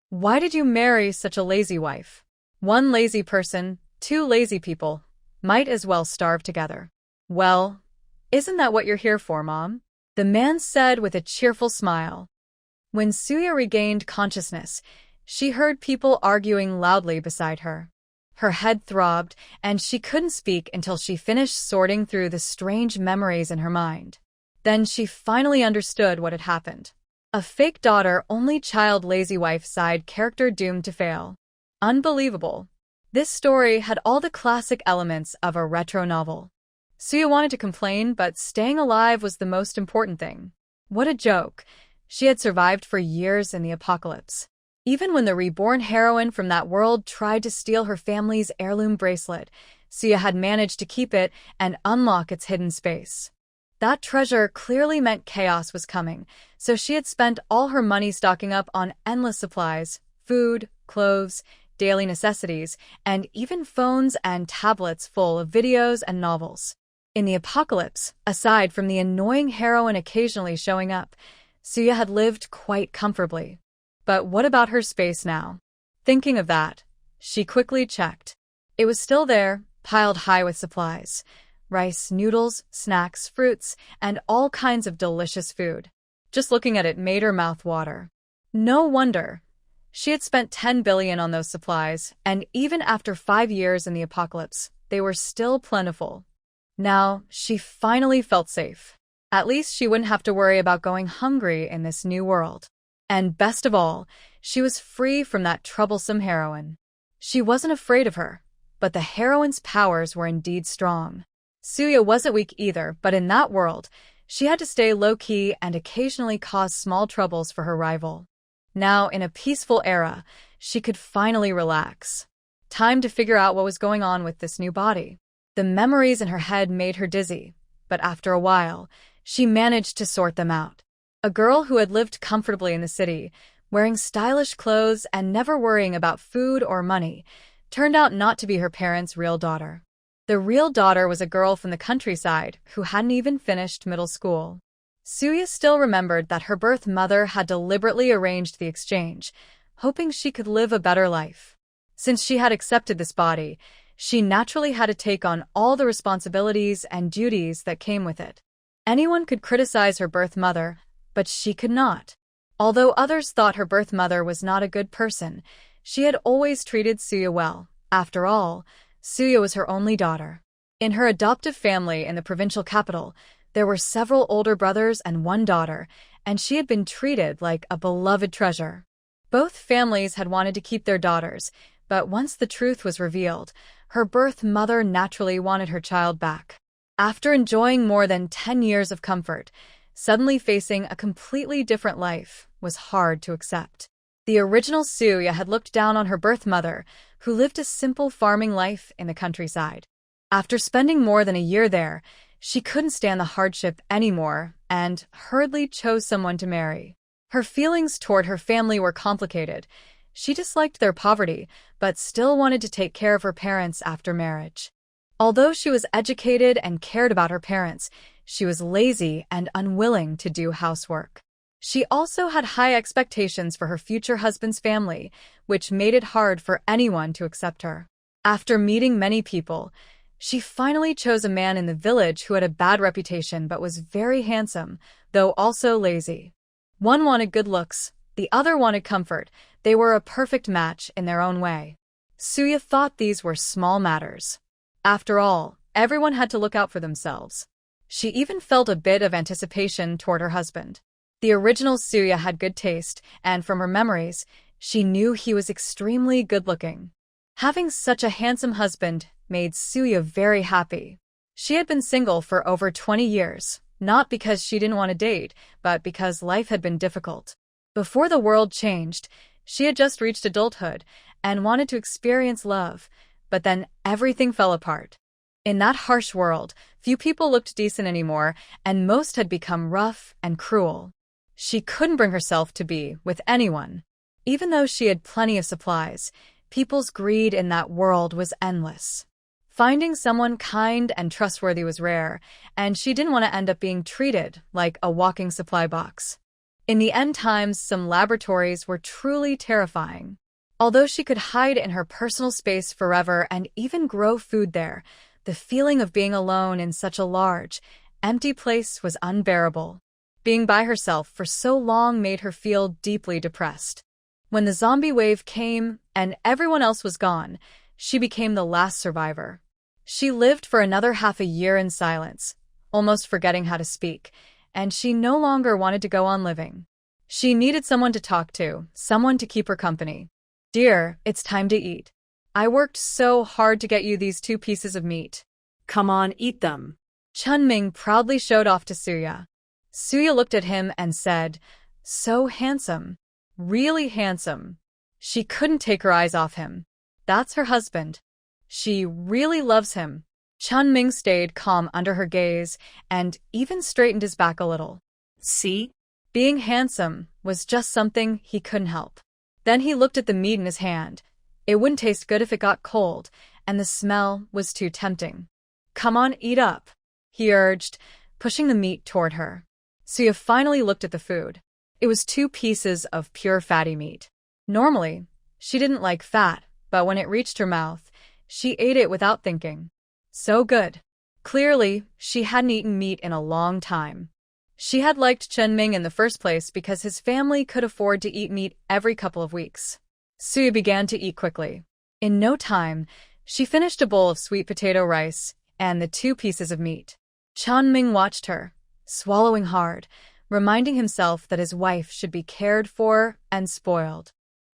Why did you marry such a lazy wife? One lazy person, two lazy people, might as well starve together. Well, isn't that what you're here for, Mom? The man said with a cheerful smile. When Suya regained consciousness, she heard people arguing loudly beside her. Her head throbbed, and she couldn't speak until she finished sorting through the strange memories in her mind. Then she finally understood what had happened. A fake daughter, only child, lazy wife, side character doomed to fail. Unbelievable. This story had all the classic elements of a retro novel. Suya wanted to complain, but staying alive was the most important thing. What a joke. She had survived for years in the apocalypse. Even when the reborn heroine from that world tried to steal her family's heirloom bracelet, Suya had managed to keep it and unlock its hidden space. That treasure clearly meant chaos was coming, so she had spent all her money stocking up on endless supplies, food, clothes, daily necessities, and even phones and tablets full of videos and novels. In the apocalypse, aside from the annoying heroine occasionally showing up, Suya had lived quite comfortably. But what about her space now? Thinking of that, she quickly checked. It was still there, piled high with supplies. Rice, noodles, snacks, fruits, and all kinds of delicious food. Just looking at it made her mouth water. No wonder. She had spent 10 billion on those supplies, and even after 5 years in the apocalypse, they were still plentiful. Now, she finally felt safe. At least she wouldn't have to worry about going hungry in this new world. And best of all, she was free from that troublesome heroine. She wasn't afraid of her, but the heroine's powers were indeed strong. Suya wasn't weak either, but in that world, she had to stay low-key and occasionally cause small troubles for her rival. Now, in a peaceful era, she could finally relax. Time to figure out what was going on with this new body. The memories in her head made her dizzy, but after a while, she managed to sort them out. A girl who had lived comfortably in the city, wearing stylish clothes and never worrying about food or money, turned out not to be her parents' real daughter. The real daughter was a girl from the countryside who hadn't even finished middle school. Suya still remembered that her birth mother had deliberately arranged the exchange, hoping she could live a better life. Since she had accepted this body, she naturally had to take on all the responsibilities and duties that came with it. Anyone could criticize her birth mother, but she could not. Although others thought her birth mother was not a good person, she had always treated Suya well. After all, Suya was her only daughter. In her adoptive family in the provincial capital, there were several older brothers and one daughter, and she had been treated like a beloved treasure. Both families had wanted to keep their daughters, but once the truth was revealed, her birth mother naturally wanted her child back. After enjoying more than 10 years of comfort, suddenly facing a completely different life was hard to accept. The original Suya had looked down on her birth mother, who lived a simple farming life in the countryside. After spending more than a year there, she couldn't stand the hardship anymore and hurriedly chose someone to marry. Her feelings toward her family were complicated. She disliked their poverty, but still wanted to take care of her parents after marriage. Although she was educated and cared about her parents, she was lazy and unwilling to do housework. She also had high expectations for her future husband's family, which made it hard for anyone to accept her. After meeting many people, she finally chose a man in the village who had a bad reputation but was very handsome, though also lazy. One wanted good looks, the other wanted comfort. They were a perfect match in their own way. Suya thought these were small matters. After all, everyone had to look out for themselves. She even felt a bit of anticipation toward her husband. The original Suya had good taste, and from her memories, she knew he was extremely good-looking. Having such a handsome husband made Suya very happy. She had been single for over 20 years, not because she didn't want to date, but because life had been difficult. Before the world changed, she had just reached adulthood and wanted to experience love, but then everything fell apart. In that harsh world, few people looked decent anymore, and most had become rough and cruel. She couldn't bring herself to be with anyone. Even though she had plenty of supplies, people's greed in that world was endless. Finding someone kind and trustworthy was rare, and she didn't want to end up being treated like a walking supply box. In the end times, some laboratories were truly terrifying. Although she could hide in her personal space forever and even grow food there, the feeling of being alone in such a large, empty place was unbearable. Being by herself for so long made her feel deeply depressed. When the zombie wave came and everyone else was gone, she became the last survivor. She lived for another half a year in silence, almost forgetting how to speak, and she no longer wanted to go on living. She needed someone to talk to, someone to keep her company. "Dear, it's time to eat. I worked so hard to get you these 2 pieces of meat. Come on, eat them." Chunming proudly showed off to Suya. Suya looked at him and said, "So handsome. Really handsome." She couldn't take her eyes off him. That's her husband. She really loves him. Chunming stayed calm under her gaze and even straightened his back a little. See? Being handsome was just something he couldn't help. Then he looked at the meat in his hand. It wouldn't taste good if it got cold, and the smell was too tempting. "Come on, eat up," he urged, pushing the meat toward her. Suya finally looked at the food. It was 2 pieces of pure fatty meat. Normally, she didn't like fat, but when it reached her mouth, she ate it without thinking. So good. Clearly, she hadn't eaten meat in a long time. She had liked Chunming in the first place because his family could afford to eat meat every couple of weeks. Suya began to eat quickly. In no time, she finished a bowl of sweet potato rice and the 2 pieces of meat. Chunming watched her, swallowing hard, reminding himself that his wife should be cared for and spoiled.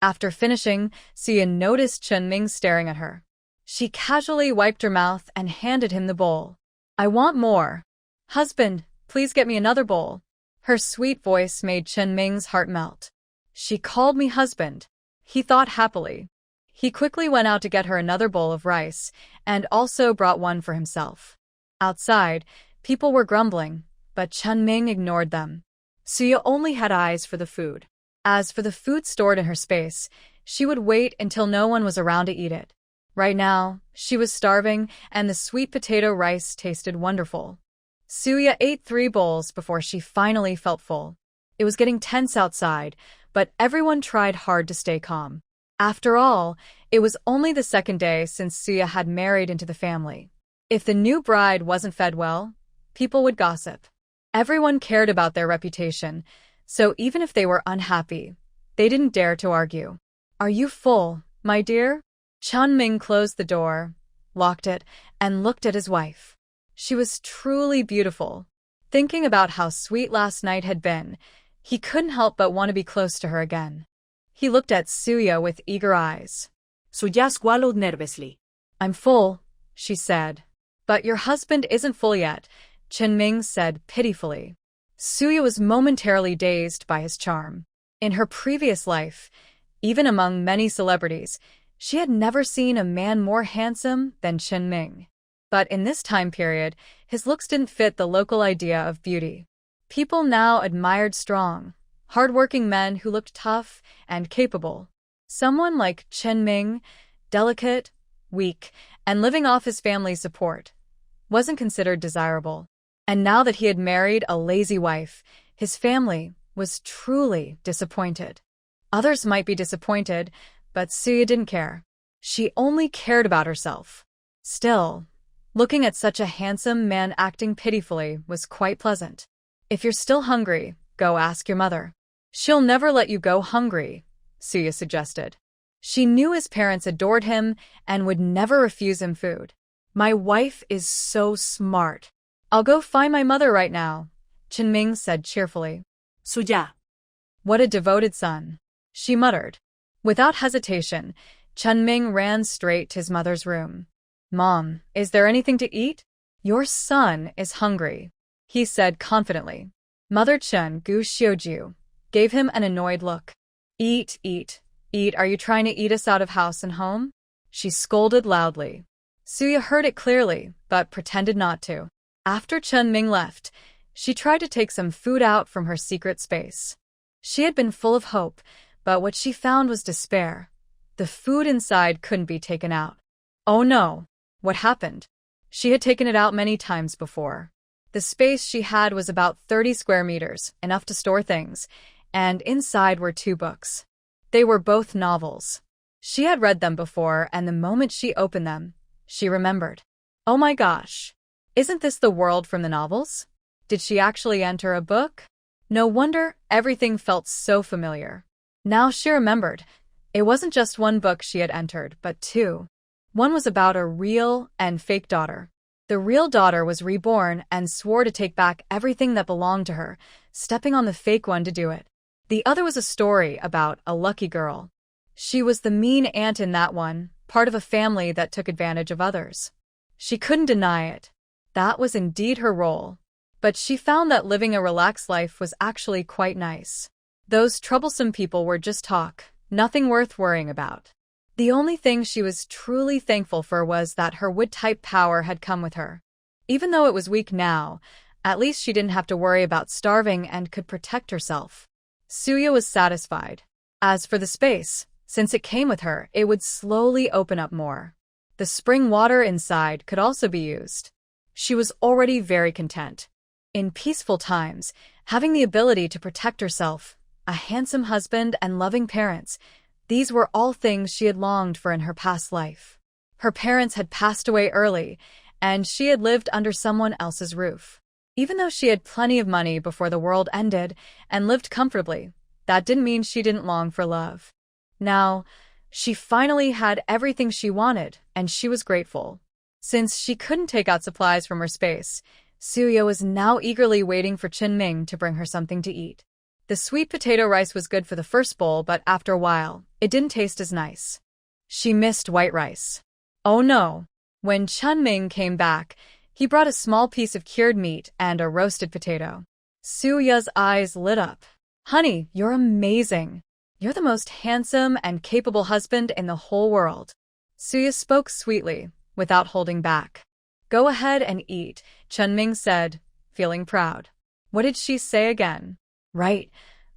After finishing, Suya noticed Chunming staring at her. She casually wiped her mouth and handed him the bowl. "I want more. Husband, please get me another bowl." Her sweet voice made Chunming's heart melt. "She called me husband," he thought happily. He quickly went out to get her another bowl of rice and also brought one for himself. Outside, people were grumbling, but Chunming ignored them. Suya only had eyes for the food. As for the food stored in her space, she would wait until no one was around to eat it. Right now, she was starving, and the sweet potato rice tasted wonderful. Suya ate 3 bowls before she finally felt full. It was getting tense outside, but everyone tried hard to stay calm. After all, it was only the 2nd day since Suya had married into the family. If the new bride wasn't fed well, people would gossip. Everyone cared about their reputation, so even if they were unhappy, they didn't dare to argue. "Are you full, my dear?" Chunming closed the door, locked it, and looked at his wife. She was truly beautiful. Thinking about how sweet last night had been, he couldn't help but want to be close to her again. He looked at Suya with eager eyes. Suya swallowed nervously. "I'm full," she said. "But your husband isn't full yet," Chunming said pitifully. Suya was momentarily dazed by his charm. In her previous life, even among many celebrities, she had never seen a man more handsome than Chunming. But in this time period, his looks didn't fit the local idea of beauty. People now admired strong, hard-working men who looked tough and capable. Someone like Chunming, delicate, weak, and living off his family's support, wasn't considered desirable. And now that he had married a lazy wife, his family was truly disappointed. Others might be disappointed, but Suya didn't care. She only cared about herself. Still, looking at such a handsome man acting pitifully was quite pleasant. "If you're still hungry, go ask your mother. She'll never let you go hungry," Suya suggested. She knew his parents adored him and would never refuse him food. "My wife is so smart. I'll go find my mother right now," Chunming said cheerfully. "Suya." "What a devoted son," she muttered. Without hesitation, Chunming ran straight to his mother's room. "Mom, is there anything to eat?" "Your son is hungry," he said confidently. Mother Chun Gu Xiuju gave him an annoyed look. "Eat, eat, eat, are you trying to eat us out of house and home?" she scolded loudly. Suya heard it clearly, but pretended not to. After Chunming left, she tried to take some food out from her secret space. She had been full of hope, but what she found was despair. The food inside couldn't be taken out. Oh no, what happened? She had taken it out many times before. The space she had was about 30 square meters, enough to store things, and inside were 2 books. They were both novels. She had read them before, and the moment she opened them, she remembered. Oh my gosh! Isn't this the world from the novels? Did she actually enter a book? No wonder everything felt so familiar. Now she remembered. It wasn't just 1 book she had entered, but 2. One was about a real and fake daughter. The real daughter was reborn and swore to take back everything that belonged to her, stepping on the fake one to do it. The other was a story about a lucky girl. She was the mean aunt in that one, part of a family that took advantage of others. She couldn't deny it. That was indeed her role. But she found that living a relaxed life was actually quite nice. Those troublesome people were just talk, nothing worth worrying about. The only thing she was truly thankful for was that her wood-type power had come with her. Even though it was weak now, at least she didn't have to worry about starving and could protect herself. Suya was satisfied. As for the space, since it came with her, it would slowly open up more. The spring water inside could also be used. She was already very content. In peaceful times, having the ability to protect herself, a handsome husband and loving parents, these were all things she had longed for in her past life. Her parents had passed away early, and she had lived under someone else's roof. Even though she had plenty of money before the world ended and lived comfortably, that didn't mean she didn't long for love. Now, she finally had everything she wanted, and she was grateful. Since she couldn't take out supplies from her space, Suya was now eagerly waiting for Qinming to bring her something to eat. The sweet potato rice was good for the first bowl, but after a while, it didn't taste as nice. She missed white rice. Oh no! When Qinming came back, he brought a small piece of cured meat and a roasted potato. Suya's eyes lit up. Honey, you're amazing. You're the most handsome and capable husband in the whole world. Suya spoke sweetly, without holding back. Go ahead and eat, Qinming said, feeling proud. What did she say again? Right.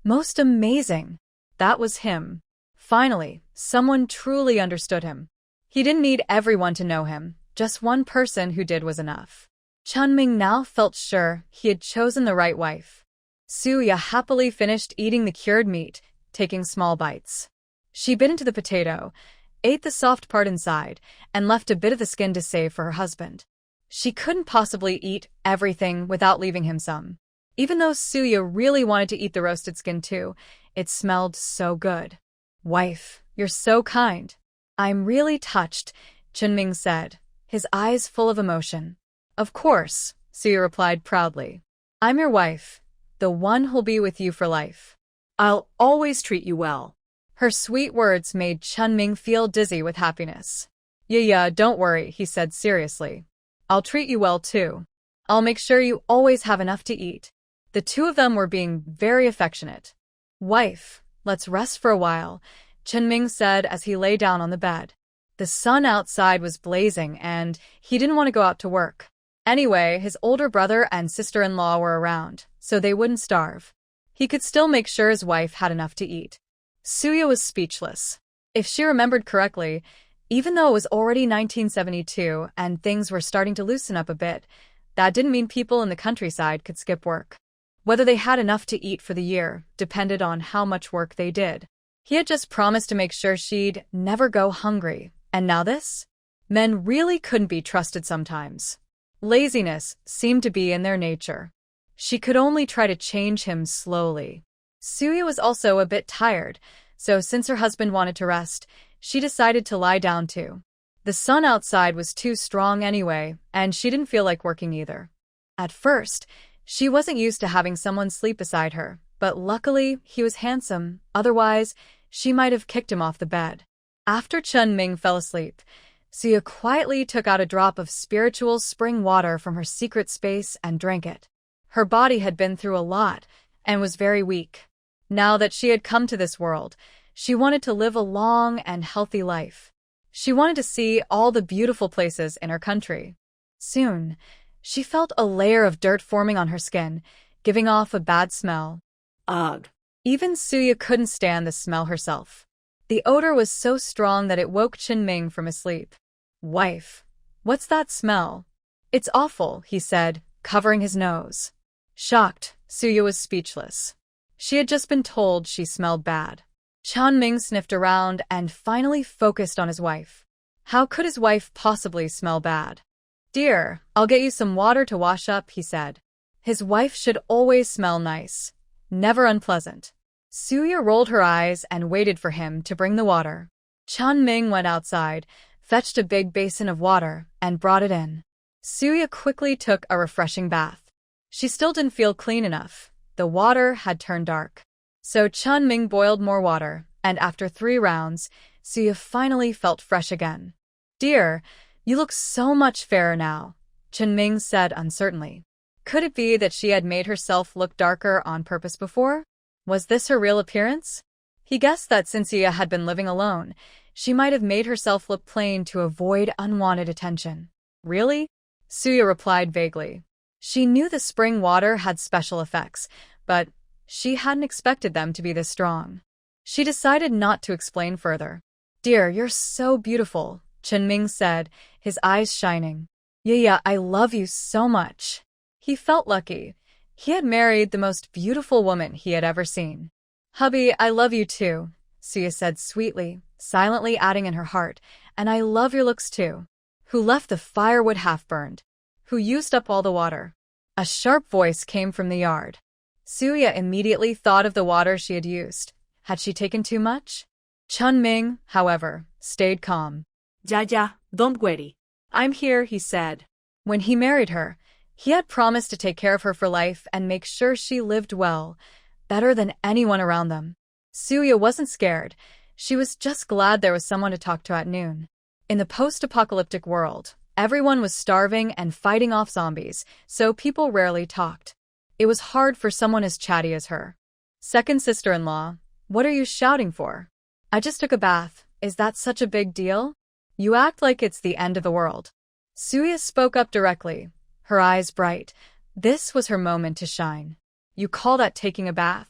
Most amazing. That was him. Finally, someone truly understood him. He didn't need everyone to know him. Just one person who did was enough. Qinming now felt sure he had chosen the right wife. Suya happily finished eating the cured meat, taking small bites. She bit into the potato, ate the soft part inside, and left a bit of the skin to save for her husband. She couldn't possibly eat everything without leaving him some. Even though Suya really wanted to eat the roasted skin too, it smelled so good. Wife, you're so kind. I'm really touched, Qinming said, his eyes full of emotion. Of course, Suya replied proudly. I'm your wife, the one who'll be with you for life. I'll always treat you well. Her sweet words made Qinming feel dizzy with happiness. Yeah, don't worry, he said seriously. I'll treat you well too. I'll make sure you always have enough to eat. The two of them were being very affectionate. Wife, let's rest for a while, Qinming said as he lay down on the bed. The sun outside was blazing and he didn't want to go out to work. Anyway, his older brother and sister-in-law were around, so they wouldn't starve. He could still make sure his wife had enough to eat. Suya was speechless. If she remembered correctly, even though it was already 1972 and things were starting to loosen up a bit, that didn't mean people in the countryside could skip work. Whether they had enough to eat for the year depended on how much work they did. He had just promised to make sure she'd never go hungry, and now this? Men really couldn't be trusted sometimes. Laziness seemed to be in their nature. She could only try to change him slowly. Suya was also a bit tired, so since her husband wanted to rest, she decided to lie down too. The sun outside was too strong anyway, and she didn't feel like working either. At first, she wasn't used to having someone sleep beside her, but luckily he was handsome, otherwise she might have kicked him off the bed. After Qinming fell asleep, Suya quietly took out a drop of spiritual spring water from her secret space and drank it. Her body had been through a lot and was very weak. Now that she had come to this world, she wanted to live a long and healthy life. She wanted to see all the beautiful places in her country. Soon, she felt a layer of dirt forming on her skin, giving off a bad smell. Ugh. Even Suya couldn't stand the smell herself. The odor was so strong that it woke Qinming from his sleep. Wife, what's that smell? It's awful, he said, covering his nose. Shocked, Suya was speechless. She had just been told she smelled bad. Chunming sniffed around and finally focused on his wife. How could his wife possibly smell bad? Dear, I'll get you some water to wash up, he said. His wife should always smell nice, never unpleasant. Suya rolled her eyes and waited for him to bring the water. Chunming went outside, fetched a big basin of water, and brought it in. Suya quickly took a refreshing bath. She still didn't feel clean enough. The water had turned dark. So Chunming boiled more water, and after 3 rounds, Suya finally felt fresh again. Dear, you look so much fairer now, Chunming said uncertainly. Could it be that she had made herself look darker on purpose before? Was this her real appearance? He guessed that since Suya had been living alone, she might have made herself look plain to avoid unwanted attention. Really? Suya replied vaguely. She knew the spring water had special effects, but she hadn't expected them to be this strong. She decided not to explain further. Dear, you're so beautiful, Chunming said, his eyes shining. Yeah, I love you so much. He felt lucky. He had married the most beautiful woman he had ever seen. Hubby, I love you too, Suya said sweetly, silently adding in her heart, and I love your looks too. Who left the firewood half-burned? Who used up all the water? A sharp voice came from the yard. Suya immediately thought of the water she had used. Had she taken too much? Chunming, however, stayed calm. Ja, don't worry. I'm here, he said. When he married her, he had promised to take care of her for life and make sure she lived well, better than anyone around them. Suya wasn't scared. She was just glad there was someone to talk to at noon. In the post-apocalyptic world, everyone was starving and fighting off zombies, so people rarely talked. It was hard for someone as chatty as her. Second sister-in-law, what are you shouting for? I just took a bath. Is that such a big deal? You act like it's the end of the world. Suya spoke up directly, her eyes bright. This was her moment to shine. You call that taking a bath?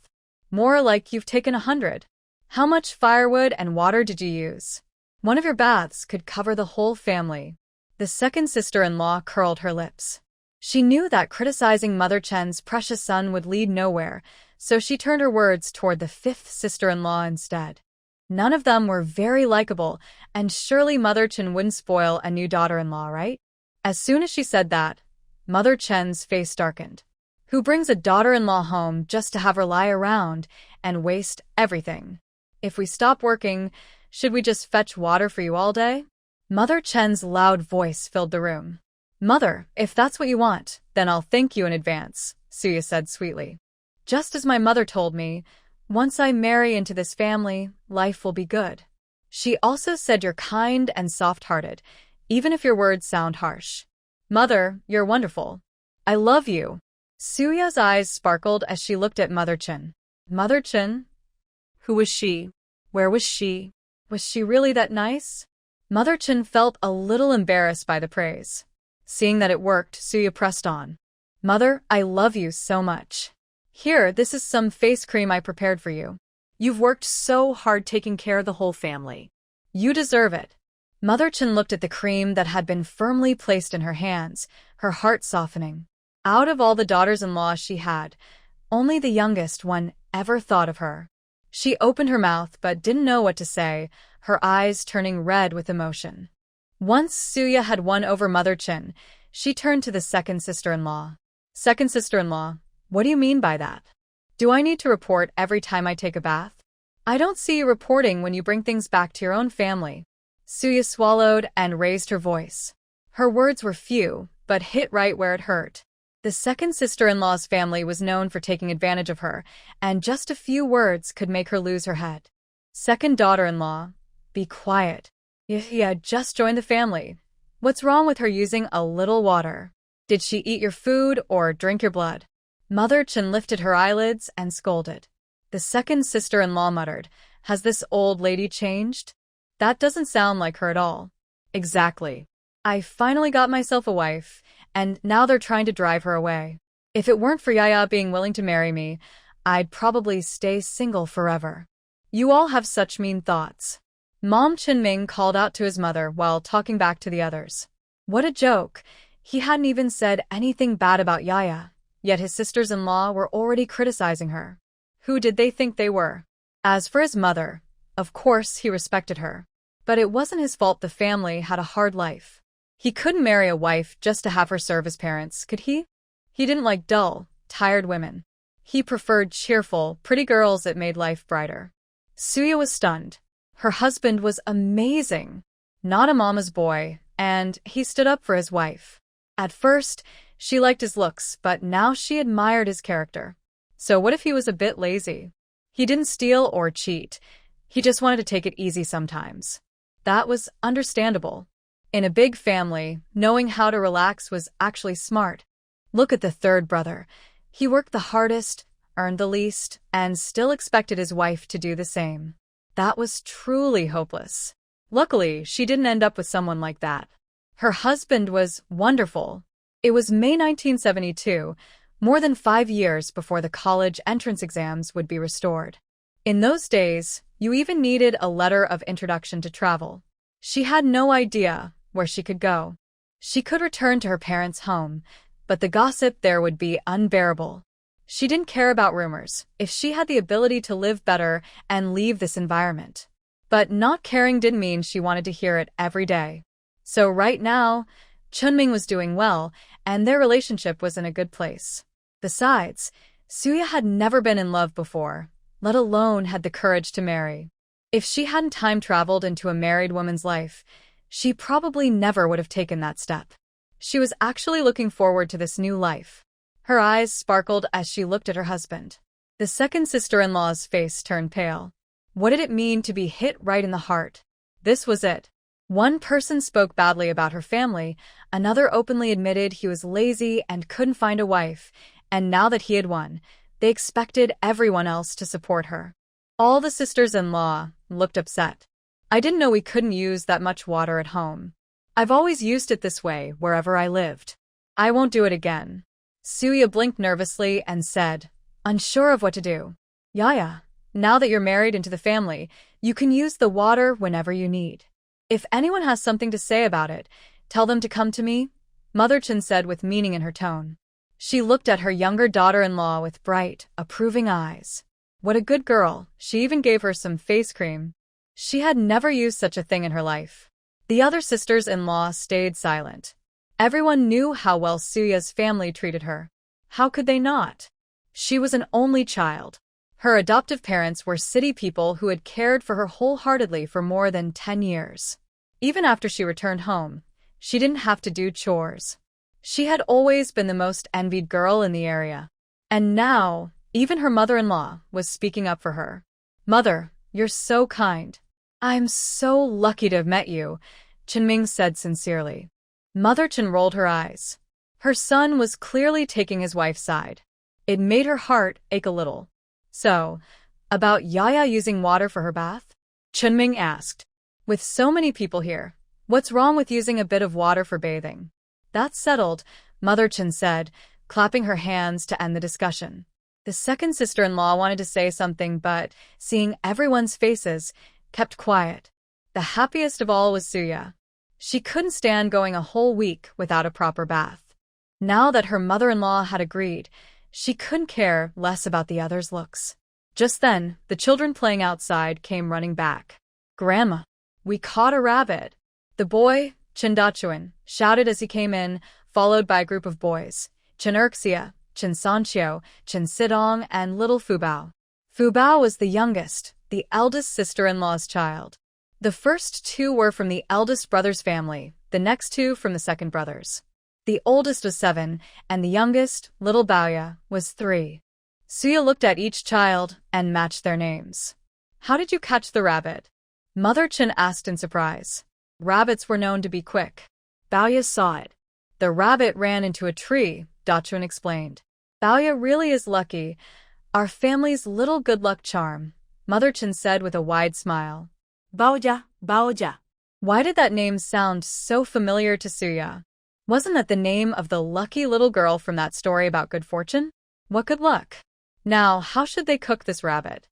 More like you've taken 100. How much firewood and water did you use? One of your baths could cover the whole family. The second sister-in-law curled her lips. She knew that criticizing Mother Chen's precious son would lead nowhere, so she turned her words toward the fifth sister-in-law instead. None of them were very likable, and surely Mother Chen wouldn't spoil a new daughter-in-law, right? As soon as she said that, Mother Chen's face darkened. Who brings a daughter-in-law home just to have her lie around and waste everything? If we stop working, should we just fetch water for you all day? Mother Chen's loud voice filled the room. Mother, if that's what you want, then I'll thank you in advance, Suya said sweetly. Just as my mother told me, once I marry into this family, life will be good. She also said you're kind and soft-hearted, even if your words sound harsh. Mother, you're wonderful. I love you. Suya's eyes sparkled as she looked at Mother Chen. Mother Chen? Who was she? Where was she? Was she really that nice? Mother Chen felt a little embarrassed by the praise. Seeing that it worked, Suya pressed on. Mother, I love you so much. Here, this is some face cream I prepared for you. You've worked so hard taking care of the whole family. You deserve it. Mother Chen looked at the cream that had been firmly placed in her hands, her heart softening. Out of all the daughters-in-law she had, only the youngest one ever thought of her. She opened her mouth but didn't know what to say, her eyes turning red with emotion. Once Suya had won over Mother Chen, she turned to the second sister-in-law. Second sister-in-law, what do you mean by that? Do I need to report every time I take a bath? I don't see you reporting when you bring things back to your own family. Suya swallowed and raised her voice. Her words were few, but hit right where it hurt. The second sister-in-law's family was known for taking advantage of her, and just a few words could make her lose her head. Second daughter-in-law, be quiet. Yeah, just joined the family. What's wrong with her using a little water? Did she eat your food or drink your blood? Mother Chen lifted her eyelids and scolded. The second sister-in-law muttered, has this old lady changed? That doesn't sound like her at all. Exactly. I finally got myself a wife, and now they're trying to drive her away. If it weren't for Yaya being willing to marry me, I'd probably stay single forever. You all have such mean thoughts. Mom Chunming called out to his mother while talking back to the others. What a joke. He hadn't even said anything bad about Yaya, yet his sisters-in-law were already criticizing her. Who did they think they were? As for his mother, of course he respected her. But it wasn't his fault the family had a hard life. He couldn't marry a wife just to have her serve his parents, could he? He didn't like dull, tired women. He preferred cheerful, pretty girls that made life brighter. Suya was stunned. Her husband was amazing. Not a mama's boy, and he stood up for his wife. At first, she liked his looks, but now she admired his character. So what if he was a bit lazy? He didn't steal or cheat. He just wanted to take it easy sometimes. That was understandable. In a big family, knowing how to relax was actually smart. Look at the third brother. He worked the hardest, earned the least, and still expected his wife to do the same. That was truly hopeless. Luckily, she didn't end up with someone like that. Her husband was wonderful. It was May 1972, more than 5 years before the college entrance exams would be restored. In those days, you even needed a letter of introduction to travel. She had no idea where she could go. She could return to her parents' home, but the gossip there would be unbearable. She didn't care about rumors if she had the ability to live better and leave this environment. But not caring didn't mean she wanted to hear it every day. So right now, Chunming was doing well, and their relationship was in a good place. Besides, Suya had never been in love before, let alone had the courage to marry. If she hadn't time-traveled into a married woman's life, she probably never would have taken that step. She was actually looking forward to this new life. Her eyes sparkled as she looked at her husband. The second sister-in-law's face turned pale. What did it mean to be hit right in the heart? This was it. One person spoke badly about her family, another openly admitted he was lazy and couldn't find a wife, and now that he had won, they expected everyone else to support her. All the sisters-in-law looked upset. I didn't know we couldn't use that much water at home. I've always used it this way wherever I lived. I won't do it again. Suya blinked nervously and said, unsure of what to do. Yaya, now that you're married into the family, you can use the water whenever you need. If anyone has something to say about it, tell them to come to me, Mother Chen said with meaning in her tone. She looked at her younger daughter-in-law with bright, approving eyes. What a good girl, she even gave her some face cream. She had never used such a thing in her life. The other sisters-in-law stayed silent. Everyone knew how well Suya's family treated her. How could they not? She was an only child. Her adoptive parents were city people who had cared for her wholeheartedly for more than 10 years. Even after she returned home, she didn't have to do chores. She had always been the most envied girl in the area. And now, even her mother-in-law was speaking up for her. Mother, you're so kind. I'm so lucky to have met you, Chenming said sincerely. Mother Chen rolled her eyes. Her son was clearly taking his wife's side. It made her heart ache a little. So, about Yaya using water for her bath? Chunming asked. With so many people here, what's wrong with using a bit of water for bathing? That's settled, Mother Chen said, clapping her hands to end the discussion. The second sister-in-law wanted to say something but, seeing everyone's faces, kept quiet. The happiest of all was Suya. She couldn't stand going a whole week without a proper bath. Now that her mother-in-law had agreed, she couldn't care less about the others' looks. Just then, the children playing outside came running back. Grandma, we caught a rabbit. The boy, Chen Dachuan, shouted as he came in, followed by a group of boys. Chen Erxia, Chen Sanqiu, Chen Sidong, and little Fubao. Fubao was the youngest, the eldest sister-in-law's child. The first two were from the eldest brother's family, the next two from the second brother's. The oldest was 7, and the youngest, little Baoya, was 3. Suya looked at each child and matched their names. How did you catch the rabbit? Mother Chen asked in surprise. Rabbits were known to be quick. Baoya saw it. The rabbit ran into a tree, Dachuan explained. Baoya really is lucky. Our family's little good luck charm, Mother Chen said with a wide smile. Baoja, Baoja. Why did that name sound so familiar to Suya? Wasn't that the name of the lucky little girl from that story about good fortune? What good luck. Now, how should they cook this rabbit?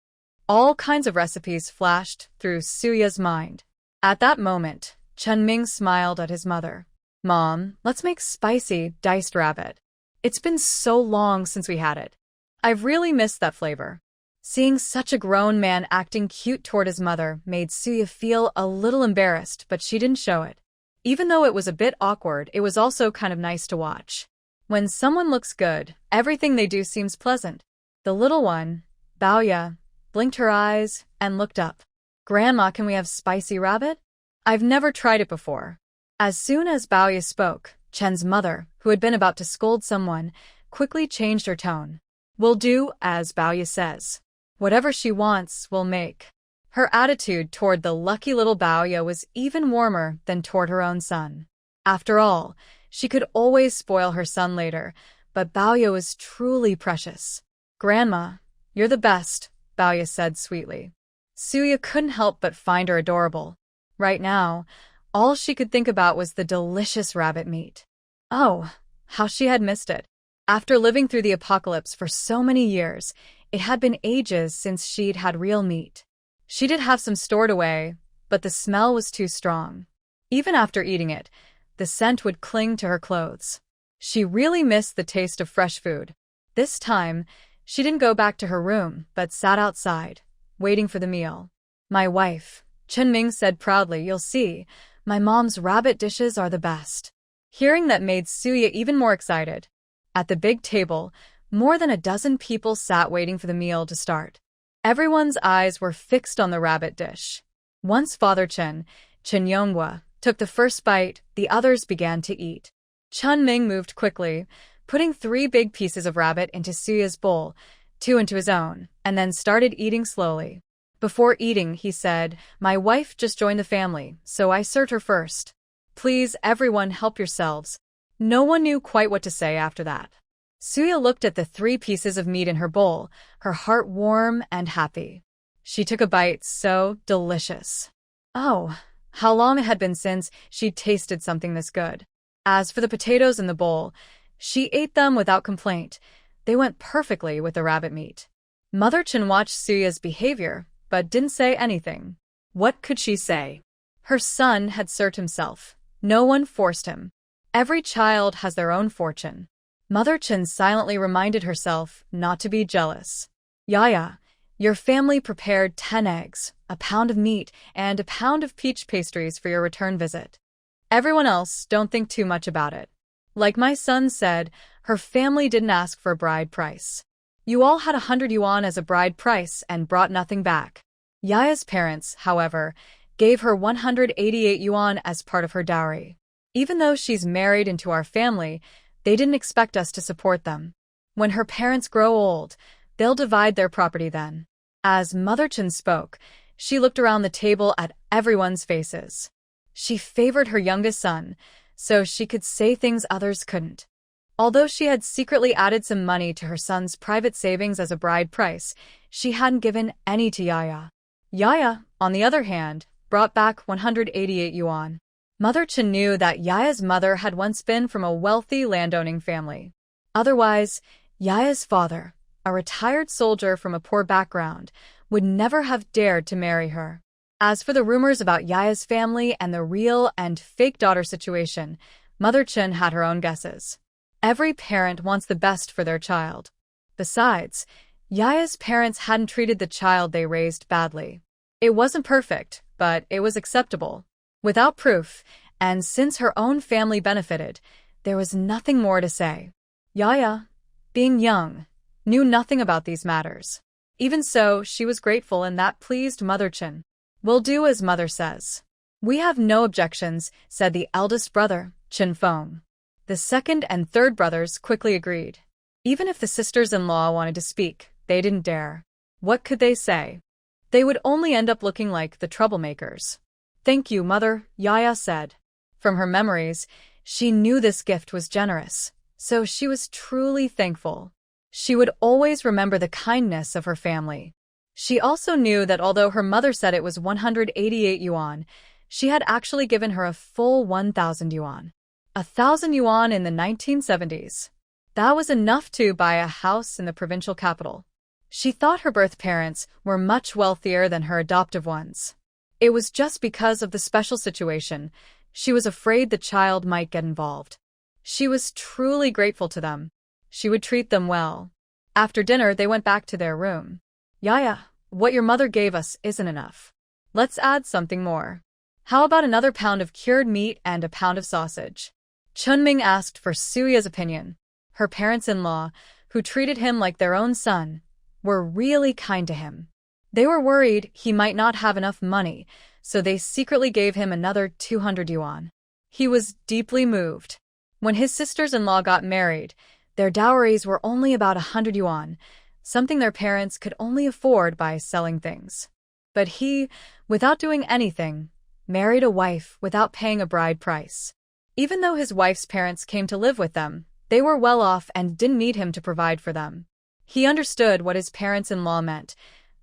All kinds of recipes flashed through Suya's mind. At that moment, Chunming smiled at his mother. Mom, let's make spicy, diced rabbit. It's been so long since we had it. I've really missed that flavor. Seeing such a grown man acting cute toward his mother made Suya feel a little embarrassed, but she didn't show it. Even though it was a bit awkward, it was also kind of nice to watch. When someone looks good, everything they do seems pleasant. The little one, Baoya, blinked her eyes and looked up. Grandma, can we have spicy rabbit? I've never tried it before. As soon as Baoya spoke, Chen's mother, who had been about to scold someone, quickly changed her tone. We'll do as Baoya says. Whatever she wants, we'll make. Her attitude toward the lucky little Baoya was even warmer than toward her own son. After all, she could always spoil her son later, but Baoya was truly precious. Grandma, you're the best, Baoya said sweetly. Suya couldn't help but find her adorable. Right now, all she could think about was the delicious rabbit meat. Oh, how she had missed it. After living through the apocalypse for so many years, it had been ages since she'd had real meat. She did have some stored away, but the smell was too strong. Even after eating it, the scent would cling to her clothes. She really missed the taste of fresh food. This time, she didn't go back to her room, but sat outside, waiting for the meal. My wife, Chen Ming said proudly, you'll see, my mom's rabbit dishes are the best. Hearing that made Suya even more excited. At the big table, more than a dozen people sat waiting for the meal to start. Everyone's eyes were fixed on the rabbit dish. Once Father Chen Yonghua, took the first bite, the others began to eat. Chen Ming moved quickly, putting 3 big pieces of rabbit into Suya's bowl, 2 into his own, and then started eating slowly. Before eating, he said, my wife just joined the family, so I served her first. Please, everyone, help yourselves. No one knew quite what to say after that. Suya looked at the 3 pieces of meat in her bowl, her heart warm and happy. She took a bite so delicious. Oh, how long it had been since she'd tasted something this good. As for the potatoes in the bowl, she ate them without complaint. They went perfectly with the rabbit meat. Mother Chen watched Suya's behavior, but didn't say anything. What could she say? Her son had served himself. No one forced him. Every child has their own fortune. Mother Chen silently reminded herself not to be jealous. Yaya, your family prepared 10 eggs, a pound of meat, and a pound of peach pastries for your return visit. Everyone else, don't think too much about it. Like my son said, her family didn't ask for a bride price. You all had 100 yuan as a bride price and brought nothing back. Yaya's parents, however, gave her 188 yuan as part of her dowry. Even though she's married into our family, they didn't expect us to support them. When her parents grow old, they'll divide their property then. As Mother Chen spoke, she looked around the table at everyone's faces. She favored her youngest son, so she could say things others couldn't. Although she had secretly added some money to her son's private savings as a bride price, she hadn't given any to Yaya. Yaya, on the other hand, brought back 188 yuan. Mother Chen knew that Yaya's mother had once been from a wealthy landowning family. Otherwise, Yaya's father, a retired soldier from a poor background, would never have dared to marry her. As for the rumors about Yaya's family and the real and fake daughter situation, Mother Chen had her own guesses. Every parent wants the best for their child. Besides, Yaya's parents hadn't treated the child they raised badly. It wasn't perfect, but it was acceptable. Without proof, and since her own family benefited, there was nothing more to say. Yaya, being young, knew nothing about these matters. Even so, she was grateful, and that pleased Mother Chen. We'll do as Mother says. We have no objections, said the eldest brother, Chen Feng. The second and third brothers quickly agreed. Even if the sisters-in-law wanted to speak, they didn't dare. What could they say? They would only end up looking like the troublemakers. Thank you, Mother, Yaya said. From her memories, she knew this gift was generous, so she was truly thankful. She would always remember the kindness of her family. She also knew that although her mother said it was 188 yuan, she had actually given her a full 1,000 yuan. 1,000 yuan in the 1970s. That was enough to buy a house in the provincial capital. She thought her birth parents were much wealthier than her adoptive ones. It was just because of the special situation. She was afraid the child might get involved. She was truly grateful to them. She would treat them well. After dinner, they went back to their room. Yaya, what your mother gave us isn't enough. Let's add something more. How about another pound of cured meat and a pound of sausage? Chunming asked for Suya's opinion. Her parents-in-law, who treated him like their own son, were really kind to him. They were worried he might not have enough money, so they secretly gave him another 200 yuan. He was deeply moved. When his sisters-in-law got married, their dowries were only about 100 yuan, something their parents could only afford by selling things. But he, without doing anything, married a wife without paying a bride price. Even though his wife's parents came to live with them, they were well off and didn't need him to provide for them. He understood what his parents-in-law meant.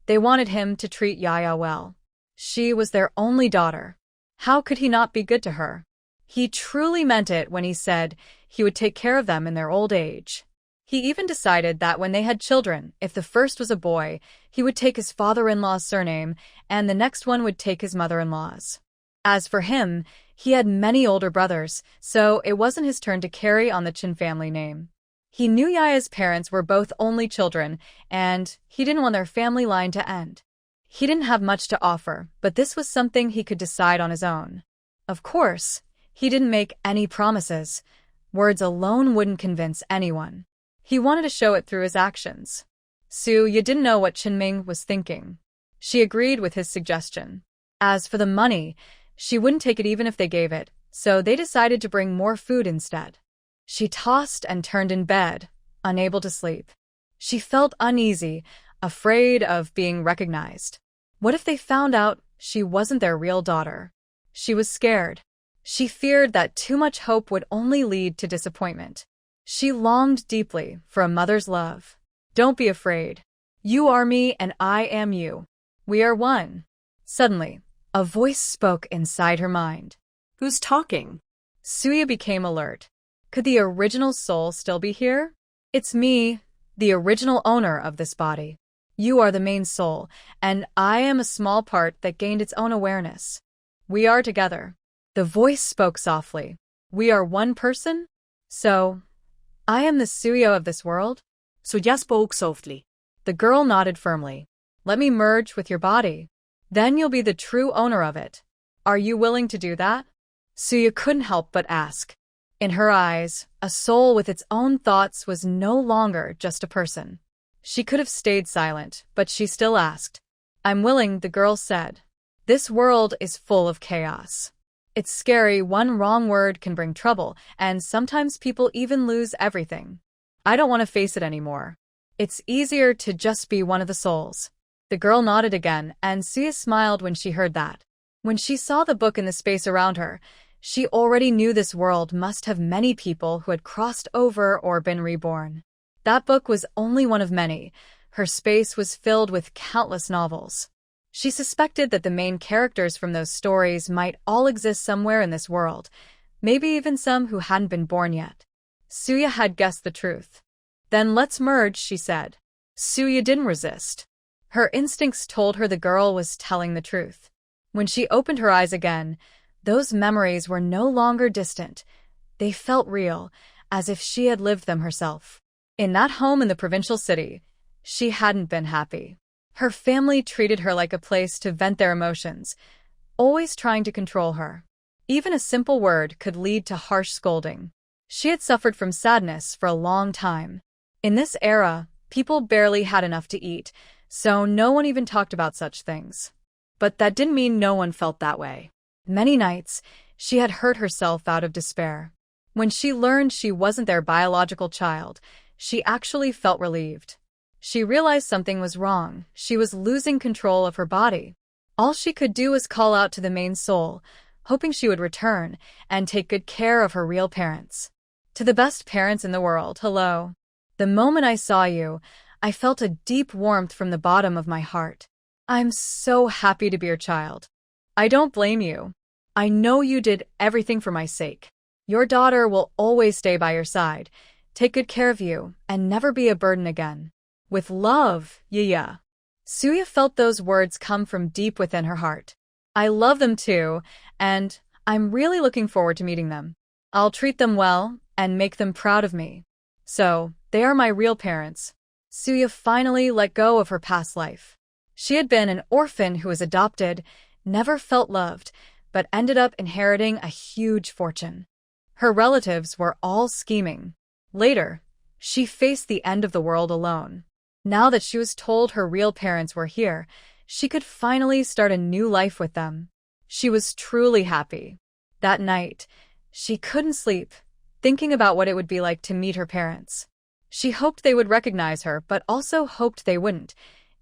They wanted him to treat Yaya well. She was their only daughter. How could he not be good to her? He truly meant it when he said he would take care of them in their old age. He even decided that when they had children, if the first was a boy, he would take his father-in-law's surname, and the next one would take his mother-in-law's. As for him, he had many older brothers, so it wasn't his turn to carry on the Chin family name. He knew Yaya's parents were both only children, and he didn't want their family line to end. He didn't have much to offer, but this was something he could decide on his own. Of course, he didn't make any promises. Words alone wouldn't convince anyone. He wanted to show it through his actions. Suya didn't know what Chinming was thinking. She agreed with his suggestion. As for the money, she wouldn't take it even if they gave it, so they decided to bring more food instead. She tossed and turned in bed, unable to sleep. She felt uneasy, afraid of being recognized. What if they found out she wasn't their real daughter? She was scared. She feared that too much hope would only lead to disappointment. She longed deeply for a mother's love. Don't be afraid. You are me and I am you. We are one. Suddenly, a voice spoke inside her mind. Who's talking? Suya became alert. Could the original soul still be here? It's me, the original owner of this body. You are the main soul, and I am a small part that gained its own awareness. We are together. The voice spoke softly. We are one person? So, I am the Suya of this world? Suya spoke softly. The girl nodded firmly. Let me merge with your body. Then you'll be the true owner of it. Are you willing to do that? Suya couldn't help but ask. In her eyes, a soul with its own thoughts was no longer just a person. She could have stayed silent, but she still asked. I'm willing, the girl said. This world is full of chaos. It's scary, one wrong word can bring trouble, and sometimes people even lose everything. I don't want to face it anymore. It's easier to just be one of the souls. The girl nodded again, and Suya smiled when she heard that. When she saw the book in the space around her, she already knew this world must have many people who had crossed over or been reborn. That book was only one of many. Her space was filled with countless novels. She suspected that the main characters from those stories might all exist somewhere in this world, maybe even some who hadn't been born yet. Suya had guessed the truth. Then let's merge, she said. Suya didn't resist. Her instincts told her the girl was telling the truth. When she opened her eyes again, those memories were no longer distant. They felt real, as if she had lived them herself. In that home in the provincial city, she hadn't been happy. Her family treated her like a place to vent their emotions, always trying to control her. Even a simple word could lead to harsh scolding. She had suffered from sadness for a long time. In this era, people barely had enough to eat, so no one even talked about such things. But that didn't mean no one felt that way. Many nights, she had hurt herself out of despair. When she learned she wasn't their biological child, she actually felt relieved. She realized something was wrong. She was losing control of her body. All she could do was call out to the main soul, hoping she would return and take good care of her real parents. To the best parents in the world, hello. The moment I saw you, I felt a deep warmth from the bottom of my heart. I'm so happy to be your child. I don't blame you. I know you did everything for my sake. Your daughter will always stay by your side, take good care of you, and never be a burden again. With love, Yaya. Suya felt those words come from deep within her heart. I love them too, and I'm really looking forward to meeting them. I'll treat them well and make them proud of me. So, they are my real parents. Suya finally let go of her past life. She had been an orphan who was adopted, never felt loved, but ended up inheriting a huge fortune. Her relatives were all scheming. Later, she faced the end of the world alone. Now that she was told her real parents were here, she could finally start a new life with them. She was truly happy. That night, she couldn't sleep, thinking about what it would be like to meet her parents. She hoped they would recognize her, but also hoped they wouldn't.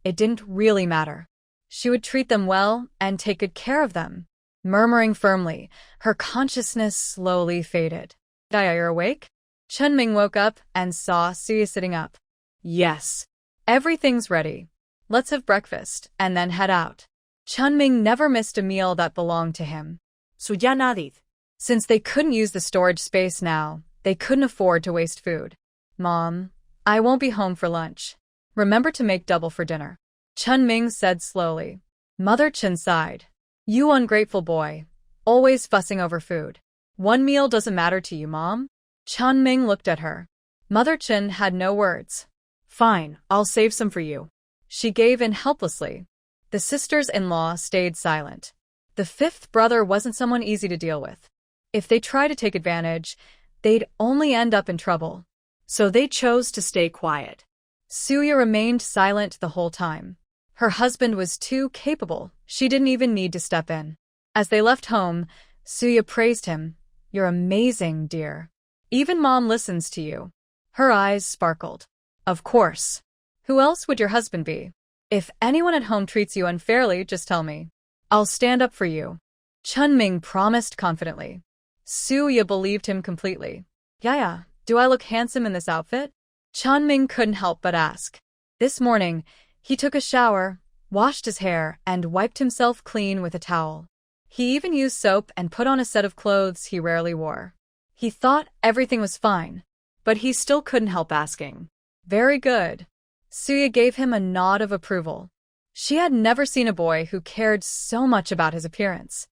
It didn't really matter. She would treat them well and take good care of them. Murmuring firmly, her consciousness slowly faded. "Daya, you're awake?" Chunming woke up and saw Suya sitting up. "Yes. Everything's ready. Let's have breakfast and then head out." Chunming never missed a meal that belonged to him. Suya nadid. Since they couldn't use the storage space now, they couldn't afford to waste food. "Mom, I won't be home for lunch. Remember to make double for dinner," Chunming said slowly. Mother Chen sighed. "You ungrateful boy, always fussing over food. One meal doesn't matter to you, Mom?" Chunming looked at her. Mother Chen had no words. "Fine, I'll save some for you." She gave in helplessly. The sisters-in-law stayed silent. The fifth brother wasn't someone easy to deal with. If they tried to take advantage, they'd only end up in trouble. So they chose to stay quiet. Suya remained silent the whole time. Her husband was too capable, she didn't even need to step in. As they left home, Suya praised him. "You're amazing, dear. Even Mom listens to you." Her eyes sparkled. "Of course. Who else would your husband be? If anyone at home treats you unfairly, just tell me. I'll stand up for you," Chunming promised confidently. Suya believed him completely. "Yeah, do I look handsome in this outfit?" Chunming couldn't help but ask. This morning, he took a shower, washed his hair, and wiped himself clean with a towel. He even used soap and put on a set of clothes he rarely wore. He thought everything was fine, but he still couldn't help asking. "Very good." Suya gave him a nod of approval. She had never seen a boy who cared so much about his appearance.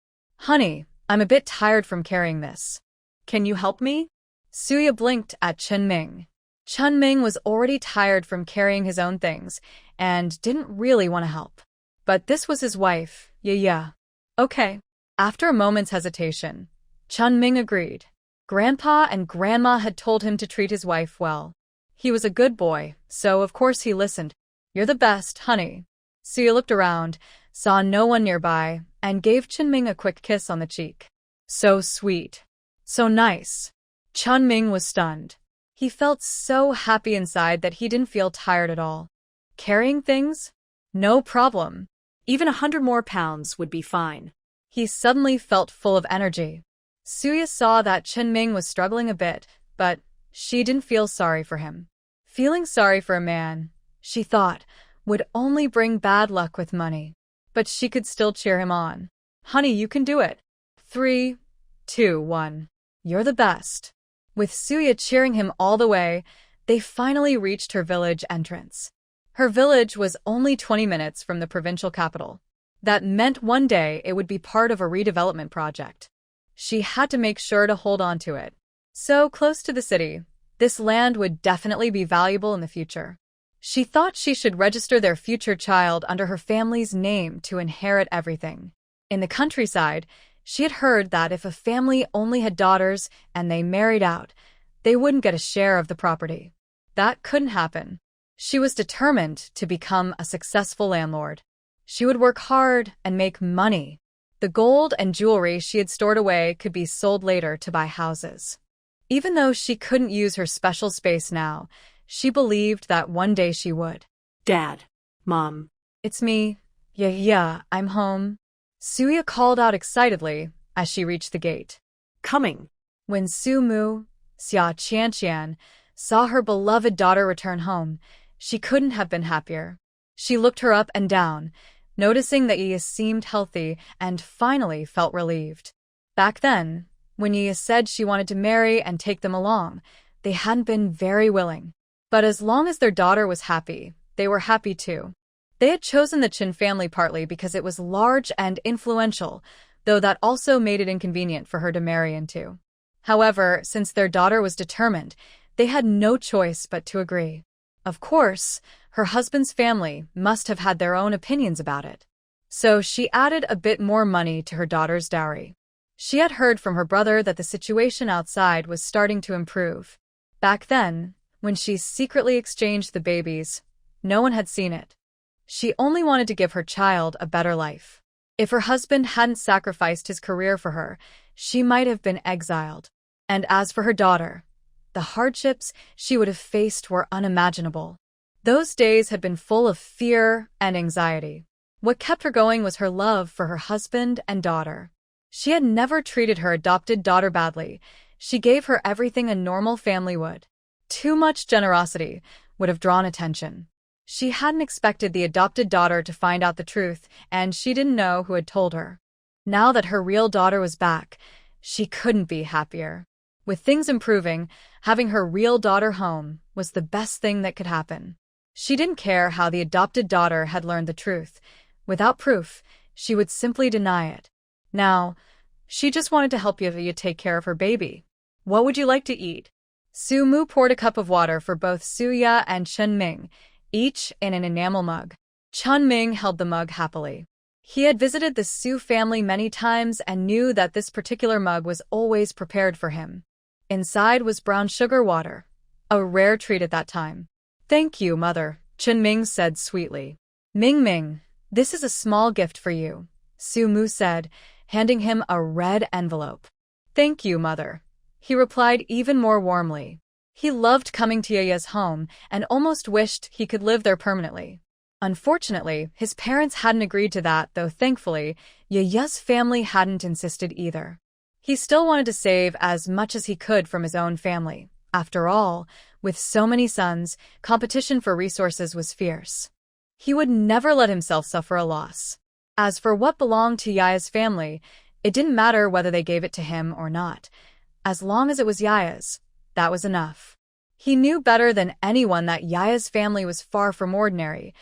"Honey, I'm a bit tired from carrying this. Can you help me?" Suya blinked at Chunming. Chunming was already tired from carrying his own things and didn't really want to help. But this was his wife, yeah. Okay. After a moment's hesitation, Chunming agreed. Grandpa and Grandma had told him to treat his wife well. He was a good boy, so of course he listened. "You're the best, honey." Suya looked around, saw no one nearby, and gave Chunming a quick kiss on the cheek. So sweet. So nice. Chunming was stunned. He felt so happy inside that he didn't feel tired at all. Carrying things? No problem. Even 100 more pounds would be fine. He suddenly felt full of energy. Suya saw that Chunming was struggling a bit, but she didn't feel sorry for him. Feeling sorry for a man, she thought, would only bring bad luck with money. But she could still cheer him on. "Honey, you can do it. 3, 2, 1. You're the best." With Suya cheering him all the way, they finally reached her village entrance. Her village was only 20 minutes from the provincial capital. That meant one day it would be part of a redevelopment project. She had to make sure to hold on to it. So close to the city, this land would definitely be valuable in the future. She thought she should register their future child under her family's name to inherit everything. In the countryside, she had heard that if a family only had daughters and they married out, they wouldn't get a share of the property. That couldn't happen. She was determined to become a successful landlord. She would work hard and make money. The gold and jewelry she had stored away could be sold later to buy houses. Even though she couldn't use her special space now, she believed that one day she would. "Dad, Mom." "It's me. Yeah, I'm home." Suya called out excitedly as she reached the gate. "Coming." When Su Mu, Xia Qianqian, saw her beloved daughter return home, she couldn't have been happier. She looked her up and down, noticing that Yi seemed healthy and finally felt relieved. Back then, when Yi said she wanted to marry and take them along, they hadn't been very willing. But as long as their daughter was happy, they were happy too. They had chosen the Qin family partly because it was large and influential, though that also made it inconvenient for her to marry into. However, since their daughter was determined, they had no choice but to agree. Of course, her husband's family must have had their own opinions about it. So she added a bit more money to her daughter's dowry. She had heard from her brother that the situation outside was starting to improve. Back then, when she secretly exchanged the babies, no one had seen it. She only wanted to give her child a better life. If her husband hadn't sacrificed his career for her, she might have been exiled. And as for her daughter, the hardships she would have faced were unimaginable. Those days had been full of fear and anxiety. What kept her going was her love for her husband and daughter. She had never treated her adopted daughter badly. She gave her everything a normal family would. Too much generosity would have drawn attention. She hadn't expected the adopted daughter to find out the truth, and she didn't know who had told her. Now that her real daughter was back, she couldn't be happier. With things improving, having her real daughter home was the best thing that could happen. She didn't care how the adopted daughter had learned the truth. Without proof, she would simply deny it. Now, she just wanted to help you take care of her baby. What would you like to eat? Su Mu poured a cup of water for both Suya and Chen Ming, each in an enamel mug. Chen Ming held the mug happily. He had visited the Su family many times and knew that this particular mug was always prepared for him. Inside was brown sugar water, a rare treat at that time. Thank you, mother, Chen Ming said sweetly. Ming, this is a small gift for you, Su Mu said, handing him a red envelope. Thank you, mother, he replied even more warmly. He loved coming to Yaya's home and almost wished he could live there permanently. Unfortunately, his parents hadn't agreed to that, though thankfully, Yaya's family hadn't insisted either. He still wanted to save as much as he could from his own family. After all, with so many sons, competition for resources was fierce. He would never let himself suffer a loss. As for what belonged to Yaya's family, it didn't matter whether they gave it to him or not. As long as it was Yaya's, that was enough. He knew better than anyone that Yaya's family was far from ordinary.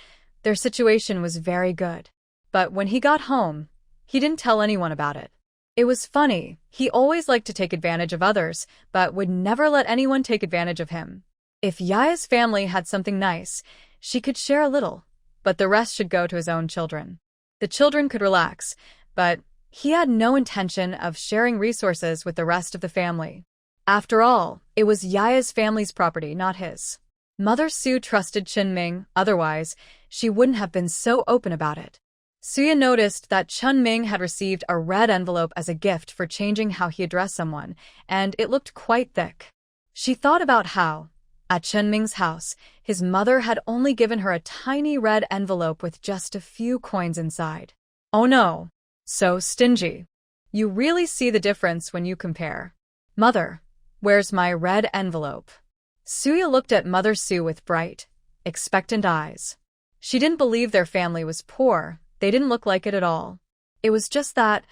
Their situation was very good. But when he got home, he didn't tell anyone about it. It was funny. He always liked to take advantage of others, but would never let anyone take advantage of him. If Yaya's family had something nice, she could share a little, but the rest should go to his own children. The children could relax, but he had no intention of sharing resources with the rest of the family. After all, it was Yaya's family's property, not his. Mother Su trusted Chen Ming, otherwise, she wouldn't have been so open about it. Suya noticed that Chen Ming had received a red envelope as a gift for changing how he addressed someone, and it looked quite thick. She thought about how, at Chen Ming's house, his mother had only given her a tiny red envelope with just a few coins inside. Oh no, so stingy. You really see the difference when you compare. Mother, where's my red envelope? Suya looked at Mother Su with bright, expectant eyes. She didn't believe their family was poor. They didn't look like it at all. It was just that,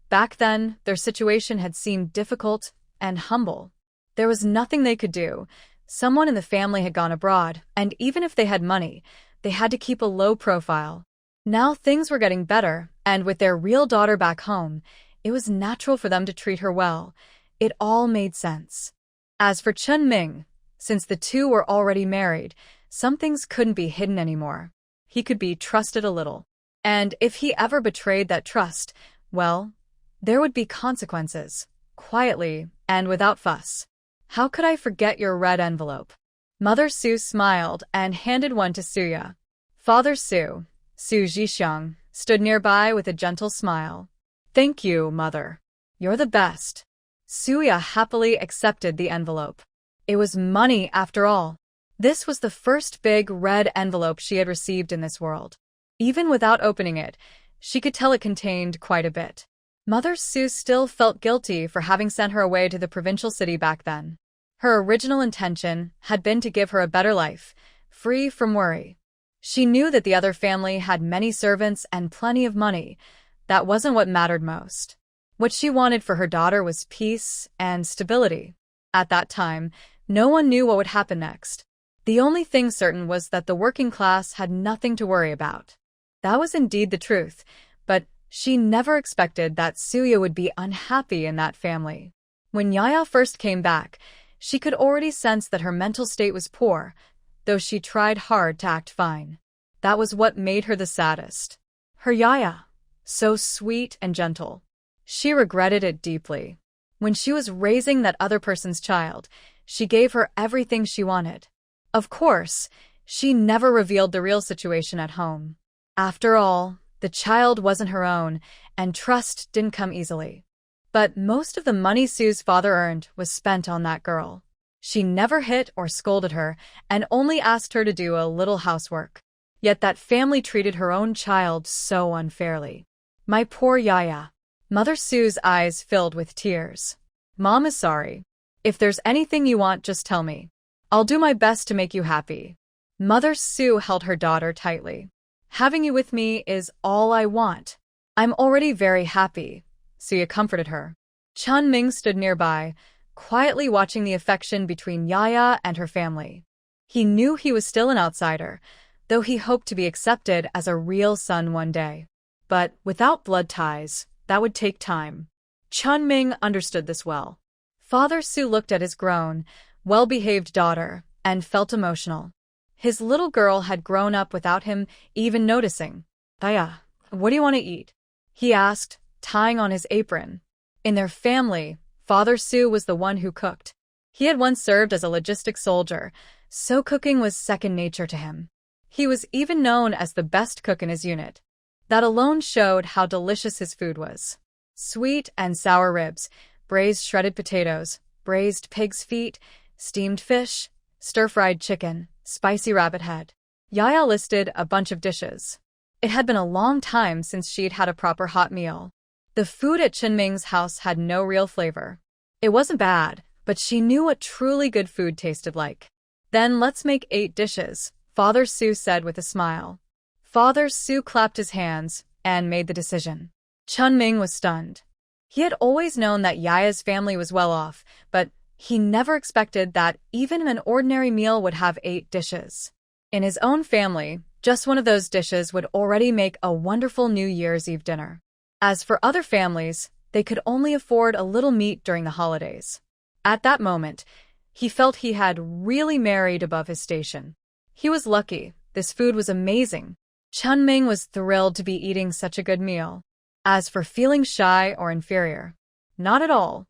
back then, their situation had seemed difficult and humble. There was nothing they could do. Someone in the family had gone abroad, and even if they had money, they had to keep a low profile. Now things were getting better, and with their real daughter back home, it was natural for them to treat her well. It all made sense. As for Chen Ming, since the two were already married, some things couldn't be hidden anymore. He could be trusted a little. And if he ever betrayed that trust, well, there would be consequences, quietly and without fuss. How could I forget your red envelope? Mother Su smiled and handed one to Suya. Father Su, Su Zhixiang, stood nearby with a gentle smile. Thank you, Mother. You're the best. Suya happily accepted the envelope. It was money after all. This was the first big red envelope she had received in this world. Even without opening it, she could tell it contained quite a bit. Mother Su still felt guilty for having sent her away to the provincial city back then. Her original intention had been to give her a better life, free from worry. She knew that the other family had many servants and plenty of money. That wasn't what mattered most. What she wanted for her daughter was peace and stability. At that time, no one knew what would happen next. The only thing certain was that the working class had nothing to worry about. That was indeed the truth, but she never expected that Suya would be unhappy in that family. When Yaya first came back, she could already sense that her mental state was poor. though she tried hard to act fine. That was what made her the saddest. Her Yaya, so sweet and gentle. She regretted it deeply. When she was raising that other person's child, she gave her everything she wanted. Of course, she never revealed the real situation at home. After all, the child wasn't her own, and trust didn't come easily. But most of the money Sue's father earned was spent on that girl. She never hit or scolded her, and only asked her to do a little housework. Yet that family treated her own child so unfairly. My poor Yaya. Mother Sue's eyes filled with tears. Mom is sorry. If there's anything you want, just tell me. I'll do my best to make you happy. Mother Sue held her daughter tightly. Having you with me is all I want. I'm already very happy, Suya comforted her. Chun Ming stood nearby, quietly watching the affection between Yaya and her family. He knew he was still an outsider, though he hoped to be accepted as a real son one day. But without blood ties, that would take time. Chun Ming understood this well. Father Su looked at his grown, well-behaved daughter and felt emotional. His little girl had grown up without him even noticing. Yaya, what do you want to eat? He asked, tying on his apron. In their family, Father Su was the one who cooked. He had once served as a logistics soldier, so cooking was second nature to him. He was even known as the best cook in his unit. That alone showed how delicious his food was. Sweet and sour ribs, braised shredded potatoes, braised pig's feet, steamed fish, stir-fried chicken, spicy rabbit head. Yaya listed a bunch of dishes. It had been a long time since she'd had a proper hot meal. The food at Chinming's house had no real flavor. It wasn't bad, but she knew what truly good food tasted like. Then let's make 8 dishes, Father Su said with a smile. Father Su clapped his hands and made the decision. Chun Ming was stunned. He had always known that Yaya's family was well off, but he never expected that even an ordinary meal would have 8 dishes. In his own family, just one of those dishes would already make a wonderful New Year's Eve dinner. As for other families, they could only afford a little meat during the holidays. At that moment, he felt he had really married above his station. He was lucky. This food was amazing. Chun Ming was thrilled to be eating such a good meal. As for feeling shy or inferior, not at all.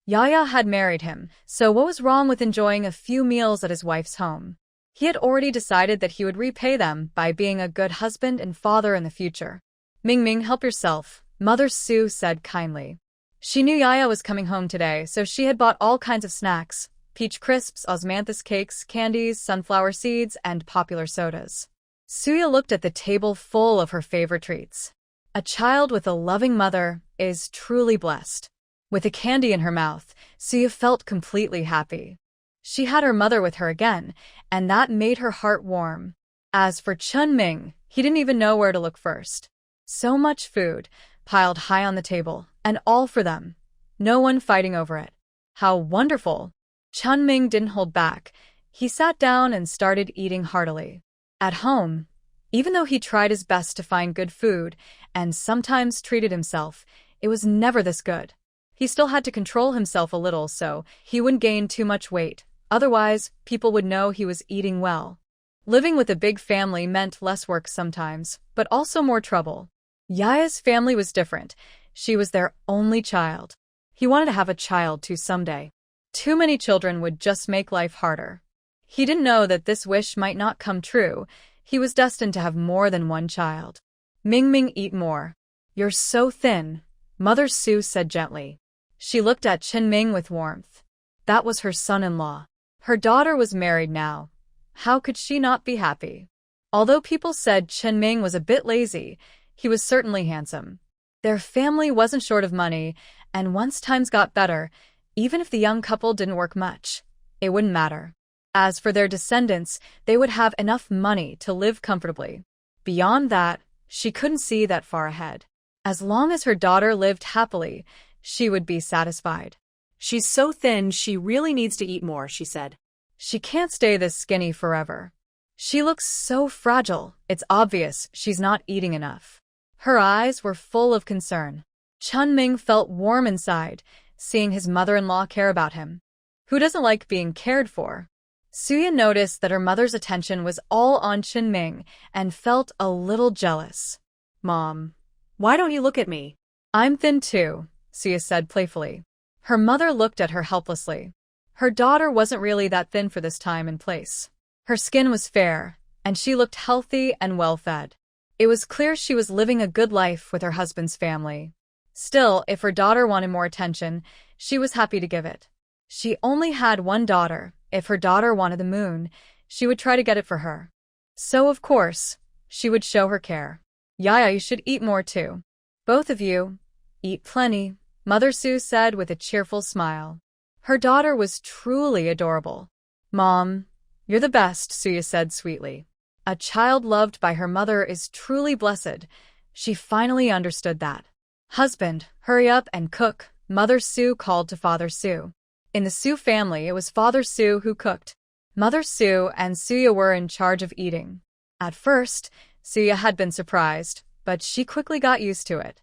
Yaya had married him, so what was wrong with enjoying a few meals at his wife's home? He had already decided that he would repay them by being a good husband and father in the future. Ming Ming, help yourself, Mother Su said kindly. She knew Yaya was coming home today, so she had bought all kinds of snacks: peach crisps, osmanthus cakes, candies, sunflower seeds, and popular sodas. Suya looked at the table full of her favorite treats. A child with a loving mother is truly blessed. With a candy in her mouth, Suya felt completely happy. She had her mother with her again, and that made her heart warm. As for Chun Ming, he didn't even know where to look first. So much food, piled high on the table, and all for them. No one fighting over it. How wonderful! Chun Ming didn't hold back. He sat down and started eating heartily. At home, even though he tried his best to find good food, and sometimes treated himself, it was never this good. He still had to control himself a little so he wouldn't gain too much weight. Otherwise, people would know he was eating well. Living with a big family meant less work sometimes, but also more trouble. Yaya's family was different. She was their only child. He wanted to have a child too someday. Too many children would just make life harder. He didn't know that this wish might not come true. He was destined to have more than one child. Ming Ming, eat more. You're so thin, Mother Su said gently. She looked at Chin Ming with warmth. That was her son-in-law. Her daughter was married now. How could she not be happy? Although people said Chin Ming was a bit lazy, he was certainly handsome. Their family wasn't short of money, and once times got better, even if the young couple didn't work much, it wouldn't matter. As for their descendants, they would have enough money to live comfortably. Beyond that, she couldn't see that far ahead. As long as her daughter lived happily, she would be satisfied. She's so thin, she really needs to eat more, she said. She can't stay this skinny forever. She looks so fragile, it's obvious she's not eating enough. Her eyes were full of concern. Chun Ming felt warm inside, seeing his mother-in-law care about him. Who doesn't like being cared for? Suya noticed that her mother's attention was all on Chinming and felt a little jealous. Mom, why don't you look at me? I'm thin too, Suya said playfully. Her mother looked at her helplessly. Her daughter wasn't really that thin for this time and place. Her skin was fair, and she looked healthy and well-fed. It was clear she was living a good life with her husband's family. Still, if her daughter wanted more attention, she was happy to give it. She only had one daughter. If her daughter wanted the moon, she would try to get it for her. So, of course, she would show her care. Yaya, you should eat more too. Both of you, eat plenty, Mother Su said with a cheerful smile. Her daughter was truly adorable. Mom, you're the best, Suya said sweetly. A child loved by her mother is truly blessed. She finally understood that. Husband, hurry up and cook, Mother Su called to Father Su. In the Su family, it was Father Su who cooked. Mother Su and Suya were in charge of eating. At first, Suya had been surprised, but she quickly got used to it.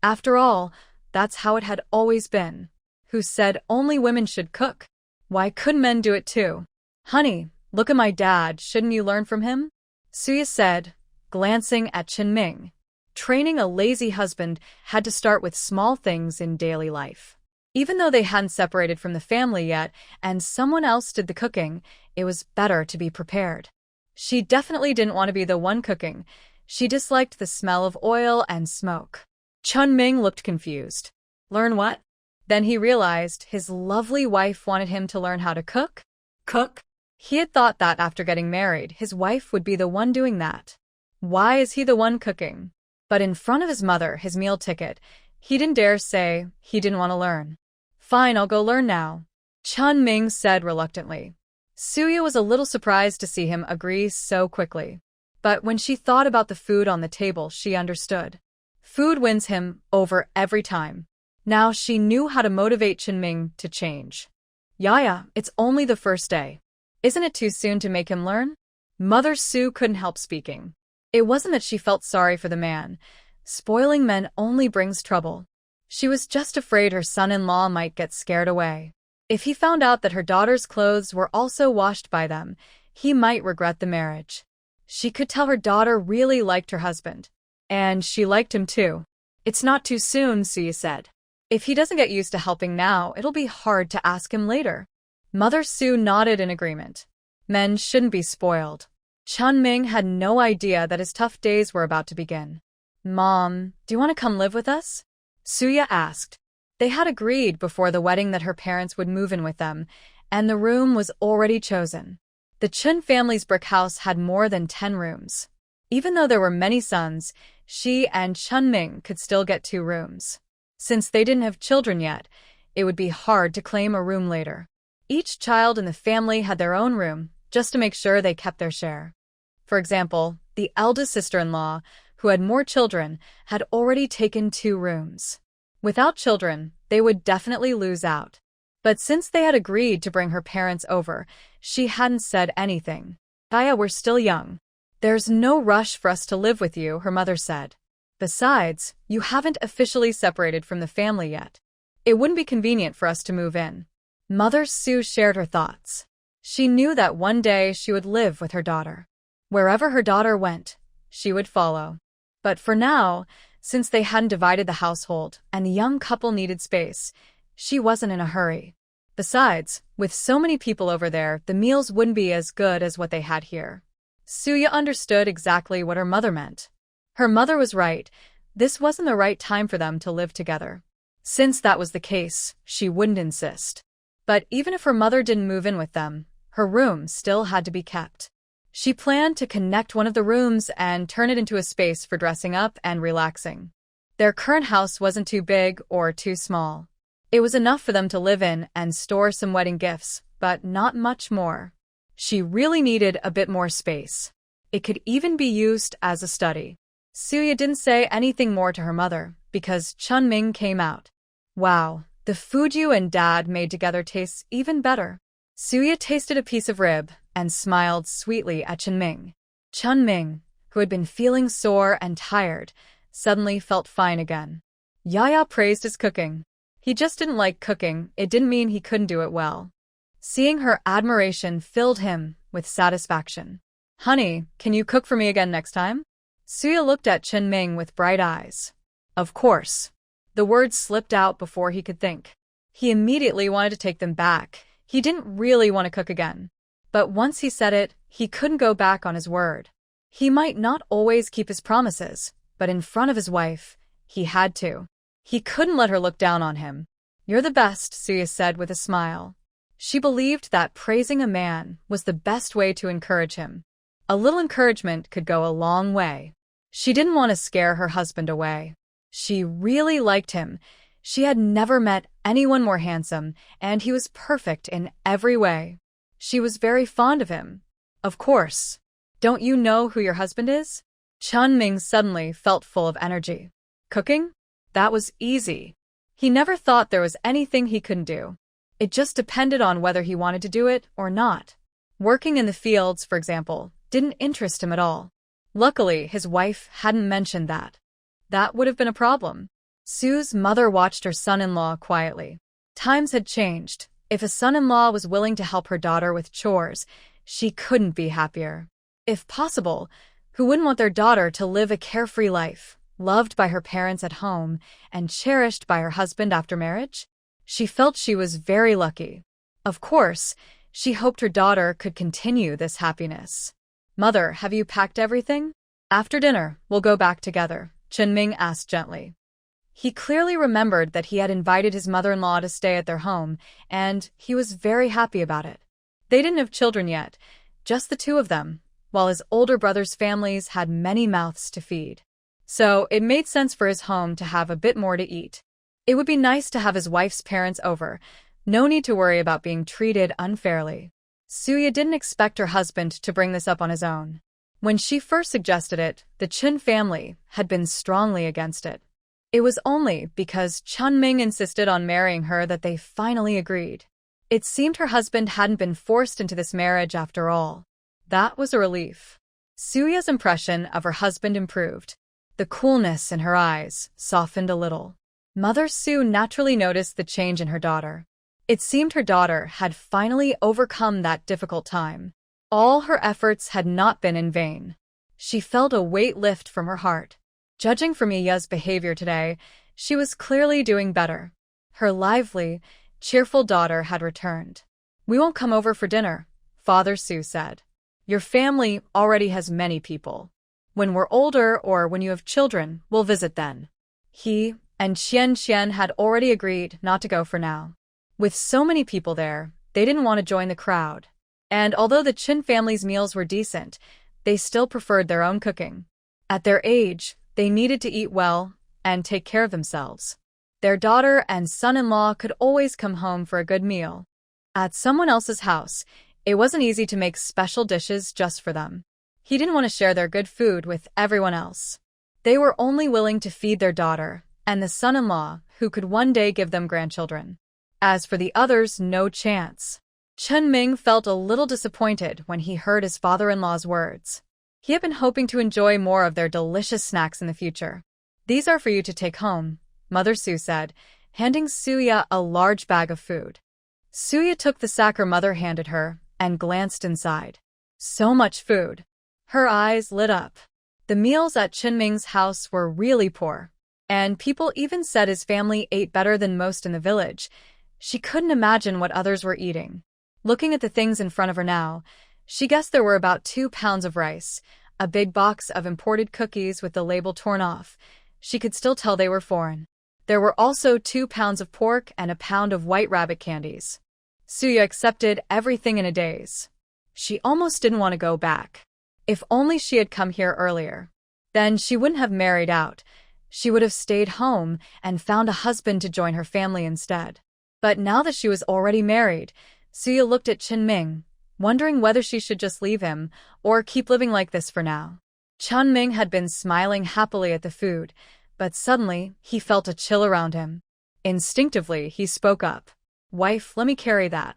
After all, that's how it had always been. Who said only women should cook? Why couldn't men do it too? Honey, look at my dad, shouldn't you learn from him? Suya said, glancing at Chinming. Training a lazy husband had to start with small things in daily life. Even though they hadn't separated from the family yet and someone else did the cooking, it was better to be prepared. She definitely didn't want to be the one cooking. She disliked the smell of oil and smoke. Chinming looked confused. Learn what? Then he realized his lovely wife wanted him to learn how to cook? Cook? He had thought that after getting married, his wife would be the one doing that. Why is he the one cooking? But in front of his mother, his meal ticket, he didn't dare say he didn't want to learn. Fine, I'll go learn now, Chinming said reluctantly. Suya was a little surprised to see him agree so quickly. But when she thought about the food on the table, she understood. Food wins him over every time. Now she knew how to motivate Chinming to change. Yaya, it's only the first day. Isn't it too soon to make him learn? Mother Su couldn't help speaking. It wasn't that she felt sorry for the man. Spoiling men only brings trouble. She was just afraid her son-in-law might get scared away. If he found out that her daughter's clothes were also washed by them, he might regret the marriage. She could tell her daughter really liked her husband. And she liked him too. It's not too soon, Suya said. If he doesn't get used to helping now, it'll be hard to ask him later. Mother Su nodded in agreement. Men shouldn't be spoiled. Chinming had no idea that his tough days were about to begin. Mom, do you want to come live with us? Suya asked. They had agreed before the wedding that her parents would move in with them, and the room was already chosen. The Chun family's brick house had more than 10 rooms. Even though there were many sons, she and Chinming could still get 2 rooms. Since they didn't have children yet, it would be hard to claim a room later. Each child in the family had their own room, just to make sure they kept their share. For example, the eldest sister-in-law, who had more children, had already taken 2 rooms. Without children, they would definitely lose out. But since they had agreed to bring her parents over, she hadn't said anything. Yaya, we're still young. There's no rush for us to live with you, her mother said. Besides, you haven't officially separated from the family yet. It wouldn't be convenient for us to move in. Mother Su shared her thoughts. She knew that one day she would live with her daughter. Wherever her daughter went, she would follow. But for now, since they hadn't divided the household and the young couple needed space, she wasn't in a hurry. Besides, with so many people over there, the meals wouldn't be as good as what they had here. Suya understood exactly what her mother meant. Her mother was right. This wasn't the right time for them to live together. Since that was the case, she wouldn't insist. But even if her mother didn't move in with them, her room still had to be kept. She planned to connect one of the rooms and turn it into a space for dressing up and relaxing. Their current house wasn't too big or too small. It was enough for them to live in and store some wedding gifts, but not much more. She really needed a bit more space. It could even be used as a study. Suya didn't say anything more to her mother, because Chinming came out. Wow, the food you and Dad made together tastes even better. Suya tasted a piece of rib and smiled sweetly at Chinming. Chinming, who had been feeling sore and tired, suddenly felt fine again. Yaya praised his cooking. He just didn't like cooking, it didn't mean he couldn't do it well. Seeing her admiration filled him with satisfaction. Honey, can you cook for me again next time? Suya looked at Chen-ming with bright eyes. Of course. The words slipped out before he could think. He immediately wanted to take them back. He didn't really want to cook again. But once he said it, he couldn't go back on his word. He might not always keep his promises, but in front of his wife, he had to. He couldn't let her look down on him. You're the best, Suya said with a smile. She believed that praising a man was the best way to encourage him. A little encouragement could go a long way. She didn't want to scare her husband away. She really liked him. She had never met anyone more handsome, and he was perfect in every way. She was very fond of him. Of course. Don't you know who your husband is? Chen-ming suddenly felt full of energy. Cooking? That was easy. He never thought there was anything he couldn't do. It just depended on whether he wanted to do it or not. Working in the fields, for example, didn't interest him at all. Luckily, his wife hadn't mentioned that. That would have been a problem. Sue's mother watched her son-in-law quietly. Times had changed. If a son-in-law was willing to help her daughter with chores, she couldn't be happier. If possible, who wouldn't want their daughter to live a carefree life, loved by her parents at home and cherished by her husband after marriage? She felt she was very lucky. Of course, she hoped her daughter could continue this happiness. Mother, have you packed everything? After dinner, we'll go back together, Chen-ming asked gently. He clearly remembered that he had invited his mother-in-law to stay at their home, and he was very happy about it. They didn't have children yet, just the two of them, while his older brother's families had many mouths to feed. So it made sense for his home to have a bit more to eat. It would be nice to have his wife's parents over. No need to worry about being treated unfairly. Suya didn't expect her husband to bring this up on his own. When she first suggested it, the Chen family had been strongly against it. It was only because Chen-ming insisted on marrying her that they finally agreed. It seemed her husband hadn't been forced into this marriage after all. That was a relief. Suya's impression of her husband improved. The coolness in her eyes softened a little. Mother Su naturally noticed the change in her daughter. It seemed her daughter had finally overcome that difficult time. All her efforts had not been in vain. She felt a weight lift from her heart. Judging from Miya's behavior today, she was clearly doing better. Her lively, cheerful daughter had returned. We won't come over for dinner, Father Su said. Your family already has many people. When we're older or when you have children, we'll visit then. He and Qian had already agreed not to go for now. With so many people there, they didn't want to join the crowd. And although the Qin family's meals were decent, they still preferred their own cooking. At their age, they needed to eat well and take care of themselves. Their daughter and son-in-law could always come home for a good meal. At someone else's house, it wasn't easy to make special dishes just for them. He didn't want to share their good food with everyone else. They were only willing to feed their daughter and the son-in-law who could one day give them grandchildren. As for the others, no chance. Chen-ming felt a little disappointed when he heard his father-in-law's words. He had been hoping to enjoy more of their delicious snacks in the future. These are for you to take home, Mother Su said, handing Suya a large bag of food. Suya took the sack her mother handed her and glanced inside. So much food. Her eyes lit up. The meals at Chen-ming's house were really poor, and people even said his family ate better than most in the village. She couldn't imagine what others were eating. Looking at the things in front of her now, she guessed there were about 2 pounds of rice, a big box of imported cookies with the label torn off. She could still tell they were foreign. There were also 2 pounds of pork and a pound of white rabbit candies. Suya accepted everything in a daze. She almost didn't want to go back. If only she had come here earlier. Then she wouldn't have married out. She would have stayed home and found a husband to join her family instead. But now that she was already married, Suya looked at Chen-ming, wondering whether she should just leave him or keep living like this for now. Chen-ming had been smiling happily at the food, but suddenly he felt a chill around him. Instinctively, he spoke up. Wife, let me carry that.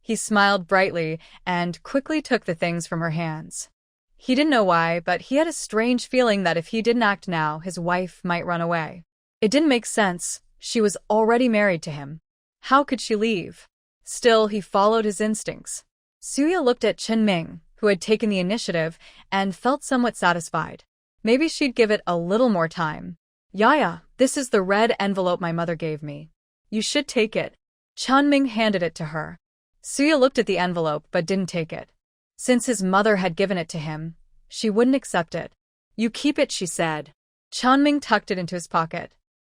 He smiled brightly and quickly took the things from her hands. He didn't know why, but he had a strange feeling that if he didn't act now, his wife might run away. It didn't make sense. She was already married to him. How could she leave? Still, he followed his instincts. Suya looked at Ming, who had taken the initiative, and felt somewhat satisfied. Maybe she'd give it a little more time. Yaya, this is the red envelope my mother gave me. You should take it. Ming handed it to her. Suya looked at the envelope but didn't take it. Since his mother had given it to him, she wouldn't accept it. You keep it, she said. Ming tucked it into his pocket.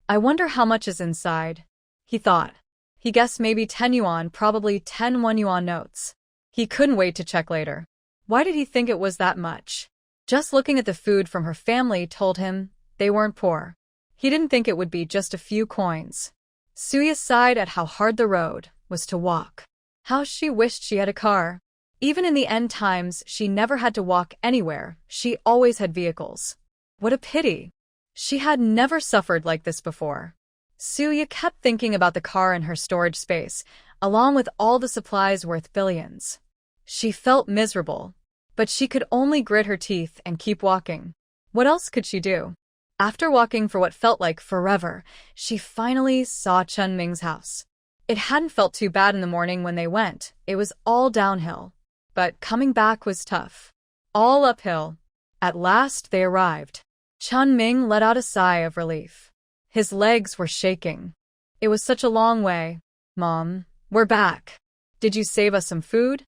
I wonder how much is inside, he thought. He guessed maybe 10 yuan, probably 10 1 yuan notes. He couldn't wait to check later. Why did he think it was that much? Just looking at the food from her family told him they weren't poor. He didn't think it would be just a few coins. Suya sighed at how hard the road was to walk. How she wished she had a car. Even in the end times, she never had to walk anywhere. She always had vehicles. What a pity. She had never suffered like this before. Suya kept thinking about the car and her storage space, along with all the supplies worth billions. She felt miserable, but she could only grit her teeth and keep walking. What else could she do? After walking for what felt like forever, she finally saw Ming's house. It hadn't felt too bad in the morning when they went. It was all downhill. But coming back was tough. All uphill. At last they arrived. Ming let out a sigh of relief. His legs were shaking. It was such a long way. Mom, we're back. Did you save us some food?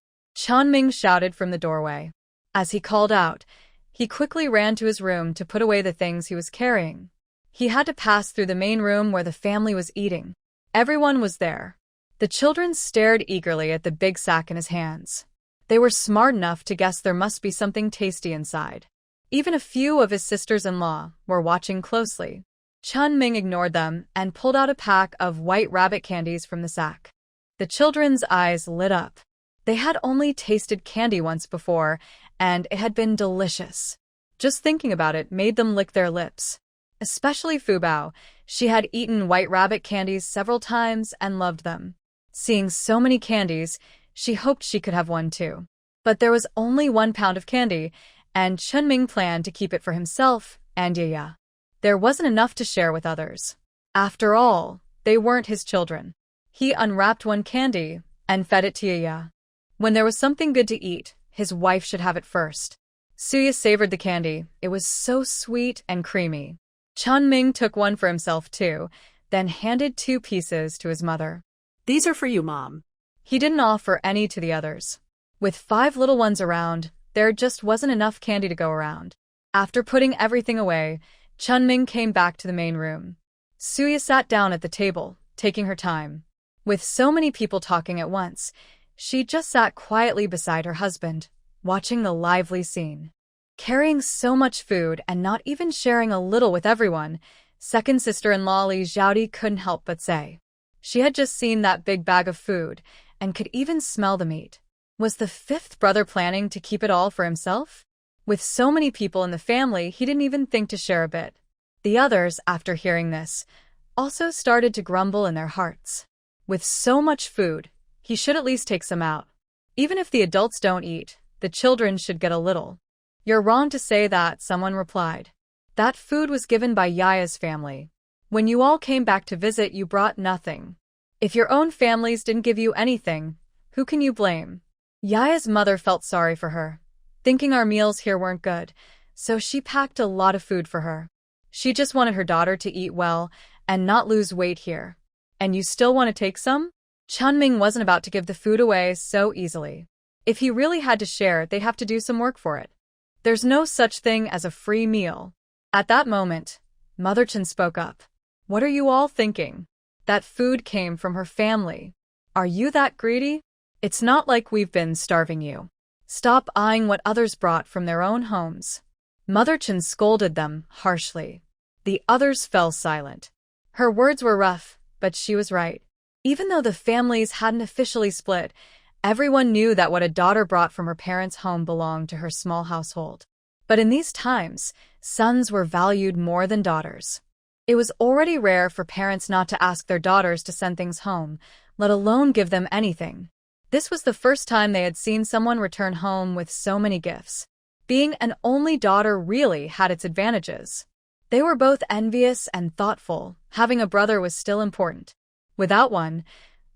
Ming shouted from the doorway. As he called out, he quickly ran to his room to put away the things he was carrying. He had to pass through the main room where the family was eating. Everyone was there. The children stared eagerly at the big sack in his hands. They were smart enough to guess there must be something tasty inside. Even a few of his sisters-in-law were watching closely. Ming ignored them and pulled out a pack of white rabbit candies from the sack. The children's eyes lit up. They had only tasted candy once before, and it had been delicious. Just thinking about it made them lick their lips. Especially Fubao. She had eaten white rabbit candies several times and loved them. Seeing so many candies, she hoped she could have one too. But there was only 1 pound of candy, and Ming planned to keep it for himself and Yaya. There wasn't enough to share with others. After all, they weren't his children. He unwrapped one candy and fed it to Yaya. When there was something good to eat, his wife should have it first. Suya savored the candy. It was so sweet and creamy. Ming took one for himself too, then handed 2 pieces to his mother. These are for you, Mom. He didn't offer any to the others. With 5 little ones around, there just wasn't enough candy to go around. After putting everything away, Ming came back to the main room. Suya sat down at the table, taking her time. With so many people talking at once, she just sat quietly beside her husband, watching the lively scene. Carrying so much food and not even sharing a little with everyone, second sister-in-law Li Xiaodi couldn't help but say. She had just seen that big bag of food and could even smell the meat. Was the 5th brother planning to keep it all for himself? With so many people in the family, he didn't even think to share a bit. The others, after hearing this, also started to grumble in their hearts. With so much food, he should at least take some out. Even if the adults don't eat, the children should get a little. You're wrong to say that, someone replied. That food was given by Yaya's family. When you all came back to visit, you brought nothing. If your own families didn't give you anything, who can you blame? Yaya's mother felt sorry for her, thinking our meals here weren't good, so she packed a lot of food for her. She just wanted her daughter to eat well and not lose weight here. And you still want to take some? Ming wasn't about to give the food away so easily. If he really had to share, they'd have to do some work for it. There's no such thing as a free meal. At that moment, Mother Chen spoke up. What are you all thinking? That food came from her family. Are you that greedy? It's not like we've been starving you. Stop eyeing what others brought from their own homes. Mother Chen scolded them harshly. The others fell silent. Her words were rough, but she was right. Even though the families hadn't officially split, everyone knew that what a daughter brought from her parents' home belonged to her small household. But in these times, sons were valued more than daughters. It was already rare for parents not to ask their daughters to send things home, let alone give them anything. This was the first time they had seen someone return home with so many gifts. Being an only daughter really had its advantages. They were both envious and thoughtful. Having a brother was still important. Without one,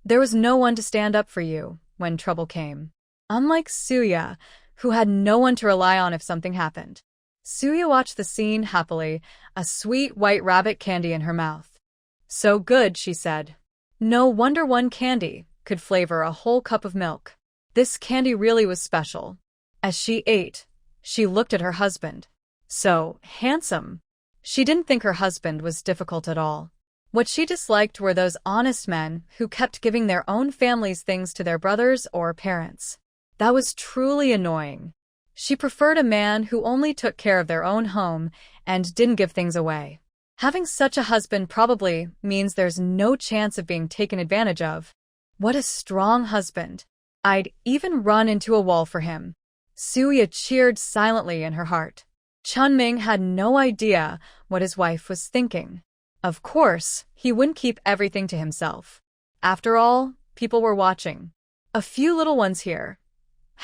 There was no one to stand up for you when trouble came. Unlike Suya, who had no one to rely on if something happened. Suya watched the scene happily, a sweet white rabbit candy in her mouth. So good, she said. No wonder one candy could flavor a whole cup of milk. This candy really was special. As she ate, she looked at her husband. So handsome. She didn't think her husband was difficult at all. What she disliked were those honest men who kept giving their own families things to their brothers or parents. That was truly annoying. She preferred a man who only took care of their own home and didn't give things away. Having such a husband probably means there's no chance of being taken advantage of. What a strong husband. I'd even run into a wall for him. Suya cheered silently in her heart. Chunming had no idea what his wife was thinking. Of course, he wouldn't keep everything to himself. After all, people were watching. A few little ones here.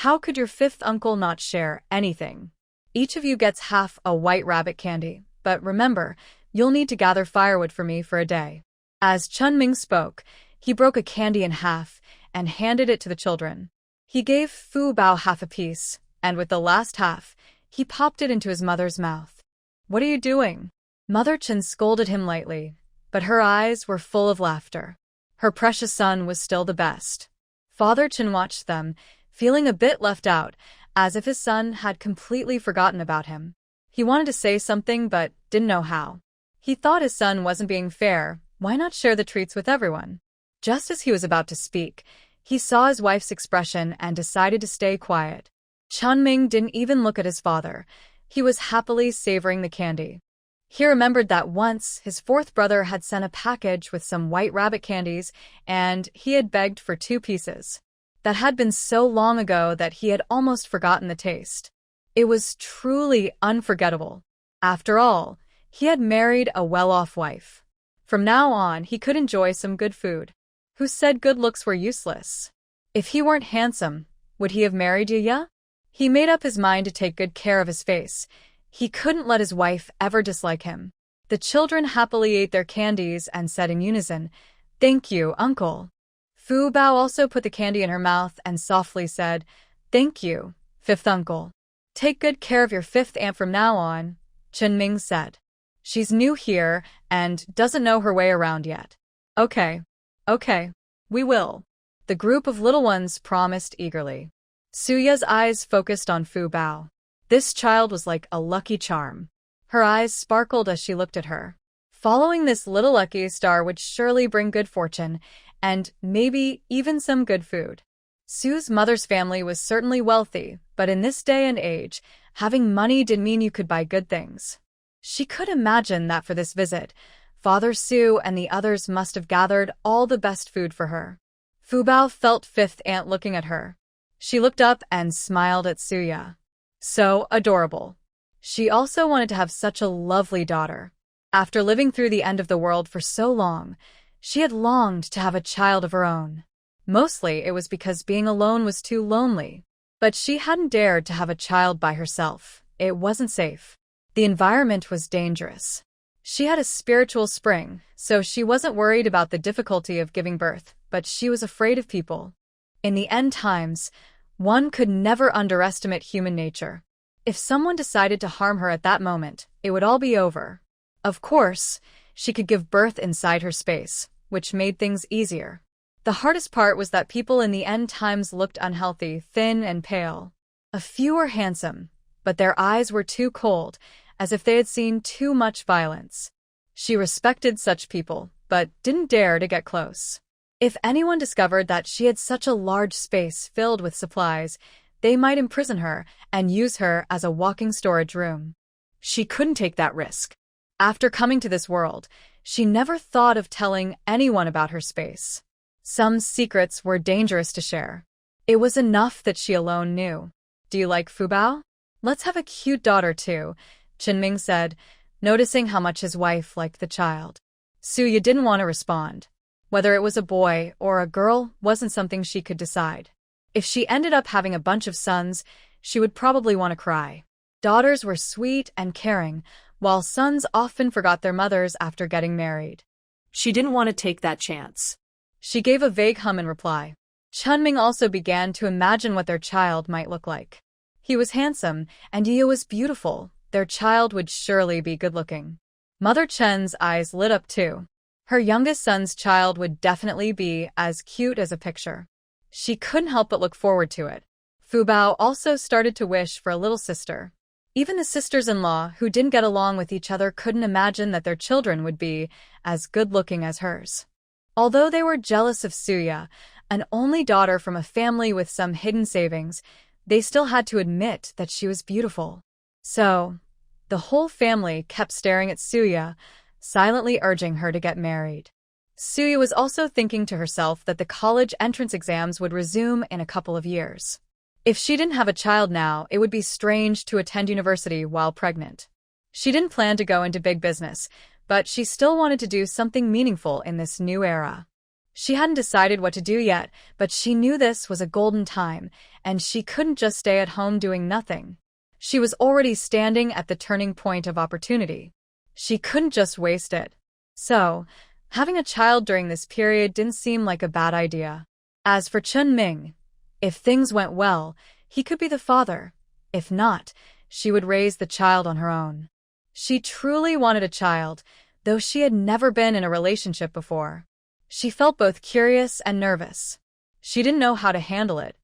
How could your fifth uncle not share anything? Each of you gets half a white rabbit candy, but remember, you'll need to gather firewood for me for a day. As Chunming spoke, he broke a candy in half and handed it to the children. He gave Fu Bao half a piece, and with the last half, he popped it into his mother's mouth. What are you doing? Mother Chen scolded him lightly, but her eyes were full of laughter. Her precious son was still the best. Father Chen watched them, feeling a bit left out, as if his son had completely forgotten about him. He wanted to say something but didn't know how. He thought his son wasn't being fair. Why not share the treats with everyone? Just as he was about to speak, he saw his wife's expression and decided to stay quiet. Chunming didn't even look at his father. He was happily savoring the candy. He remembered that once his fourth brother had sent a package with some white rabbit candies, and he had begged for 2 pieces. That had been so long ago that he had almost forgotten the taste. It was truly unforgettable. After all, he had married a well-off wife. From now on, he could enjoy some good food. Who said good looks were useless? If he weren't handsome, would he have married Yuya? He made up his mind to take good care of his face. He couldn't let his wife ever dislike him. The children happily ate their candies and said in unison, "Thank you, uncle." Fu Bao also put the candy in her mouth and softly said, "Thank you, fifth uncle." "Take good care of your fifth aunt from now on," Chunming said. "She's new here and doesn't know her way around yet." Okay, we will." The group of little ones promised eagerly. Suya's eyes focused on Fu Bao. This child was like a lucky charm. Her eyes sparkled as she looked at her. Following this little lucky star would surely bring good fortune, and maybe even some good food. Sue's mother's family was certainly wealthy, but in this day and age, having money didn't mean you could buy good things. She could imagine that for this visit, Father Sue and the others must have gathered all the best food for her. Fu Bao felt fifth aunt looking at her. She looked up and smiled at Suya. So adorable. She also wanted to have such a lovely daughter. After living through the end of the world for so long, she had longed to have a child of her own. Mostly it was because being alone was too lonely. But she hadn't dared to have a child by herself. It wasn't safe. The environment was dangerous. She had a spiritual spring, so she wasn't worried about the difficulty of giving birth, but she was afraid of people. In the end times, one could never underestimate human nature. If someone decided to harm her at that moment, it would all be over. Of course, she could give birth inside her space, which made things easier. The hardest part was that people in the end times looked unhealthy, thin and pale. A few were handsome, but their eyes were too cold, as if they had seen too much violence. She respected such people, but didn't dare to get close. If anyone discovered that she had such a large space filled with supplies, they might imprison her and use her as a walking storage room. She couldn't take that risk. After coming to this world, she never thought of telling anyone about her space. Some secrets were dangerous to share. It was enough that she alone knew. "Do you like Fu Bao? Let's have a cute daughter too," Chunming said, noticing how much his wife liked the child. Suya didn't want to respond. Whether it was a boy or a girl wasn't something she could decide. If she ended up having a bunch of sons, she would probably want to cry. Daughters were sweet and caring, while sons often forgot their mothers after getting married. She didn't want to take that chance. She gave a vague hum in reply. Chunming also began to imagine what their child might look like. He was handsome, and Yi was beautiful. Their child would surely be good-looking. Mother Chen's eyes lit up too. Her youngest son's child would definitely be as cute as a picture. She couldn't help but look forward to it. Fu Bao also started to wish for a little sister. Even the sisters-in-law who didn't get along with each other couldn't imagine that their children would be as good-looking as hers. Although they were jealous of Suya, an only daughter from a family with some hidden savings, they still had to admit that she was beautiful. So, the whole family kept staring at Suya, silently urging her to get married. Suya was also thinking to herself that the college entrance exams would resume in a couple of years. If she didn't have a child now, it would be strange to attend university while pregnant. She didn't plan to go into big business, but she still wanted to do something meaningful in this new era. She hadn't decided what to do yet, but she knew this was a golden time, and she couldn't just stay at home doing nothing. She was already standing at the turning point of opportunity. She couldn't just waste it. So, having a child during this period didn't seem like a bad idea. As for Chunming, if things went well, he could be the father. If not, she would raise the child on her own. She truly wanted a child, though she had never been in a relationship before. She felt both curious and nervous. She didn't know how to handle it.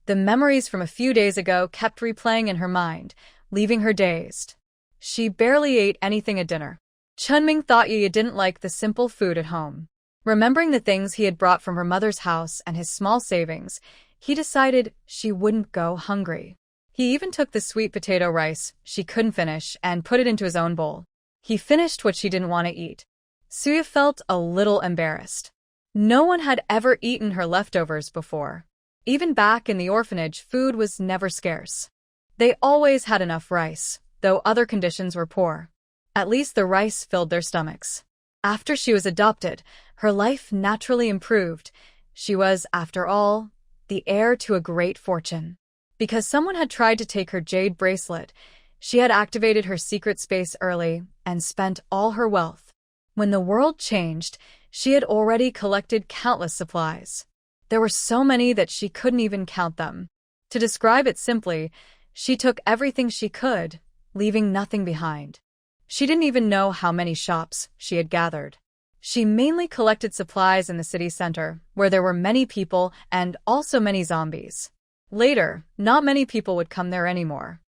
The memories from a few days ago kept replaying in her mind, leaving her dazed. She barely ate anything at dinner. Chunming thought Yi didn't like the simple food at home. Remembering the things he had brought from her mother's house and his small savings, he decided she wouldn't go hungry. He even took the sweet potato rice she couldn't finish and put it into his own bowl. He finished what she didn't want to eat. Suya felt a little embarrassed. No one had ever eaten her leftovers before. Even back in the orphanage, food was never scarce. They always had enough rice, though other conditions were poor. At least the rice filled their stomachs. After she was adopted, her life naturally improved. She was, after all, the heir to a great fortune. Because someone had tried to take her jade bracelet, she had activated her secret space early and spent all her wealth. When the world changed, she had already collected countless supplies. There were so many that she couldn't even count them. To describe it simply, she took everything she could, leaving nothing behind. She didn't even know how many shops she had gathered. She mainly collected supplies in the city center, where there were many people and also many zombies. Later, not many people would come there anymore.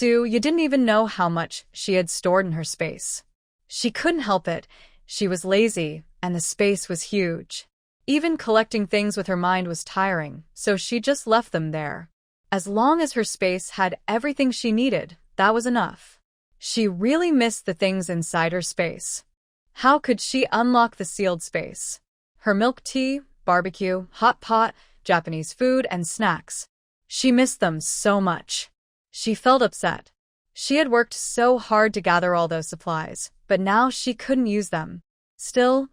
You didn't even know how much she had stored in her space. She couldn't help it. She was lazy, and the space was huge. Even collecting things with her mind was tiring, so she just left them there. As long as her space had everything she needed, that was enough. She really missed the things inside her space. How could she unlock the sealed space? Her milk tea, barbecue, hot pot, Japanese food, and snacks. She missed them so much. She felt upset. She had worked so hard to gather all those supplies, but now she couldn't use them. Still,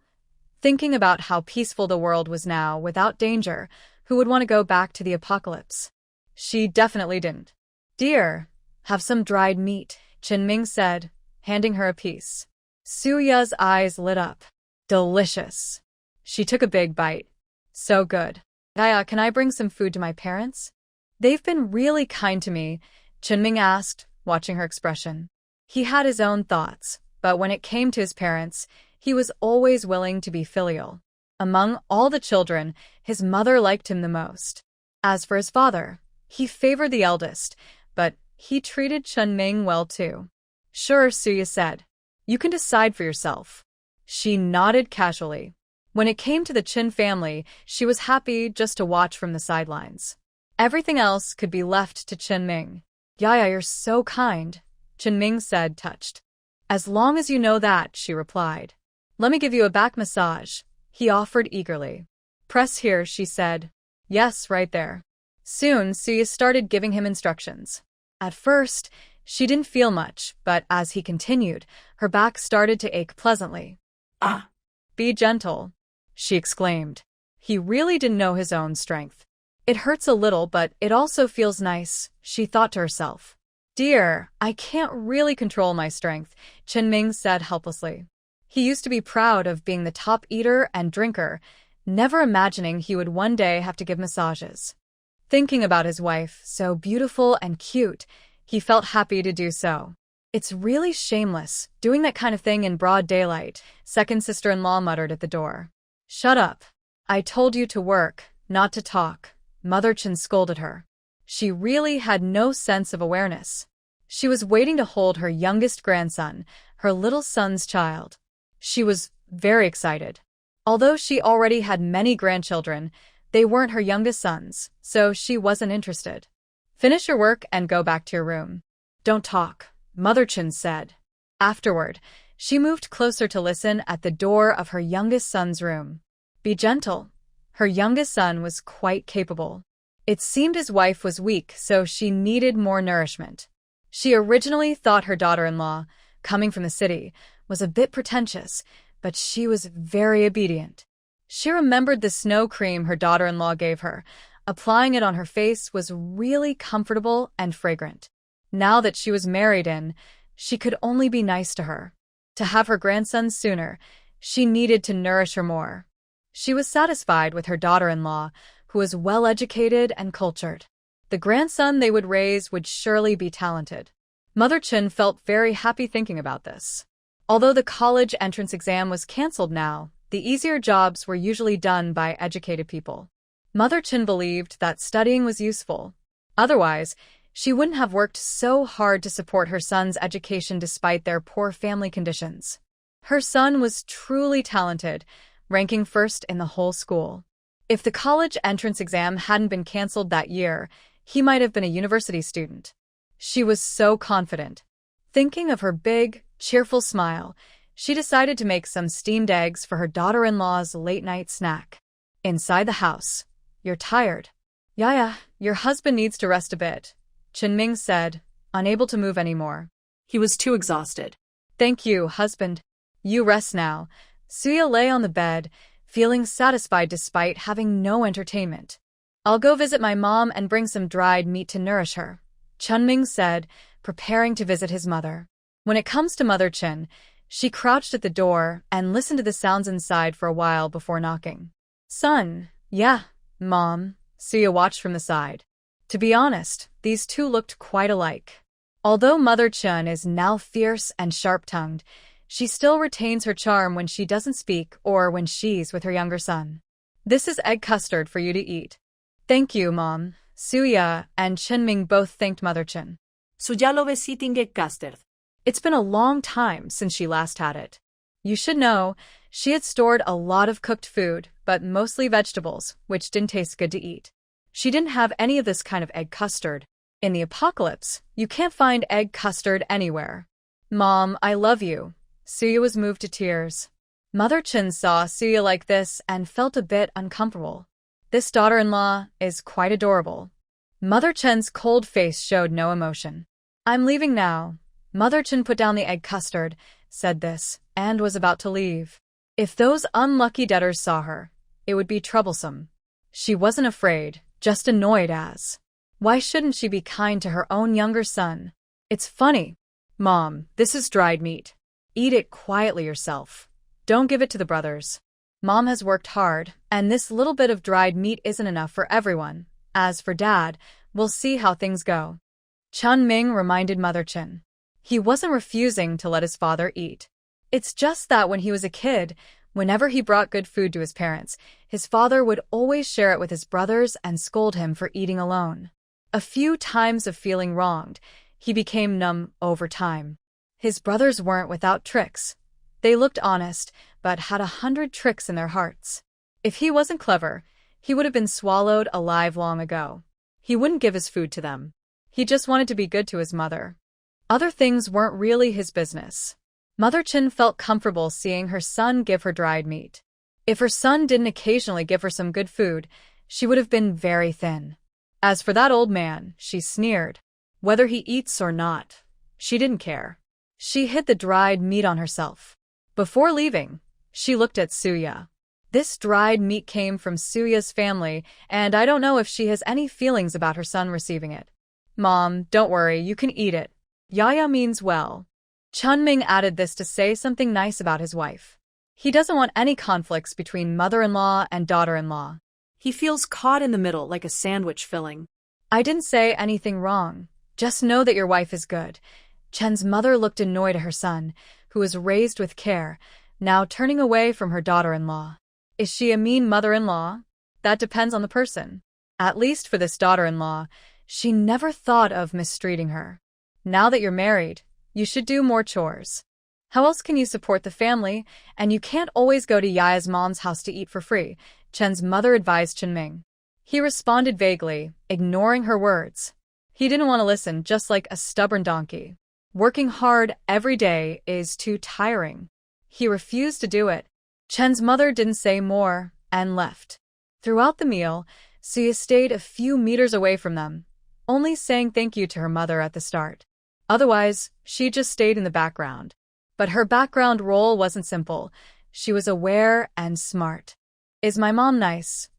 thinking about how peaceful the world was now without danger, who would want to go back to the apocalypse? She definitely didn't. "Dear, have some dried meat," Chunming said, handing her a piece. Suya's eyes lit up. Delicious. She took a big bite. So good. Can I bring some food to my parents? They've been really kind to me, Chunming asked, watching her expression. He had his own thoughts, but when it came to his parents, he was always willing to be filial. Among all the children, his mother liked him the most. As for his father, he favored the eldest, but he treated Chunming well too. "Sure," Suya said. "You can decide for yourself." She nodded casually. When it came to the Chin family, she was happy just to watch from the sidelines. Everything else could be left to Chunming. "Yaya, you're so kind," Chunming said, touched. "As long as you know that," she replied. "Let me give you a back massage," he offered eagerly. "Press here," she said. "Yes, right there." Soon, Suya started giving him instructions. At first, she didn't feel much, but as he continued, her back started to ache pleasantly. "Ah!" "Be gentle," she exclaimed. He really didn't know his own strength. "It hurts a little, but it also feels nice," she thought to herself. "Dear, I can't really control my strength," Chunming said helplessly. He used to be proud of being the top eater and drinker. never imagining he would one day have to give massages. Thinking about his wife, so beautiful and cute, he felt happy to do so. It's really shameless, doing that kind of thing in broad daylight, second sister-in-law muttered at the door. Shut up. I told you to work, not to talk, Mother Chen scolded her. She really had no sense of awareness. She was waiting to hold her youngest grandson, her little son's child. She was very excited. Although she already had many grandchildren, they weren't her youngest sons, so she wasn't interested. Finish your work and go back to your room. Don't talk, Mother Chen said. Afterward, she moved closer to listen at the door of her youngest son's room. Be gentle. Her youngest son was quite capable. It seemed his wife was weak, so she needed more nourishment. She originally thought her daughter-in-law, coming from the city, was a bit pretentious, but she was very obedient. She remembered the snow cream her daughter-in-law gave her. Applying it on her face was really comfortable and fragrant. Now that she was married in, she could only be nice to her. To have her grandson sooner, she needed to nourish her more. She was satisfied with her daughter-in-law, who was well-educated and cultured. The grandson they would raise would surely be talented. Mother Chen felt very happy thinking about this. Although the college entrance exam was cancelled now, the easier jobs were usually done by educated people. Mother Chen believed that studying was useful. Otherwise, she wouldn't have worked so hard to support her son's education despite their poor family conditions. Her son was truly talented, ranking first in the whole school. If the college entrance exam hadn't been cancelled that year, he might have been a university student. She was so confident. Thinking of her big, cheerful smile, she decided to make some steamed eggs for her daughter-in-law's late-night snack. Inside the house. You're tired. Yeah, your husband needs to rest a bit, Chen-ming said, unable to move anymore. He was too exhausted. Thank you, husband. You rest now. Suya lay on the bed, feeling satisfied despite having no entertainment. I'll go visit my mom and bring some dried meat to nourish her, Chen-ming said, preparing to visit his mother. When it comes to Mother Chen, she crouched at the door and listened to the sounds inside for a while before knocking. Son, yeah, Mom, Suya watched from the side. To be honest, these two looked quite alike. Although Mother Chen is now fierce and sharp-tongued, she still retains her charm when she doesn't speak or when she's with her younger son. This is egg custard for you to eat. Thank you, Mom. Suya and Chen-ming both thanked Mother Chen. So ya lo ves eating egg custard. It's been a long time since she last had it. You should know, she had stored a lot of cooked food, but mostly vegetables, which didn't taste good to eat. She didn't have any of this kind of egg custard. In the apocalypse, you can't find egg custard anywhere. Mom, I love you. Suya was moved to tears. Mother Chen saw Suya like this and felt a bit uncomfortable. This daughter-in-law is quite adorable. Mother Chen's cold face showed no emotion. I'm leaving now. Mother Chen put down the egg custard, said this, and was about to leave. If those unlucky debtors saw her, it would be troublesome. She wasn't afraid, just annoyed as. Why shouldn't she be kind to her own younger son? It's funny. Mom, this is dried meat. Eat it quietly yourself. Don't give it to the brothers. Mom has worked hard, and this little bit of dried meat isn't enough for everyone. As for Dad, we'll see how things go. Chen-ming reminded Mother Chen. He wasn't refusing to let his father eat. It's just that when he was a kid, whenever he brought good food to his parents, his father would always share it with his brothers and scold him for eating alone. A few times of feeling wronged, he became numb over time. His brothers weren't without tricks. They looked honest, but had 100 tricks in their hearts. If he wasn't clever, he would have been swallowed alive long ago. He wouldn't give his food to them. He just wanted to be good to his mother. Other things weren't really his business. Mother Chen felt comfortable seeing her son give her dried meat. If her son didn't occasionally give her some good food, she would have been very thin. As for that old man, she sneered. Whether he eats or not, she didn't care. She hid the dried meat on herself. Before leaving, she looked at Suya. This dried meat came from Suya's family, and I don't know if she has any feelings about her son receiving it. Mom, don't worry, you can eat it. Yaya means well. Chen-ming added this to say something nice about his wife. He doesn't want any conflicts between mother-in-law and daughter-in-law. He feels caught in the middle like a sandwich filling. I didn't say anything wrong. Just know that your wife is good. Chen's mother looked annoyed at her son, who was raised with care, now turning away from her daughter-in-law. Is she a mean mother-in-law? That depends on the person. At least for this daughter-in-law, she never thought of mistreating her. Now that you're married, you should do more chores. How else can you support the family? And you can't always go to Yaya's mom's house to eat for free, Chen's mother advised Chenming. He responded vaguely, ignoring her words. He didn't want to listen, just like a stubborn donkey. Working hard every day is too tiring. He refused to do it. Chen's mother didn't say more and left. Throughout the meal, Suya stayed a few meters away from them, only saying thank you to her mother at the start. Otherwise, she just stayed in the background. But her background role wasn't simple. She was aware and smart. Is my mom nice?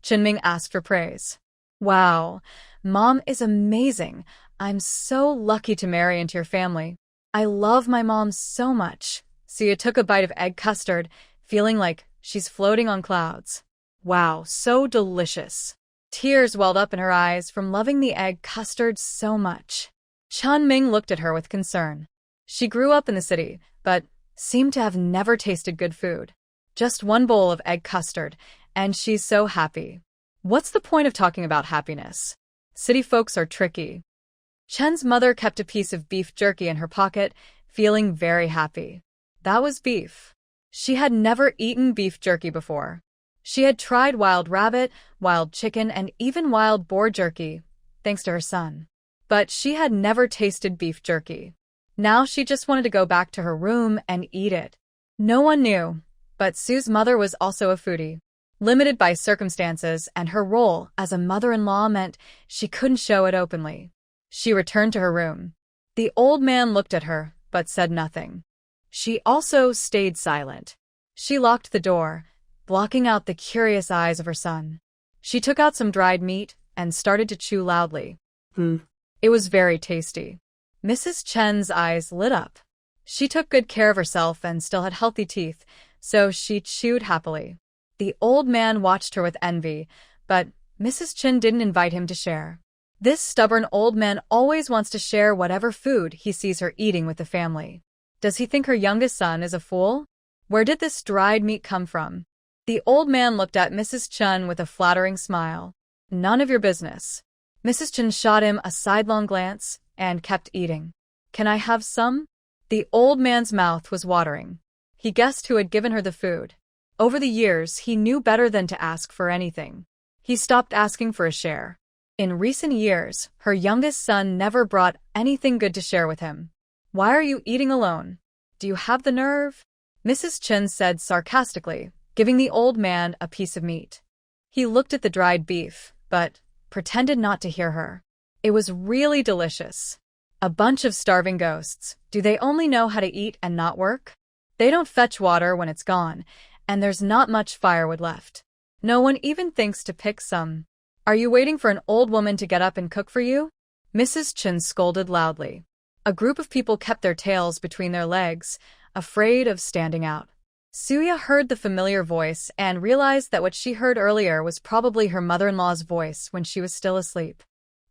Chenming asked for praise. Wow, mom is amazing. I'm so lucky to marry into your family. I love my mom so much. Suya took a bite of egg custard, feeling like she's floating on clouds. Wow, so delicious. Tears welled up in her eyes from loving the egg custard so much. Chenming looked at her with concern. She grew up in the city, but seemed to have never tasted good food. Just one bowl of egg custard, and she's so happy. What's the point of talking about happiness? City folks are tricky. Chen's mother kept a piece of beef jerky in her pocket, feeling very happy. That was beef. She had never eaten beef jerky before. She had tried wild rabbit, wild chicken, and even wild boar jerky, thanks to her son. But she had never tasted beef jerky. Now she just wanted to go back to her room and eat it. No one knew, but Sue's mother was also a foodie. Limited by circumstances and her role as a mother-in-law meant she couldn't show it openly. She returned to her room. The old man looked at her, but said nothing. She also stayed silent. She locked the door, blocking out the curious eyes of her son. She took out some dried meat and started to chew loudly. It was very tasty. Mrs. Chen's eyes lit up. She took good care of herself and still had healthy teeth, so she chewed happily. The old man watched her with envy, but Mrs. Chen didn't invite him to share. This stubborn old man always wants to share whatever food he sees her eating with the family. Does he think her youngest son is a fool? Where did this dried meat come from? The old man looked at Mrs. Chen with a flattering smile. None of your business. Mrs. Chen shot him a sidelong glance and kept eating. Can I have some? The old man's mouth was watering. He guessed who had given her the food. Over the years, he knew better than to ask for anything. He stopped asking for a share. In recent years, her youngest son never brought anything good to share with him. Why are you eating alone? Do you have the nerve? Mrs. Chen said sarcastically, giving the old man a piece of meat. He looked at the dried beef, but pretended not to hear her. It was really delicious. A bunch of starving ghosts. Do they only know how to eat and not work? They don't fetch water when it's gone, and there's not much firewood left. No one even thinks to pick some. Are you waiting for an old woman to get up and cook for you? Mrs. Chen scolded loudly. A group of people kept their tails between their legs, afraid of standing out. Suya heard the familiar voice and realized that what she heard earlier was probably her mother-in-law's voice when she was still asleep.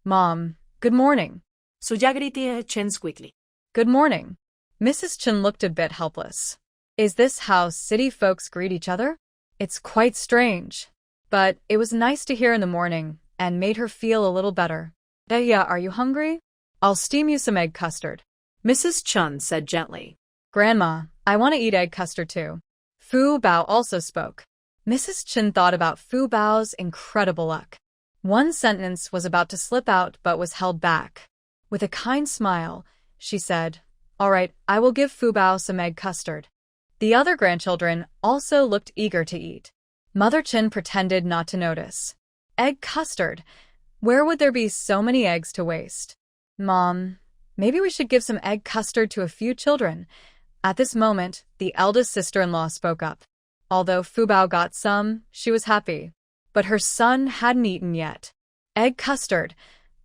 Mom, good morning. Suya greeted Chen quickly. Good morning. Mrs. Chen looked a bit helpless. Is this how city folks greet each other? It's quite strange. But it was nice to hear in the morning and made her feel a little better. Deya, are you hungry? I'll steam you some egg custard. Mrs. Chen said gently. Grandma, I want to eat egg custard too. Fu Bao also spoke. Mrs. Chen thought about Fu Bao's incredible luck. One sentence was about to slip out but was held back. With a kind smile, she said, All right, I will give Fu Bao some egg custard. The other grandchildren also looked eager to eat. Mother Chen pretended not to notice. Egg custard? Where would there be so many eggs to waste? Mom, maybe we should give some egg custard to a few children. At this moment, the eldest sister-in-law spoke up. Although Fu Bao got some, she was happy. But her son hadn't eaten yet. Egg custard?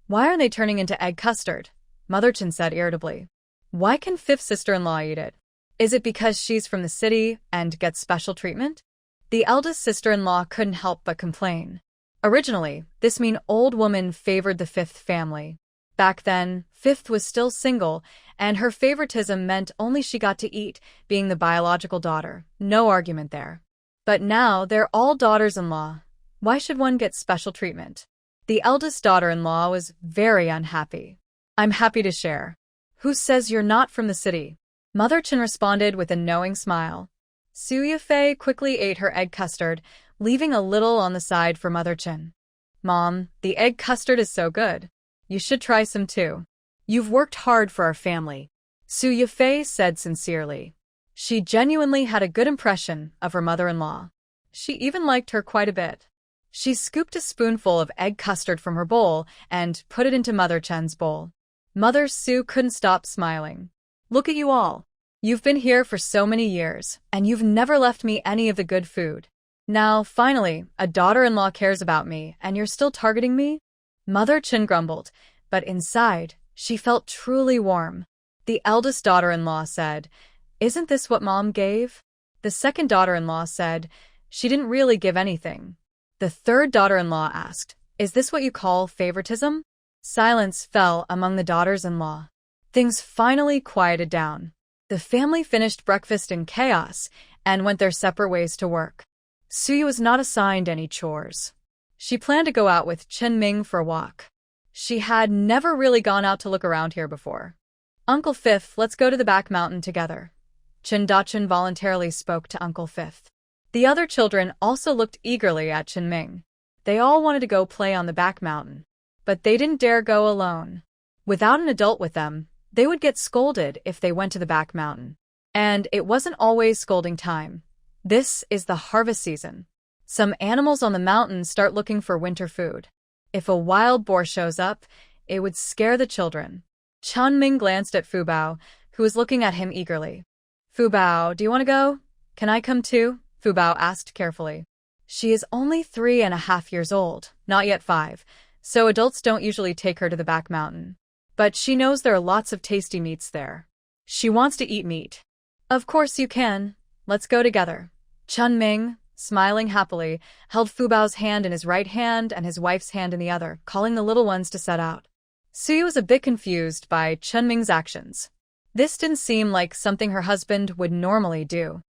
Why aren't they turning into egg custard? Mother Chen said irritably. Why can fifth sister-in-law eat it? Is it because she's from the city and gets special treatment? The eldest sister-in-law couldn't help but complain. Originally, this mean old woman favored the fifth family. Back then, fifth was still single, and her favoritism meant only she got to eat, being the biological daughter. No argument there. But now they're all daughters-in-law. Why should one get special treatment? The eldest daughter-in-law was very unhappy. I'm happy to share. Who says you're not from the city? Mother Chin responded with a knowing smile. Su Yafei quickly ate her egg custard, leaving a little on the side for Mother Chin. Mom, the egg custard is so good. You should try some too. You've worked hard for our family, Su Yafei said sincerely. She genuinely had a good impression of her mother-in-law. She even liked her quite a bit. She scooped a spoonful of egg custard from her bowl and put it into Mother Chen's bowl. Mother Su couldn't stop smiling. Look at you all. You've been here for so many years, and you've never left me any of the good food. Now, finally, a daughter-in-law cares about me, and you're still targeting me? Mother Chin grumbled, but inside, she felt truly warm. The eldest daughter-in-law said, Isn't this what Mom gave? The second daughter-in-law said, She didn't really give anything. The third daughter-in-law asked, Is this what you call favoritism? Silence fell among the daughters-in-law. Things finally quieted down. The family finished breakfast in chaos and went their separate ways to work. Suyu was not assigned any chores. She planned to go out with Chen Ming for a walk. She had never really gone out to look around here before. Uncle Fifth, let's go to the back mountain together. Chen Dachun voluntarily spoke to Uncle Fifth. The other children also looked eagerly at Chen Ming. They all wanted to go play on the back mountain, but they didn't dare go alone. Without an adult with them, they would get scolded if they went to the back mountain. And it wasn't always scolding time. This is the harvest season. Some animals on the mountain start looking for winter food. If a wild boar shows up, it would scare the children. Chen Ming glanced at Fu Bao, who was looking at him eagerly. Fu Bao, do you want to go? Can I come too? Fu Bao asked carefully. She is only 3.5 years old, not yet 5, so adults don't usually take her to the back mountain. But she knows there are lots of tasty meats there. She wants to eat meat. Of course you can. Let's go together. Chen Ming, smiling happily, held Fu Bao's hand in his right hand and his wife's hand in the other, calling the little ones to set out. Suyu was a bit confused by Chen Ming's actions. This didn't seem like something her husband would normally do.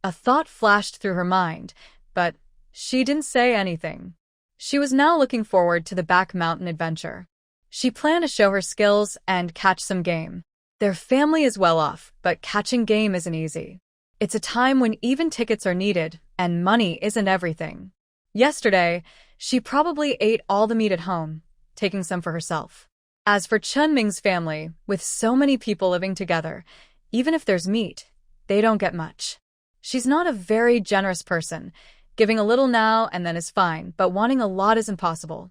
A thought flashed through her mind, but she didn't say anything. She was now looking forward to the back mountain adventure. She planned to show her skills and catch some game. Their family is well off, but catching game isn't easy. It's a time when even tickets are needed, and money isn't everything. Yesterday, she probably ate all the meat at home, taking some for herself. As for Chen Ming's family, with so many people living together, even if there's meat, they don't get much. She's not a very generous person. Giving a little now and then is fine, but wanting a lot is impossible.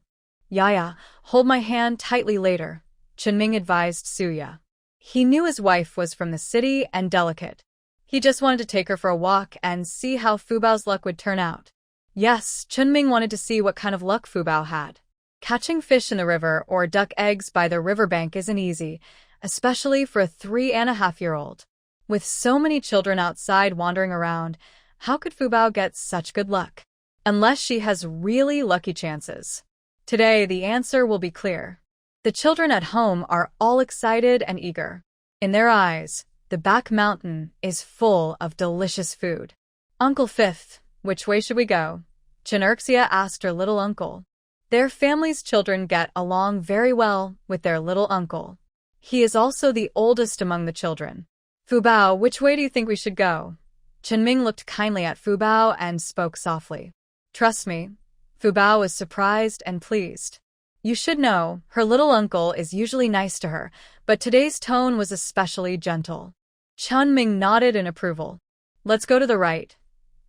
Yaya, hold my hand tightly later, Chen Ming advised Suya. He knew his wife was from the city and delicate. He just wanted to take her for a walk and see how Fu Bao's luck would turn out. Yes, Chen Ming wanted to see what kind of luck Fu Bao had. Catching fish in the river or duck eggs by the riverbank isn't easy, especially for a 3.5-year-old. With so many children outside wandering around, how could Fu Bao get such good luck? Unless she has really lucky chances. Today, the answer will be clear. The children at home are all excited and eager. In their eyes, the back mountain is full of delicious food. Uncle Fifth, which way should we go? Chinurxia asked her little uncle. Their family's children get along very well with their little uncle. He is also the oldest among the children. Fu Bao, which way do you think we should go? Chen Ming looked kindly at Fu Bao and spoke softly. Trust me. Fu Bao was surprised and pleased. You should know, her little uncle is usually nice to her, but today's tone was especially gentle. Chen Ming nodded in approval. Let's go to the right.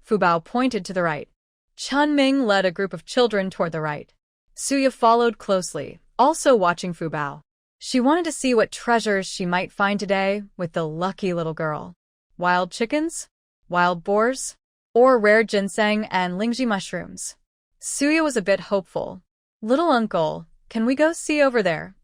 Fu Bao pointed to the right. Chen Ming led a group of children toward the right. Suya followed closely, also watching Fu Bao. She wanted to see what treasures she might find today with the lucky little girl. Wild chickens? Wild boars? Or rare ginseng and lingji mushrooms? Suya was a bit hopeful. Little uncle, can we go see over there?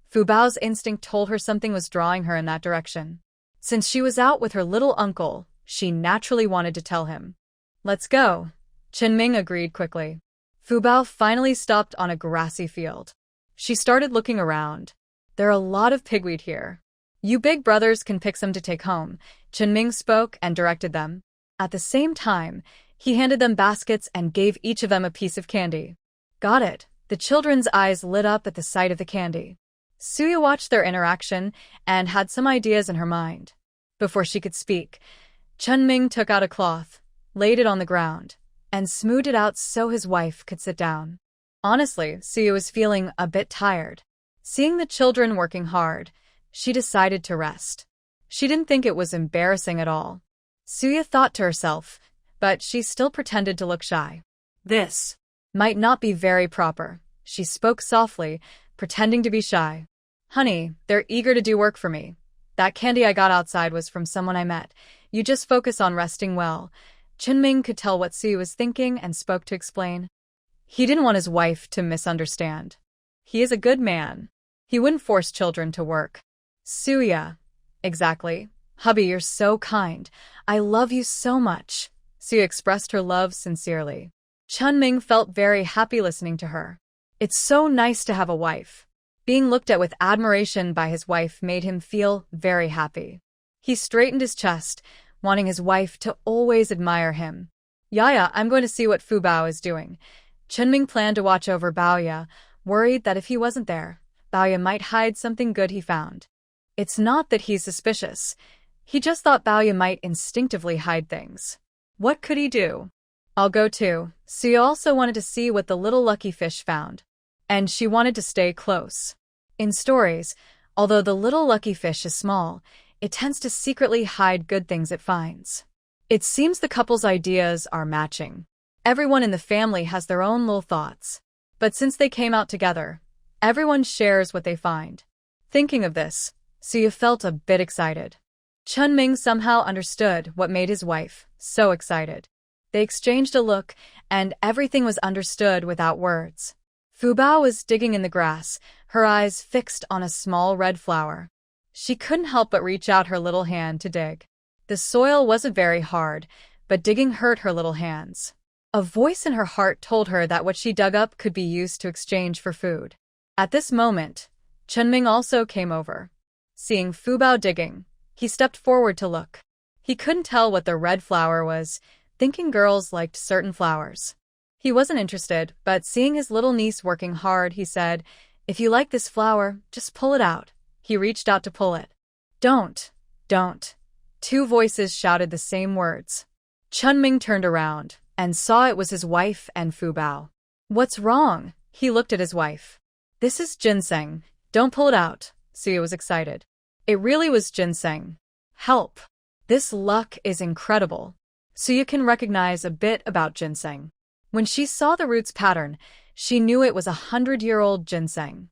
Fu Bao's instinct told her something was drawing her in that direction. Since she was out with her little uncle, she naturally wanted to tell him. Let's go. Chenming agreed quickly. Fubao finally stopped on a grassy field. She started looking around. There are a lot of pigweed here. You big brothers can pick some to take home, Chenming spoke and directed them. At the same time, he handed them baskets and gave each of them a piece of candy. Got it. The children's eyes lit up at the sight of the candy. Suya watched their interaction and had some ideas in her mind. Before she could speak, Chenming took out a cloth, laid it on the ground, and smoothed it out so his wife could sit down. Honestly, Suya was feeling a bit tired. Seeing the children working hard, she decided to rest. She didn't think it was embarrassing at all. Suya thought to herself, but she still pretended to look shy. This might not be very proper, she spoke softly, pretending to be shy. Honey, they're eager to do work for me. That candy I got outside was from someone I met. You just focus on resting well. Chenming could tell what Suya was thinking and spoke to explain. He didn't want his wife to misunderstand. He is a good man. He wouldn't force children to work. Suya. Exactly. Hubby, you're so kind. I love you so much. Suya expressed her love sincerely. Chenming felt very happy listening to her. It's so nice to have a wife. Being looked at with admiration by his wife made him feel very happy. He straightened his chest, wanting his wife to always admire him. Yaya, I'm going to see what Fubao is doing. Chenming planned to watch over Baoya, worried that if he wasn't there, Baoya might hide something good he found. It's not that he's suspicious. He just thought Baoya might instinctively hide things. What could he do? I'll go too. Suya also wanted to see what the little lucky fish found. And she wanted to stay close. In stories, although the little lucky fish is small, it tends to secretly hide good things it finds. It seems the couple's ideas are matching. Everyone in the family has their own little thoughts. But since they came out together, everyone shares what they find. Thinking of this, Suya felt a bit excited. Chenming somehow understood what made his wife so excited. They exchanged a look, and everything was understood without words. Fubao was digging in the grass, her eyes fixed on a small red flower. She couldn't help but reach out her little hand to dig. The soil wasn't very hard, but digging hurt her little hands. A voice in her heart told her that what she dug up could be used to exchange for food. At this moment, Chenming also came over. Seeing Fubao digging, he stepped forward to look. He couldn't tell what the red flower was, thinking girls liked certain flowers. He wasn't interested, but seeing his little niece working hard, he said, "If you like this flower, just pull it out." He reached out to pull it. Don't. Two voices shouted the same words. Chenming turned around and saw it was his wife and Fubao. What's wrong? He looked at his wife. This is ginseng. Don't pull it out. Suya was excited. It really was ginseng. Help. This luck is incredible. Suya can recognize a bit about ginseng. When she saw the roots pattern, she knew it was 100-year-old ginseng.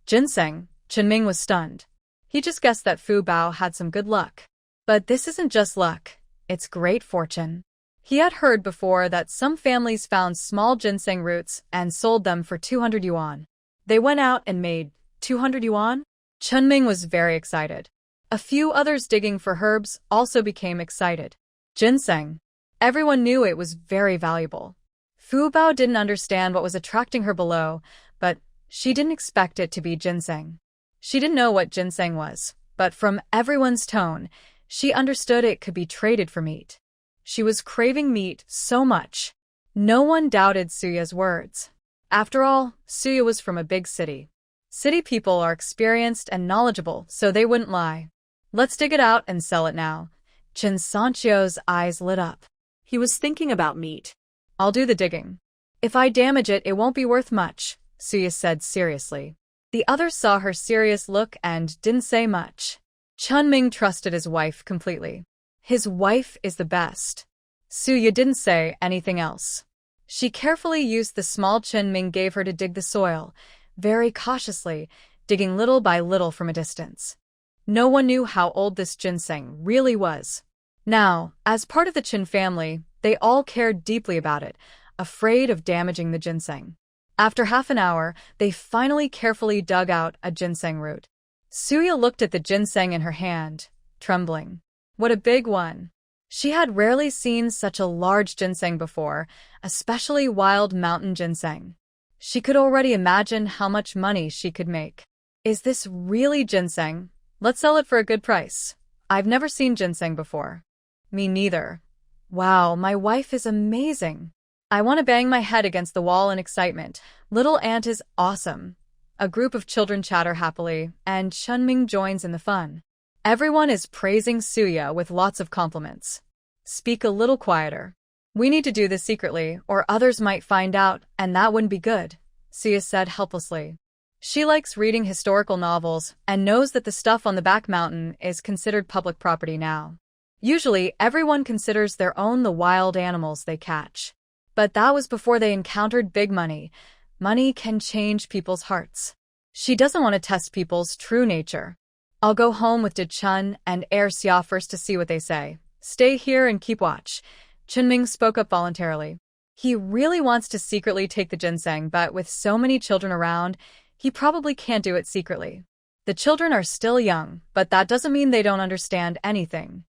Ginseng? Chenming was stunned. He just guessed that Fubao had some good luck. But this isn't just luck, it's great fortune. He had heard before that some families found small ginseng roots and sold them for 200 yuan. They went out and made 200 yuan? Chenming was very excited. A few others digging for herbs also became excited. Ginseng. Everyone knew it was very valuable. Fubao didn't understand what was attracting her below, but she didn't expect it to be ginseng. She didn't know what ginseng was, but from everyone's tone, she understood it could be traded for meat. She was craving meat so much. No one doubted Suya's words. After all, Suya was from a big city. City people are experienced and knowledgeable, so they wouldn't lie. Let's dig it out and sell it now. Chen Sanchio's eyes lit up. he was thinking about meat. I'll do the digging. If I damage it, it won't be worth much, Suya said seriously. The others saw her serious look and didn't say much. Chunming trusted his wife completely. His wife is the best. Suya didn't say anything else. She carefully used the small Chunming gave her to dig the soil, very cautiously, digging little by little from a distance. No one knew how old this ginseng really was. Now, as part of the Chin family, they all cared deeply about it, afraid of damaging the ginseng. After half an hour, they finally carefully dug out a ginseng root. Suya looked at the ginseng in her hand, trembling. What a big one! She had rarely seen such a large ginseng before, especially wild mountain ginseng. She could already imagine how much money she could make. Is this really ginseng? Let's sell it for a good price. I've never seen ginseng before. Me neither. Wow, my wife is amazing. I want to bang my head against the wall in excitement. Little Aunt is awesome. A group of children chatter happily, and Chunming joins in the fun. Everyone is praising Suya with lots of compliments. Speak a little quieter. We need to do this secretly, or others might find out, and that wouldn't be good, Suya said helplessly. She likes reading historical novels and knows that the stuff on the back mountain is considered public property now. Usually, everyone considers their own the wild animals they catch. But that was before they encountered big money. Money can change people's hearts. She doesn't want to test people's true nature. I'll go home with Chun and Xia first to see what they say. Stay here and keep watch. Chunming spoke up voluntarily. He really wants to secretly take the ginseng, but with so many children around, he probably can't do it secretly. The children are still young, but that doesn't mean they don't understand anything.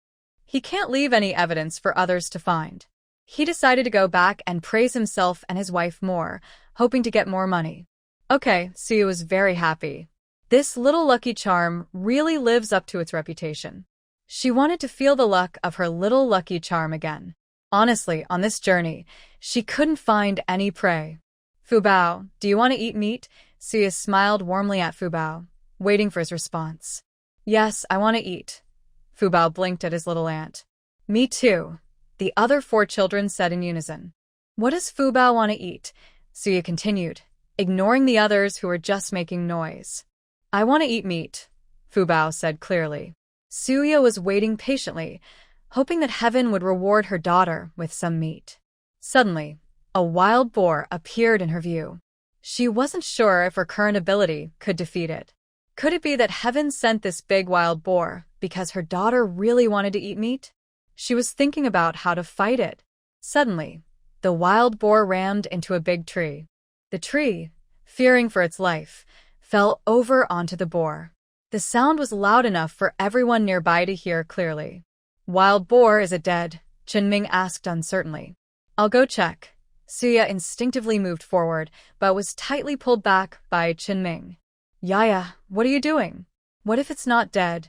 He can't leave any evidence for others to find. He decided to go back and praise himself and his wife more, hoping to get more money. Okay, Suya was very happy. This little lucky charm really lives up to its reputation. She wanted to feel the luck of her little lucky charm again. Honestly, on this journey, she couldn't find any prey. Fubao, do you want to eat meat? Suya smiled warmly at Fubao, waiting for his response. Yes, I want to eat. Fubao blinked at his little aunt. Me too, the other 4 children said in unison. What does Fubao want to eat? Suya continued, ignoring the others who were just making noise. I want to eat meat, Fubao said clearly. Suya was waiting patiently, hoping that heaven would reward her daughter with some meat. Suddenly, a wild boar appeared in her view. She wasn't sure if her current ability could defeat it. Could it be that heaven sent this big wild boar because her daughter really wanted to eat meat? She was thinking about how to fight it. Suddenly, the wild boar rammed into a big tree. The tree, fearing for its life, fell over onto the boar. The sound was loud enough for everyone nearby to hear clearly. Wild boar, is it dead? Chunming asked uncertainly. I'll go check. Suya instinctively moved forward, but was tightly pulled back by Chunming. Yaya, what are you doing? What if it's not dead?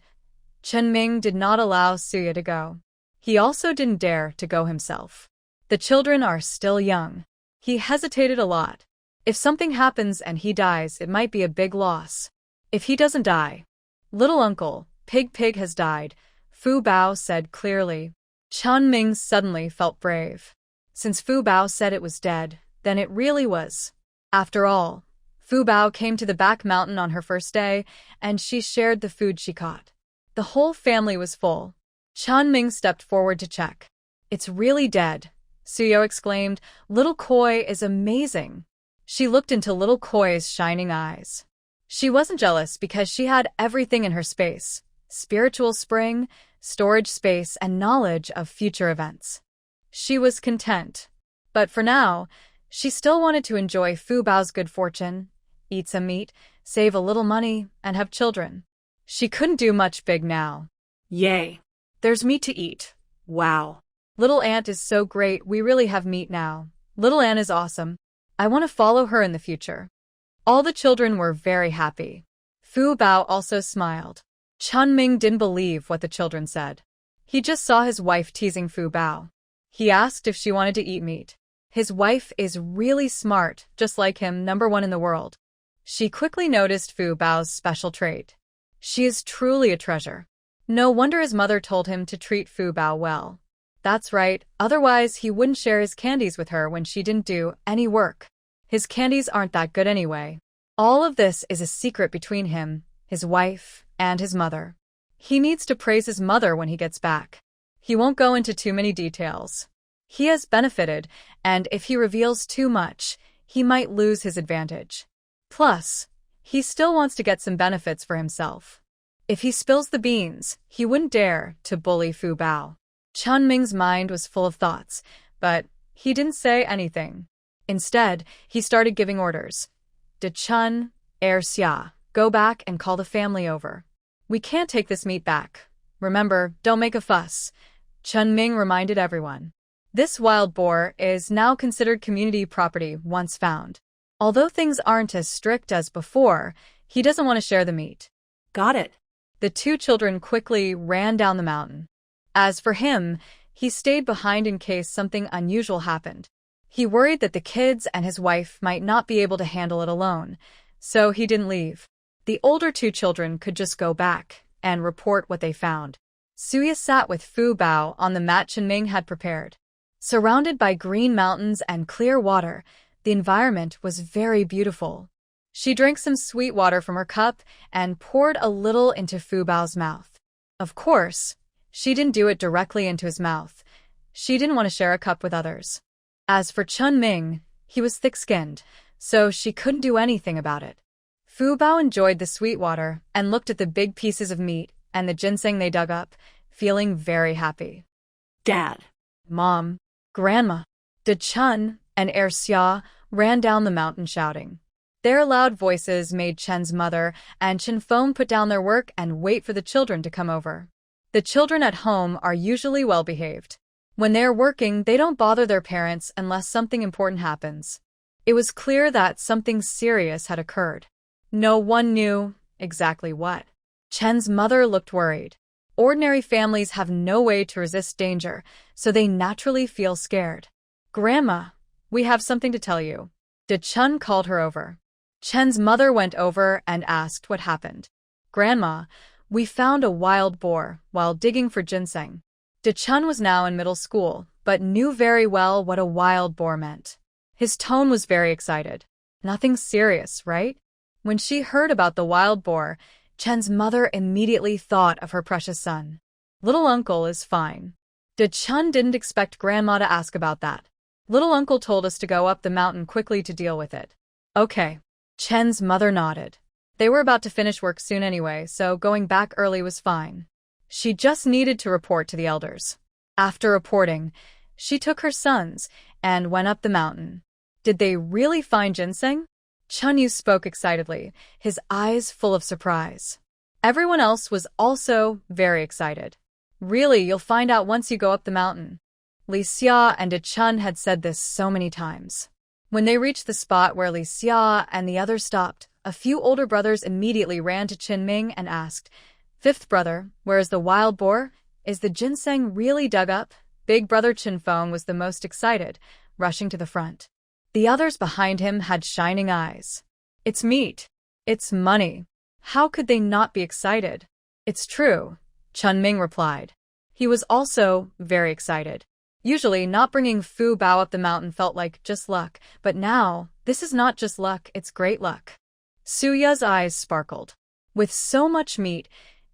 Chunming did not allow Suya to go. He also didn't dare to go himself. The children are still young. He hesitated a lot. If something happens and he dies, it might be a big loss. If he doesn't die. Little uncle, Pig has died, Fu Bao said clearly. Chunming suddenly felt brave. Since Fu Bao said it was dead, then it really was. After all, Fu Bao came to the back mountain on her first day, and she shared the food she caught. The whole family was full. Chunming stepped forward to check. It's really dead, Suyo exclaimed. Little Koi is amazing. She looked into Little Koi's shining eyes. She wasn't jealous because she had everything in her space: spiritual spring, storage space, and knowledge of future events. She was content. But for now, she still wanted to enjoy Fu Bao's good fortune, eat some meat, save a little money, and have children. She couldn't do much big now. Yay! There's meat to eat. Wow. Little Aunt is so great, we really have meat now. Little Aunt is awesome. I want to follow her in the future. All the children were very happy. Fu Bao also smiled. Chunming didn't believe what the children said. He just saw his wife teasing Fu Bao. He asked if she wanted to eat meat. His wife is really smart, just like him, #1 in the world. She quickly noticed Fu Bao's special trait. She is truly a treasure. No wonder his mother told him to treat Fu Bao well. That's right, otherwise he wouldn't share his candies with her when she didn't do any work. His candies aren't that good anyway. All of this is a secret between him, his wife, and his mother. He needs to praise his mother when he gets back. He won't go into too many details. He has benefited, and if he reveals too much, he might lose his advantage. Plus, he still wants to get some benefits for himself. If he spills the beans, he wouldn't dare to bully Fu Bao. Chunming's mind was full of thoughts, but he didn't say anything. Instead, he started giving orders. Chun, Xia, go back and call the family over. We can't take this meat back. Remember, don't make a fuss, Chun Ming reminded everyone. This wild boar is now considered community property once found. Although things aren't as strict as before, he doesn't want to share the meat. Got it. The two children quickly ran down the mountain. As for him, he stayed behind in case something unusual happened. He worried that the kids and his wife might not be able to handle it alone, so he didn't leave. The older two children could just go back and report what they found. Suya sat with Fu Bao on the mat Chun Ming had prepared. Surrounded by green mountains and clear water, the environment was very beautiful. She drank some sweet water from her cup and poured a little into Fu Bao's mouth. Of course, she didn't do it directly into his mouth. She didn't want to share a cup with others. As for Chun Ming, he was thick-skinned, so she couldn't do anything about it. Fu Bao enjoyed the sweet water and looked at the big pieces of meat and the ginseng they dug up, feeling very happy. Dad. Mom, Grandma, De Chun, and Er Xia ran down the mountain shouting. Their loud voices made Chen's mother and Chen Feng put down their work and wait for the children to come over. The children at home are usually well-behaved. When they are working, they don't bother their parents unless something important happens. It was clear that something serious had occurred. No one knew exactly what. Chen's mother looked worried. Ordinary families have no way to resist danger, so they naturally feel scared. Grandma, we have something to tell you. De Chun called her over. Chen's mother went over and asked what happened. Grandma, we found a wild boar while digging for ginseng. De Chun was now in middle school, but knew very well what a wild boar meant. His tone was very excited. Nothing serious, right? When she heard about the wild boar, Chen's mother immediately thought of her precious son. Little uncle is fine. De Chun didn't expect Grandma to ask about that. Little uncle told us to go up the mountain quickly to deal with it. Okay. Chen's mother nodded. They were about to finish work soon anyway, so going back early was fine. She just needed to report to the elders. After reporting, she took her sons and went up the mountain. Did they really find ginseng? Chun Yu spoke excitedly, his eyes full of surprise. Everyone else was also very excited. Really, you'll find out once you go up the mountain. Li Xia and De Chun had said this so many times. When they reached the spot where Li Xia and the others stopped, a few older brothers immediately ran to Qin Ming and asked, "Fifth brother, where is the wild boar? Is the ginseng really dug up?" Big brother Qin Feng was the most excited, rushing to the front. The others behind him had shining eyes. It's meat. It's money. How could they not be excited? It's true, Chun Ming replied. He was also very excited. Usually, not bringing Fu Bao up the mountain felt like just luck, but now, this is not just luck, it's great luck. Suya's eyes sparkled. With so much meat,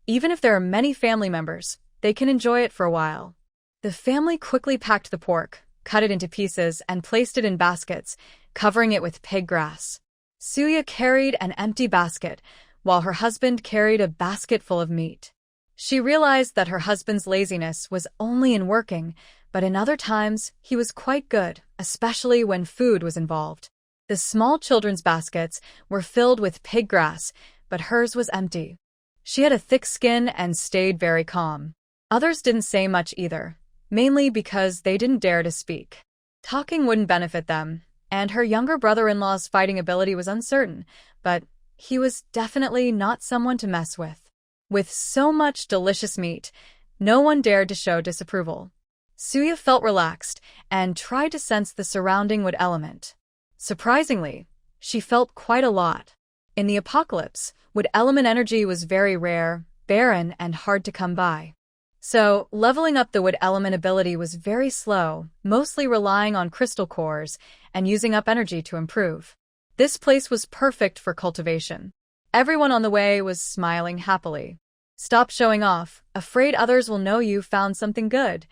even if there are many family members, they can enjoy it for a while. The family quickly packed the pork, cut it into pieces, and placed it in baskets, covering it with pig grass. Suya carried an empty basket, while her husband carried a basket full of meat. She realized that her husband's laziness was only in working, but in other times, he was quite good, especially when food was involved. The small children's baskets were filled with pig grass, but hers was empty. She had a thick skin and stayed very calm. Others didn't say much either, mainly because they didn't dare to speak. Talking wouldn't benefit them, and her younger brother-in-law's fighting ability was uncertain, but he was definitely not someone to mess with. With so much delicious meat, no one dared to show disapproval. Suya felt relaxed and tried to sense the surrounding wood element. Surprisingly, she felt quite a lot. In the apocalypse, wood element energy was very rare, barren, and hard to come by. So, leveling up the wood element ability was very slow, mostly relying on crystal cores and using up energy to improve. This place was perfect for cultivation. Everyone on the way was smiling happily. "Stop showing off, afraid others will know you found something good,"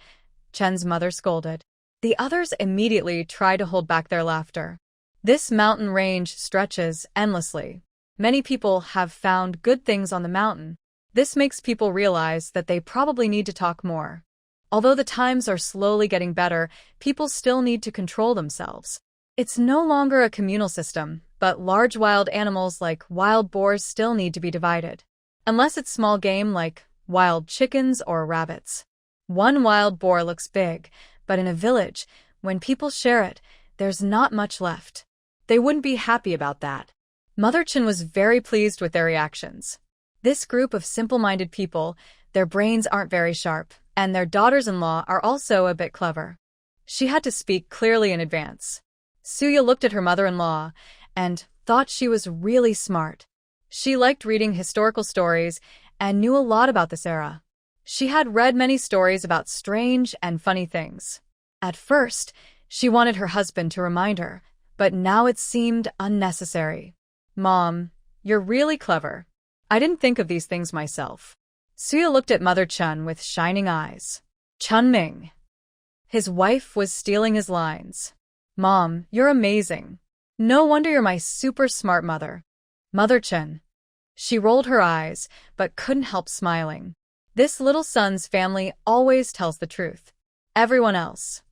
Chen's mother scolded. The others immediately tried to hold back their laughter. This mountain range stretches endlessly. Many people have found good things on the mountain. This makes people realize that they probably need to talk more. Although the times are slowly getting better, people still need to control themselves. It's no longer a communal system, but large wild animals like wild boars still need to be divided. Unless it's small game like wild chickens or rabbits. One wild boar looks big, but in a village, when people share it, there's not much left. They wouldn't be happy about that. Mother Chin was very pleased with their reactions. This group of simple-minded people, their brains aren't very sharp, and their daughters-in-law are also a bit clever. She had to speak clearly in advance. Suya looked at her mother-in-law and thought she was really smart. She liked reading historical stories and knew a lot about this era. She had read many stories about strange and funny things. At first, she wanted her husband to remind her, but now it seemed unnecessary. Mom, you're really clever. I didn't think of these things myself. Suya looked at Mother Chun with shining eyes. Chun Ming. His wife was stealing his lines. Mom, you're amazing. No wonder you're my super smart mother. Mother Chun. She rolled her eyes, but couldn't help smiling. This little son's family always tells the truth. Everyone else.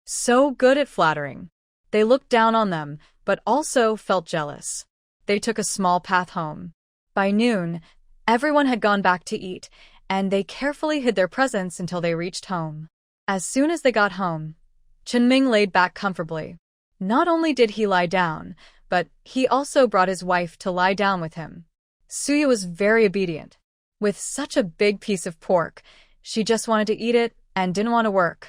So good at flattering. They looked down on them, but also felt jealous. They took a small path home. By noon, everyone had gone back to eat, and they carefully hid their presents until they reached home. As soon as they got home, Chunming laid back comfortably. Not only did he lie down, but he also brought his wife to lie down with him. Suya was very obedient. With such a big piece of pork, she just wanted to eat it and didn't want to work.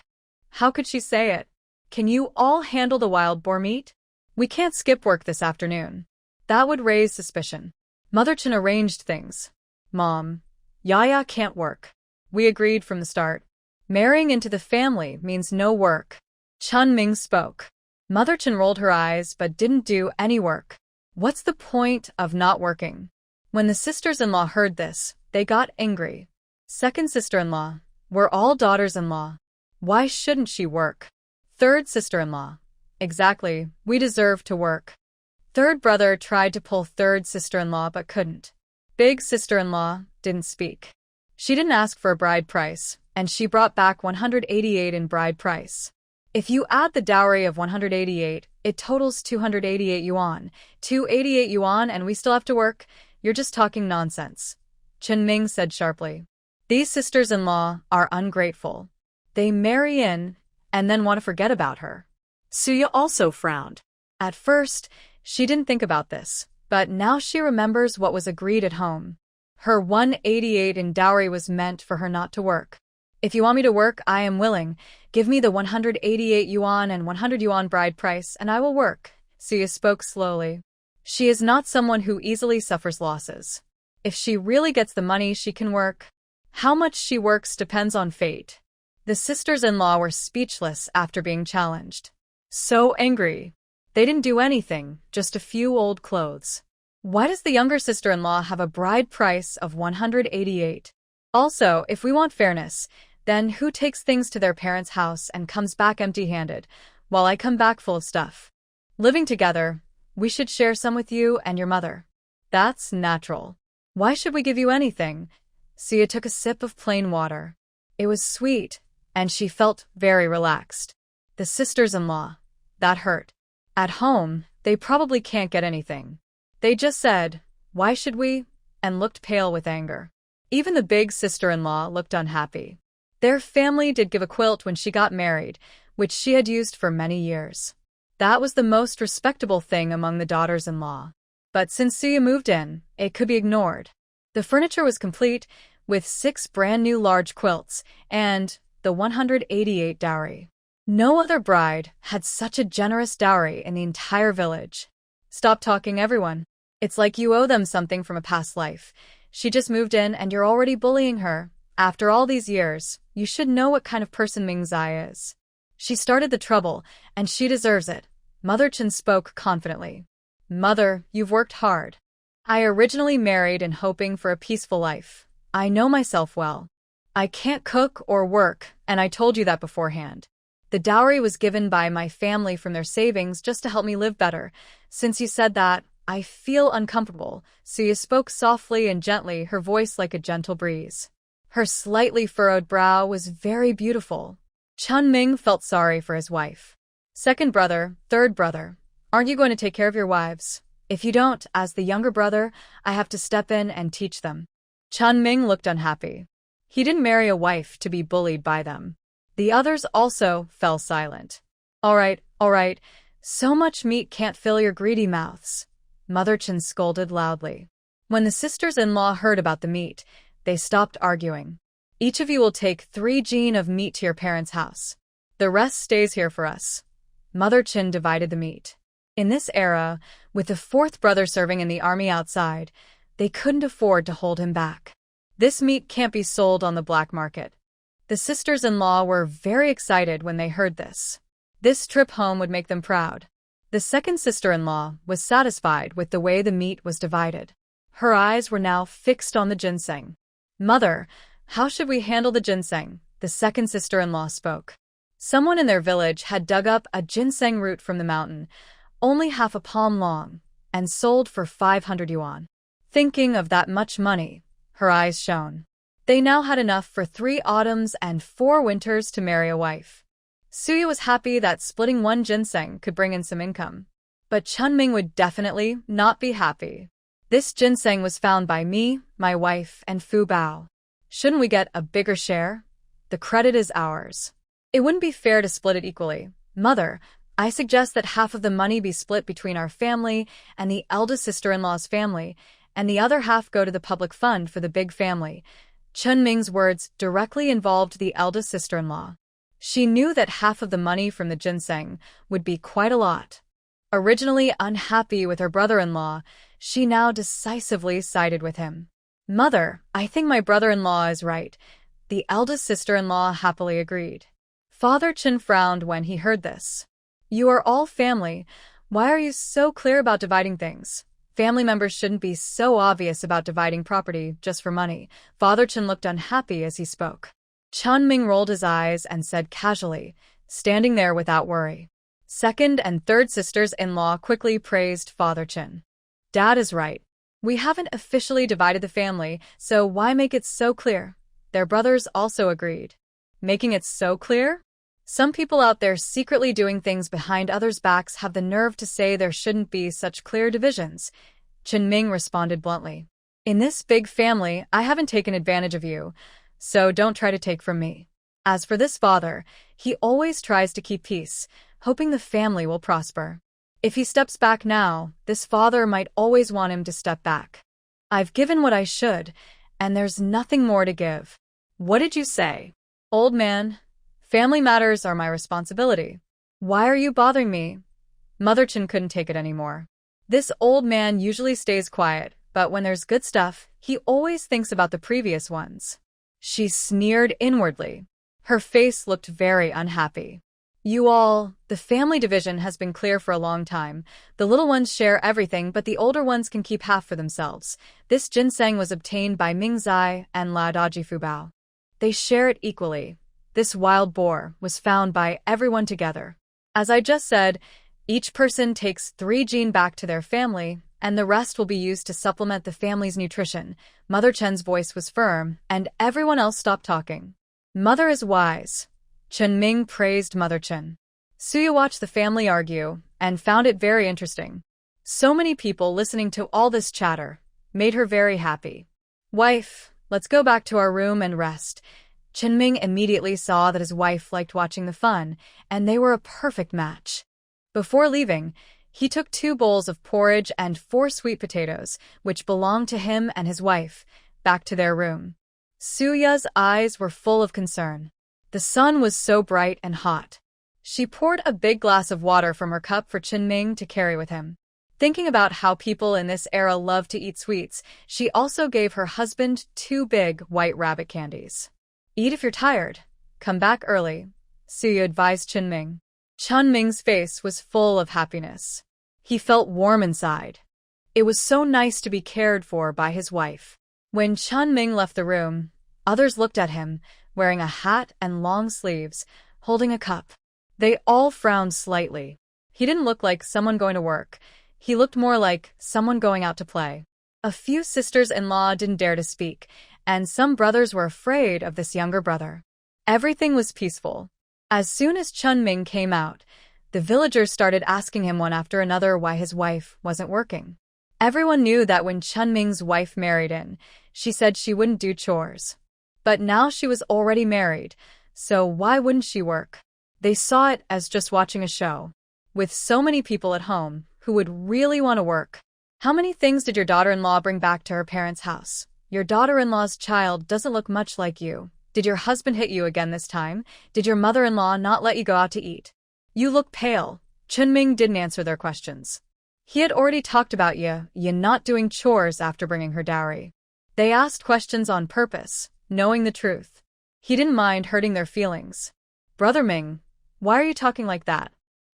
How could she say it? Can you all handle the wild boar meat? We can't skip work this afternoon. That would raise suspicion. Mother Chin arranged things. Mom, Yaya can't work. We agreed from the start. Marrying into the family means no work. Chun Ming spoke. Mother Chin rolled her eyes but didn't do any work. What's the point of not working? When the sisters-in-law heard this, they got angry. Second sister-in-law, we're all daughters-in-law. Why shouldn't she work? Third sister-in-law, exactly, we deserve to work. Third brother tried to pull third sister-in-law but couldn't. Big sister-in-law didn't speak. She didn't ask for a bride price, and she brought back 188 in bride price. If you add the dowry of 188, it totals 288 yuan. 288 yuan and we still have to work? You're just talking nonsense. Chun Ming said sharply. These sisters-in-law are ungrateful. They marry in and then want to forget about her. Suya also frowned. At first, she didn't think about this, but now she remembers what was agreed at home. Her 188 in dowry was meant for her not to work. If you want me to work, I am willing. Give me the 188 yuan and 100 yuan bride price, and I will work. Suya spoke slowly. She is not someone who easily suffers losses. If she really gets the money, she can work. How much she works depends on fate. The sisters-in-law were speechless after being challenged. So angry. They didn't do anything, just a few old clothes. Why does the younger sister-in-law have a bride price of 188? Also, if we want fairness, then who takes things to their parents' house and comes back empty-handed, while I come back full of stuff? Living together, we should share some with you and your mother. That's natural. Why should we give you anything? Suya took a sip of plain water. It was sweet, and she felt very relaxed. The sisters-in-law. That hurt. At home, they probably can't get anything. They just said, "Why should we?" and looked pale with anger. Even the big sister-in-law looked unhappy. Their family did give a quilt when she got married, which she had used for many years. That was the most respectable thing among the daughters-in-law. But since Suya moved in, it could be ignored. The furniture was complete, with 6 brand-new large quilts, and the 188 dowry. No other bride had such a generous dowry in the entire village. Stop talking, everyone. It's like you owe them something from a past life. She just moved in and you're already bullying her. After all these years, you should know what kind of person Ming Zai is. She started the trouble, and she deserves it. Mother Chin spoke confidently. Mother, you've worked hard. I originally married in hoping for a peaceful life. I know myself well. I can't cook or work, and I told you that beforehand. The dowry was given by my family from their savings just to help me live better. Since you said that, I feel uncomfortable. Suya spoke softly and gently, her voice like a gentle breeze. Her slightly furrowed brow was very beautiful. Chun Ming felt sorry for his wife. Second brother, third brother, aren't you going to take care of your wives? If you don't, as the younger brother, I have to step in and teach them. Chun Ming looked unhappy. He didn't marry a wife to be bullied by them. The others also fell silent. All right, so much meat can't fill your greedy mouths, Mother Chen scolded loudly. When the sisters-in-law heard about the meat, they stopped arguing. Each of you will take 3 jin of meat to your parents' house. The rest stays here for us. Mother Chen divided the meat. In this era, with the 4th brother serving in the army outside, they couldn't afford to hold him back. This meat can't be sold on the black market. The sisters-in-law were very excited when they heard this. This trip home would make them proud. The second sister-in-law was satisfied with the way the meat was divided. Her eyes were now fixed on the ginseng. Mother, how should we handle the ginseng? The second sister-in-law spoke. Someone in their village had dug up a ginseng root from the mountain, only half a palm long, and sold for 500 yuan. Thinking of that much money, her eyes shone. They now had enough for 3 autumns and 4 winters to marry a wife. Suya was happy that splitting 1 ginseng could bring in some income. But Chunming would definitely not be happy. This ginseng was found by me, my wife, and Fu Bao. Shouldn't we get a bigger share? The credit is ours. It wouldn't be fair to split it equally. Mother, I suggest that half of the money be split between our family and the eldest sister-in-law's family, and the other half go to the public fund for the big family. Chunming's words directly involved the eldest sister-in-law. She knew that half of the money from the ginseng would be quite a lot. Originally unhappy with her brother-in-law, she now decisively sided with him. Mother, I think my brother-in-law is right. The eldest sister-in-law happily agreed. Father Chen frowned when he heard this. You are all family. Why are you so clear about dividing things? Family members shouldn't be so obvious about dividing property just for money. Father Chen looked unhappy as he spoke. Chunming rolled his eyes and said casually, standing there without worry. Second and third sisters-in-law quickly praised Father Chen. Dad is right. We haven't officially divided the family, so why make it so clear? Their brothers also agreed. Making it so clear? Some people out there secretly doing things behind others' backs have the nerve to say there shouldn't be such clear divisions. Chunming responded bluntly. In this big family, I haven't taken advantage of you, so don't try to take from me. As for this father, he always tries to keep peace, hoping the family will prosper. If he steps back now, this father might always want him to step back. I've given what I should, and there's nothing more to give. What did you say? Old man, family matters are my responsibility. Why are you bothering me? Mother Chen couldn't take it anymore. This old man usually stays quiet, but when there's good stuff, he always thinks about the previous ones. She sneered inwardly. Her face looked very unhappy. The family division has been clear for a long time. The little ones share everything, but the older ones can keep half for themselves. This ginseng was obtained by Ming Zai and La Daji Fubao. They share it equally. This wild boar was found by everyone together. As I just said, each person takes 3 jin back to their family, and the rest will be used to supplement the family's nutrition. Mother Chen's voice was firm, and everyone else stopped talking. Mother is wise. Chunming praised Mother Chen. Suya watched the family argue, and found it very interesting. So many people listening to all this chatter made her very happy. Wife, let's go back to our room and rest. Chunming immediately saw that his wife liked watching the fun, and they were a perfect match. Before leaving, he took 2 bowls of porridge and 4 sweet potatoes, which belonged to him and his wife, back to their room. Suya's eyes were full of concern. The sun was so bright and hot. She poured a big glass of water from her cup for Chunming to carry with him. Thinking about how people in this era love to eat sweets, she also gave her husband 2 big white rabbit candies. Eat if you're tired. Come back early, Suya advised Chunming. Chunming's face was full of happiness. He felt warm inside. It was so nice to be cared for by his wife. When Chunming left the room, others looked at him, wearing a hat and long sleeves, holding a cup. They all frowned slightly. He didn't look like someone going to work. He looked more like someone going out to play. A few sisters-in-law didn't dare to speak, and some brothers were afraid of this younger brother. Everything was peaceful. As soon as Chunming came out, the villagers started asking him one after another why his wife wasn't working. Everyone knew that when Chunming's wife married in, she said she wouldn't do chores. But now she was already married, so why wouldn't she work? They saw it as just watching a show. With so many people at home, who would really want to work? How many things did your daughter-in-law bring back to her parents' house? Your daughter-in-law's child doesn't look much like you. Did your husband hit you again this time? Did your mother-in-law not let you go out to eat? You look pale. Chunming didn't answer their questions. He had already talked about you not doing chores after bringing her dowry. They asked questions on purpose, knowing the truth. He didn't mind hurting their feelings. Brother Ming, why are you talking like that?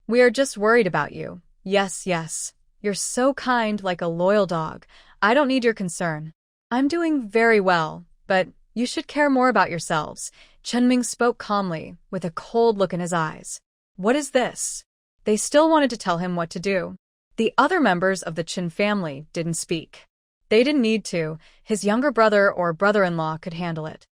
We are just worried about you. Yes, yes. You're so kind, like a loyal dog. I don't need your concern. I'm doing very well, but you should care more about yourselves. Chunming spoke calmly, with a cold look in his eyes. What is this? They still wanted to tell him what to do. The other members of the Chin family didn't speak. They didn't need to. His younger brother or brother-in-law could handle it.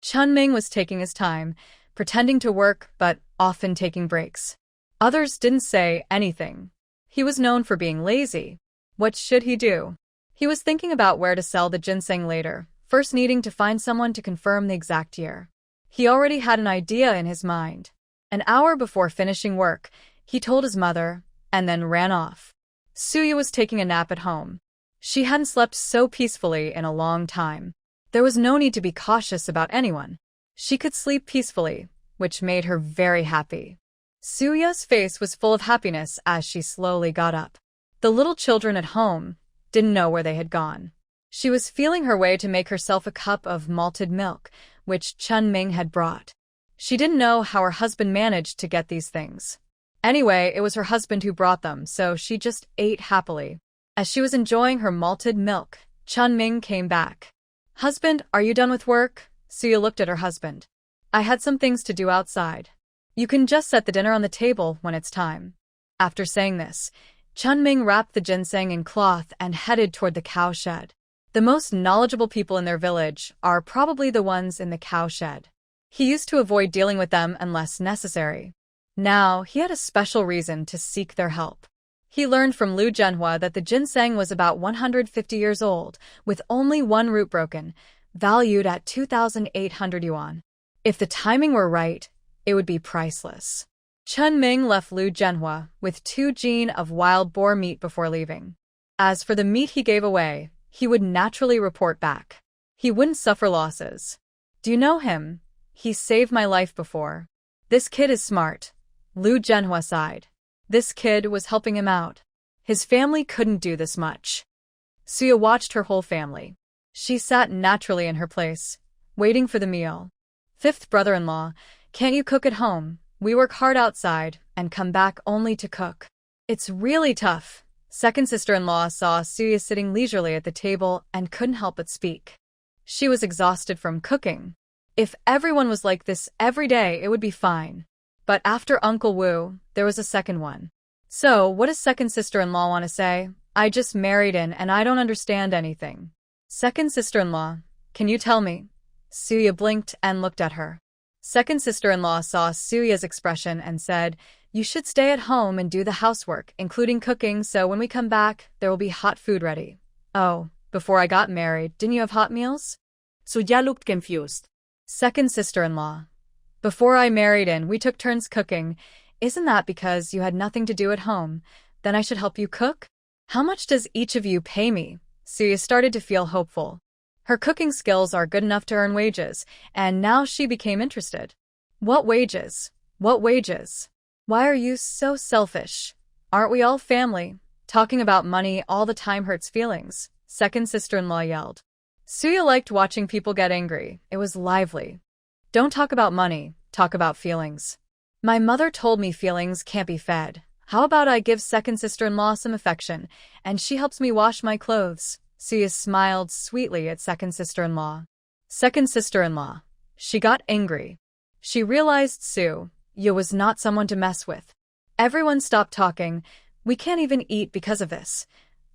Chunming was taking his time, pretending to work, but often taking breaks. Others didn't say anything. He was known for being lazy. What should he do? He was thinking about where to sell the ginseng later, first needing to find someone to confirm the exact year. He already had an idea in his mind. An hour before finishing work, he told his mother, and then ran off. Suya was taking a nap at home. She hadn't slept so peacefully in a long time. There was no need to be cautious about anyone. She could sleep peacefully, which made her very happy. Suya's face was full of happiness as she slowly got up. The little children at home didn't know where they had gone. She was feeling her way to make herself a cup of malted milk, which Chunming had brought. She didn't know how her husband managed to get these things. Anyway, it was her husband who brought them, so she just ate happily. As she was enjoying her malted milk, Chunming came back. Husband, are you done with work? Suya looked at her husband. I had some things to do outside. You can just set the dinner on the table when it's time. After saying this, Chunming wrapped the ginseng in cloth and headed toward the cow shed. The most knowledgeable people in their village are probably the ones in the cow shed. He used to avoid dealing with them unless necessary. Now, he had a special reason to seek their help. He learned from Lu Zhenhua that the ginseng was about 150 years old, with only one root broken, valued at 2,800 yuan. If the timing were right, it would be priceless. Chunming left Lu Zhenhua with 2 jin of wild boar meat before leaving. As for the meat he gave away, he would naturally report back. He wouldn't suffer losses. Do you know him? He saved my life before. This kid is smart. Lu Zhenhua sighed. This kid was helping him out. His family couldn't do this much. Suya watched her whole family. She sat naturally in her place, waiting for the meal. Fifth brother-in-law, can't you cook at home? We work hard outside and come back only to cook. It's really tough. Second sister-in-law saw Suya sitting leisurely at the table and couldn't help but speak. She was exhausted from cooking. If everyone was like this every day, it would be fine. But after Uncle Wu, there was a second one. So, what does second sister-in-law want to say? I just married in and I don't understand anything. Second sister-in-law, can you tell me? Suya blinked and looked at her. Second sister-in-law saw Suya's expression and said, you should stay at home and do the housework, including cooking, so when we come back, there will be hot food ready. Oh, before I got married, didn't you have hot meals? Suya looked confused. Second sister-in-law, before I married in, we took turns cooking. Isn't that because you had nothing to do at home? Then I should help you cook? How much does each of you pay me? Suya started to feel hopeful. Her cooking skills are good enough to earn wages, and now she became interested. What wages? What wages? Why are you so selfish? Aren't we all family? Talking about money all the time hurts feelings, second sister-in-law yelled. Suya liked watching people get angry. It was lively. Don't talk about money, talk about feelings. My mother told me feelings can't be fed. How about I give second sister-in-law some affection, and she helps me wash my clothes? Suya smiled sweetly at second sister-in-law. Second sister-in-law. She got angry. She realized Suya was not someone to mess with. Everyone stopped talking. We can't even eat because of this.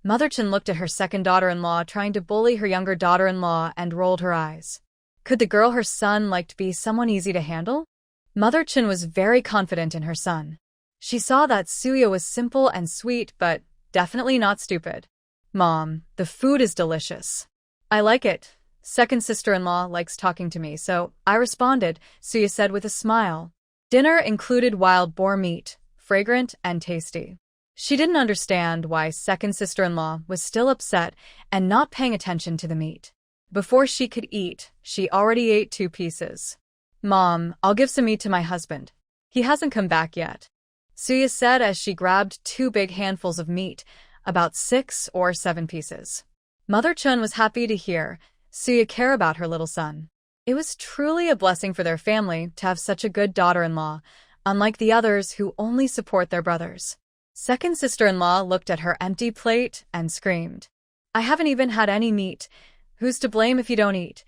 Mother Chen looked at her second daughter-in-law trying to bully her younger daughter-in-law and rolled her eyes. Could the girl her son like to be someone easy to handle? Mother Chen was very confident in her son. She saw that Suya was simple and sweet, but definitely not stupid. Mom, the food is delicious. I like it. Second sister-in-law likes talking to me, so I responded, Suya said with a smile. Dinner included wild boar meat, fragrant and tasty. She didn't understand why second sister-in-law was still upset and not paying attention to the meat. Before she could eat, she already ate 2 pieces. Mom, I'll give some meat to my husband. He hasn't come back yet. Suya said as she grabbed 2 big handfuls of meat, about 6 or 7 pieces. Mother Chun was happy to hear Suya care about her little son. It was truly a blessing for their family to have such a good daughter-in-law, unlike the others who only support their brothers. Second sister-in-law looked at her empty plate and screamed, I haven't even had any meat. Who's to blame if you don't eat?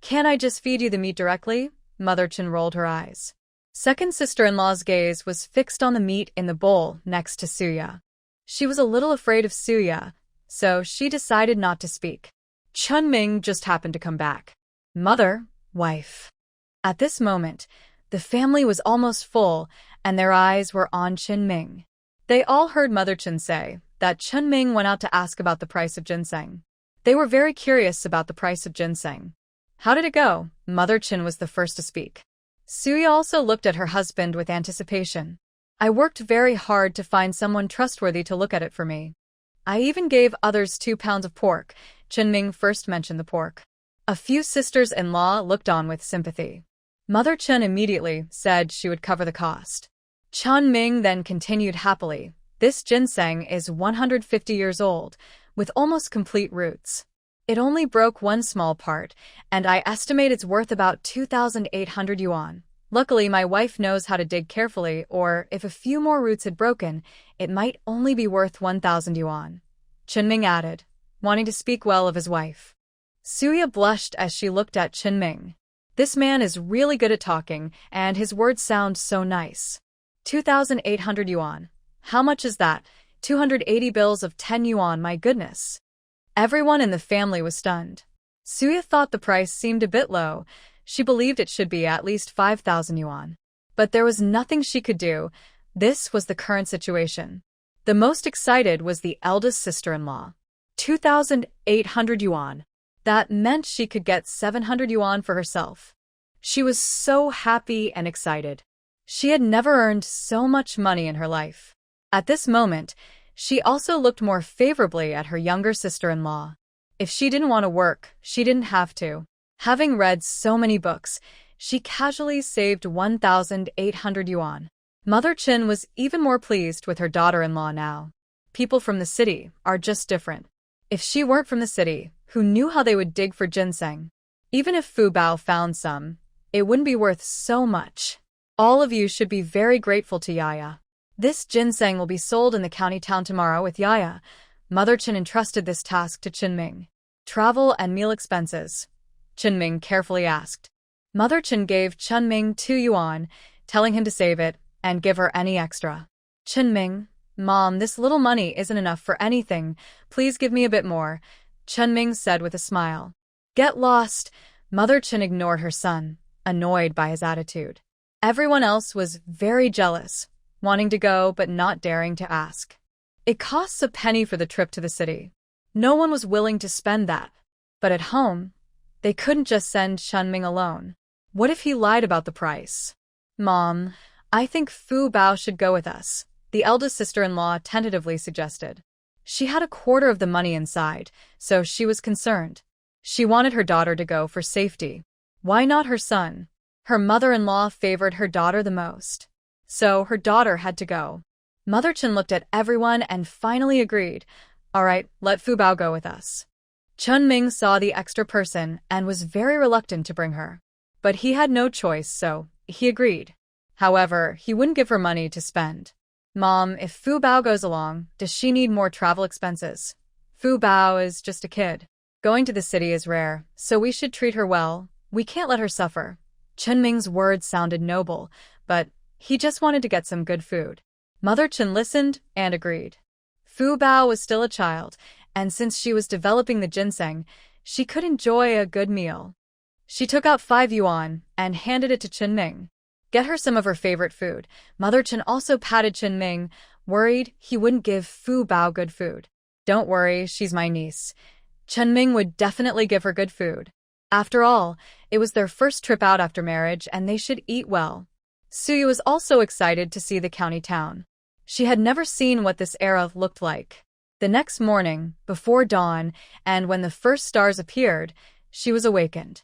Can't I just feed you the meat directly? Mother Chun rolled her eyes. Second sister-in-law's gaze was fixed on the meat in the bowl next to Suya. She was a little afraid of Suya, so she decided not to speak. Chunming just happened to come back. Mother, wife. At this moment, the family was almost full, and their eyes were on Chunming. They all heard Mother Chun say that Chunming went out to ask about the price of ginseng. They were very curious about the price of ginseng. How did it go? Mother Chun was the first to speak. Suya also looked at her husband with anticipation. I worked very hard to find someone trustworthy to look at it for me. I even gave others 2 pounds of pork. Chunming first mentioned the pork. A few sisters-in-law looked on with sympathy. Mother Chun immediately said she would cover the cost. Chunming then continued happily. This ginseng is 150 years old, with almost complete roots. It only broke 1 small part, and I estimate it's worth about 2,800 yuan. Luckily, my wife knows how to dig carefully, or if a few more roots had broken, it might only be worth 1,000 yuan. Chunming added, wanting to speak well of his wife. Suya blushed as she looked at Chunming. This man is really good at talking, and his words sound so nice. 2,800 yuan. How much is that? 280 bills of 10 yuan, my goodness. Everyone in the family was stunned. Suya thought the price seemed a bit low. She believed it should be at least 5,000 yuan. But there was nothing she could do. This was the current situation. The most excited was the eldest sister-in-law. 2,800 yuan. That meant she could get 700 yuan for herself. She was so happy and excited. She had never earned so much money in her life. At this moment, she also looked more favorably at her younger sister-in-law. If she didn't want to work, she didn't have to. Having read so many books, she casually saved 1,800 yuan. Mother Chun was even more pleased with her daughter-in-law now. People from the city are just different. If she weren't from the city, who knew how they would dig for ginseng? Even if Fu Bao found some, it wouldn't be worth so much. All of you should be very grateful to Yaya. This ginseng will be sold in the county town tomorrow with Yaya. Mother Chun entrusted this task to Chunming. Travel and meal expenses. Chunming carefully asked. Mother Chun gave Chunming 2 yuan, telling him to save it and give her any extra. Chunming, Mom, this little money isn't enough for anything. Please give me a bit more, Chunming said with a smile. Get lost. Mother Chun ignored her son, annoyed by his attitude. Everyone else was very jealous, wanting to go but not daring to ask. It costs a penny for the trip to the city. No one was willing to spend that. But at home, they couldn't just send Chunming alone. What if he lied about the price? Mom, I think Fu Bao should go with us, the eldest sister-in-law tentatively suggested. She had a quarter of the money inside, so she was concerned. She wanted her daughter to go for safety. Why not her son? Her mother-in-law favored her daughter the most. So her daughter had to go. Mother Chun looked at everyone and finally agreed. All right, let Fu Bao go with us. Chunming saw the extra person and was very reluctant to bring her. But he had no choice, so he agreed. However, he wouldn't give her money to spend. Mom, if Fu Bao goes along, does she need more travel expenses? Fu Bao is just a kid. Going to the city is rare, so we should treat her well. We can't let her suffer. Chunming's words sounded noble, but he just wanted to get some good food. Mother Chun listened and agreed. Fu Bao was still a child, and since she was developing the ginseng, she could enjoy a good meal. She took out 5 yuan and handed it to Chunming. Get her some of her favorite food. Mother Chun also patted Chunming, worried he wouldn't give Fu Bao good food. Don't worry, she's my niece. Chunming would definitely give her good food. After all, it was their first trip out after marriage and they should eat well. Suya was also excited to see the county town. She had never seen what this era looked like. The next morning, before dawn, and when the first stars appeared, she was awakened.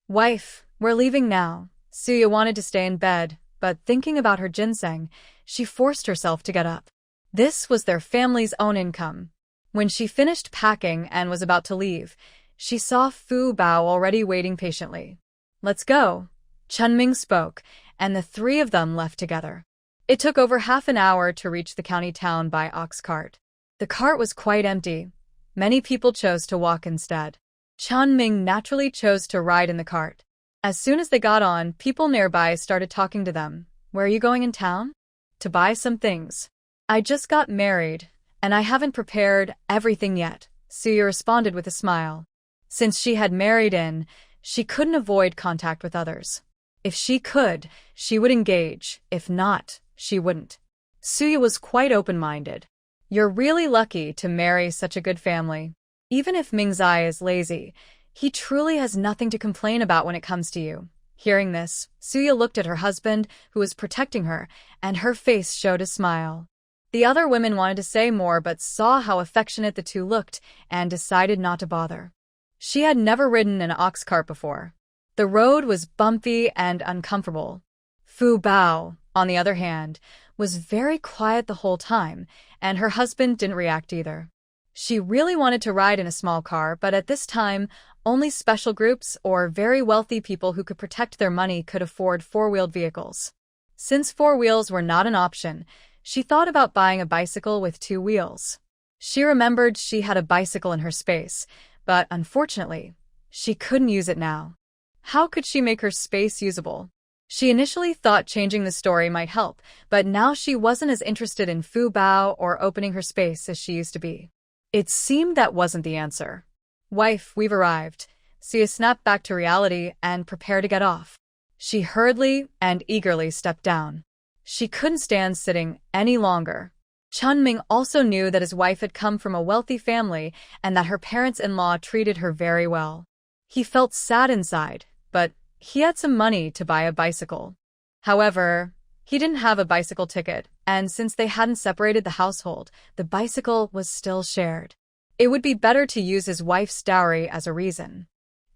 Wife, we're leaving now. Suya wanted to stay in bed, but thinking about her ginseng, she forced herself to get up. This was their family's own income. When she finished packing and was about to leave, she saw Fu Bao already waiting patiently. Let's go, Chunming spoke, and the three of them left together. It took over half an hour to reach the county town by ox cart. The cart was quite empty. Many people chose to walk instead. Chunming naturally chose to ride in the cart. As soon as they got on, people nearby started talking to them. Where are you going in town? To buy some things. I just got married, and I haven't prepared everything yet, Suya responded with a smile. Since she had married in, she couldn't avoid contact with others. If she could, she would engage. If not, she wouldn't. Suya was quite open-minded. You're really lucky to marry such a good family. Even if Mingzai is lazy, he truly has nothing to complain about when it comes to you. Hearing this, Suya looked at her husband, who was protecting her, and her face showed a smile. The other women wanted to say more but saw how affectionate the two looked and decided not to bother. She had never ridden an ox cart before. The road was bumpy and uncomfortable. Fu Bao, on the other hand, was very quiet the whole time, and her husband didn't react either. She really wanted to ride in a small car, but at this time, only special groups or very wealthy people who could protect their money could afford four-wheeled vehicles. Since four wheels were not an option, she thought about buying a bicycle with two wheels. She remembered she had a bicycle in her space, but unfortunately, she couldn't use it now. How could she make her space usable? She initially thought changing the story might help, but now she wasn't as interested in Fu Bao or opening her space as she used to be. It seemed that wasn't the answer. Wife, we've arrived. Suya snapped back to reality and prepared to get off. She hurriedly and eagerly stepped down. She couldn't stand sitting any longer. Chunming also knew that his wife had come from a wealthy family and that her parents-in-law treated her very well. He felt sad inside, but he had some money to buy a bicycle. However, he didn't have a bicycle ticket, and since they hadn't separated the household, the bicycle was still shared. It would be better to use his wife's dowry as a reason.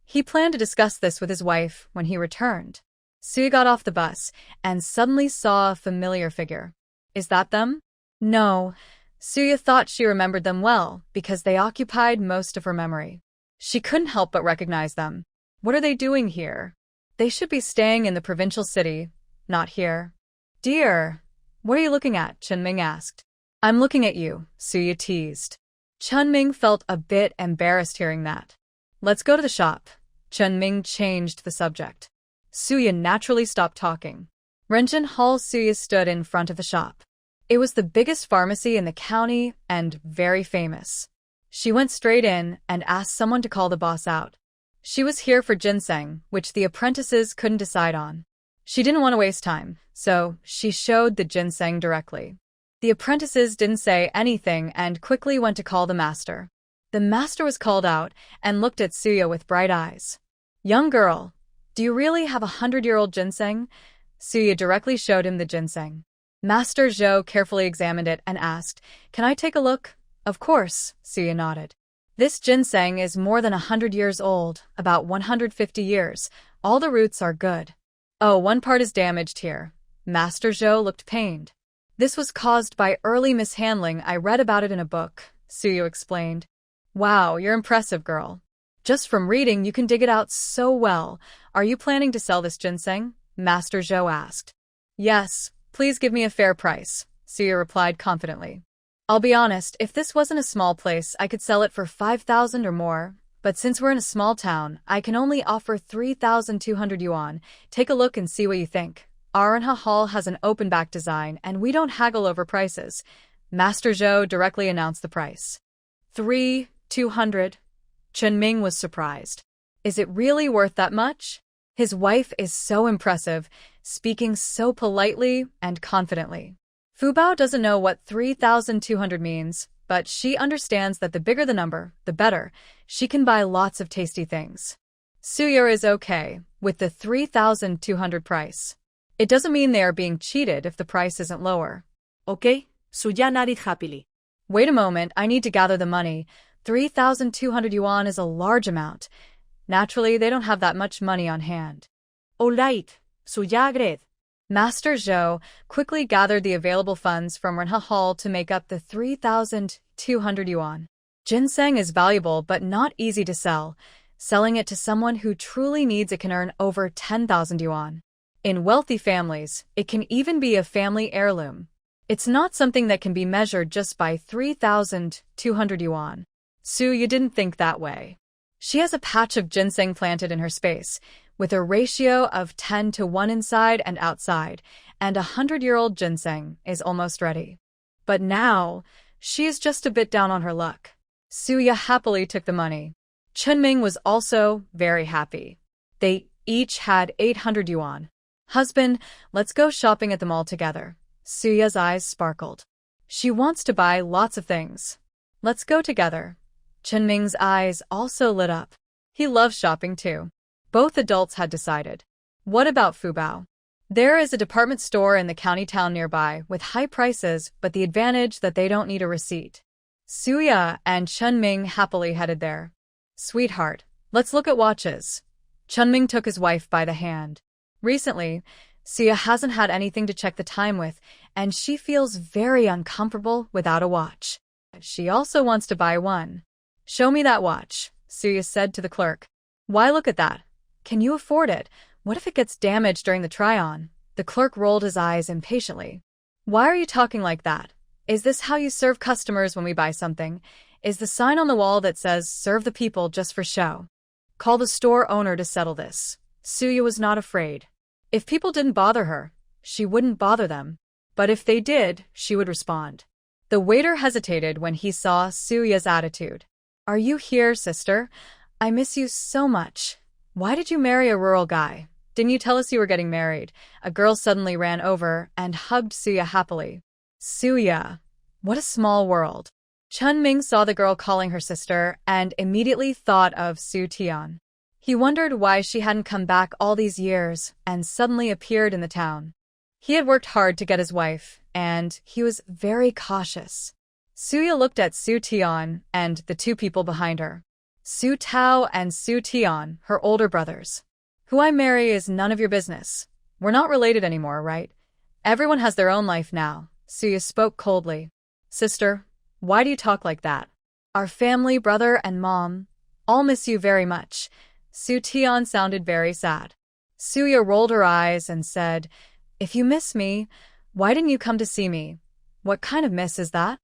He planned to discuss this with his wife when he returned. Suya got off the bus and suddenly saw a familiar figure. Is that them? No. Suya thought she remembered them well because they occupied most of her memory. She couldn't help but recognize them. What are they doing here? They should be staying in the provincial city, not here. Dear, what are you looking at? Chunming asked. I'm looking at you, Suya teased. Chunming felt a bit embarrassed hearing that. Let's go to the shop. Chunming changed the subject. Suya naturally stopped talking. Renjin Hall. Suya stood in front of the shop. It was the biggest pharmacy in the county and very famous. She went straight in and asked someone to call the boss out. She was here for ginseng, which the apprentices couldn't decide on. She didn't want to waste time, so she showed the ginseng directly. The apprentices didn't say anything and quickly went to call the master. The master was called out and looked at Suya with bright eyes. Young girl, do you really have 100-year-old ginseng? Suya directly showed him the ginseng. Master Zhou carefully examined it and asked, Can I take a look? Of course, Suya nodded. This ginseng is more than 100 years old, about 150 years. All the roots are good. Oh, one part is damaged here. Master Zhou looked pained. This was caused by early mishandling. I read about it in a book, Suya explained. Wow, you're impressive, girl. Just from reading, you can dig it out so well. Are you planning to sell this ginseng? Master Zhou asked. Yes, please give me a fair price, Suya replied confidently. I'll be honest, if this wasn't a small place, I could sell it for 5,000 or more. But since we're in a small town, I can only offer 3,200 yuan. Take a look and see what you think. Aranha Hall has an open-back design, and we don't haggle over prices. Master Zhou directly announced the price. 3,200. Chunming was surprised. Is it really worth that much? His wife is so impressive, speaking so politely and confidently. Fu Bao doesn't know what 3,200 means, but she understands that the bigger the number, the better. She can buy lots of tasty things. Suya is okay with the 3,200 price. It doesn't mean they are being cheated if the price isn't lower. Okay? Suya nodded happily. Wait a moment, I need to gather the money. 3,200 yuan is a large amount. Naturally, they don't have that much money on hand. All right, Suya agreed. Master Zhou quickly gathered the available funds from Manhwa Hall to make up the 3,200 yuan. Ginseng is valuable but not easy to sell. Selling it to someone who truly needs it can earn over 10,000 yuan. In wealthy families, it can even be a family heirloom. It's not something that can be measured just by 3,200 yuan. Suya didn't think that way. She has a patch of ginseng planted in her space, with a ratio of 10:1 inside and outside, and 100-year-old ginseng is almost ready. But now, she is just a bit down on her luck. Suya happily took the money. Chunming was also very happy. They each had 800 yuan. Husband, let's go shopping at the mall together. Suya's eyes sparkled. She wants to buy lots of things. Let's go together. Chunming's eyes also lit up. He loves shopping too. Both adults had decided. What about Fubao? There is a department store in the county town nearby with high prices, but the advantage that they don't need a receipt. Suya and Chunming happily headed there. Sweetheart, let's look at watches. Chunming took his wife by the hand. Recently, Suya hasn't had anything to check the time with, and she feels very uncomfortable without a watch. She also wants to buy one. Show me that watch, Suya said to the clerk. Why look at that? Can you afford it? What if it gets damaged during the try-on? The clerk rolled his eyes impatiently. Why are you talking like that? Is this how you serve customers when we buy something? Is the sign on the wall that says, serve the people just for show? Call the store owner to settle this. Suya was not afraid. If people didn't bother her, she wouldn't bother them. But if they did, she would respond. The waiter hesitated when he saw Suya's attitude. Are you here, sister? I miss you so much. Why did you marry a rural guy? Didn't you tell us you were getting married? A girl suddenly ran over and hugged Suya happily. Suya. What a small world. Chunming saw the girl calling her sister and immediately thought of Su Tian. He wondered why she hadn't come back all these years and suddenly appeared in the town. He had worked hard to get his wife, and he was very cautious. Suya looked at Su Tian and the two people behind her. Su Tao and Su Tian, her older brothers. Who I marry is none of your business. We're not related anymore, right? Everyone has their own life now. Suya spoke coldly. Sister, why do you talk like that? Our family, brother and mom, all miss you very much. Su Tian sounded very sad. Suya rolled her eyes and said, If you miss me, why didn't you come to see me? What kind of miss is that?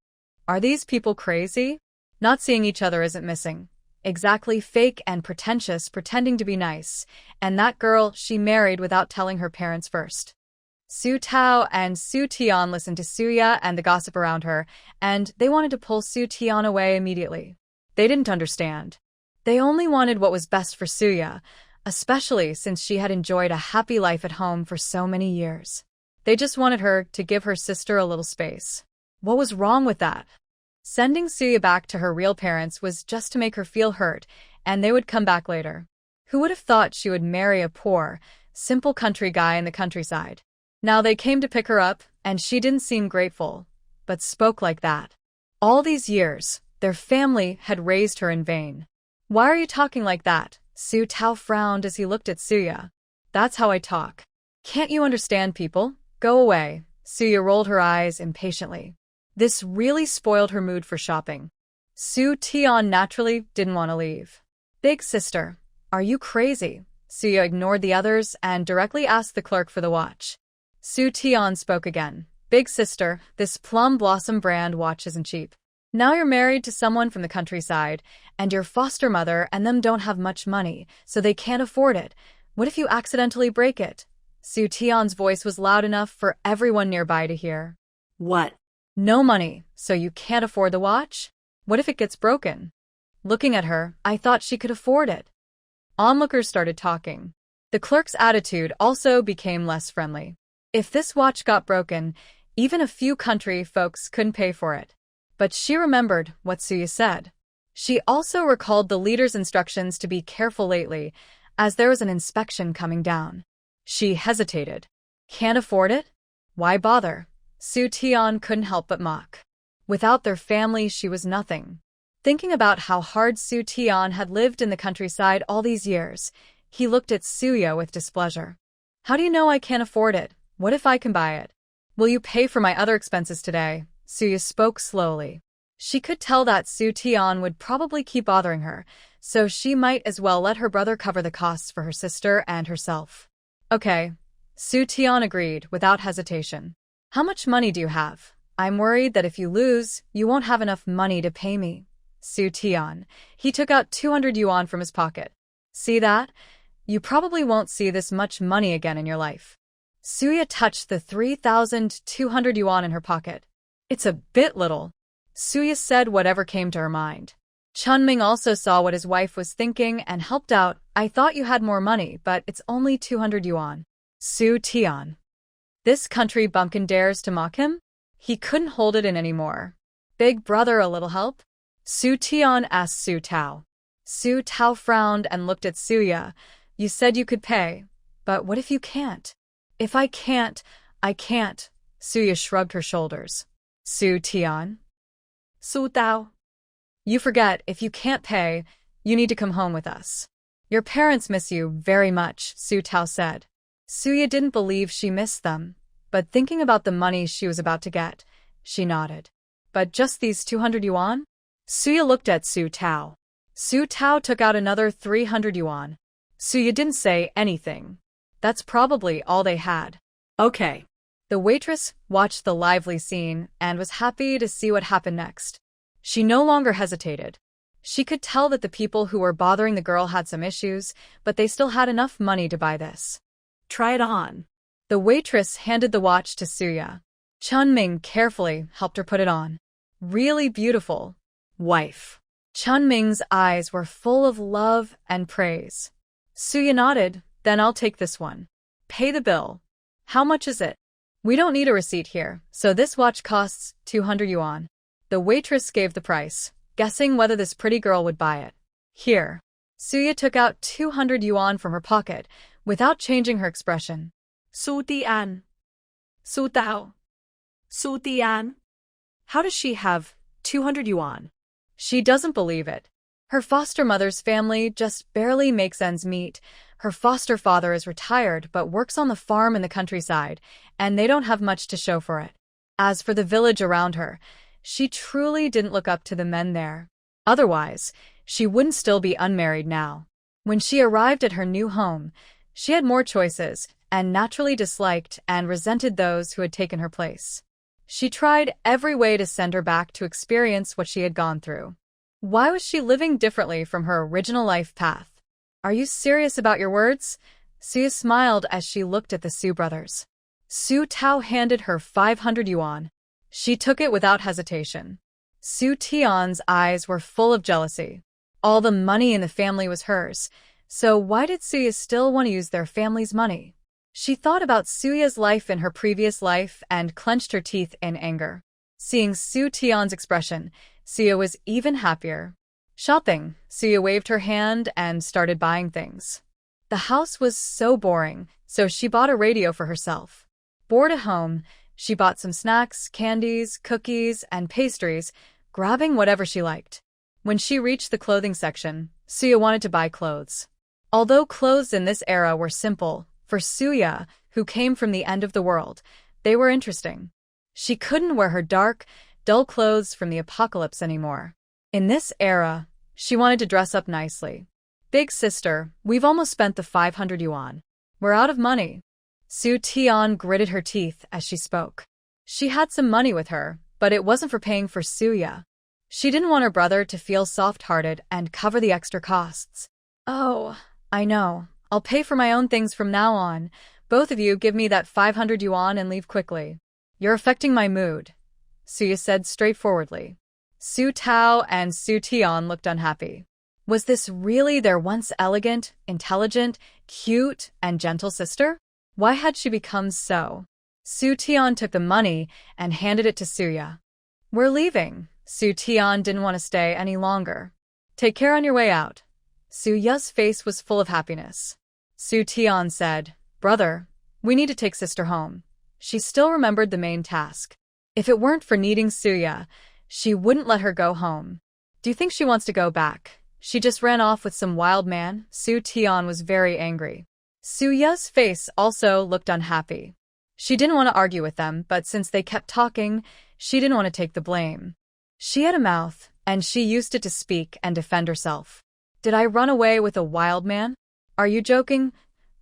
Are these people crazy? Not seeing each other isn't missing. Exactly fake and pretentious, pretending to be nice. And that girl she married without telling her parents first. Su Tao and Su Tian listened to Suya and the gossip around her, and they wanted to pull Su Tian away immediately. They didn't understand. They only wanted what was best for Suya, especially since she had enjoyed a happy life at home for so many years. They just wanted her to give her sister a little space. What was wrong with that? Sending Suya back to her real parents was just to make her feel hurt, and they would come back later. Who would have thought she would marry a poor, simple country guy in the countryside? Now they came to pick her up, and she didn't seem grateful, but spoke like that. All these years, their family had raised her in vain. Why are you talking like that? Su Tao frowned as he looked at Suya. That's how I talk. Can't you understand people? Go away. Suya rolled her eyes impatiently. This really spoiled her mood for shopping. Su Tian naturally didn't want to leave. Big sister, are you crazy? Suya ignored the others and directly asked the clerk for the watch. Su Tian spoke again. Big sister, this Plum Blossom brand watch isn't cheap. Now you're married to someone from the countryside, and your foster mother and them don't have much money, so they can't afford it. What if you accidentally break it? Su Tian's voice was loud enough for everyone nearby to hear. What? No money, so you can't afford the watch? What if it gets broken? Looking at her, I thought she could afford it. Onlookers started talking. The clerk's attitude also became less friendly. If this watch got broken, even a few country folks couldn't pay for it. But she remembered what Suya said. She also recalled the leader's instructions to be careful lately. as there was an inspection coming down. She hesitated. Can't afford it? Why bother? Su Tian couldn't help but mock. Without their family, she was nothing. Thinking about how hard Su Tian had lived in the countryside all these years, he looked at Suya with displeasure. How do you know I can't afford it? What if I can buy it? Will you pay for my other expenses today? Suya spoke slowly. She could tell that Su Tian would probably keep bothering her, so she might as well let her brother cover the costs for her sister and herself. Okay. Su Tian agreed without hesitation. How much money do you have? I'm worried that if you lose, you won't have enough money to pay me. Su Tian. He took out 200 yuan from his pocket. See that? You probably won't see this much money again in your life. Suya touched the 3,200 yuan in her pocket. It's a bit little. Suya said whatever came to her mind. Chunming also saw what his wife was thinking and helped out. I thought you had more money, but it's only 200 yuan. Su Tian. This country bumpkin dares to mock him? He couldn't hold it in anymore. Big brother, a little help? Su Tian asked Su Tao. Su Tao frowned and looked at Suya. You said you could pay, but what if you can't? If I can't, I can't. Suya shrugged her shoulders. Su Tian. Su Tao. You forget, if you can't pay, you need to come home with us. Your parents miss you very much, Su Tao said. Suya didn't believe she missed them, but thinking about the money she was about to get, she nodded. But just these 200 yuan? Suya looked at Su Tao. Su Tao took out another 300 yuan. Suya didn't say anything. That's probably all they had. Okay. The waitress watched the lively scene and was happy to see what happened next. She no longer hesitated. She could tell that the people who were bothering the girl had some issues, but they still had enough money to buy this. Try it on. The waitress handed the watch to Suya. Chunming carefully helped her put it on. Really beautiful. Wife. Chunming's eyes were full of love and praise. Suya nodded. Then I'll take this one. Pay the bill. How much is it? We don't need a receipt here, so this watch costs 200 yuan. The waitress gave the price, guessing whether this pretty girl would buy it. Here. Suya took out 200 yuan from her pocket, without changing her expression. Su Tian. Su Tao. Su Tian. How does she have 200 yuan? She doesn't believe it. Her foster mother's family just barely makes ends meet. Her foster father is retired but works on the farm in the countryside, and they don't have much to show for it. As for the village around her, she truly didn't look up to the men there. Otherwise, she wouldn't still be unmarried now. When she arrived at her new home, she had more choices and naturally disliked and resented those who had taken her place. She tried every way to send her back to experience what she had gone through. Why was she living differently from her original life path? Are you serious about your words? Suya smiled as she looked at the Su brothers. Su Tao handed her 500 yuan. She took it without hesitation. Su Tian's eyes were full of jealousy. All the money in the family was hers, so why did Suya still want to use their family's money? She thought about Suya's life in her previous life and clenched her teeth in anger. Seeing Su Tian's expression, Suya was even happier. Shopping. Suya waved her hand and started buying things. The house was so boring, so she bought a radio for herself. Bored at home, she bought some snacks, candies, cookies, and pastries, grabbing whatever she liked. When she reached the clothing section, Suya wanted to buy clothes. Although clothes in this era were simple, for Suya, who came from the end of the world, they were interesting. She couldn't wear her dark, dull clothes from the apocalypse anymore. In this era, she wanted to dress up nicely. Big sister, we've almost spent the 500 yuan. We're out of money. Su Tian gritted her teeth as she spoke. She had some money with her, but it wasn't for paying for Suya. She didn't want her brother to feel soft-hearted and cover the extra costs. Oh, I know. I'll pay for my own things from now on. Both of you give me that 500 yuan and leave quickly. You're affecting my mood, Suya said straightforwardly. Su Tao and Su Tian looked unhappy. Was this really their once elegant, intelligent, cute, and gentle sister? Why had she become so? Su Tian took the money and handed it to Suya. We're leaving. Su Tian didn't want to stay any longer. Take care on your way out. Suya's face was full of happiness. Su Tian said, "Brother, we need to take sister home." She still remembered the main task. If it weren't for needing Suya, she wouldn't let her go home. "Do you think she wants to go back? She just ran off with some wild man." Su Tian was very angry. Suya's face also looked unhappy. She didn't want to argue with them, but since they kept talking, she didn't want to take the blame. She had a mouth, and she used it to speak and defend herself. "Did I run away with a wild man? Are you joking?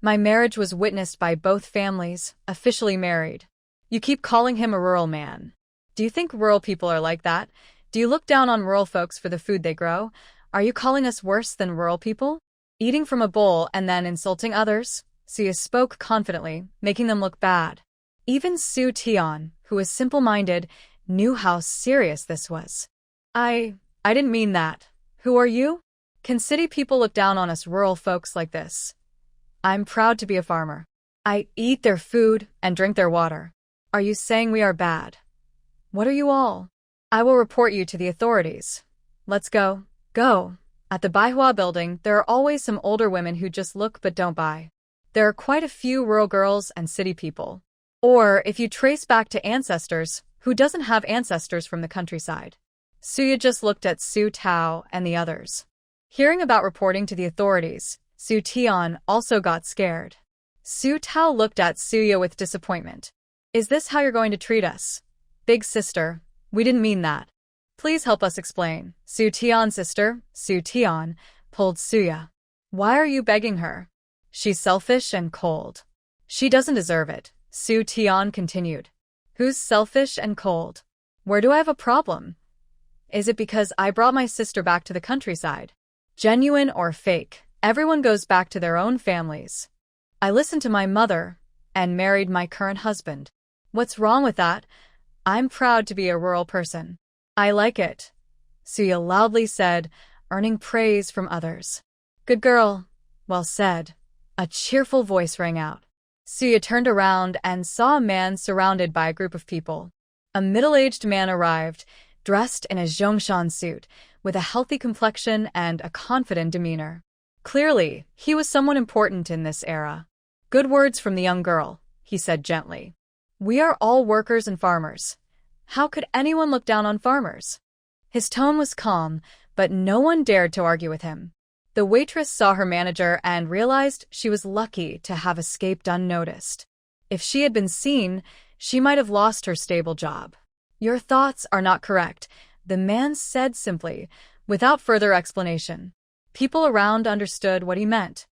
My marriage was witnessed by both families, officially married. You keep calling him a rural man. Do you think rural people are like that? Do you look down on rural folks for the food they grow? Are you calling us worse than rural people? Eating from a bowl and then insulting others?" Suya spoke confidently, making them look bad. Even Su Tian, who was simple-minded, knew how serious this was. I didn't mean that. Who are you? Can city people look down on us rural folks like this? I'm proud to be a farmer. I eat their food and drink their water. Are you saying we are bad? What are you all? I will report you to the authorities. Let's go. Go. At the Manhwa building, there are always some older women who just look but don't buy. There are quite a few rural girls and city people. Or, if you trace back to ancestors, who doesn't have ancestors from the countryside? Suya just looked at Su Tao and the others. Hearing about reporting to the authorities, Su Tian also got scared. Su Tao looked at Suya with disappointment. "Is this how you're going to treat us? Big sister, we didn't mean that. Please help us explain." Su Tian's sister, Su Tian, pulled Suya. "Why are you begging her? She's selfish and cold. She doesn't deserve it," Su Tian continued. "Who's selfish and cold? Where do I have a problem? Is it because I brought my sister back to the countryside? Genuine or fake, everyone goes back to their own families. I listened to my mother and married my current husband. What's wrong with that? I'm proud to be a rural person. I like it," Suya loudly said, earning praise from others. "Good girl. Well said." A cheerful voice rang out. Suya turned around and saw a man surrounded by a group of people. A middle-aged man arrived, dressed in a Zhongshan suit, with a healthy complexion and a confident demeanor. Clearly, he was someone important in this era. "Good words from the young girl," he said gently. "We are all workers and farmers. How could anyone look down on farmers?" His tone was calm, but no one dared to argue with him. The waitress saw her manager and realized she was lucky to have escaped unnoticed. If she had been seen, she might have lost her stable job. "Your thoughts are not correct," the man said simply, without further explanation. People around understood what he meant.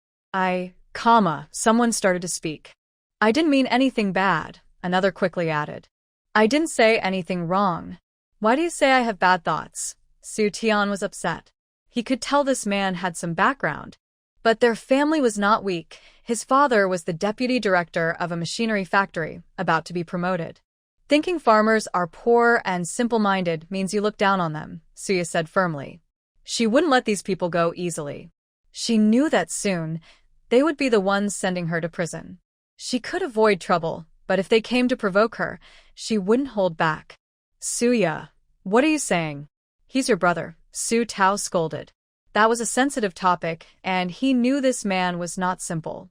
Someone started to speak. "I didn't mean anything bad," another quickly added. "I didn't say anything wrong. Why do you say I have bad thoughts?" Su Tian was upset. He could tell this man had some background. But their family was not weak. His father was the deputy director of a machinery factory, about to be promoted. "Thinking farmers are poor and simple-minded means you look down on them," Suya said firmly. She wouldn't let these people go easily. She knew that soon, they would be the ones sending her to prison. She could avoid trouble, but if they came to provoke her, she wouldn't hold back. "Suya, what are you saying?" "He's your brother," Su Tao scolded. That was a sensitive topic, and he knew this man was not simple.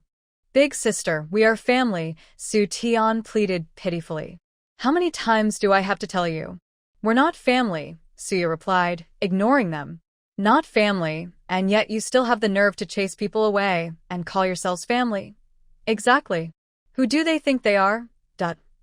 "Big sister, we are family," Su Tian pleaded pitifully. "How many times do I have to tell you?" "We're not family," Suya replied, ignoring them. "Not family, and yet you still have the nerve to chase people away and call yourselves family." "Exactly. Who do they think they are?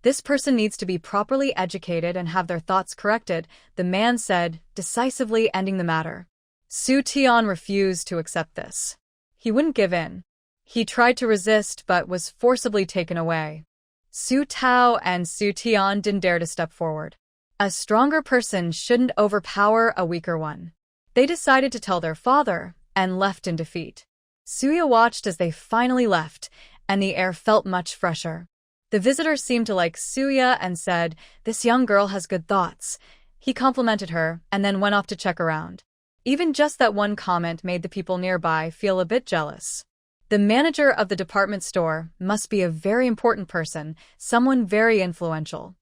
This person needs to be properly educated and have their thoughts corrected," the man said, decisively ending the matter. Su Tian refused to accept this. He wouldn't give in. He tried to resist but was forcibly taken away. Su Tao and Su Tian didn't dare to step forward. A stronger person shouldn't overpower a weaker one. They decided to tell their father and left in defeat. Suya watched as they finally left, and the air felt much fresher. The visitor seemed to like Suya and said, "This young girl has good thoughts." He complimented her and then went off to check around. Even just that one comment made the people nearby feel a bit jealous. The manager of the department store must be a very important person, someone very influential.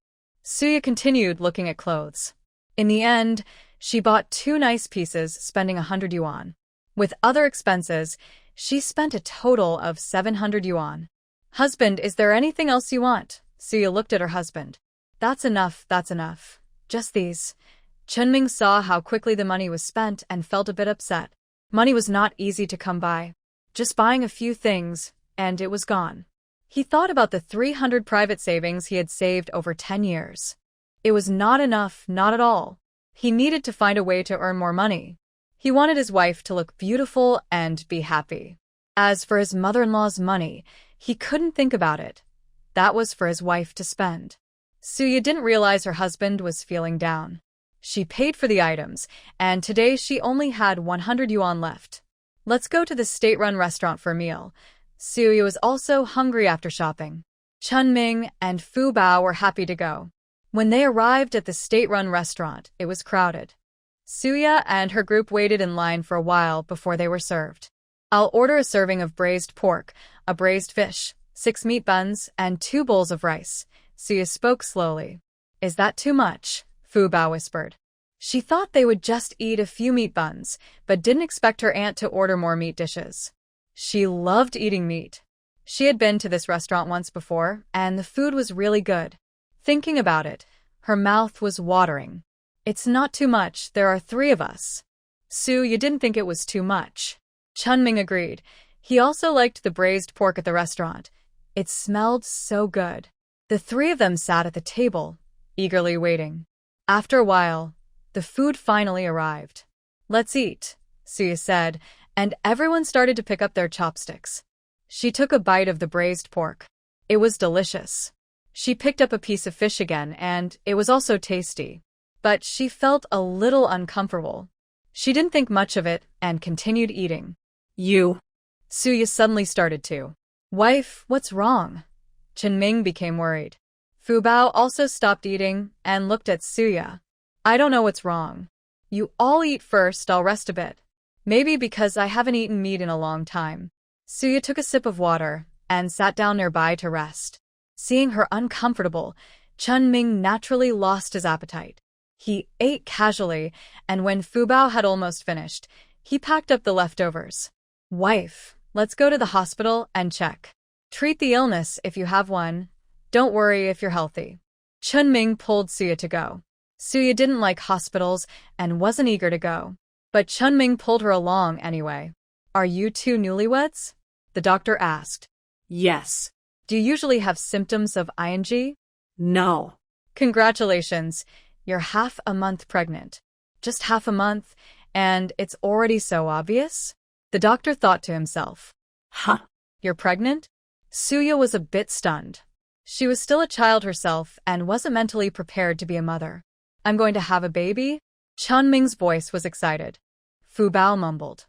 Suya continued looking at clothes. In the end, she bought 2 nice pieces, spending 100 yuan. With other expenses, she spent a total of 700 yuan. Husband, is there anything else you want? Suya looked at her husband. That's enough, that's enough. Just these. Chunming saw how quickly the money was spent and felt a bit upset. Money was not easy to come by. Just buying a few things, and it was gone. He thought about the 300 private savings he had saved over 10 years. It was not enough, not at all. He needed to find a way to earn more money. He wanted his wife to look beautiful and be happy. As for his mother-in-law's money, he couldn't think about it. That was for his wife to spend. Suya didn't realize her husband was feeling down. She paid for the items, and today she only had 100 yuan left. Let's go to the state-run restaurant for a meal. Suya was also hungry after shopping. Chunming and Fu Bao were happy to go. When they arrived at the state-run restaurant, it was crowded. Suya and her group waited in line for a while before they were served. I'll order a serving of braised pork, a braised fish, 6 meat buns, and 2 bowls of rice. Suya spoke slowly. Is that too much? Fu Bao whispered. She thought they would just eat a few meat buns, but didn't expect her aunt to order more meat dishes. She loved eating meat. She had been to this restaurant once before, and the food was really good. Thinking about it, her mouth was watering. It's not too much, there are 3 of us. Suya didn't think it was too much. Chunming agreed. He also liked the braised pork at the restaurant. It smelled so good. The 3 of them sat at the table, eagerly waiting. After a while, the food finally arrived. Let's eat, Suya said, and everyone started to pick up their chopsticks. She took a bite of the braised pork. It was delicious. She picked up a piece of fish again, and it was also tasty. But she felt a little uncomfortable. She didn't think much of it and continued eating. Suya suddenly started to. Wife, what's wrong? Chunming became worried. Fu Bao also stopped eating and looked at Suya. I don't know what's wrong. You all eat first, I'll rest a bit. Maybe because I haven't eaten meat in a long time. Suya took a sip of water and sat down nearby to rest. Seeing her uncomfortable, Chunming naturally lost his appetite. He ate casually, and when Fu Bao had almost finished, he packed up the leftovers. Wife, let's go to the hospital and check. Treat the illness if you have one. Don't worry if you're healthy. Chunming pulled Suya to go. Suya didn't like hospitals and wasn't eager to go. But Chunming pulled her along anyway. Are you 2 newlyweds? The doctor asked. Yes. Do you usually have symptoms of ING? No. Congratulations. You're half a month pregnant. Just half a month, and it's already so obvious? The doctor thought to himself. Huh? You're pregnant? Suya was a bit stunned. She was still a child herself and wasn't mentally prepared to be a mother. I'm going to have a baby? Chunming's voice was excited. Fu Bao mumbled.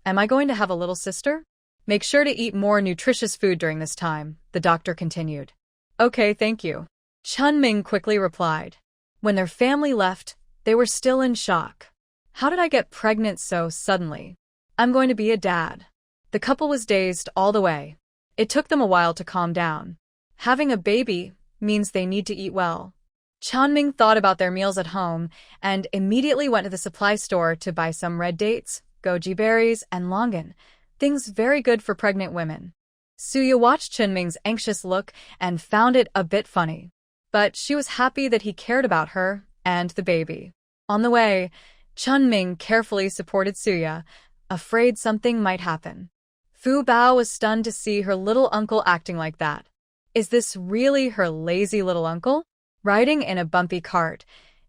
Am I going to have a little sister? Make sure to eat more nutritious food during this time, the doctor continued. Okay, thank you. Chunming quickly replied. When their family left, they were still in shock. How did I get pregnant so suddenly? I'm going to be a dad. The couple was dazed all the way. It took them a while to calm down. Having a baby means they need to eat well. Chunming thought about their meals at home and immediately went to the supply store to buy some red dates, goji berries, and longan, things very good for pregnant women. Suya watched Chunming's anxious look and found it a bit funny. But she was happy that he cared about her and the baby. On the way, Chunming carefully supported Suya, afraid something might happen. Fu Bao was stunned to see her little uncle acting like that. Is this really her lazy little uncle? Riding in a bumpy cart,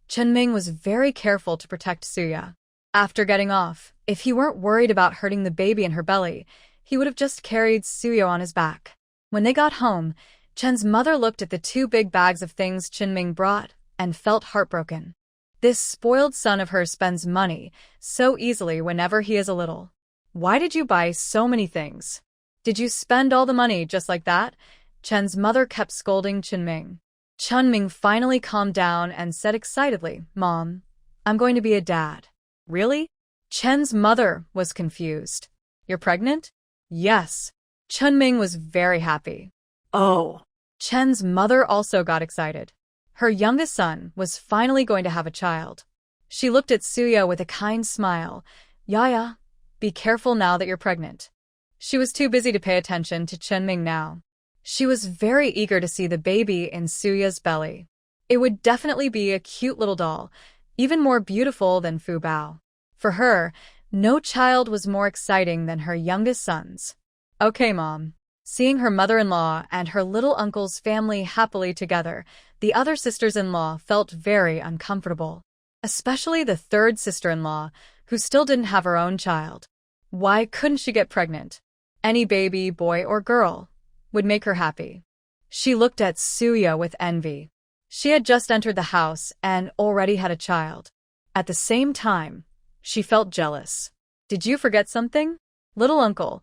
Chunming was very careful to protect Suya. After getting off, if he weren't worried about hurting the baby in her belly, he would have just carried Suya on his back. When they got home, Chen's mother looked at the 2 big bags of things Chunming brought and felt heartbroken. This spoiled son of hers spends money so easily whenever he is a little. Why did you buy so many things? Did you spend all the money just like that? Chen's mother kept scolding Chunming. Chunming finally calmed down and said excitedly, Mom, I'm going to be a dad. Really? Chen's mother was confused. You're pregnant? Yes. Chunming was very happy. Oh. Chen's mother also got excited. Her youngest son was finally going to have a child. She looked at Suya with a kind smile. Yaya, Be careful now that you're pregnant. She was too busy to pay attention to Chunming now. She was very eager to see the baby in Suya's belly. It would definitely be a cute little doll, even more beautiful than Fu Bao. For her, no child was more exciting than her youngest sons. Okay, Mom. Seeing her mother-in-law and her little uncle's family happily together, the other sisters-in-law felt very uncomfortable. Especially the third sister-in-law, who still didn't have her own child. Why couldn't she get pregnant? Any baby, boy or girl, would make her happy. She looked at Suya with envy. She had just entered the house and already had a child. At the same time, she felt jealous. Did you forget something? Little uncle,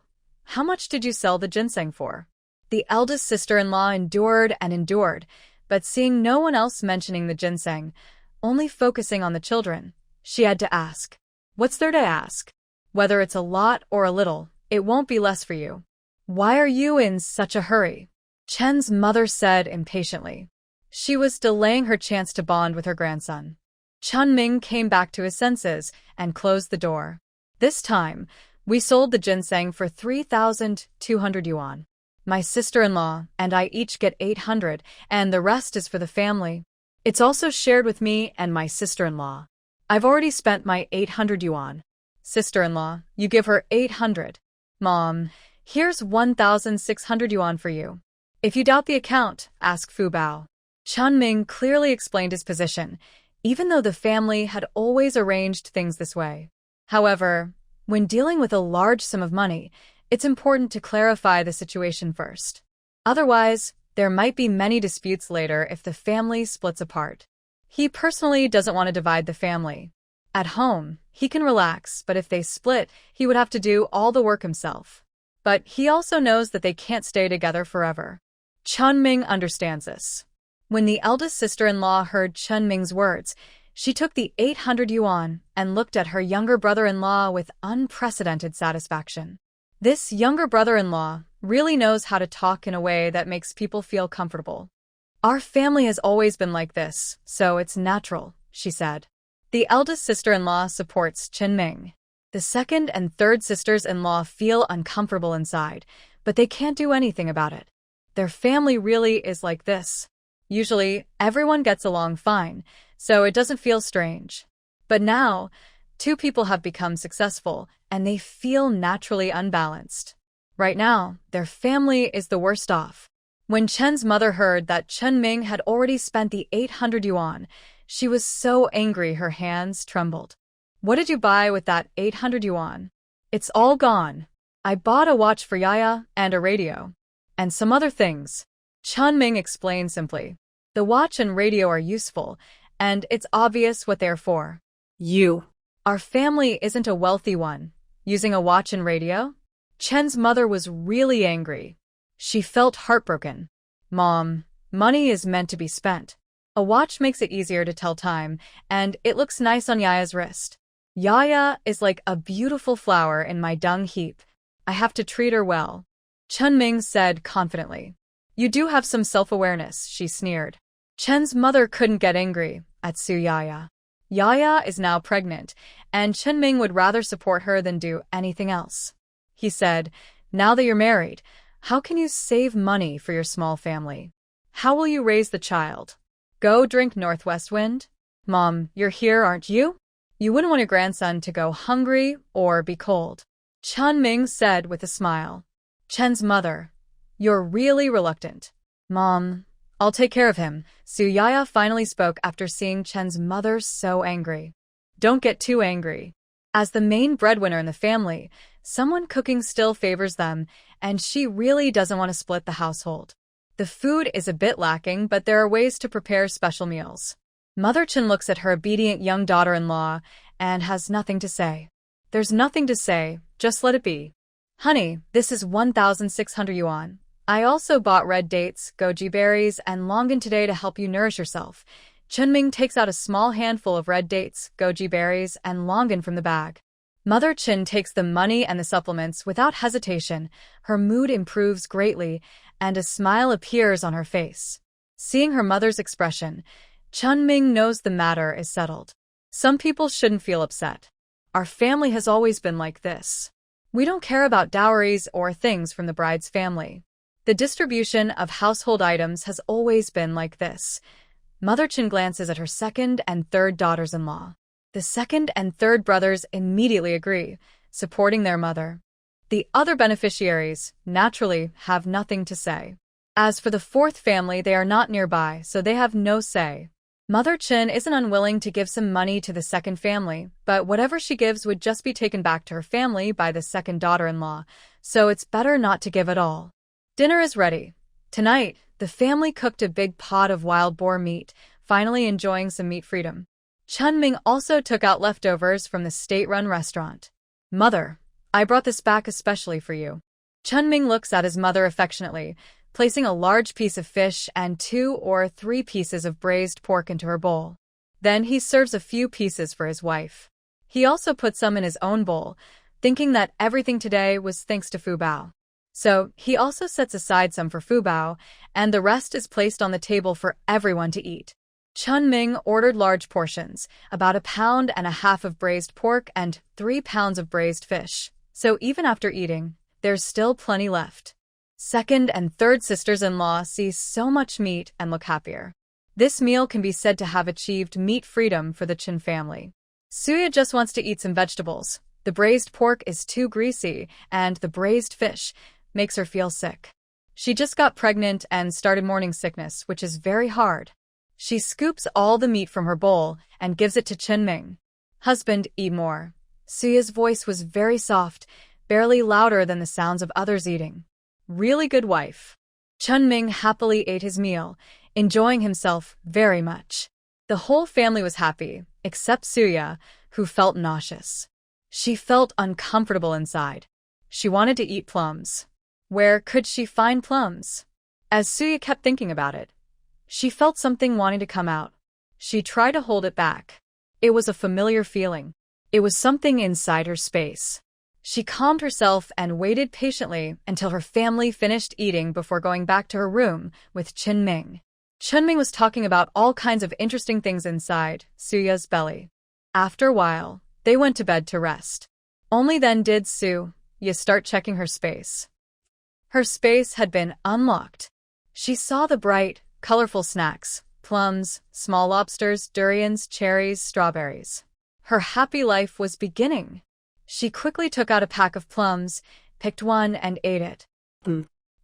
how much did you sell the ginseng for? The eldest sister-in-law endured and endured, but seeing no one else mentioning the ginseng, only focusing on the children, she had to ask. What's there to ask? Whether it's a lot or a little, it won't be less for you. Why are you in such a hurry? Chen's mother said impatiently. She was delaying her chance to bond with her grandson. Chunming came back to his senses and closed the door. This time, we sold the ginseng for 3,200 yuan. My sister-in-law and I each get 800, and the rest is for the family. It's also shared with me and my sister-in-law. I've already spent my 800 yuan. Sister-in-law, you give her 800. Mom, here's 1,600 yuan for you. If you doubt the account, ask Fu Bao. Chunming clearly explained his position, even though the family had always arranged things this way. However, when dealing with a large sum of money, it's important to clarify the situation first. Otherwise, there might be many disputes later if the family splits apart. He personally doesn't want to divide the family. At home, he can relax, but if they split, he would have to do all the work himself. But he also knows that they can't stay together forever. Chunming understands this. When the eldest sister-in-law heard Chunming's words, she took the 800 yuan and looked at her younger brother-in-law with unprecedented satisfaction. This younger brother-in-law really knows how to talk in a way that makes people feel comfortable. Our family has always been like this, so it's natural, she said. The eldest sister-in-law supports Chunming. The second and third sisters-in-law feel uncomfortable inside, but they can't do anything about it. Their family really is like this. Usually, everyone gets along fine, so it doesn't feel strange. But now, two people have become successful, and they feel naturally unbalanced. Right now, their family is the worst off. When Chen's mother heard that Chunming had already spent the 800 yuan, she was so angry her hands trembled. What did you buy with that 800 yuan? It's all gone. I bought a watch for Yaya and a radio. And some other things. Chunming explained simply. The watch and radio are useful, and it's obvious what they're for. Our family isn't a wealthy one. Using a watch and radio? Chen's mother was really angry. She felt heartbroken. Mom, money is meant to be spent. A watch makes it easier to tell time, and it looks nice on Yaya's wrist. Yaya is like a beautiful flower in my dung heap. I have to treat her well. Chunming said confidently. You do have some self-awareness, she sneered. Chen's mother couldn't get angry at Yaya. Yaya is now pregnant, and Chunming would rather support her than do anything else. He said, now that you're married, how can you save money for your small family? How will you raise the child? Go drink Northwest Wind? Mom, you're here, aren't you? You wouldn't want your grandson to go hungry or be cold. Chunming said with a smile. Chen's mother, you're really reluctant. Mom, I'll take care of him. Yaya finally spoke after seeing Chen's mother so angry. Don't get too angry. As the main breadwinner in the family, someone cooking still favors them, and she really doesn't want to split the household. The food is a bit lacking, but there are ways to prepare special meals. Mother Chen looks at her obedient young daughter-in-law and has nothing to say. There's nothing to say, just let it be. Honey, this is 1,600 yuan. I also bought red dates, goji berries, and longan today to help you nourish yourself. Chunming takes out a small handful of red dates, goji berries, and longan from the bag. Mother Chen takes the money and the supplements without hesitation. Her mood improves greatly, and a smile appears on her face. Seeing her mother's expression, Chunming knows the matter is settled. Some people shouldn't feel upset. Our family has always been like this. We don't care about dowries or things from the bride's family. The distribution of household items has always been like this. Mother Chin glances at her second and third daughters-in-law. The second and third brothers immediately agree, supporting their mother. The other beneficiaries, naturally, have nothing to say. As for the fourth family, they are not nearby, so they have no say. Mother Chin isn't unwilling to give some money to the second family, but whatever she gives would just be taken back to her family by the second daughter-in-law, so it's better not to give at all. Dinner is ready. Tonight, the family cooked a big pot of wild boar meat, finally enjoying some meat freedom. Chun-Ming also took out leftovers from the state-run restaurant. Mother, I brought this back especially for you. Chun-Ming looks at his mother affectionately, placing a large piece of fish and 2 or 3 pieces of braised pork into her bowl. Then he serves a few pieces for his wife. He also put some in his own bowl, thinking that everything today was thanks to Fu Bao. So he also sets aside some for Fu Bao, and the rest is placed on the table for everyone to eat. Chun-Ming ordered large portions, about 1.5 pounds of braised pork and 3 pounds of braised fish. So even after eating, there's still plenty left. Second and third sisters-in-law see so much meat and look happier. This meal can be said to have achieved meat freedom for the Chin family. Suya just wants to eat some vegetables. The braised pork is too greasy, and the braised fish makes her feel sick. She just got pregnant and started morning sickness, which is very hard. She scoops all the meat from her bowl and gives it to Chun-Ming. Husband, eat more. Suya's voice was very soft, barely louder than the sounds of others eating. Really good wife. Chun-Ming happily ate his meal, enjoying himself very much. The whole family was happy, except Suya, who felt nauseous. She felt uncomfortable inside. She wanted to eat plums. Where could she find plums? As Suya kept thinking about it, she felt something wanting to come out. She tried to hold it back. It was a familiar feeling. It was something inside her space. She calmed herself and waited patiently until her family finished eating before going back to her room with Chun-Ming. Chun-Ming was talking about all kinds of interesting things inside Suya's belly. After a while, they went to bed to rest. Only then did Suya start checking her space. Her space had been unlocked. She saw the bright, colorful snacks, plums, small lobsters, durians, cherries, strawberries. Her happy life was beginning. She quickly took out a pack of plums, picked one, and ate it.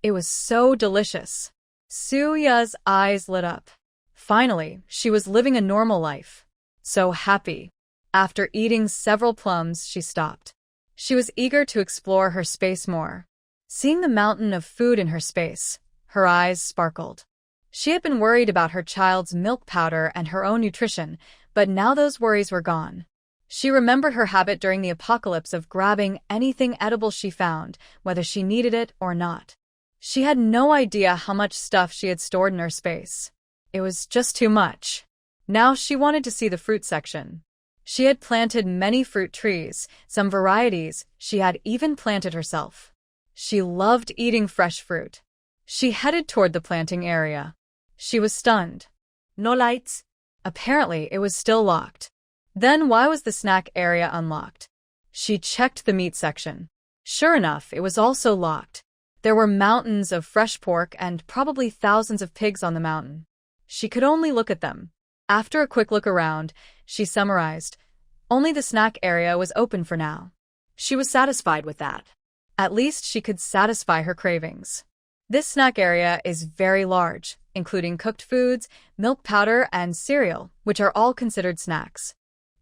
It was so delicious. Suya's eyes lit up. Finally, she was living a normal life. So happy. After eating several plums, she stopped. She was eager to explore her space more. Seeing the mountain of food in her space, her eyes sparkled. She had been worried about her child's milk powder and her own nutrition, but now those worries were gone. She remembered her habit during the apocalypse of grabbing anything edible she found, whether she needed it or not. She had no idea how much stuff she had stored in her space. It was just too much. Now she wanted to see the fruit section. She had planted many fruit trees, some varieties she had even planted herself. She loved eating fresh fruit. She headed toward the planting area. She was stunned. No lights. Apparently, it was still locked. Then why was the snack area unlocked? She checked the meat section. Sure enough, it was also locked. There were mountains of fresh pork and probably thousands of pigs on the mountain. She could only look at them. After a quick look around, she summarized. Only the snack area was open for now. She was satisfied with that. At least she could satisfy her cravings. This snack area is very large, including cooked foods, milk powder, and cereal, which are all considered snacks.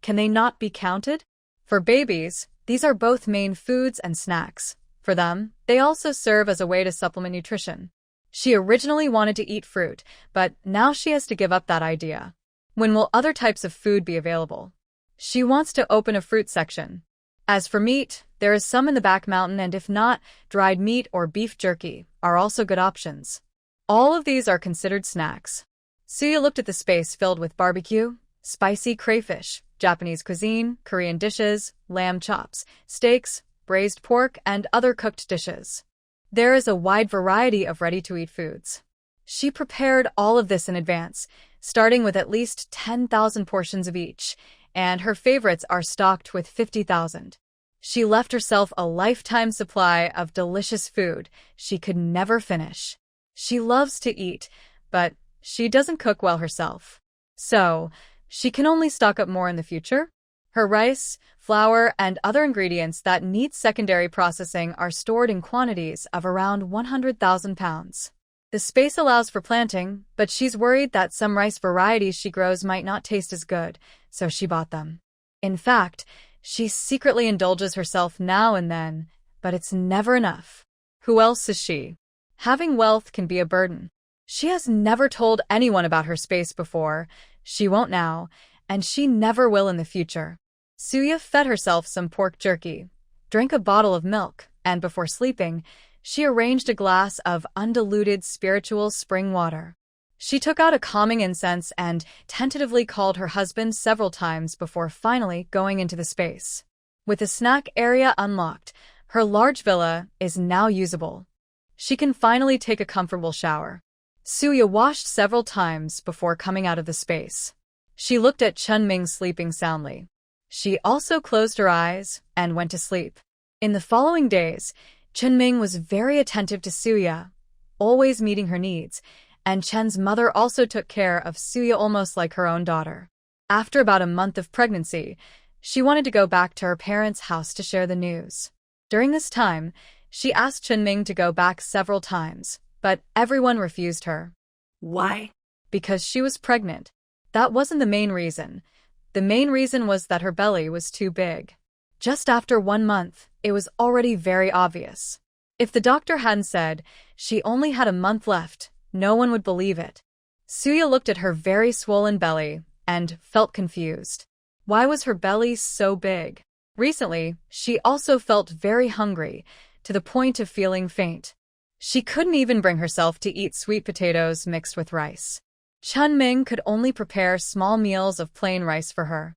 Can they not be counted? For babies, these are both main foods and snacks. For them, they also serve as a way to supplement nutrition. She originally wanted to eat fruit, but now she has to give up that idea. When will other types of food be available? She wants to open a fruit section. As for meat, there is some in the back mountain, and if not, dried meat or beef jerky are also good options. All of these are considered snacks. Suya looked at the space filled with barbecue, spicy crayfish, Japanese cuisine, Korean dishes, lamb chops, steaks, braised pork, and other cooked dishes. There is a wide variety of ready-to-eat foods. She prepared all of this in advance, starting with at least 10,000 portions of each, and her favorites are stocked with 50,000. She left herself a lifetime supply of delicious food she could never finish. She loves to eat, but she doesn't cook well herself. So, she can only stock up more in the future. Her rice, flour, and other ingredients that need secondary processing are stored in quantities of around 100,000 pounds. The space allows for planting, but she's worried that some rice varieties she grows might not taste as good, so she bought them. In fact, she secretly indulges herself now and then, but it's never enough. Who else is she? Having wealth can be a burden. She has never told anyone about her space before, she won't now, and she never will in the future. Suya fed herself some pork jerky, drank a bottle of milk, and before sleeping, she arranged a glass of undiluted spiritual spring water. She took out a calming incense and tentatively called her husband several times before finally going into the space. With the snack area unlocked, her large villa is now usable. She can finally take a comfortable shower. Suya washed several times before coming out of the space. She looked at Chunming sleeping soundly. She also closed her eyes and went to sleep. In the following days, Chunming was very attentive to Suya, always meeting her needs, and Chen's mother also took care of Suya almost like her own daughter. After about a month of pregnancy, she wanted to go back to her parents' house to share the news. During this time, she asked Chunming to go back several times, but everyone refused her. Why? Because she was pregnant. That wasn't the main reason. The main reason was that her belly was too big. Just after 1 month, it was already very obvious. If the doctor hadn't said she only had a month left, no one would believe it. Suya looked at her very swollen belly and felt confused. Why was her belly so big? Recently, she also felt very hungry, to the point of feeling faint. She couldn't even bring herself to eat sweet potatoes mixed with rice. Chunming could only prepare small meals of plain rice for her.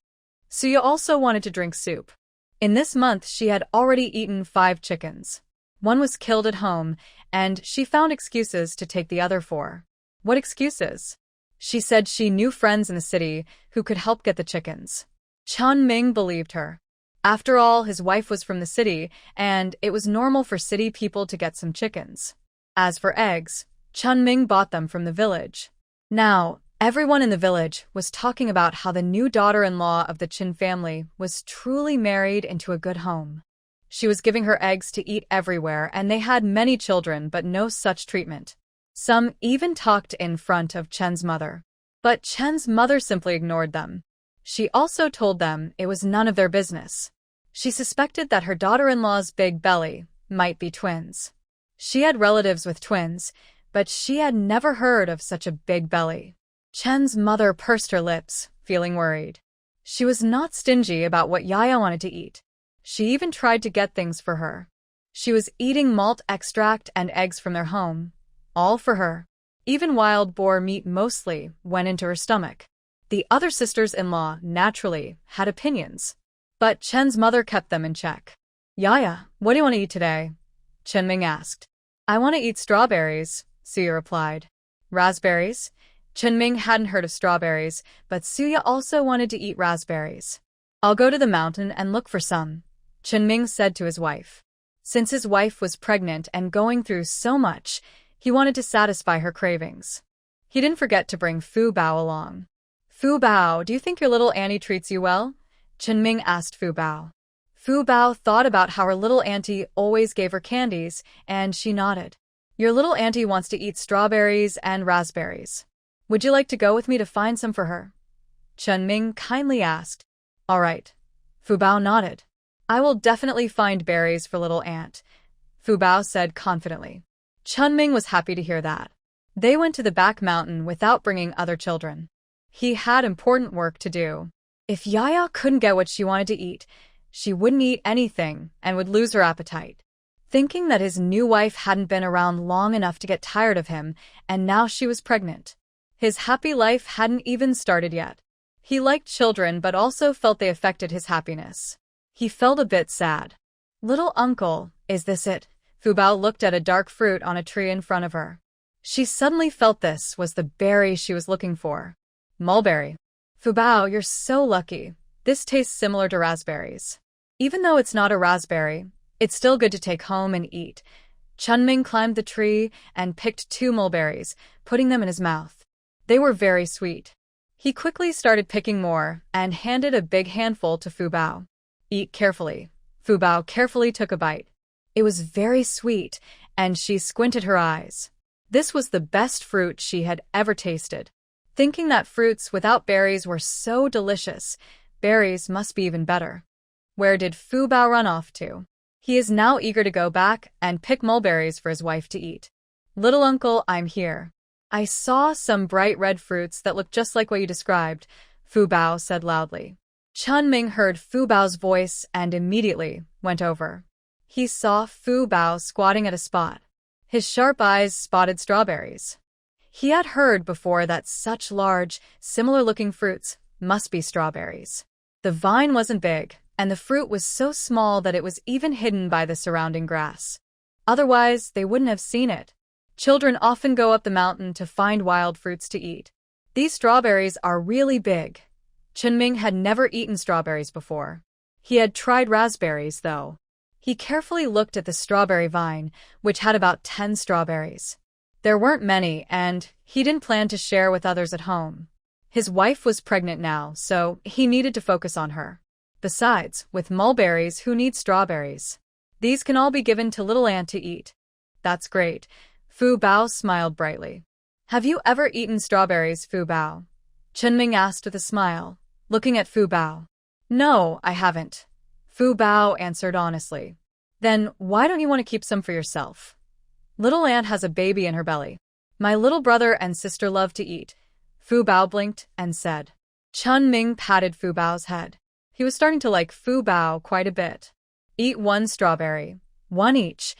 Suya also wanted to drink soup. In this month, she had already eaten 5 chickens. One was killed at home, and she found excuses to take the other 4. What excuses? She said she knew friends in the city who could help get the chickens. Chunming believed her. After all, his wife was from the city, and it was normal for city people to get some chickens. As for eggs, Chunming bought them from the village. Now, everyone in the village was talking about how the new daughter-in-law of the Chin family was truly married into a good home. She was giving her eggs to eat everywhere, and they had many children but no such treatment. Some even talked in front of Chen's mother. But Chen's mother simply ignored them. She also told them it was none of their business. She suspected that her daughter-in-law's big belly might be twins. She had relatives with twins, but she had never heard of such a big belly. Chen's mother pursed her lips, feeling worried. She was not stingy about what Yaya wanted to eat. She even tried to get things for her. She was eating malt extract and eggs from their home, all for her. Even wild boar meat mostly went into her stomach. The other sisters-in-law, naturally, had opinions. But Chen's mother kept them in check. Yaya, what do you want to eat today? Chunming asked. I want to eat strawberries, Suya replied. Raspberries? Chunming hadn't heard of strawberries, but Suya also wanted to eat raspberries. I'll go to the mountain and look for some, Chunming said to his wife. Since his wife was pregnant and going through so much, he wanted to satisfy her cravings. He didn't forget to bring Fu Bao along. Fu Bao, do you think your little auntie treats you well? Chunming asked Fu Bao. Fu Bao thought about how her little auntie always gave her candies, and she nodded. Your little auntie wants to eat strawberries and raspberries. Would you like to go with me to find some for her? Chunming kindly asked. All right. Fu Bao nodded. I will definitely find berries for little aunt, Fu Bao said confidently. Chunming was happy to hear that. They went to the back mountain without bringing other children. He had important work to do. If Yaya couldn't get what she wanted to eat, she wouldn't eat anything and would lose her appetite. Thinking that his new wife hadn't been around long enough to get tired of him, and now she was pregnant. His happy life hadn't even started yet. He liked children but also felt they affected his happiness. He felt a bit sad. Little uncle, is this it? Fu Bao looked at a dark fruit on a tree in front of her. She suddenly felt this was the berry she was looking for. Mulberry. Fu Bao, you're so lucky. This tastes similar to raspberries. Even though it's not a raspberry, it's still good to take home and eat. Chunming climbed the tree and picked 2 mulberries, putting them in his mouth. They were very sweet. He quickly started picking more and handed a big handful to Fu Bao. Eat carefully. Fu Bao carefully took a bite. It was very sweet, and she squinted her eyes. This was the best fruit she had ever tasted. Thinking that fruits without berries were so delicious, berries must be even better. Where did Fu Bao run off to? He is now eager to go back and pick mulberries for his wife to eat. Little uncle, I'm here. I saw some bright red fruits that looked just like what you described, Fu Bao said loudly. Chunming heard Fu Bao's voice and immediately went over. He saw Fu Bao squatting at a spot. His sharp eyes spotted strawberries. He had heard before that such large, similar-looking fruits must be strawberries. The vine wasn't big, and the fruit was so small that it was even hidden by the surrounding grass. Otherwise, they wouldn't have seen it. Children often go up the mountain to find wild fruits to eat. These strawberries are really big. Chunming had never eaten strawberries before. He had tried raspberries, though. He carefully looked at the strawberry vine, which had about 10 strawberries. There weren't many, and he didn't plan to share with others at home. His wife was pregnant now, so he needed to focus on her. Besides, with mulberries, who needs strawberries? These can all be given to little Ant to eat. That's great. Fu Bao smiled brightly. Have you ever eaten strawberries, Fu Bao? Chunming asked with a smile, looking at Fu Bao. No, I haven't. Fu Bao answered honestly. Then why don't you want to keep some for yourself? Little Ant has a baby in her belly. My little brother and sister love to eat. Fu Bao blinked and said. Chunming patted Fu Bao's head. He was starting to like Fu Bao quite a bit. Eat 1 strawberry, 1 each.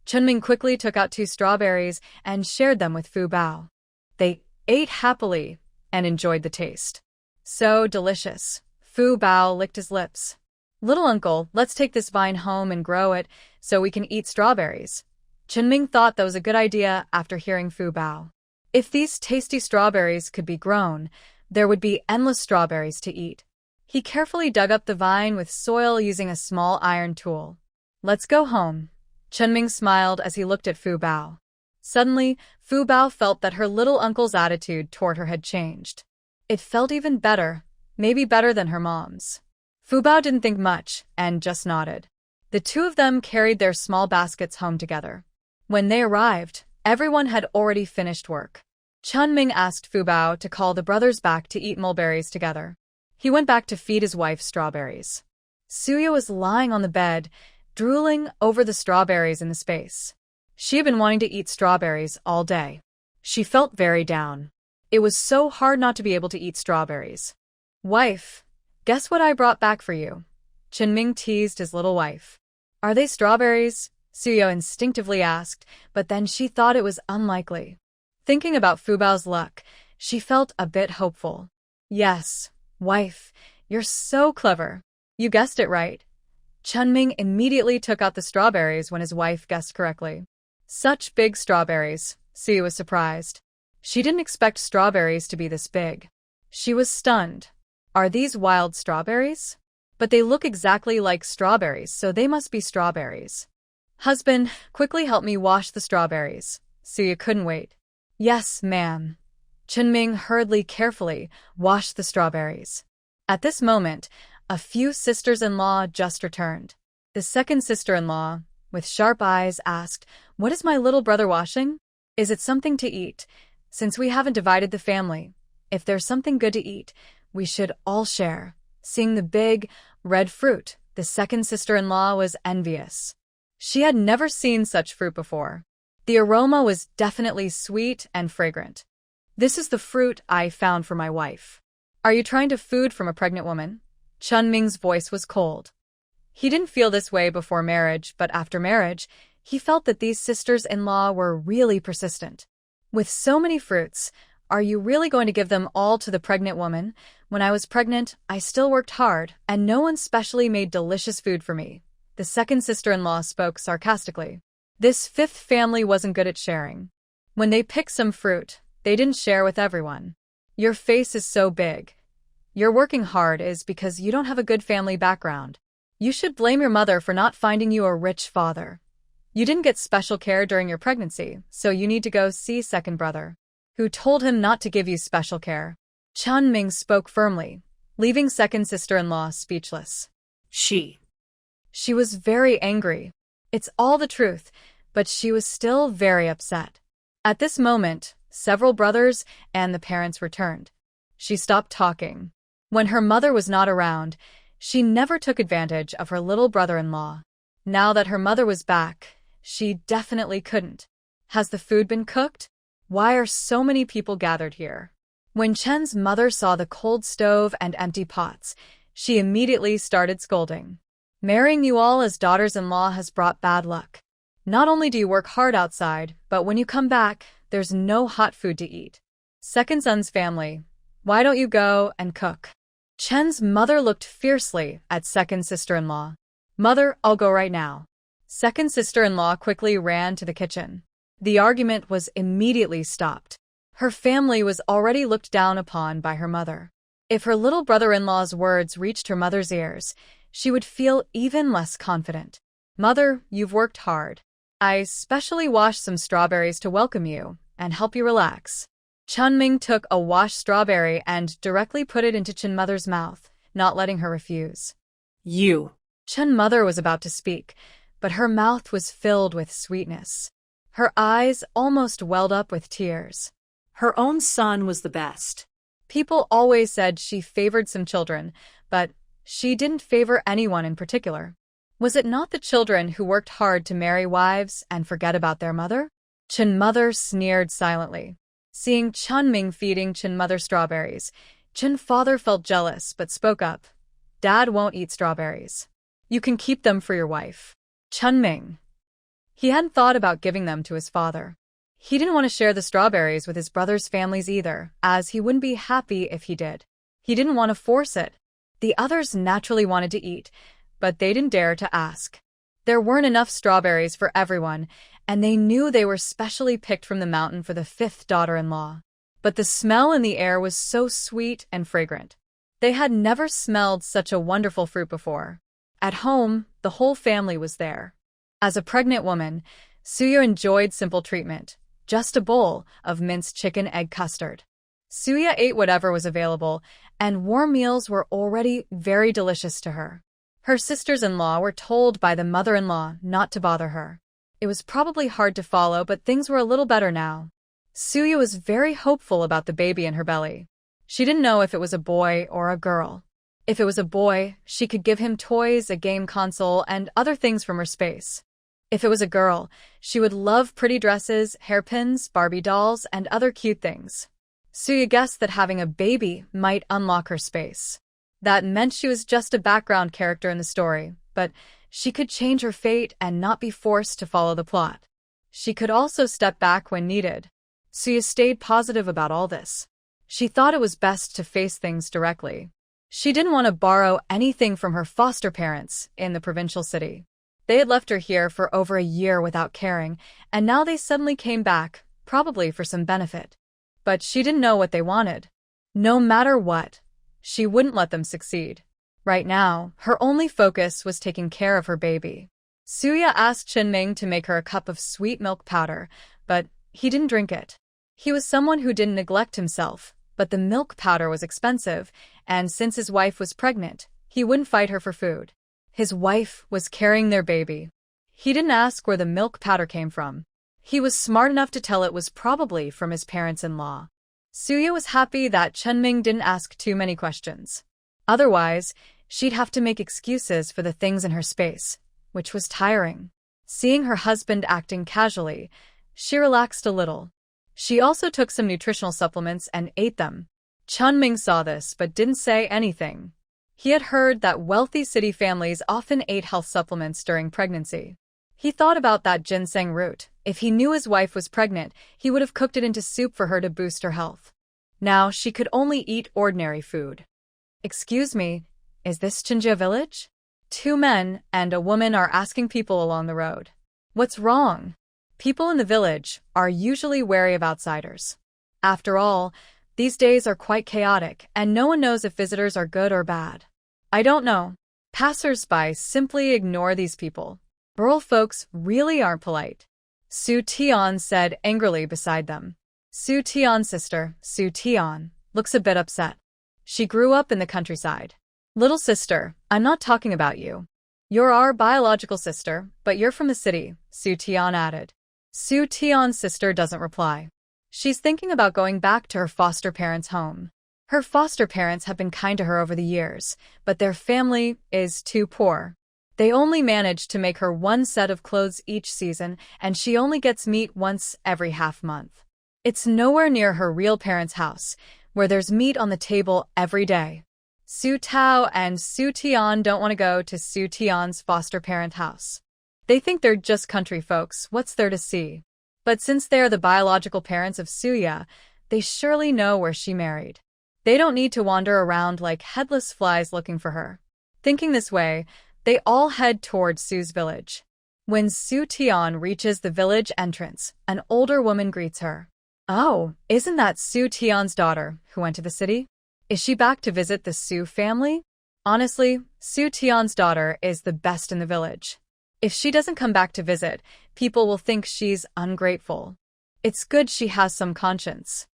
Chunming quickly took out 2 strawberries and shared them with Fu Bao. They ate happily and enjoyed the taste. So delicious. Fu Bao licked his lips. Little uncle, let's take this vine home and grow it so we can eat strawberries. Chunming thought that was a good idea after hearing Fu Bao. If these tasty strawberries could be grown, there would be endless strawberries to eat. He carefully dug up the vine with soil using a small iron tool. Let's go home. Chunming smiled as he looked at Fu Bao. Suddenly, Fu Bao felt that her little uncle's attitude toward her had changed. It felt even better, maybe better than her mom's. Fu Bao didn't think much and just nodded. The 2 of them carried their small baskets home together. When they arrived, everyone had already finished work. Chunming asked Fu Bao to call the brothers back to eat mulberries together. He went back to feed his wife strawberries. Suya was lying on the bed, drooling over the strawberries in the space. She had been wanting to eat strawberries all day. She felt very down. It was so hard not to be able to eat strawberries. Wife, guess what I brought back for you? Chunming teased his little wife. Are they strawberries? Suyo instinctively asked, but then she thought it was unlikely. Thinking about Fu Bao's luck, she felt a bit hopeful. Yes, wife, you're so clever. You guessed it right. Chunming immediately took out the strawberries when his wife guessed correctly. Such big strawberries, Suya was surprised. She didn't expect strawberries to be this big. She was stunned. Are these wild strawberries? But they look exactly like strawberries, so they must be strawberries. Husband, quickly help me wash the strawberries. Suya couldn't wait. Yes, ma'am. Chunming hurriedly, carefully washed the strawberries. At this moment, a few sisters-in-law just returned. The second sister-in-law, with sharp eyes, asked, What is my little brother washing? Is it something to eat? Since we haven't divided the family, if there's something good to eat, we should all share. Seeing the big, red fruit, the second sister-in-law was envious. She had never seen such fruit before. The aroma was definitely sweet and fragrant. This is the fruit I found for my wife. Are you trying to food from a pregnant woman? Chunming's voice was cold. He didn't feel this way before marriage, but after marriage, he felt that these sisters-in-law were really persistent. With so many fruits, are you really going to give them all to the pregnant woman? When I was pregnant, I still worked hard, and no one specially made delicious food for me. The second sister-in-law spoke sarcastically. This fifth family wasn't good at sharing. When they picked some fruit, they didn't share with everyone. Your face is so big. You're working hard is because you don't have a good family background. You should blame your mother for not finding you a rich father. You didn't get special care during your pregnancy, so you need to go see second brother, who told him not to give you special care. Chun Ming spoke firmly, leaving second sister-in-law speechless. She was very angry. It's all the truth, but she was still very upset. At this moment, several brothers and the parents returned. She stopped talking. When her mother was not around, she never took advantage of her little brother-in-law. Now that her mother was back, she definitely couldn't. Has the food been cooked? Why are so many people gathered here? When Chen's mother saw the cold stove and empty pots, she immediately started scolding. Marrying you all as daughters-in-law has brought bad luck. Not only do you work hard outside, but when you come back, there's no hot food to eat. Second son's family, why don't you go and cook? Chen's mother looked fiercely at second sister-in-law. Mother, I'll go right now. Second sister-in-law quickly ran to the kitchen. The argument was immediately stopped. Her family was already looked down upon by her mother. If her little brother-in-law's words reached her mother's ears, she would feel even less confident. Mother, you've worked hard. I specially washed some strawberries to welcome you and help you relax. Chun Ming took a washed strawberry and directly put it into Chen Mother's mouth, not letting her refuse. You. Chen Mother was about to speak, but her mouth was filled with sweetness. Her eyes almost welled up with tears. Her own son was the best. People always said she favored some children, but she didn't favor anyone in particular. Was it not the children who worked hard to marry wives and forget about their mother? Chen Mother sneered silently. Seeing Chun Ming feeding Chen Mother strawberries, Chen Father felt jealous but spoke up. Dad won't eat strawberries. You can keep them for your wife. Chun Ming. He hadn't thought about giving them to his father. He didn't want to share the strawberries with his brothers' families either, as he wouldn't be happy if he did. He didn't want to force it. The others naturally wanted to eat, but they didn't dare to ask. There weren't enough strawberries for everyone, and they knew they were specially picked from the mountain for the fifth daughter-in-law. But the smell in the air was so sweet and fragrant. They had never smelled such a wonderful fruit before. At home, the whole family was there. As a pregnant woman, Suya enjoyed simple treatment, just a bowl of minced chicken egg custard. Suya ate whatever was available, and warm meals were already very delicious to her. Her sisters-in-law were told by the mother-in-law not to bother her. It was probably hard to follow, but things were a little better now. Suya was very hopeful about the baby in her belly. She didn't know if it was a boy or a girl. If it was a boy, she could give him toys, a game console, and other things from her space. If it was a girl, she would love pretty dresses, hairpins, Barbie dolls, and other cute things. Suya guessed that having a baby might unlock her space. That meant she was just a background character in the story, but she could change her fate and not be forced to follow the plot. She could also step back when needed. Suya stayed positive about all this. She thought it was best to face things directly. She didn't want to borrow anything from her foster parents in the provincial city. They had left her here for over a year without caring, and now they suddenly came back, probably for some benefit. But she didn't know what they wanted. No matter what, she wouldn't let them succeed. Right now, her only focus was taking care of her baby. Suya asked Chen Ming to make her a cup of sweet milk powder, but he didn't drink it. He was someone who didn't neglect himself, but the milk powder was expensive, and since his wife was pregnant, he wouldn't fight her for food. His wife was carrying their baby. He didn't ask where the milk powder came from. He was smart enough to tell it was probably from his parents-in-law. Suya was happy that Chen Ming didn't ask too many questions. Otherwise, she'd have to make excuses for the things in her space, which was tiring. Seeing her husband acting casually, she relaxed a little. She also took some nutritional supplements and ate them. Chun Ming saw this but didn't say anything. He had heard that wealthy city families often ate health supplements during pregnancy. He thought about that ginseng root. If he knew his wife was pregnant, he would have cooked it into soup for her to boost her health. Now she could only eat ordinary food. Excuse me, is this Chinjia village? 2 men and a woman are asking people along the road. What's wrong? People in the village are usually wary of outsiders. After all, These days are quite chaotic, and no one knows if visitors are good or bad. I don't know. Passers-by simply ignore these people. Rural folks really aren't polite. Su Tian said angrily beside them. Su Tian's sister, Su Tian, looks a bit upset. She grew up in the countryside. Little sister, I'm not talking about you. You're our biological sister, but you're from the city, Su Tian added. Su Tian's sister doesn't reply. She's thinking about going back to her foster parents' home. Her foster parents have been kind to her over the years, but their family is too poor. They only manage to make her one set of clothes each season, and she only gets meat once every half month. It's nowhere near her real parents' house, where there's meat on the table every day. Su Tao and Su Tian don't want to go to Su Tian's foster parent house. They think they're just country folks, what's there to see? But since they're the biological parents of Suya, they surely know where she married. They don't need to wander around like headless flies looking for her. Thinking this way, they all head toward Su's village. When Su Tian reaches the village entrance, an older woman greets her. Oh, isn't that Su Tian's daughter who went to the city? Is she back to visit the Su family? Honestly, Su Tian's daughter is the best in the village. If she doesn't come back to visit, people will think she's ungrateful. It's good she has some conscience.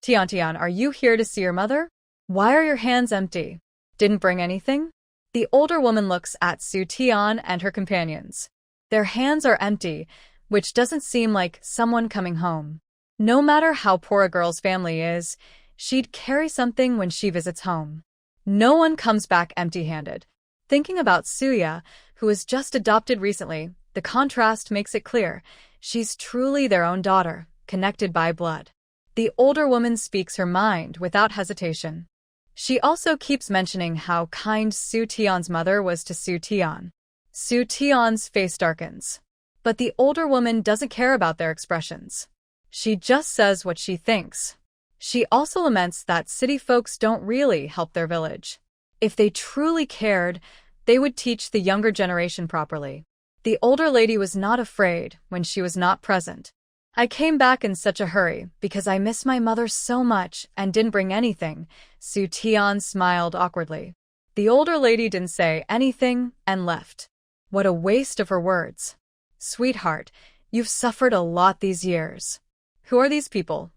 Tian, are you here to see your mother? Why are your hands empty? Didn't bring anything? The older woman looks at Su Tian and her companions. Their hands are empty, which doesn't seem like someone coming home. No matter how poor a girl's family is, she'd carry something when she visits home. No one comes back empty-handed. Thinking about Suya, who was just adopted recently, the contrast makes it clear. She's truly their own daughter, connected by blood. The older woman speaks her mind without hesitation. She also keeps mentioning how kind Su Tian's mother was to Su Tian. Su Tian's face darkens. But the older woman doesn't care about their expressions. She just says what she thinks. She also laments that city folks don't really help their village. If they truly cared, they would teach the younger generation properly. The older lady was not afraid when she was not present. I came back in such a hurry because I miss my mother so much and didn't bring anything. Su Tian smiled awkwardly. The older lady didn't say anything and left. What a waste of her words. Sweetheart, you've suffered a lot these years. Who are these people?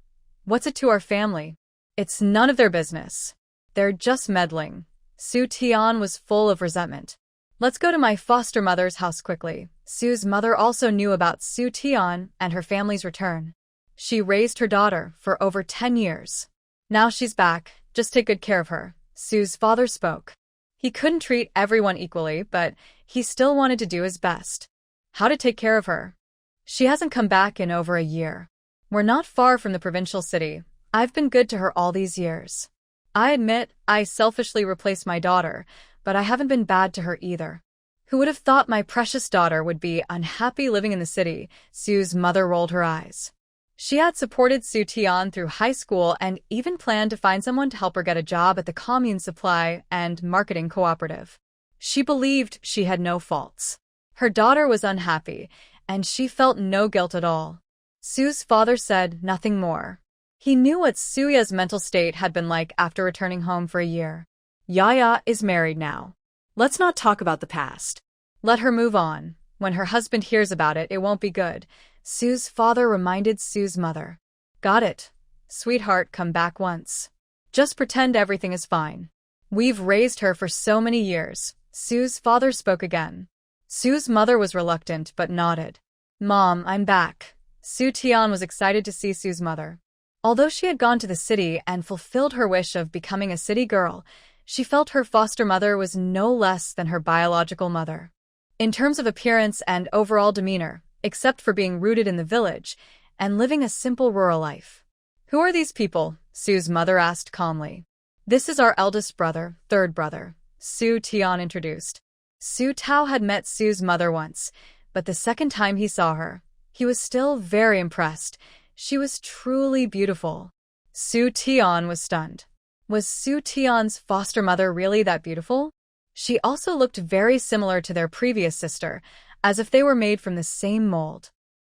What's it to our family? It's none of their business. They're just meddling. Su Tian was full of resentment. Let's go to my foster mother's house quickly. Su's mother also knew about Su Tian and her family's return. She raised her daughter for over 10 years. Now she's back, just take good care of her. Su's father spoke. He couldn't treat everyone equally, but he still wanted to do his best. How to take care of her? She hasn't come back in over a year. We're not far from the provincial city. I've been good to her all these years. I admit, I selfishly replaced my daughter, but I haven't been bad to her either. Who would have thought my precious daughter would be unhappy living in the city? Su's mother rolled her eyes. She had supported Su Tian through high school and even planned to find someone to help her get a job at the commune supply and marketing cooperative. She believed she had no faults. Her daughter was unhappy, and she felt no guilt at all. Su's father said nothing more. He knew what Suya's mental state had been like after returning home for a year. Yaya is married now. Let's not talk about the past. Let her move on. When her husband hears about it, it won't be good. Su's father reminded Su's mother. Got it. Sweetheart, come back once. Just pretend everything is fine. We've raised her for so many years. Su's father spoke again. Su's mother was reluctant but nodded. Mom, I'm back. Su Tian was excited to see Su's mother. Although she had gone to the city and fulfilled her wish of becoming a city girl, she felt her foster mother was no less than her biological mother. In terms of appearance and overall demeanor, except for being rooted in the village and living a simple rural life. Who are these people? Su's mother asked calmly. This is our eldest brother, third brother, Su Tian introduced. Su Tao had met Su's mother once, but the second time he saw her, he was still very impressed. She was truly beautiful. Su Tian was stunned. Was Su Tian's foster mother really that beautiful? She also looked very similar to their previous sister, as if they were made from the same mold.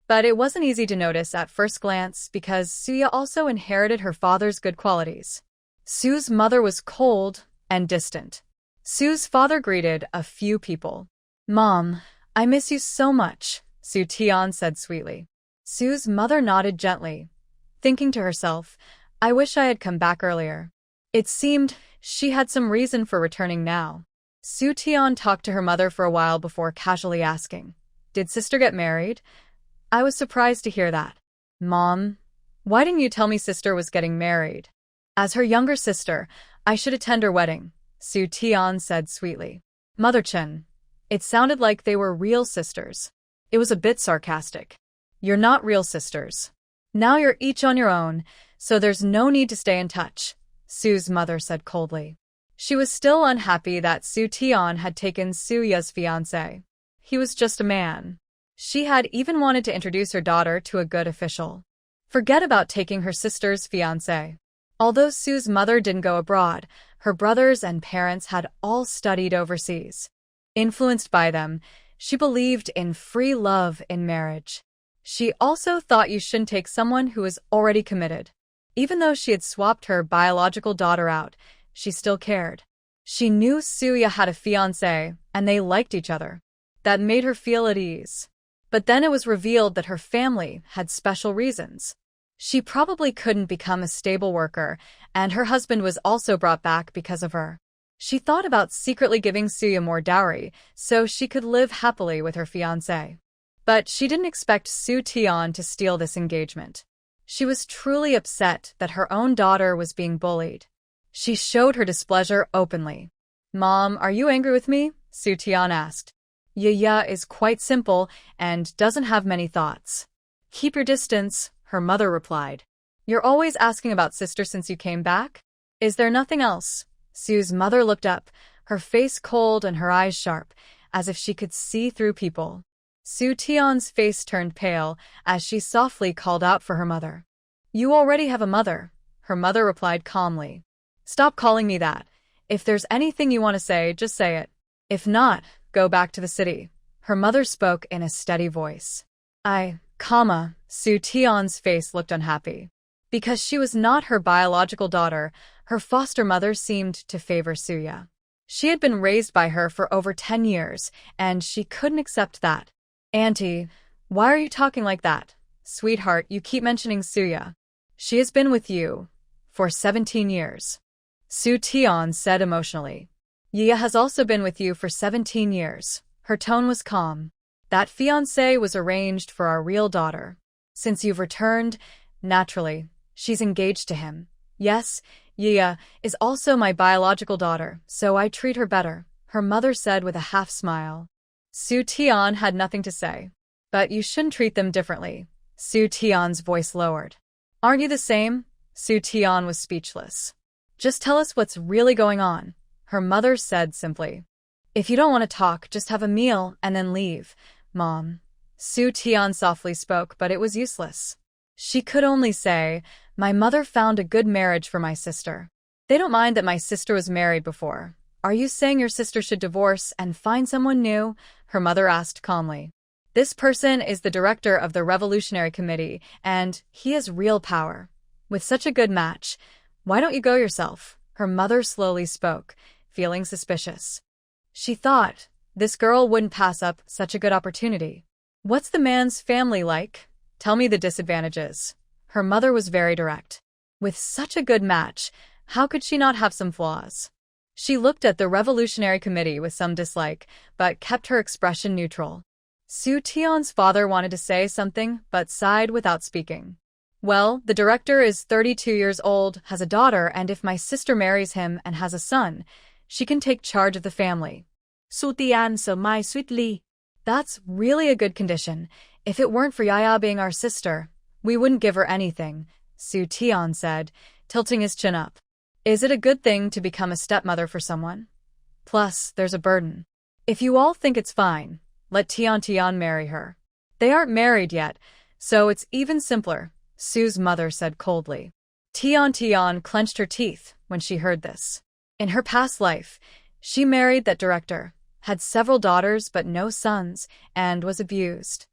But it wasn't easy to notice at first glance because Suya also inherited her father's good qualities. Su's mother was cold and distant. Su's father greeted a few people. "Mom, I miss you so much," Su Tian said sweetly. Su's mother nodded gently, thinking to herself, "I wish I had come back earlier." It seemed she had some reason for returning now. Su Tian talked to her mother for a while before casually asking, "Did sister get married?" "I was surprised to hear that." "Mom, why didn't you tell me sister was getting married?" "As her younger sister, I should attend her wedding," Su Tian said sweetly. "Mother Chen." It sounded like they were real sisters. It was a bit sarcastic. "You're not real sisters. Now you're each on your own, so there's no need to stay in touch," Su's mother said coldly. She was still unhappy that Su Tian had taken Suya's fiancé. He was just a man. She had even wanted to introduce her daughter to a good official. Forget about taking her sister's fiancé. Although Su's mother didn't go abroad, her brothers and parents had all studied overseas. Influenced by them, she believed in free love in marriage. She also thought you shouldn't take someone who is already committed. Even though she had swapped her biological daughter out, she still cared. She knew Suya had a fiancé, and they liked each other. That made her feel at ease. But then it was revealed that her family had special reasons. She probably couldn't become a stable worker, and her husband was also brought back because of her. She thought about secretly giving Suya more dowry so she could live happily with her fiancé. But she didn't expect Su Tian to steal this engagement. She was truly upset that her own daughter was being bullied. She showed her displeasure openly. "Mom, are you angry with me?" Su Tian asked. "Yaya is quite simple and doesn't have many thoughts." "Keep your distance," her mother replied. "You're always asking about sister since you came back? Is there nothing else?" Su's mother looked up, her face cold and her eyes sharp, as if she could see through people. Su Tian's face turned pale as she softly called out for her mother. "You already have a mother," her mother replied calmly. "Stop calling me that. If there's anything you want to say, just say it. If not, go back to the city." Her mother spoke in a steady voice. Su Tian's face looked unhappy. Because she was not her biological daughter, her foster mother seemed to favor Suya. She had been raised by her for over 10 years, and she couldn't accept that. "Auntie, why are you talking like that? Sweetheart, you keep mentioning Suya. She has been with you for 17 years. Su Tian said emotionally. "Yia has also been with you for 17 years. Her tone was calm. "That fiancé was arranged for our real daughter. Since you've returned, naturally, she's engaged to him. Yes, Yia is also my biological daughter, so I treat her better," her mother said with a half-smile. Su Tian had nothing to say. "But you shouldn't treat them differently." Su Tian's voice lowered. "Aren't you the same?" Su Tian was speechless. "Just tell us what's really going on," her mother said simply. "If you don't want to talk, just have a meal and then leave, Mom." Su Tian softly spoke, but it was useless. She could only say, "My mother found a good marriage for my sister. They don't mind that my sister was married before. Are you saying your sister should divorce and find someone new?" her mother asked calmly. "This person is the director of the Revolutionary Committee, and he has real power. With such a good match, why don't you go yourself?" her mother slowly spoke, feeling suspicious. She thought, this girl wouldn't pass up such a good opportunity. "What's the man's family like? Tell me the disadvantages." Her mother was very direct. With such a good match, how could she not have some flaws? She looked at the Revolutionary Committee with some dislike, but kept her expression neutral. Su Tian's father wanted to say something, but sighed without speaking. "Well, the director is 32 years old, has a daughter, and if my sister marries him and has a son, she can take charge of the family." Su Tian smiled sweetly. "That's really a good condition. If it weren't for Yaya being our sister, we wouldn't give her anything," Su Tian said, tilting his chin up. "Is it a good thing to become a stepmother for someone? Plus, there's a burden. If you all think it's fine, let Tian marry her. They aren't married yet, so it's even simpler," Su's mother said coldly. Tian clenched her teeth when she heard this. In her past life, she married that director, had several daughters but no sons, and was abused.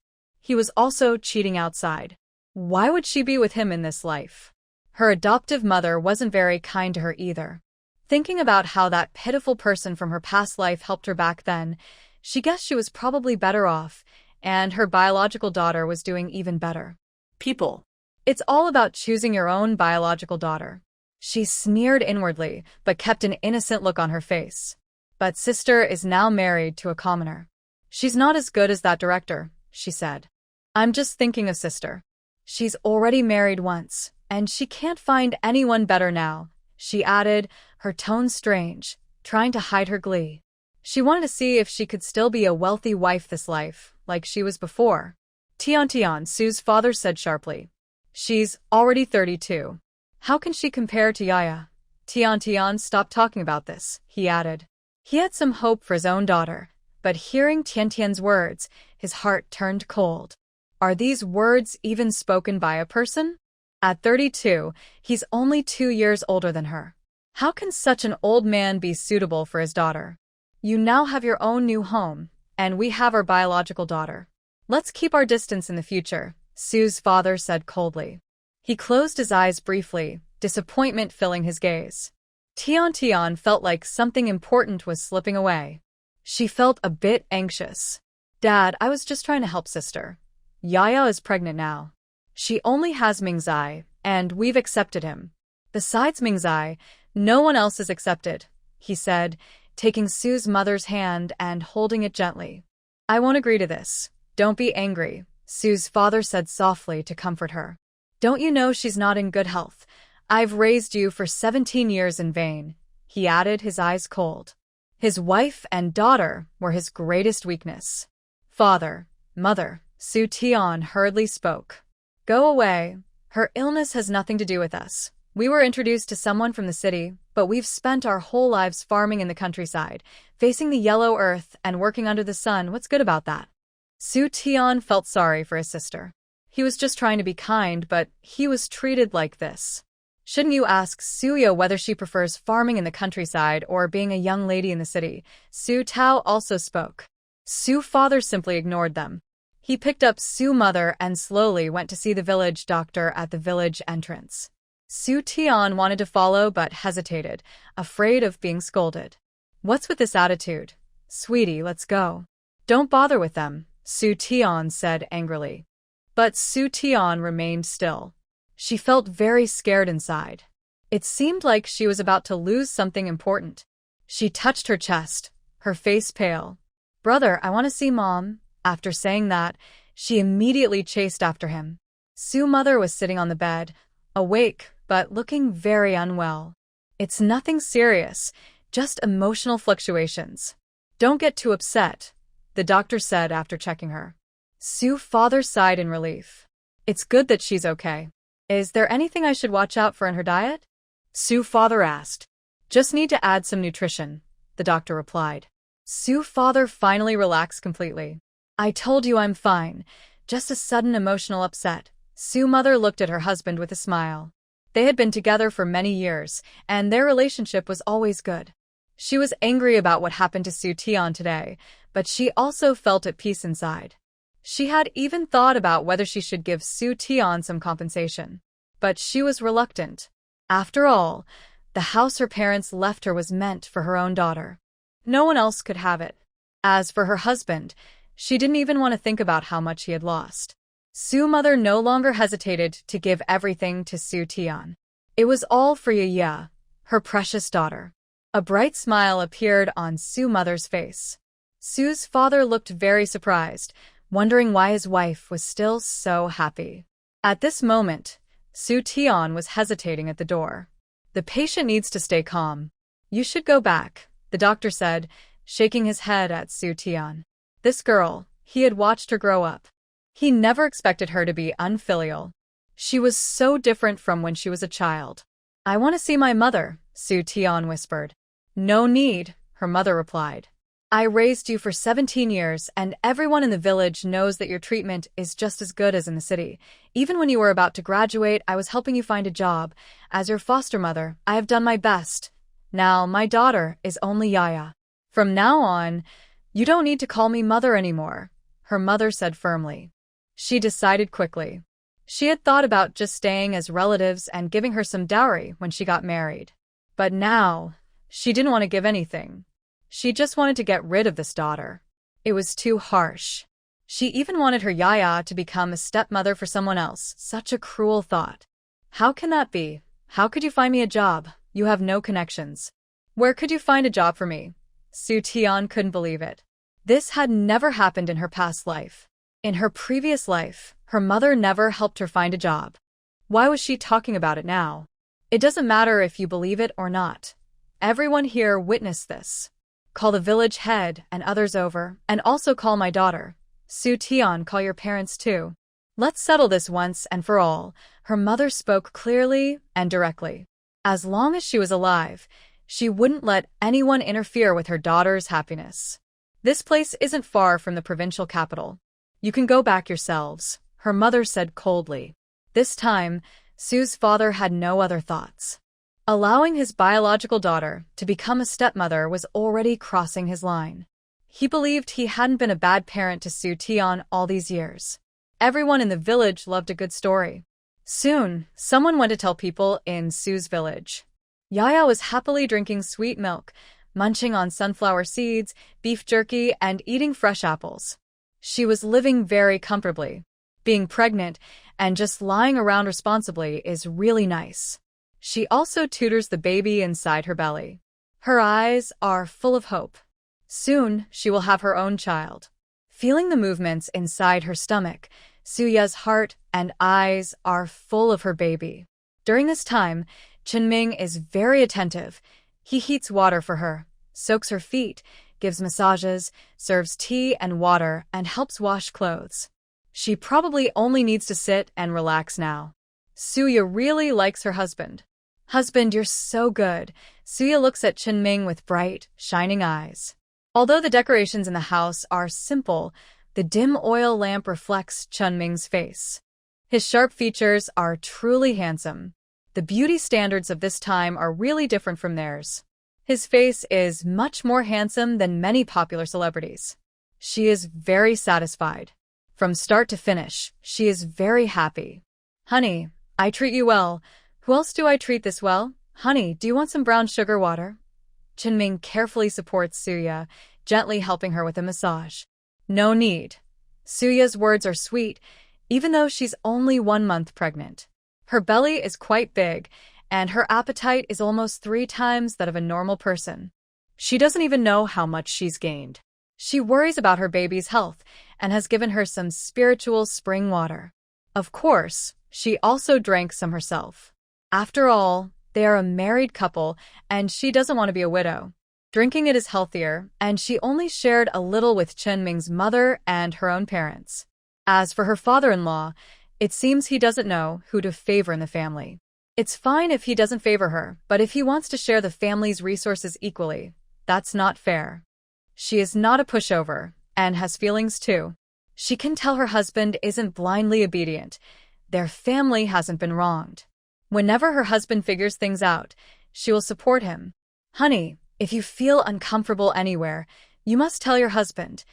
He was also cheating outside. Why would she be with him in this life? Her adoptive mother wasn't very kind to her either. Thinking about how that pitiful person from her past life helped her back then, she guessed she was probably better off, and her biological daughter was doing even better. People. It's all about choosing your own biological daughter. She sneered inwardly, but kept an innocent look on her face. But sister is now married to a commoner. She's not as good as that director, she said. I'm just thinking of sister. She's already married once, and she can't find anyone better now, she added, her tone strange, trying to hide her glee. She wanted to see if she could still be a wealthy wife this life, like she was before. Tian, Sue's father said sharply. She's already 32. How can she compare to Yaya? Tian, stop talking about this, he added. He had some hope for his own daughter, but hearing Tian's words, his heart turned cold. Are these words even spoken by a person? At 32, he's only 2 years older than her. How can such an old man be suitable for his daughter? You now have your own new home, and we have our biological daughter. Let's keep our distance in the future, Sue's father said coldly. He closed his eyes briefly, disappointment filling his gaze. Tian felt like something important was slipping away. She felt a bit anxious. Dad, I was just trying to help sister. Yaya is pregnant now. She only has Mingzai, and we've accepted him. Besides Mingzai, no one else is accepted, he said, taking Sue's mother's hand and holding it gently. I won't agree to this. Don't be angry, Sue's father said softly to comfort her. Don't you know she's not in good health? I've raised you for 17 years in vain, he added, his eyes cold. His wife and daughter were his greatest weakness. Father, mother, Su Tian hurriedly spoke. Go away. Her illness has nothing to do with us. We were introduced to someone from the city, but we've spent our whole lives farming in the countryside, facing the yellow earth and working under the sun. What's good about that? Su Tian felt sorry for his sister. He was just trying to be kind, but he was treated like this. Shouldn't you ask Suya whether she prefers farming in the countryside or being a young lady in the city? Su Tao also spoke. Su's father simply ignored them. He picked up Su's mother and slowly went to see the village doctor at the village entrance. Su Tian wanted to follow but hesitated, afraid of being scolded. What's with this attitude? Sweetie, let's go. Don't bother with them, Su Tian said angrily. But Su Tian remained still. She felt very scared inside. It seemed like she was about to lose something important. She touched her chest, her face pale. Brother, I want to see Mom. After saying that, she immediately chased after him. Su's mother was sitting on the bed, awake, but looking very unwell. It's nothing serious, just emotional fluctuations. Don't get too upset, the doctor said after checking her. Su's father sighed in relief. It's good that she's okay. Is there anything I should watch out for in her diet? Su's father asked. Just need to add some nutrition, the doctor replied. Su's father finally relaxed completely. I told you I'm fine. Just a sudden emotional upset. Su's mother looked at her husband with a smile. They had been together for many years, and their relationship was always good. She was angry about what happened to Su Tian today, but she also felt at peace inside. She had even thought about whether she should give Su Tian some compensation. But she was reluctant. After all, the house her parents left her was meant for her own daughter. No one else could have it. As for her husband, she didn't even want to think about how much he had lost. Su's mother no longer hesitated to give everything to Su Tian. It was all for Yaya, her precious daughter. A bright smile appeared on Su's mother's face. Su's father looked very surprised, wondering why his wife was still so happy. At this moment, Su Tian was hesitating at the door. The patient needs to stay calm. You should go back, the doctor said, shaking his head at Su Tian. This girl, he had watched her grow up. He never expected her to be unfilial. She was so different from when she was a child. I want to see my mother, Su Tian whispered. No need, her mother replied. I raised you for 17 years, and everyone in the village knows that your treatment is just as good as in the city. Even when you were about to graduate, I was helping you find a job. As your foster mother, I have done my best. Now, my daughter is only Yaya. From now on, you don't need to call me mother anymore, her mother said firmly. She decided quickly. She had thought about just staying as relatives and giving her some dowry when she got married. But now, she didn't want to give anything. She just wanted to get rid of this daughter. It was too harsh. She even wanted her Yaya to become a stepmother for someone else. Such a cruel thought. How can that be? How could you find me a job? You have no connections. Where could you find a job for me? Su Tian couldn't believe it. This had never happened in her past life. In her previous life, her mother never helped her find a job. Why was she talking about it now? It doesn't matter if you believe it or not. Everyone here witnessed this. Call the village head and others over, and also call my daughter. Su Tian, call your parents too. Let's settle this once and for all. Her mother spoke clearly and directly. As long as she was alive, she wouldn't let anyone interfere with her daughter's happiness. This place isn't far from the provincial capital. You can go back yourselves, her mother said coldly. This time, Sue's father had no other thoughts. Allowing his biological daughter to become a stepmother was already crossing his line. He believed he hadn't been a bad parent to Su Tian all these years. Everyone in the village loved a good story. Soon, someone went to tell people in Sue's village. Yaya was happily drinking sweet milk, munching on sunflower seeds, beef jerky, and eating fresh apples. She was living very comfortably. Being pregnant and just lying around responsibly is really nice. She also tutors the baby inside her belly. Her eyes are full of hope. Soon, she will have her own child. Feeling the movements inside her stomach, Suya's heart and eyes are full of her baby. During this time, Chenming is very attentive. He heats water for her, soaks her feet, gives massages, serves tea and water, and helps wash clothes. She probably only needs to sit and relax now. Suya really likes her husband. Husband, you're so good. Suya looks at Chenming with bright, shining eyes. Although the decorations in the house are simple, the dim oil lamp reflects Chenming's face. His sharp features are truly handsome. The beauty standards of this time are really different from theirs. His face is much more handsome than many popular celebrities. She is very satisfied. From start to finish, she is very happy. Honey, I treat you well. Who else do I treat this well? Honey, do you want some brown sugar water? Chenming carefully supports Suya, gently helping her with a massage. No need. Suya's words are sweet, even though she's only 1 month pregnant. Her belly is quite big, and her appetite is almost 3 times that of a normal person. She doesn't even know how much she's gained. She worries about her baby's health and has given her some spiritual spring water. Of course, she also drank some herself. After all, they are a married couple, and she doesn't want to be a widow. Drinking it is healthier, and she only shared a little with Chenming's mother and her own parents. As for her father-in-law, it seems he doesn't know who to favor in the family. It's fine if he doesn't favor her, but if he wants to share the family's resources equally, that's not fair. She is not a pushover, and has feelings too. She can tell her husband isn't blindly obedient. Their family hasn't been wronged. Whenever her husband figures things out, she will support him. Honey, if you feel uncomfortable anywhere, you must tell your husband.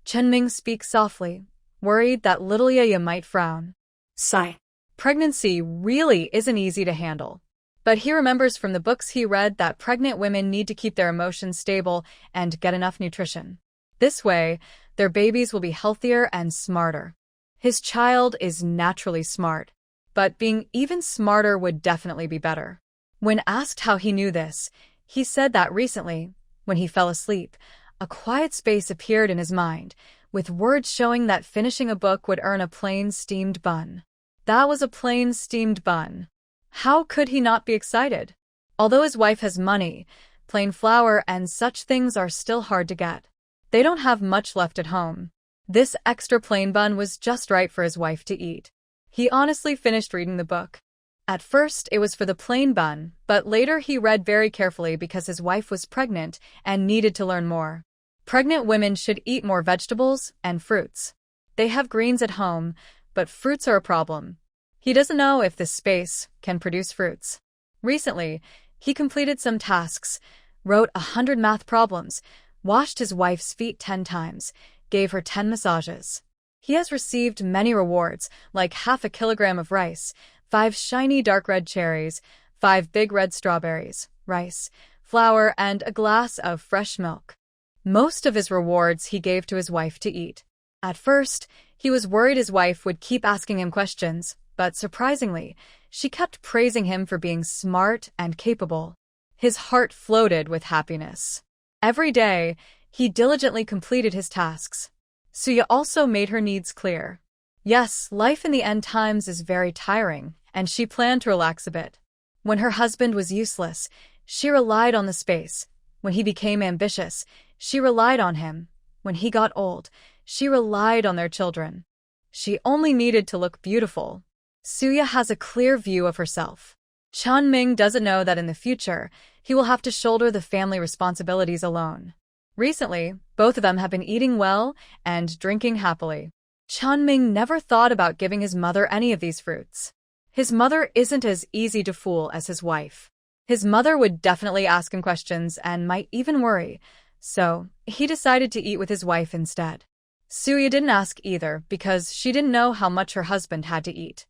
Chenming speaks softly, worried that little Yaya might frown. Sigh. Pregnancy really isn't easy to handle. But he remembers from the books he read that pregnant women need to keep their emotions stable and get enough nutrition. This way, their babies will be healthier and smarter. His child is naturally smart, but being even smarter would definitely be better. When asked how he knew this, he said that recently, when he fell asleep, a quiet space appeared in his mind, with words showing that finishing a book would earn a plain steamed bun. That was a plain steamed bun. How could he not be excited? Although his wife has money, plain flour and such things are still hard to get. They don't have much left at home. This extra plain bun was just right for his wife to eat. He honestly finished reading the book. At first, it was for the plain bun, but later he read very carefully because his wife was pregnant and needed to learn more. Pregnant women should eat more vegetables and fruits. They have greens at home, but fruits are a problem. He doesn't know if this space can produce fruits. Recently, he completed some tasks, wrote 100 math problems, washed his wife's feet 10 times, gave her 10 massages. He has received many rewards, like half a kilogram of rice, 5 shiny dark red cherries, 5 big red strawberries, rice, flour, and a glass of fresh milk. Most of his rewards he gave to his wife to eat. At first, he was worried his wife would keep asking him questions, but surprisingly, she kept praising him for being smart and capable. His heart floated with happiness. Every day, he diligently completed his tasks. Suya also made her needs clear. Yes, life in the end times is very tiring, and she planned to relax a bit. When her husband was useless, she relied on the space. When he became ambitious, she relied on him. When he got old, she relied on their children. She only needed to look beautiful. Suya has a clear view of herself. Chunming doesn't know that in the future, he will have to shoulder the family responsibilities alone. Recently, both of them have been eating well and drinking happily. Chunming never thought about giving his mother any of these fruits. His mother isn't as easy to fool as his wife. His mother would definitely ask him questions and might even worry, so he decided to eat with his wife instead. Suya didn't ask either because she didn't know how much her husband had to eat.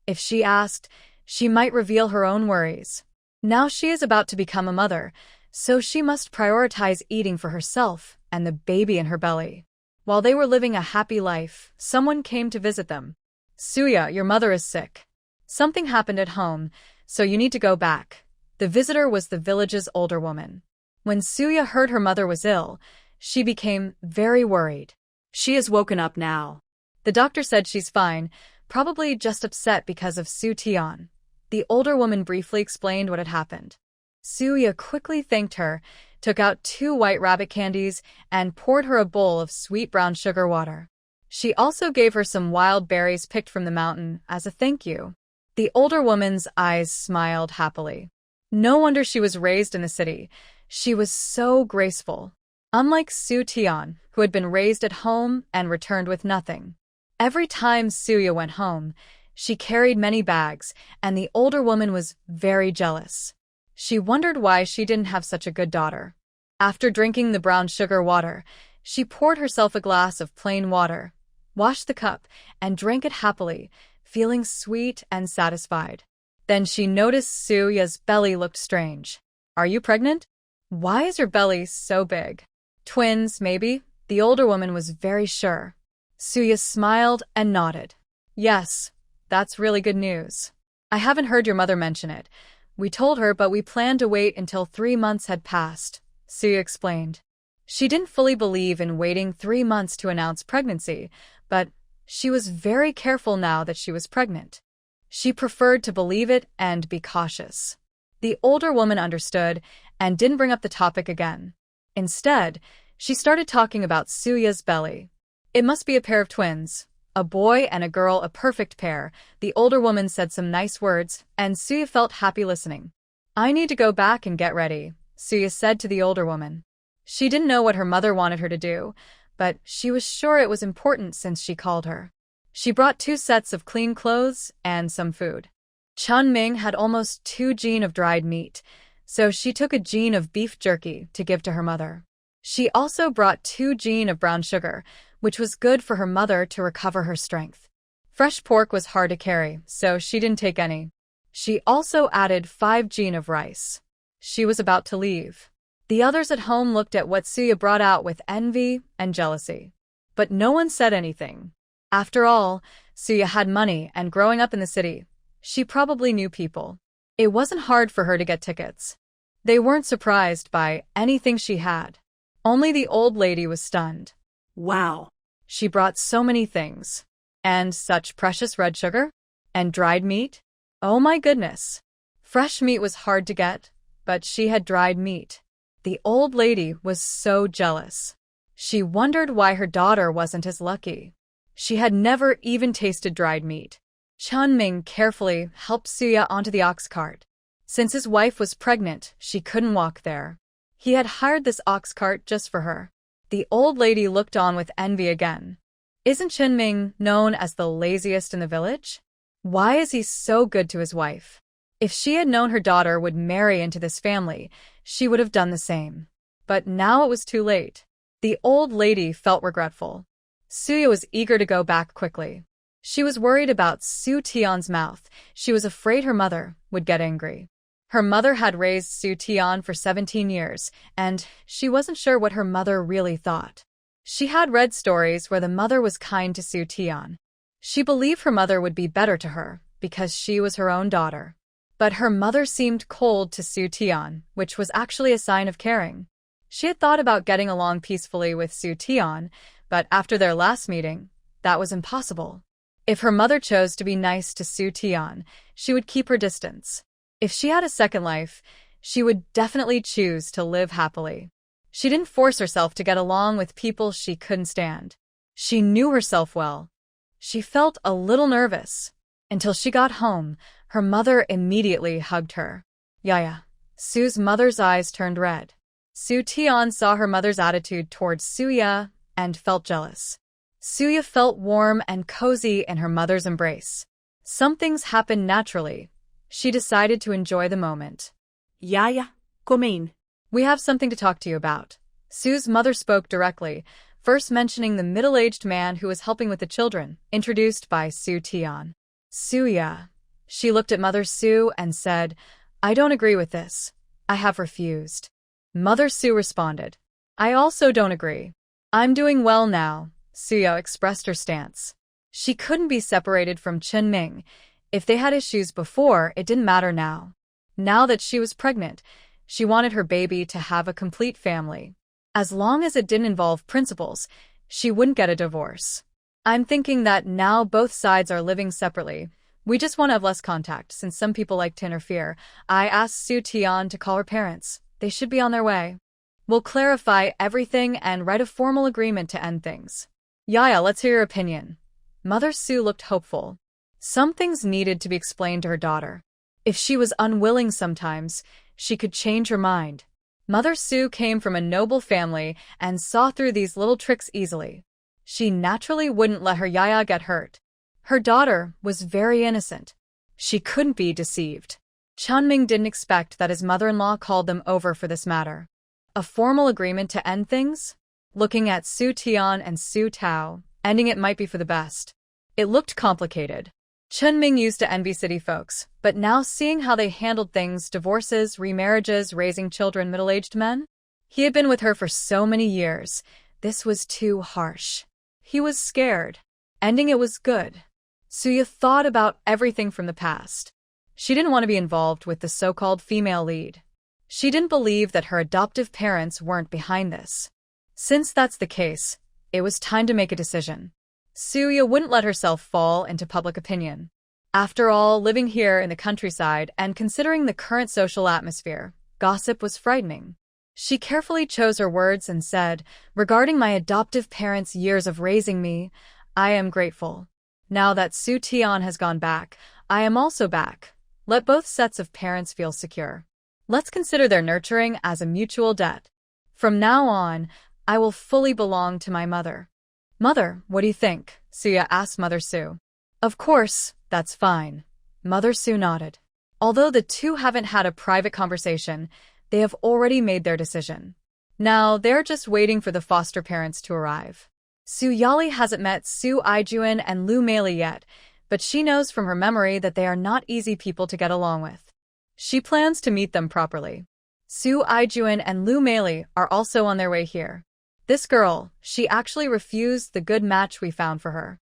If she asked, she might reveal her own worries. Now she is about to become a mother, so she must prioritize eating for herself and the baby in her belly. While they were living a happy life, someone came to visit them. Suya, your mother is sick. Something happened at home, so you need to go back. The visitor was the village's older woman. When Suya heard her mother was ill, she became very worried. She is woken up now. The doctor said she's fine, probably just upset because of Su Tian. The older woman briefly explained what had happened. Suya quickly thanked her, took out 2 white rabbit candies, and poured her a bowl of sweet brown sugar water. She also gave her some wild berries picked from the mountain as a thank you. The older woman's eyes smiled happily. No wonder she was raised in the city. She was so graceful. Unlike Su Tian, who had been raised at home and returned with nothing. Every time Suya went home, she carried many bags, and the older woman was very jealous. She wondered why she didn't have such a good daughter. After drinking the brown sugar water, she poured herself a glass of plain water, washed the cup, and drank it happily, feeling sweet and satisfied. Then she noticed Suya's belly looked strange. Are you pregnant? Why is your belly so big? Twins, maybe? The older woman was very sure. Suya smiled and nodded. Yes, that's really good news. I haven't heard your mother mention it. We told her, but we planned to wait until 3 months had passed, Suya explained. She didn't fully believe in waiting 3 months to announce pregnancy, but she was very careful now that she was pregnant. She preferred to believe it and be cautious. The older woman understood and didn't bring up the topic again. Instead, she started talking about Suya's belly. It must be a pair of twins. A boy and a girl, a perfect pair. The older woman said some nice words, and Suya felt happy listening. I need to go back and get ready, Suya said to the older woman. She didn't know what her mother wanted her to do, but she was sure it was important since she called her. She brought 2 sets of clean clothes and some food. Chunming had almost 2 jean of dried meat, so she took a jean of beef jerky to give to her mother. She also brought 2 jean of brown sugar, which was good for her mother to recover her strength. Fresh pork was hard to carry, so she didn't take any. She also added 5 jean of rice. She was about to leave. The others at home looked at what Suya brought out with envy and jealousy. But no one said anything. After all, Suya had money, and growing up in the city, she probably knew people. It wasn't hard for her to get tickets. They weren't surprised by anything she had. Only the old lady was stunned. Wow. She brought so many things. And such precious red sugar? And dried meat? Oh my goodness. Fresh meat was hard to get, but she had dried meat. The old lady was so jealous. She wondered why her daughter wasn't as lucky. She had never even tasted dried meat. Chunming carefully helped Suya onto the ox cart. Since his wife was pregnant, she couldn't walk there. He had hired this ox cart just for her. The old lady looked on with envy again. Isn't Chunming known as the laziest in the village? Why is he so good to his wife? If she had known her daughter would marry into this family, she would have done the same. But now it was too late. The old lady felt regretful. Suya was eager to go back quickly. She was worried about Su Tian's mouth. She was afraid her mother would get angry. Her mother had raised Su Tian for 17 years, and she wasn't sure what her mother really thought. She had read stories where the mother was kind to Su Tian. She believed her mother would be better to her because she was her own daughter. But her mother seemed cold to Su Tian, which was actually a sign of caring. She had thought about getting along peacefully with Su Tian, but after their last meeting, that was impossible. If her mother chose to be nice to Su Tian, she would keep her distance. If she had a second life, she would definitely choose to live happily. She didn't force herself to get along with people she couldn't stand. She knew herself well. She felt a little nervous. Until she got home, her mother immediately hugged her. Yaya. Su's mother's eyes turned red. Su Tian saw her mother's attitude towards Suya and felt jealous. Suya felt warm and cozy in her mother's embrace. Some things happened naturally. She decided to enjoy the moment. Yaya, come in. We have something to talk to you about. Su's mother spoke directly, first mentioning the middle-aged man who was helping with the children, introduced by Su Tian. Suya. She looked at Mother Su and said, I don't agree with this. I have refused. Mother Su responded, I also don't agree. I'm doing well now. Suya expressed her stance. She couldn't be separated from Chen Ming. If they had issues before, it didn't matter now. Now that she was pregnant, she wanted her baby to have a complete family. As long as it didn't involve principles, she wouldn't get a divorce. I'm thinking that now both sides are living separately. We just want to have less contact, since some people like to interfere. I asked Su Tian to call her parents. They should be on their way. We'll clarify everything and write a formal agreement to end things. Yaya, let's hear your opinion. Mother Su looked hopeful. Some things needed to be explained to her daughter. If she was unwilling sometimes, she could change her mind. Mother Su came from a noble family and saw through these little tricks easily. She naturally wouldn't let her Yaya get hurt. Her daughter was very innocent. She couldn't be deceived. Chunming didn't expect that his mother-in-law called them over for this matter. A formal agreement to end things? Looking at Su Tian and Su Tao, ending it might be for the best. It looked complicated. Chunming used to envy city folks, but now seeing how they handled things, divorces, remarriages, raising children, middle-aged men? He had been with her for so many years. This was too harsh. He was scared. Ending it was good. Suya thought about everything from the past. She didn't want to be involved with the so-called female lead. She didn't believe that her adoptive parents weren't behind this. Since that's the case, it was time to make a decision. Suya wouldn't let herself fall into public opinion. After all, living here in the countryside and considering the current social atmosphere, gossip was frightening. She carefully chose her words and said, regarding my adoptive parents' years of raising me, I am grateful. Now that Su Tian has gone back, I am also back. Let both sets of parents feel secure. Let's consider their nurturing as a mutual debt. From now on, I will fully belong to my mother. Mother, what do you think? Suya asked Mother Su. Of course, that's fine. Mother Su nodded. Although the two haven't had a private conversation, they have already made their decision. Now, they're just waiting for the foster parents to arrive. Su Yali hasn't met Su Aijuan and Lu Meili yet, but she knows from her memory that they are not easy people to get along with. She plans to meet them properly. Su Aijuan and Lu Meili are also on their way here. This girl, she actually refused the good match we found for her.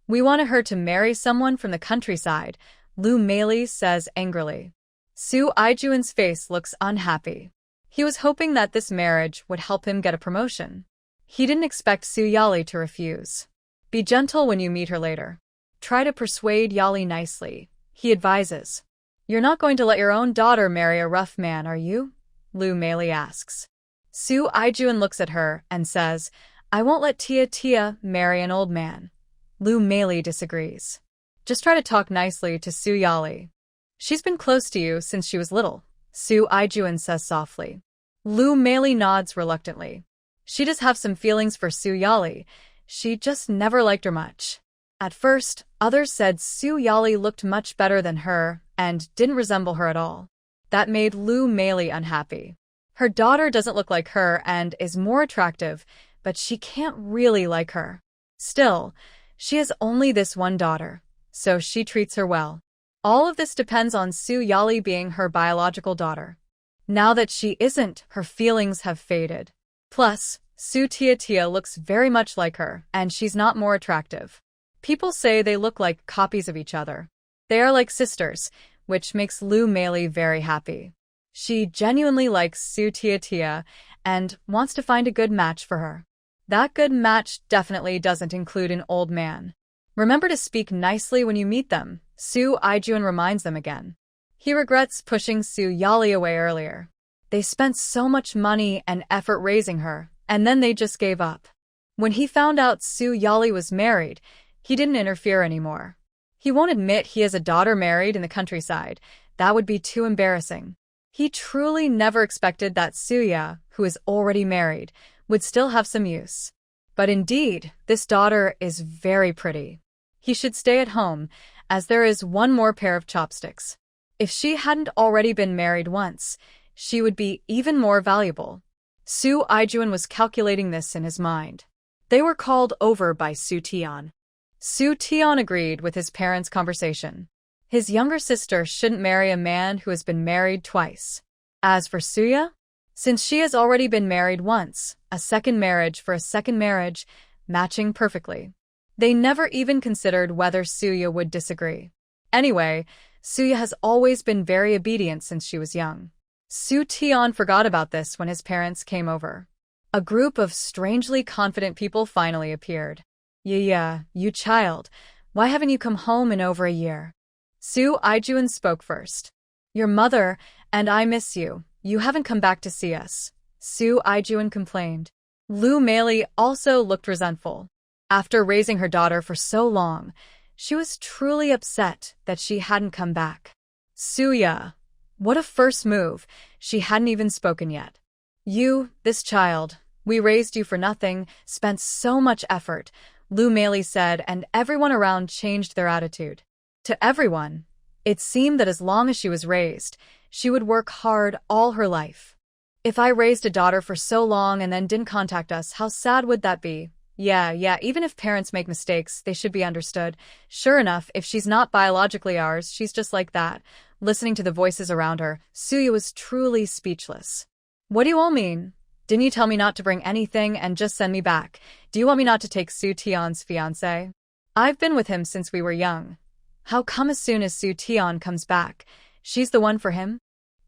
We wanted her to marry someone from the countryside, Lu Meili says angrily. Su Aijuan's face looks unhappy. He was hoping that this marriage would help him get a promotion. He didn't expect Su Yali to refuse. Be gentle when you meet her later. Try to persuade Yali nicely, he advises. You're not going to let your own daughter marry a rough man, are you? Lu Meili asks. Su Aijuan looks at her and says, I won't let Tia marry an old man. Lu Meili disagrees. Just try to talk nicely to Su Yali. She's been close to you since she was little, Su Aijuan says softly. Lu Meili nods reluctantly. She does have some feelings for Su Yali. She just never liked her much. At first, others said Su Yali looked much better than her and didn't resemble her at all. That made Lu Meili unhappy. Her daughter doesn't look like her and is more attractive, but she can't really like her. Still, she has only this one daughter, so she treats her well. All of this depends on Soo-yali being her biological daughter. Now that she isn't, her feelings have faded. Plus, Soo-tia looks very much like her, and she's not more attractive. People say they look like copies of each other. They are like sisters, which makes Lu Meili very happy. She genuinely likes Soo-tia and wants to find a good match for her. That good match definitely doesn't include an old man. Remember to speak nicely when you meet them, Soo-ijuan reminds them again. He regrets pushing Soo-yali away earlier. They spent so much money and effort raising her, and then they just gave up. When he found out Soo-yali was married, he didn't interfere anymore. He won't admit he has a daughter married in the countryside. That would be too embarrassing. He truly never expected that Soo-ya, who is already married, would still have some use. But indeed, this daughter is very pretty. He should stay at home, as there is one more pair of chopsticks. If she hadn't already been married once, she would be even more valuable. Soo-ijuan was calculating this in his mind. They were called over by Soo-tian. Soo-tian agreed with his parents' conversation. His younger sister shouldn't marry a man who has been married twice. As for Soo-ya, since she has already been married once, a second marriage for a second marriage, matching perfectly. They never even considered whether Soo-ya would disagree. Anyway, Soo-ya has always been very obedient since she was young. Soo-tian forgot about this when his parents came over. A group of strangely confident people finally appeared. Yeah, you child, why haven't you come home in over a year? Soo-ijuan spoke first. Your mother and I miss you. You haven't come back to see us, Soo-ijuan complained. Lu Meili also looked resentful. After raising her daughter for so long, she was truly upset that she hadn't come back. Soo-ya, what a first move, she hadn't even spoken yet. You, this child, we raised you for nothing, spent so much effort, Lu Meili said, and everyone around changed their attitude. To everyone, it seemed that as long as she was raised, she would work hard all her life. If I raised a daughter for so long and then didn't contact us, how sad would that be? Yeah, even if parents make mistakes, they should be understood. Sure enough, if she's not biologically ours, she's just like that. Listening to the voices around her, Soo-ya was truly speechless. What do you all mean? Didn't you tell me not to bring anything and just send me back? Do you want me not to take Soo-tian's fiancé? I've been with him since we were young. How come as soon as Soo-tian comes back, she's the one for him?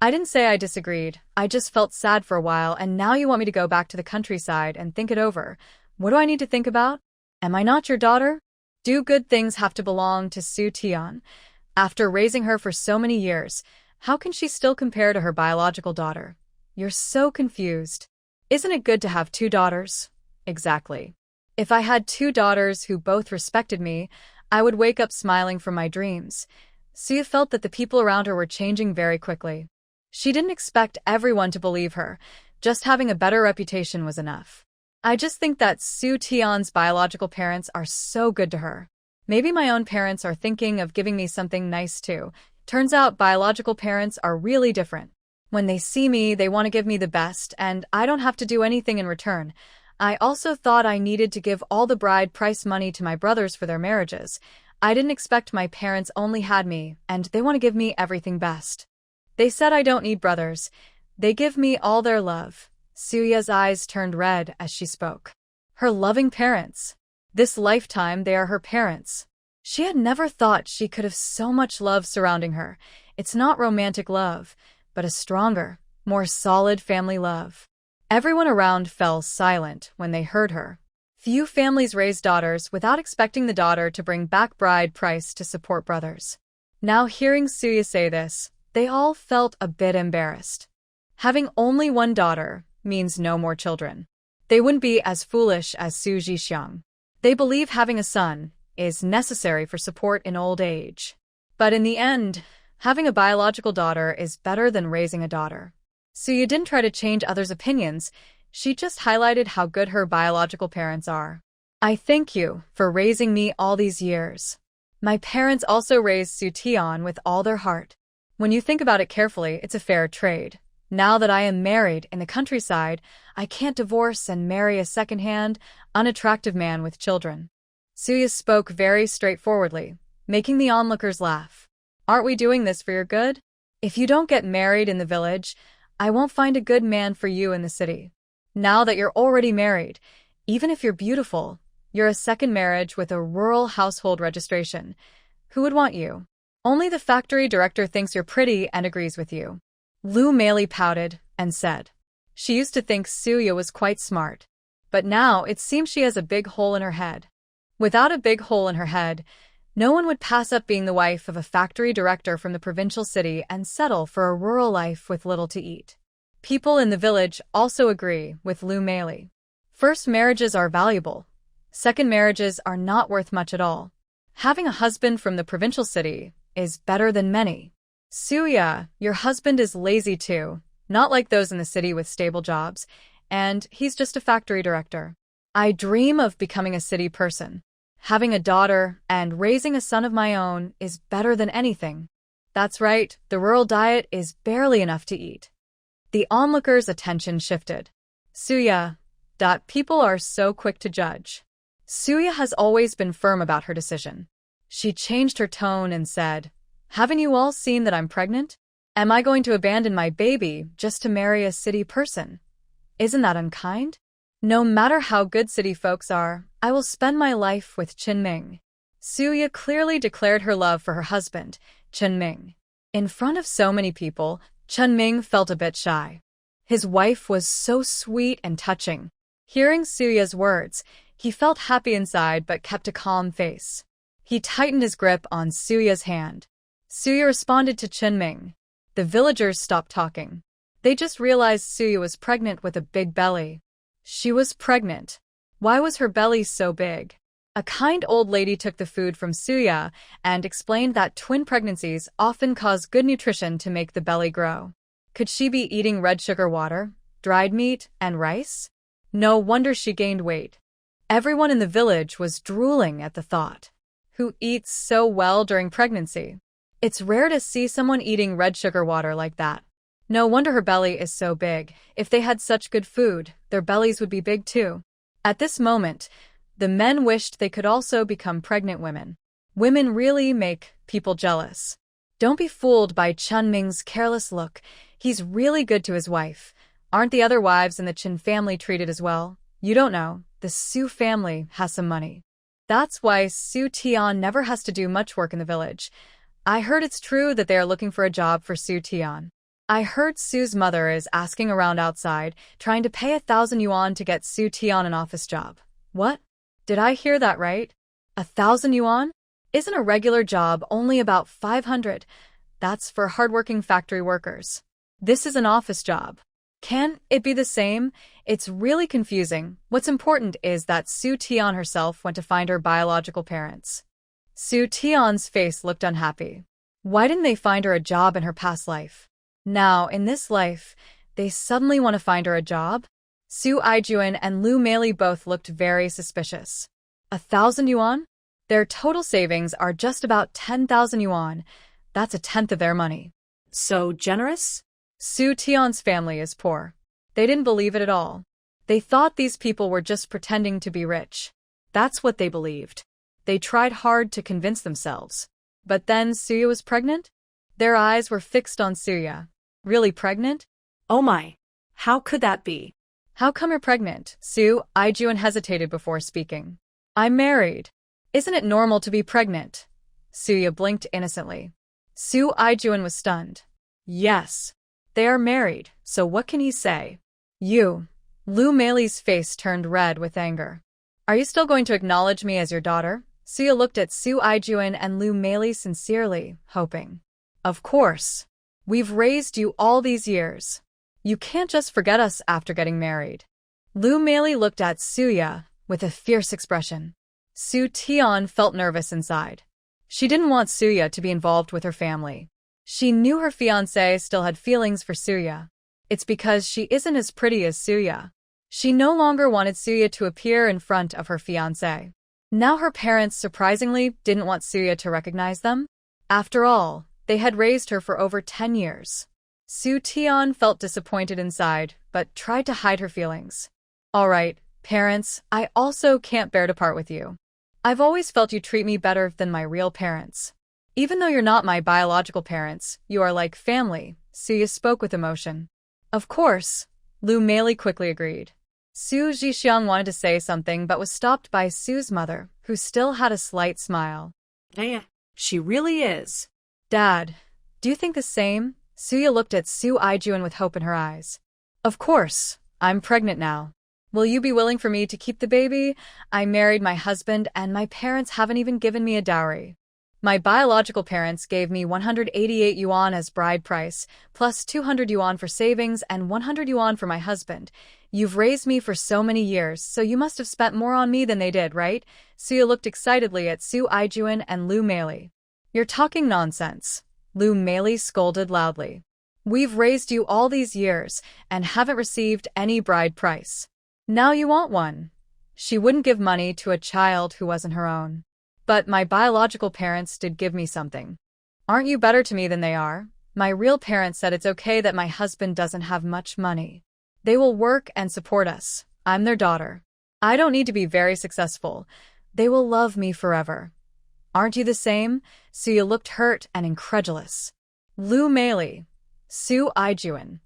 I didn't say I disagreed. I just felt sad for a while, and now you want me to go back to the countryside and think it over. What do I need to think about? Am I not your daughter? Do good things have to belong to Soo-tian? After raising her for so many years, how can she still compare to her biological daughter? You're so confused. Isn't it good to have two daughters? Exactly. If I had two daughters who both respected me, I would wake up smiling from my dreams. Soo-ya felt that the people around her were changing very quickly. She didn't expect everyone to believe her. Just having a better reputation was enough. I just think that Soo-tian's biological parents are so good to her. Maybe my own parents are thinking of giving me something nice too. Turns out biological parents are really different. When they see me, they want to give me the best, and I don't have to do anything in return. I also thought I needed to give all the bride price money to my brothers for their marriages. I didn't expect my parents only had me, and they want to give me everything best. They said I don't need brothers. They give me all their love. Soo-ya's eyes turned red as she spoke. Her loving parents. This lifetime they are her parents. She had never thought she could have so much love surrounding her. It's not romantic love, but a stronger, more solid family love. Everyone around fell silent when they heard her. Few families raise daughters without expecting the daughter to bring back bride price to support brothers. Now hearing Soo-ya say this, they all felt a bit embarrassed. Having only one daughter means no more children. They wouldn't be as foolish as Su Zhixiang. They believe having a son is necessary for support in old age. But in the end, having a biological daughter is better than raising a daughter. Soo-ya didn't try to change others' opinions, she just highlighted how good her biological parents are. I thank you for raising me all these years. My parents also raised Soo-tian with all their heart. When you think about it carefully, it's a fair trade. Now that I am married in the countryside, I can't divorce and marry a second-hand, unattractive man with children. Suya spoke very straightforwardly, making the onlookers laugh. Aren't we doing this for your good? If you don't get married in the village, I won't find a good man for you in the city. Now that you're already married, even if you're beautiful, you're a second marriage with a rural household registration. Who would want you? Only the factory director thinks you're pretty and agrees with you. Lu Meili pouted and said. She used to think Suya was quite smart. But now it seems she has a big hole in her head. Without a big hole in her head, no one would pass up being the wife of a factory director from the provincial city and settle for a rural life with little to eat. People in the village also agree with Lu Meili. First marriages are valuable. Second marriages are not worth much at all. Having a husband from the provincial city is better than many. Suya, your husband is lazy too, not like those in the city with stable jobs, and he's just a factory director. I dream of becoming a city person. Having a daughter and raising a son of my own is better than anything. That's right, the rural diet is barely enough to eat. The onlookers' attention shifted. Suya. People are so quick to judge. Suya has always been firm about her decision. She changed her tone and said, Haven't you all seen that I'm pregnant? Am I going to abandon my baby just to marry a city person? Isn't that unkind? No matter how good city folks are, I will spend my life with Chen Ming. Suya clearly declared her love for her husband, Chen Ming. In front of so many people, Chen Ming felt a bit shy. His wife was so sweet and touching. Hearing Suya's words, he felt happy inside but kept a calm face. He tightened his grip on Suya's hand. Suya responded to Chen Ming. The villagers stopped talking. They just realized Suya was pregnant with a big belly. She was pregnant. Why was her belly so big? A kind old lady took the food from Suya and explained that twin pregnancies often cause good nutrition to make the belly grow. Could she be eating red sugar water, dried meat, and rice? No wonder she gained weight. Everyone in the village was drooling at the thought. Who eats so well during pregnancy? It's rare to see someone eating red sugar water like that. No wonder her belly is so big. If they had such good food, their bellies would be big too. At this moment, the men wished they could also become pregnant women. Women really make people jealous. Don't be fooled by Chen Ming's careless look. He's really good to his wife. Aren't the other wives in the Chen family treated as well? You don't know. The Su family has some money. That's why Su Tian never has to do much work in the village. I heard it's true that they are looking for a job for Su Tian. I heard Su's mother is asking around outside, trying to pay 1,000 yuan to get Su Tian an office job. What? Did I hear that right? 1,000 yuan? Isn't a regular job only about 500? That's for hardworking factory workers. This is an office job. Can it be the same? It's really confusing. What's important is that Su Tian herself went to find her biological parents. Su Tian's face looked unhappy. Why didn't they find her a job in her past life? Now, in this life, they suddenly want to find her a job? Su Aijuan and Lu Meili both looked very suspicious. 1,000 yuan? Their total savings are just about 10,000 yuan. That's a tenth of their money. So generous? Su Tian's family is poor. They didn't believe it at all. They thought these people were just pretending to be rich. That's what they believed. They tried hard to convince themselves. But then Suya was pregnant? Their eyes were fixed on Suya. Really pregnant? Oh my. How could that be? How come you're pregnant? Su Aijuan hesitated before speaking. I'm married. Isn't it normal to be pregnant? Suya blinked innocently. Su Aijuan was stunned. Yes. They are married, so what can he say? You. Lu Meili's face turned red with anger. Are you still going to acknowledge me as your daughter? Suya looked at Su Aijuan and Lu Meili sincerely, hoping. Of course. We've raised you all these years. You can't just forget us after getting married. Lu Meili looked at Suya with a fierce expression. Su Tian felt nervous inside. She didn't want Suya to be involved with her family. She knew her fiancé still had feelings for Suya. It's because she isn't as pretty as Suya. She no longer wanted Suya to appear in front of her fiancé. Now her parents surprisingly didn't want Suya to recognize them. After all, they had raised her for over 10 years. Su Tian felt disappointed inside, but tried to hide her feelings. All right, parents, I also can't bear to part with you. I've always felt you treat me better than my real parents. Even though you're not my biological parents, you are like family, Suya spoke with emotion. Of course, Lu Meili quickly agreed. Su Zhixiang wanted to say something but was stopped by Su's mother, who still had a slight smile. Yeah, she really is. Dad, do you think the same? Suya looked at Su Aijuan with hope in her eyes. Of course, I'm pregnant now. Will you be willing for me to keep the baby? I married my husband and my parents haven't even given me a dowry. My biological parents gave me 188 yuan as bride price, plus 200 yuan for savings and 100 yuan for my husband. You've raised me for so many years, so you must have spent more on me than they did, right? Suya looked excitedly at Su Aijuan and Lu Meili. You're talking nonsense. Lu Meili scolded loudly. We've raised you all these years and haven't received any bride price. Now you want one. She wouldn't give money to a child who wasn't her own. But my biological parents did give me something. Aren't you better to me than they are? My real parents said it's okay that my husband doesn't have much money. They will work and support us. I'm their daughter. I don't need to be very successful. They will love me forever. Aren't you the same? Suya looked hurt and incredulous. Lu Meili, Su Aijuan.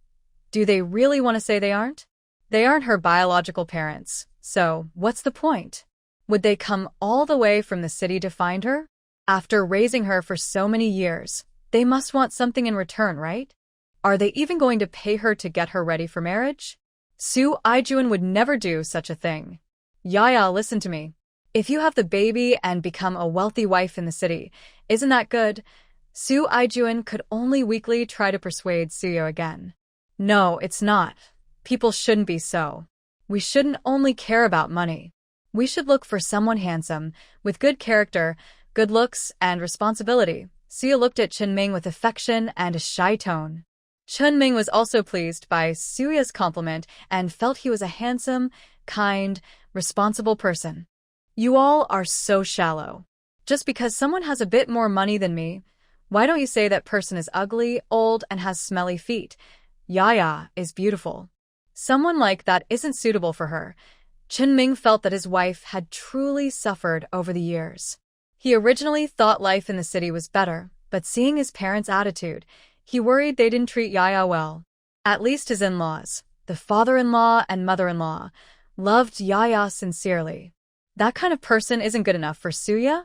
Do they really want to say they aren't? They aren't her biological parents, so what's the point? Would they come all the way from the city to find her? After raising her for so many years, they must want something in return, right? Are they even going to pay her to get her ready for marriage? Su Aijuan would never do such a thing. Yaya, listen to me. If you have the baby and become a wealthy wife in the city, isn't that good? Su Aijuan could only weakly try to persuade Suyo again. No, it's not. People shouldn't be so. We shouldn't only care about money. We should look for someone handsome, with good character, good looks, and responsibility. Suya looked at Chunming with affection and a shy tone. Chunming was also pleased by Suya's compliment and felt he was a handsome, kind, responsible person. You all are so shallow. Just because someone has a bit more money than me, why don't you say that person is ugly, old, and has smelly feet? Yaya is beautiful. Someone like that isn't suitable for her. Chunming felt that his wife had truly suffered over the years. He originally thought life in the city was better, but seeing his parents' attitude, he worried they didn't treat Yaya well. At least his in-laws, the father-in-law and mother-in-law, loved Yaya sincerely. That kind of person isn't good enough for Suya?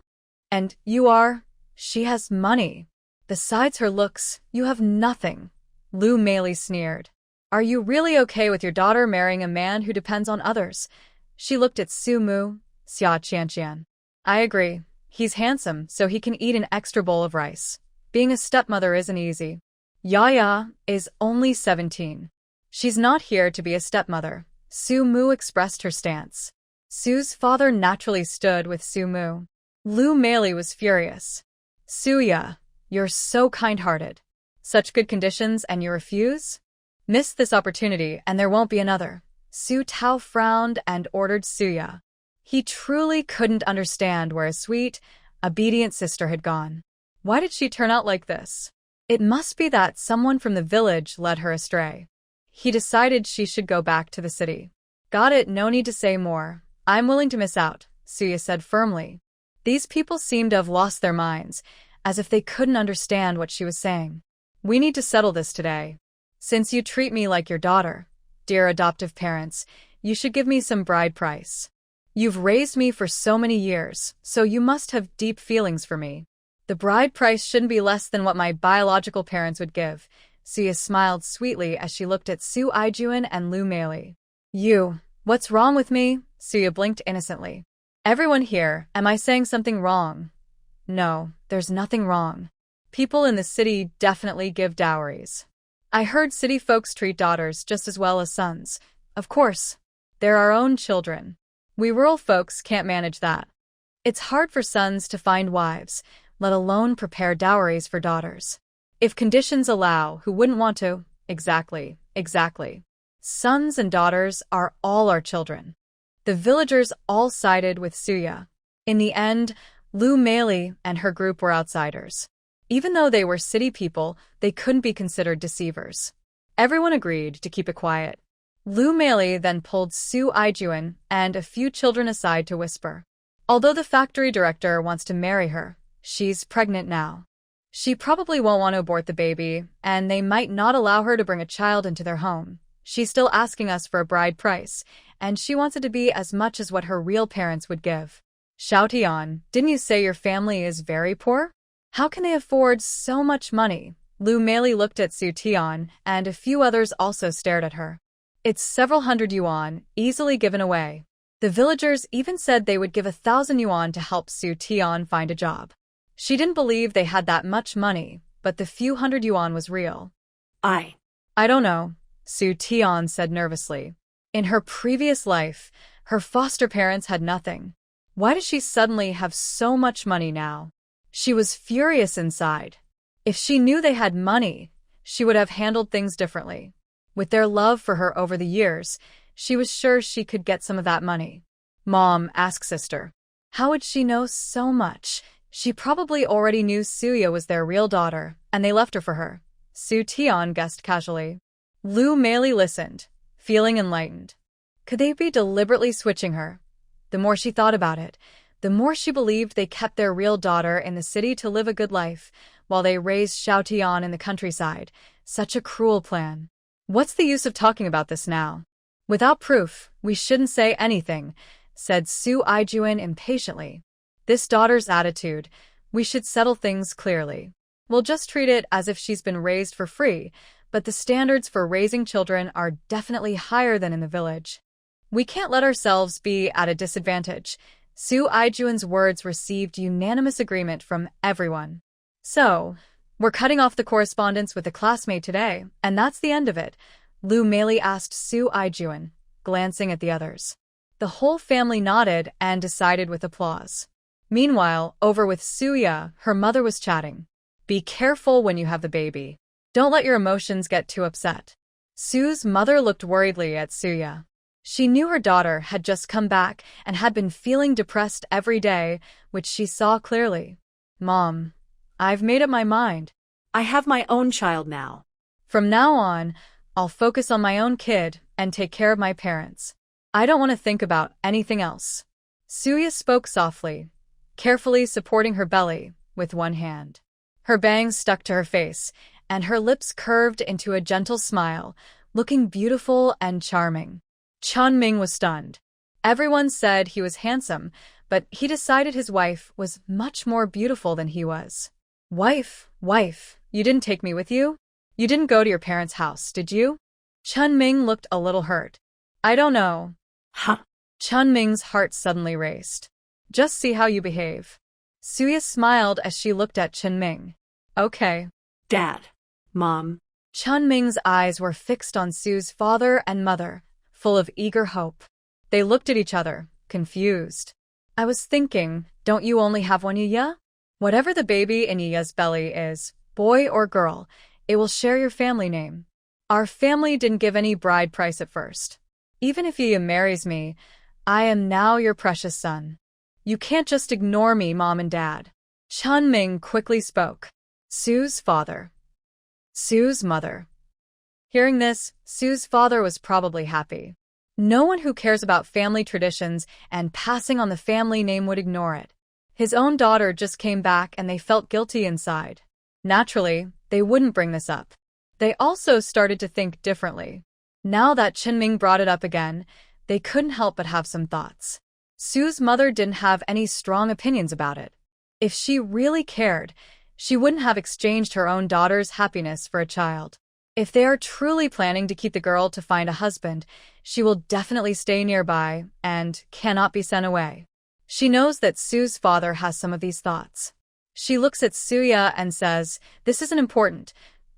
And you are? She has money. Besides her looks, you have nothing. Lu Meili sneered. Are you really okay with your daughter marrying a man who depends on others? She looked at Su Mu, Xia Qianqian. I agree. He's handsome, so he can eat an extra bowl of rice. Being a stepmother isn't easy. Yaya is only 17. She's not here to be a stepmother. Su Mu expressed her stance. Su's father naturally stood with Su Mu. Lu Meili was furious. Suya, you're so kind-hearted. Such good conditions and you refuse? Miss this opportunity and there won't be another. Su Tao frowned and ordered Suya. He truly couldn't understand where his sweet, obedient sister had gone. Why did she turn out like this? It must be that someone from the village led her astray. He decided she should go back to the city. Got it, no need to say more. I'm willing to miss out, Suya said firmly. These people seemed to have lost their minds, as if they couldn't understand what she was saying. We need to settle this today. Since you treat me like your daughter, dear adoptive parents, you should give me some bride price. You've raised me for so many years, so you must have deep feelings for me. The bride price shouldn't be less than what my biological parents would give. Suya smiled sweetly as she looked at Su Aijuan and Lu Meili. What's wrong with me? Suya blinked innocently. Everyone here, am I saying something wrong? No, there's nothing wrong. People in the city definitely give dowries. I heard city folks treat daughters just as well as sons. Of course, they're our own children. We rural folks can't manage that. It's hard for sons to find wives, let alone prepare dowries for daughters. If conditions allow, who wouldn't want to? Exactly. Sons and daughters are all our children. The villagers all sided with Suya. In the end, Lu Meili and her group were outsiders. Even though they were city people, they couldn't be considered deceivers. Everyone agreed to keep it quiet. Lu Meili then pulled Su Aijuan and a few children aside to whisper. Although the factory director wants to marry her, she's pregnant now. She probably won't want to abort the baby, and they might not allow her to bring a child into their home. She's still asking us for a bride price, and she wants it to be as much as what her real parents would give. Xiao Tian, didn't you say your family is very poor? How can they afford so much money? Lu Meili looked at Su Tian, and a few others also stared at her. It's several hundred yuan, easily given away. The villagers even said they would give 1,000 yuan to help Su Tian find a job. She didn't believe they had that much money, but the few hundred yuan was real. I don't know, Su Tian said nervously. In her previous life, her foster parents had nothing. Why does she suddenly have so much money now? She was furious inside. If she knew they had money, she would have handled things differently. With their love for her over the years, she was sure she could get some of that money. Mom, asked sister. How would she know so much? She probably already knew Suya was their real daughter, and they left her for her. Su Tian guessed casually. Lu Meili listened, feeling enlightened. Could they be deliberately switching her? The more she thought about it, the more she believed they kept their real daughter in the city to live a good life, while they raised Xiao Tian in the countryside. Such a cruel plan. What's the use of talking about this now? Without proof, we shouldn't say anything, said Su Aijuan impatiently. This daughter's attitude, we should settle things clearly. We'll just treat it as if she's been raised for free, but the standards for raising children are definitely higher than in the village. We can't let ourselves be at a disadvantage. Su Aijuan's words received unanimous agreement from everyone. So, we're cutting off the correspondence with a classmate today, and that's the end of it, Lu Meili asked Su Aijuan, glancing at the others. The whole family nodded and decided with applause. Meanwhile, over with Suya, her mother was chatting. Be careful when you have the baby. Don't let your emotions get too upset. Su's mother looked worriedly at Suya. She knew her daughter had just come back and had been feeling depressed every day, which she saw clearly. Mom, I've made up my mind. I have my own child now. From now on, I'll focus on my own kid and take care of my parents. I don't want to think about anything else. Suya spoke softly, carefully supporting her belly with one hand. Her bangs stuck to her face, and her lips curved into a gentle smile, looking beautiful and charming. Chen Ming was stunned. Everyone said he was handsome, but he decided his wife was much more beautiful than he was. Wife, you didn't take me with you? You didn't go to your parents' house, did you? Chen Ming looked a little hurt. I don't know. Huh? Chen Ming's heart suddenly raced. Just see how you behave. Suya smiled as she looked at Chen Ming. Okay. Dad. Mom. Chen Ming's eyes were fixed on Su's father and mother, full of eager hope. They looked at each other, confused. I was thinking, don't you only have one Yiya? Whatever the baby in Yiya's belly is, boy or girl, it will share your family name. Our family didn't give any bride price at first. Even if Yiya marries me, I am now your precious son. You can't just ignore me, Mom and Dad. Chen Ming quickly spoke. Su's father. Su's mother. Hearing this, Su's father was probably happy. No one who cares about family traditions and passing on the family name would ignore it. His own daughter just came back and they felt guilty inside. Naturally, they wouldn't bring this up. They also started to think differently. Now that Chen Ming brought it up again, they couldn't help but have some thoughts. Su's mother didn't have any strong opinions about it. If she really cared, she wouldn't have exchanged her own daughter's happiness for a child. If they are truly planning to keep the girl to find a husband, she will definitely stay nearby and cannot be sent away. She knows that Su's father has some of these thoughts. She looks at Suya and says, this isn't important.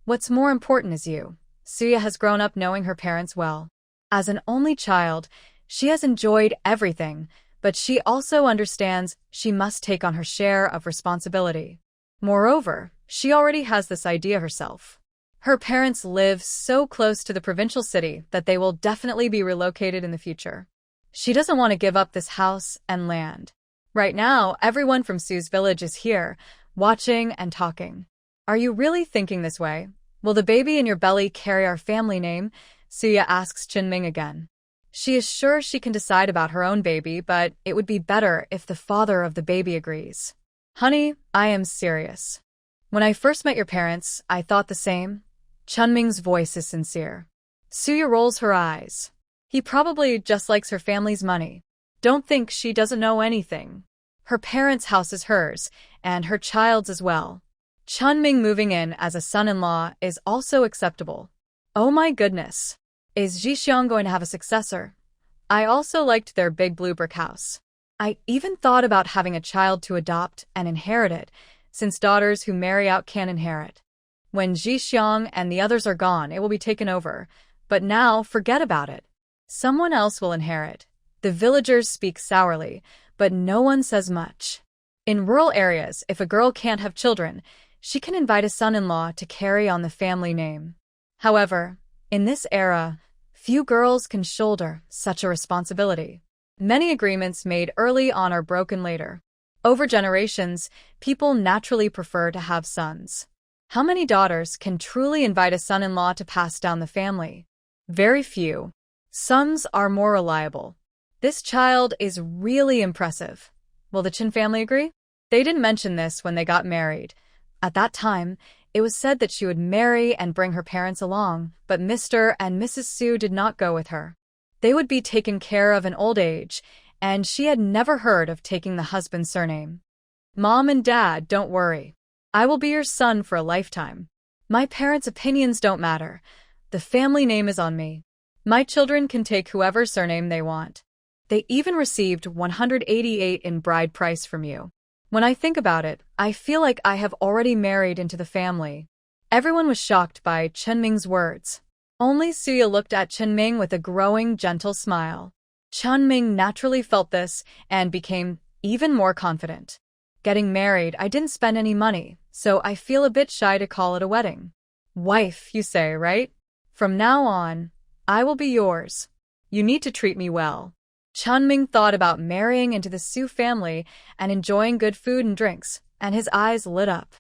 What's more important is you. Suya has grown up knowing her parents well. As an only child, she has enjoyed everything, but she also understands she must take on her share of responsibility. Moreover, she already has this idea herself. Her parents live so close to the provincial city that they will definitely be relocated in the future. She doesn't want to give up this house and land. Right now, everyone from Su's village is here, watching and talking. Are you really thinking this way? Will the baby in your belly carry our family name? Suya asks Chen Ming again. She is sure she can decide about her own baby, but it would be better if the father of the baby agrees. Honey, I am serious. When I first met your parents, I thought the same. Chunming's voice is sincere. Suya rolls her eyes. He probably just likes her family's money. Don't think she doesn't know anything. Her parents' house is hers, and her child's as well. Chunming moving in as a son-in-law is also acceptable. Oh my goodness. Is Jixiang going to have a successor? I also liked their big blue brick house. I even thought about having a child to adopt and inherit it, since daughters who marry out can't inherit. When Jixiang and the others are gone, it will be taken over. But now, forget about it. Someone else will inherit. The villagers speak sourly, but no one says much. In rural areas, if a girl can't have children, she can invite a son-in-law to carry on the family name. However, in this era, few girls can shoulder such a responsibility. Many agreements made early on are broken later. Over generations, people naturally prefer to have sons. How many daughters can truly invite a son-in-law to pass down the family? Very few. Sons are more reliable. This child is really impressive. Will the Chin family agree? They didn't mention this when they got married. At that time, it was said that she would marry and bring her parents along, but Mr. and Mrs. Su did not go with her. They would be taken care of in old age, and she had never heard of taking the husband's surname. Mom and Dad, don't worry. I will be your son for a lifetime. My parents' opinions don't matter. The family name is on me. My children can take whoever surname they want. They even received 188 in bride price from you. When I think about it, I feel like I have already married into the family. Everyone was shocked by Chunming's words. Only Suya looked at Chunming with a growing, gentle smile. Chunming naturally felt this and became even more confident. Getting married, I didn't spend any money, so I feel a bit shy to call it a wedding. Wife, you say, right? From now on, I will be yours. You need to treat me well. Chunming thought about marrying into the Su family and enjoying good food and drinks, and his eyes lit up.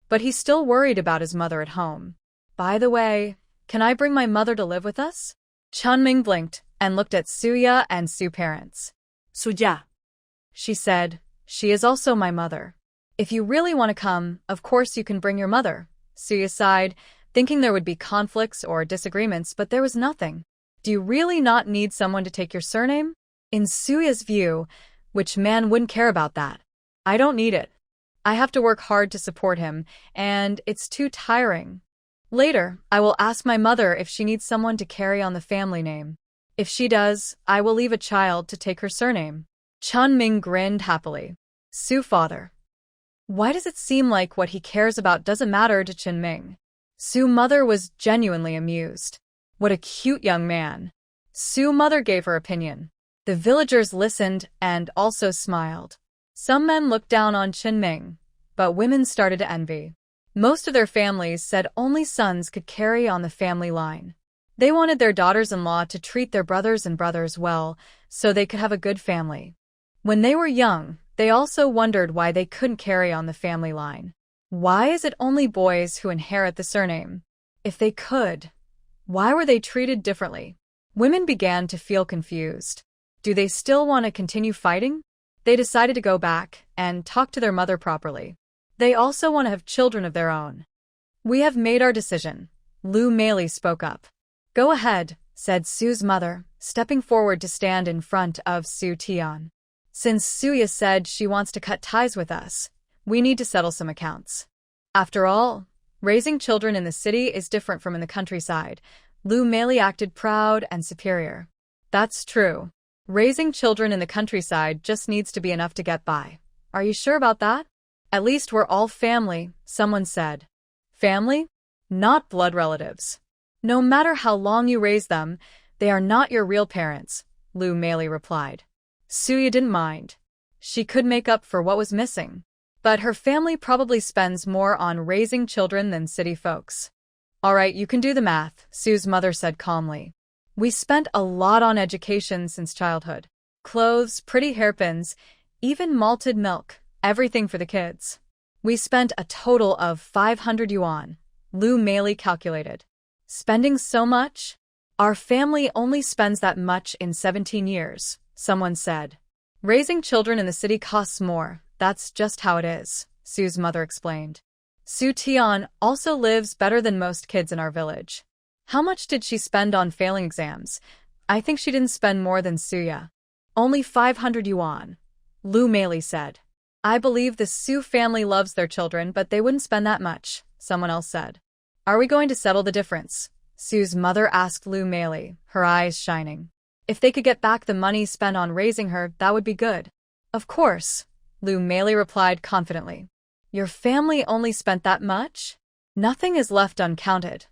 But he still worried about his mother at home. By the way, can I bring my mother to live with us? Chunming blinked and looked at Suya and Su parents. Suya, She said, she is also my mother. If you really want to come, of course you can bring your mother. Suya sighed, thinking there would be conflicts or disagreements, but there was nothing. Do you really not need someone to take your surname? In Suya's view, which man wouldn't care about that? I don't need it. I have to work hard to support him, and it's too tiring. Later, I will ask my mother if she needs someone to carry on the family name. If she does, I will leave a child to take her surname. Chunming grinned happily. Su father. Why does it seem like what he cares about doesn't matter to Chunming? Su mother was genuinely amused. What a cute young man. Su mother gave her opinion. The villagers listened and also smiled. Some men looked down on Chunming, but women started to envy. Most of their families said only sons could carry on the family line. They wanted their daughters-in-law to treat their brothers and brothers well, so they could have a good family. When they were young, they also wondered why they couldn't carry on the family line. Why is it only boys who inherit the surname? If they could, why were they treated differently? Women began to feel confused. Do they still want to continue fighting? They decided to go back and talk to their mother properly. They also want to have children of their own. We have made our decision. Lu Meili spoke up. Go ahead, said Su's mother, stepping forward to stand in front of Su Tian. Since Suya said she wants to cut ties with us, we need to settle some accounts. After all, raising children in the city is different from in the countryside. Lu Meili acted proud and superior. That's true. Raising children in the countryside just needs to be enough to get by. Are you sure about that? At least we're all family, someone said. Family? Not blood relatives. No matter how long you raise them, they are not your real parents, Lu Meili replied. Suya didn't mind. She could make up for what was missing. But her family probably spends more on raising children than city folks. All right, you can do the math, Su's mother said calmly. We spent a lot on education since childhood. Clothes, pretty hairpins, even malted milk, everything for the kids. We spent a total of 500 yuan, Lu Meili calculated. Spending so much? Our family only spends that much in 17 years, someone said. Raising children in the city costs more, that's just how it is, Sue's mother explained. Sue Tian also lives better than most kids in our village. How much did she spend on failing exams? I think she didn't spend more than Suya. Only 500 yuan, Lu Meili said. I believe the Su family loves their children, but they wouldn't spend that much, someone else said. Are we going to settle the difference? Sue's mother asked Lu Meili, her eyes shining. If they could get back the money spent on raising her, that would be good. Of course, Lu Meili replied confidently. Your family only spent that much? Nothing is left uncounted.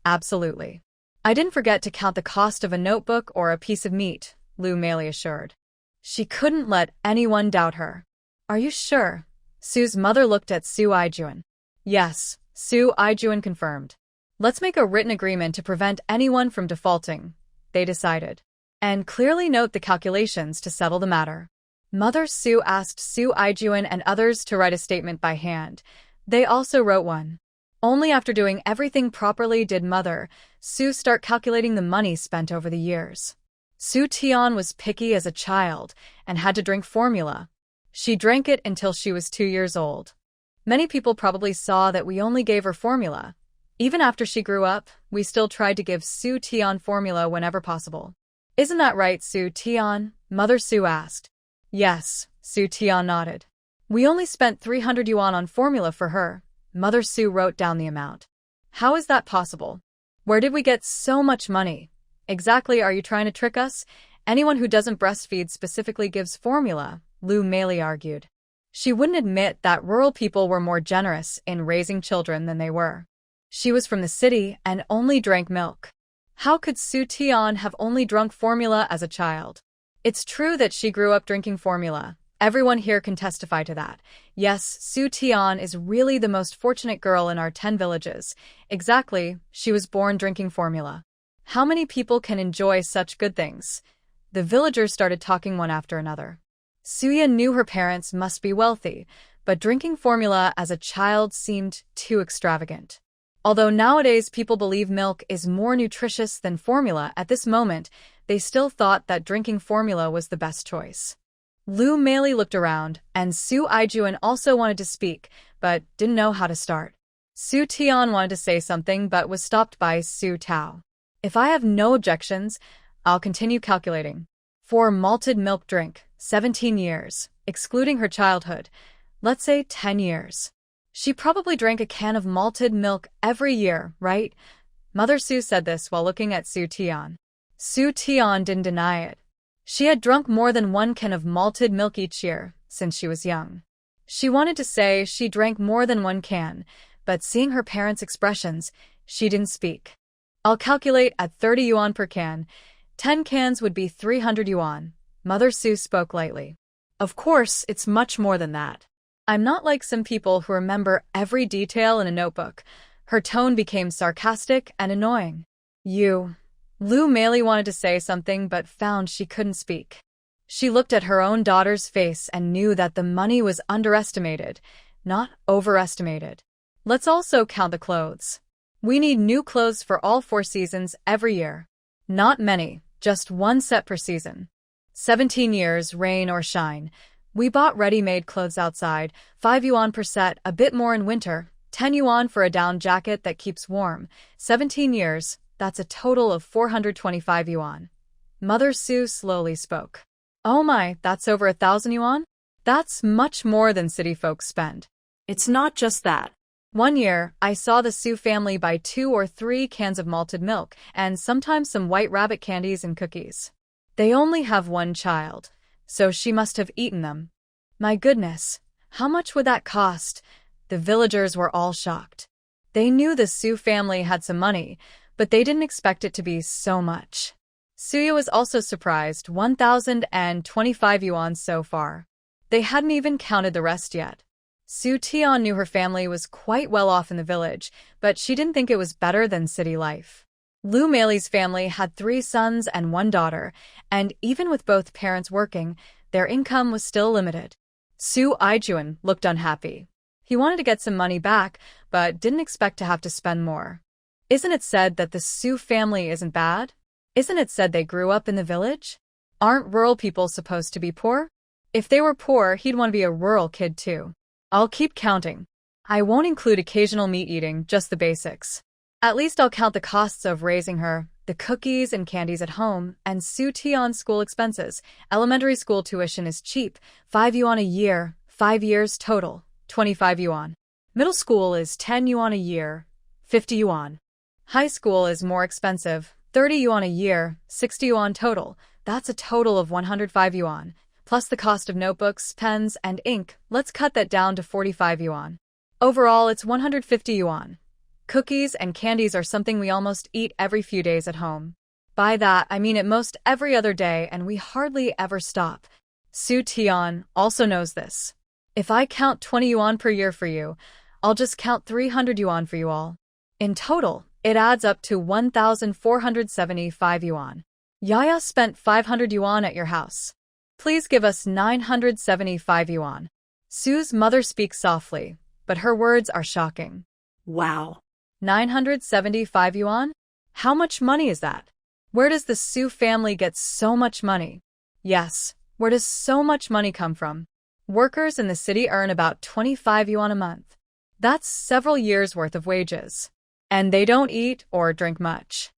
Absolutely. I didn't forget to count the cost of a notebook or a piece of meat, Lu Meili assured. She couldn't let anyone doubt her. Are you sure? Sue's mother looked at Su Aijuan. Yes, Su Aijuan confirmed. Let's make a written agreement to prevent anyone from defaulting, they decided. And clearly note the calculations to settle the matter. Mother Su asked Su Aijuan and others to write a statement by hand. They also wrote one. Only after doing everything properly did Mother Su start calculating the money spent over the years. Su Tian was picky as a child and had to drink formula. She drank it until she was 2 years old. Many people probably saw that we only gave her formula. Even after she grew up, we still tried to give Su Tian formula whenever possible. Isn't that right, Su Tian? Mother Su asked. Yes, Su Tian nodded. We only spent 300 yuan on formula for her. Mother Su wrote down the amount. How is that possible? Where did we get so much money? Exactly, are you trying to trick us? Anyone who doesn't breastfeed specifically gives formula, Lu Meili argued. She wouldn't admit that rural people were more generous in raising children than they were. She was from the city and only drank milk. How could Su Tian have only drunk formula as a child? It's true that she grew up drinking formula. Everyone here can testify to that. Yes, Su Tian is really the most fortunate girl in our 10 villages. Exactly, she was born drinking formula. How many people can enjoy such good things? The villagers started talking one after another. Suya knew her parents must be wealthy, but drinking formula as a child seemed too extravagant. Although nowadays people believe milk is more nutritious than formula, at this moment, they still thought that drinking formula was the best choice. Lu Meili looked around, and Su Aijuan also wanted to speak, but didn't know how to start. Su Tian wanted to say something but was stopped by Su Tao. If I have no objections, I'll continue calculating. For malted milk drink, 17 years, excluding her childhood, let's say 10 years. She probably drank a can of malted milk every year, right? Mother Su said this while looking at Su Tian. Su Tian didn't deny it. She had drunk more than 1 can of malted milk each year since she was young. She wanted to say she drank more than 1 can, but seeing her parents' expressions, she didn't speak. I'll calculate at 30 yuan per can. 10 cans would be 300 yuan. Mother Su spoke lightly. Of course, it's much more than that. I'm not like some people who remember every detail in a notebook. Her tone became sarcastic and annoying. Lu Meili wanted to say something but found she couldn't speak. She looked at her own daughter's face and knew that the money was underestimated, not overestimated. Let's also count the clothes. We need new clothes for all 4 seasons every year. Not many, just 1 set per season. 17 years, rain or shine. We bought ready-made clothes outside, 5 yuan per set, a bit more in winter, 10 yuan for a down jacket that keeps warm. 17 years, that's a total of 425 yuan. Mother Su slowly spoke. Oh my, that's over 1,000 yuan? That's much more than city folks spend. It's not just that. One year, I saw the Su family buy 2 or 3 cans of malted milk and sometimes some white rabbit candies and cookies. They only have 1 child, so she must have eaten them. My goodness, how much would that cost? The villagers were all shocked. They knew the Su family had some money, but they didn't expect it to be so much. Suya was also surprised, 1,025 yuan so far. They hadn't even counted the rest yet. Su Tian knew her family was quite well off in the village, but she didn't think it was better than city life. Lu Meili's family had 3 sons and 1 daughter, and even with both parents working, their income was still limited. Su Aijuan looked unhappy. He wanted to get some money back, but didn't expect to have to spend more. Isn't it said that the Su family isn't bad? Isn't it said they grew up in the village? Aren't rural people supposed to be poor? If they were poor, he'd want to be a rural kid too. I'll keep counting. I won't include occasional meat eating, just the basics. At least I'll count the costs of raising her, the cookies and candies at home, and Su Tian's school expenses. Elementary school tuition is cheap, 5 yuan a year, 5 years total, 25 yuan. Middle school is 10 yuan a year, 50 yuan. High school is more expensive, 30 yuan a year, 60 yuan total. That's a total of 105 yuan. Plus the cost of notebooks, pens, and ink. Let's cut that down to 45 yuan. Overall, it's 150 yuan. Cookies and candies are something we almost eat every few days at home. By that, I mean at most every other day, and we hardly ever stop. Su Tian also knows this. If I count 20 yuan per year for you, I'll just count 300 yuan for you all. In total, it adds up to 1,475 yuan. Yaya spent 500 yuan at your house. Please give us 975 yuan. Su's mother speaks softly, but her words are shocking. Wow. 975 yuan? How much money is that? Where does the Su family get so much money? Yes, where does so much money come from? Workers in the city earn about 25 yuan a month. That's several years' worth of wages. And they don't eat or drink much.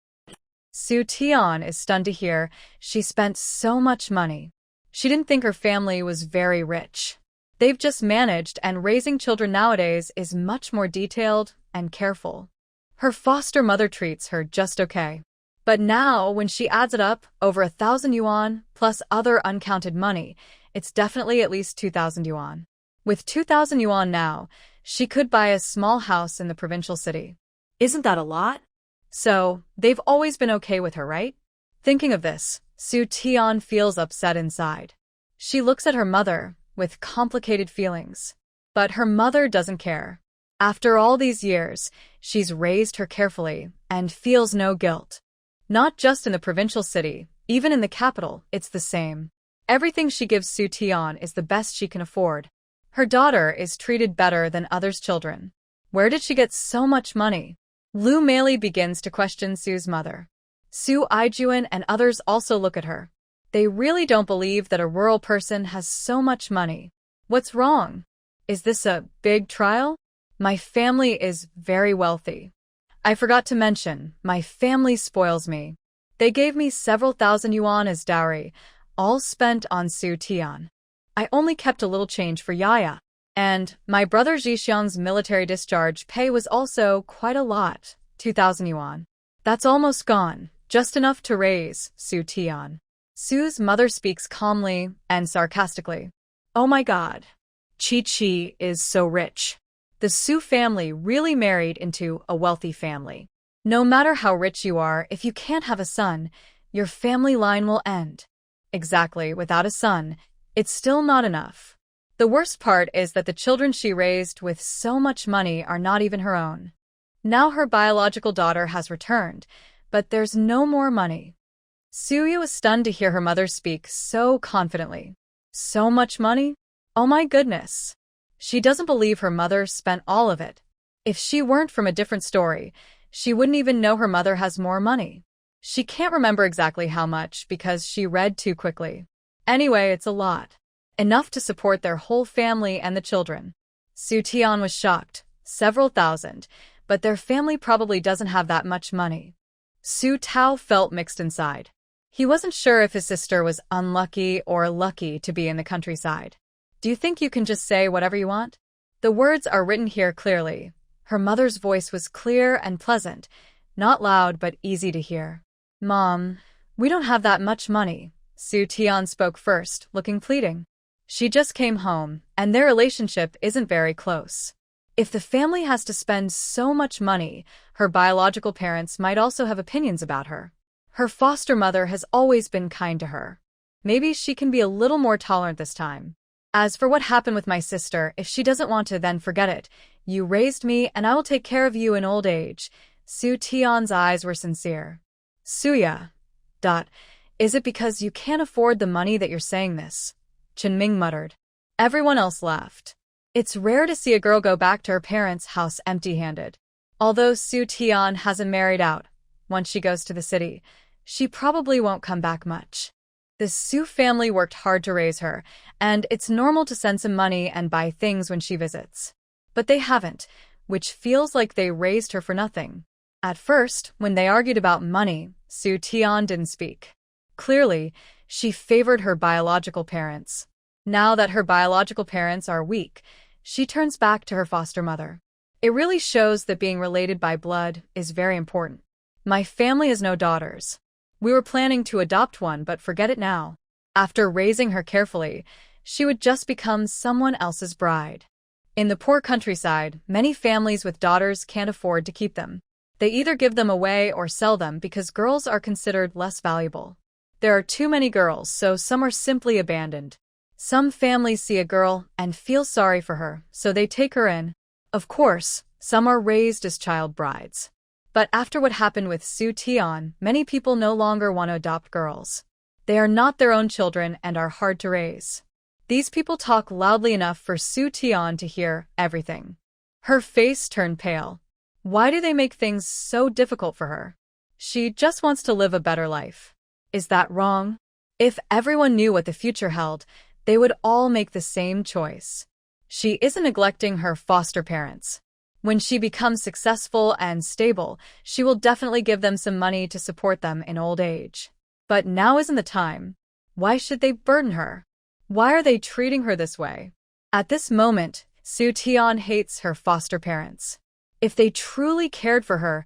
Su Tian is stunned to hear she spent so much money. She didn't think her family was very rich. They've just managed, and raising children nowadays is much more detailed and careful. Her foster mother treats her just okay. But now, when she adds it up, over 1,000 yuan, plus other uncounted money, it's definitely at least 2,000 yuan. With 2,000 yuan now, she could buy a small house in the provincial city. Isn't that a lot? So, they've always been okay with her, right? Thinking of this, Su Tian feels upset inside. She looks at her mother with complicated feelings. But her mother doesn't care. After all these years, she's raised her carefully and feels no guilt. Not just in the provincial city, even in the capital, it's the same. Everything she gives Su Tian is the best she can afford. Her daughter is treated better than others' children. Where did she get so much money? Lu Meili begins to question Su's mother. Su Aijuan and others also look at her. They really don't believe that a rural person has so much money. What's wrong? Is this a big trial? My family is very wealthy. I forgot to mention, my family spoils me. They gave me several thousand yuan as dowry, all spent on Su Tian. I only kept a little change for Yaya. And my brother Zhixiang's military discharge pay was also quite a lot, 2,000 yuan. That's almost gone, just enough to raise Su Tian. Su's mother speaks calmly and sarcastically. Oh my God. Chi-Chi is so rich. The Su family really married into a wealthy family. No matter how rich you are, if you can't have a son, your family line will end. Exactly, without a son, it's still not enough. The worst part is that the children she raised with so much money are not even her own. Now her biological daughter has returned, but there's no more money. Suya was stunned to hear her mother speak so confidently. So much money? Oh my goodness. She doesn't believe her mother spent all of it. If she weren't from a different story, she wouldn't even know her mother has more money. She can't remember exactly how much because she read too quickly. Anyway, it's a lot. Enough to support their whole family and the children. Su Tian was shocked. Several thousand. But their family probably doesn't have that much money. Su Tao felt mixed inside. He wasn't sure if his sister was unlucky or lucky to be in the countryside. Do you think you can just say whatever you want? The words are written here clearly. Her mother's voice was clear and pleasant, not loud but easy to hear. Mom, we don't have that much money. Su Tian spoke first, looking pleading. She just came home, and their relationship isn't very close. If the family has to spend so much money, her biological parents might also have opinions about her. Her foster mother has always been kind to her. Maybe she can be a little more tolerant this time. As for what happened with my sister, if she doesn't want to, then forget it. You raised me, and I will take care of you in old age. Su Tian's eyes were sincere. Suya. Is it because you can't afford the money that you're saying this? Chenming muttered. Everyone else laughed. It's rare to see a girl go back to her parents' house empty-handed. Although Su Tian hasn't married out, once she goes to the city, She probably won't come back much. The Su family worked hard to raise her, and it's normal to send some money and buy things when she visits. But they haven't, which feels like they raised her for nothing. At first, when they argued about money, Su Tian didn't speak. Clearly, she favored her biological parents. Now that her biological parents are weak, she turns back to her foster mother. It really shows that being related by blood is very important. My family has no daughters. We were planning to adopt one, but forget it now. After raising her carefully, she would just become someone else's bride. In the poor countryside, many families with daughters can't afford to keep them. They either give them away or sell them because girls are considered less valuable. There are too many girls, so some are simply abandoned. Some families see a girl and feel sorry for her, so they take her in. Of course, some are raised as child brides. But after what happened with Su Tian, many people no longer want to adopt girls. They are not their own children and are hard to raise. These people talk loudly enough for Su Tian to hear everything. Her face turned pale. Why do they make things so difficult for her? She just wants to live a better life. Is that wrong? If everyone knew what the future held, they would all make the same choice. She isn't neglecting her foster parents. When she becomes successful and stable, she will definitely give them some money to support them in old age. But now isn't the time. Why should they burden her? Why are they treating her this way? At this moment, Su Tian hates her foster parents. If they truly cared for her,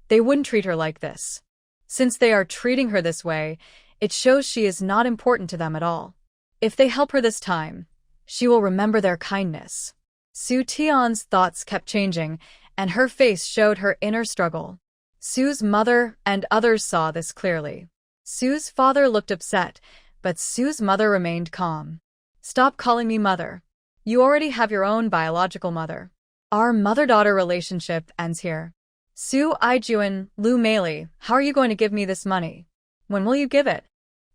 they wouldn't treat her like this. Since they are treating her this way, it shows she is not important to them at all. If they help her this time, she will remember their kindness. Su Tian's thoughts kept changing, and her face showed her inner struggle. Su's mother and others saw this clearly. Su's father looked upset, but Su's mother remained calm. Stop calling me mother. You already have your own biological mother. Our mother-daughter relationship ends here. Su Aijuan, Lu Meili, how are you going to give me this money? When will you give it?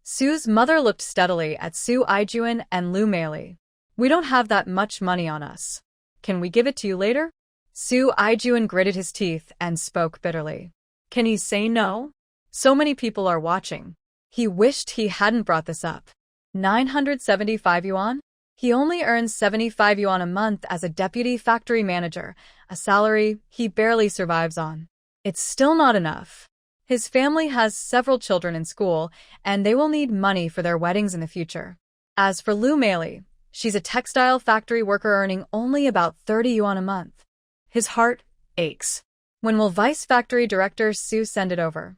Su's mother looked steadily at Su Aijuan and Lu Meili. We don't have that much money on us. Can we give it to you later? Su Aijuan gritted his teeth and spoke bitterly. Can he say no? So many people are watching. He wished he hadn't brought this up. 975 yuan? He only earns 75 yuan a month as a deputy factory manager, a salary he barely survives on. It's still not enough. His family has several children in school, and they will need money for their weddings in the future. As for Lu Meili, she's a textile factory worker earning only about 30 yuan a month. His heart aches. When will Vice Factory Director Su send it over?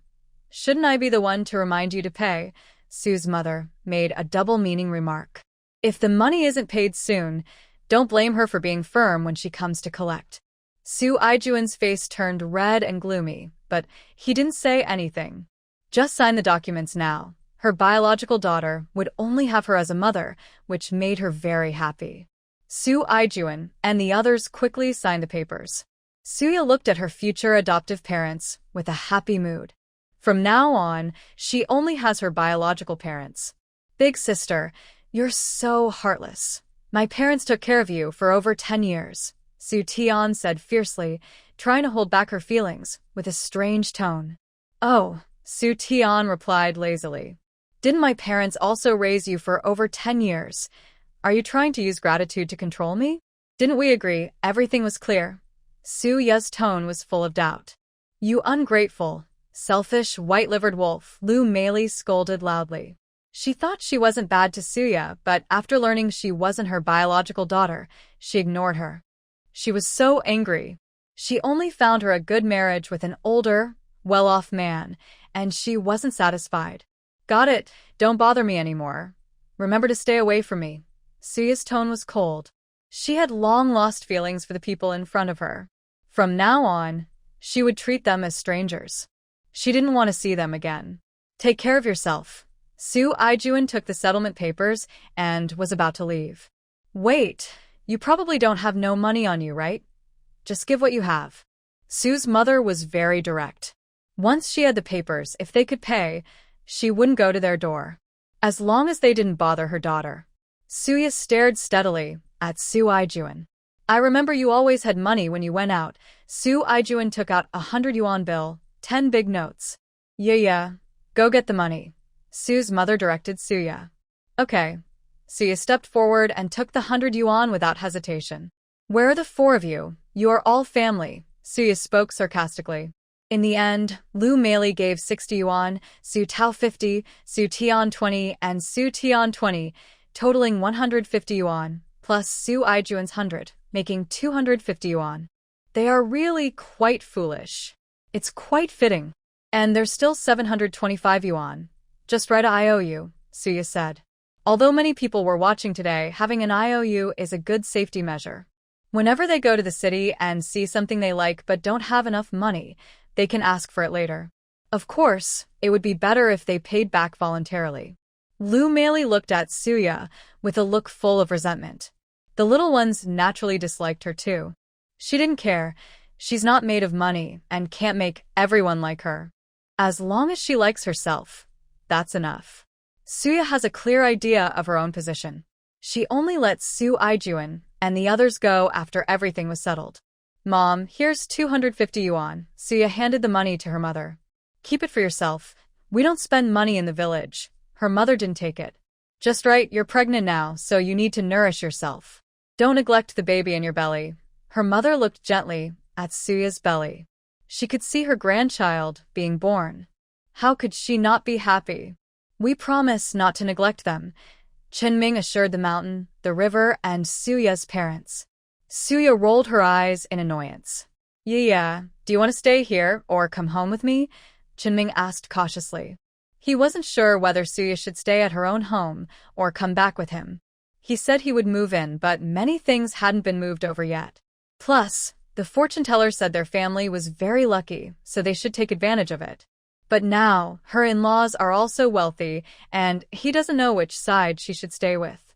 Shouldn't I be the one to remind you to pay? Su's mother made a double-meaning remark. If the money isn't paid soon, don't blame her for being firm when she comes to collect. Su Aijuan's face turned red and gloomy, but he didn't say anything. Just sign the documents now. Her biological daughter would only have her as a mother, which made her very happy. Su Aijuan and the others quickly signed the papers. Suya looked at her future adoptive parents with a happy mood. From now on, she only has her biological parents. Big sister, you're so heartless. My parents took care of you for over 10 years, Su Tian said fiercely, trying to hold back her feelings with a strange tone. Oh, Su Tian replied lazily. Didn't my parents also raise you for over 10 years? Are you trying to use gratitude to control me? Didn't we agree everything was clear? Suya's tone was full of doubt. You ungrateful, selfish, white-livered wolf, Lu Meili scolded loudly. She thought she wasn't bad to Suya, but after learning she wasn't her biological daughter, she ignored her. She was so angry. She only found her a good marriage with an older, well-off man, and she wasn't satisfied. Got it, don't bother me anymore. Remember to stay away from me. Suya's tone was cold. She had long lost feelings for the people in front of her. From now on, she would treat them as strangers. She didn't want to see them again. Take care of yourself. Su Aijuan took the settlement papers and was about to leave. Wait, you probably don't have no money on you, right? Just give what you have. Su's mother was very direct. Once she had the papers, if they could pay, she wouldn't go to their door. As long as they didn't bother her daughter. Suya stared steadily at Su Aijuan. I remember you always had money when you went out. Su Aijuan took out a 100 yuan bill, 10 big notes. Yeah, Go get the money. Sue's mother directed Suya. Okay. Suya stepped forward and took the 100 yuan without hesitation. Where are the four of you? You are all family, Suya spoke sarcastically. In the end, Lu Meili gave 60 yuan, Su Tao 50, Su Tian 20, and Su Tian 20, totaling 150 yuan, plus Su Aijuan's 100, making 250 yuan. They are really quite foolish. It's quite fitting. And there's still 725 yuan. Just write a IOU, Suya said. Although many people were watching today, having an IOU is a good safety measure. Whenever they go to the city and see something they like but don't have enough money, they can ask for it later. Of course, it would be better if they paid back voluntarily. Lu Meili looked at Suya with a look full of resentment. The little ones naturally disliked her too. She didn't care. She's not made of money and can't make everyone like her. As long as she likes herself, that's enough. Suya has a clear idea of her own position. She only let Su Aijuan and the others go after everything was settled. Mom, here's 250 yuan. Suya handed the money to her mother. Keep it for yourself. We don't spend money in the village. Her mother didn't take it. Just right, you're pregnant now, so you need to nourish yourself. Don't neglect the baby in your belly. Her mother looked gently at Suya's belly. She could see her grandchild being born. How could she not be happy? We promise not to neglect them, Chenming assured the mountain, the river, and Suya's parents. Suya rolled her eyes in annoyance. Yeah, do you want to stay here or come home with me? Chenming asked cautiously. He wasn't sure whether Suya should stay at her own home or come back with him. He said he would move in, but many things hadn't been moved over yet. Plus, the fortune teller said their family was very lucky, so they should take advantage of it. But now, her in-laws are also wealthy, and he doesn't know which side she should stay with.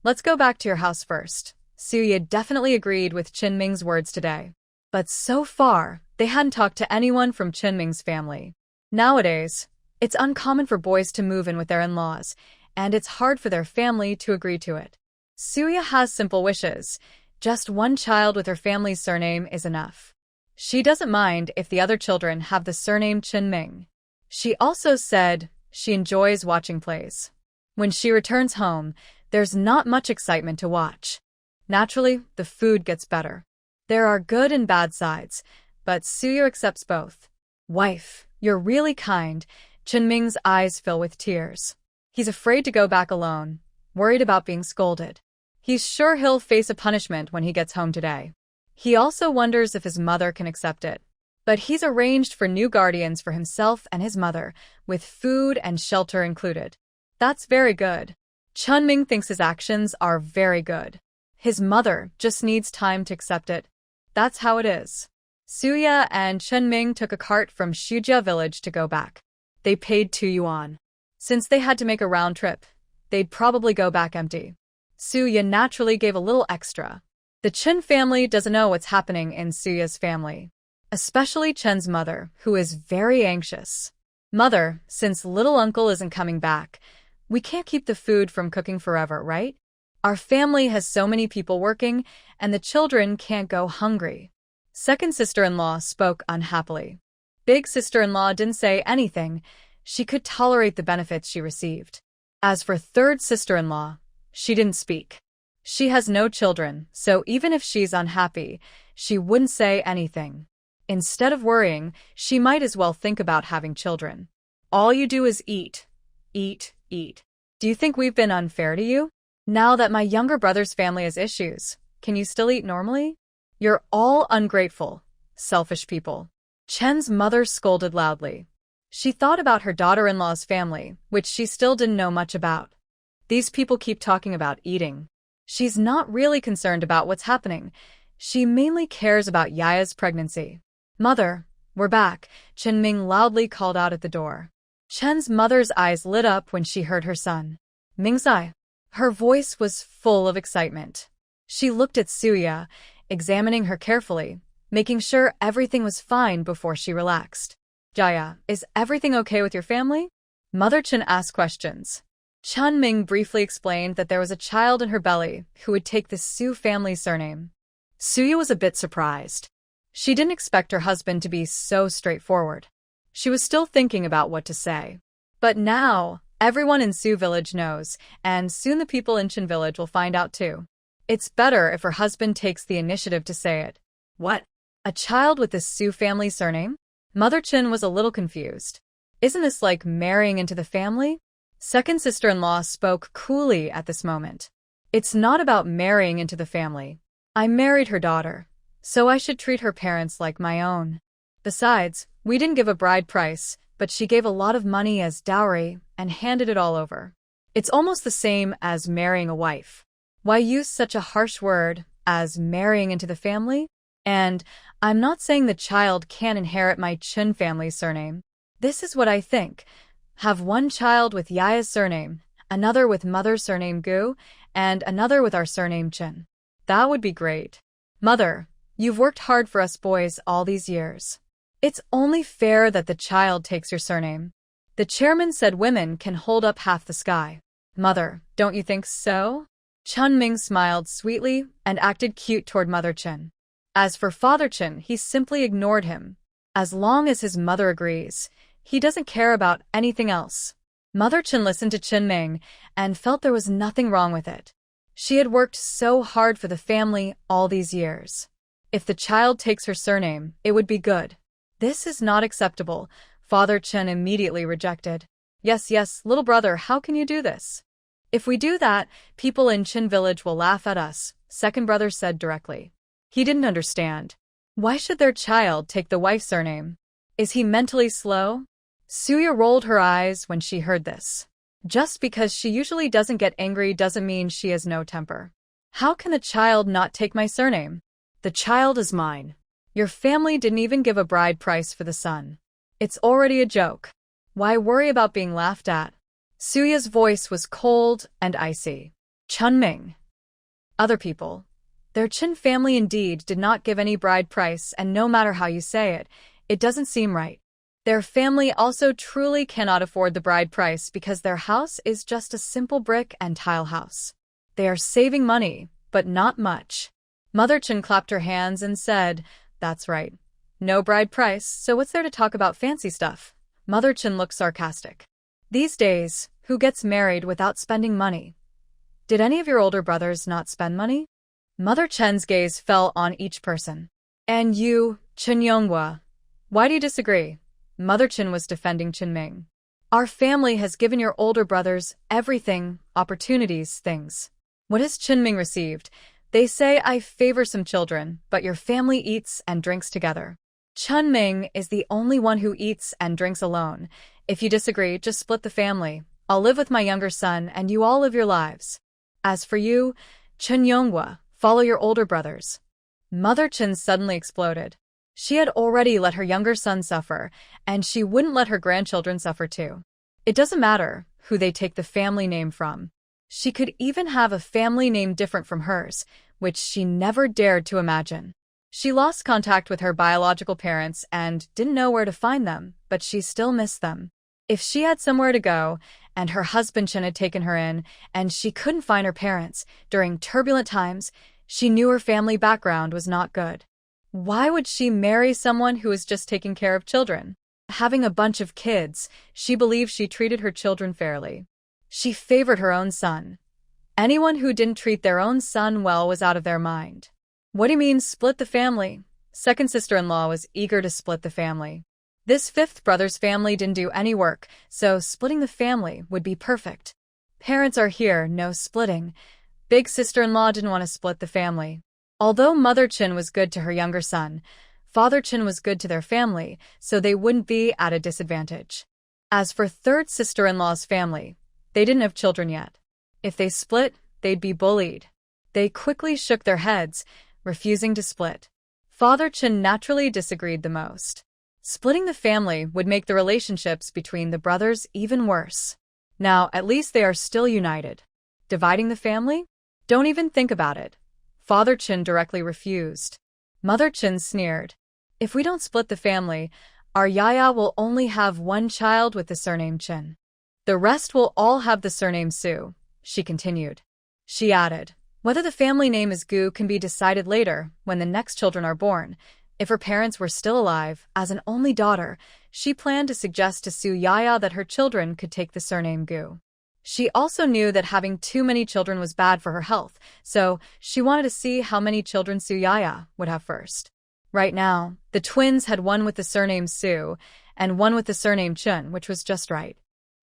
Let's go back to your house first. Suya definitely agreed with Chenming's words today. But so far, they hadn't talked to anyone from Chenming's family. Nowadays, it's uncommon for boys to move in with their in-laws, and it's hard for their family to agree to it. Suya has simple wishes. Just one child with her family's surname is enough. She doesn't mind if the other children have the surname Chenming. She also said she enjoys watching plays. When she returns home, there's not much excitement to watch. Naturally, the food gets better. There are good and bad sides, but Suya accepts both. Wife, you're really kind. Chenming's eyes fill with tears. He's afraid to go back alone, worried about being scolded. He's sure he'll face a punishment when he gets home today. He also wonders if his mother can accept it. But he's arranged for new guardians for himself and his mother, with food and shelter included. That's very good. Chenming thinks his actions are very good. His mother just needs time to accept it. That's how it is. Suya and Chenming took a cart from Shujia village to go back. They paid 2 yuan. Since they had to make a round trip, they'd probably go back empty. Suya naturally gave a little extra. The Chen family doesn't know what's happening in Suya's family. Especially Chen's mother, who is very anxious. Mother, since little uncle isn't coming back, we can't keep the food from cooking forever, right? Our family has so many people working, and the children can't go hungry. Second sister-in-law spoke unhappily. Big sister-in-law didn't say anything. She could tolerate the benefits she received. As for third sister-in-law, she didn't speak. She has no children, so even if she's unhappy, she wouldn't say anything. Instead of worrying, she might as well think about having children. All you do is eat, eat, eat. Do you think we've been unfair to you? Now that my younger brother's family has issues, can you still eat normally? You're all ungrateful, selfish people. Chen's mother scolded loudly. She thought about her daughter-in-law's family, which she still didn't know much about. These people keep talking about eating. She's not really concerned about what's happening. She mainly cares about Yaya's pregnancy. Mother, we're back, Chenming loudly called out at the door. Chen's mother's eyes lit up when she heard her son. Mingzai. Her voice was full of excitement. She looked at Suya, examining her carefully, making sure everything was fine before she relaxed. Jaya, is everything okay with your family? Mother Chen asked questions. Chenming briefly explained that there was a child in her belly who would take the Su family surname. Suya was a bit surprised. She didn't expect her husband to be so straightforward. She was still thinking about what to say. But now, everyone in Su village knows, and soon the people in Chin village will find out too. It's better if her husband takes the initiative to say it. What? A child with the Su family surname? Mother Chin was a little confused. Isn't this like marrying into the family? Second sister-in-law spoke coolly at this moment. It's not about marrying into the family. I married her daughter, so I should treat her parents like my own. Besides, we didn't give a bride price, but she gave a lot of money as dowry and handed it all over. It's almost the same as marrying a wife. Why use such a harsh word as marrying into the family? And I'm not saying the child can't inherit my Chin family's surname. This is what I think. Have one child with Yaya's surname, another with mother's surname Gu, and another with our surname Chin. That would be great. Mother, you've worked hard for us boys all these years. It's only fair that the child takes your surname. The chairman said women can hold up half the sky. Mother, don't you think so? Chun Ming smiled sweetly and acted cute toward Mother Chin. As for Father Chin, he simply ignored him. As long as his mother agrees, he doesn't care about anything else. Mother Chin listened to Chin Ming and felt there was nothing wrong with it. She had worked so hard for the family all these years. If the child takes her surname, it would be good. This is not acceptable, Father Chin immediately rejected. Yes, little brother, how can you do this? If we do that, people in Chin village will laugh at us, second brother said directly. He didn't understand. Why should their child take the wife's surname? Is he mentally slow? Suya rolled her eyes when she heard this. Just because she usually doesn't get angry doesn't mean she has no temper. How can the child not take my surname? The child is mine. Your family didn't even give a bride price for the son. It's already a joke. Why worry about being laughed at? Suya's voice was cold and icy. Chun Ming. Other people. Their Chin family indeed did not give any bride price, and no matter how you say it, it doesn't seem right. Their family also truly cannot afford the bride price because their house is just a simple brick and tile house. They are saving money, but not much. Mother Chin clapped her hands and said, "That's right. No bride price, so what's there to talk about fancy stuff?" Mother Chin looked sarcastic. These days, who gets married without spending money? Did any of your older brothers not spend money? Mother Chen's gaze fell on each person. And you, Chen Yonghua, why do you disagree? Mother Chin was defending Chin Ming. Our family has given your older brothers everything, opportunities, things. What has Chin Ming received? They say I favor some children, but your family eats and drinks together. Chun Ming is the only one who eats and drinks alone. If you disagree, just split the family. I'll live with my younger son and you all live your lives. As for you, Chen Yonghua, follow your older brothers. Mother Chin suddenly exploded. She had already let her younger son suffer, and she wouldn't let her grandchildren suffer too. It doesn't matter who they take the family name from. She could even have a family name different from hers, which she never dared to imagine. She lost contact with her biological parents and didn't know where to find them, but she still missed them. If she had somewhere to go, and her husband Chen had taken her in, and she couldn't find her parents during turbulent times, she knew her family background was not good. Why would she marry someone who was just taking care of children? Having a bunch of kids, she believed she treated her children fairly. She favored her own son. Anyone who didn't treat their own son well was out of their mind. What do you mean, split the family? Second sister-in-law was eager to split the family. This fifth brother's family didn't do any work, so splitting the family would be perfect. Parents are here, no splitting. Big sister-in-law didn't want to split the family. Although Mother Chin was good to her younger son, Father Chin was good to their family, so they wouldn't be at a disadvantage. As for third sister-in-law's family, they didn't have children yet. If they split, they'd be bullied. They quickly shook their heads, refusing to split. Father Chin naturally disagreed the most. Splitting the family would make the relationships between the brothers even worse. Now, at least they are still united. Dividing the family? Don't even think about it. Father Chin directly refused. Mother Chin sneered. If we don't split the family, our Yaya will only have one child with the surname Chin. The rest will all have the surname Su, she continued. She added, whether the family name is Gu can be decided later when the next children are born. If her parents were still alive, as an only daughter, she planned to suggest to Su Yaya that her children could take the surname Gu. She also knew that having too many children was bad for her health, so she wanted to see how many children Su Yaya would have first. Right now, the twins had one with the surname Su and one with the surname Chun, which was just right.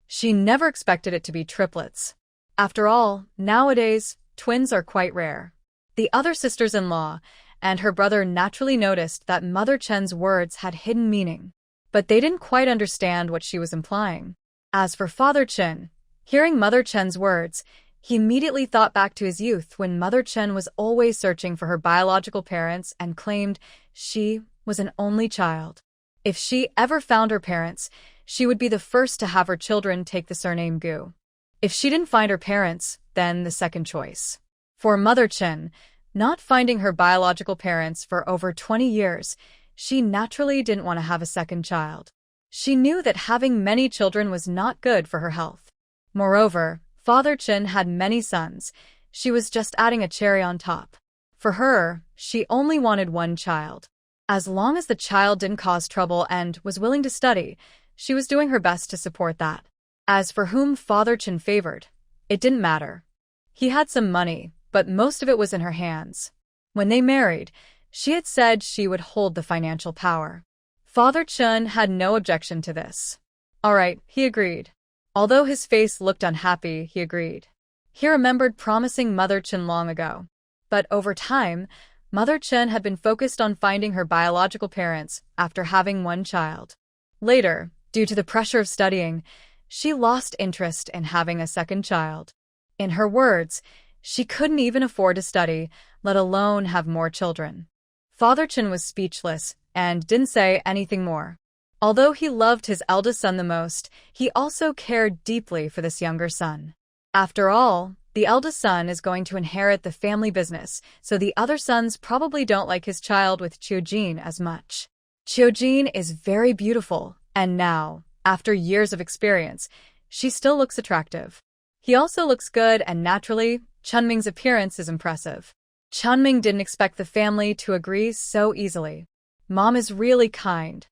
She never expected it to be triplets. After all, nowadays, twins are quite rare. The other sisters-in-law and her brother naturally noticed that Mother Chen's words had hidden meaning, but they didn't quite understand what she was implying. As for Father Chen, hearing Mother Chen's words, he immediately thought back to his youth when Mother Chen was always searching for her biological parents and claimed she was an only child. If she ever found her parents, she would be the first to have her children take the surname Gu. If she didn't find her parents, then the second choice. For Mother Chen, not finding her biological parents for over 20 years, she naturally didn't want to have a second child. She knew that having many children was not good for her health. Moreover, Father Chen had many sons. She was just adding a cherry on top. For her, she only wanted one child. As long as the child didn't cause trouble and was willing to study, she was doing her best to support that. As for whom Father Chen favored, it didn't matter. He had some money, but most of it was in her hands. When they married, she had said she would hold the financial power. Father Chen had no objection to this. All right, he agreed. Although his face looked unhappy, he agreed. He remembered promising Mother Chen long ago. But over time, Mother Chen had been focused on finding her biological parents after having one child. Later, due to the pressure of studying, she lost interest in having a second child. In her words, she couldn't even afford to study, let alone have more children. Father Chen was speechless and didn't say anything more. Although he loved his eldest son the most, he also cared deeply for this younger son. After all, the eldest son is going to inherit the family business, so the other sons probably don't like his child with Chiojin as much. Chiojin is very beautiful, and now, after years of experience, she still looks attractive. He also looks good, and naturally, Chunming's appearance is impressive. Chunming didn't expect the family to agree so easily. Mom is really kind.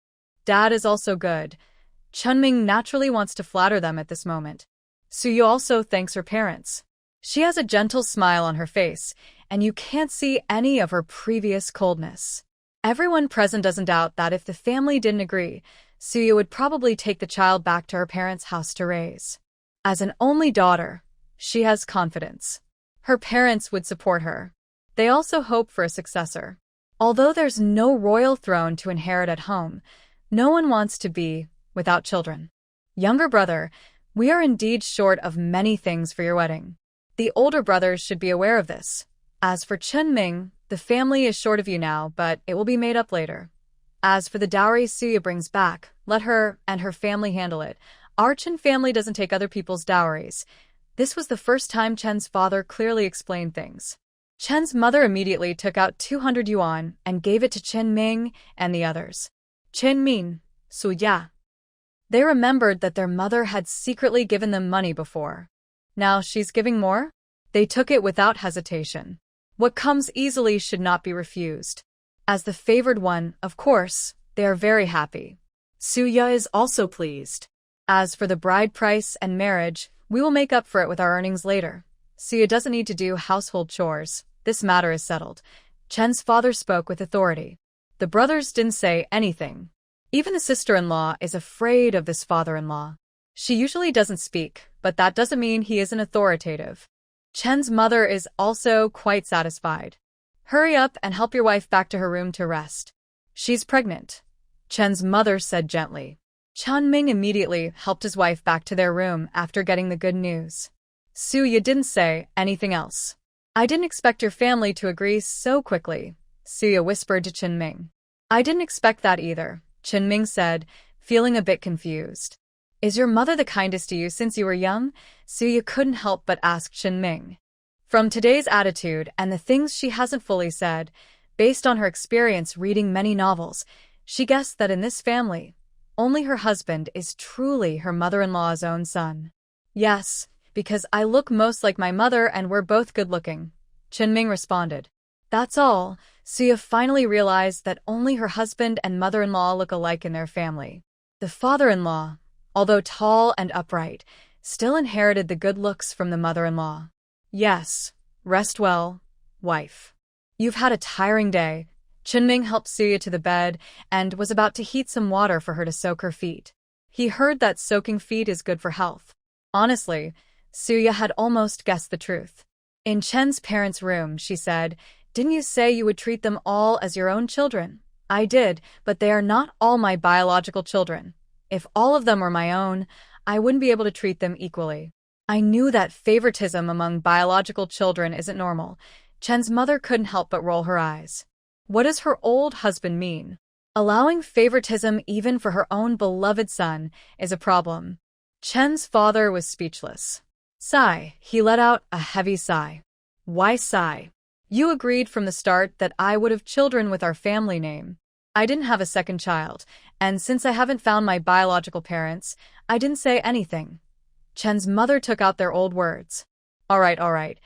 Dad is also good. Chunming naturally wants to flatter them at this moment. Suyu also thanks her parents. She has a gentle smile on her face, and you can't see any of her previous coldness. Everyone present doesn't doubt that if the family didn't agree, Suyu would probably take the child back to her parents' house to raise. As an only daughter, she has confidence. Her parents would support her. They also hope for a successor. Although there's no royal throne to inherit at home, no one wants to be without children. Younger brother, we are indeed short of many things for your wedding. The older brothers should be aware of this. As for Chunming, the family is short of you now, but it will be made up later. As for the dowry Suya brings back, let her and her family handle it. Our Chen family doesn't take other people's dowries. This was the first time Chen's father clearly explained things. Chen's mother immediately took out 200 yuan and gave it to Chen Ming and the others. Chen Min, Suya. They remembered that their mother had secretly given them money before. Now she's giving more? They took it without hesitation. What comes easily should not be refused. As the favored one, of course, they are very happy. Suya is also pleased. As for the bride price and marriage, we will make up for it with our earnings later. Suya doesn't need to do household chores. This matter is settled. Chen's father spoke with authority. The brothers didn't say anything. Even the sister-in-law is afraid of this father-in-law. She usually doesn't speak, but that doesn't mean he isn't authoritative. Chen's mother is also quite satisfied. Hurry up and help your wife back to her room to rest. She's pregnant, Chen's mother said gently. Chunming immediately helped his wife back to their room after getting the good news. Suya didn't say anything else. I didn't expect your family to agree so quickly, Suya whispered to Chunming. I didn't expect that either, Chunming said, feeling a bit confused. Is your mother the kindest to you since you were young? Suya couldn't help but ask Chunming. From today's attitude and the things she hasn't fully said, based on her experience reading many novels, she guessed that in this family, only her husband is truly her mother-in-law's own son. Yes, because I look most like my mother and we're both good-looking, Chunming responded. That's all, Suya finally realized that only her husband and mother-in-law look alike in their family. The father-in-law, although tall and upright, still inherited the good looks from the mother-in-law. Yes, rest well, wife. You've had a tiring day. Chunming helped Suya to the bed and was about to heat some water for her to soak her feet. He heard that soaking feet is good for health. Honestly, Suya had almost guessed the truth. In Chen's parents' room, she said, "Didn't you say you would treat them all as your own children?" "I did, but they are not all my biological children. If all of them were my own, I wouldn't be able to treat them equally." I knew that favoritism among biological children isn't normal. Chen's mother couldn't help but roll her eyes. What does her old husband mean? Allowing favoritism even for her own beloved son is a problem. Chen's father was speechless. Sigh, he let out a heavy sigh. Why sigh? You agreed from the start that I would have children with our family name. I didn't have a second child, and since I haven't found my biological parents, I didn't say anything. Chen's mother took out their old words. All right.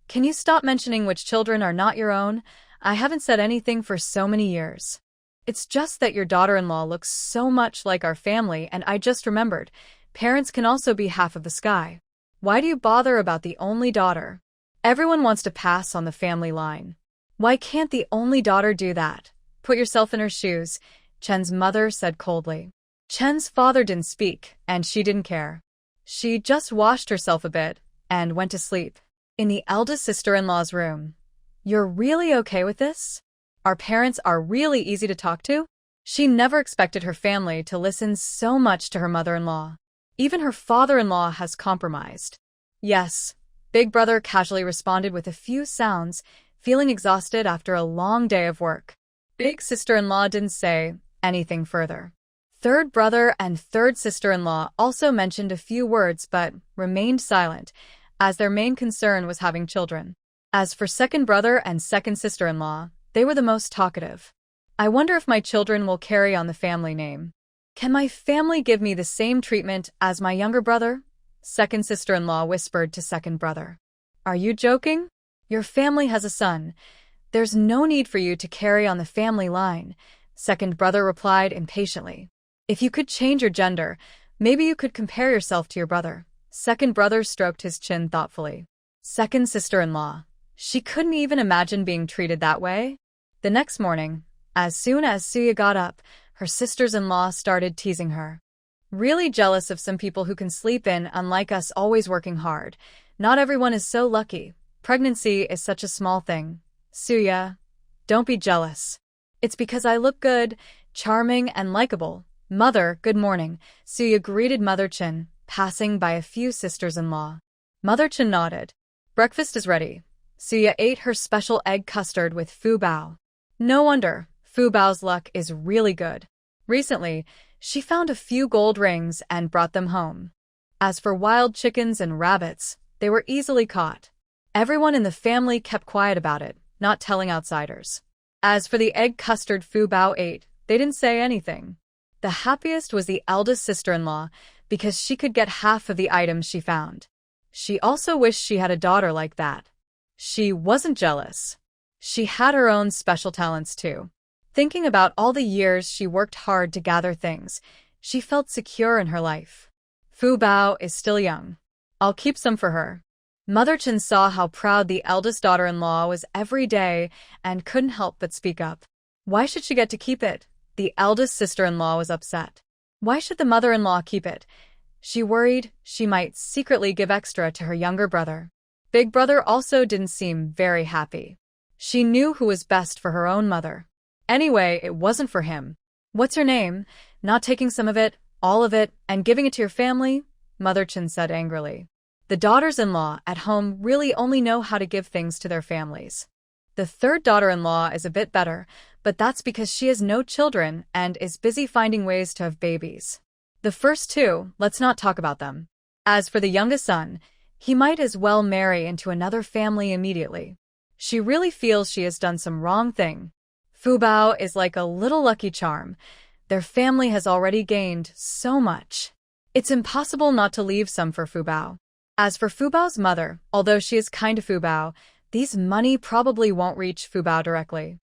Can you stop mentioning which children are not your own? I haven't said anything for so many years. It's just that your daughter-in-law looks so much like our family, and I just remembered. Parents can also be half of the sky. Why do you bother about the only daughter? Everyone wants to pass on the family line. Why can't the only daughter do that? Put yourself in her shoes, Chen's mother said coldly. Chen's father didn't speak, and she didn't care. She just washed herself a bit and went to sleep. In the eldest sister-in-law's room. You're really okay with this? Our parents are really easy to talk to? She never expected her family to listen so much to her mother-in-law. Even her father-in-law has compromised. Yes, Big Brother casually responded with a few sounds, feeling exhausted after a long day of work. Big sister-in-law didn't say anything further. Third brother and third sister-in-law also mentioned a few words but remained silent, as their main concern was having children. As for second brother and second sister-in-law, they were the most talkative. I wonder if my children will carry on the family name. Can my family give me the same treatment as my younger brother? Second sister-in-law whispered to second brother. Are you joking? Your family has a son. There's no need for you to carry on the family line, second brother replied impatiently. If you could change your gender, maybe you could compare yourself to your brother. Second brother stroked his chin thoughtfully. Second sister-in-law. She couldn't even imagine being treated that way. The next morning, as soon as Suya got up, her sisters-in-law started teasing her. Really jealous of some people who can sleep in, unlike us always working hard. Not everyone is so lucky. Pregnancy is such a small thing. Suya, don't be jealous. It's because I look good, charming, and likable. Mother, good morning. Suya greeted Mother Chin, passing by a few sisters-in-law. Mother Chin nodded. Breakfast is ready. Suya ate her special egg custard with Fu Bao. No wonder, Fu Bao's luck is really good. Recently, she found a few gold rings and brought them home. As for wild chickens and rabbits, they were easily caught. Everyone in the family kept quiet about it, not telling outsiders. As for the egg custard Fu Bao ate, they didn't say anything. The happiest was the eldest sister-in-law because she could get half of the items she found. She also wished she had a daughter like that. She wasn't jealous. She had her own special talents too. Thinking about all the years she worked hard to gather things, she felt secure in her life. Fu Bao is still young. I'll keep some for her. Mother Chin saw how proud the eldest daughter-in-law was every day and couldn't help but speak up. Why should she get to keep it? The eldest sister-in-law was upset. Why should the mother-in-law keep it? She worried she might secretly give extra to her younger brother. Big brother also didn't seem very happy. She knew who was best for her own mother. Anyway, it wasn't for him. What's her name? Not taking some of it, all of it, and giving it to your family? Mother Chin said angrily. The daughters-in-law at home really only know how to give things to their families. The third daughter-in-law is a bit better, but that's because she has no children and is busy finding ways to have babies. The first two, let's not talk about them. As for the youngest son, he might as well marry into another family immediately. She really feels she has done some wrong thing. Fu Bao is like a little lucky charm. Their family has already gained so much. It's impossible not to leave some for Fu Bao. As for Fu Bao's mother, although she is kind to Fu Bao, these money probably won't reach Fu Bao directly.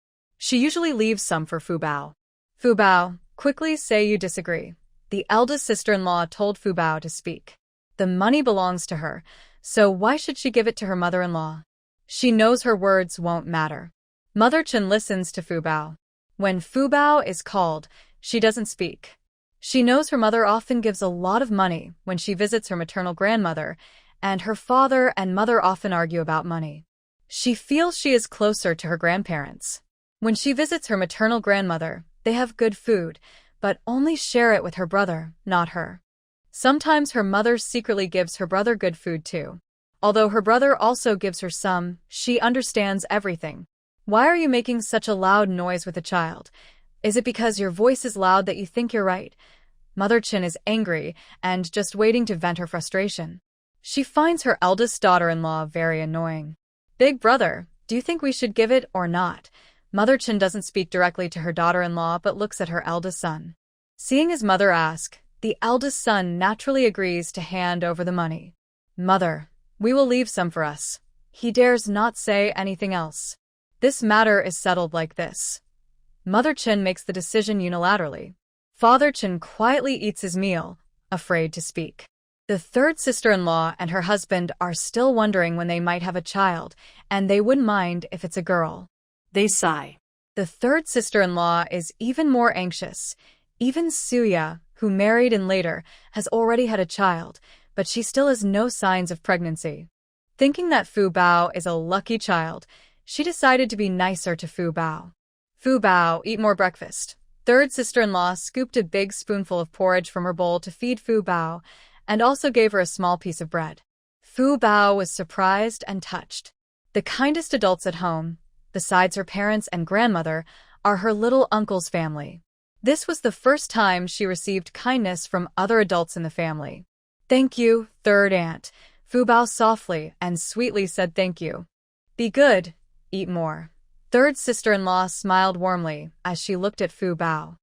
She usually leaves some for Fu Bao. Fu Bao, quickly say you disagree. The eldest sister-in-law told Fu Bao to speak. The money belongs to her, so why should she give it to her mother-in-law? She knows her words won't matter. Mother Chen listens to Fu Bao. When Fu Bao is called, she doesn't speak. She knows her mother often gives a lot of money when she visits her maternal grandmother, and her father and mother often argue about money. She feels she is closer to her grandparents. When she visits her maternal grandmother, they have good food, but only share it with her brother, not her. Sometimes her mother secretly gives her brother good food too. Although her brother also gives her some, she understands everything. Why are you making such a loud noise with a child? Is it because your voice is loud that you think you're right? Mother Chen is angry and just waiting to vent her frustration. She finds her eldest daughter-in-law very annoying. Big brother, do you think we should give it or not? Mother Chen doesn't speak directly to her daughter-in-law but looks at her eldest son. Seeing his mother ask, the eldest son naturally agrees to hand over the money. Mother, we will leave some for us. He dares not say anything else. This matter is settled like this. Mother Chen makes the decision unilaterally. Father Chen quietly eats his meal, afraid to speak. The third sister-in-law and her husband are still wondering when they might have a child, and they wouldn't mind if it's a girl. They sigh. The third sister-in-law is even more anxious. Even Suya, who married in later, has already had a child, but she still has no signs of pregnancy. Thinking that Fu Bao is a lucky child, she decided to be nicer to Fu Bao. Fu Bao, eat more breakfast. Third sister-in-law scooped a big spoonful of porridge from her bowl to feed Fu Bao, and also gave her a small piece of bread. Fu Bao was surprised and touched. The kindest adults at home, besides her parents and grandmother, are her little uncle's family. This was the first time she received kindness from other adults in the family. Thank you, third aunt. Fu Bao softly and sweetly said thank you. Be good, eat more. Third sister-in-law smiled warmly as she looked at Fu Bao.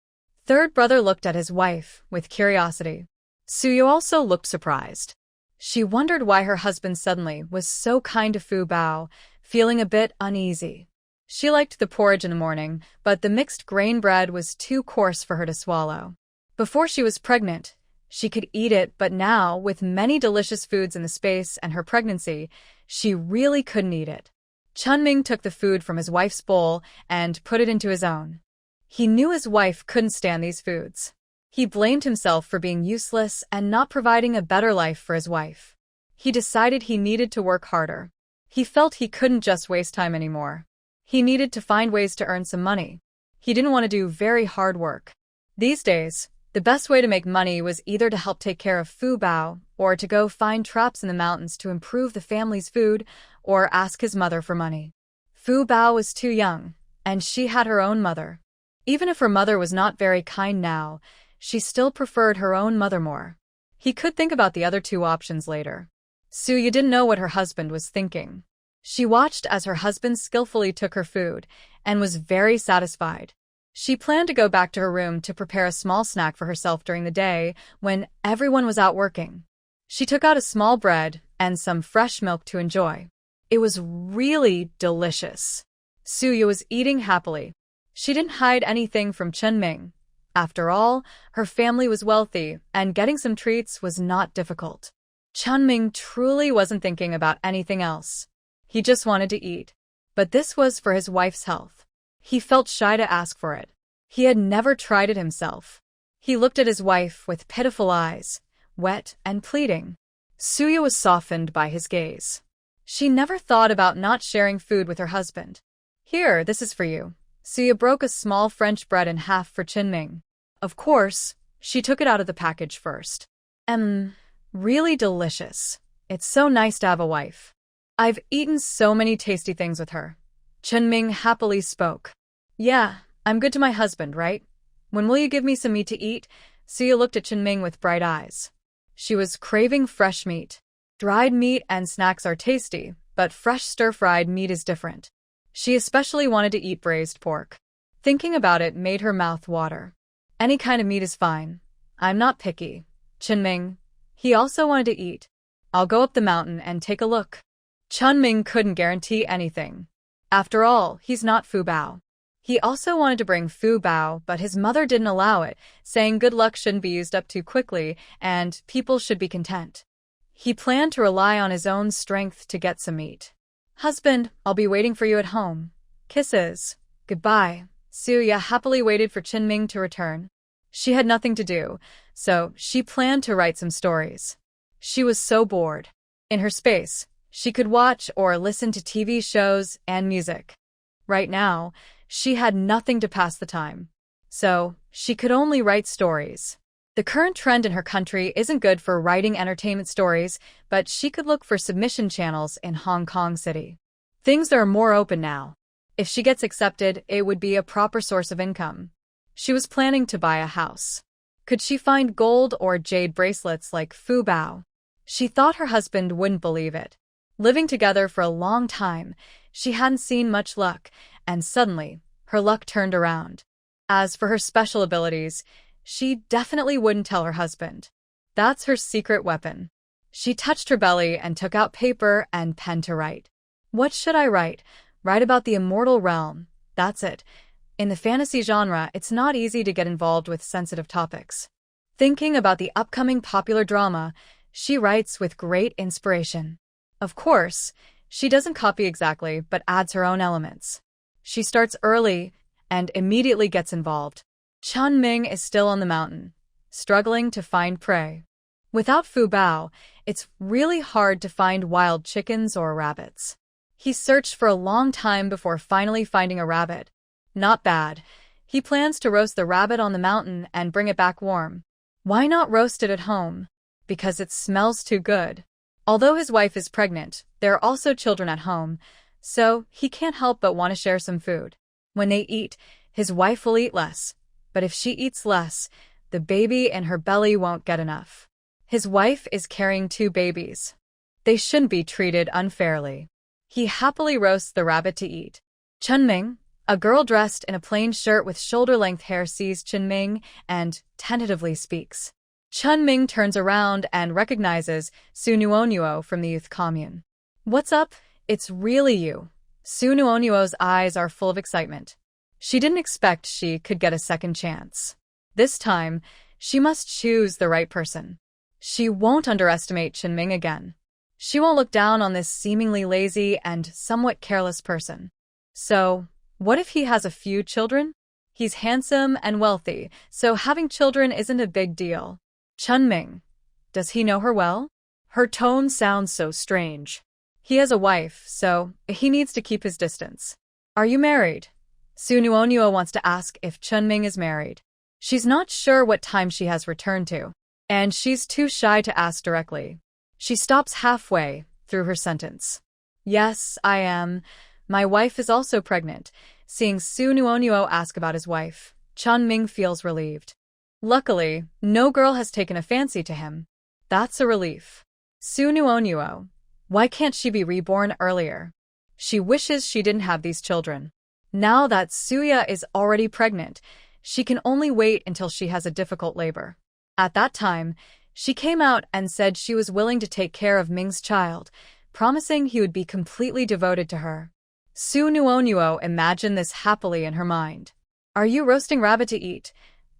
Third brother looked at his wife with curiosity. Suyu also looked surprised. She wondered why her husband suddenly was so kind to Fu Bao, feeling a bit uneasy. She liked the porridge in the morning, but the mixed grain bread was too coarse for her to swallow. Before she was pregnant, she could eat it, but now, with many delicious foods in the space and her pregnancy, she really couldn't eat it. Chunming took the food from his wife's bowl and put it into his own. He knew his wife couldn't stand these foods. He blamed himself for being useless and not providing a better life for his wife. He decided he needed to work harder. He felt he couldn't just waste time anymore. He needed to find ways to earn some money. He didn't want to do very hard work. These days, the best way to make money was either to help take care of Fu Bao or to go find traps in the mountains to improve the family's food or ask his mother for money. Fu Bao was too young, and she had her own mother. Even if her mother was not very kind now, she still preferred her own mother more. He could think about the other two options later. Suya didn't know what her husband was thinking. She watched as her husband skillfully took her food and was very satisfied. She planned to go back to her room to prepare a small snack for herself during the day when everyone was out working. She took out a small bread and some fresh milk to enjoy. It was really delicious. Suya was eating happily. She didn't hide anything from Chunming. After all, her family was wealthy, and getting some treats was not difficult. Chunming truly wasn't thinking about anything else. He just wanted to eat. But this was for his wife's health. He felt shy to ask for it. He had never tried it himself. He looked at his wife with pitiful eyes, wet and pleading. Suya was softened by his gaze. She never thought about not sharing food with her husband. Here, this is for you. Suya broke a small French bread in half for Chunming. Of course, she took it out of the package first. Really delicious. It's so nice to have a wife. I've eaten so many tasty things with her. Chunming happily spoke. Yeah, I'm good to my husband, right? When will you give me some meat to eat? Suya looked at Chunming with bright eyes. She was craving fresh meat. Dried meat and snacks are tasty, but fresh stir-fried meat is different. She especially wanted to eat braised pork. Thinking about it made her mouth water. Any kind of meat is fine. I'm not picky. Chunming. He also wanted to eat. I'll go up the mountain and take a look. Chunming couldn't guarantee anything. After all, he's not Fu Bao. He also wanted to bring Fu Bao, but his mother didn't allow it, saying good luck shouldn't be used up too quickly and people should be content. He planned to rely on his own strength to get some meat. Husband, I'll be waiting for you at home. Kisses. Goodbye. Suya happily waited for Qinming to return. She had nothing to do, so she planned to write some stories. She was so bored. In her space, she could watch or listen to TV shows and music. Right now, she had nothing to pass the time. So, she could only write stories. The current trend in her country isn't good for writing entertainment stories, but she could look for submission channels in Hong Kong City. Things are more open now. If she gets accepted, it would be a proper source of income. She was planning to buy a house. Could she find gold or jade bracelets like Fu Bao? She thought her husband wouldn't believe it. Living together for a long time, she hadn't seen much luck, and suddenly, her luck turned around. As for her special abilities, she definitely wouldn't tell her husband. That's her secret weapon. She touched her belly and took out paper and pen to write. What should I write? Write about the immortal realm. That's it. In the fantasy genre, it's not easy to get involved with sensitive topics. Thinking about the upcoming popular drama, she writes with great inspiration. Of course, she doesn't copy exactly, but adds her own elements. She starts early and immediately gets involved. Qinming is still on the mountain, struggling to find prey. Without Fu Bao, it's really hard to find wild chickens or rabbits. He searched for a long time before finally finding a rabbit. Not bad. He plans to roast the rabbit on the mountain and bring it back warm. Why not roast it at home? Because it smells too good. Although his wife is pregnant, there are also children at home, so he can't help but want to share some food. When they eat, his wife will eat less. But if she eats less, the baby in her belly won't get enough. His wife is carrying 2 babies. They shouldn't be treated unfairly. He happily roasts the rabbit to eat. Qinming, a girl dressed in a plain shirt with shoulder-length hair, sees Qinming and tentatively speaks. Qinming turns around and recognizes Su Nuonuo from the youth commune. What's up? It's really you. Su Nuonuo's eyes are full of excitement. She didn't expect she could get a second chance. This time, she must choose the right person. She won't underestimate Qinming again. She won't look down on this seemingly lazy and somewhat careless person. So, what if he has a few children? He's handsome and wealthy, so having children isn't a big deal. Qinming. Does he know her well? Her tone sounds so strange. He has a wife, so he needs to keep his distance. Are you married? Su Nuonuo wants to ask if Qinming is married. She's not sure what time she has returned to, and she's too shy to ask directly. She stops halfway through her sentence. Yes, I am. My wife is also pregnant. Seeing Su Nuonuo ask about his wife, Qinming feels relieved. Luckily, no girl has taken a fancy to him. That's a relief. Su Nuonuo. Why can't she be reborn earlier? She wishes she didn't have these children. Now that Suya is already pregnant, she can only wait until she has a difficult labor. At that time, she came out and said she was willing to take care of Ming's child, promising he would be completely devoted to her. Su Nuonuo imagined this happily in her mind. Are you roasting rabbit to eat?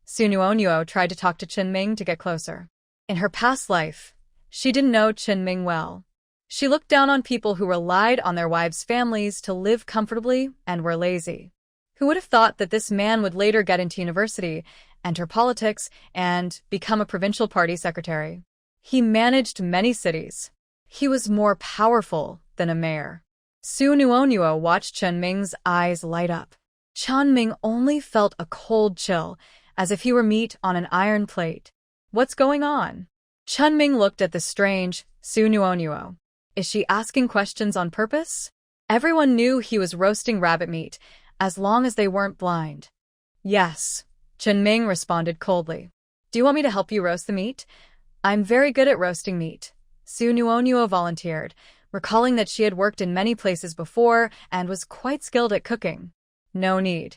Su Nuonuo tried to talk to Qinming to get closer. In her past life, she didn't know Qinming well. She looked down on people who relied on their wives' families to live comfortably and were lazy. Who would have thought that this man would later get into university, enter politics, and become a provincial party secretary? He managed many cities. He was more powerful than a mayor. Su Nuonuo watched Qinming's eyes light up. Qinming only felt a cold chill, as if he were meat on an iron plate. What's going on? Qinming looked at the strange Su Nuonuo. Is she asking questions on purpose? Everyone knew he was roasting rabbit meat, as long as they weren't blind. Yes, Qinming responded coldly. Do you want me to help you roast the meat? I'm very good at roasting meat. Su Nuonuo volunteered, recalling that she had worked in many places before and was quite skilled at cooking. No need.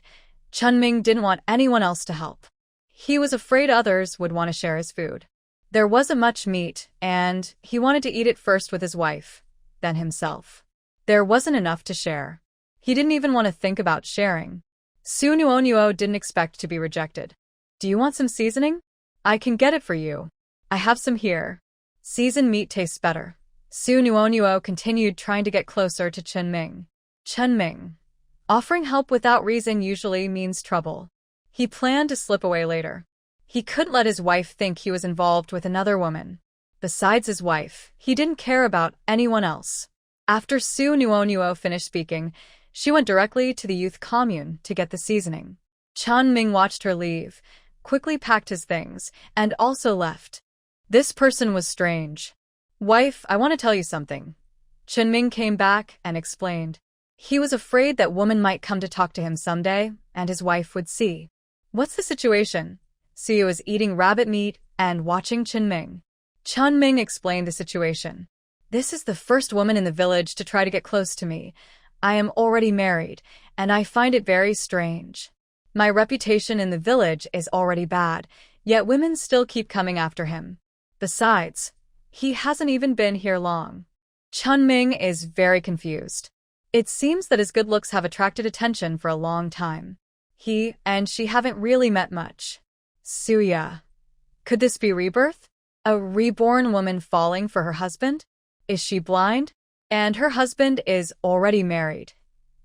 Qinming didn't want anyone else to help. He was afraid others would want to share his food. There wasn't much meat, and he wanted to eat it first with his wife, then himself. There wasn't enough to share. He didn't even want to think about sharing. Su Nuonuo didn't expect to be rejected. Do you want some seasoning? I can get it for you. I have some here. Seasoned meat tastes better. Su Nuonuo continued trying to get closer to Chenming. Chenming. Offering help without reason usually means trouble. He planned to slip away later. He couldn't let his wife think he was involved with another woman. Besides his wife, he didn't care about anyone else. After Su Nuonuo finished speaking, she went directly to the youth commune to get the seasoning. Chenming watched her leave, quickly packed his things, and also left. This person was strange. Wife, I want to tell you something. Chenming came back and explained. He was afraid that woman might come to talk to him someday, and his wife would see. What's the situation? Suya was eating rabbit meat and watching Chenming. Chenming explained the situation. This is the first woman in the village to try to get close to me. I am already married, and I find it very strange. My reputation in the village is already bad, yet women still keep coming after him. Besides, he hasn't even been here long. Chenming is very confused. It seems that his good looks have attracted attention for a long time. He and she haven't really met much. Suya. Could this be rebirth? A reborn woman falling for her husband? Is she blind? And her husband is already married.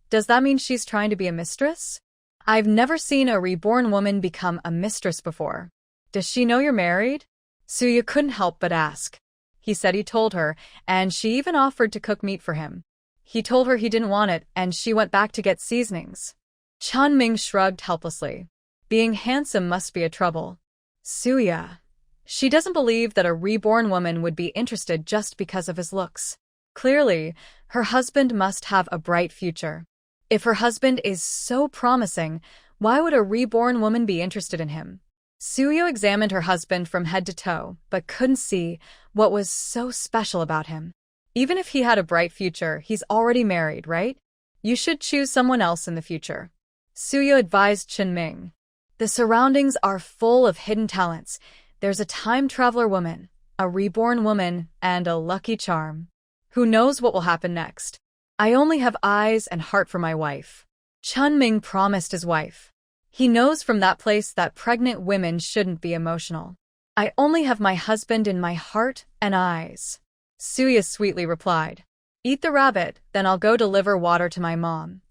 Does that mean she's trying to be a mistress? I've never seen a reborn woman become a mistress before. Does she know you're married? Suya couldn't help but ask. He said he told her, and she even offered to cook meat for him. He told her he didn't want it, and she went back to get seasonings. Chenming shrugged helplessly. Being handsome must be a trouble. Suya. She doesn't believe that a reborn woman would be interested just because of his looks. Clearly, her husband must have a bright future. If her husband is so promising, why would a reborn woman be interested in him? Suyo examined her husband from head to toe, but couldn't see what was so special about him. Even if he had a bright future, he's already married, right? You should choose someone else in the future. Suyo advised Chenming. The surroundings are full of hidden talents. There's a time traveler woman, a reborn woman, and a lucky charm. Who knows what will happen next? I only have eyes and heart for my wife. Chenming promised his wife. He knows from that place that pregnant women shouldn't be emotional. I only have my husband in my heart and eyes. Suya sweetly replied. Eat the rabbit, then I'll go deliver water to my mom.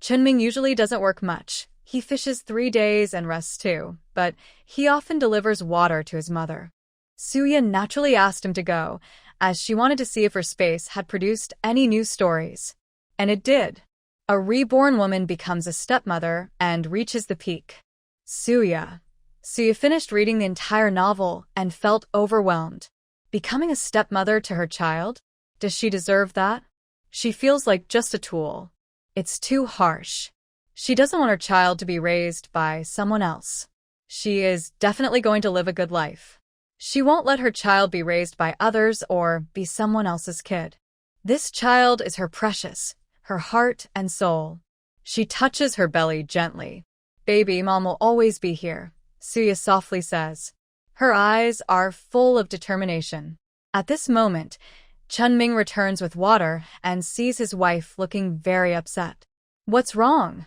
Chenming usually doesn't work much. He fishes 3 days and rests too, but he often delivers water to his mother. Suya naturally asked him to go, as she wanted to see if her space had produced any new stories. And it did. A reborn woman becomes a stepmother and reaches the peak. Suya. Suya finished reading the entire novel and felt overwhelmed. Becoming a stepmother to her child? Does she deserve that? She feels like just a tool. It's too harsh. She doesn't want her child to be raised by someone else. She is definitely going to live a good life. She won't let her child be raised by others or be someone else's kid. This child is her precious, her heart and soul. She touches her belly gently. Baby, Mom will always be here, Suya softly says. Her eyes are full of determination. At this moment, Chenming returns with water and sees his wife looking very upset. What's wrong?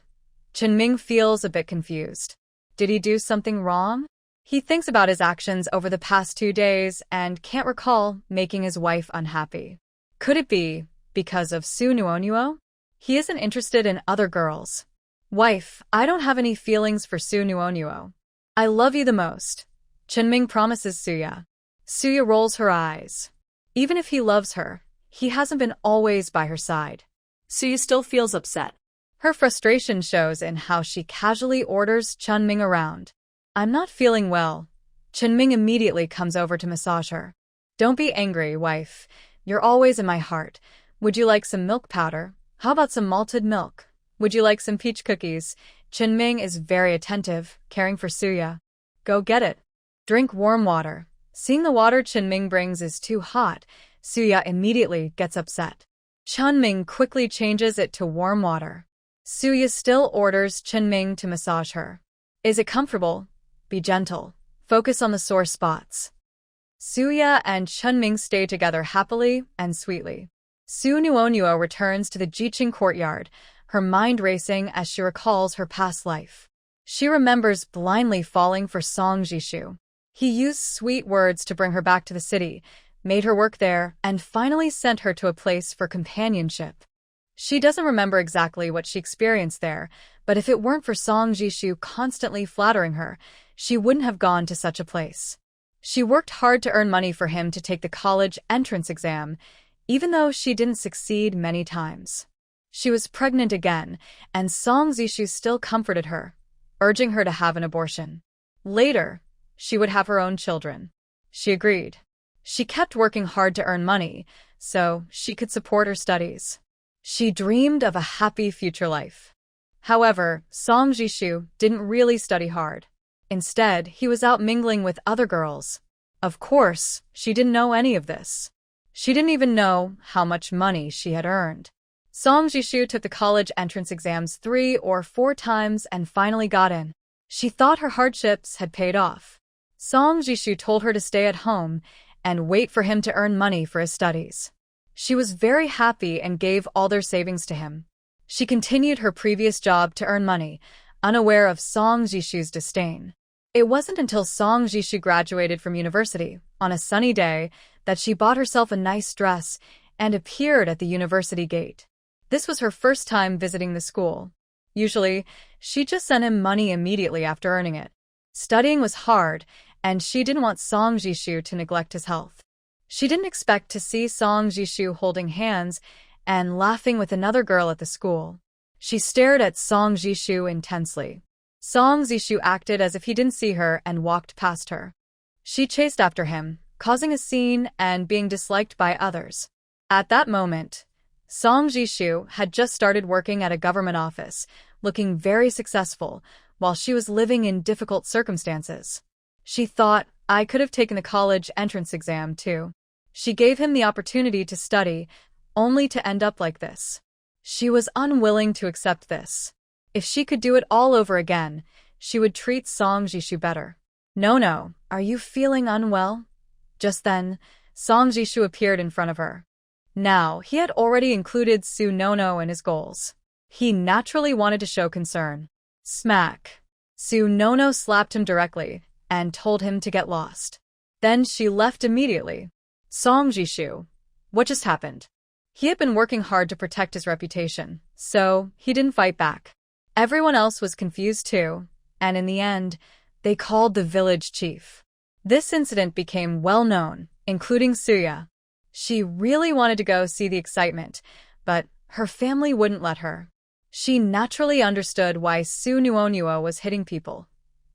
Chenming feels a bit confused. Did he do something wrong? He thinks about his actions over the past 2 days and can't recall making his wife unhappy. Could it be because of Su Nuonuo? He isn't interested in other girls. Wife, I don't have any feelings for Su Nuonuo. I love you the most. Chenming promises Suya. Suya rolls her eyes. Even if he loves her, he hasn't been always by her side. Suya still feels upset. Her frustration shows in how she casually orders Chenming around. I'm not feeling well. Chenming immediately comes over to massage her. Don't be angry, wife. You're always in my heart. Would you like some milk powder? How about some malted milk? Would you like some peach cookies? Chenming is very attentive, caring for Suya. Go get it. Drink warm water. Seeing the water Chenming brings is too hot, Suya immediately gets upset. Chenming quickly changes it to warm water. Suya still orders Chenming to massage her. Is it comfortable? Be gentle. Focus on the sore spots. Suya and Chenming stay together happily and sweetly. Su Nuonuo returns to the Jiqing courtyard, her mind racing as she recalls her past life. She remembers blindly falling for Song Jishu. He used sweet words to bring her back to the city, made her work there, and finally sent her to a place for companionship. She doesn't remember exactly what she experienced there, but if it weren't for Song Jishu constantly flattering her, she wouldn't have gone to such a place. She worked hard to earn money for him to take the college entrance exam, even though she didn't succeed many times. She was pregnant again, and Song Jishu still comforted her, urging her to have an abortion. Later, she would have her own children. She agreed. She kept working hard to earn money, so she could support her studies. She dreamed of a happy future life. However, Song Jishu didn't really study hard. Instead, he was out mingling with other girls. Of course, she didn't know any of this. She didn't even know how much money she had earned. Song Jishu took the college entrance exams 3 or 4 times and finally got in. She thought her hardships had paid off. Song Jishu told her to stay at home and wait for him to earn money for his studies. She was very happy and gave all their savings to him. She continued her previous job to earn money, unaware of Song Jishu's disdain. It wasn't until Song Jishu graduated from university, on a sunny day, that she bought herself a nice dress and appeared at the university gate. This was her first time visiting the school. Usually, she just sent him money immediately after earning it. Studying was hard, and she didn't want Song Jishu to neglect his health. She didn't expect to see Song Jishu holding hands and laughing with another girl at the school. She stared at Song Jishu intensely. Song Jishu acted as if he didn't see her and walked past her. She chased after him, causing a scene and being disliked by others. At that moment, Song Jishu had just started working at a government office, looking very successful, while she was living in difficult circumstances. She thought, I could have taken the college entrance exam too. She gave him the opportunity to study, only to end up like this. She was unwilling to accept this. If she could do it all over again, she would treat Song Jishu better. No, are you feeling unwell? Just then, Song Jishu appeared in front of her. Now, he had already included Su Nono in his goals. He naturally wanted to show concern. Smack. Su Nono slapped him directly and told him to get lost. Then she left immediately. Song Jishu, what just happened? He had been working hard to protect his reputation, so he didn't fight back. Everyone else was confused too, and in the end, they called the village chief. This incident became well known, including Suya. She really wanted to go see the excitement, but her family wouldn't let her. She naturally understood why Su Nuonuo was hitting people.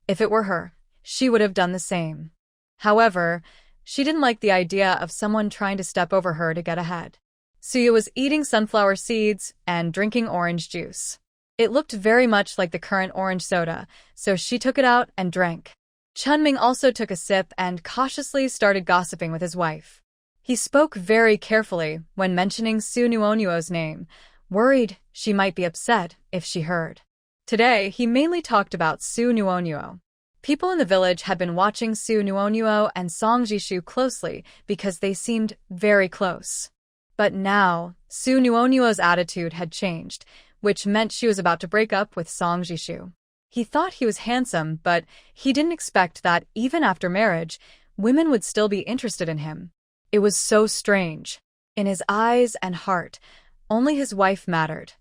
If it were her, she would have done the same. However, she didn't like the idea of someone trying to step over her to get ahead. Suya was eating sunflower seeds and drinking orange juice. It looked very much like the current orange soda, so she took it out and drank. Chunming also took a sip and cautiously started gossiping with his wife. He spoke very carefully when mentioning Su Nuonuo's name, worried she might be upset if she heard. Today, he mainly talked about Su Nuonuo. People in the village had been watching Su Nuonuo and Song Jishu closely because they seemed very close. But now, Su Nuonuo's attitude had changed, which meant she was about to break up with Song Jishu. He thought he was handsome, but he didn't expect that even after marriage, women would still be interested in him. It was so strange. In his eyes and heart, only his wife mattered.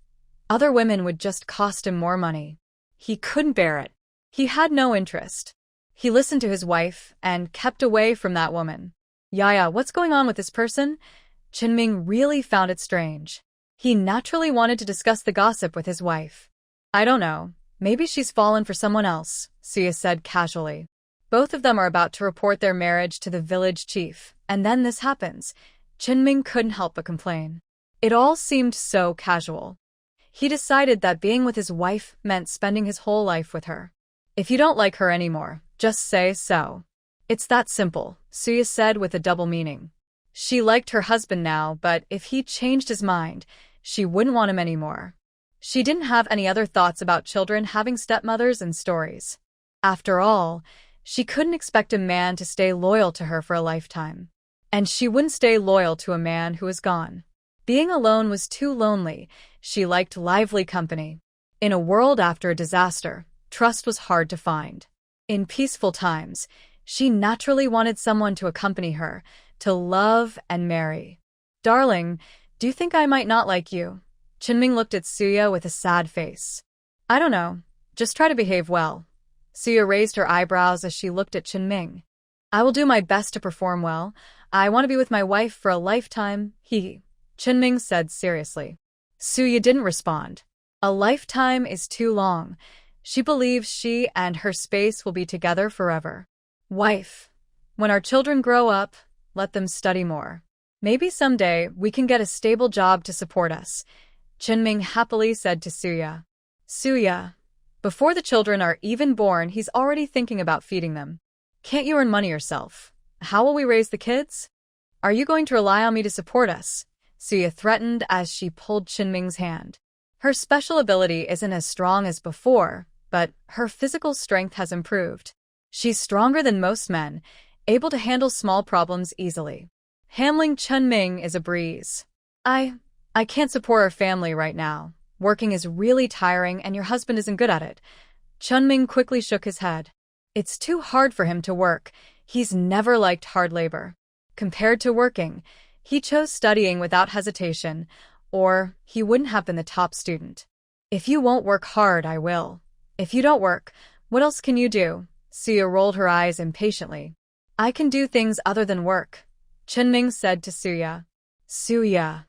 Other women would just cost him more money. He couldn't bear it. He had no interest. He listened to his wife and kept away from that woman. Yaya, what's going on with this person? Chinming really found it strange. He naturally wanted to discuss the gossip with his wife. I don't know. Maybe she's fallen for someone else, Suya said casually. Both of them are about to report their marriage to the village chief, and then this happens. Chinming couldn't help but complain. It all seemed so casual. He decided that being with his wife meant spending his whole life with her. If you don't like her anymore, just say so. It's that simple, Suya said with a double meaning. She liked her husband now, but if he changed his mind, she wouldn't want him anymore. She didn't have any other thoughts about children having stepmothers and stories. After all, she couldn't expect a man to stay loyal to her for a lifetime. And she wouldn't stay loyal to a man who was gone. Being alone was too lonely. She liked lively company. In a world after a disaster, trust was hard to find. In peaceful times, she naturally wanted someone to accompany her, to love and marry. Darling, do you think I might not like you? Chinming looked at Suya with a sad face. I don't know. Just try to behave well. Suya raised her eyebrows as she looked at Chinming. I will do my best to perform well. I want to be with my wife for a lifetime, Chinming said seriously. Suya didn't respond. A lifetime is too long. She believes she and her space will be together forever. Wife, when our children grow up, let them study more. Maybe someday we can get a stable job to support us, Chinming happily said to Suya. Suya, before the children are even born, he's already thinking about feeding them. Can't you earn money yourself? How will we raise the kids? Are you going to rely on me to support us? Suya threatened as she pulled Chinming's hand. Her special ability isn't as strong as before, but her physical strength has improved. She's stronger than most men, able to handle small problems easily. Handling Chinming is a breeze. I can't support our family right now. Working is really tiring and your husband isn't good at it. Chinming quickly shook his head. It's too hard for him to work. He's never liked hard labor. Compared to working, he chose studying without hesitation, or he wouldn't have been the top student. If you won't work hard, I will. If you don't work, what else can you do? Suya rolled her eyes impatiently. I can do things other than work, Chinming said to Suya. Suya,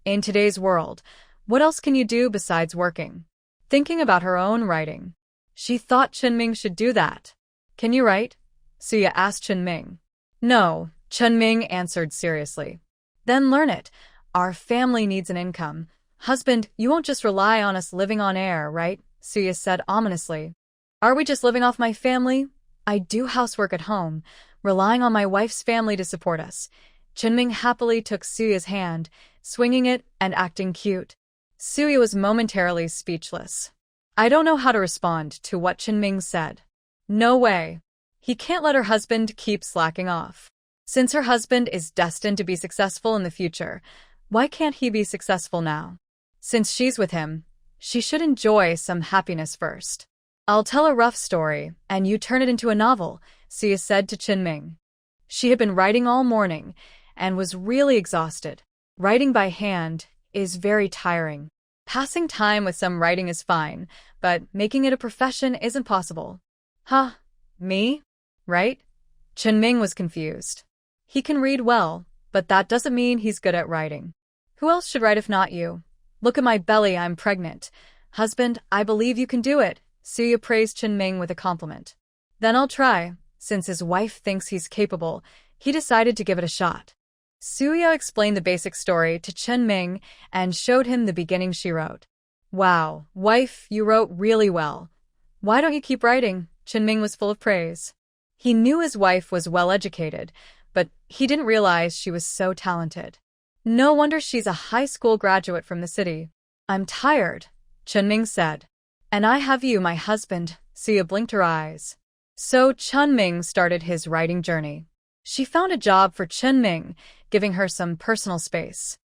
in today's world, what else can you do besides working? Thinking about her own writing. She thought Chinming should do that. Can you write? Suya asked Chinming. No, Chinming answered seriously. Then learn it. Our family needs an income. Husband, you won't just rely on us living on air, right? Suya said ominously. Are we just living off my family? I do housework at home, relying on my wife's family to support us. Chinming happily took Suya's hand, swinging it and acting cute. Suya was momentarily speechless. I don't know how to respond to what Chinming said. No way. He can't let her husband keep slacking off. Since her husband is destined to be successful in the future, why can't he be successful now? Since she's with him, she should enjoy some happiness first. I'll tell a rough story, and you turn it into a novel, Suya said to Chinming. She had been writing all morning, and was really exhausted. Writing by hand is very tiring. Passing time with some writing is fine, but making it a profession isn't possible. Huh? Me? Right? Chinming was confused. He can read well, but that doesn't mean he's good at writing. Who else should write if not you? Look at my belly, I'm pregnant. Husband, I believe you can do it. Suya praised Chinming with a compliment. Then I'll try. Since his wife thinks he's capable, he decided to give it a shot. Suya explained the basic story to Chinming and showed him the beginning she wrote. Wow, wife, you wrote really well. Why don't you keep writing? Chinming was full of praise. He knew his wife was well-educated, but he didn't realize she was so talented. No wonder she's a high school graduate from the city. I'm tired, Chinming said. And I have you, my husband. Suya blinked her eyes. So Chinming started his writing journey. She found a job for Chinming, giving her some personal space.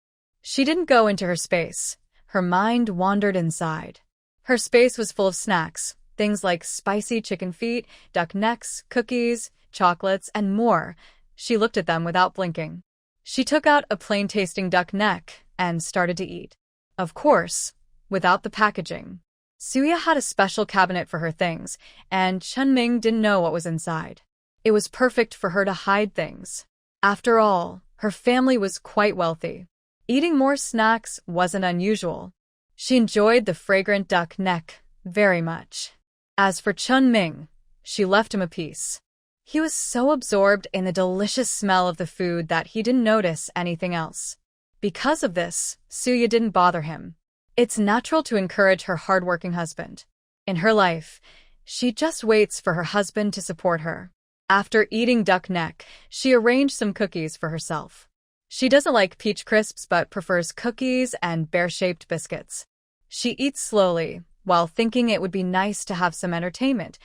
She didn't go into her space. Her mind wandered inside. Her space was full of snacks, things like spicy chicken feet, duck necks, cookies, chocolates, and more. She looked at them without blinking. She took out a plain-tasting duck neck and started to eat. Of course, without the packaging. Suya had a special cabinet for her things, and Chinming didn't know what was inside. It was perfect for her to hide things. After all, her family was quite wealthy. Eating more snacks wasn't unusual. She enjoyed the fragrant duck neck very much. As for Chinming, she left him a piece. He was so absorbed in the delicious smell of the food that he didn't notice anything else. Because of this, Suya didn't bother him. It's natural to encourage her hardworking husband. In her life, she just waits for her husband to support her. After eating duck neck, she arranged some cookies for herself. She doesn't like peach crisps but prefers cookies and bear-shaped biscuits. She eats slowly, while thinking it would be nice to have some entertainment,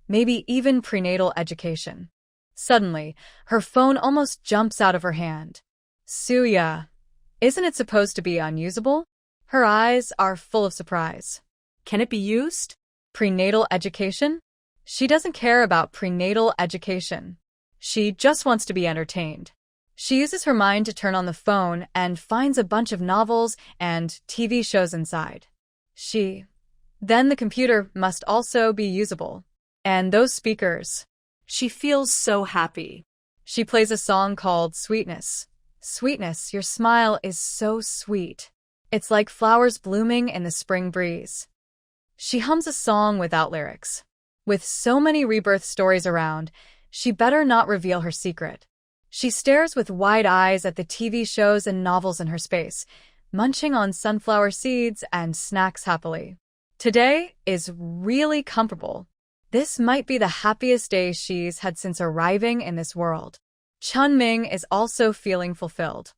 maybe even prenatal education. Suddenly, her phone almost jumps out of her hand. Suya, Isn't it supposed to be unusable? Her eyes are full of surprise. Can it be used? Prenatal education? She doesn't care about prenatal education. She just wants to be entertained. She uses her mind to turn on the phone and finds a bunch of novels and TV shows inside. Then the computer must also be usable. And those speakers. She feels so happy. She plays a song called Sweetness. Sweetness, your smile is so sweet. It's like flowers blooming in the spring breeze. She hums a song without lyrics. With so many rebirth stories around, she better not reveal her secret. She stares with wide eyes at the TV shows and novels in her space, munching on sunflower seeds and snacks happily. Today is really comfortable. This might be the happiest day she's had since arriving in this world. Chun-Ming is also feeling fulfilled.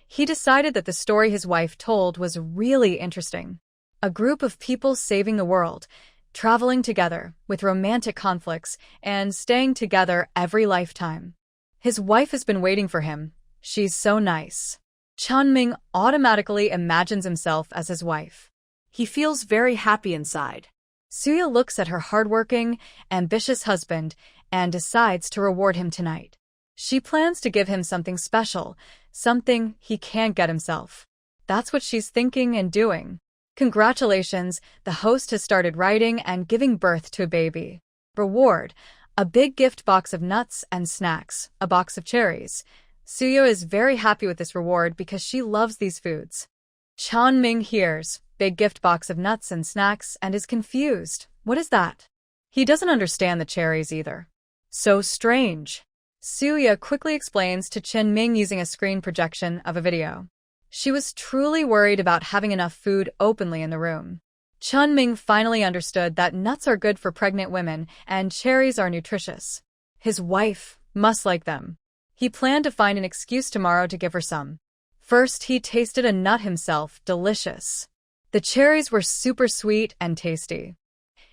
He decided that the story his wife told was really interesting. A group of people saving the world, traveling together with romantic conflicts, and staying together every lifetime. His wife has been waiting for him. She's so nice. Chun-Ming automatically imagines himself as his wife. He feels very happy inside. Suya looks at her hardworking, ambitious husband and decides to reward him tonight. She plans to give him something special, something he can't get himself. That's what she's thinking and doing. Congratulations, the host has started writing and giving birth to a baby. Reward: a big gift box of nuts and snacks, a box of cherries. Suya is very happy with this reward because she loves these foods. Chun-Ming hears big gift box of nuts and snacks and is confused. What is that? He doesn't understand the cherries either. So strange. Suya quickly explains to Chun-Ming using a screen projection of a video. She was truly worried about having enough food openly in the room. Chun-Ming finally understood that nuts are good for pregnant women and cherries are nutritious. His wife must like them. He planned to find an excuse tomorrow to give her some. First, he tasted a nut himself. Delicious. The cherries were super sweet and tasty.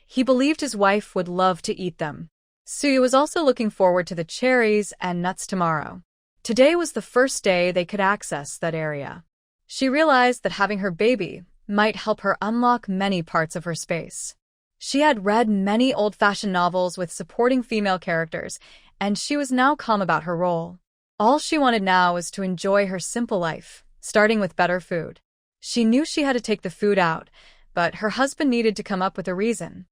He believed his wife would love to eat them. Suya was also looking forward to the cherries and nuts tomorrow. Today was the first day they could access that area. She realized that having her baby might help her unlock many parts of her space. She had read many old-fashioned novels with supporting female characters, and she was now calm about her role. All she wanted now was to enjoy her simple life, starting with better food. She knew she had to take the food out, but her husband needed to come up with a reason.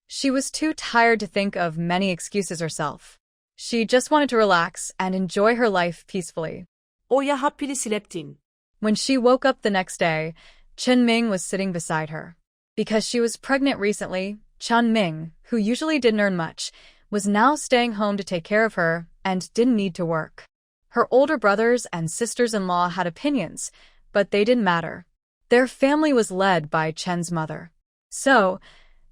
She was too tired to think of many excuses herself. She just wanted to relax and enjoy her life peacefully. Oya happily slept-in. When she woke up the next day, Chun-Ming was sitting beside her. Because she was pregnant recently, Chun-Ming, who usually didn't earn much, was now staying home to take care of her and didn't need to work. Her older brothers and sisters-in-law had opinions, but they didn't matter. Their family was led by Chen's mother. So,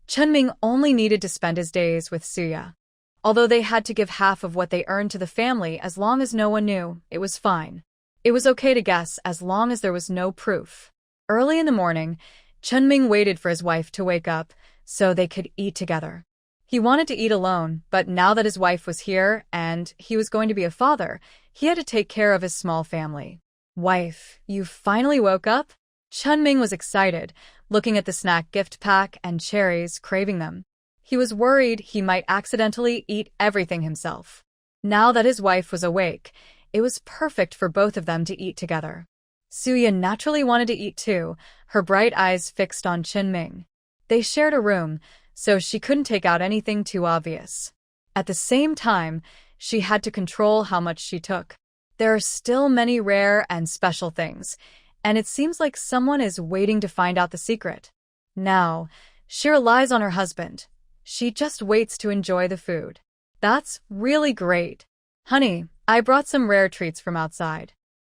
Chun-Ming only needed to spend his days with Suya. Although they had to give half of what they earned to the family as long as no one knew, it was fine. It was okay to guess as long as there was no proof. Early in the morning, Chun-Ming waited for his wife to wake up so they could eat together. He wanted to eat alone, but now that his wife was here and he was going to be a father, he had to take care of his small family. Wife, you finally woke up? Chun-Ming was excited, looking at the snack gift pack and cherries, craving them. He was worried he might accidentally eat everything himself. Now that his wife was awake, it was perfect for both of them to eat together. Suya naturally wanted to eat too, her bright eyes fixed on Chun-Ming. They shared a room, so she couldn't take out anything too obvious. At the same time, she had to control how much she took. There are still many rare and special things, and it seems like someone is waiting to find out the secret. Now, she relies on her husband. She just waits to enjoy the food. That's really great. Honey, I brought some rare treats from outside.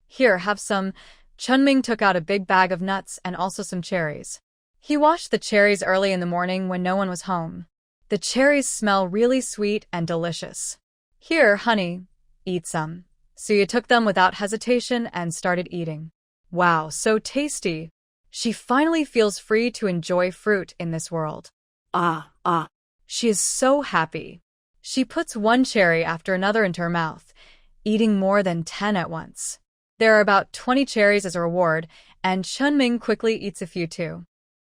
Here, have some. Chun-Ming took out a big bag of nuts and also some cherries. He washed the cherries early in the morning when no one was home. The cherries smell really sweet and delicious. Here, honey, eat some. Suya took them without hesitation and started eating. Wow, so tasty. She finally feels free to enjoy fruit in this world. She is so happy. She puts one cherry after another into her mouth, eating more than 10 at once. There are about 20 cherries as a reward, and Chunming quickly eats a few too.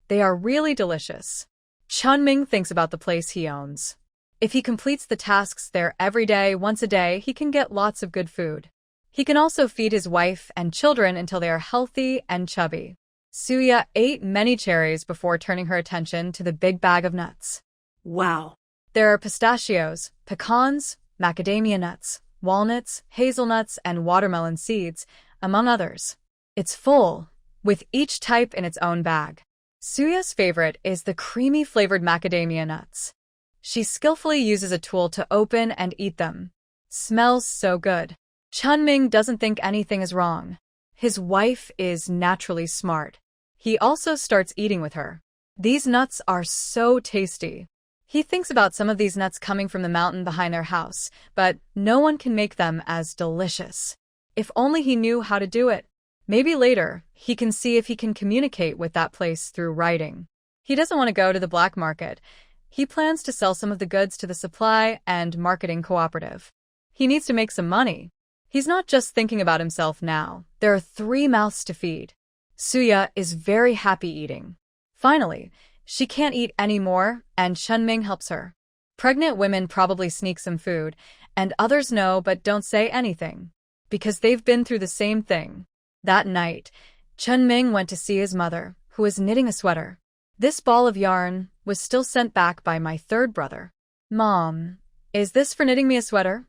They are really delicious. Chunming thinks about the place he owns. If he completes the tasks there every day, once a day, he can get lots of good food. He can also feed his wife and children until they are healthy and chubby. Suya ate many cherries before turning her attention to the big bag of nuts. Wow. There are pistachios, pecans, macadamia nuts, walnuts, hazelnuts, and watermelon seeds, among others. It's full, with each type in its own bag. Suya's favorite is the creamy flavored macadamia nuts. She skillfully uses a tool to open and eat them. Smells so good. Chunming doesn't think anything is wrong. His wife is naturally smart. He also starts eating with her. These nuts are so tasty. He thinks about some of these nuts coming from the mountain behind their house, but no one can make them as delicious. If only he knew how to do it. Maybe later, he can see if he can communicate with that place through writing. He doesn't want to go to the black market. He plans to sell some of the goods to the supply and marketing cooperative. He needs to make some money. He's not just thinking about himself now. There are 3 mouths to feed. Suya is very happy eating. Finally, she can't eat anymore, and Chunming helps her. Pregnant women probably sneak some food, and others know but don't say anything, because they've been through the same thing. That night, Chunming went to see his mother, who was knitting a sweater. This ball of yarn was still sent back by my 3rd brother. "Mom, is this for knitting me a sweater?"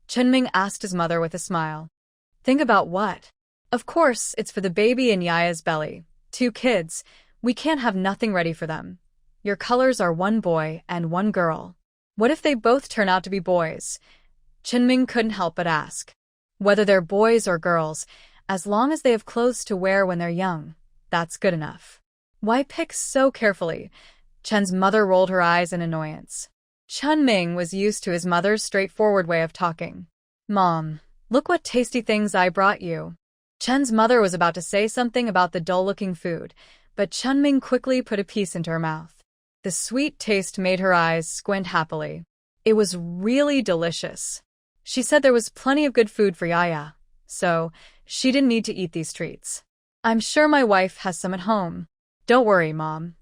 Chunming asked his mother with a smile. "Think about what?" "Of course, it's for the baby in Yaya's belly. 2 kids. We can't have nothing ready for them. Your colors are 1 boy and 1 girl. What if they both turn out to be boys?" Chunming couldn't help but ask. "Whether they're boys or girls, as long as they have clothes to wear when they're young, that's good enough." "Why pick so carefully?" Chen's mother rolled her eyes in annoyance. Chunming was used to his mother's straightforward way of talking. "Mom, look what tasty things I brought you." Chen's mother was about to say something about the dull-looking food, but Chunming quickly put a piece into her mouth. The sweet taste made her eyes squint happily. It was really delicious. She said there was plenty of good food for Yaya, so she didn't need to eat these treats. "I'm sure my wife has some at home." "Don't worry, Mom,"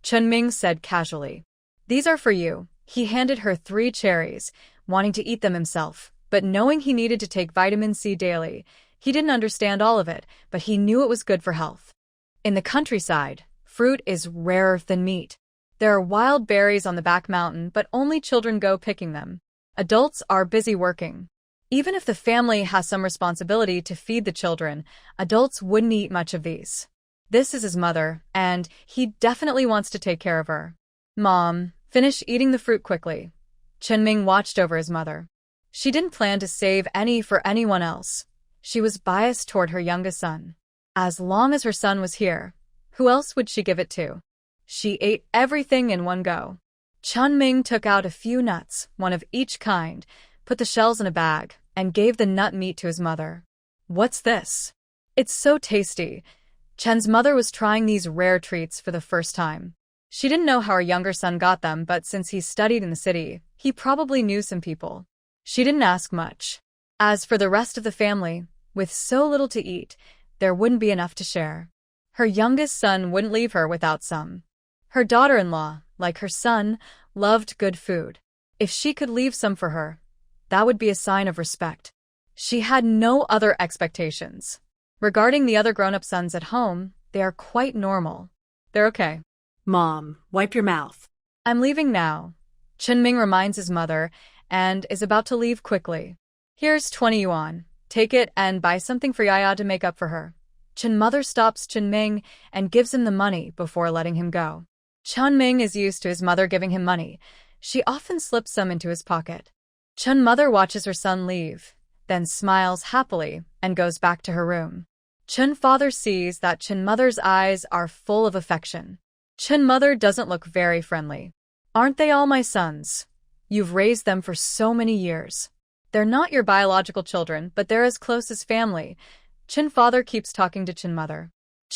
Chunming said casually. "These are for you." He handed her 3 cherries, wanting to eat them himself, but knowing he needed to take vitamin C daily. He didn't understand all of it, but he knew it was good for health. In the countryside, fruit is rarer than meat. There are wild berries on the back mountain, but only children go picking them. Adults are busy working. Even if the family has some responsibility to feed the children, adults wouldn't eat much of these. This is his mother, and he definitely wants to take care of her. "Mom, finish eating the fruit quickly." Chunming watched over his mother. She didn't plan to save any for anyone else. She was biased toward her youngest son. As long as her son was here, who else would she give it to? She ate everything in one go. Chunming took out a few nuts, 1 of each kind, put the shells in a bag, and gave the nut meat to his mother. "What's this?" "It's so tasty." Chen's mother was trying these rare treats for the first time. She didn't know how her younger son got them, but since he studied in the city, he probably knew some people. She didn't ask much. As for the rest of the family, with so little to eat, there wouldn't be enough to share. Her youngest son wouldn't leave her without some. Her daughter-in-law, like her son, loved good food. If she could leave some for her, that would be a sign of respect. She had no other expectations. Regarding the other grown-up sons at home, they are quite normal. They're okay. "Mom, wipe your mouth." "I'm leaving now." Chunming reminds his mother and is about to leave quickly. "Here's 20 yuan. Take it and buy something for Yaya to make up for her." Mother stops Chunming and gives him the money before letting him go. Chunming is used to his mother giving him money. She often slips some into his pocket. Mother watches her son leave, then smiles happily and goes back to her room. Father sees that Mother's eyes are full of affection. Mother doesn't look very friendly. "Aren't they all my sons? You've raised them for so many years. They're not your biological children, but they're as close as family." Father keeps talking to Mother.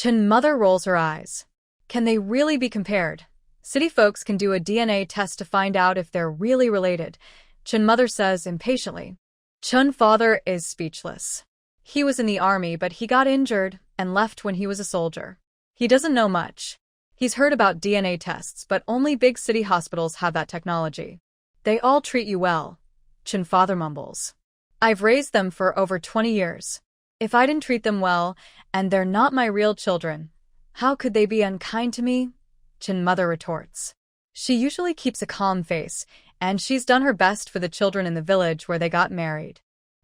Mother rolls her eyes. Can they really be compared? City folks can do a DNA test to find out if they're really related, Mother says impatiently. Father is speechless. He was in the army, but he got injured and left when he was a soldier. He doesn't know much. He's heard about DNA tests, but only big city hospitals have that technology. They all treat you well, Chin father mumbles. I've raised them for over 20 years. If I didn't treat them well, and they're not my real children, how could they be unkind to me? Chin mother retorts. She usually keeps a calm face, and she's done her best for the children in the village where they got married.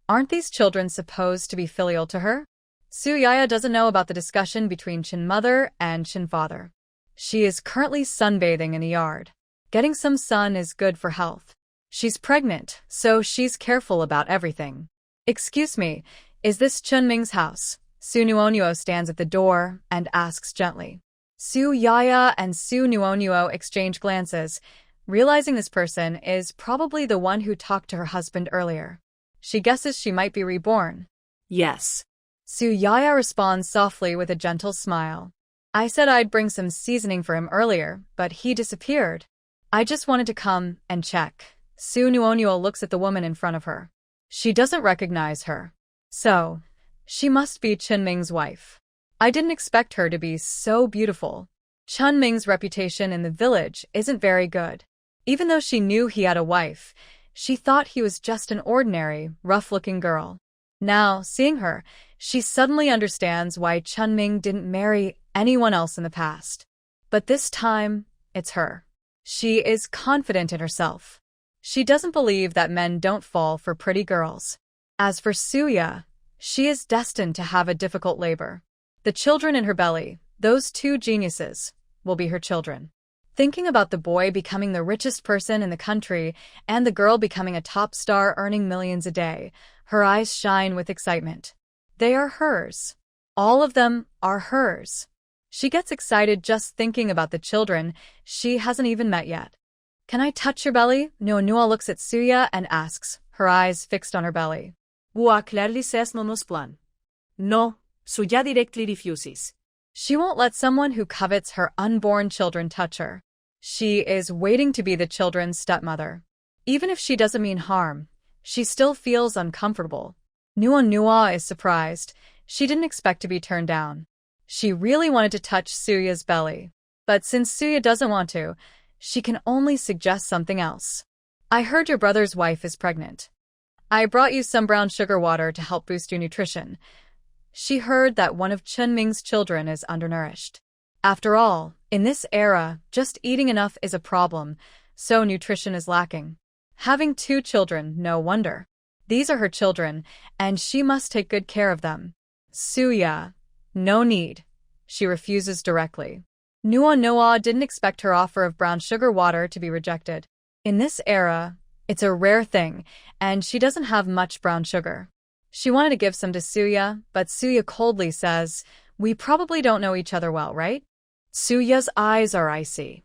Aren't these children supposed to be filial to her? Suyaya doesn't know about the discussion between Chin mother and Chin father. She is currently sunbathing in the yard. Getting some sun is good for health. She's pregnant, so she's careful about everything. Excuse me, is this Chun Ming's house? Su Nuonuo stands at the door and asks gently. Su Yaya and Su Nuonuo exchange glances, realizing this person is probably the one who talked to her husband earlier. She guesses she might be reborn. Yes. Su Yaya responds softly with a gentle smile. I said I'd bring some seasoning for him earlier, but he disappeared. I just wanted to come and check. Su Nuonuo looks at the woman in front of her. She doesn't recognize her. So, she must be Chun Ming's wife. I didn't expect her to be so beautiful. Chun Ming's reputation in the village isn't very good. Even though she knew he had a wife, she thought he was just an ordinary, rough-looking girl. Now, seeing her, she suddenly understands why Chun Ming didn't marry anyone else in the past. But this time, it's her. She is confident in herself. She doesn't believe that men don't fall for pretty girls. As for Suya, she is destined to have a difficult labor. The children in her belly, those two geniuses, will be her children. Thinking about the boy becoming the richest person in the country and the girl becoming a top star earning millions a day, her eyes shine with excitement. They are hers. All of them are hers. She gets excited just thinking about the children she hasn't even met yet. Can I touch your belly? Nuonua looks at Suya and asks, her eyes fixed on her belly. Hua clearly says no nos plan. No, Suya directly refuses. She won't let someone who covets her unborn children touch her. She is waiting to be the children's stepmother. Even if she doesn't mean harm, she still feels uncomfortable. Nuonua is surprised. She didn't expect to be turned down. She really wanted to touch Suya's belly. But since Suya doesn't want to, she can only suggest something else. I heard your brother's wife is pregnant. I brought you some brown sugar water to help boost your nutrition. She heard that one of Chun Ming's children is undernourished. After all, in this era, just eating enough is a problem, so nutrition is lacking. Having two children, no wonder. These are her children, and she must take good care of them. Suya, no need. She refuses directly. Nuonua didn't expect her offer of brown sugar water to be rejected. In this era, it's a rare thing, and she doesn't have much brown sugar. She wanted to give some to Suya, but Suya coldly says, we probably don't know each other well, right? Suya's eyes are icy.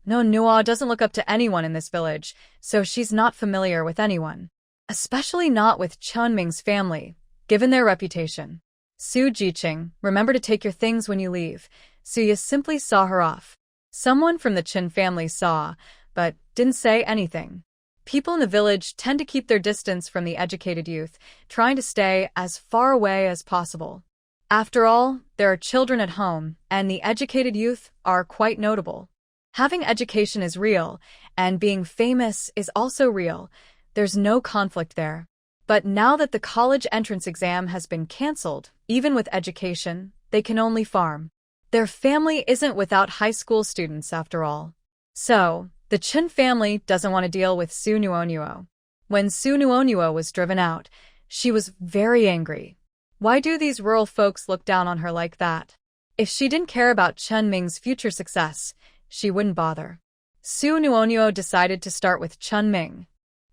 Nuonua doesn't look up to anyone in this village, so she's not familiar with anyone. Especially not with Chun Ming's family, given their reputation. Su Jiqing, remember to take your things when you leave. Suya simply saw her off. Someone from the Chin family saw, but didn't say anything. People in the village tend to keep their distance from the educated youth, trying to stay as far away as possible. After all, there are children at home, and the educated youth are quite notable. Having education is real, and being famous is also real. There's no conflict there. But now that the college entrance exam has been cancelled, even with education, they can only farm. Their family isn't without high school students after all. So, the Chin family doesn't want to deal with Su Nuonuo. When Su Nuonuo was driven out, she was very angry. Why do these rural folks look down on her like that? If she didn't care about Chun Ming's future success, she wouldn't bother. Su Nuonuo decided to start with Chun Ming.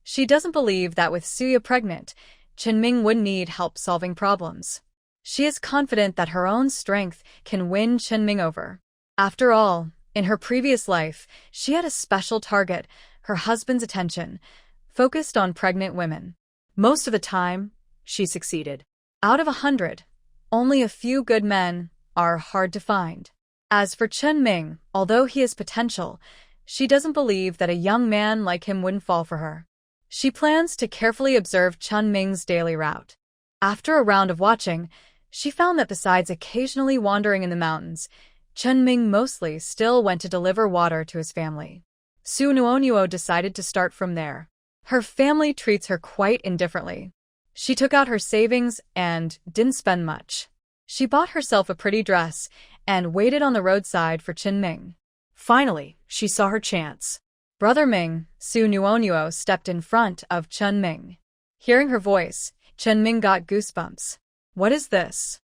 She doesn't believe that with Suya pregnant, Chun Ming wouldn't need help solving problems. She is confident that her own strength can win Chun Ming over. After all, in her previous life, she had a special target, her husband's attention, focused on pregnant women. Most of the time, she succeeded. Out of 100, only a few good men are hard to find. As for Chun Ming, although he has potential, she doesn't believe that a young man like him wouldn't fall for her. She plans to carefully observe Chun Ming's daily route. After a round of watching, she found that besides occasionally wandering in the mountains, Chunming mostly still went to deliver water to his family. Su Nuonuo decided to start from there. Her family treats her quite indifferently. She took out her savings and didn't spend much. She bought herself a pretty dress and waited on the roadside for Chunming. Finally, she saw her chance. Brother Ming, Su Nuonuo stepped in front of Chunming. Hearing her voice, Chunming got goosebumps. What is this?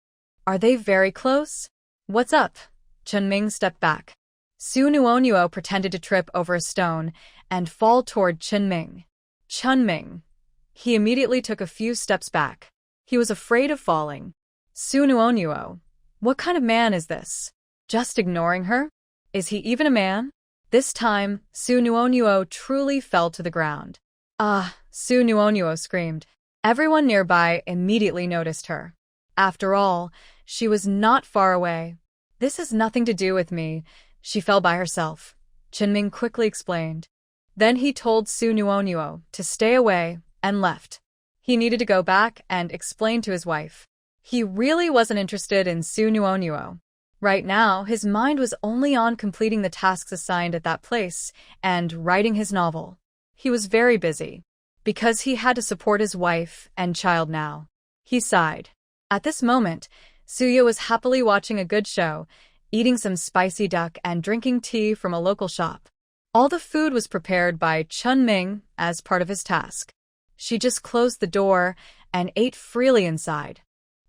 Are they very close? What's up? Chunming stepped back. Su Nuonuo pretended to trip over a stone and fall toward Chunming. Chunming. He immediately took a few steps back. He was afraid of falling. Su Nuonuo. What kind of man is this? Just ignoring her? Is he even a man? This time, Su Nuonuo truly fell to the ground. Ah, Su Nuonuo screamed. Everyone nearby immediately noticed her. After all, she was not far away. This has nothing to do with me. She fell by herself, Chunming quickly explained. Then he told Su Nuonuo to stay away and left. He needed to go back and explain to his wife. He really wasn't interested in Su Nuonuo. Right now, his mind was only on completing the tasks assigned at that place and writing his novel. He was very busy, because he had to support his wife and child now. He sighed. At this moment, Suya was happily watching a good show, eating some spicy duck and drinking tea from a local shop. All the food was prepared by Chunming as part of his task. She just closed the door and ate freely inside.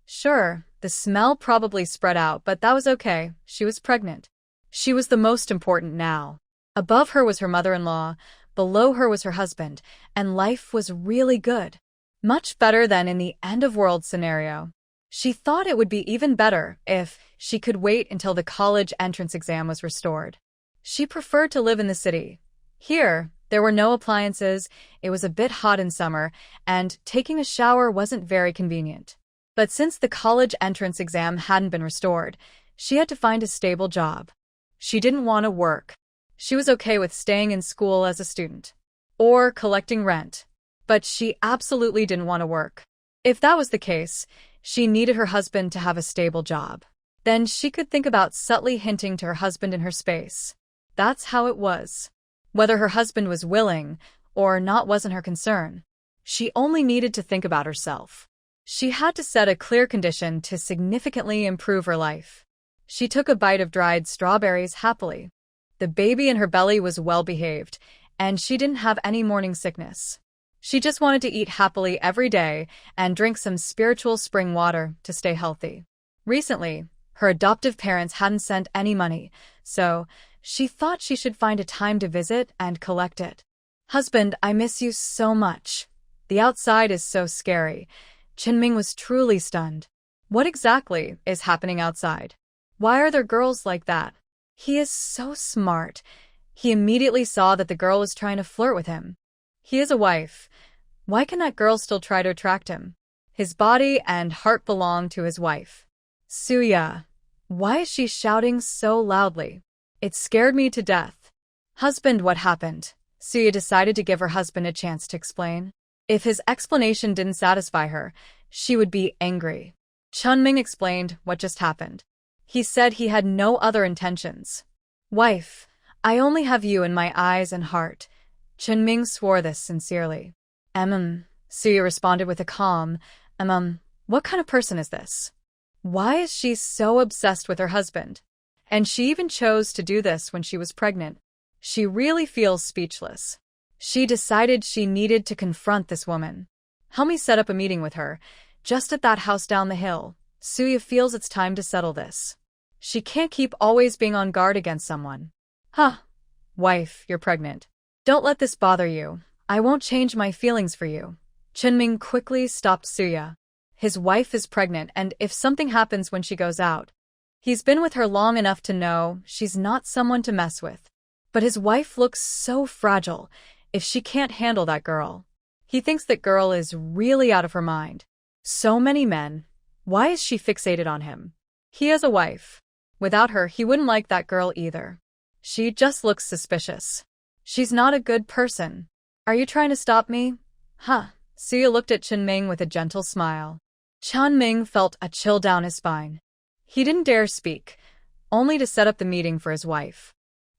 Sure, the smell probably spread out, but that was okay. She was pregnant. She was the most important now. Above her was her mother-in-law, below her was her husband, and life was really good. Much better than in the end-of-world scenario. She thought it would be even better if she could wait until the college entrance exam was restored. She preferred to live in the city. Here, there were no appliances, it was a bit hot in summer, and taking a shower wasn't very convenient. But since the college entrance exam hadn't been restored, she had to find a stable job. She didn't want to work. She was okay with staying in school as a student. Or collecting rent. But she absolutely didn't want to work. If that was the case, she needed her husband to have a stable job. Then she could think about subtly hinting to her husband in her space. That's how it was. Whether her husband was willing or not wasn't her concern. She only needed to think about herself. She had to set a clear condition to significantly improve her life. She took a bite of dried strawberries happily. The baby in her belly was well behaved, and she didn't have any morning sickness. She just wanted to eat happily every day and drink some spiritual spring water to stay healthy. Recently, her adoptive parents hadn't sent any money, so she thought she should find a time to visit and collect it. Husband, I miss you so much. The outside is so scary. Chunming was truly stunned. What exactly is happening outside? Why are there girls like that? He is so smart. He immediately saw that the girl was trying to flirt with him. He is a wife. Why can that girl still try to attract him? His body and heart belong to his wife. Suya. Why is she shouting so loudly? It scared me to death. Husband, what happened? Suya decided to give her husband a chance to explain. If his explanation didn't satisfy her, she would be angry. Chunming explained what just happened. He said he had no other intentions. Wife, I only have you in my eyes and heart. Chunming swore this sincerely. Suya responded with a calm, what kind of person is this? Why is she so obsessed with her husband? And she even chose to do this when she was pregnant. She really feels speechless. She decided she needed to confront this woman. Help me set up a meeting with her, just at that house down the hill. Suya feels it's time to settle this. She can't keep always being on guard against someone. Wife, you're pregnant. Don't let this bother you. I won't change my feelings for you. Chunming quickly stopped Suya. His wife is pregnant, and if something happens when she goes out, he's been with her long enough to know she's not someone to mess with. But his wife looks so fragile. If she can't handle that girl. He thinks that girl is really out of her mind. So many men. Why is she fixated on him? He has a wife. Without her, he wouldn't like that girl either. She just looks suspicious. She's not a good person. Are you trying to stop me? Suya looked at Chunming with a gentle smile. Ming felt a chill down his spine. He didn't dare speak, only to set up the meeting for his wife.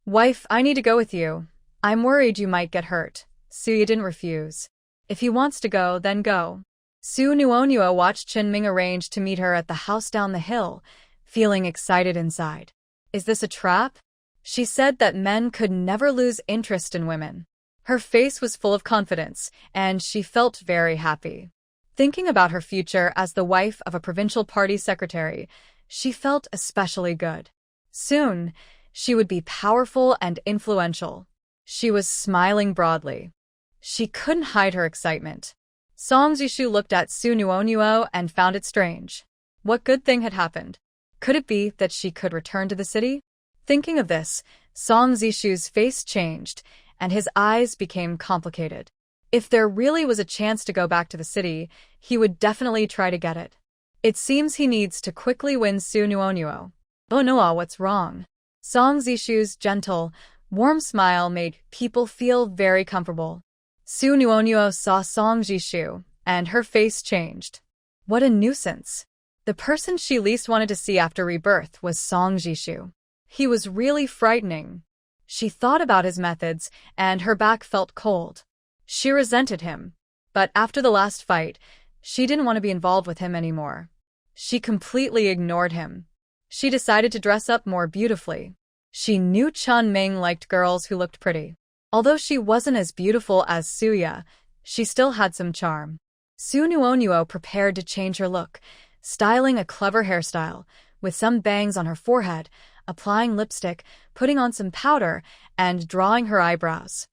Wife, I need to go with you. I'm worried you might get hurt. Suya didn't refuse. If he wants to go, then go. Su Nuonua watched Ming arrange to meet her at the house down the hill, feeling excited inside. Is this a trap? She said that men could never lose interest in women. Her face was full of confidence, and she felt very happy. Thinking about her future as the wife of a provincial party secretary, she felt especially good. Soon, she would be powerful and influential. She was smiling broadly. She couldn't hide her excitement. Song Jishu looked at Su Nuonuo and found it strange. What good thing had happened? Could it be that she could return to the city? Thinking of this, Song Jishu's face changed, and his eyes became complicated. If there really was a chance to go back to the city, he would definitely try to get it. It seems he needs to quickly win Su Nuonuo. Oh no, what's wrong? Song Jishu's gentle, warm smile made people feel very comfortable. Su Nuonuo saw Song Jishu, and her face changed. What a nuisance. The person she least wanted to see after rebirth was Song Jishu. He was really frightening. She thought about his methods, and her back felt cold. She resented him. But after the last fight, she didn't want to be involved with him anymore. She ignored him. She decided to dress up more beautifully. She knew Ming liked girls who looked pretty. Although she wasn't as beautiful as Suya, she still had some charm. Su Nuonuo prepared to change her look, styling a clever hairstyle, with some bangs on her forehead, applying lipstick, putting on some powder, and drawing her eyebrows.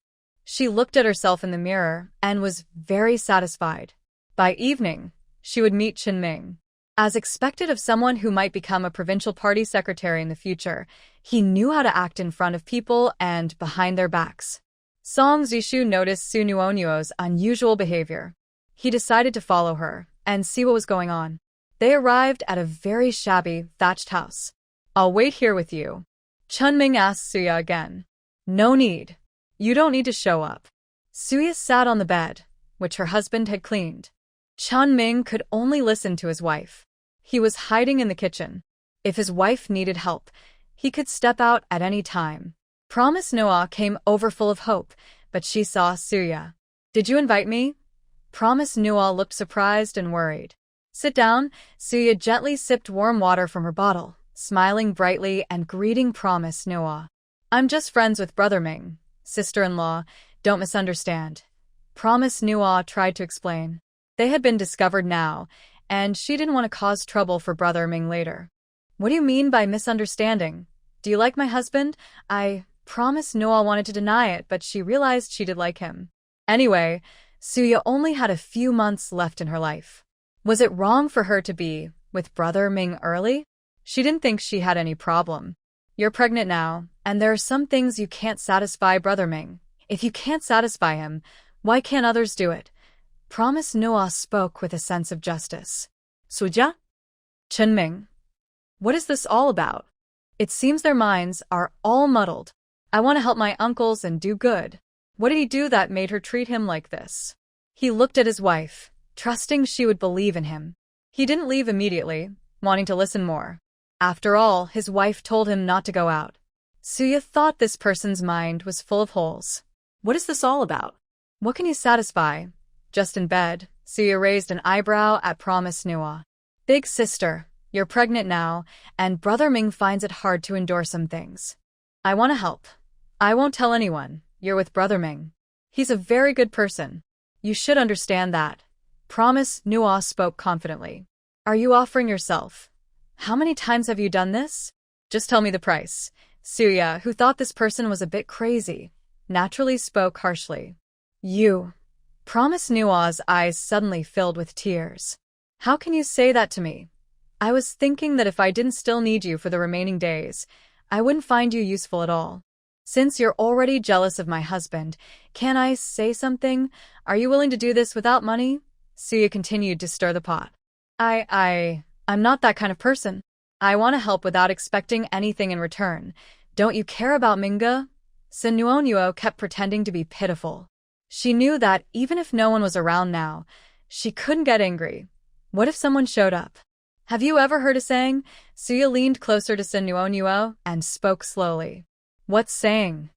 She looked at herself in the mirror and was very satisfied. By evening, she would meet Ming. As expected of someone who might become a provincial party secretary in the future, he knew how to act in front of people and behind their backs. Song Jishu noticed Su Nuonuo's unusual behavior. He decided to follow her and see what was going on. They arrived at a very shabby, thatched house. I'll wait here with you. Ming asked Suya again. No need. You don't need to show up. Suya sat on the bed, which her husband had cleaned. Ming could only listen to his wife. He was hiding in the kitchen. If his wife needed help, he could step out at any time. Promise Noah came over full of hope, but she saw Suya. Did you invite me? Promise Noah looked surprised and worried. Sit down. Suya gently sipped warm water from her bottle, smiling brightly and greeting Promise Noah. I'm just friends with Brother Ming, sister-in-law, don't misunderstand. Promise Noah tried to explain. They had been discovered now, and she didn't want to cause trouble for Brother Ming later. What do you mean by misunderstanding? Do you like my husband? Promise Noah wanted to deny it, but she realized she did like him. Anyway, Suya only had a few months left in her life. Was it wrong for her to be with Brother Ming early? She didn't think she had any problem. You're pregnant now, and there are some things you can't satisfy Brother Ming. If you can't satisfy him, why can't others do it? Promise Noah spoke with a sense of justice. Suja? Ming. What is this all about? It seems their minds are all muddled. I want to help my uncles and do good. What did he do that made her treat him like this? He looked at his wife, trusting she would believe in him. He didn't leave immediately, wanting to listen more. After all, his wife told him not to go out. Suya thought this person's mind was full of holes. What is this all about? What can you satisfy? Just in bed, Suya raised an eyebrow at Promise Noah. Big sister, you're pregnant now, and Brother Ming finds it hard to endure some things. I want to help. I won't tell anyone. You're with Brother Ming. He's a very good person. You should understand that. Promise Noah spoke confidently. Are you offering yourself? How many times have you done this? Just tell me the price. Suya, who thought this person was a bit crazy, naturally spoke harshly. You. Promise Noah's eyes suddenly filled with tears. How can you say that to me? I was thinking that if I didn't still need you for the remaining days, I wouldn't find you useful at all. Since you're already jealous of my husband, can I say something? Are you willing to do this without money? Suya continued to stir the pot. I'm not that kind of person. I want to help without expecting anything in return. Don't you care about Minga? Sun Nuonuo kept pretending to be pitiful. She knew that even if no one was around now, she couldn't get angry. What if someone showed up? Have you ever heard a saying? Suya leaned closer to Sun Nuonuo and spoke slowly. What saying?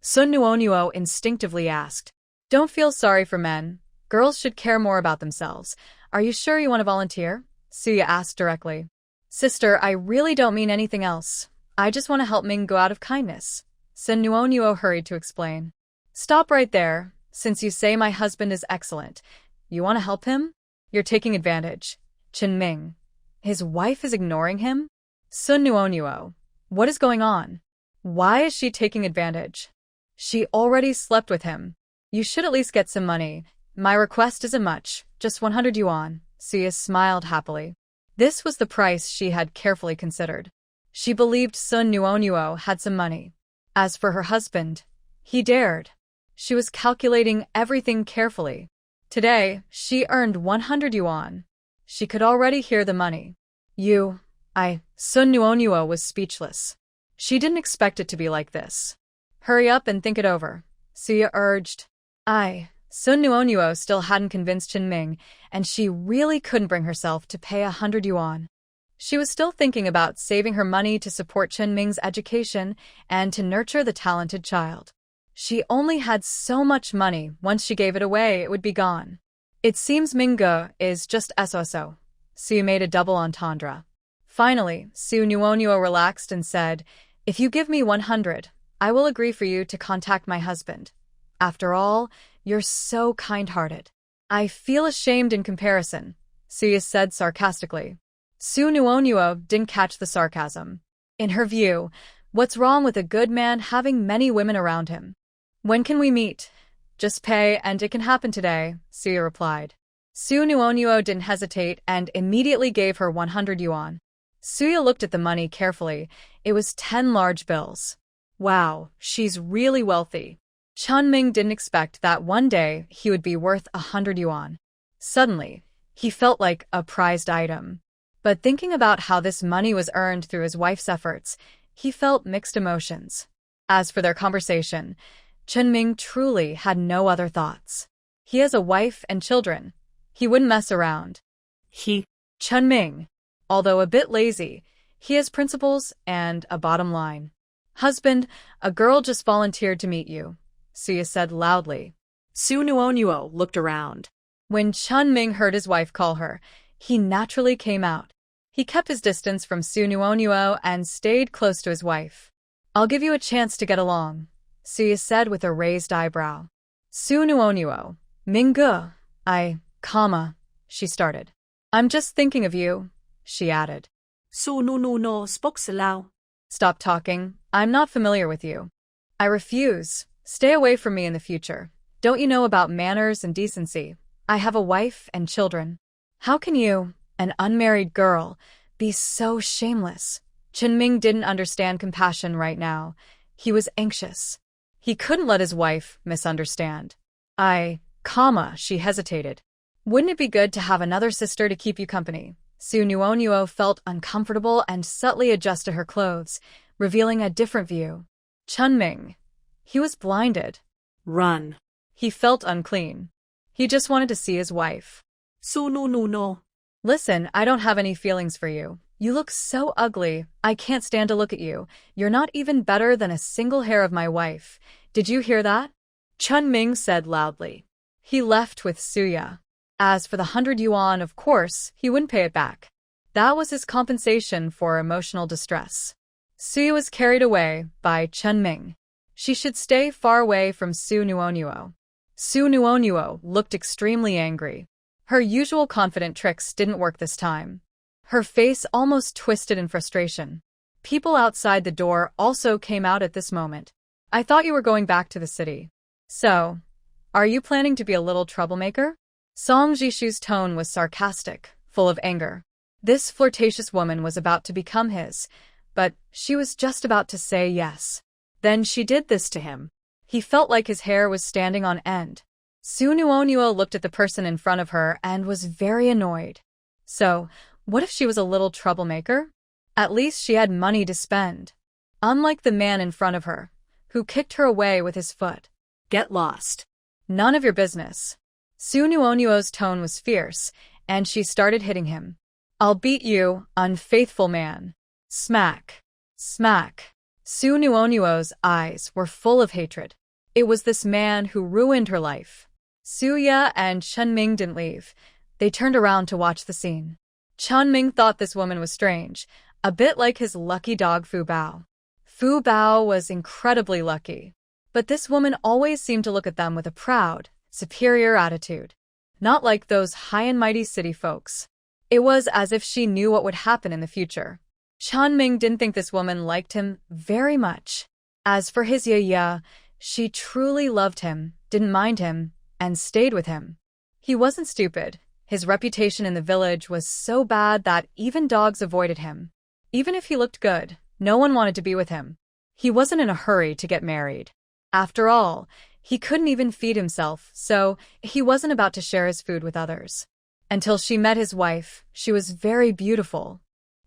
Sun Nuonuo instinctively asked. Don't feel sorry for men. Girls should care more about themselves. Are you sure you want to volunteer? Suya asked directly. Sister, I really don't mean anything else. I just want to help Ming go out of kindness. Sun Nuonuo hurried to explain. Stop right there. Since you say my husband is excellent, you want to help him? You're taking advantage. Chen Ming. His wife is ignoring him? Sun Nuonuo. What is going on? Why is she taking advantage? She already slept with him. You should at least get some money. My request isn't much, just 100 yuan. Suya smiled happily. This was the price she had carefully considered. She believed Sun Nuonuo had some money. As for her husband, he dared. She was calculating everything carefully. Today, she earned 100 yuan. She could already hear the money. Sun Nuonuo was speechless. She didn't expect it to be like this. Hurry up and think it over, Suya urged. Sun Nuonuo still hadn't convinced Chen Ming, and she really couldn't bring herself to pay 100 yuan. She was still thinking about saving her money to support Chen Ming's education and to nurture the talented child. She only had so much money. Once she gave it away, it would be gone. It seems Mingge is just SOSO. Su made a double entendre. Finally, Su Nuonuo relaxed and said, If you give me 100, I will agree for you to contact my husband. After all, you're so kind-hearted. I feel ashamed in comparison, Suya said sarcastically. Su Nuonuo didn't catch the sarcasm. In her view, what's wrong with a good man having many women around him? When can we meet? Just pay and it can happen today, Suya replied. Su Nuonuo didn't hesitate and immediately gave her 100 yuan. Suya looked at the money carefully. It was 10 large bills. Wow, she's really wealthy. Chen Ming didn't expect that one day he would be worth 100 yuan. Suddenly, he felt like a prized item. But thinking about how this money was earned through his wife's efforts, he felt mixed emotions. As for their conversation, Chen Ming truly had no other thoughts. He has a wife and children. He wouldn't mess around. Chen Ming, although a bit lazy, he has principles and a bottom line. Husband, a girl just volunteered to meet you, Suya said loudly. Su Nuonuo looked around. When Chen Ming heard his wife call her, he naturally came out. He kept his distance from Su Nuonuo and stayed close to his wife. I'll give you a chance to get along, Suya said with a raised eyebrow. Su Nuonuo, Mingge, she started. I'm just thinking of you, she added. Su Nuonuo spoke slow. Stop talking. I'm not familiar with you. I refuse. Stay away from me in the future. Don't you know about manners and decency? I have a wife and children. How can you, an unmarried girl, be so shameless? Chen Ming didn't understand compassion right now. He was anxious. He couldn't let his wife misunderstand. She hesitated. Wouldn't it be good to have another sister to keep you company? Su Nuonuo felt uncomfortable and subtly adjusted her clothes, revealing a different view. Chen Ming. He was blinded. Run. He felt unclean. He just wanted to see his wife. Su Nuonuo. Listen, I don't have any feelings for you. You look so ugly. I can't stand to look at you. You're not even better than a single hair of my wife. Did you hear that? Chen Ming said loudly. He left with Suya. As for the 100 yuan, of course, he wouldn't pay it back. That was his compensation for emotional distress. Suya was carried away by Chen Ming. She should stay far away from Su Nuonuo. Su Nuonuo looked extremely angry. Her usual confident tricks didn't work this time. Her face almost twisted in frustration. People outside the door also came out at this moment. I thought you were going back to the city. So, are you planning to be a little troublemaker? Song Jishu's tone was sarcastic, full of anger. This flirtatious woman was about to become his, but she was just about to say yes. Then she did this to him. He felt like his hair was standing on end. Su Nuonuo looked at the person in front of her and was very annoyed. So, what if she was a little troublemaker? At least she had money to spend. Unlike the man in front of her, who kicked her away with his foot. Get lost. None of your business. Su Nuonuo's tone was fierce, and she started hitting him. "I'll beat you, unfaithful man." Smack. Smack. Su Nuonuo's eyes were full of hatred. It was this man who ruined her life. Suya and Chunming didn't leave. They turned around to watch the scene. Chunming thought this woman was strange, a bit like his lucky dog Fu Bao. Fu Bao was incredibly lucky. But this woman always seemed to look at them with a proud, superior attitude. Not like those high and mighty city folks. It was as if she knew what would happen in the future. Chunming didn't think this woman liked him very much. As for his Yaya, she truly loved him, didn't mind him, and stayed with him. He wasn't stupid. His reputation in the village was so bad that even dogs avoided him. Even if he looked good, no one wanted to be with him. He wasn't in a hurry to get married. After all, he couldn't even feed himself, so he wasn't about to share his food with others. Until she met his wife, she was very beautiful.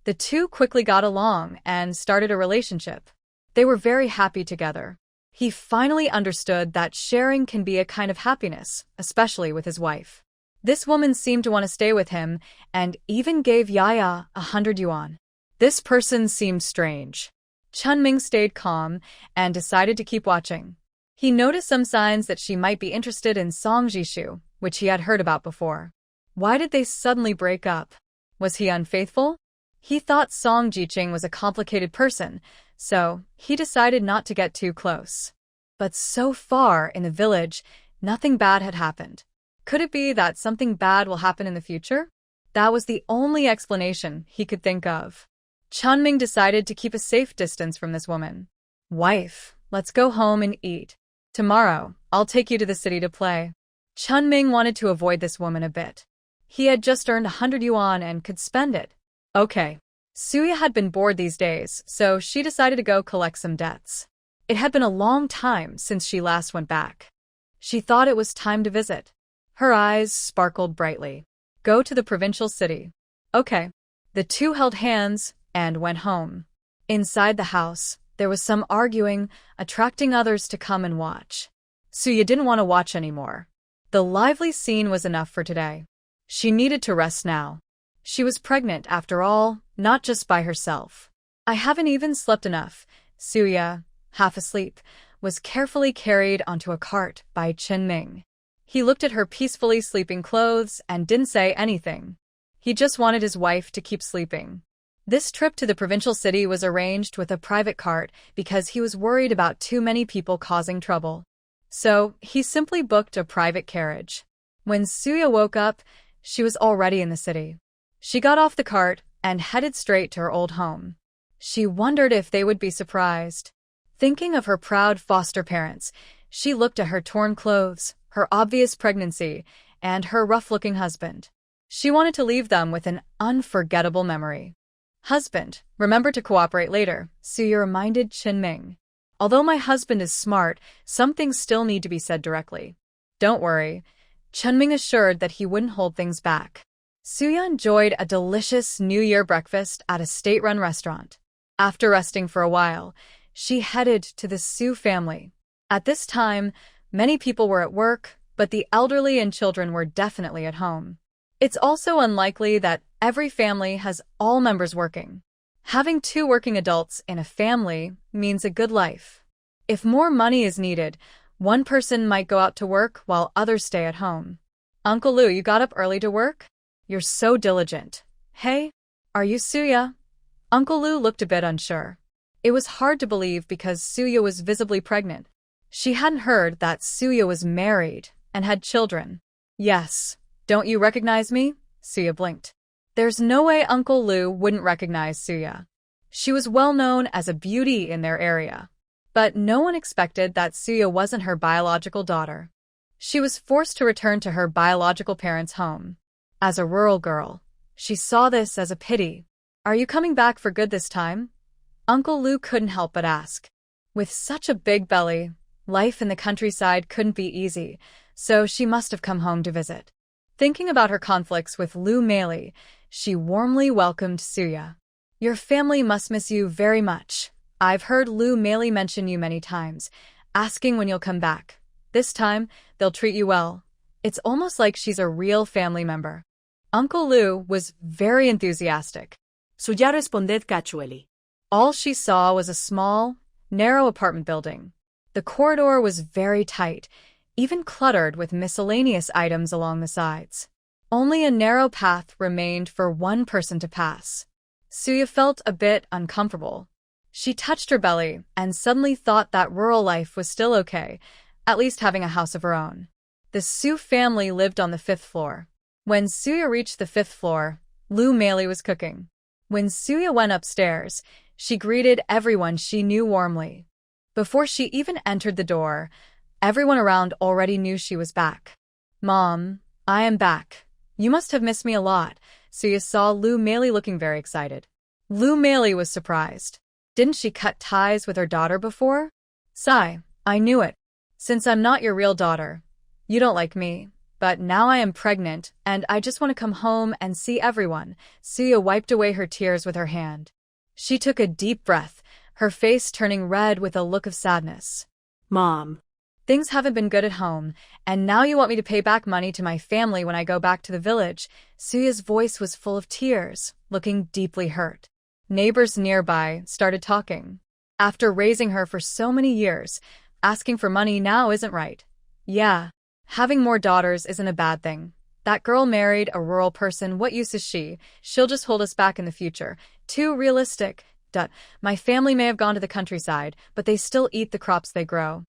The two quickly got along and started a relationship. They were very happy together. He finally understood that sharing can be a kind of happiness, especially with his wife. This woman seemed to want to stay with him and even gave Yaya 100 yuan. This person seemed strange. Chunming stayed calm and decided to keep watching. He noticed some signs that she might be interested in Song Jishu, which he had heard about before. Why did they suddenly break up? Was he unfaithful? He thought Song Jiqing was a complicated person, so he decided not to get too close. But so far in the village, nothing bad had happened. Could it be that something bad will happen in the future? That was the only explanation he could think of. Chunming decided to keep a safe distance from this woman. "Wife, let's go home and eat. Tomorrow, I'll take you to the city to play." Chunming wanted to avoid this woman a bit. He had just earned 100 yuan and could spend it. Okay. Suya had been bored these days, so she decided to go collect some debts. It had been a long time since she last went back. She thought it was time to visit. Her eyes sparkled brightly. Go to the provincial city. Okay. The two held hands and went home. Inside the house, there was some arguing, attracting others to come and watch. Suya didn't want to watch anymore. The lively scene was enough for today. She needed to rest now. She was pregnant, after all, not just by herself. "I haven't even slept enough." Suya, half asleep, was carefully carried onto a cart by Chunming. He looked at her peacefully sleeping clothes and didn't say anything. He just wanted his wife to keep sleeping. This trip to the provincial city was arranged with a private cart because he was worried about too many people causing trouble. So he simply booked a private carriage. When Suya woke up, she was already in the city. She got off the cart and headed straight to her old home. She wondered if they would be surprised. Thinking of her proud foster parents, she looked at her torn clothes, her obvious pregnancy, and her rough-looking husband. She wanted to leave them with an unforgettable memory. "Husband, remember to cooperate later," Suya reminded Chunming. "Although my husband is smart, some things still need to be said directly." "Don't worry." Chunming assured that he wouldn't hold things back. Suya enjoyed a delicious New Year breakfast at a state-run restaurant. After resting for a while, she headed to the Su family. At this time, many people were at work, but the elderly and children were definitely at home. It's also unlikely that every family has all members working. Having 2 working adults in a family means a good life. If more money is needed, one person might go out to work while others stay at home. "Uncle Lu, you got up early to work? You're so diligent." "Hey, are you Suya?" Uncle Lu looked a bit unsure. It was hard to believe because Suya was visibly pregnant. She hadn't heard that Suya was married and had children. "Yes. Don't you recognize me?" Suya blinked. There's no way Uncle Lu wouldn't recognize Suya. She was well known as a beauty in their area. But no one expected that Suya wasn't her biological daughter. She was forced to return to her biological parents' home. As a rural girl, she saw this as a pity. "Are you coming back for good this time?" Uncle Lu couldn't help but ask. With such a big belly, life in the countryside couldn't be easy, so she must have come home to visit. Thinking about her conflicts with Lu Meili, she warmly welcomed Suya. "Your family must miss you very much. I've heard Lu Meili mention you many times, asking when you'll come back. This time, they'll treat you well. It's almost like she's a real family member." Uncle Lou was very enthusiastic. Suya responded casually. All she saw was a small, narrow apartment building. The corridor was very tight, even cluttered with miscellaneous items along the sides. Only a narrow path remained for one person to pass. Suya felt a bit uncomfortable. She touched her belly and suddenly thought that rural life was still okay, at least having a house of her own. The Su family lived on the 5th floor. When Suya reached the 5th floor, Lu Meili was cooking. When Suya went upstairs, she greeted everyone she knew warmly. Before she even entered the door, everyone around already knew she was back. "Mom, I am back. You must have missed me a lot." Suya saw Lu Meili looking very excited. Lu Meili was surprised. Didn't she cut ties with her daughter before? "Sigh, I knew it. Since I'm not your real daughter, you don't like me. But now I am pregnant, and I just want to come home and see everyone." Suya wiped away her tears with her hand. She took a deep breath, her face turning red with a look of sadness. "Mom, things haven't been good at home, and now you want me to pay back money to my family when I go back to the village." Suya's voice was full of tears, looking deeply hurt. Neighbors nearby started talking. After raising her for so many years, asking for money now isn't right. Yeah, having more daughters isn't a bad thing. That girl married a rural person, what use is she? She'll just hold us back in the future. Too realistic. My family may have gone to the countryside, but they still eat the crops they grow.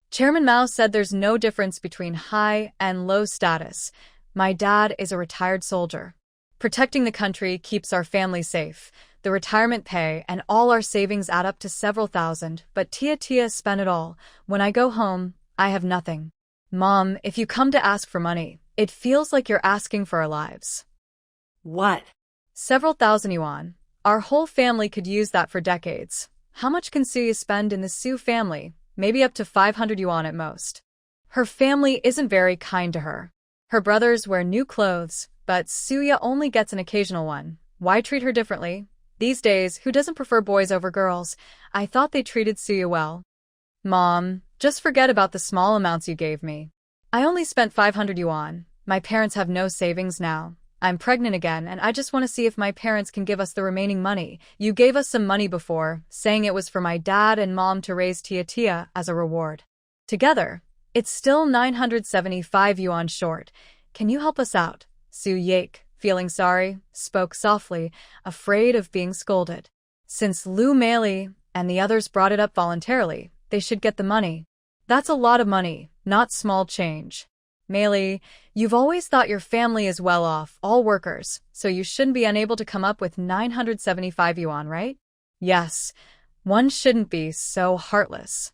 Chairman Mao said there's no difference between high and low status. My dad is a retired soldier. Protecting the country keeps our family safe. The retirement pay and all our savings add up to several thousand, but Tia spent it all. When I go home, I have nothing. Mom, if you come to ask for money, it feels like you're asking for our lives. What? Several thousand yuan. Our whole family could use that for decades. How much can Suya spend in the Su family? Maybe up to 500 yuan at most. Her family isn't very kind to her. Her brothers wear new clothes, but Suya only gets an occasional one. Why treat her differently? These days, who doesn't prefer boys over girls? I thought they treated Suya well. Mom, just forget about the small amounts you gave me. I only spent 500 yuan. My parents have no savings now. I'm pregnant again, and I just want to see if my parents can give us the remaining money. You gave us some money before, saying it was for my dad and mom to raise Tia as a reward. Together, it's still 975 yuan short. Can you help us out? Su Yake, feeling sorry, spoke softly, afraid of being scolded. Since Lu Meili and the others brought it up voluntarily, they should get the money. That's a lot of money, not small change. Meili, you've always thought your family is well off, all workers, so you shouldn't be unable to come up with 975 yuan, right? Yes, one shouldn't be so heartless.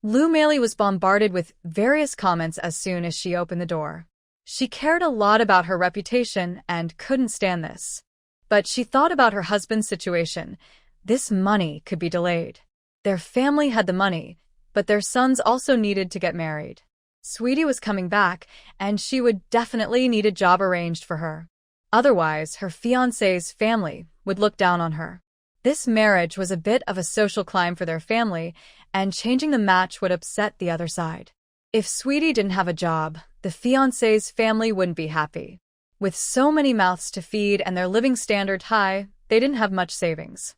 Lu Meili was bombarded with various comments as soon as she opened the door. She cared a lot about her reputation and couldn't stand this. But she thought about her husband's situation. This money could be delayed. Their family had the money, but their sons also needed to get married. Sweetie was coming back, and she would definitely need a job arranged for her. Otherwise, her fiancé's family would look down on her. This marriage was a bit of a social climb for their family, and changing the match would upset the other side. If Sweetie didn't have a job, the fiancé's family wouldn't be happy. With so many mouths to feed and their living standard high, they didn't have much savings.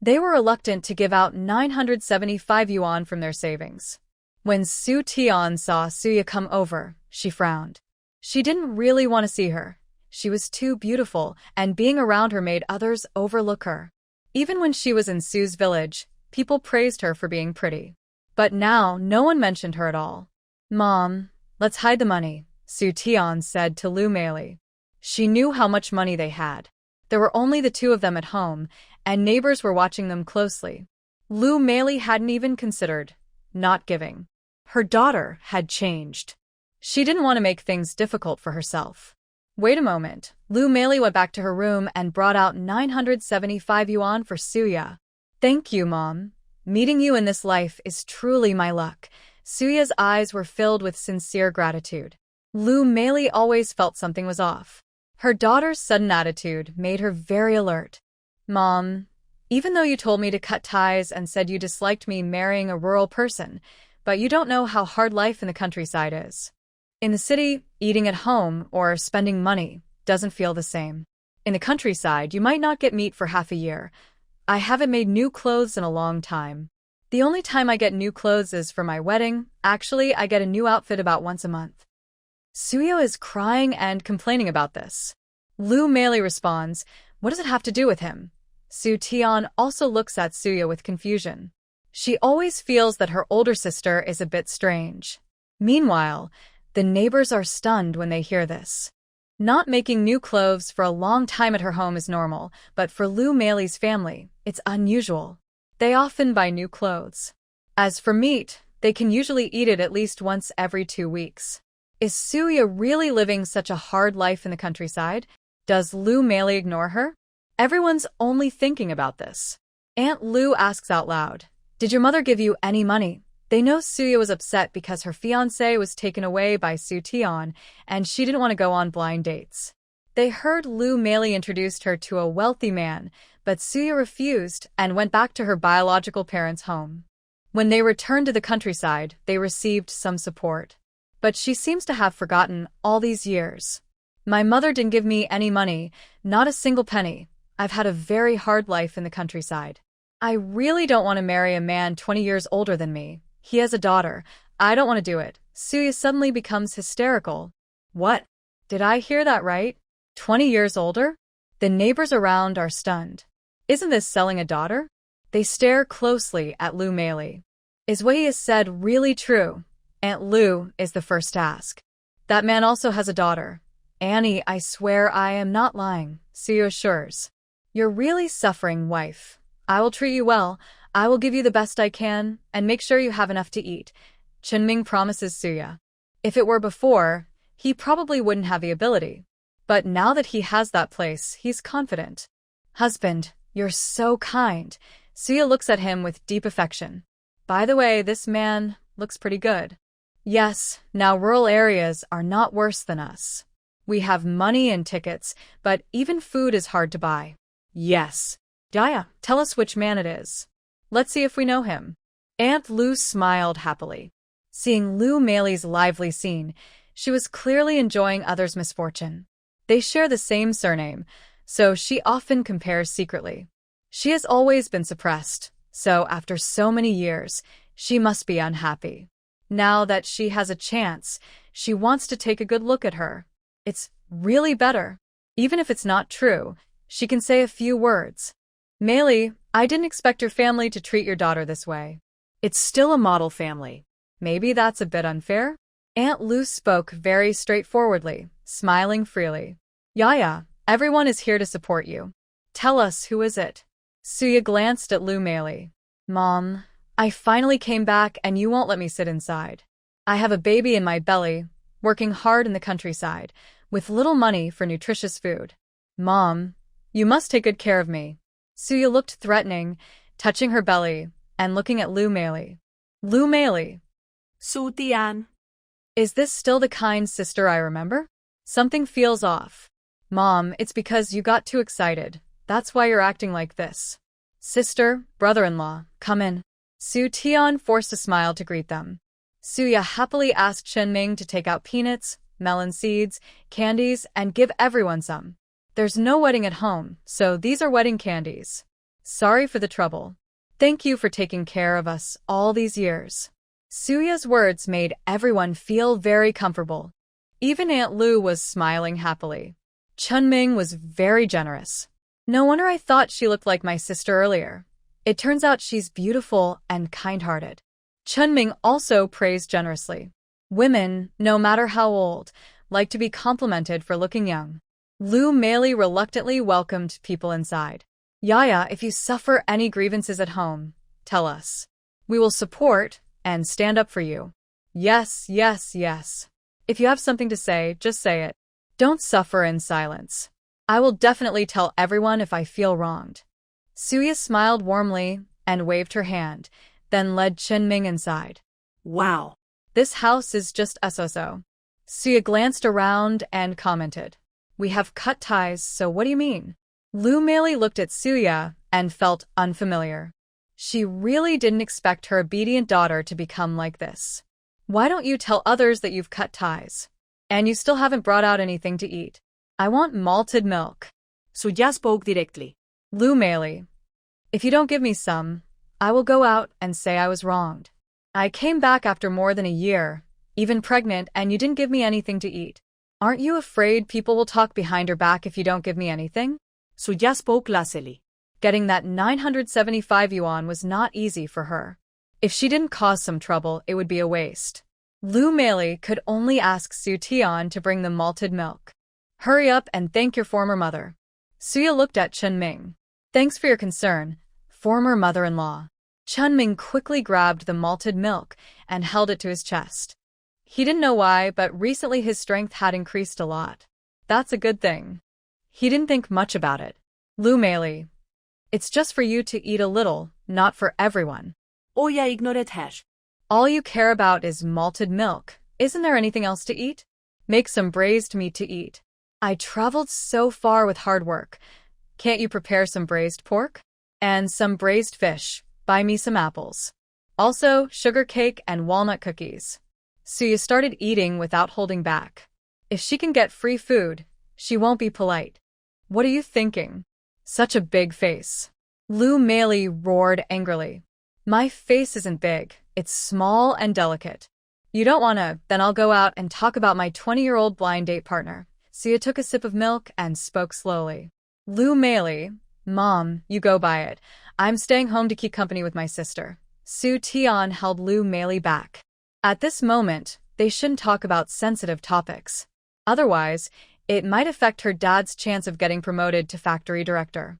They were reluctant to give out 975 yuan from their savings. When Su Tian saw Suya come over, she frowned. She didn't really want to see her. She was too beautiful, and being around her made others overlook her. Even when she was in Su's village, people praised her for being pretty. But now, no one mentioned her at all. Mom, let's hide the money, Su Tian said to Lu Meili. She knew how much money they had. There were only the two of them at home, and neighbors were watching them closely. Lu Meili hadn't even considered not giving. Her daughter had changed. She didn't want to make things difficult for herself. Wait a moment. Lu Meili went back to her room and brought out 975 yuan for Suya. Thank you, Mom. Meeting you in this life is truly my luck. Suya's eyes were filled with sincere gratitude. Lu Meili always felt something was off. Her daughter's sudden attitude made her very alert. Mom, even though you told me to cut ties and said you disliked me marrying a rural person, but you don't know how hard life in the countryside is. In the city, eating at home or spending money doesn't feel the same. In the countryside, you might not get meat for half a year. I haven't made new clothes in a long time. The only time I get new clothes is for my wedding. Actually, I get a new outfit about once a month. Suyo is crying and complaining about this. Lu Meili responds, what does it have to do with him? Su Tian also looks at Suyo with confusion. She always feels that her older sister is a bit strange. Meanwhile, the neighbors are stunned when they hear this. Not making new clothes for a long time at her home is normal, but for Lu Meili's family, it's unusual. They often buy new clothes. As for meat, they can usually eat it at least once every 2 weeks. Is Suya really living such a hard life in the countryside? Does Lu Meili ignore her? Everyone's only thinking about this. Aunt Lu asks out loud, did your mother give you any money? They know Suya was upset because her fiancé was taken away by Su Tian, and she didn't want to go on blind dates. They heard Lu Meili introduced her to a wealthy man, but Suya refused and went back to her biological parents' home. When they returned to the countryside, they received some support. But she seems to have forgotten all these years. My mother didn't give me any money, not a single penny. I've had a very hard life in the countryside. I really don't want to marry a man 20 years older than me. He has a daughter. I don't want to do it. Suya suddenly becomes hysterical. What? Did I hear that right? 20 years older? The neighbors around are stunned. Isn't this selling a daughter? They stare closely at Lu Meili. Is what he has said really true? Aunt Lu is the first to ask. That man also has a daughter. Annie, I swear I am not lying, Suya assures. You're really suffering, wife. I will treat you well. I will give you the best I can, and make sure you have enough to eat, Chunming promises Suya. If it were before, he probably wouldn't have the ability. But now that he has that place, he's confident. Husband, you're so kind. Suya looks at him with deep affection. By the way, this man looks pretty good. Yes, now rural areas are not worse than us. We have money and tickets, but even food is hard to buy. Yes. Yaya, tell us which man it is. Let's see if we know him. Aunt Lu smiled happily. Seeing Lu Meili's lively scene, she was clearly enjoying others' misfortune. They share the same surname, so she often compares secretly. She has always been suppressed, so after so many years, she must be unhappy. Now that she has a chance, she wants to take a good look at her. It's really better. Even if it's not true, she can say a few words. Meili, I didn't expect your family to treat your daughter this way. It's still a model family. Maybe that's a bit unfair? Aunt Lu spoke very straightforwardly, smiling freely. Yaya, everyone is here to support you. Tell us, who is it? Suya glanced at Lu Meili. Mom, I finally came back and you won't let me sit inside. I have a baby in my belly, working hard in the countryside, with little money for nutritious food. Mom, you must take good care of me. Suya looked threatening, touching her belly, and looking at Lu Meili. Lu Meili. Su Tian. Is this still the kind sister I remember? Something feels off. Mom, it's because you got too excited. That's why you're acting like this. Sister, brother-in-law, come in. Su Tian forced a smile to greet them. Suya happily asked Chunming to take out peanuts, melon seeds, candies, and give everyone some. There's no wedding at home, so these are wedding candies. Sorry for the trouble. Thank you for taking care of us all these years. Suya's words made everyone feel very comfortable. Even Aunt Lu was smiling happily. Chunming was very generous. No wonder I thought she looked like my sister earlier. It turns out she's beautiful and kind-hearted. Chunming also praised generously. Women, no matter how old, like to be complimented for looking young. Lu Meili reluctantly welcomed people inside. Yaya, if you suffer any grievances at home, tell us. We will support and stand up for you. Yes, yes, yes. If you have something to say, just say it. Don't suffer in silence. I will definitely tell everyone if I feel wronged. Suya smiled warmly and waved her hand, then led Chunming inside. Wow. This house is just so. Suya glanced around and commented. We have cut ties, so what do you mean? Lu Meili looked at Suya and felt unfamiliar. She really didn't expect her obedient daughter to become like this. Why don't you tell others that you've cut ties? And you still haven't brought out anything to eat. I want malted milk. Suya spoke directly. Lu Meili, if you don't give me some, I will go out and say I was wronged. I came back after more than a year, even pregnant, and you didn't give me anything to eat. Aren't you afraid people will talk behind her back if you don't give me anything? Suya spoke lustily. Getting that 975 yuan was not easy for her. If she didn't cause some trouble, it would be a waste. Lu Meili could only ask Su Tian to bring the malted milk. Hurry up and thank your former mother. Suya looked at Chen Ming. Thanks for your concern, former mother-in-law. Chen Ming quickly grabbed the malted milk and held it to his chest. He didn't know why, but recently his strength had increased a lot. That's a good thing. He didn't think much about it. Lu Meili, it's just for you to eat a little, not for everyone. Oya ignored her. All you care about is malted milk. Isn't there anything else to eat? Make some braised meat to eat. I traveled so far with hard work. Can't you prepare some braised pork? And some braised fish. Buy me some apples. Also, sugar cake and walnut cookies. Suya started eating without holding back. If she can get free food, she won't be polite. What are you thinking? Such a big face. Lu Meili roared angrily. My face isn't big, it's small and delicate. You don't wanna, then I'll go out and talk about my 20-year-old blind date partner. Suya took a sip of milk and spoke slowly. Lu Meili, Mom, you go buy it. I'm staying home to keep company with my sister. Su Tian held Lu Meili back. At this moment, they shouldn't talk about sensitive topics. Otherwise, it might affect her dad's chance of getting promoted to factory director.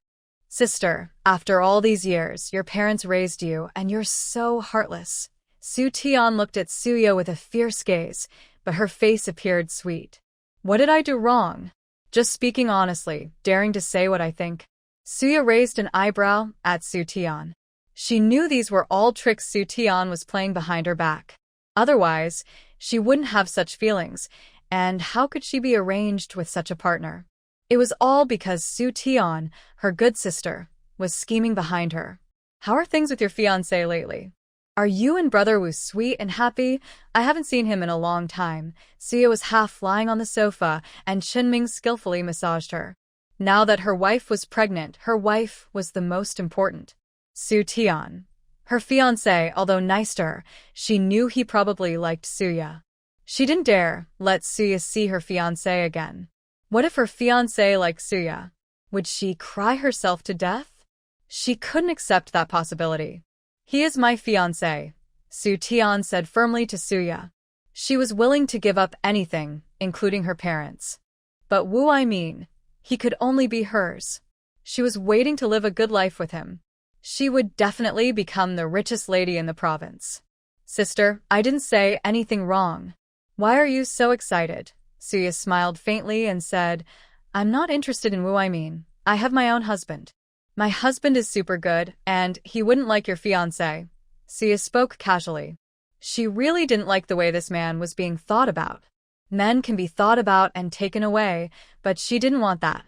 Sister, after all these years, your parents raised you, and you're so heartless. Su Tian looked at Suya with a fierce gaze, but her face appeared sweet. What did I do wrong? Just speaking honestly, daring to say what I think. Suya raised an eyebrow at Su Tian. She knew these were all tricks Su Tian was playing behind her back. Otherwise, she wouldn't have such feelings, and how could she be arranged with such a partner? It was all because Su Tian, her good sister, was scheming behind her. How are things with your fiancé lately? Are you and Brother Wu sweet and happy? I haven't seen him in a long time. Suya was half lying on the sofa, and Chen Ming skillfully massaged her. Now that her wife was pregnant, her wife was the most important. Su Tian. Her fiancé, although nice to her, she knew he probably liked Suya. She didn't dare let Suya see her fiancé again. What if her fiancé liked Suya? Would she cry herself to death? She couldn't accept that possibility. He is my fiancé, Su Tian said firmly to Suya. She was willing to give up anything, including her parents. But he could only be hers. She was waiting to live a good life with him. She would definitely become the richest lady in the province. Sister, I didn't say anything wrong. Why are you so excited? Suya smiled faintly and said, I'm not interested in Wu. I have my own husband. My husband is super good, and he wouldn't like your fiancé. Suya spoke casually. She really didn't like the way this man was being thought about. Men can be thought about and taken away, but she didn't want that.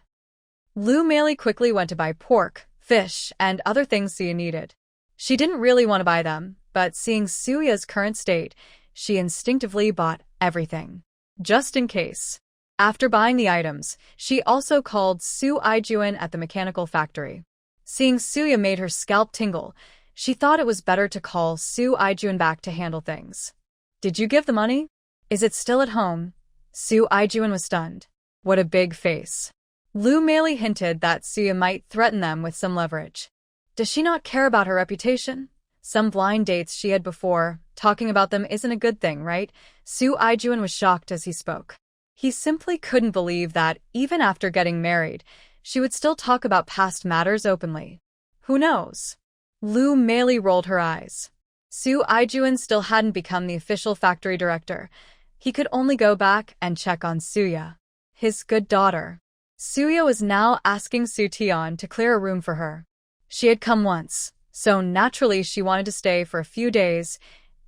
Lu Meili quickly went to buy pork, fish, and other things Suya needed. She didn't really want to buy them, but seeing Suya's current state, she instinctively bought everything. Just in case. After buying the items, she also called Su Aijuan at the mechanical factory. Seeing Suya made her scalp tingle, she thought it was better to call Su Aijuan back to handle things. Did you give the money? Is it still at home? Su Aijuan was stunned. What a big face. Lu Meili hinted that Suya might threaten them with some leverage. Does she not care about her reputation? Some blind dates she had before, talking about them isn't a good thing, right? Su Aijuan was shocked as he spoke. He simply couldn't believe that, even after getting married, she would still talk about past matters openly. Who knows? Lu Meili rolled her eyes. Su Aijuan still hadn't become the official factory director. He could only go back and check on Suya, his good daughter. Suya was now asking Su Tian to clear a room for her. She had come once, so naturally she wanted to stay for a few days,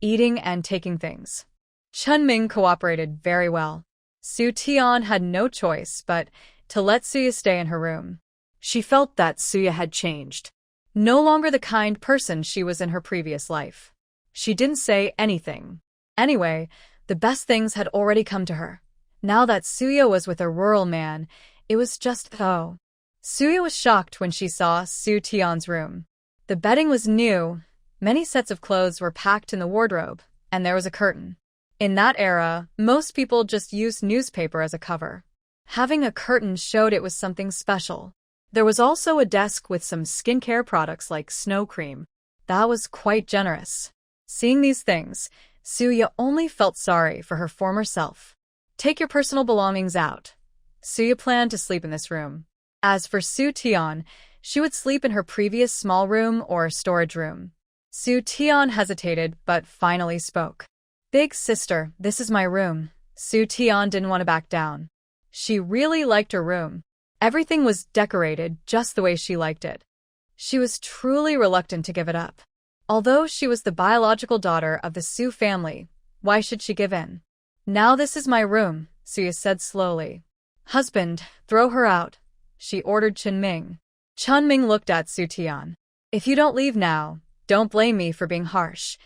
eating and taking things. Chen Ming cooperated very well. Su Tian had no choice but to let Suya stay in her room. She felt that Suya had changed. No longer the kind person she was in her previous life. She didn't say anything. Anyway, the best things had already come to her. Now that Suya was with a rural man, It was just oh. Suya was shocked when she saw Su Tian's room. The bedding was new, many sets of clothes were packed in the wardrobe, and there was a curtain. In that era, most people just used newspaper as a cover. Having a curtain showed it was something special. There was also a desk with some skincare products like snow cream. That was quite generous. Seeing these things, Suya only felt sorry for her former self. Take your personal belongings out. Suya planned to sleep in this room. As for Su Tian, she would sleep in her previous small room or storage room. Su Tian hesitated but finally spoke. Big sister, this is my room. Su Tian didn't want to back down. She really liked her room. Everything was decorated just the way she liked it. She was truly reluctant to give it up. Although she was the biological daughter of the Su family, why should she give in? Now this is my room, Suya said slowly. Husband, throw her out, she ordered Chunming. Chunming looked at Su Tian. If you don't leave now, don't blame me for being harsh.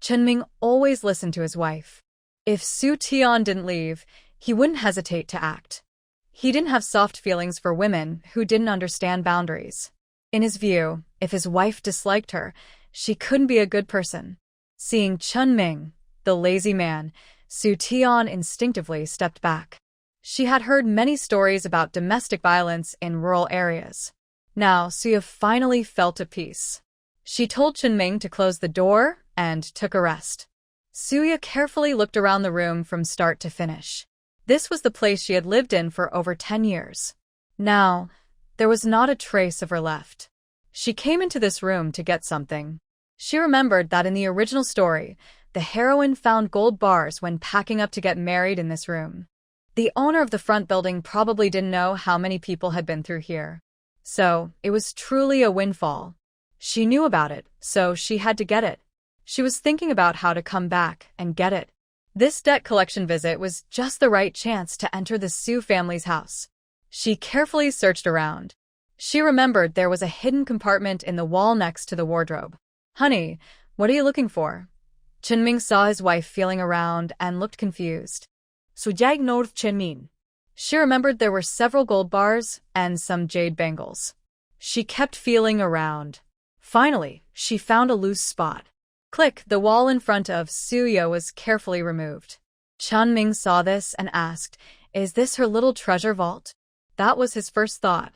Chunming always listened to his wife. If Su Tian didn't leave, he wouldn't hesitate to act. He didn't have soft feelings for women who didn't understand boundaries. In his view, if his wife disliked her, she couldn't be a good person. Seeing Chunming, the lazy man, Su Tian instinctively stepped back. She had heard many stories about domestic violence in rural areas. Now, Suya finally felt at peace. She told Chunming to close the door and took a rest. Suya carefully looked around the room from start to finish. This was the place she had lived in for over 10 years. Now, there was not a trace of her left. She came into this room to get something. She remembered that in the original story, the heroine found gold bars when packing up to get married in this room. The owner of the front building probably didn't know how many people had been through here. So, it was truly a windfall. She knew about it, so she had to get it. She was thinking about how to come back and get it. This debt collection visit was just the right chance to enter the Su family's house. She carefully searched around. She remembered there was a hidden compartment in the wall next to the wardrobe. Honey, what are you looking for? Chunming saw his wife feeling around and looked confused. Suya ignored Chunming. She remembered there were several gold bars and some jade bangles. She kept feeling around. Finally, she found a loose spot. Click, the wall in front of Suya was carefully removed. Chunming saw this and asked, is this her little treasure vault? That was his first thought.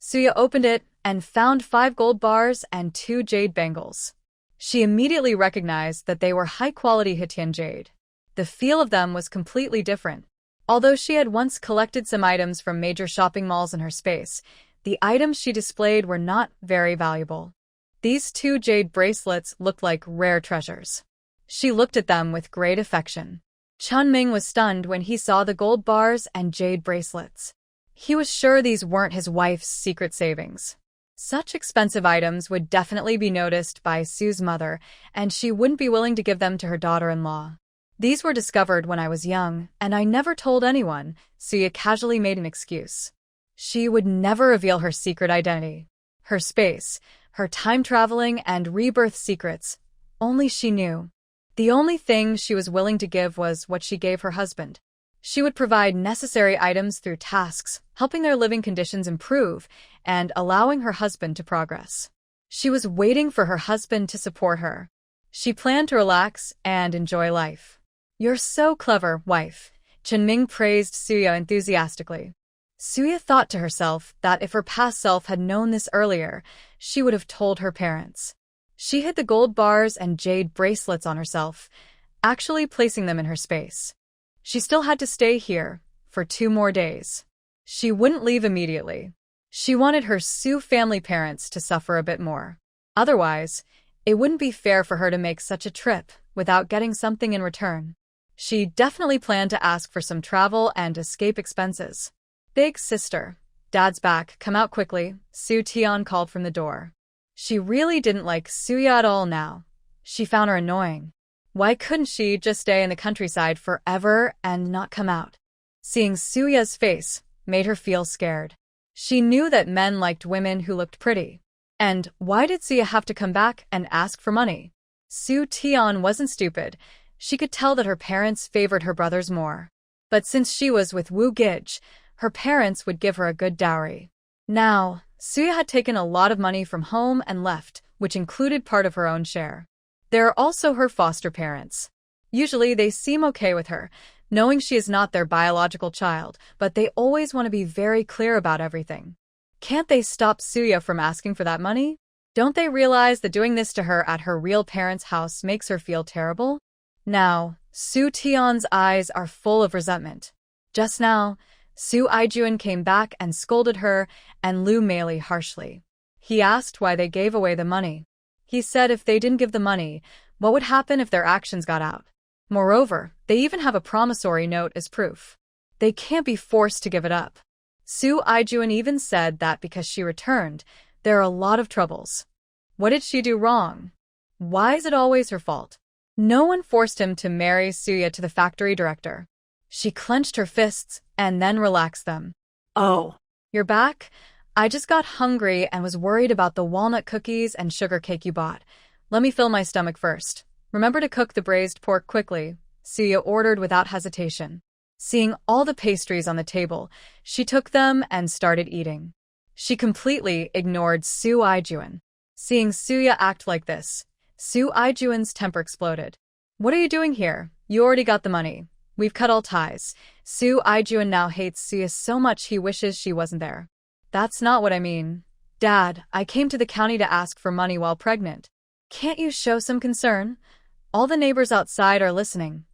Suya opened it and found 5 gold bars and 2 jade bangles. She immediately recognized that they were high-quality Hitian jade. The feel of them was completely different. Although she had once collected some items from major shopping malls in her space, the items she displayed were not very valuable. These 2 jade bracelets looked like rare treasures. She looked at them with great affection. Chunming was stunned when he saw the gold bars and jade bracelets. He was sure these weren't his wife's secret savings. Such expensive items would definitely be noticed by Su's mother, and she wouldn't be willing to give them to her daughter-in-law. These were discovered when I was young, and I never told anyone, Suya casually made an excuse. She would never reveal her secret identity. Her space, her time-traveling and rebirth secrets, only she knew. The only thing she was willing to give was what she gave her husband. She would provide necessary items through tasks, helping their living conditions improve, and allowing her husband to progress. She was waiting for her husband to support her. She planned to relax and enjoy life. You're so clever, wife, Chunming praised Suya enthusiastically. Suya thought to herself that if her past self had known this earlier, she would have told her parents. She hid the gold bars and jade bracelets on herself, actually placing them in her space. She still had to stay here for 2 more days. She wouldn't leave immediately. She wanted her Su family parents to suffer a bit more. Otherwise, it wouldn't be fair for her to make such a trip without getting something in return. She definitely planned to ask for some travel and escape expenses. Big sister, Dad's back, come out quickly, Su Tian called from the door. She really didn't like Suya at all now. She found her annoying. Why couldn't she just stay in the countryside forever and not come out? Seeing Suya's face made her feel scared. She knew that men liked women who looked pretty. And why did Suya have to come back and ask for money? Su Tian wasn't stupid. She could tell that her parents favored her brothers more. But since she was with Wu Gij, Her parents would give her a good dowry. Now, Suya had taken a lot of money from home and left, which included part of her own share. There are also her foster parents. Usually they seem okay with her, knowing she is not their biological child, but they always want to be very clear about everything. Can't they stop Suya from asking for that money? Don't they realize that doing this to her at her real parents' house makes her feel terrible? Now, Su Tion's eyes are full of resentment. Just now, Su Aijuan came back and scolded her and Lu Meili harshly. He asked why they gave away the money. He said if they didn't give the money, what would happen if their actions got out? Moreover, they even have a promissory note as proof. They can't be forced to give it up. Su Aijuan even said that because she returned, there are a lot of troubles. What did she do wrong? Why is it always her fault? No one forced him to marry Suya to the factory director. She clenched her fists and then relaxed them. Oh. You're back? I just got hungry and was worried about the walnut cookies and sugar cake you bought. Let me fill my stomach first. Remember to cook the braised pork quickly, Suya ordered without hesitation. Seeing all the pastries on the table, she took them and started eating. She completely ignored Su Aijuan. Seeing Suya act like this, Su Aijuan's temper exploded. What are you doing here? You already got the money. We've cut all ties. Su Aijuan now hates Suya so much he wishes she wasn't there. That's not what I mean. Dad, I came to the county to ask for money while pregnant. Can't you show some concern? All the neighbors outside are listening.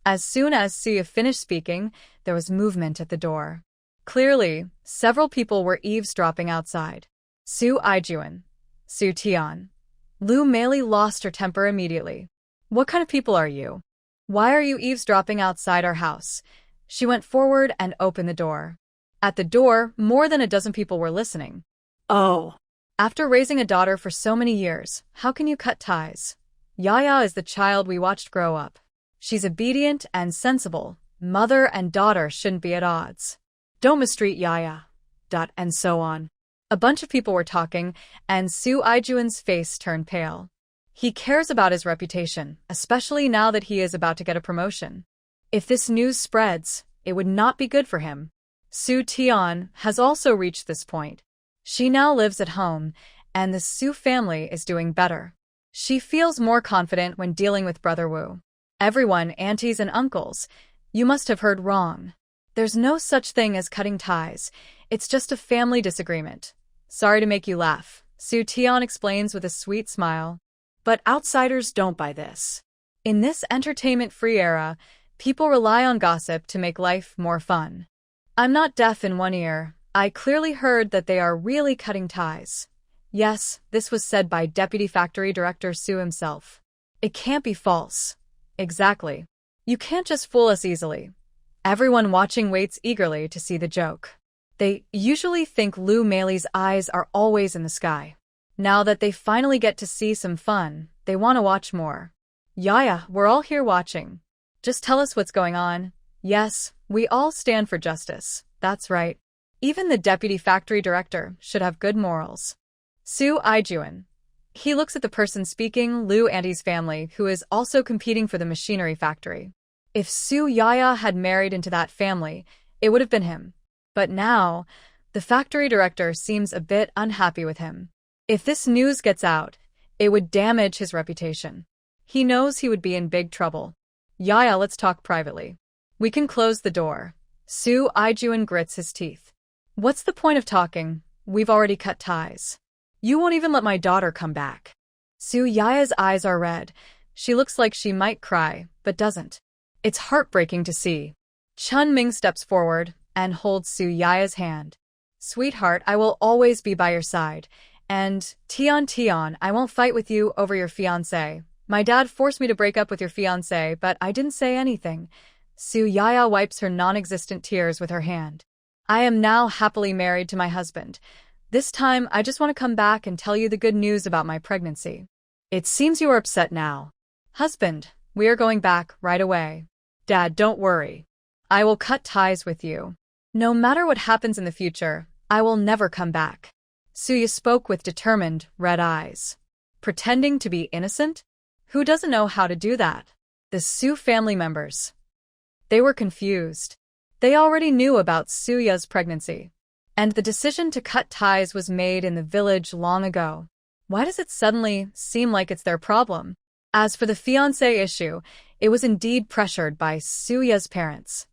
As soon as Suya finished speaking, there was movement at the door. Clearly, several people were eavesdropping outside. Su Aijuan, Su Tian. Lu Meili lost her temper immediately. What kind of people are you? Why are you eavesdropping outside our house? She went forward and opened the door. At the door, more than a dozen people were listening. Oh. After raising a daughter for so many years, how can you cut ties? Yaya is the child we watched grow up. She's obedient and sensible. Mother and daughter shouldn't be at odds. Don't mistreat Yaya. And so on. A bunch of people were talking, and Su Aijuan's face turned pale. He cares about his reputation, especially now that he is about to get a promotion. If this news spreads, it would not be good for him. Su Tian has also reached this point. She now lives at home, and the Su family is doing better. She feels more confident when dealing with Brother Wu. Everyone, aunties and uncles, you must have heard wrong. There's no such thing as cutting ties. It's just a family disagreement. Sorry to make you laugh, Su Tian explains with a sweet smile. But outsiders don't buy this. In this entertainment-free era, people rely on gossip to make life more fun. I'm not deaf in one ear. I clearly heard that they are really cutting ties. Yes, this was said by Deputy Factory Director Su himself. It can't be false. Exactly. You can't just fool us easily. Everyone watching waits eagerly to see the joke. They usually think Lu Meili's eyes are always in the sky. Now that they finally get to see some fun, they want to watch more. Yaya, we're all here watching. Just tell us what's going on. Yes, we all stand for justice. That's right. Even the deputy factory director should have good morals. Su Aijuan. He looks at the person speaking, Lu Auntie's family, who is also competing for the machinery factory. If Su Yaya had married into that family, it would have been him. But now, the factory director seems a bit unhappy with him. If this news gets out, it would damage his reputation. He knows he would be in big trouble. Yaya, let's talk privately. We can close the door. Su Aijuan grits his teeth. What's the point of talking? We've already cut ties. You won't even let my daughter come back. Su Yaya's eyes are red. She looks like she might cry, but doesn't. It's heartbreaking to see. Chun Ming steps forward and holds Su Yaya's hand. Sweetheart, I will always be by your side. And, Tian, I won't fight with you over your fiancé. My dad forced me to break up with your fiancé, but I didn't say anything. Su Yaya wipes her non-existent tears with her hand. I am now happily married to my husband. This time, I just want to come back and tell you the good news about my pregnancy. It seems you are upset now. Husband, we are going back right away. Dad, don't worry. I will cut ties with you. No matter what happens in the future, I will never come back. Suya spoke with determined, red eyes. Pretending to be innocent? Who doesn't know how to do that? The Su family members. They were confused. They already knew about Suya's pregnancy, and the decision to cut ties was made in the village long ago. Why does it suddenly seem like it's their problem? As for the fiancé issue, it was indeed pressured by Suya's parents.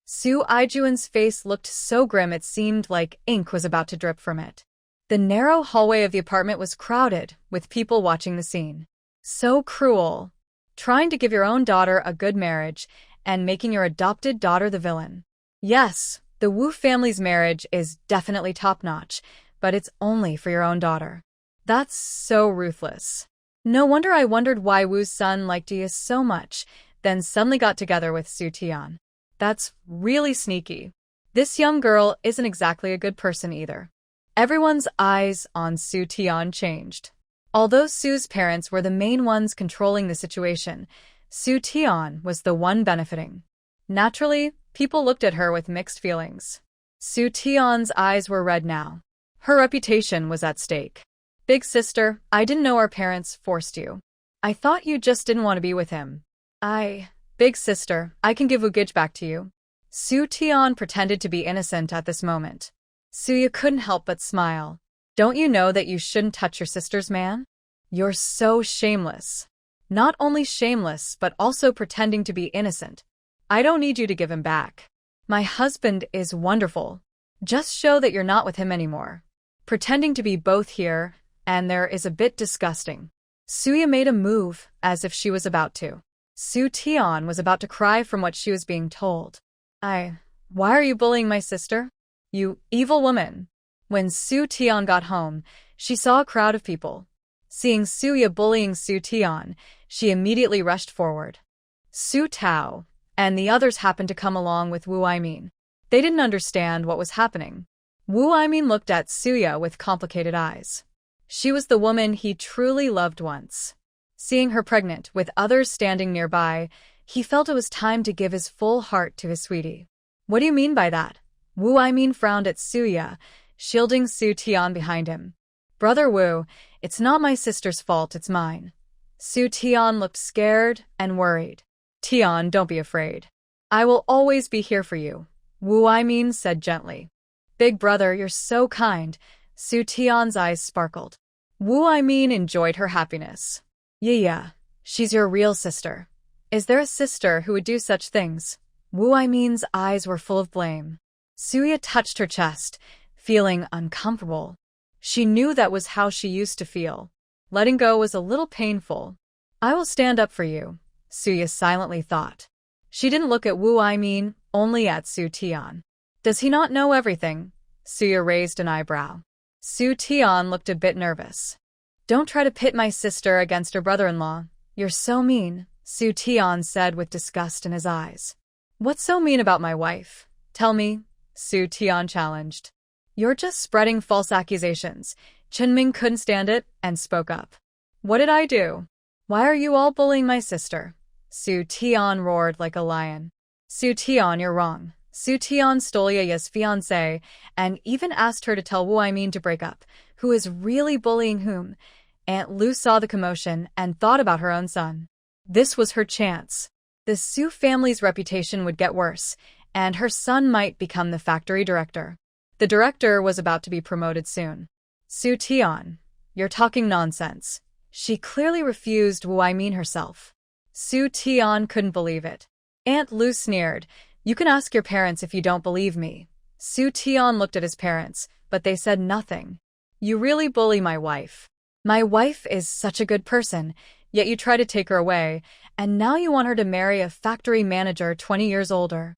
Su Ijuan's face looked so grim it seemed like ink was about to drip from it. The narrow hallway of the apartment was crowded, with people watching the scene. So cruel. Trying to give your own daughter a good marriage, and making your adopted daughter the villain. Yes, the Wu family's marriage is definitely top-notch, but it's only for your own daughter. That's so ruthless. No wonder I wondered why Wu's son liked you so much, then suddenly got together with Su Tian. That's really sneaky. This young girl isn't exactly a good person either. Everyone's eyes on Su Tian changed. Although Su's parents were the main ones controlling the situation, Su Tian was the one benefiting. Naturally, people looked at her with mixed feelings. Su Tian's eyes were red now. Her reputation was at stake. Big sister, I didn't know our parents forced you. I thought you just didn't want to be with him. Big sister, I can give Wugij back to you. Su Tian pretended to be innocent at this moment. Suya couldn't help but smile. Don't you know that you shouldn't touch your sister's man? You're so shameless. Not only shameless, but also pretending to be innocent. I don't need you to give him back. My husband is wonderful. Just show that you're not with him anymore. Pretending to be both here and there is a bit disgusting. Suya made a move, as if she was about to. Su Tian was about to cry from what she was being told. Why are you bullying my sister? You evil woman. When Su Tian got home, she saw a crowd of people. Seeing Suya bullying Su Tian, she immediately rushed forward. Su Tao and the others happened to come along with Wu Aimin. They didn't understand what was happening. Wu Aimin looked at Suya with complicated eyes. She was the woman he truly loved once. Seeing her pregnant with others standing nearby, he felt it was time to give his full heart to his sweetie. What do you mean by that? Wu Aimin frowned at Suya, shielding Su Tian behind him. Brother Wu, it's not my sister's fault, it's mine. Su Tian looked scared and worried. Tian, don't be afraid. I will always be here for you, Wu Aimin said gently. Big brother, you're so kind. Su Tian's eyes sparkled. Wu Aimin enjoyed her happiness. Yeah, she's your real sister. Is there a sister who would do such things? Wu Aimin's eyes were full of blame. Suya touched her chest, feeling uncomfortable. She knew that was how she used to feel. Letting go was a little painful. I will stand up for you, Suya silently thought. She didn't look at Wu Aimin, only at Su Tian. Does he not know everything? Suya raised an eyebrow. Su Tian looked a bit nervous. Don't try to pit my sister against her brother-in-law. You're so mean, Su Tian said with disgust in his eyes. What's so mean about my wife? Tell me, Su Tian challenged. You're just spreading false accusations. Chenming couldn't stand it and spoke up. What did I do? Why are you all bullying my sister? Su Tian roared like a lion. Su Tian, you're wrong. Su Tian stole Yaya's fiancé and even asked her to tell Wu Aimin to break up. Who is really bullying whom? Aunt Lu saw the commotion and thought about her own son. This was her chance. The Su family's reputation would get worse, and her son might become the factory director. The director was about to be promoted soon. Su Tian, you're talking nonsense. She clearly refused Wu Aimin herself. Su Tian couldn't believe it. Aunt Lu sneered. You can ask your parents if you don't believe me. Su Tian looked at his parents, but they said nothing. You really bully my wife. My wife is such a good person, yet you try to take her away, and now you want her to marry a factory manager 20 years older.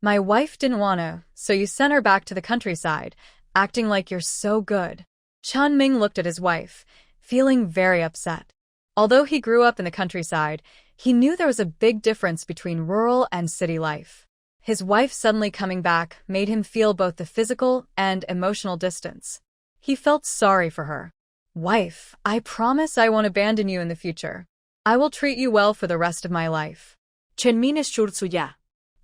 My wife didn't want to, so you sent her back to the countryside, acting like you're so good. Chan Ming looked at his wife, feeling very upset. Although he grew up in the countryside, he knew there was a big difference between rural and city life. His wife suddenly coming back made him feel both the physical and emotional distance. He felt sorry for her. Wife, I promise I won't abandon you in the future. I will treat you well for the rest of my life. Chenmin assured Suya.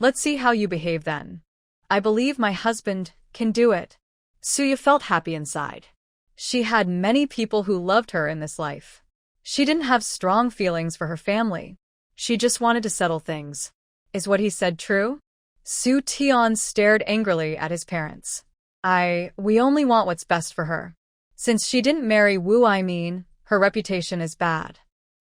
Let's see how you behave then. I believe my husband can do it. Suya felt happy inside. She had many people who loved her in this life. She didn't have strong feelings for her family. She just wanted to settle things. Is what he said true? Su Tian stared angrily at his parents. We only want what's best for her. Since she didn't marry Wu Aimin, her reputation is bad.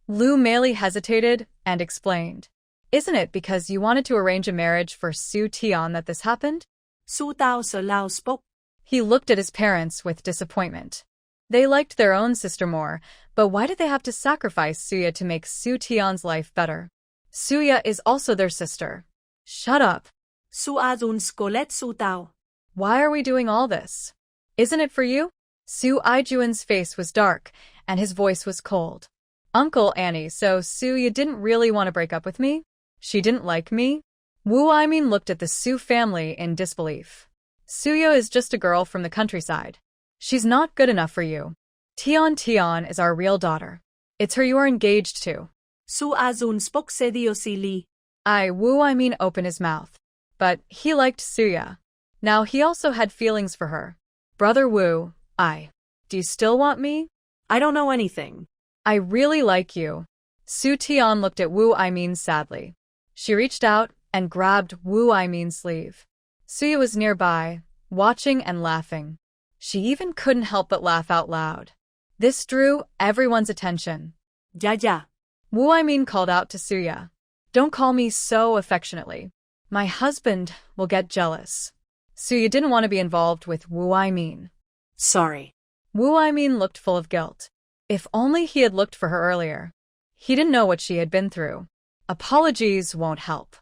Lu Meili hesitated and explained. Isn't it because you wanted to arrange a marriage for Su Tian that this happened? Su Tao Sir Lao spoke. He looked at his parents with disappointment. They liked their own sister more, but why did they have to sacrifice Suya to make Su Tian's life better? Suya is also their sister. Shut up. Su Azun Scolet Su Tao. Why are we doing all this? Isn't it for you? Su Aijuan's face was dark, and his voice was cold. Uncle Annie, so Suya didn't really want to break up with me? She didn't like me? Wu Aimin looked at the Su family in disbelief. Suya is just a girl from the countryside. She's not good enough for you. Tian Tian is our real daughter. It's her you are engaged to. Su Azun spoke seriously. Wu Aimin opened his mouth. But he liked Suya. Now he also had feelings for her. Brother Wu, do you still want me? I don't know anything. I really like you. Su Tian looked at Wu Aimin sadly. She reached out and grabbed Wu Aimin's sleeve. Suya was nearby, watching and laughing. She even couldn't help but laugh out loud. This drew everyone's attention. Ja. Wu Aimin called out to Suya. Don't call me so affectionately. My husband will get jealous. Suya didn't want to be involved with Wu Aimin. Sorry. Wu Aimin looked full of guilt. If only he had looked for her earlier. He didn't know what she had been through. Apologies won't help.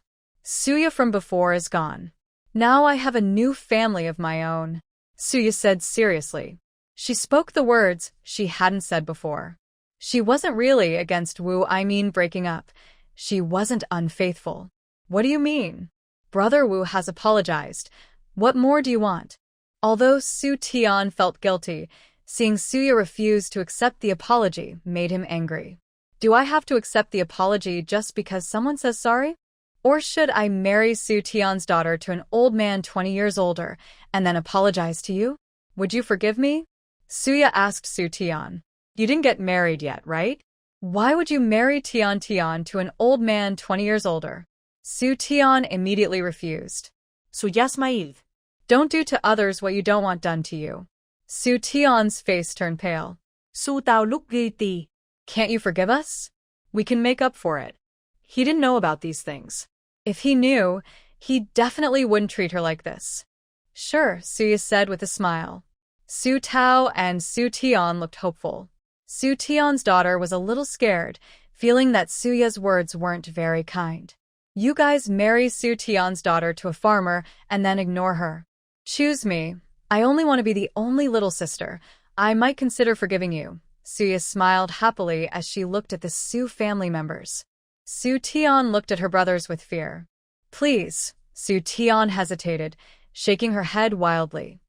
Suya from before is gone. Now I have a new family of my own, Suya said seriously. She spoke the words she hadn't said before. She wasn't really against Wu Aimin breaking up. She wasn't unfaithful. What do you mean? Brother Wu has apologized. What more do you want? Although Su Tian felt guilty, seeing Suya refuse to accept the apology made him angry. Do I have to accept the apology just because someone says sorry? Or should I marry Su Tian's daughter to an old man 20 years older and then apologize to you? Would you forgive me? Suya asked Su Tian. You didn't get married yet, right? Why would you marry Tian Tian to an old man 20 years older? Su Tian immediately refused. Suya smiled. Don't do to others what you don't want done to you. Su Tian's face turned pale. Su Tao looked guilty. Can't you forgive us? We can make up for it. He didn't know about these things. If he knew, he definitely wouldn't treat her like this. Sure, Suya said with a smile. Su Tao and Su Tian looked hopeful. Su Tian's daughter was a little scared, feeling that Suya's words weren't very kind. You guys marry Su Tian's daughter to a farmer and then ignore her. Choose me. I only want to be the only little sister. I might consider forgiving you. Suya smiled happily as she looked at the Su family members. Su Tian looked at her brothers with fear. Please, Su Tian hesitated, shaking her head wildly.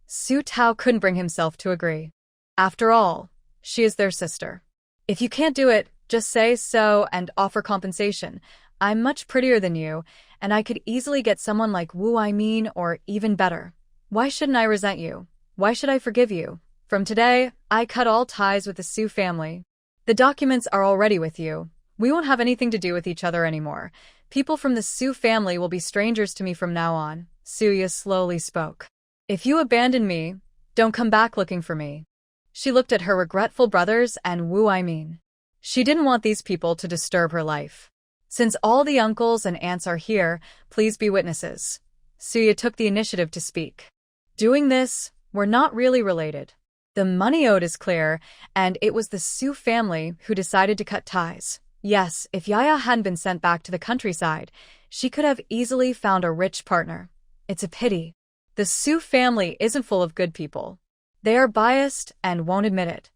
Su Tao couldn't bring himself to agree. After all, she is their sister. If you can't do it, just say so and offer compensation. I'm much prettier than you, and I could easily get someone like Wu Aimin or even better. Why shouldn't I resent you? Why should I forgive you? From today, I cut all ties with the Su family. The documents are already with you. We won't have anything to do with each other anymore. People from the Su family will be strangers to me from now on, Suya slowly spoke. If you abandon me, don't come back looking for me. She looked at her regretful brothers and Wu Aimin. She didn't want these people to disturb her life. Since all the uncles and aunts are here, please be witnesses. Suya took the initiative to speak. Doing this, we're not really related. The money owed is clear, and it was the Su family who decided to cut ties. Yes, if Yaya hadn't been sent back to the countryside, she could have easily found a rich partner. It's a pity. The Su family isn't full of good people. They are biased and won't admit it.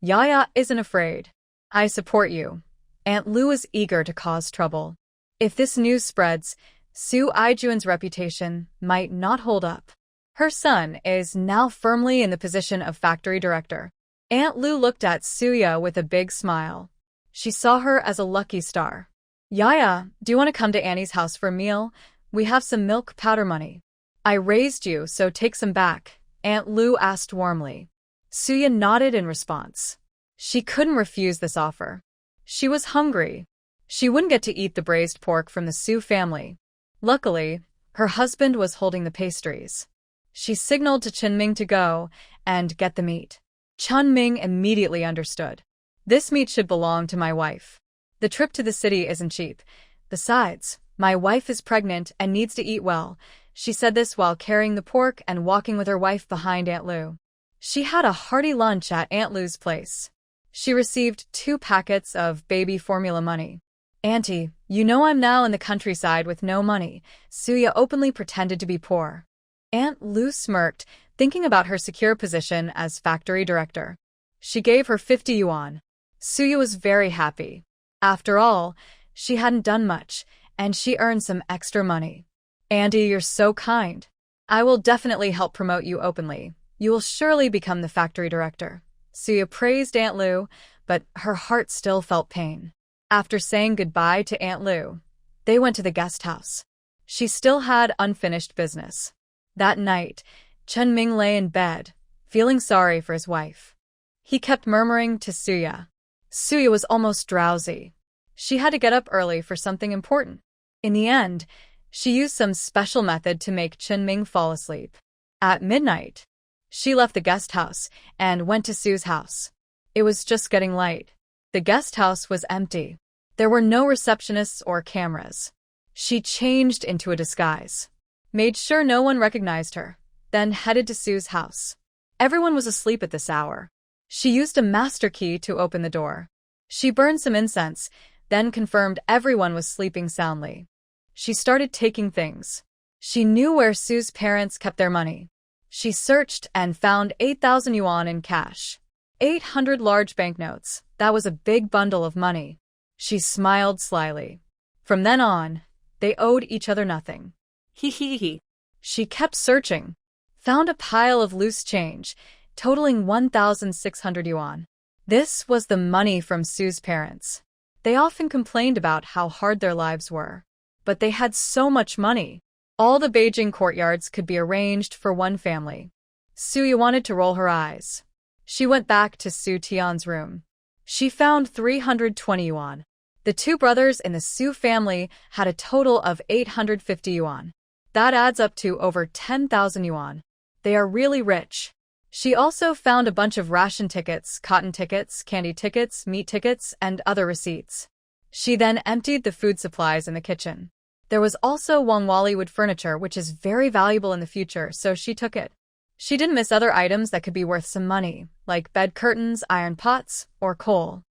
Yaya isn't afraid. I support you. Aunt Lu is eager to cause trouble. If this news spreads, Su Aijuan's reputation might not hold up. Her son is now firmly in the position of factory director. Aunt Lu looked at Suya with a big smile. She saw her as a lucky star. Yaya, do you want to come to Annie's house for a meal? We have some milk powder money. I raised you, so take some back, Aunt Lu asked warmly. Suya nodded in response. She couldn't refuse this offer. She was hungry. She wouldn't get to eat the braised pork from the Su family. Luckily, her husband was holding the pastries. She signaled to Chunming to go and get the meat. Chunming immediately understood. This meat should belong to my wife. The trip to the city isn't cheap. Besides, my wife is pregnant and needs to eat well. She said this while carrying the pork and walking with her wife behind Aunt Lou. She had a hearty lunch at Aunt Lou's place. She received 2 packets of baby formula money. Auntie, you know I'm now in the countryside with no money. Suya openly pretended to be poor. Aunt Lou smirked, thinking about her secure position as factory director. She gave her 50 yuan. Suya was very happy. After all, she hadn't done much, and she earned some extra money. Auntie, you're so kind. I will definitely help promote you openly. You will surely become the factory director. Suya praised Aunt Lou, but her heart still felt pain. After saying goodbye to Aunt Lou, they went to the guest house. She still had unfinished business. That night, Chunming lay in bed, feeling sorry for his wife. He kept murmuring to Suya. Suya was almost drowsy. She had to get up early for something important. In the end, she used some special method to make Chunming fall asleep. At midnight, she left the guest house and went to Su's house. It was just getting light. The guest house was empty. There were no receptionists or cameras. She changed into a disguise, made sure no one recognized her, then headed to Su's house. Everyone was asleep at this hour. She used a master key to open the door. She burned some incense, then confirmed everyone was sleeping soundly. She started taking things. She knew where Su's parents kept their money. She searched and found 8,000 yuan in cash. 800 large banknotes. That was a big bundle of money. She smiled slyly. From then on, they owed each other nothing. Hee. She kept searching, found a pile of loose change, totaling 1,600 yuan. This was the money from Su's parents. They often complained about how hard their lives were. But they had so much money. All the Beijing courtyards could be arranged for one family. Suya wanted to roll her eyes. She went back to Su Tian's room. She found 320 yuan. The 2 brothers in the Su family had a total of 850 yuan. That adds up to over 10,000 yuan. They are really rich. She also found a bunch of ration tickets, cotton tickets, candy tickets, meat tickets, and other receipts. She then emptied the food supplies in the kitchen. There was also Wangwali wood furniture, which is very valuable in the future, so she took it. She didn't miss other items that could be worth some money, like bed curtains, iron pots, or coal.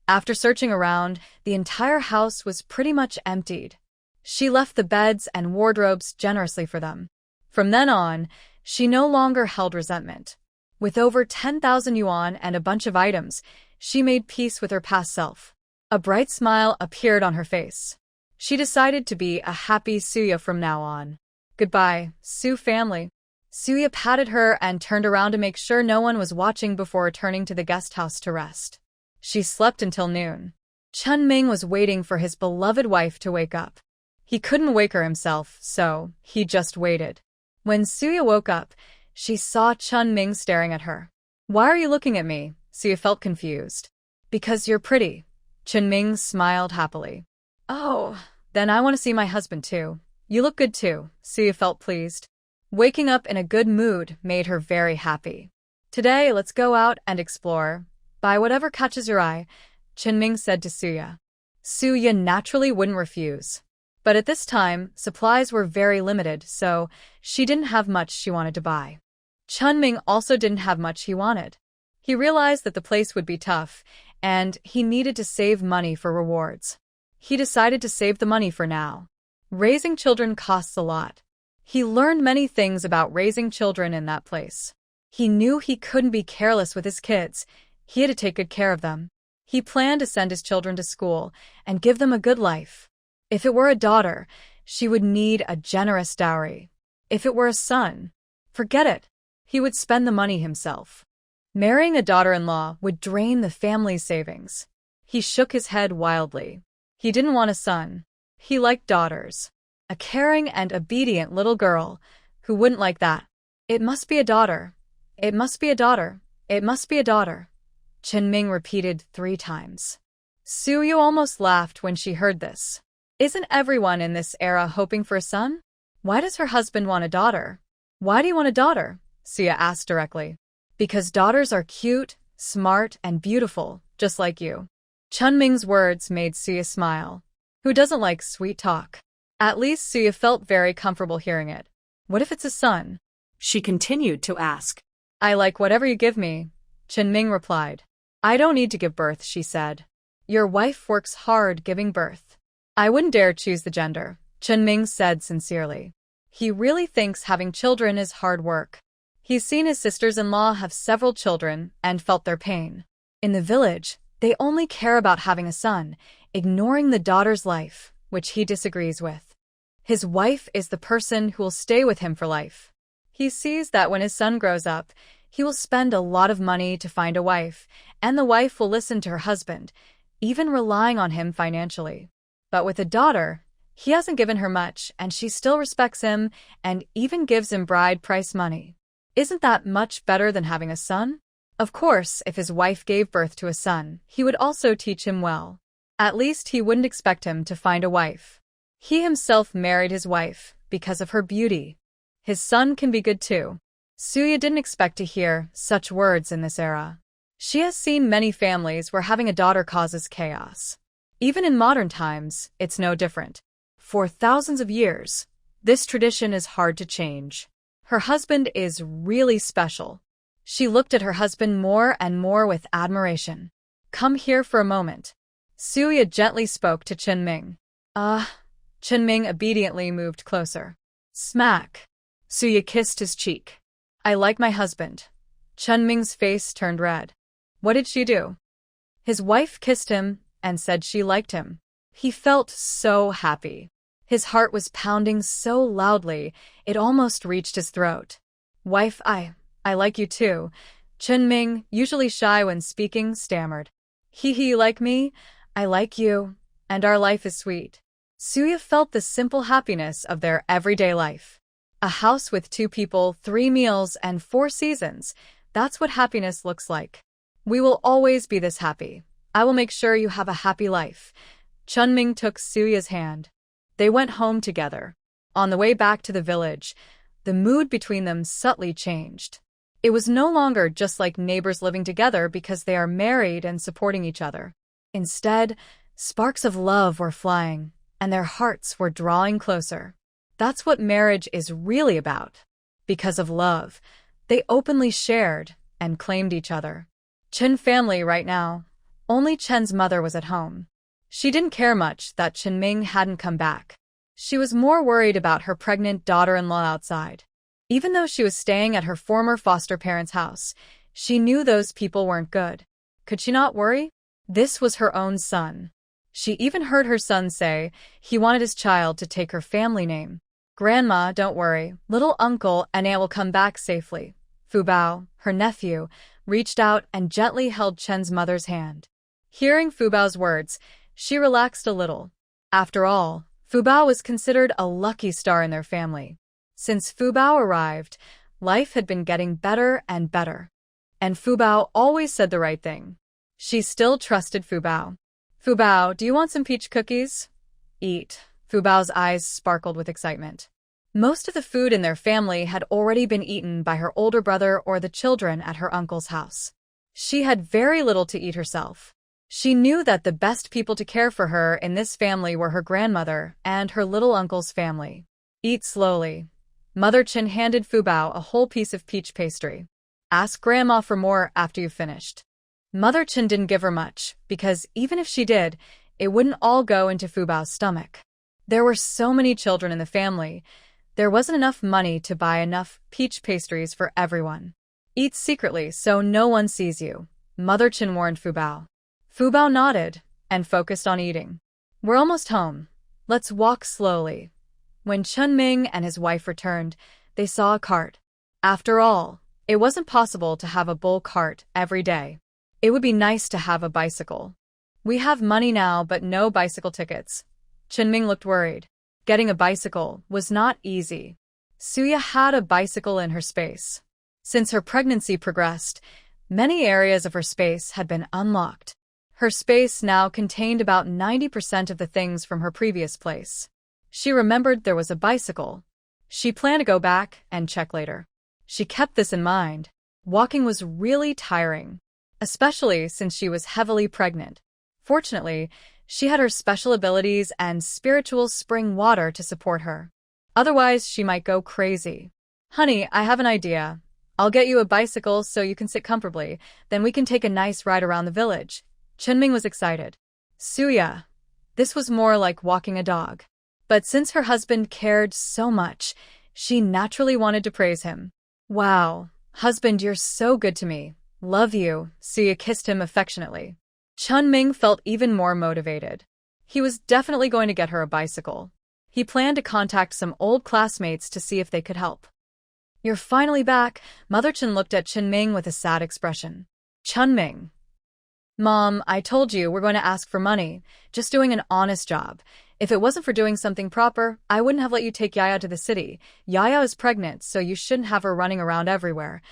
After searching around, the entire house was pretty much emptied. She left the beds and wardrobes generously for them. From then on, she no longer held resentment. With over 10,000 yuan and a bunch of items, she made peace with her past self. A bright smile appeared on her face. She decided to be a happy Suya from now on. Goodbye, Su family. Suya patted her and turned around to make sure no one was watching before returning to the guest house to rest. She slept until noon. Chunming was waiting for his beloved wife to wake up. He couldn't wake her himself, so he just waited. When Suya woke up, she saw Chunming staring at her. Why are you looking at me? Suya felt confused. Because you're pretty. Chunming smiled happily. Oh, then I want to see my husband too. You look good too. Suya felt pleased. Waking up in a good mood made her very happy. Today, let's go out and explore. Buy whatever catches your eye, Chunming said to Suya. Suya naturally wouldn't refuse. But at this time, supplies were very limited, so she didn't have much she wanted to buy. Chunming also didn't have much he wanted. He realized that the place would be tough, and he needed to save money for rewards. He decided to save the money for now. Raising children costs a lot. He learned many things about raising children in that place. He knew he couldn't be careless with his kids. He had to take good care of them. He planned to send his children to school and give them a good life. If it were a daughter, she would need a generous dowry. If it were a son, forget it. He would spend the money himself. Marrying a daughter-in-law would drain the family's savings. He shook his head wildly. He didn't want a son. He liked daughters. A caring and obedient little girl. Who wouldn't like that? It must be a daughter. It must be a daughter. It must be a daughter. Chunming repeated 3 times. Suyu almost laughed when she heard this. Isn't everyone in this era hoping for a son? Why does her husband want a daughter? Why do you want a daughter? Suya asked directly. Because daughters are cute, smart, and beautiful, just like you. Chunming's words made Suya smile. Who doesn't like sweet talk? At least Suya felt very comfortable hearing it. What if it's a son? She continued to ask. I like whatever you give me, Chunming replied. I don't need to give birth, she said. Your wife works hard giving birth. I wouldn't dare choose the gender, Chunming said sincerely. He really thinks having children is hard work. He's seen his sisters-in-law have several children and felt their pain. In the village, they only care about having a son, ignoring the daughter's life, which he disagrees with. His wife is the person who will stay with him for life. He sees that when his son grows up, he will spend a lot of money to find a wife, and the wife will listen to her husband, even relying on him financially. But with a daughter, he hasn't given her much, and she still respects him and even gives him bride price money. Isn't that much better than having a son? Of course, if his wife gave birth to a son, he would also teach him well. At least he wouldn't expect him to find a wife. He himself married his wife because of her beauty. His son can be good too. Suya didn't expect to hear such words in this era. She has seen many families where having a daughter causes chaos. Even in modern times, it's no different. For thousands of years, this tradition is hard to change. Her husband is really special. She looked at her husband more and more with admiration. Come here for a moment. Suya gently spoke to Chunming. Chunming obediently moved closer. Smack. Suya kissed his cheek. I like my husband. Chunming's face turned red. What did she do? His wife kissed him and said she liked him. He felt so happy. His heart was pounding so loudly, it almost reached his throat. Wife, I like you too. Chunming, usually shy when speaking, stammered. You like me? I like you. And our life is sweet. Suya felt the simple happiness of their everyday life. A house with 2 people, 3 meals, and 4 seasons. That's what happiness looks like. We will always be this happy. I will make sure you have a happy life. Chunming took Suya's hand. They went home together. On the way back to the village, the mood between them subtly changed. It was no longer just like neighbors living together because they are married and supporting each other. Instead, sparks of love were flying, and their hearts were drawing closer. That's what marriage is really about. Because of love, they openly shared and claimed each other. Chen family right now. Only Chen's mother was at home. She didn't care much that Chunming hadn't come back. She was more worried about her pregnant daughter-in-law outside. Even though she was staying at her former foster parents' house, she knew those people weren't good. Could she not worry? This was her own son. She even heard her son say he wanted his child to take her family name. Grandma, don't worry. Little uncle and aunt will come back safely. Fu Bao, her nephew, reached out and gently held Chen's mother's hand. Hearing Fu Bao's words, she relaxed a little. After all, Fu Bao was considered a lucky star in their family. Since Fu Bao arrived, life had been getting better and better. And Fu Bao always said the right thing. She still trusted Fu Bao. Fu Bao, do you want some peach cookies? Eat. Fu Bao's eyes sparkled with excitement. Most of the food in their family had already been eaten by her older brother or the children at her uncle's house. She had very little to eat herself. She knew that the best people to care for her in this family were her grandmother and her little uncle's family. Eat slowly. Mother Chen handed Fu Bao a whole piece of peach pastry. Ask Grandma for more after you've finished. Mother Chen didn't give her much, because even if she did, it wouldn't all go into Fu Bao's stomach. There were so many children in the family, there wasn't enough money to buy enough peach pastries for everyone. Eat secretly so no one sees you, Mother Chen warned Fu Bao. Fu Bao nodded and focused on eating. We're almost home. Let's walk slowly. When Chunming and his wife returned, they saw a cart. After all, it wasn't possible to have a bull cart every day. It would be nice to have a bicycle. We have money now but no bicycle tickets. Chunming looked worried. Getting a bicycle was not easy. Suya had a bicycle in her space. Since her pregnancy progressed, many areas of her space had been unlocked. Her space now contained about 90% of the things from her previous place. She remembered there was a bicycle. She planned to go back and check later. She kept this in mind. Walking was really tiring, especially since she was heavily pregnant. Fortunately, she had her special abilities and spiritual spring water to support her. Otherwise, she might go crazy. Honey, I have an idea. I'll get you a bicycle so you can sit comfortably, then we can take a nice ride around the village. Chunming was excited. Suya. This was more like walking a dog. But since her husband cared so much, she naturally wanted to praise him. Wow, husband, you're so good to me. Love you. Suya kissed him affectionately. Chunming felt even more motivated. He was definitely going to get her a bicycle. He planned to contact some old classmates to see if they could help. You're finally back. Mother Chun looked at Chunming with a sad expression. Chunming. Mom, I told you we're going to ask for money. Just doing an honest job. If it wasn't for doing something proper, I wouldn't have let you take Yaya to the city. Yaya is pregnant, so you shouldn't have her running around everywhere.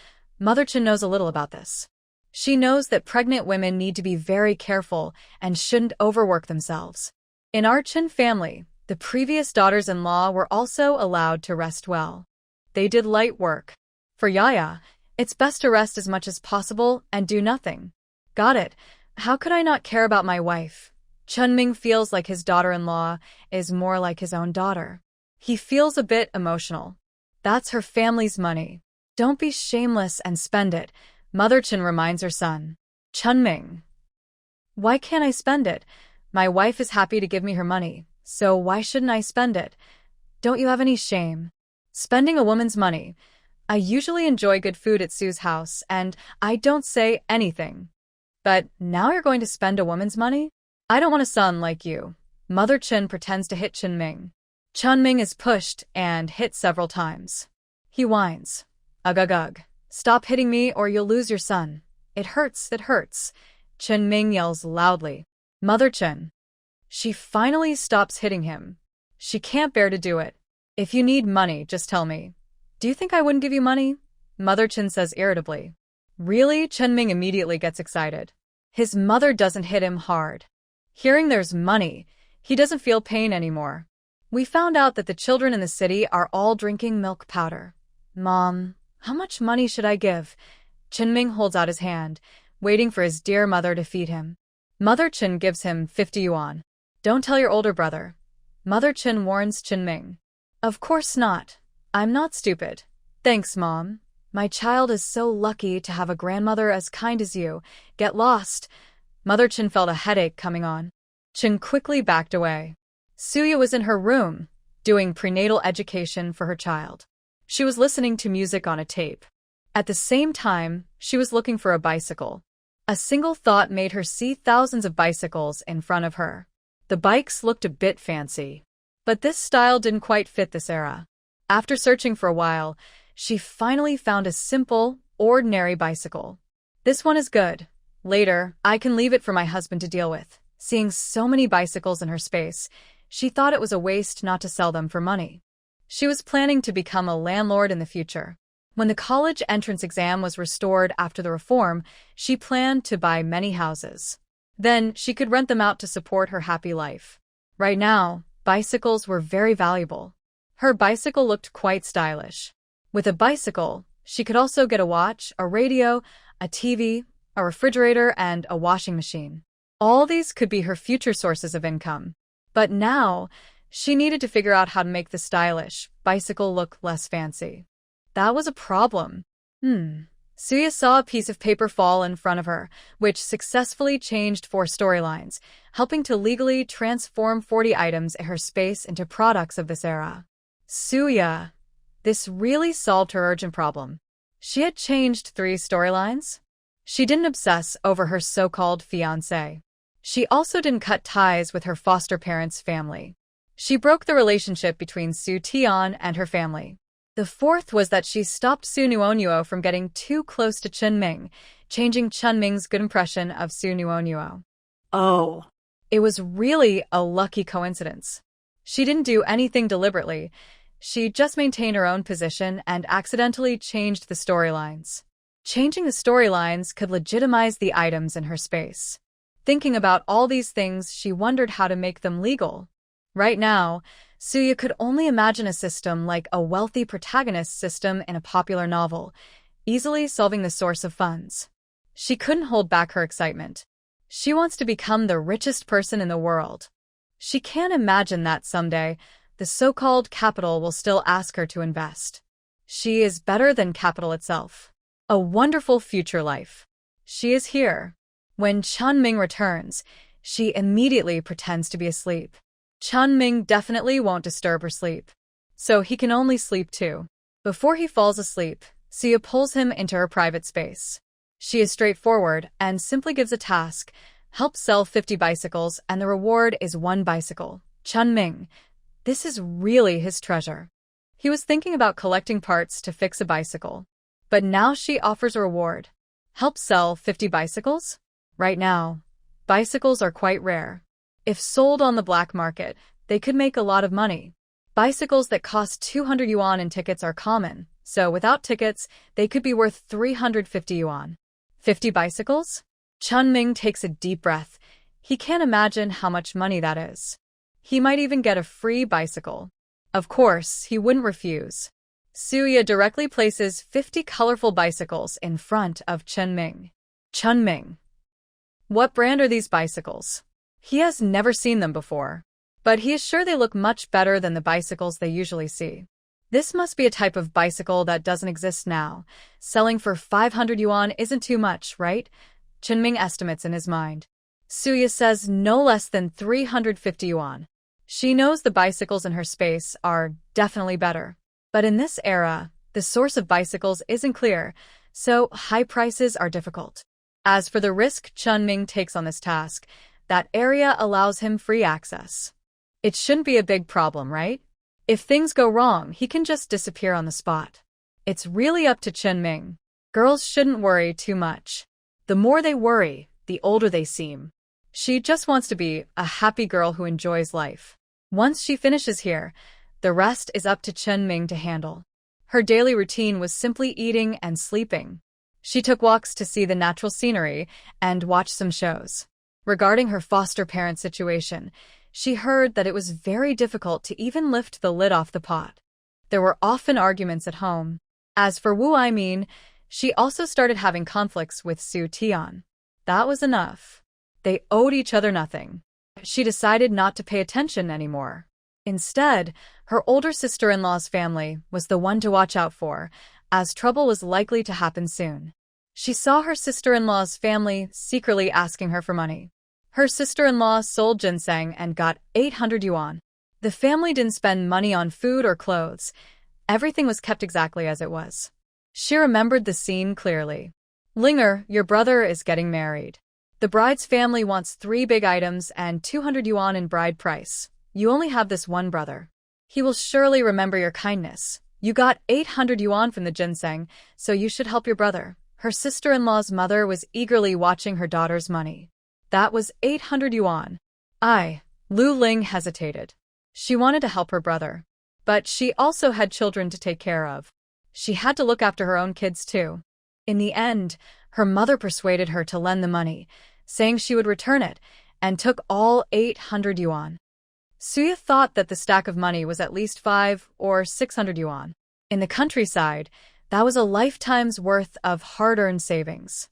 Mother Chun knows a little about this. She knows that pregnant women need to be very careful and shouldn't overwork themselves. In our Chun family, the previous daughters-in-law were also allowed to rest well. They did light work. For Yaya, it's best to rest as much as possible and do nothing. Got it. How could I not care about my wife? Chunming feels like his daughter-in-law is more like his own daughter. He feels a bit emotional. That's her family's money. Don't be shameless and spend it, Mother Chun reminds her son. Chunming. Why can't I spend it? My wife is happy to give me her money, so why shouldn't I spend it? Don't you have any shame? Spending a woman's money. I usually enjoy good food at Sue's house, and I don't say anything. But now you're going to spend a woman's money? I don't want a son like you. Mother Chun pretends to hit Chunming. Chunming is pushed and hit several times. He whines. Ugh ugh ugh. Stop hitting me or you'll lose your son. It hurts, it hurts. Chunming yells loudly. Mother Chun. She finally stops hitting him. She can't bear to do it. If you need money, just tell me. Do you think I wouldn't give you money? Mother Chun says irritably. Really? Chunming immediately gets excited. His mother doesn't hit him hard. Hearing there's money, he doesn't feel pain anymore. We found out that the children in the city are all drinking milk powder. Mom, how much money should I give? Chunming holds out his hand, waiting for his dear mother to feed him. Mother Chun gives him 50 yuan. Don't tell your older brother. Mother Chun warns Chunming. Of course not. I'm not stupid. Thanks, Mom. My child is so lucky to have a grandmother as kind as you. Get lost. Mother Chun felt a headache coming on. Chun quickly backed away. Suya was in her room, doing prenatal education for her child. She was listening to music on a tape. At the same time, she was looking for a bicycle. A single thought made her see thousands of bicycles in front of her. The bikes looked a bit fancy. But this style didn't quite fit this era. After searching for a while, she finally found a simple, ordinary bicycle. This one is good. Later, I can leave it for my husband to deal with. Seeing so many bicycles in her space, she thought it was a waste not to sell them for money. She was planning to become a landlord in the future. When the college entrance exam was restored after the reform, she planned to buy many houses. Then she could rent them out to support her happy life. Right now, bicycles were very valuable. Her bicycle looked quite stylish. With a bicycle, she could also get a watch, a radio, a TV, a refrigerator, and a washing machine. All these could be her future sources of income. But now, she needed to figure out how to make the stylish bicycle look less fancy. That was a problem. Suya saw a piece of paper fall in front of her, which successfully changed 4 storylines, helping to legally transform 40 items in her space into products of this era. Suya. This really solved her urgent problem. She had changed 3 storylines. She didn't obsess over her so-called fiancé. She also didn't cut ties with her foster parents' family. She broke the relationship between Su Tian and her family. The 4th was that she stopped Su Nuonyuo from getting too close to Chunming, changing Chunming's good impression of Su Nuonyuo. Oh. It was really a lucky coincidence. She didn't do anything deliberately. She just maintained her own position and accidentally changed the storylines. Changing the storylines could legitimize the items in her space. Thinking about all these things, she wondered how to make them legal. Right now, Suya could only imagine a system like a wealthy protagonist system in a popular novel, easily solving the source of funds. She couldn't hold back her excitement. She wants to become the richest person in the world. She can't imagine that someday, the so-called capital will still ask her to invest. She is better than capital itself. A wonderful future life. She is here. When Chunming returns, she immediately pretends to be asleep. Chunming definitely won't disturb her sleep. So he can only sleep too. Before he falls asleep, Sia pulls him into her private space. She is straightforward and simply gives a task: help sell 50 bicycles and the reward is 1 bicycle. Chunming, this is really his treasure. He was thinking about collecting parts to fix a bicycle. But now she offers a reward. Help sell 50 bicycles? Right now, bicycles are quite rare. If sold on the black market, they could make a lot of money. Bicycles that cost 200 yuan in tickets are common, so without tickets, they could be worth 350 yuan. 50 bicycles? Chunming takes a deep breath. He can't imagine how much money that is. He might even get a free bicycle. Of course, he wouldn't refuse. Suya directly places 50 colorful bicycles in front of Chunming. Chunming. What brand are these bicycles? He has never seen them before, but he is sure they look much better than the bicycles they usually see. This must be a type of bicycle that doesn't exist now. Selling for 500 yuan isn't too much, right? Chunming estimates in his mind. Suya says no less than 350 yuan. She knows the bicycles in her space are definitely better. But in this era, the source of bicycles isn't clear, so high prices are difficult. As for the risk Chunming takes on this task, that area allows him free access. It shouldn't be a big problem, right? If things go wrong, he can just disappear on the spot. It's really up to Chunming. Girls shouldn't worry too much. The more they worry, the older they seem. She just wants to be a happy girl who enjoys life. Once she finishes here, the rest is up to Chunming to handle. Her daily routine was simply eating and sleeping. She took walks to see the natural scenery and watch some shows. Regarding her foster parent situation, she heard that it was very difficult to even lift the lid off the pot. There were often arguments at home. As for Wu Aimin, she also started having conflicts with Su Tian. That was enough. They owed each other nothing. She decided not to pay attention anymore. Instead, her older sister-in-law's family was the one to watch out for, as trouble was likely to happen soon. She saw her sister-in-law's family secretly asking her for money. Her sister-in-law sold ginseng and got 800 yuan. The family didn't spend money on food or clothes. Everything was kept exactly as it was. She remembered the scene clearly. Linger, your brother is getting married. The bride's family wants 3 big items and 200 yuan in bride price. You only have this one brother. He will surely remember your kindness. You got 800 yuan from the ginseng, so you should help your brother. Her sister-in-law's mother was eagerly watching her daughter's money. That was 800 yuan. Lu Ling hesitated. She wanted to help her brother. But she also had children to take care of. She had to look after her own kids too. In the end, her mother persuaded her to lend the money, saying she would return it, and took all 800 yuan. Suya thought that the stack of money was at least 500 or 600 yuan. In the countryside, that was a lifetime's worth of hard-earned savings.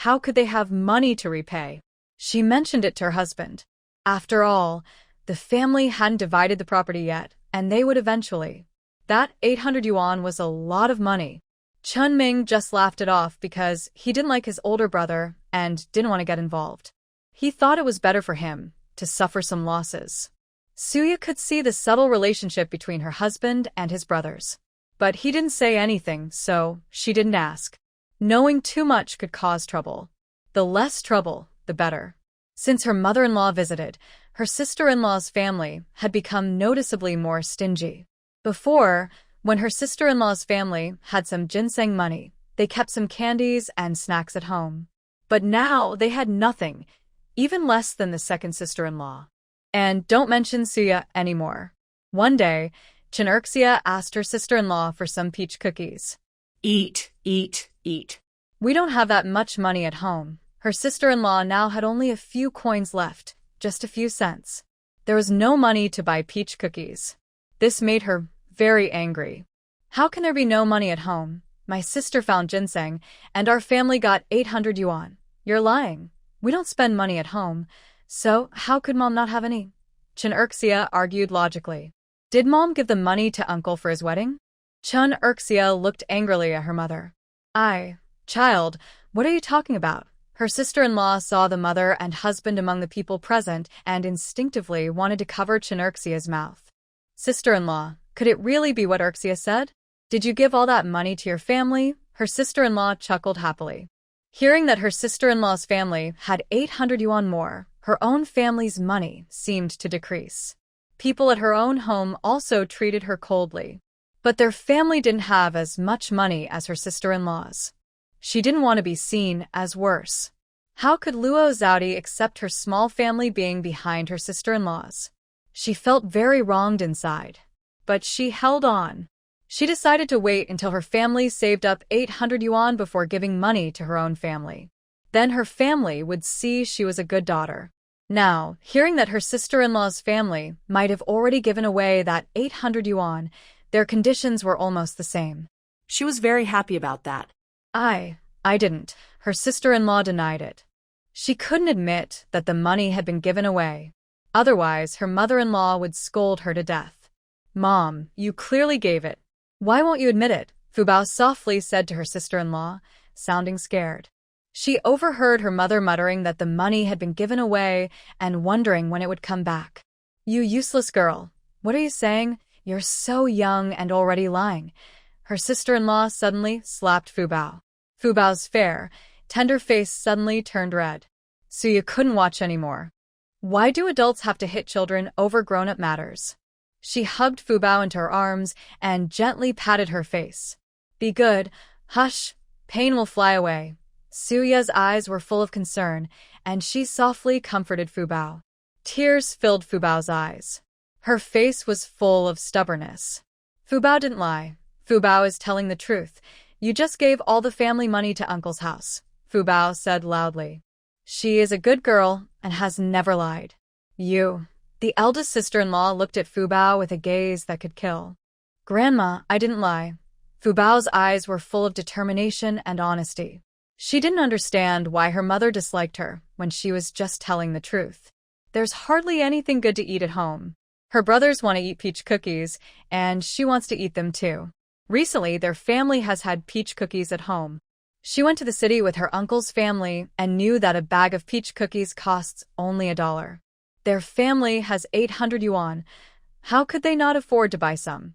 How could they have money to repay? She mentioned it to her husband. After all, the family hadn't divided the property yet, and they would eventually. That 800 yuan was a lot of money. Chunming just laughed it off because he didn't like his older brother and didn't want to get involved. He thought it was better for him to suffer some losses. Suya could see the subtle relationship between her husband and his brothers. But he didn't say anything, so she didn't ask. Knowing too much could cause trouble. The less trouble, the better. Since her mother-in-law visited, her sister-in-law's family had become noticeably more stingy. Before, when her sister-in-law's family had some ginseng money, they kept some candies and snacks at home. But now they had nothing, even less than the second sister-in-law. And don't mention Suya anymore. One day, Chinurxia asked her sister-in-law for some peach cookies. Eat, eat, eat. We don't have that much money at home. Her sister-in-law now had only a few coins left, just a few cents. There was no money to buy peach cookies. This made her very angry. How can there be no money at home? My sister found ginseng, and our family got 800 yuan. You're lying. We don't spend money at home. So, how could Mom not have any? Chen Erxia argued logically. Did Mom give the money to Uncle for his wedding? Chen Erxia looked angrily at her mother. Child, what are you talking about? Her sister-in-law saw the mother and husband among the people present and instinctively wanted to cover Chen Erxia's mouth. Sister-in-law, could it really be what Erxia said? Did you give all that money to your family? Her sister-in-law chuckled happily. Hearing that her sister-in-law's family had 800 yuan more, her own family's money seemed to decrease. People at her own home also treated her coldly. But their family didn't have as much money as her sister-in-law's. She didn't want to be seen as worse. How could Luo Zhaodi accept her small family being behind her sister-in-law's? She felt very wronged inside. But she held on. She decided to wait until her family saved up 800 yuan before giving money to her own family. Then her family would see she was a good daughter. Now, hearing that her sister-in-law's family might have already given away that 800 yuan, their conditions were almost the same. She was very happy about that. I didn't. Her sister-in-law denied it. She couldn't admit that the money had been given away. Otherwise, her mother-in-law would scold her to death. Mom, you clearly gave it. Why won't you admit it? Fu Bao softly said to her sister-in-law, sounding scared. She overheard her mother muttering that the money had been given away and wondering when it would come back. You useless girl. What are you saying? You're so young and already lying. Her sister-in-law suddenly slapped Fu Bao. Fu Bao's fair, tender face suddenly turned red. So you couldn't watch anymore. Why do adults have to hit children over grown-up matters? She hugged Fu Bao into her arms and gently patted her face. Be good. Hush. Pain will fly away. Suya's eyes were full of concern, and she softly comforted Fu Bao. Tears filled Fu Bao's eyes. Her face was full of stubbornness. Fu Bao didn't lie. Fu Bao is telling the truth. You just gave all the family money to Uncle's house, Fu Bao said loudly. She is a good girl and has never lied. You. The eldest sister-in-law looked at Fu Bao with a gaze that could kill. Grandma, I didn't lie. Fu Bao's eyes were full of determination and honesty. She didn't understand why her mother disliked her when she was just telling the truth. There's hardly anything good to eat at home. Her brothers want to eat peach cookies, and she wants to eat them too. Recently, their family has had peach cookies at home. She went to the city with her uncle's family and knew that a bag of peach cookies costs only $1. Their family has 800 yuan. How could they not afford to buy some?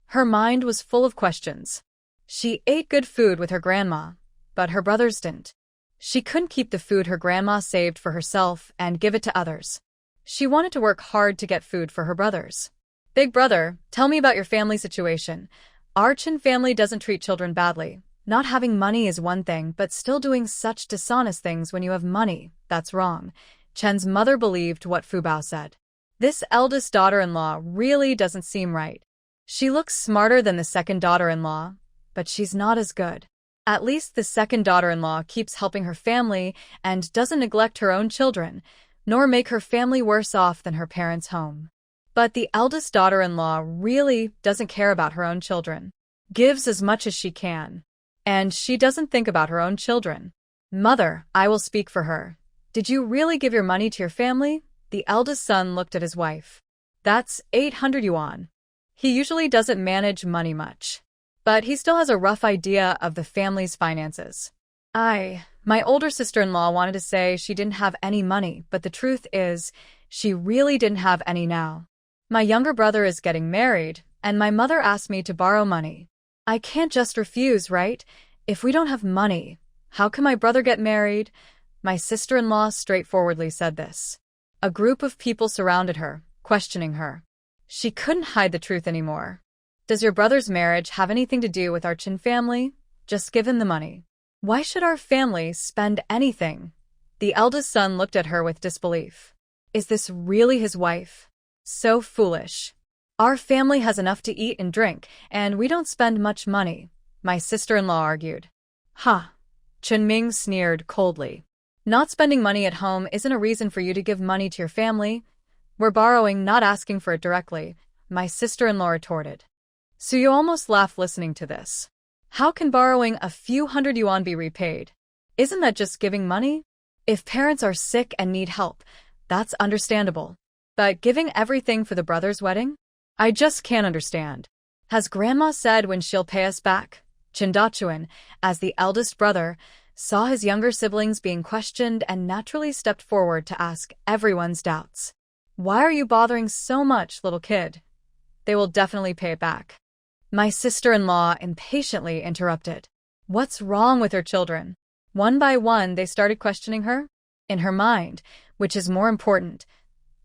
Her mind was full of questions. She ate good food with her grandma, but her brothers didn't. She couldn't keep the food her grandma saved for herself and give it to others. She wanted to work hard to get food for her brothers. Big brother, tell me about your family situation. Our Chen family doesn't treat children badly. Not having money is one thing, but still doing such dishonest things when you have money, that's wrong. Chen's mother believed what Fu Bao said. This eldest daughter-in-law really doesn't seem right. She looks smarter than the second daughter-in-law, but she's not as good. At least the second daughter-in-law keeps helping her family and doesn't neglect her own children, nor make her family worse off than her parents' home. But the eldest daughter-in-law really doesn't care about her own children. Gives as much as she can. And she doesn't think about her own children. Mother, I will speak for her. Did you really give your money to your family? The eldest son looked at his wife. That's 800 yuan. He usually doesn't manage money much. But he still has a rough idea of the family's finances. My older sister-in-law wanted to say she didn't have any money, but the truth is, she really didn't have any now. My younger brother is getting married, and my mother asked me to borrow money. I can't just refuse, right? If we don't have money, how can my brother get married? My sister-in-law straightforwardly said this. A group of people surrounded her, questioning her. She couldn't hide the truth anymore. Does your brother's marriage have anything to do with our Chen family? Just give him the money. Why should our family spend anything? The eldest son looked at her with disbelief. Is this really his wife? So foolish. Our family has enough to eat and drink, and we don't spend much money, my sister-in-law argued. Ha! Chen Ming sneered coldly. Not spending money at home isn't a reason for you to give money to your family. We're borrowing, not asking for it directly, my sister-in-law retorted. Suyo almost laughed listening to this. How can borrowing a few hundred yuan be repaid? Isn't that just giving money? If parents are sick and need help, that's understandable. But giving everything for the brother's wedding? I just can't understand. Has Grandma said when she'll pay us back? Chen Dachuan, as the eldest brother, saw his younger siblings being questioned and naturally stepped forward to ask everyone's doubts. Why are you bothering so much, little kid? They will definitely pay it back. My sister-in-law impatiently interrupted. What's wrong with her children? One by one, they started questioning her. In her mind, which is more important,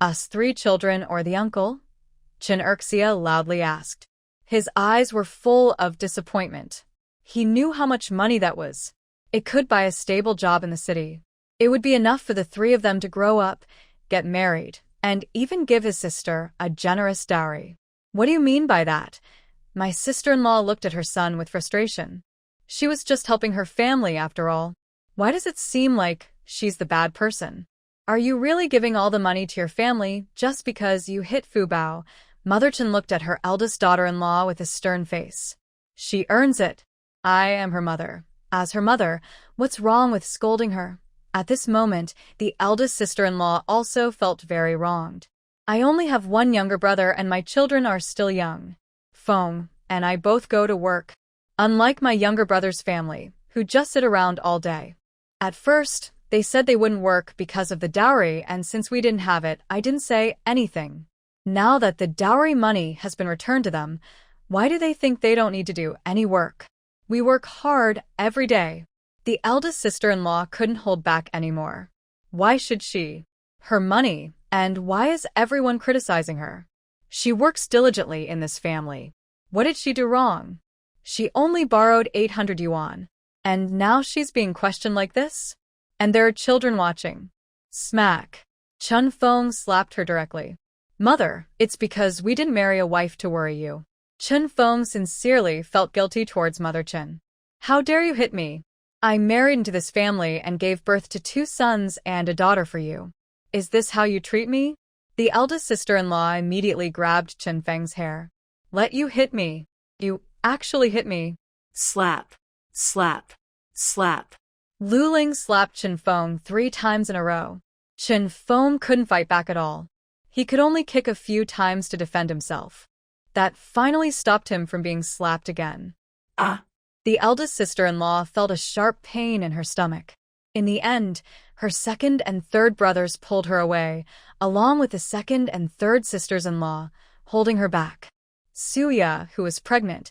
us 3 children or the uncle? Chen Erxia loudly asked. His eyes were full of disappointment. He knew how much money that was. It could buy a stable job in the city. It would be enough for the 3 of them to grow up, get married, and even give his sister a generous dowry. What do you mean by that? My sister-in-law looked at her son with frustration. She was just helping her family after all. Why does it seem like she's the bad person? Are you really giving all the money to your family just because you hit Fu Bao? Mother Chen looked at her eldest daughter-in-law with a stern face. She earns it. I am her mother. As her mother, what's wrong with scolding her? At this moment, the eldest sister-in-law also felt very wronged. I only have one younger brother and my children are still young. Feng and I both go to work. Unlike my younger brother's family, who just sit around all day. At first, they said they wouldn't work because of the dowry, and since we didn't have it, I didn't say anything. Now that the dowry money has been returned to them, why do they think they don't need to do any work? We work hard every day. The eldest sister-in-law couldn't hold back anymore. Why should she? Her money, and why is everyone criticizing her? She works diligently in this family. What did she do wrong? She only borrowed 800 yuan. And now she's being questioned like this? And there are children watching. Smack. Chun Feng slapped her directly. Mother, it's because we didn't marry a wife to worry you. Chun Feng sincerely felt guilty towards Mother Chen. How dare you hit me? I married into this family and gave birth to 2 sons and a daughter for you. Is this how you treat me? The eldest sister-in-law immediately grabbed Chen Feng's hair. Let you hit me. You actually hit me. Slap. Slap. Slap. Lu Ling slapped Chen Feng 3 times in a row. Chen Feng couldn't fight back at all. He could only kick a few times to defend himself. That finally stopped him from being slapped again. Ah! The eldest sister-in-law felt a sharp pain in her stomach. In the end, her second and third brothers pulled her away, along with the second and third sisters-in-law, holding her back. Suya, who was pregnant,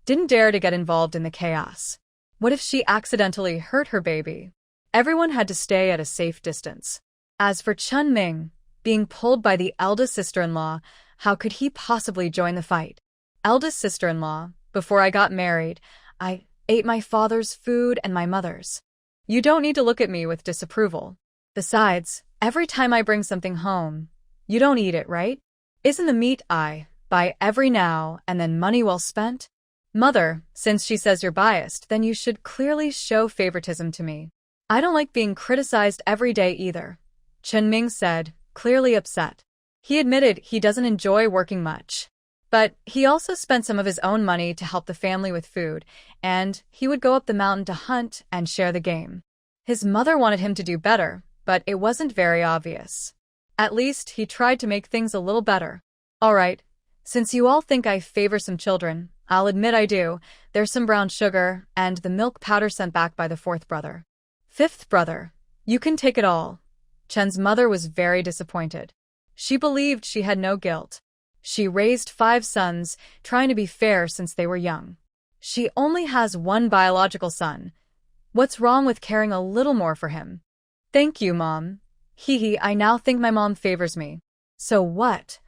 didn't dare to get involved in the chaos. What if she accidentally hurt her baby? Everyone had to stay at a safe distance. As for Chun Ming, being pulled by the eldest sister-in-law, how could he possibly join the fight? Eldest sister-in-law, before I got married, I ate my father's food and my mother's. You don't need to look at me with disapproval. Besides, every time I bring something home, you don't eat it, right? Isn't the meat I buy every now and then money well spent? Mother, since she says you're biased, then you should clearly show favoritism to me. I don't like being criticized every day either, Chen Ming said, clearly upset. He admitted he doesn't enjoy working much. But he also spent some of his own money to help the family with food, and he would go up the mountain to hunt and share the game. His mother wanted him to do better, but it wasn't very obvious. At least he tried to make things a little better. All right, since you all think I favor some children, I'll admit I do. There's some brown sugar and the milk powder sent back by the 4th brother. 5th brother, you can take it all. Chen's mother was very disappointed. She believed she had no guilt. She raised 5 sons, trying to be fair since they were young. She only has 1 biological son. What's wrong with caring a little more for him? Thank you, Mom. Hee, I now think my mom favors me. So what?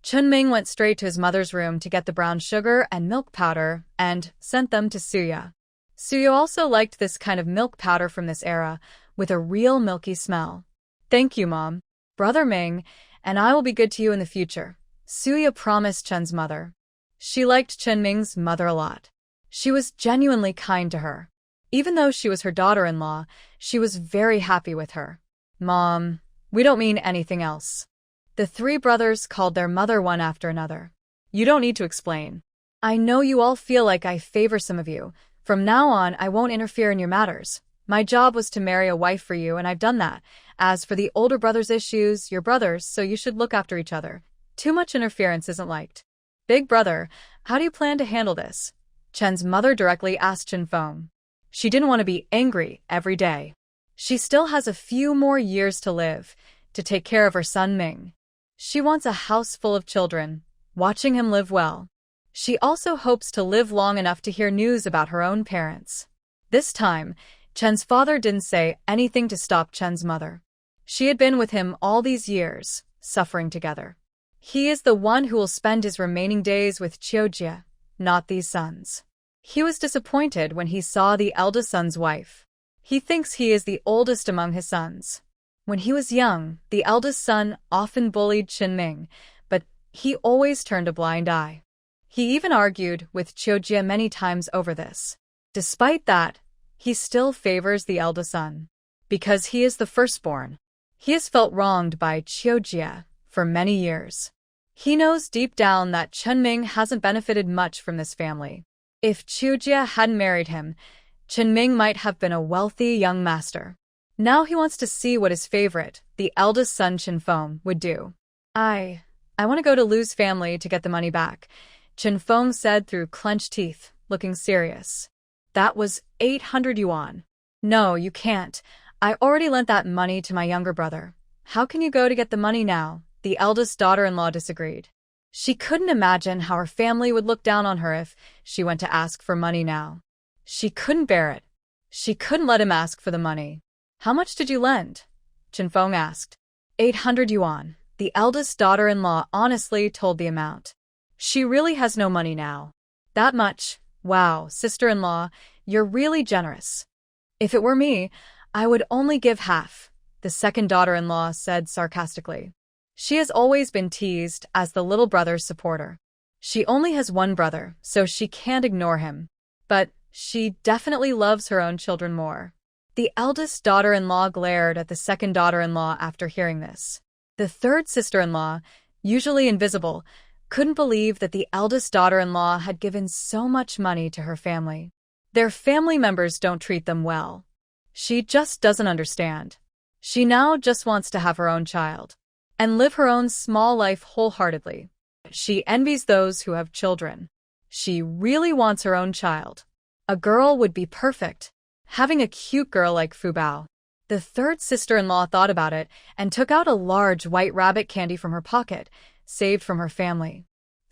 Chun Ming went straight to his mother's room to get the brown sugar and milk powder and sent them to Suya. Suya also liked this kind of milk powder from this era, with a real milky smell. Thank you, Mom. Brother Ming, and I will be good to you in the future, Suya promised Chen's mother. She liked Chen Ming's mother a lot. She was genuinely kind to her. Even though she was her daughter-in-law, she was very happy with her. Mom, we don't mean anything else. The three brothers called their mother one after another. You don't need to explain. I know you all feel like I favor some of you. From now on, I won't interfere in your matters. My job was to marry a wife for you, and I've done that. As for the older brother's issues, you're brothers, so you should look after each other. Too much interference isn't liked. Big brother, how do you plan to handle this? Chen's mother directly asked Chen Feng. She didn't want to be angry every day. She still has a few more years to live, to take care of her son Ming. She wants a house full of children, watching him live well. She also hopes to live long enough to hear news about her own parents. This time, Chen's father didn't say anything to stop Chen's mother. She had been with him all these years, suffering together. He is the one who will spend his remaining days with Qiujie, not these sons. He was disappointed when he saw the eldest son's wife. He thinks he is the oldest among his sons. When he was young, the eldest son often bullied Qinming, but he always turned a blind eye. He even argued with Qiujie many times over this. Despite that, he still favors the eldest son. Because he is the firstborn. He has felt wronged by Qiujie for many years. He knows deep down that Qinming hasn't benefited much from this family. If Qiujie hadn't married him, Qinming might have been a wealthy young master. Now he wants to see what his favorite, the eldest son Qinfeng, would do. I want to go to Lu's family to get the money back, Qinfeng said through clenched teeth, looking serious. That was 800 yuan. No, you can't. I already lent that money to my younger brother. How can you go to get the money now? The eldest daughter-in-law disagreed. She couldn't imagine how her family would look down on her if she went to ask for money now. She couldn't bear it. She couldn't let him ask for the money. How much did you lend? Qinfeng asked. 800 yuan. The eldest daughter-in-law honestly told the amount. She really has no money now. That much? Wow, sister-in-law, you're really generous. If it were me, I would only give half, the second daughter-in-law said sarcastically. She has always been teased as the little brother's supporter. She only has one brother, so she can't ignore him. But she definitely loves her own children more. The eldest daughter-in-law glared at the second daughter-in-law after hearing this. The third sister-in-law, usually invisible, couldn't believe that the eldest daughter-in-law had given so much money to her family. Their family members don't treat them well. She just doesn't understand. She now just wants to have her own child and live her own small life wholeheartedly. She envies those who have children. She really wants her own child. A girl would be perfect. Having a cute girl like Fubao. The third sister-in-law thought about it and took out a large white rabbit candy from her pocket, saved from her family.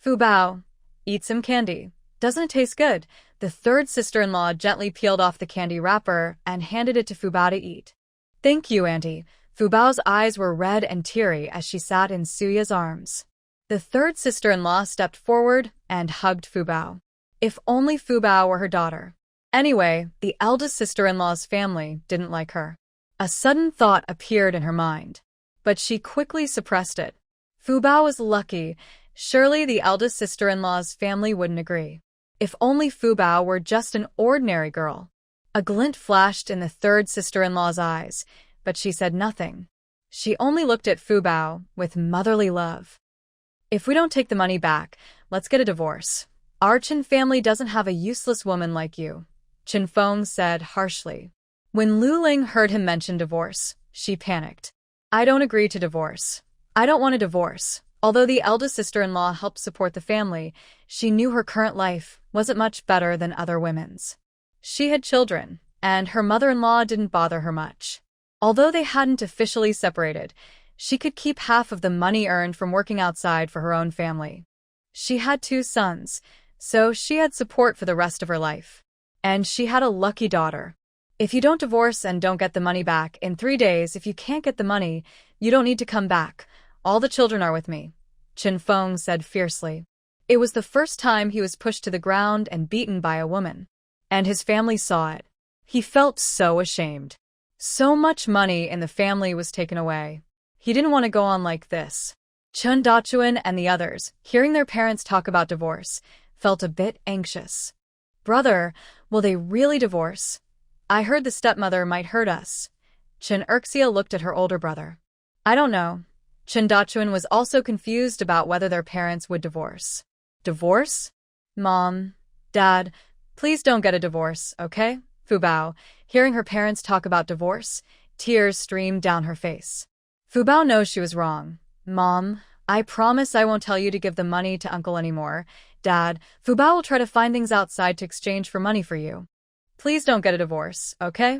Fubao, eat some candy. Doesn't it taste good? The third sister-in-law gently peeled off the candy wrapper and handed it to Fubao to eat. Thank you, Auntie. Fubao's eyes were red and teary as she sat in Suya's arms. The third sister-in-law stepped forward and hugged Fubao. If only Fubao were her daughter. Anyway, the eldest sister-in-law's family didn't like her. A sudden thought appeared in her mind, but she quickly suppressed it. Fubao was lucky. Surely the eldest sister-in-law's family wouldn't agree. If only Fubao were just an ordinary girl. A glint flashed in the third sister-in-law's eyes, but she said nothing. She only looked at Fubao with motherly love. If we don't take the money back, let's get a divorce. Our Qin family doesn't have a useless woman like you, Qinfeng said harshly. When Lu Ling heard him mention divorce, she panicked. I don't agree to divorce. I don't want a divorce. Although the eldest sister-in-law helped support the family, she knew her current life wasn't much better than other women's. She had children, and her mother-in-law didn't bother her much. Although they hadn't officially separated, she could keep half of the money earned from working outside for her own family. She had 2 sons, so she had support for the rest of her life. And she had a lucky daughter. If you don't divorce and don't get the money back in 3 days, if you can't get the money, you don't need to come back. All the children are with me, Qinfeng said fiercely. It was the first time he was pushed to the ground and beaten by a woman. And his family saw it. He felt so ashamed. So much money in the family was taken away. He didn't want to go on like this. Chen Dachuan and the others, hearing their parents talk about divorce, felt a bit anxious. Brother, will they really divorce? I heard the stepmother might hurt us. Chen Erxia looked at her older brother. I don't know. Chen Dachuan was also confused about whether their parents would divorce. Divorce? Mom, Dad, please don't get a divorce, okay? Fu Bao, hearing her parents talk about divorce, tears streamed down her face. Fu Bao knows she was wrong. Mom, I promise I won't tell you to give the money to Uncle anymore. Dad, Fu Bao will try to find things outside to exchange for money for you. Please don't get a divorce, okay?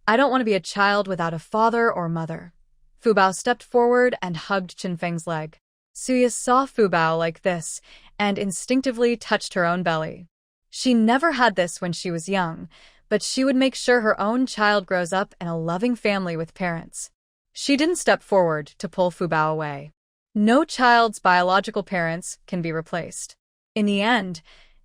I don't want to be a child without a father or mother. Fu Bao stepped forward and hugged Chen Feng's leg. Suya saw Fu Bao like this and instinctively touched her own belly. She never had this when she was young, but she would make sure her own child grows up in a loving family with parents. She didn't step forward to pull Fu Bao away. No child's biological parents can be replaced. In the end,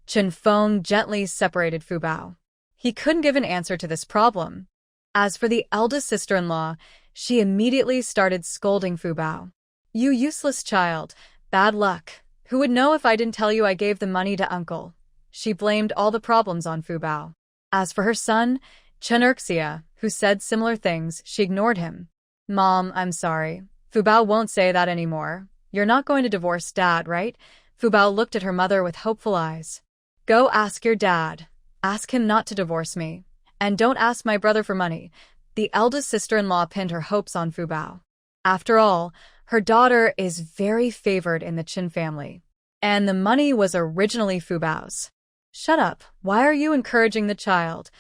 Chen Feng gently separated Fu Bao. He couldn't give an answer to this problem. As for the eldest sister-in-law, she immediately started scolding Fu Bao. You useless child, bad luck. Who would know if I didn't tell you I gave the money to Uncle? She blamed all the problems on Fu Bao. As for her son, Chen Erxia, who said similar things, she ignored him. Mom, I'm sorry. Fu Bao won't say that anymore. You're not going to divorce Dad, right? Fu Bao looked at her mother with hopeful eyes. Go ask your dad. Ask him not to divorce me. And don't ask my brother for money. The eldest sister-in-law pinned her hopes on Fu Bao. After all, her daughter is very favored in the Chen family. And the money was originally Fu Bao's. Shut up. Why are you encouraging the child?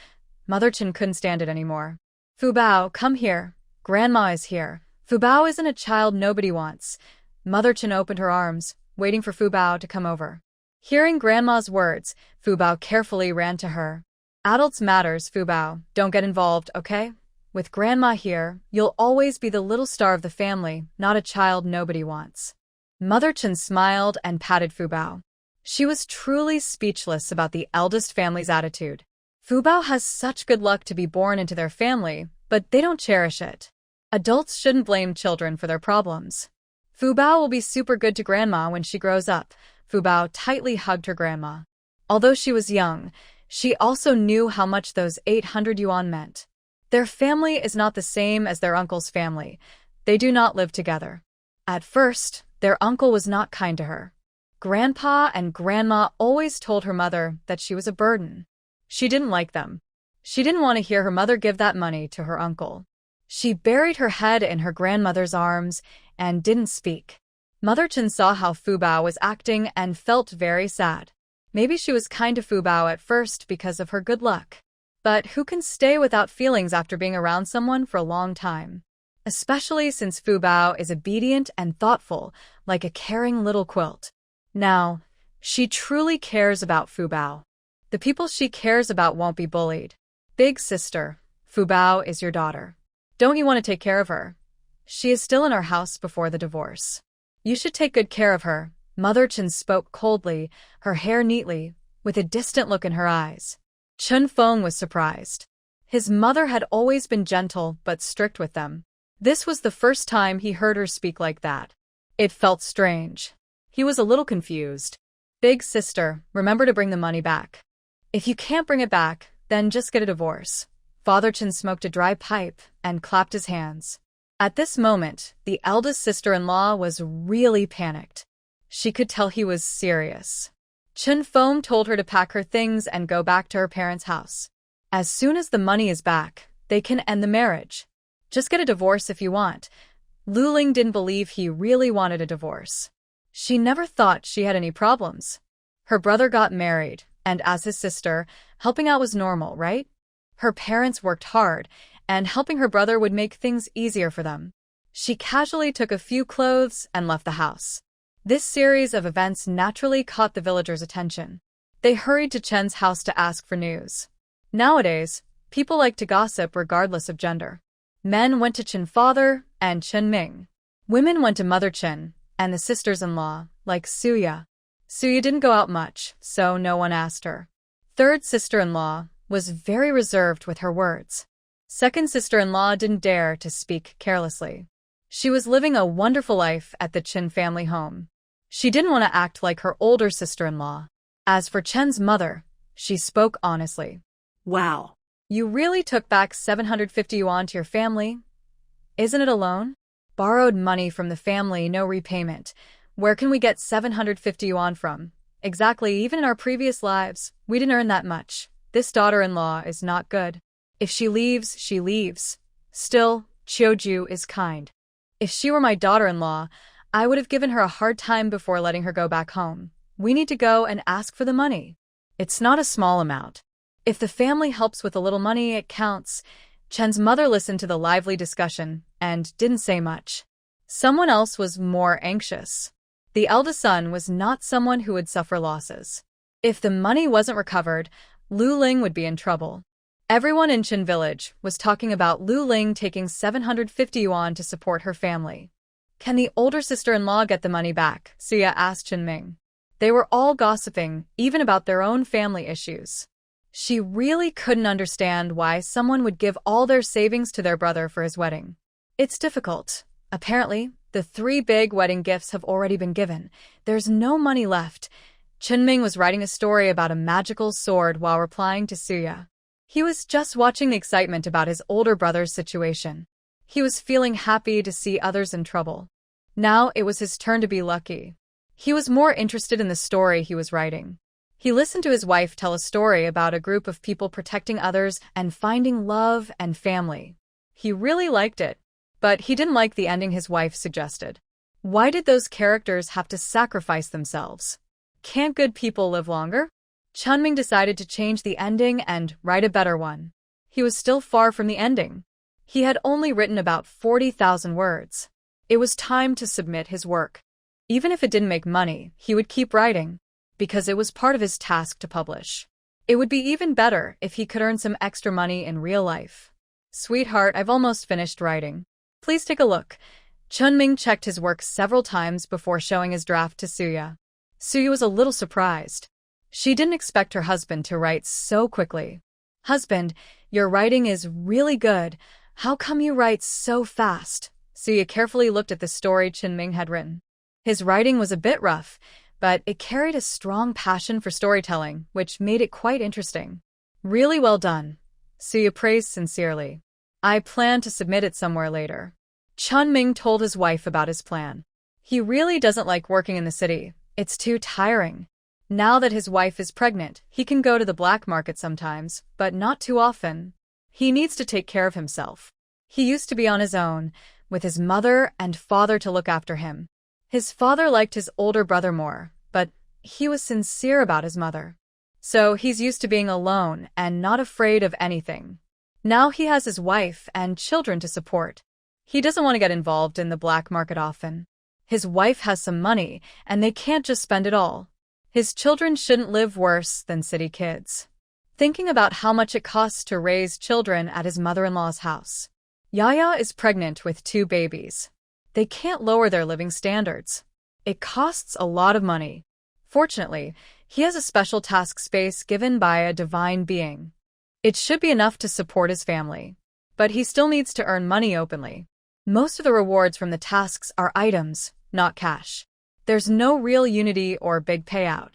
Mother Chen couldn't stand it anymore. Fu Bao, come here. Grandma is here. Fu Bao isn't a child nobody wants. Mother Chen opened her arms, waiting for Fu Bao to come over. Hearing Grandma's words, Fu Bao carefully ran to her. Adults matters, Fu Bao. Don't get involved, okay? With Grandma here, you'll always be the little star of the family, not a child nobody wants. Mother Chen smiled and patted Fu Bao. She was truly speechless about the eldest family's attitude. Fu Bao has such good luck to be born into their family, but they don't cherish it. Adults shouldn't blame children for their problems. Fu Bao will be super good to Grandma when she grows up. Fu Bao tightly hugged her grandma. Although she was young, she also knew how much those 800 yuan meant. Their family is not the same as their uncle's family. They do not live together. At first, their uncle was not kind to her. Grandpa and Grandma always told her mother that she was a burden. She didn't like them. She didn't want to hear her mother give that money to her uncle. She buried her head in her grandmother's arms and didn't speak. Mother Chen saw how Fu Bao was acting and felt very sad. Maybe she was kind to Fu Bao at first because of her good luck. But who can stay without feelings after being around someone for a long time? Especially since Fu Bao is obedient and thoughtful, like a caring little quilt. Now, she truly cares about Fu Bao. The people she cares about won't be bullied. Big sister, Fu Bao is your daughter. Don't you want to take care of her? She is still in our house before the divorce. You should take good care of her. Mother Chen spoke coldly, her hair neatly, with a distant look in her eyes. Chen Feng was surprised. His mother had always been gentle but strict with them. This was the first time he heard her speak like that. It felt strange. He was a little confused. Big sister, remember to bring the money back. If you can't bring it back, then just get a divorce. Father Chen smoked a dry pipe and clapped his hands. At this moment, the eldest sister-in-law was really panicked. She could tell he was serious. Chen Feng told her to pack her things and go back to her parents' house. As soon as the money is back, they can end the marriage. Just get a divorce if you want. Lu Ling didn't believe he really wanted a divorce. She never thought she had any problems. Her brother got married, and as his sister, helping out was normal, right? Her parents worked hard, and helping her brother would make things easier for them. She casually took a few clothes and left the house. This series of events naturally caught the villagers' attention. They hurried to Chen's house to ask for news. Nowadays, people like to gossip regardless of gender. Men went to Chen Father and Chen Ming. Women went to Mother Chen and the sisters-in-law, like Suya. Suya didn't go out much, so no one asked her. Third sister-in-law was very reserved with her words. Second sister-in-law didn't dare to speak carelessly. She was living a wonderful life at the Chen family home. She didn't want to act like her older sister-in-law. As for Chen's mother, she spoke honestly. Wow. You really took back 750 yuan to your family? Isn't it a loan? Borrowed money from the family, no repayment. Where can we get 750 yuan from? Exactly, even in our previous lives, we didn't earn that much. This daughter-in-law is not good. If she leaves, she leaves. Still, Chioju is kind. If she were my daughter-in-law, I would have given her a hard time before letting her go back home. We need to go and ask for the money. It's not a small amount. If the family helps with a little money, it counts. Chen's mother listened to the lively discussion and didn't say much. Someone else was more anxious. The eldest son was not someone who would suffer losses. If the money wasn't recovered, Lu Ling would be in trouble. Everyone in Chen village was talking about Lu Ling taking 750 yuan to support her family. Can the older sister-in-law get the money back? Suya asked Chen Ming. They were all gossiping, even about their own family issues. She really couldn't understand why someone would give all their savings to their brother for his wedding. It's difficult. Apparently, the 3 big wedding gifts have already been given. There's no money left. Chen Ming was writing a story about a magical sword while replying to Suya. He was just watching the excitement about his older brother's situation. He was feeling happy to see others in trouble. Now it was his turn to be lucky. He was more interested in the story he was writing. He listened to his wife tell a story about a group of people protecting others and finding love and family. He really liked it, but he didn't like the ending his wife suggested. Why did those characters have to sacrifice themselves? Can't good people live longer? Chunming decided to change the ending and write a better one. He was still far from the ending. He had only written about 40,000 words. It was time to submit his work. Even if it didn't make money, he would keep writing, because it was part of his task to publish. It would be even better if he could earn some extra money in real life. Sweetheart, I've almost finished writing. Please take a look. Chunming checked his work several times before showing his draft to Suya. Suya was a little surprised. She didn't expect her husband to write so quickly. Husband, your writing is really good. How come you write so fast? Suya carefully looked at the story Chunming had written. His writing was a bit rough, but it carried a strong passion for storytelling, which made it quite interesting. Really well done. Suya praised sincerely. I plan to submit it somewhere later. Chunming told his wife about his plan. He really doesn't like working in the city. It's too tiring. Now that his wife is pregnant, he can go to the black market sometimes, but not too often. He needs to take care of himself. He used to be on his own, with his mother and father to look after him. His father liked his older brother more, but he was sincere about his mother. So he's used to being alone and not afraid of anything. Now he has his wife and children to support. He doesn't want to get involved in the black market often. His wife has some money, and they can't just spend it all. His children shouldn't live worse than city kids. Thinking about how much it costs to raise children at his mother-in-law's house. Yaya is pregnant with 2 babies. They can't lower their living standards. It costs a lot of money. Fortunately, he has a special task space given by a divine being. It should be enough to support his family. But he still needs to earn money openly. Most of the rewards from the tasks are items, not cash. There's no real unity or big payout.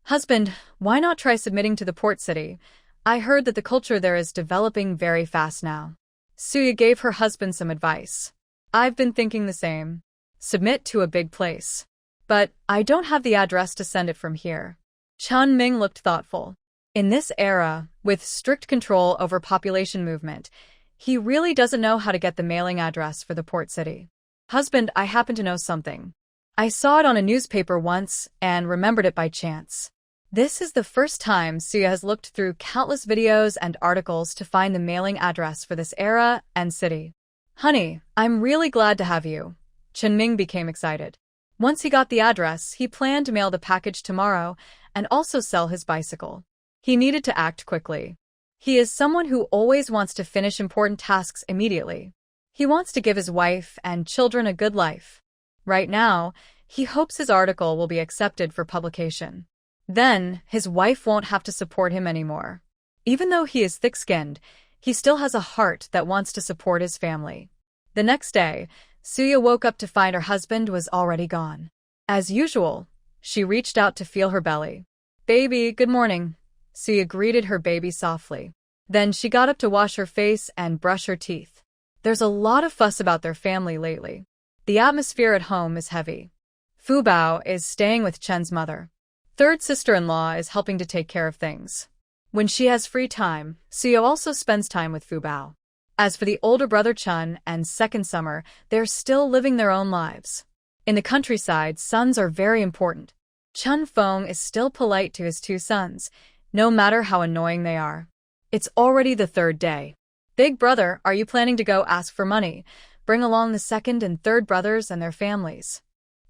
Husband, why not try submitting to the port city? I heard that the culture there is developing very fast now. Suya gave her husband some advice. I've been thinking the same. Submit to a big place. But I don't have the address to send it from here. Chunming looked thoughtful. In this era, with strict control over population movement, he really doesn't know how to get the mailing address for the port city. Husband, I happen to know something. I saw it on a newspaper once and remembered it by chance. This is the first time Suya has looked through countless videos and articles to find the mailing address for this era and city. Honey, I'm really glad to have you. Chunming became excited. Once he got the address, he planned to mail the package tomorrow and also sell his bicycle. He needed to act quickly. He is someone who always wants to finish important tasks immediately. He wants to give his wife and children a good life. Right now, he hopes his article will be accepted for publication. Then, his wife won't have to support him anymore. Even though he is thick-skinned, he still has a heart that wants to support his family. The next day, Suya woke up to find her husband was already gone. As usual, she reached out to feel her belly. Baby, good morning. Suya greeted her baby softly. Then she got up to wash her face and brush her teeth. There's a lot of fuss about their family lately. The atmosphere at home is heavy. Fu Bao is staying with Chen's mother. Third sister-in-law is helping to take care of things. When she has free time, Suyo also spends time with Fu Bao. As for the older brother Chun and second Summer, they're still living their own lives. In the countryside, sons are very important. Chun Feng is still polite to his two sons, no matter how annoying they are. It's already the third day. Big brother, are you planning to go ask for money? Bring along the second and third brothers and their families.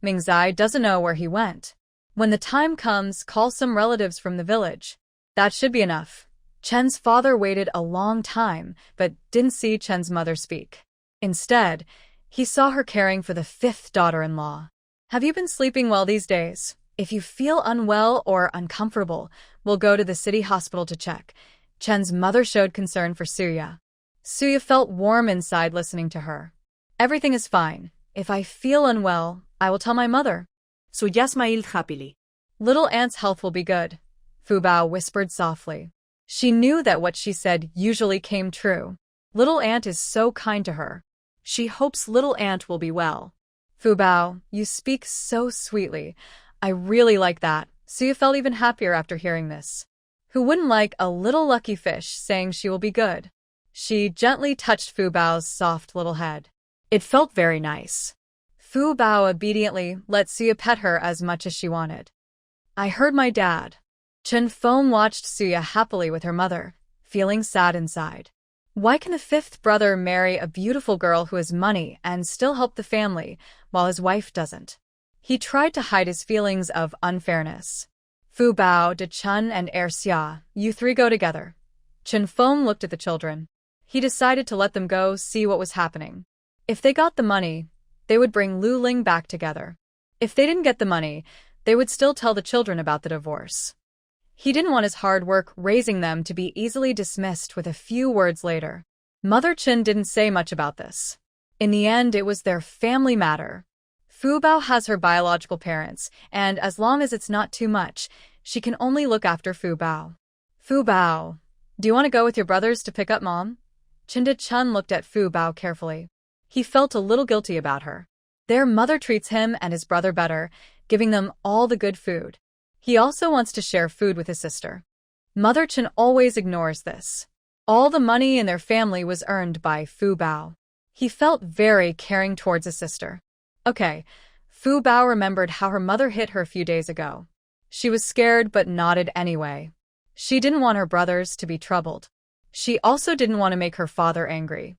Mingzai doesn't know where he went. When the time comes, call some relatives from the village. That should be enough. Chen's father waited a long time, but didn't see Chen's mother speak. Instead, he saw her caring for the fifth daughter-in-law. Have you been sleeping well these days? If you feel unwell or uncomfortable, we'll go to the city hospital to check. Chen's mother showed concern for Suya. Suya felt warm inside listening to her. Everything is fine. If I feel unwell, I will tell my mother. Suya smiled happily. Little Aunt's health will be good, Fu Bao whispered softly. She knew that what she said usually came true. Little Aunt is so kind to her. She hopes Little Aunt will be well. Fu Bao, you speak so sweetly. I really like that. Suya felt even happier after hearing this. Who wouldn't like a little lucky fish saying she will be good? She gently touched Fu Bao's soft little head. It felt very nice. Fu Bao obediently let Suya pet her as much as she wanted. I heard my dad. Chen Feng watched Suya happily with her mother, feeling sad inside. Why can the fifth brother marry a beautiful girl who has money and still help the family, while his wife doesn't? He tried to hide his feelings of unfairness. Fu Bao, De Chun, and Er Xia, you three go together. Chen Feng looked at the children. He decided to let them go see what was happening. If they got the money, they would bring Lu Ling back together. If they didn't get the money, they would still tell the children about the divorce. He didn't want his hard work raising them to be easily dismissed with a few words later. Mother Chin didn't say much about this. In the end, it was their family matter. Fu Bao has her biological parents, and as long as it's not too much, she can only look after Fu Bao. Fu Bao, do you want to go with your brothers to pick up Mom? Chinda Chun looked at Fu Bao carefully. He felt a little guilty about her. Their mother treats him and his brother better, giving them all the good food. He also wants to share food with his sister. Mother Chen always ignores this. All the money in their family was earned by Fu Bao. He felt very caring towards his sister. Okay, Fu Bao remembered how her mother hit her a few days ago. She was scared but nodded anyway. She didn't want her brothers to be troubled. She also didn't want to make her father angry.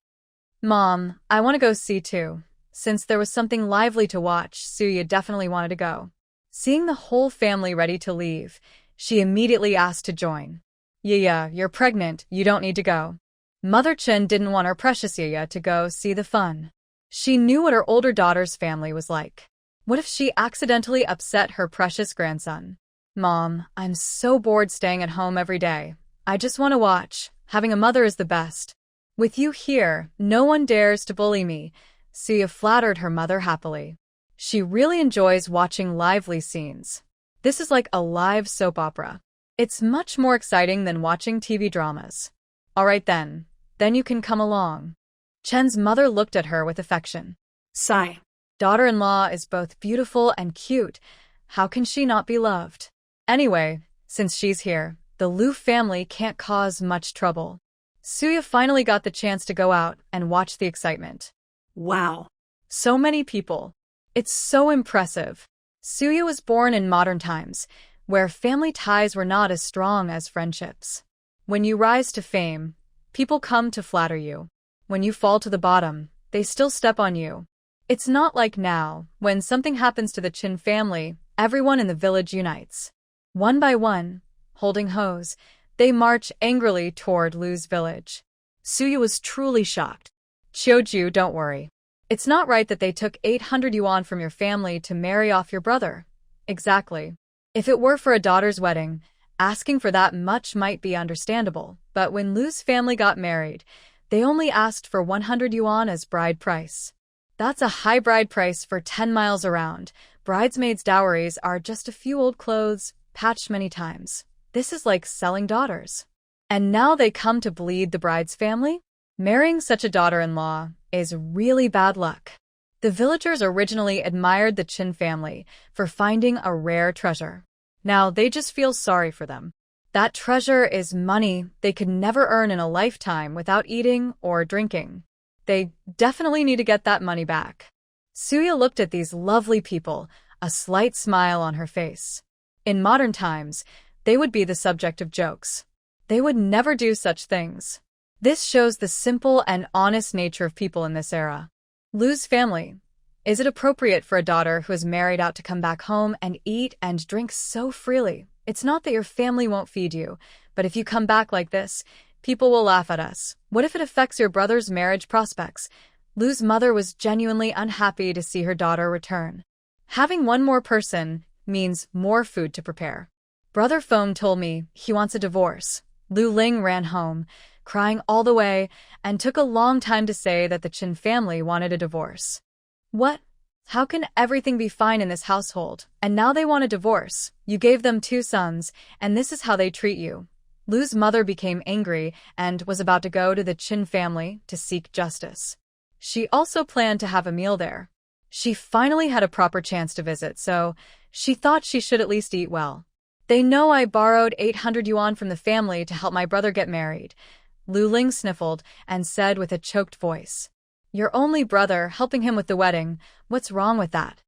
Mom, I want to go see too. Since there was something lively to watch, Suya definitely wanted to go. Seeing the whole family ready to leave, she immediately asked to join. Yeah, you're pregnant, you don't need to go. Mother Chen didn't want her precious Yaya to go see the fun. She knew what her older daughter's family was like. What if she accidentally upset her precious grandson? Mom, I'm so bored staying at home every day. I just want to watch. Having a mother is the best. With you here, no one dares to bully me. Suya flattered her mother happily. She really enjoys watching lively scenes. This is like a live soap opera. It's much more exciting than watching TV dramas. All right then you can come along. Chen's mother looked at her with affection. Sigh. Daughter-in-law is both beautiful and cute. How can she not be loved? Anyway, since she's here, the Lu family can't cause much trouble. Suya finally got the chance to go out and watch the excitement. Wow. So many people. It's so impressive. Suya was born in modern times, where family ties were not as strong as friendships. When you rise to fame, people come to flatter you. When you fall to the bottom, they still step on you. It's not like now, when something happens to the Chin family, everyone in the village unites. One by one, holding hose, they march angrily toward Lu's village. Suya was truly shocked. Qiuju, don't worry. It's not right that they took 800 yuan from your family to marry off your brother. Exactly. If it were for a daughter's wedding, asking for that much might be understandable, but when Lu's family got married, they only asked for 100 yuan as bride price. That's a high bride price for 10 miles around. Bridesmaids' dowries are just a few old clothes, patched many times. This is like selling daughters. And now they come to bleed the bride's family? Marrying such a daughter-in-law is really bad luck. The villagers originally admired the Chin family for finding a rare treasure. Now they just feel sorry for them. That treasure is money they could never earn in a lifetime without eating or drinking. They definitely need to get that money back. Suya looked at these lovely people, a slight smile on her face. In modern times, they would be the subject of jokes. They would never do such things. This shows the simple and honest nature of people in this era. Lu's family. Is it appropriate for a daughter who is married out to come back home and eat and drink so freely? It's not that your family won't feed you, but if you come back like this, people will laugh at us. What if it affects your brother's marriage prospects? Lu's mother was genuinely unhappy to see her daughter return. Having one more person means more food to prepare. Brother Feng told me he wants a divorce. Lu Ling ran home, crying all the way, and took a long time to say that the Chin family wanted a divorce. What? How can everything be fine in this household? And now they want a divorce. You gave them 2 sons, and this is how they treat you. Lu's mother became angry and was about to go to the Chin family to seek justice. She also planned to have a meal there. She finally had a proper chance to visit, so she thought she should at least eat well. They know I borrowed 800 yuan from the family to help my brother get married. Lu Ling sniffled and said with a choked voice. Your only brother helping him with the wedding, what's wrong with that?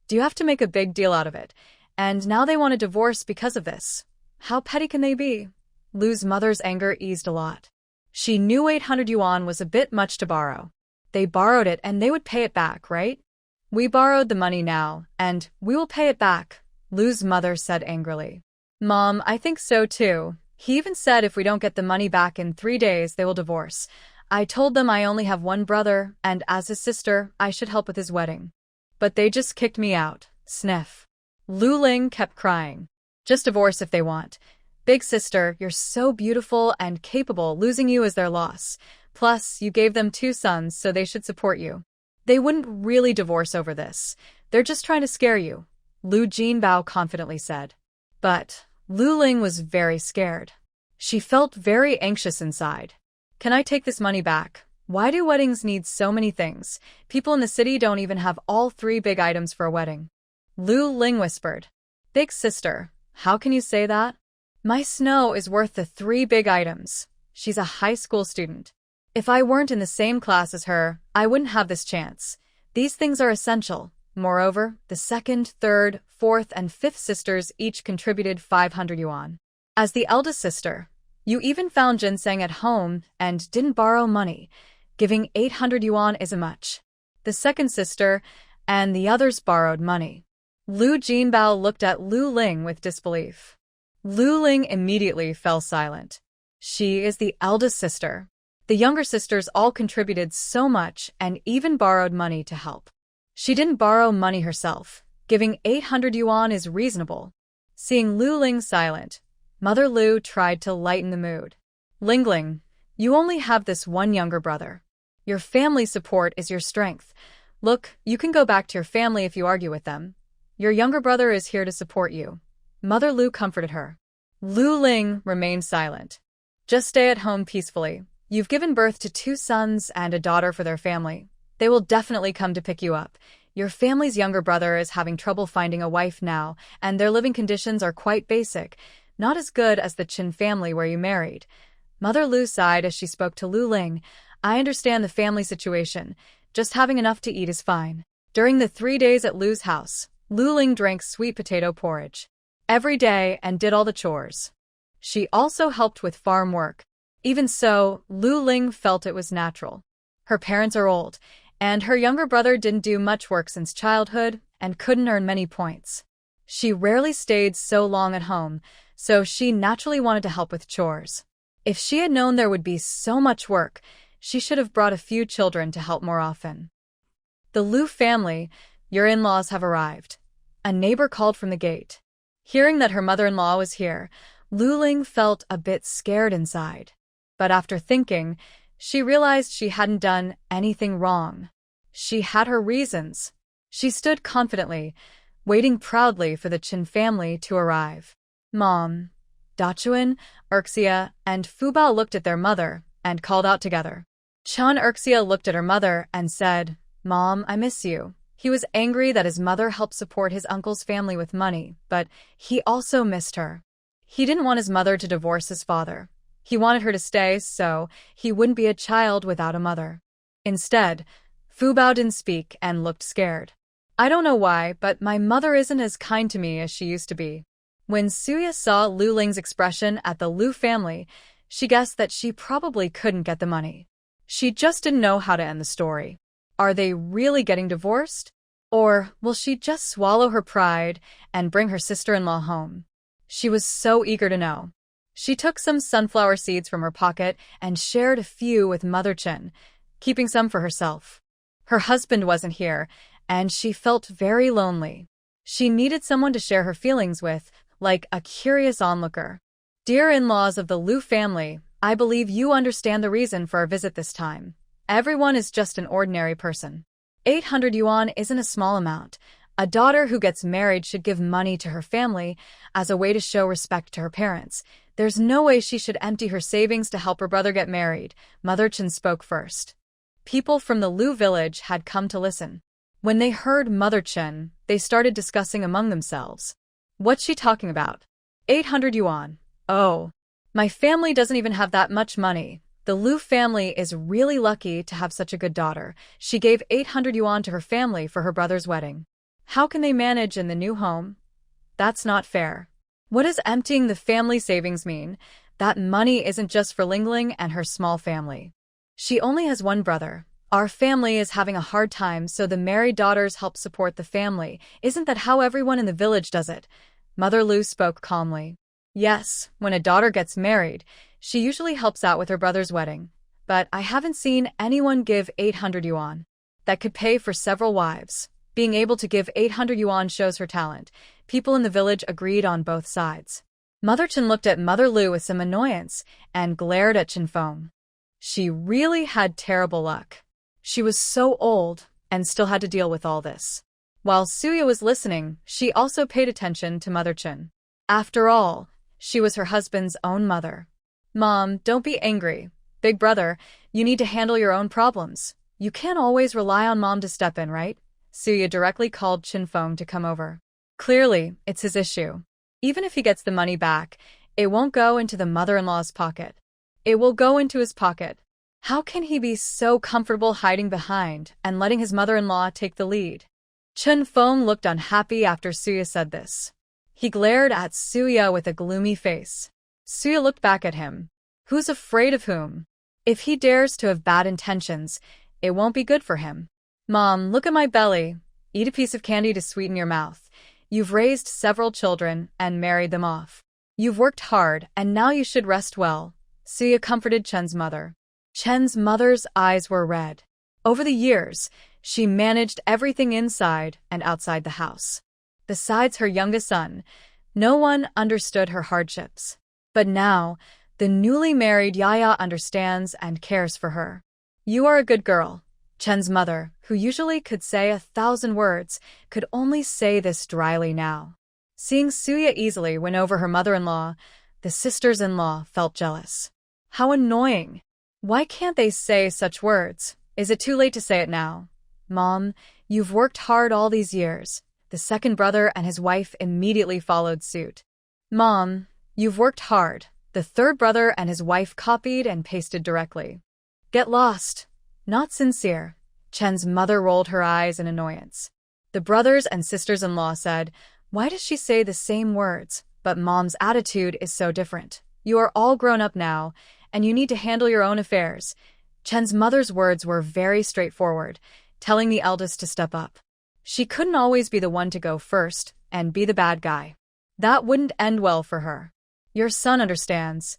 Do you have to make a big deal out of it? And now they want a divorce because of this. How petty can they be? Lu's mother's anger eased a lot. She knew 800 yuan was a bit much to borrow. They borrowed it and they would pay it back, right? We borrowed the money now, and we will pay it back, Lu's mother said angrily. Mom, I think so too. He even said if we don't get the money back in 3 days, they will divorce. I told them I only have one brother, and as his sister, I should help with his wedding. But they just kicked me out. Sniff. Lu Ling kept crying. Just divorce if they want. Big sister, you're so beautiful and capable, losing you is their loss. Plus, you gave them 2 sons, so they should support you. They wouldn't really divorce over this. They're just trying to scare you, Lu Jinbao confidently said. But Lu Ling was very scared. She felt very anxious inside. Can I take this money back? Why do weddings need so many things? People in the city don't even have all 3 big items for a wedding. Lu Ling whispered. Big sister, how can you say that? My Snow is worth the 3 big items. She's a high school student. If I weren't in the same class as her, I wouldn't have this chance. These things are essential. Moreover, the 2nd, 3rd, 4th, and 5th sisters each contributed 500 yuan. As the eldest sister, you even found ginseng at home and didn't borrow money. Giving 800 yuan isn't much. The 2nd sister and the others borrowed money. Lu Jinbao looked at Lu Ling with disbelief. Lu Ling immediately fell silent. She is the eldest sister. The younger sisters all contributed so much and even borrowed money to help. She didn't borrow money herself. Giving 800 yuan is reasonable. Seeing Lu Ling silent, Mother Lu tried to lighten the mood. Lingling, you only have this one younger brother. Your family support is your strength. Look, you can go back to your family if you argue with them. Your younger brother is here to support you. Mother Lu comforted her. Lu Ling remained silent. Just stay at home peacefully. You've given birth to 2 sons and a daughter for their family. They will definitely come to pick you up. Your family's younger brother is having trouble finding a wife now, and their living conditions are quite basic. Not as good as the Chin family where you married. Mother Lu sighed as she spoke to Lu Ling. I understand the family situation. Just having enough to eat is fine. During the 3 days at Lu's house, Lu Ling drank sweet potato porridge every day and did all the chores. She also helped with farm work. Even so, Lu Ling felt it was natural. Her parents are old, and her younger brother didn't do much work since childhood and couldn't earn many points. She rarely stayed so long at home, so she naturally wanted to help with chores. If she had known there would be so much work, she should have brought a few children to help more often. The Lu family, your in-laws have arrived. A neighbor called from the gate. Hearing that her mother-in-law was here, Lu Ling felt a bit scared inside. But after thinking, she realized she hadn't done anything wrong. She had her reasons. She stood confidently, waiting proudly for the Chin family to arrive. Mom, Dachuan, Erxia, and Fubao looked at their mother and called out together. Chun Erxia looked at her mother and said, "Mom, I miss you." He was angry that his mother helped support his uncle's family with money, but he also missed her. He didn't want his mother to divorce his father. He wanted her to stay so he wouldn't be a child without a mother. Instead, Fubao didn't speak and looked scared. "I don't know why, but my mother isn't as kind to me as she used to be." When Suya saw Lu Ling's expression at the Lu family, she guessed that she probably couldn't get the money. She just didn't know how to end the story. Are they really getting divorced? Or will she just swallow her pride and bring her sister-in-law home? She was so eager to know. She took some sunflower seeds from her pocket and shared a few with Mother Chen, keeping some for herself. Her husband wasn't here, and she felt very lonely. She needed someone to share her feelings with, like a curious onlooker. "Dear in-laws of the Lu family, I believe you understand the reason for our visit this time. Everyone is just an ordinary person. 800 yuan isn't a small amount. A daughter who gets married should give money to her family as a way to show respect to her parents. There's no way she should empty her savings to help her brother get married." Mother Chen spoke first. People from the Lu village had come to listen. When they heard Mother Chen, they started discussing among themselves. "What's she talking about? 800 yuan. Oh. My family doesn't even have that much money. The Lu family is really lucky to have such a good daughter. She gave 800 yuan to her family for her brother's wedding. How can they manage in the new home? That's not fair. What does emptying the family savings mean? That money isn't just for Lingling and her small family. She only has one brother. Our family is having a hard time, so the married daughters help support the family. Isn't that how everyone in the village does it?" Mother Lu spoke calmly. "Yes, when a daughter gets married, she usually helps out with her brother's wedding. But I haven't seen anyone give 800 yuan. That could pay for several wives. Being able to give 800 yuan shows her talent." People in the village agreed on both sides. Mother Chen looked at Mother Lu with some annoyance and glared at Chen Feng. She really had terrible luck. She was so old and still had to deal with all this. While Suya was listening, she also paid attention to Mother Chen. After all, she was her husband's own mother. "Mom, don't be angry. Big brother, you need to handle your own problems. You can't always rely on Mom to step in, right?" Suya directly called Chen Feng to come over. Clearly, it's his issue. Even if he gets the money back, it won't go into the mother-in-law's pocket. It will go into his pocket. How can he be so comfortable hiding behind and letting his mother-in-law take the lead? Chen Feng looked unhappy after Suya said this. He glared at Suya with a gloomy face. Suya looked back at him. Who's afraid of whom? If he dares to have bad intentions, it won't be good for him. "Mom, look at my belly. Eat a piece of candy to sweeten your mouth. You've raised several children and married them off. You've worked hard and now you should rest well." Suya comforted Chen's mother. Chen's mother's eyes were red. Over the years, she managed everything inside and outside the house. Besides her youngest son, no one understood her hardships. But now, the newly married Yaya understands and cares for her. "You are a good girl." Chen's mother, who usually could say 1,000 words, could only say this dryly now. Seeing Suya easily win over her mother-in-law, the sisters-in-law felt jealous. How annoying! Why can't they say such words? Is it too late to say it now? "Mom, you've worked hard all these years." The second brother and his wife immediately followed suit. "Mom, you've worked hard." The third brother and his wife copied and pasted directly. "Get lost. Not sincere." Chen's mother rolled her eyes in annoyance. The brothers and sisters-in-law said, "Why does she say the same words? But Mom's attitude is so different. You are all grown up now, and you need to handle your own affairs." Chen's mother's words were very straightforward, telling the eldest to step up. She couldn't always be the one to go first and be the bad guy. That wouldn't end well for her. "Your son understands."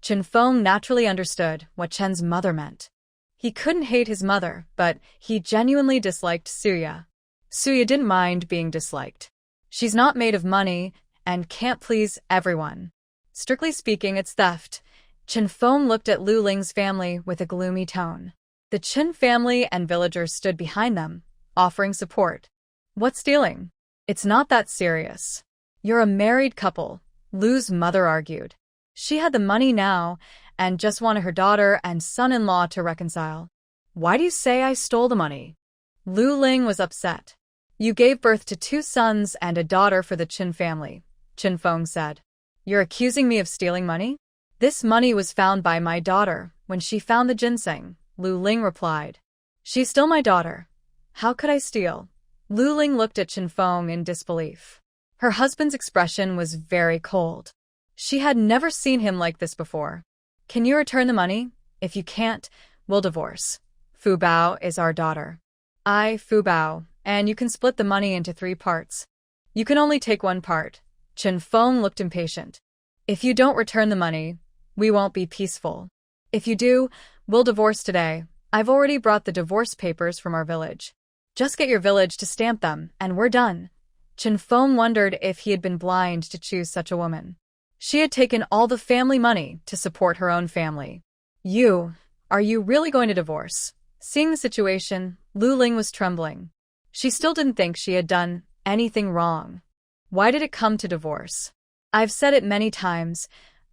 Chen Feng naturally understood what Chen's mother meant. He couldn't hate his mother, but he genuinely disliked Suya. Suya didn't mind being disliked. She's not made of money and can't please everyone. Strictly speaking, it's theft. Chen Feng looked at Lu Ling's family with a gloomy tone. The Chen family and villagers stood behind them, offering support. "What's stealing? It's not that serious. You're a married couple," Lu's mother argued. She had the money now and just wanted her daughter and son-in-law to reconcile. Why do you say I stole the money? Lu Ling was upset. You gave birth to 2 sons and a daughter for the Qin family, Qin Feng said. You're accusing me of stealing money? This money was found by my daughter when she found the ginseng, Lu Ling replied. She's still my daughter. How could I steal? Lu Ling looked at Qin Feng in disbelief. Her husband's expression was very cold. She had never seen him like this before. Can you return the money? If you can't, we'll divorce. Fu Bao is our daughter. Fu Bao, and you can split the money into 3 parts. You can only take 1 part. Qin Feng looked impatient. If you don't return the money, we won't be peaceful. If you do, we'll divorce today. I've already brought the divorce papers from our village. Just get your village to stamp them, and we're done. Qin Feng wondered if he had been blind to choose such a woman. She had taken all the family money to support her own family. Are you really going to divorce? Seeing the situation, Lu Ling was trembling. She still didn't think she had done anything wrong. Why did it come to divorce? I've said it many times.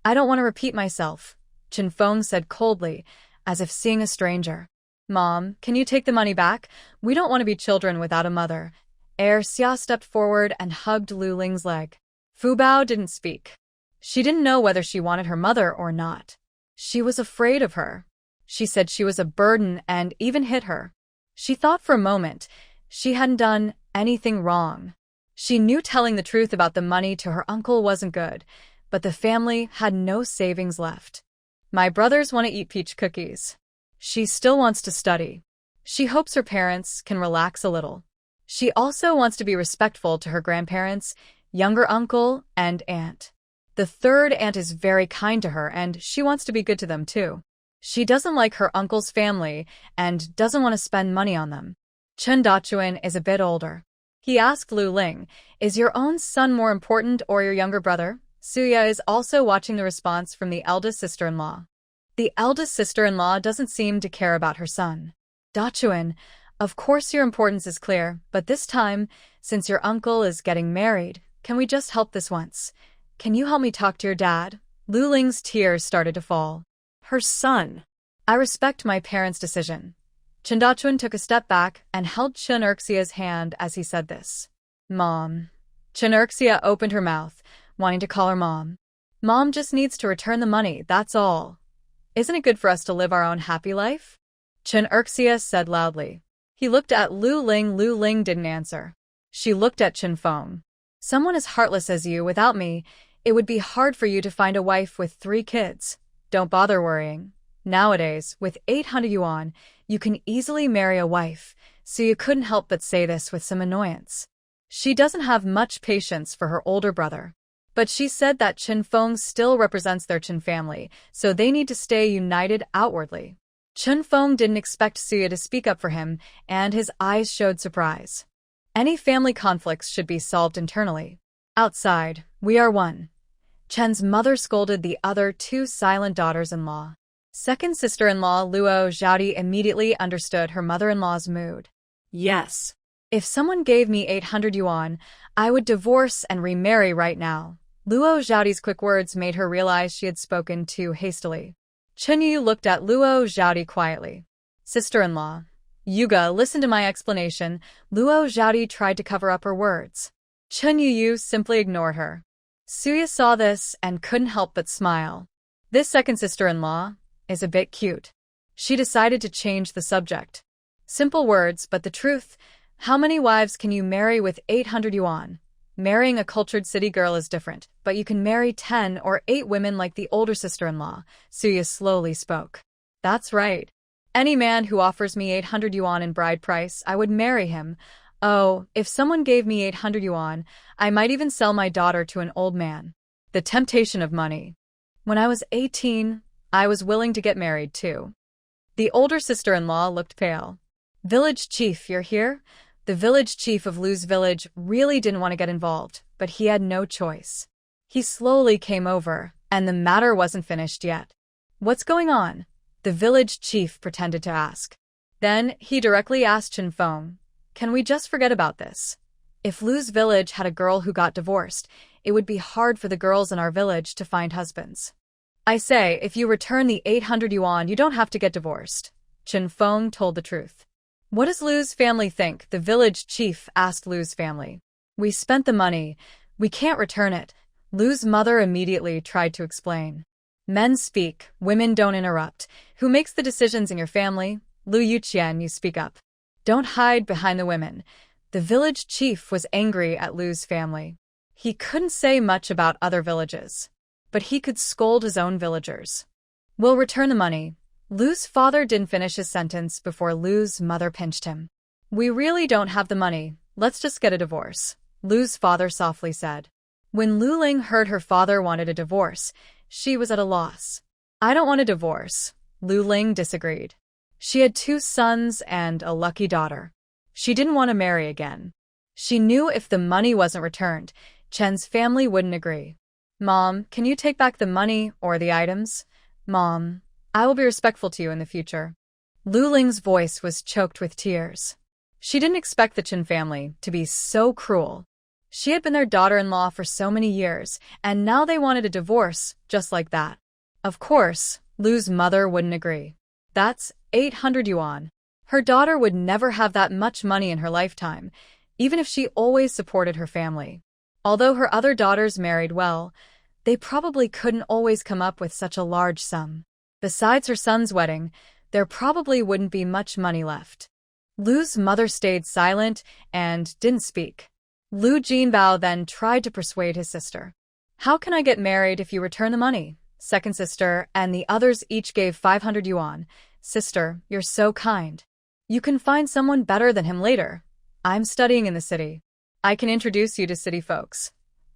I don't want to repeat myself, Qin Feng said coldly, as if seeing a stranger. Mom, can you take the money back? We don't want to be children without a mother. Xia stepped forward and hugged Lu Ling's leg. Fu Bao didn't speak. She didn't know whether she wanted her mother or not. She was afraid of her. She said she was a burden and even hit her. She thought for a moment she hadn't done anything wrong. She knew telling the truth about the money to her uncle wasn't good, but the family had no savings left. My brothers want to eat peach cookies. She still wants to study. She hopes her parents can relax a little. She also wants to be respectful to her grandparents, younger uncle, and aunt. The 3rd aunt is very kind to her, and she wants to be good to them too. She doesn't like her uncle's family and doesn't want to spend money on them. Chen Dachuan is a bit older. He asked Lu Ling, is your own son more important or your younger brother? Suya is also watching the response from the eldest sister-in-law. The eldest sister-in-law doesn't seem to care about her son. Dachuan, of course your importance is clear, but this time, since your uncle is getting married, can we just help this once? Can you help me talk to your dad? Lu Ling's tears started to fall. Her son. I respect my parents' decision. Chen Dachuan took a step back and held Chen Erxia's hand as he said this. Mom. Chen Erxia opened her mouth, wanting to call her mom. Mom just needs to return the money, that's all. Isn't it good for us to live our own happy life? Chen Erxia said loudly. He looked at Lu Ling. Lu Ling didn't answer. She looked at Qin Feng. Someone as heartless as you, without me, it would be hard for you to find a wife with 3 kids. Don't bother worrying. Nowadays, with 800 yuan, you can easily marry a wife, so you couldn't help but say this with some annoyance. She doesn't have much patience for her older brother. But she said that Qin Feng still represents their Qin family, so they need to stay united outwardly. Qin Feng didn't expect Suya to speak up for him, and his eyes showed surprise. Any family conflicts should be solved internally. Outside, we are one. Chen's mother scolded the other 2 silent daughters-in-law. Second sister-in-law Luo Zhaodi immediately understood her mother-in-law's mood. Yes. If someone gave me 800 yuan, I would divorce and remarry right now. Luo Zhaodi's quick words made her realize she had spoken too hastily. Chen Yu looked at Luo Zhaodi quietly. Sister-in-law. Yuga, listen to my explanation. Luo Zhaodi tried to cover up her words. Chen Yu simply ignored her. Suya saw this and couldn't help but smile. This second sister-in-law is a bit cute. She decided to change the subject. Simple words, but the truth. How many wives can you marry with 800 yuan? Marrying a cultured city girl is different, but you can marry 10 or 8 women like the older sister-in-law, Suya slowly spoke. That's right. Any man who offers me 800 yuan in bride price, I would marry him. Oh, if someone gave me 800 yuan, I might even sell my daughter to an old man. The temptation of money. When I was 18, I was willing to get married too. The older sister-in-law looked pale. Village chief, you're here? The village chief of Lu's village really didn't want to get involved, but he had no choice. He slowly came over, and the matter wasn't finished yet. What's going on? The village chief pretended to ask. Then he directly asked Qin Feng, can we just forget about this? If Lu's village had a girl who got divorced, it would be hard for the girls in our village to find husbands. I say, if you return the 800 yuan, you don't have to get divorced. Chen Feng told the truth. What does Lu's family think? The village chief asked Lu's family. We spent the money. We can't return it. Lu's mother immediately tried to explain. Men speak, women don't interrupt. Who makes the decisions in your family? Lu Yuqian, you speak up. Don't hide behind the women. The village chief was angry at Lu's family. He couldn't say much about other villages, but he could scold his own villagers. We'll return the money. Lu's father didn't finish his sentence before Lu's mother pinched him. We really don't have the money. Let's just get a divorce, Lu's father softly said. When Lu Ling heard her father wanted a divorce, she was at a loss. I don't want a divorce, Lu Ling disagreed. She had 2 sons and a lucky daughter. She didn't want to marry again. She knew if the money wasn't returned, Chen's family wouldn't agree. Mom, can you take back the money or the items? Mom, I will be respectful to you in the future. Lu Ling's voice was choked with tears. She didn't expect the Chen family to be so cruel. She had been their daughter-in-law for so many years, and now they wanted a divorce just like that. Of course, Lu's mother wouldn't agree. That's 800 yuan. Her daughter would never have that much money in her lifetime, even if she always supported her family. Although her other daughters married well, they probably couldn't always come up with such a large sum. Besides her son's wedding, there probably wouldn't be much money left. Lu's mother stayed silent and didn't speak. Lu Jinbao then tried to persuade his sister. How can I get married if you return the money? Second sister and the others each gave 500 yuan. Sister, you're so kind. You can find someone better than him later. I'm studying in the city. I can introduce you to city folks.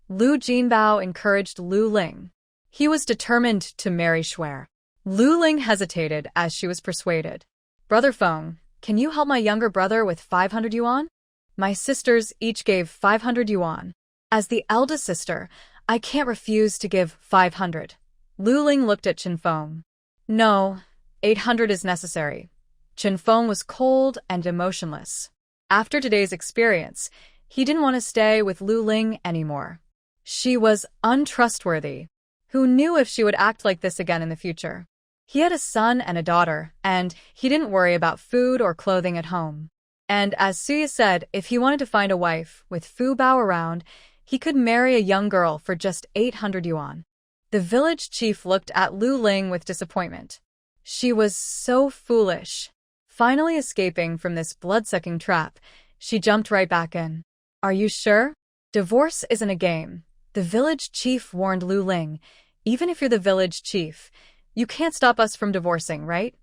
Lu Jinbao encouraged Lu Ling. He was determined to marry Shuer. Lu Ling hesitated as she was persuaded. Brother Feng, can you help my younger brother with 500 yuan? My sisters each gave 500 yuan. As the eldest sister, I can't refuse to give 500. Lu Ling looked at Chen Feng. No, 800 is necessary. Chen Feng was cold and emotionless. After today's experience, he didn't want to stay with Lu Ling anymore. She was untrustworthy. Who knew if she would act like this again in the future? He had a son and a daughter, and he didn't worry about food or clothing at home. And as Suya said, if he wanted to find a wife with Fu Bao around, he could marry a young girl for just 800 yuan. The village chief looked at Lu Ling with disappointment. She was so foolish. Finally escaping from this blood-sucking trap, she jumped right back in. Are you sure? Divorce isn't a game. The village chief warned Lu Ling. Even if you're the village chief, you can't stop us from divorcing, right?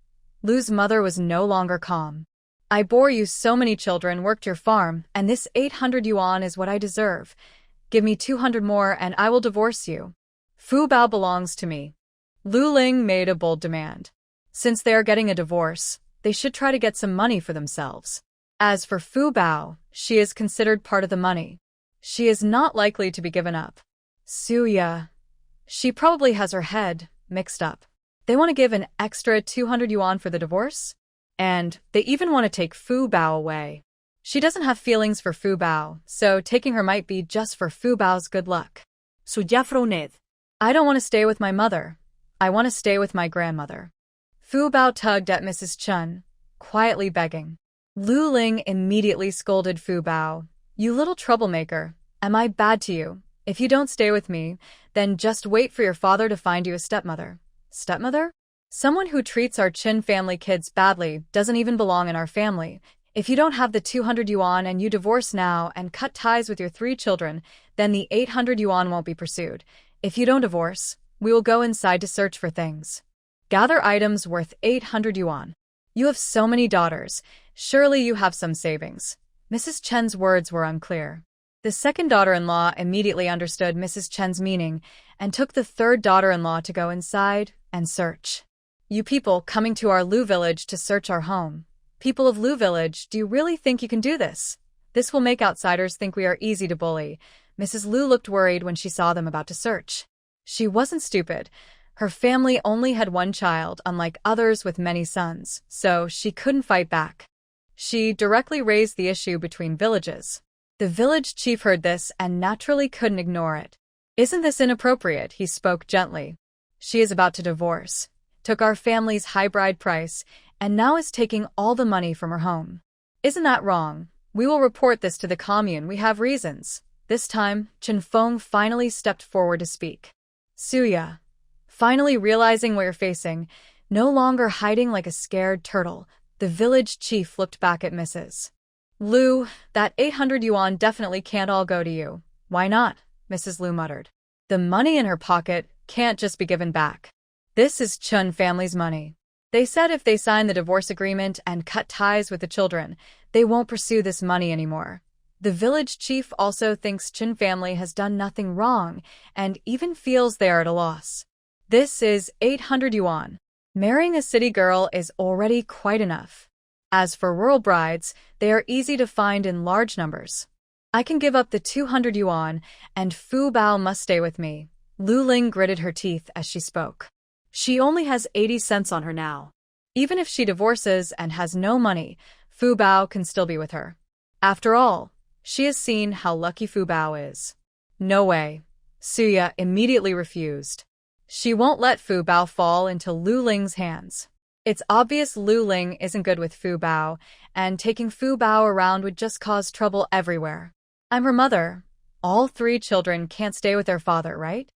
Lu's mother was no longer calm. I bore you so many children, worked your farm, and this 800 yuan is what I deserve. Give me 200 more and I will divorce you. Fu Bao belongs to me. Lu Ling made a bold demand. Since they are getting a divorce, they should try to get some money for themselves. As for Fu Bao, she is considered part of the money. She is not likely to be given up. Suya. She probably has her head mixed up. They want to give an extra 200 yuan for the divorce? And they even want to take Fu Bao away. She doesn't have feelings for Fu Bao, so taking her might be just for Fu Bao's good luck. Suya frowned. I don't want to stay with my mother. I want to stay with my grandmother. Fu Bao tugged at Mrs. Chen, quietly begging. Lu Ling immediately scolded Fu Bao. You little troublemaker, am I bad to you? If you don't stay with me, then just wait for your father to find you a stepmother. Stepmother? Someone who treats our Chin family kids badly doesn't even belong in our family. If you don't have the 200 yuan and you divorce now and cut ties with your 3 children, then the 800 yuan won't be pursued. If you don't divorce, we will go inside to search for things. Gather items worth 800 yuan. You have so many daughters. Surely you have some savings. Mrs. Chen's words were unclear. The second daughter-in-law immediately understood Mrs. Chen's meaning and took the third daughter-in-law to go inside and search. You people coming to our Lu village to search our home. People of Lu village, do you really think you can do this? This will make outsiders think we are easy to bully. Mrs. Lu looked worried when she saw them about to search. She wasn't stupid. Her family only had 1 child, unlike others with many sons, so she couldn't fight back. She directly raised the issue between villages. The village chief heard this and naturally couldn't ignore it. Isn't this inappropriate? He spoke gently. She is about to divorce, took our family's high bride price, and now is taking all the money from her home. Isn't that wrong? We will report this to the commune. We have reasons. This time, Chen Feng finally stepped forward to speak. Suya, finally realizing what you're facing, no longer hiding like a scared turtle, the village chief looked back at Mrs. Lu. That 800 yuan definitely can't all go to you. Why not? Mrs. Lu muttered. The money in her pocket can't just be given back. This is Chun family's money. They said if they sign the divorce agreement and cut ties with the children, they won't pursue this money anymore. The village chief also thinks Chun family has done nothing wrong and even feels they are at a loss. This is 800 yuan. Marrying a city girl is already quite enough. As for rural brides, they are easy to find in large numbers. I can give up the 200 yuan, and Fu Bao must stay with me. Lu Ling gritted her teeth as she spoke. She only has 80 cents on her now. Even if she divorces and has no money, Fu Bao can still be with her. After all, she has seen how lucky Fu Bao is. No way. Suya immediately refused. She won't let Fu Bao fall into Lu Ling's hands. It's obvious Lu Ling isn't good with Fu Bao, and taking Fu Bao around would just cause trouble everywhere. I'm her mother. All 3 children can't stay with their father, right?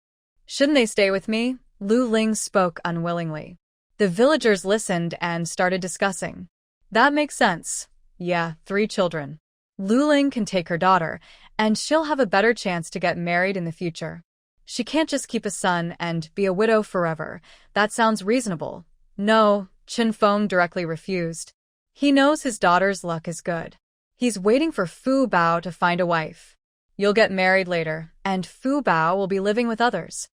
Shouldn't they stay with me? Lu Ling spoke unwillingly. The villagers listened and started discussing. That makes sense. Yeah, 3 children. Lu Ling can take her daughter, and she'll have a better chance to get married in the future. She can't just keep a son and be a widow forever. That sounds reasonable. No, Chen Feng directly refused. He knows his daughter's luck is good. He's waiting for Fu Bao to find a wife. You'll get married later, and Fu Bao will be living with others.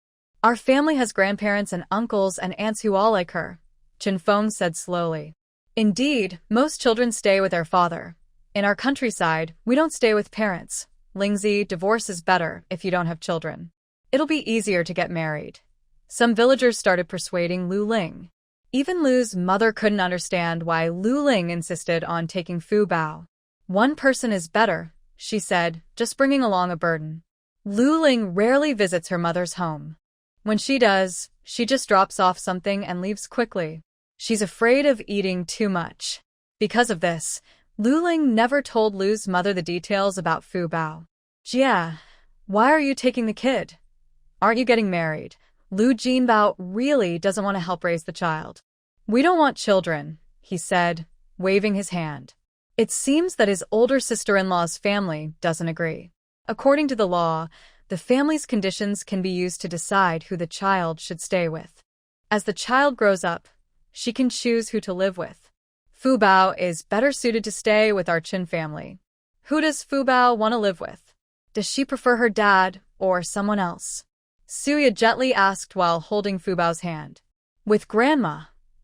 Our family has grandparents and uncles and aunts who all like her, Chen Feng said slowly. Indeed, most children stay with their father. In our countryside, we don't stay with parents. Lingzi, divorce is better if you don't have children. It'll be easier to get married. Some villagers started persuading Lu Ling. Even Lu's mother couldn't understand why Lu Ling insisted on taking Fu Bao. One person is better, she said, just bringing along a burden. Lu Ling rarely visits her mother's home. When she does, she just drops off something and leaves quickly. She's afraid of eating too much. Because of this, Lu Ling never told Lu's mother the details about Fu Bao. Jia, why are you taking the kid? Aren't you getting married? Lu Jinbao really doesn't want to help raise the child. We don't want children, he said, waving his hand. It seems that his older sister-in-law's family doesn't agree. According to the law, the family's conditions can be used to decide who the child should stay with. As the child grows up, she can choose who to live with. Fu Bao is better suited to stay with our Qin family. Who does Fu Bao want to live with? Does she prefer her dad or someone else? Suya gently asked while holding Fu Bao's hand. With grandma,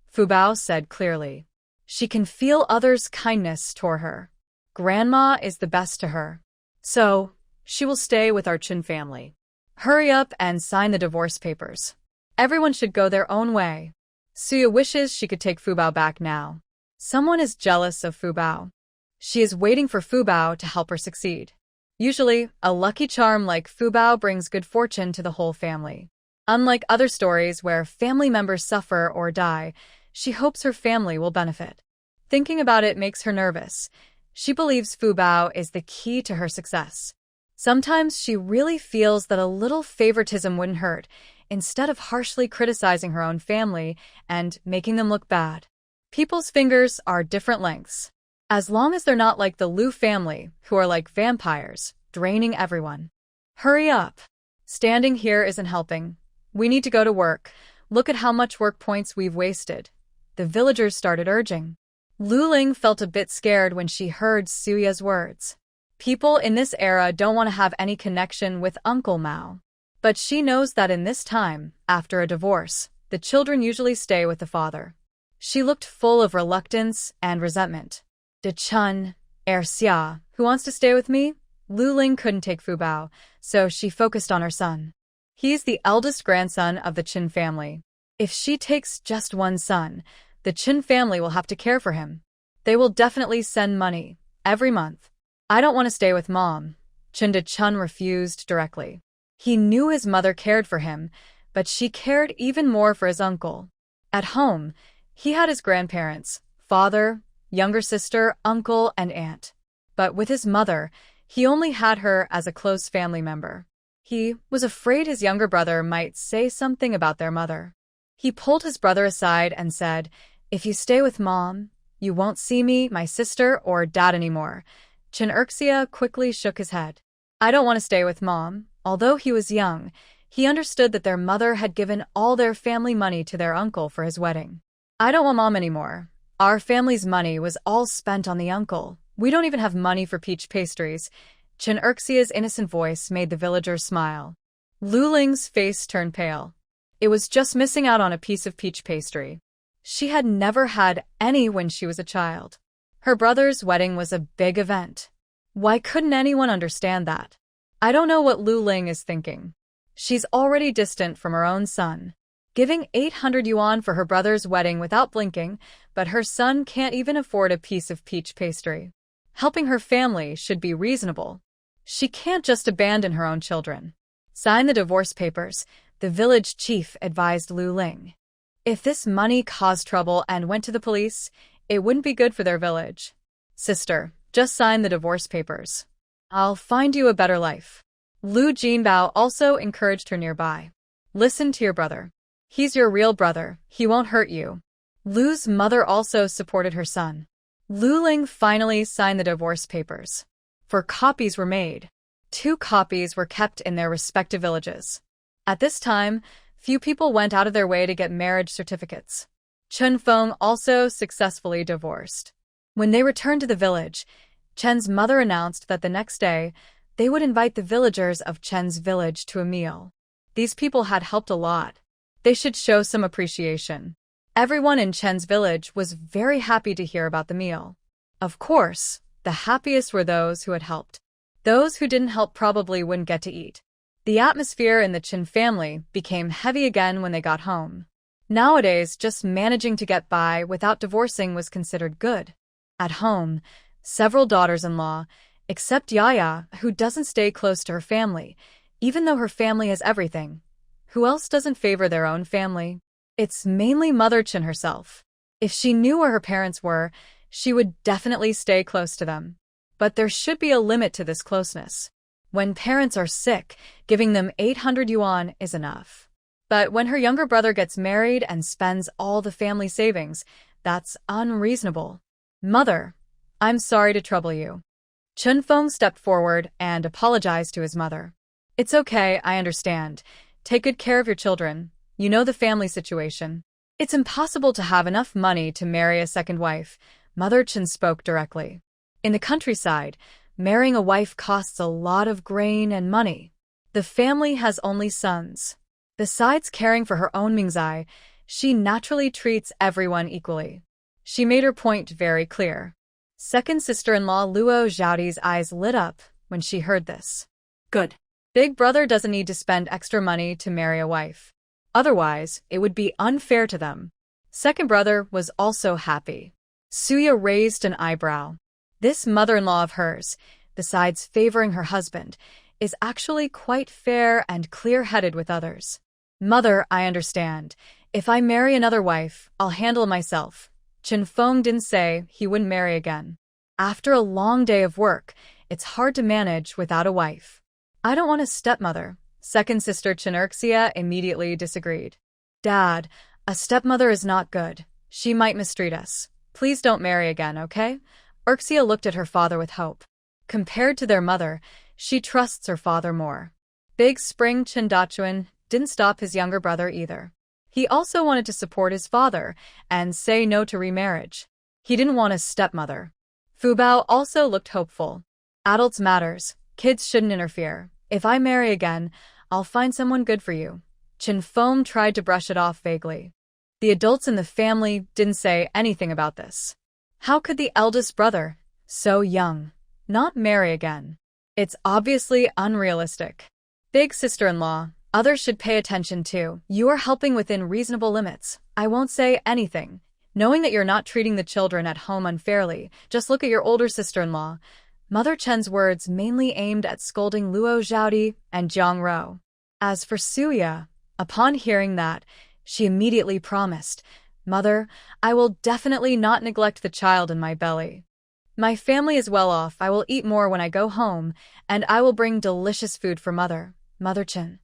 Fu Bao said clearly. She can feel others' kindness toward her. Grandma is the best to her. So, she will stay with our Qin family. Hurry up and sign the divorce papers. Everyone should go their own way. Suya wishes she could take Fu Bao back now. Someone is jealous of Fu Bao. She is waiting for Fu Bao to help her succeed. Usually, a lucky charm like Fu Bao brings good fortune to the whole family. Unlike other stories where family members suffer or die, she hopes her family will benefit. Thinking about it makes her nervous. She believes Fu Bao is the key to her success. Sometimes she really feels that a little favoritism wouldn't hurt, instead of harshly criticizing her own family and making them look bad. People's fingers are different lengths. As long as they're not like the Lu family, who are like vampires, draining everyone. Hurry up. Standing here isn't helping. We need to go to work. Look at how much work points we've wasted. The villagers started urging. Lu Ling felt a bit scared when she heard Suya's words. People in this era don't want to have any connection with Uncle Mao. But she knows that in this time, after a divorce, the children usually stay with the father. She looked full of reluctance and resentment. De Chun, Xia, who wants to stay with me? Lu Ling couldn't take Fu Bao, so she focused on her son. He's the eldest grandson of the Qin family. If she takes just one son, the Qin family will have to care for him. They will definitely send money, every month. I don't want to stay with Mom. Qin De Chun refused directly. He knew his mother cared for him, but she cared even more for his uncle. At home, he had his grandparents, father, younger sister, uncle, and aunt. But with his mother, he only had her as a close family member. He was afraid his younger brother might say something about their mother. He pulled his brother aside and said, "If you stay with Mom, you won't see me, my sister, or Dad anymore." Chin-erxia quickly shook his head. "I don't want to stay with Mom." Although he was young, he understood that their mother had given all their family money to their uncle for his wedding. "I don't want Mom anymore. Our family's money was all spent on the uncle. We don't even have money for peach pastries." Chin-erxia's innocent voice made the villagers smile. Lu Ling's face turned pale. It was just missing out on a piece of peach pastry. She had never had any when she was a child. Her brother's wedding was a big event. Why couldn't anyone understand that? I don't know what Lu Ling is thinking. She's already distant from her own son, giving 800 yuan for her brother's wedding without blinking, but her son can't even afford a piece of peach pastry. Helping her family should be reasonable. She can't just abandon her own children. "Sign the divorce papers," the village chief advised Lu Ling. If this money caused trouble and went to the police, it wouldn't be good for their village. "Sister, just sign the divorce papers. I'll find you a better life." Lu Jinbao also encouraged her nearby. "Listen to your brother. He's your real brother. He won't hurt you." Lu's mother also supported her son. Lu Ling finally signed the divorce papers. 4 copies were made. 2 copies were kept in their respective villages. At this time, few people went out of their way to get marriage certificates. Chen Feng also successfully divorced. When they returned to the village, Chen's mother announced that the next day, they would invite the villagers of Chen's village to a meal. These people had helped a lot. They should show some appreciation. Everyone in Chen's village was very happy to hear about the meal. Of course, the happiest were those who had helped. Those who didn't help probably wouldn't get to eat. The atmosphere in the Chen family became heavy again when they got home. Nowadays, just managing to get by without divorcing was considered good. At home, several daughters-in-law, except Yaya, who doesn't stay close to her family, even though her family has everything. Who else doesn't favor their own family? It's mainly Mother Chen herself. If she knew where her parents were, she would definitely stay close to them. But there should be a limit to this closeness. When parents are sick, giving them 800 yuan is enough. But when her younger brother gets married and spends all the family savings, that's unreasonable. "Mother, I'm sorry to trouble you." Chen Feng stepped forward and apologized to his mother. "It's okay, I understand. Take good care of your children. You know the family situation. It's impossible to have enough money to marry a second wife." Mother Chen spoke directly. In the countryside, marrying a wife costs a lot of grain and money. The family has only sons. Besides caring for her own Mingzai, she naturally treats everyone equally. She made her point very clear. Second sister-in-law Luo Zhaoti's eyes lit up when she heard this. Good. Big brother doesn't need to spend extra money to marry a wife. Otherwise, it would be unfair to them. Second brother was also happy. Suya raised an eyebrow. This mother-in-law of hers, besides favoring her husband, is actually quite fair and clear-headed with others. "Mother, I understand. If I marry another wife, I'll handle myself." Chen Feng didn't say he wouldn't marry again. After a long day of work, it's hard to manage without a wife. "I don't want a stepmother." Second sister Chin-erxia immediately disagreed. "Dad, a stepmother is not good. She might mistreat us. Please don't marry again, okay?" Erxia looked at her father with hope. Compared to their mother, she trusts her father more. Big Spring Chen Dachuan didn't stop his younger brother either. He also wanted to support his father and say no to remarriage. He didn't want a stepmother. Fu Bao also looked hopeful. "Adults matters. Kids shouldn't interfere. If I marry again, I'll find someone good for you." Chen Feng tried to brush it off vaguely. The adults in the family didn't say anything about this. How could the eldest brother, so young, not marry again? It's obviously unrealistic. Big sister-in-law, others should pay attention too. You are helping within reasonable limits. I won't say anything. Knowing that you're not treating the children at home unfairly, just look at your older sister-in-law. Mother Chen's words mainly aimed at scolding Luo Zhaoti and Jiang Rou. As for Suya, Upon hearing that, she immediately promised, "Mother, I will definitely not neglect the child in my belly. My family is well off, I will eat more when I go home, and I will bring delicious food for Mother, Mother Chin.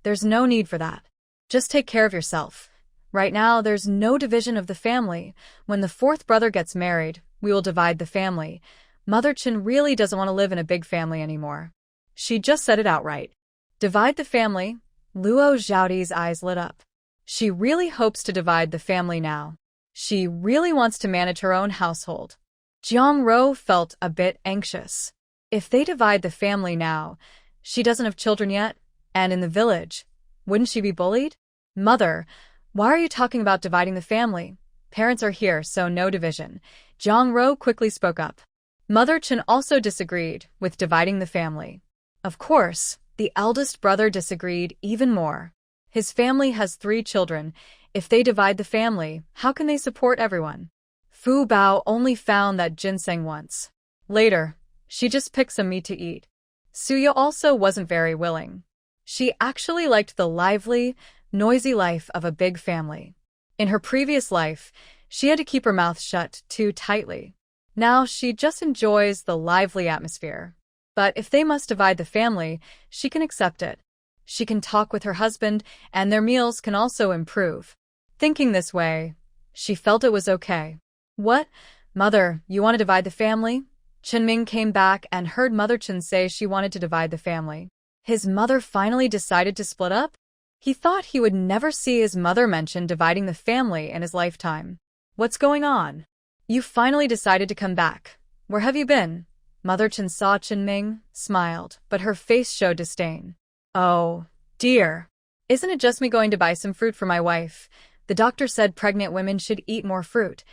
There's no need for that. Just take care of yourself. Right now, there's no division of the family. When the fourth brother gets married, we will divide the family. Mother Chin really doesn't want to live in a big family anymore." She just said it outright. Divide the family? Luo Zhaodi's eyes lit up. She really hopes to divide the family now. She really wants to manage her own household. Jiang Ro felt a bit anxious. If they divide the family now, she doesn't have children yet, and in the village, wouldn't she be bullied? "Mother, why are you talking about dividing the family? Parents are here, so no division." Jiang Ro quickly spoke up. Mother Chen also disagreed with dividing the family. Of course, the eldest brother disagreed even more. His family has 3 children. If they divide the family, how can they support everyone? Fu Bao only found that ginseng once. Later, she just picked some meat to eat. Suya also wasn't very willing. She actually liked the lively, noisy life of a big family. In her previous life, she had to keep her mouth shut too tightly. Now she just enjoys the lively atmosphere. But if they must divide the family, she can accept it. She can talk with her husband, and their meals can also improve. Thinking this way, she felt it was okay. "What? Mother, you want to divide the family?" Chenming came back and heard Mother Chen say she wanted to divide the family. His mother finally decided to split up? He thought he would never see his mother mention dividing the family in his lifetime. "What's going on? You finally decided to come back. Where have you been?" Mother Chen saw Chenming, smiled, but her face showed disdain. "Oh, dear. Isn't it just me going to buy some fruit for my wife? The doctor said pregnant women should eat more fruit."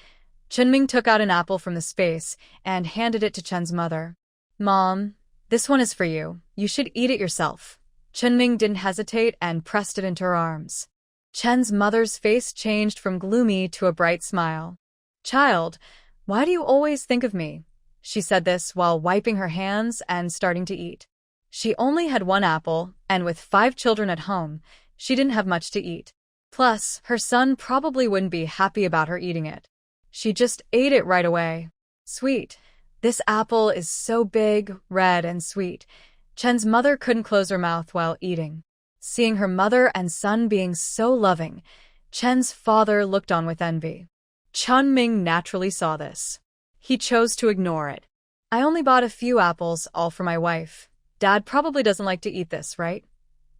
Chenming took out an apple from the space and handed it to Chen's mother. "Mom, this one is for you. You should eat it yourself." Chenming didn't hesitate and pressed it into her arms. Chen's mother's face changed from gloomy to a bright smile. "Child, why do you always think of me?" She said this while wiping her hands and starting to eat. She only had 1 apple, and with 5 children at home, she didn't have much to eat. Plus, her son probably wouldn't be happy about her eating it. She just ate it right away. "Sweet. This apple is so big, red, and sweet." Chen's mother couldn't close her mouth while eating. Seeing her mother and son being so loving, Chen's father looked on with envy. Chenming naturally saw this. He chose to ignore it. "I only bought a few apples, all for my wife. Dad probably doesn't like to eat this, right?"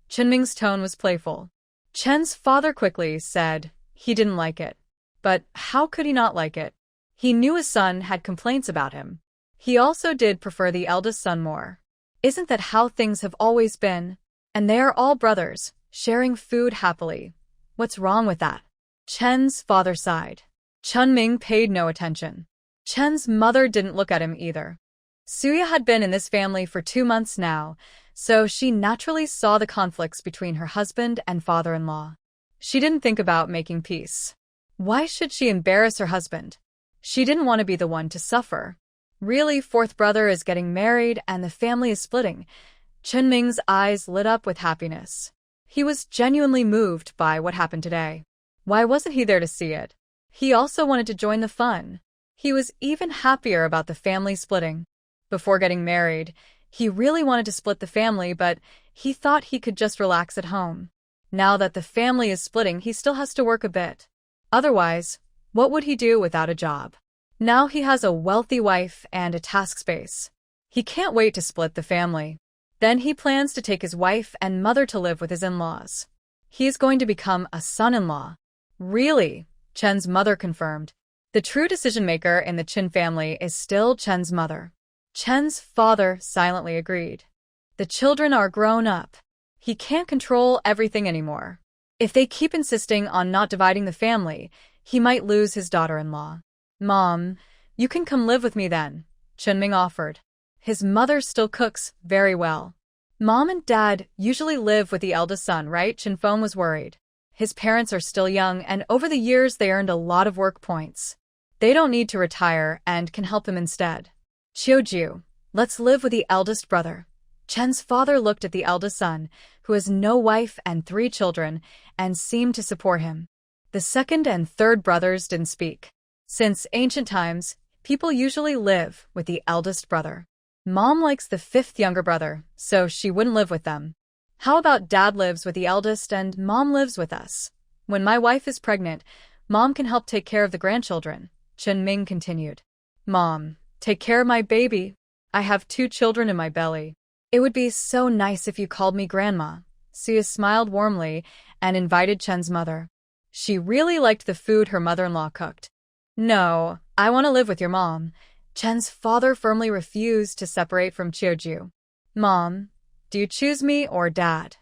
Chenming's tone was playful. Chen's father quickly said he didn't like it. But how could he not like it? He knew his son had complaints about him. He also did prefer the eldest son more. Isn't that how things have always been? And they are all brothers, sharing food happily. What's wrong with that? Chen's father sighed. Chenming paid no attention. Chen's mother didn't look at him either. Suya had been in this family for 2 months now, so she naturally saw the conflicts between her husband and father-in-law. She didn't think about making peace. Why should she embarrass her husband? She didn't want to be the one to suffer. Really, fourth brother is getting married and the family is splitting. Chenming's eyes lit up with happiness. He was genuinely moved by what happened today. Why wasn't he there to see it? He also wanted to join the fun. He was even happier about the family splitting. Before getting married, he really wanted to split the family, but he thought he could just relax at home. Now that the family is splitting, he still has to work a bit. Otherwise, what would he do without a job? Now he has a wealthy wife and a task space. He can't wait to split the family. Then he plans to take his wife and mother to live with his in-laws. He is going to become a son-in-law. Really? Chen's mother confirmed. The true decision-maker in the Chen family is still Chen's mother. Chen's father silently agreed. The children are grown up. He can't control everything anymore. If they keep insisting on not dividing the family, he might lose his daughter-in-law. Mom, you can come live with me then, Chenming offered. His mother still cooks very well. Mom and Dad usually live with the eldest son, right? Chenfeng was worried. His parents are still young, and over the years they earned a lot of work points. They don't need to retire and can help him instead. Chiuju, let's live with the eldest brother. Chen's father looked at the eldest son, who has no wife and 3 children, and seemed to support him. The second and third brothers didn't speak. Since ancient times, people usually live with the eldest brother. Mom likes the 5th younger brother, so she wouldn't live with them. How about Dad lives with the eldest and Mom lives with us? When my wife is pregnant, Mom can help take care of the grandchildren, Chen Ming continued. Mom, take care of my baby. I have 2 children in my belly. It would be so nice if you called me Grandma. Suya smiled warmly and invited Chen's mother. She really liked the food her mother-in-law cooked. No, I want to live with your mom. Chen's father firmly refused to separate from Chiuju. Mom, do you choose me or Dad?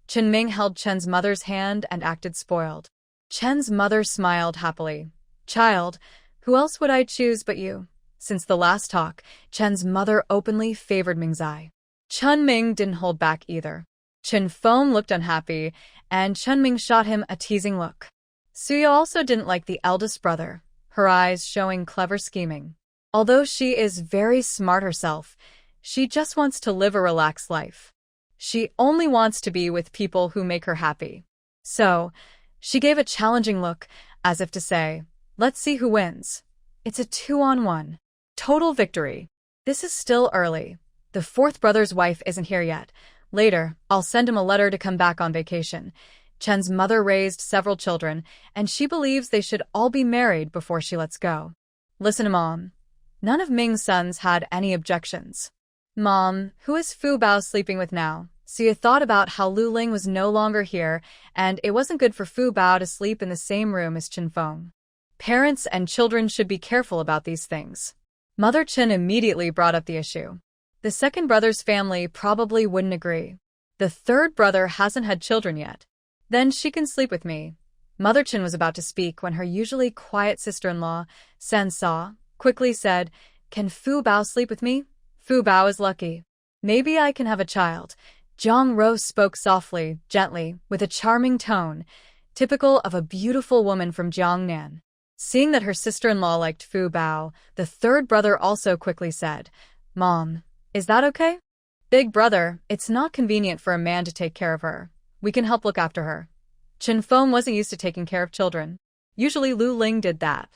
Chen Ming held Chen's mother's hand and acted spoiled. Chen's mother smiled happily. Child, who else would I choose but you? Since the last talk, Chen's mother openly favored Mingzai. Chen Ming didn't hold back either. Chen Feng looked unhappy, and Chen Ming shot him a teasing look. Suya also didn't like the eldest brother, her eyes showing clever scheming. Although she is very smart herself, she just wants to live a relaxed life. She only wants to be with people who make her happy. So, she gave a challenging look, as if to say, let's see who wins. It's a 2-on-1. Total victory. This is still early. The 4th brother's wife isn't here yet. Later, I'll send him a letter to come back on vacation. Chen's mother raised several children, and she believes they should all be married before she lets go. Listen to Mom. None of Ming's sons had any objections. Mom, who is Fu Bao sleeping with now? Suya thought about how Lu Ling was no longer here, and it wasn't good for Fu Bao to sleep in the same room as Chen Feng. Parents and children should be careful about these things. Mother Chen immediately brought up the issue. The second brother's family probably wouldn't agree. The third brother hasn't had children yet. Then she can sleep with me. Mother Chen was about to speak when her usually quiet sister-in-law, San Sa, quickly said, Can Fu Bao sleep with me? Fu Bao is lucky. Maybe I can have a child. Zhang Rou spoke softly, gently, with a charming tone, typical of a beautiful woman from Jiangnan. Seeing that her sister-in-law liked Fu Bao, the third brother also quickly said, Mom, is that okay? Big brother, it's not convenient for a man to take care of her. We can help look after her. Chen Feng wasn't used to taking care of children. Usually Lu Ling did that.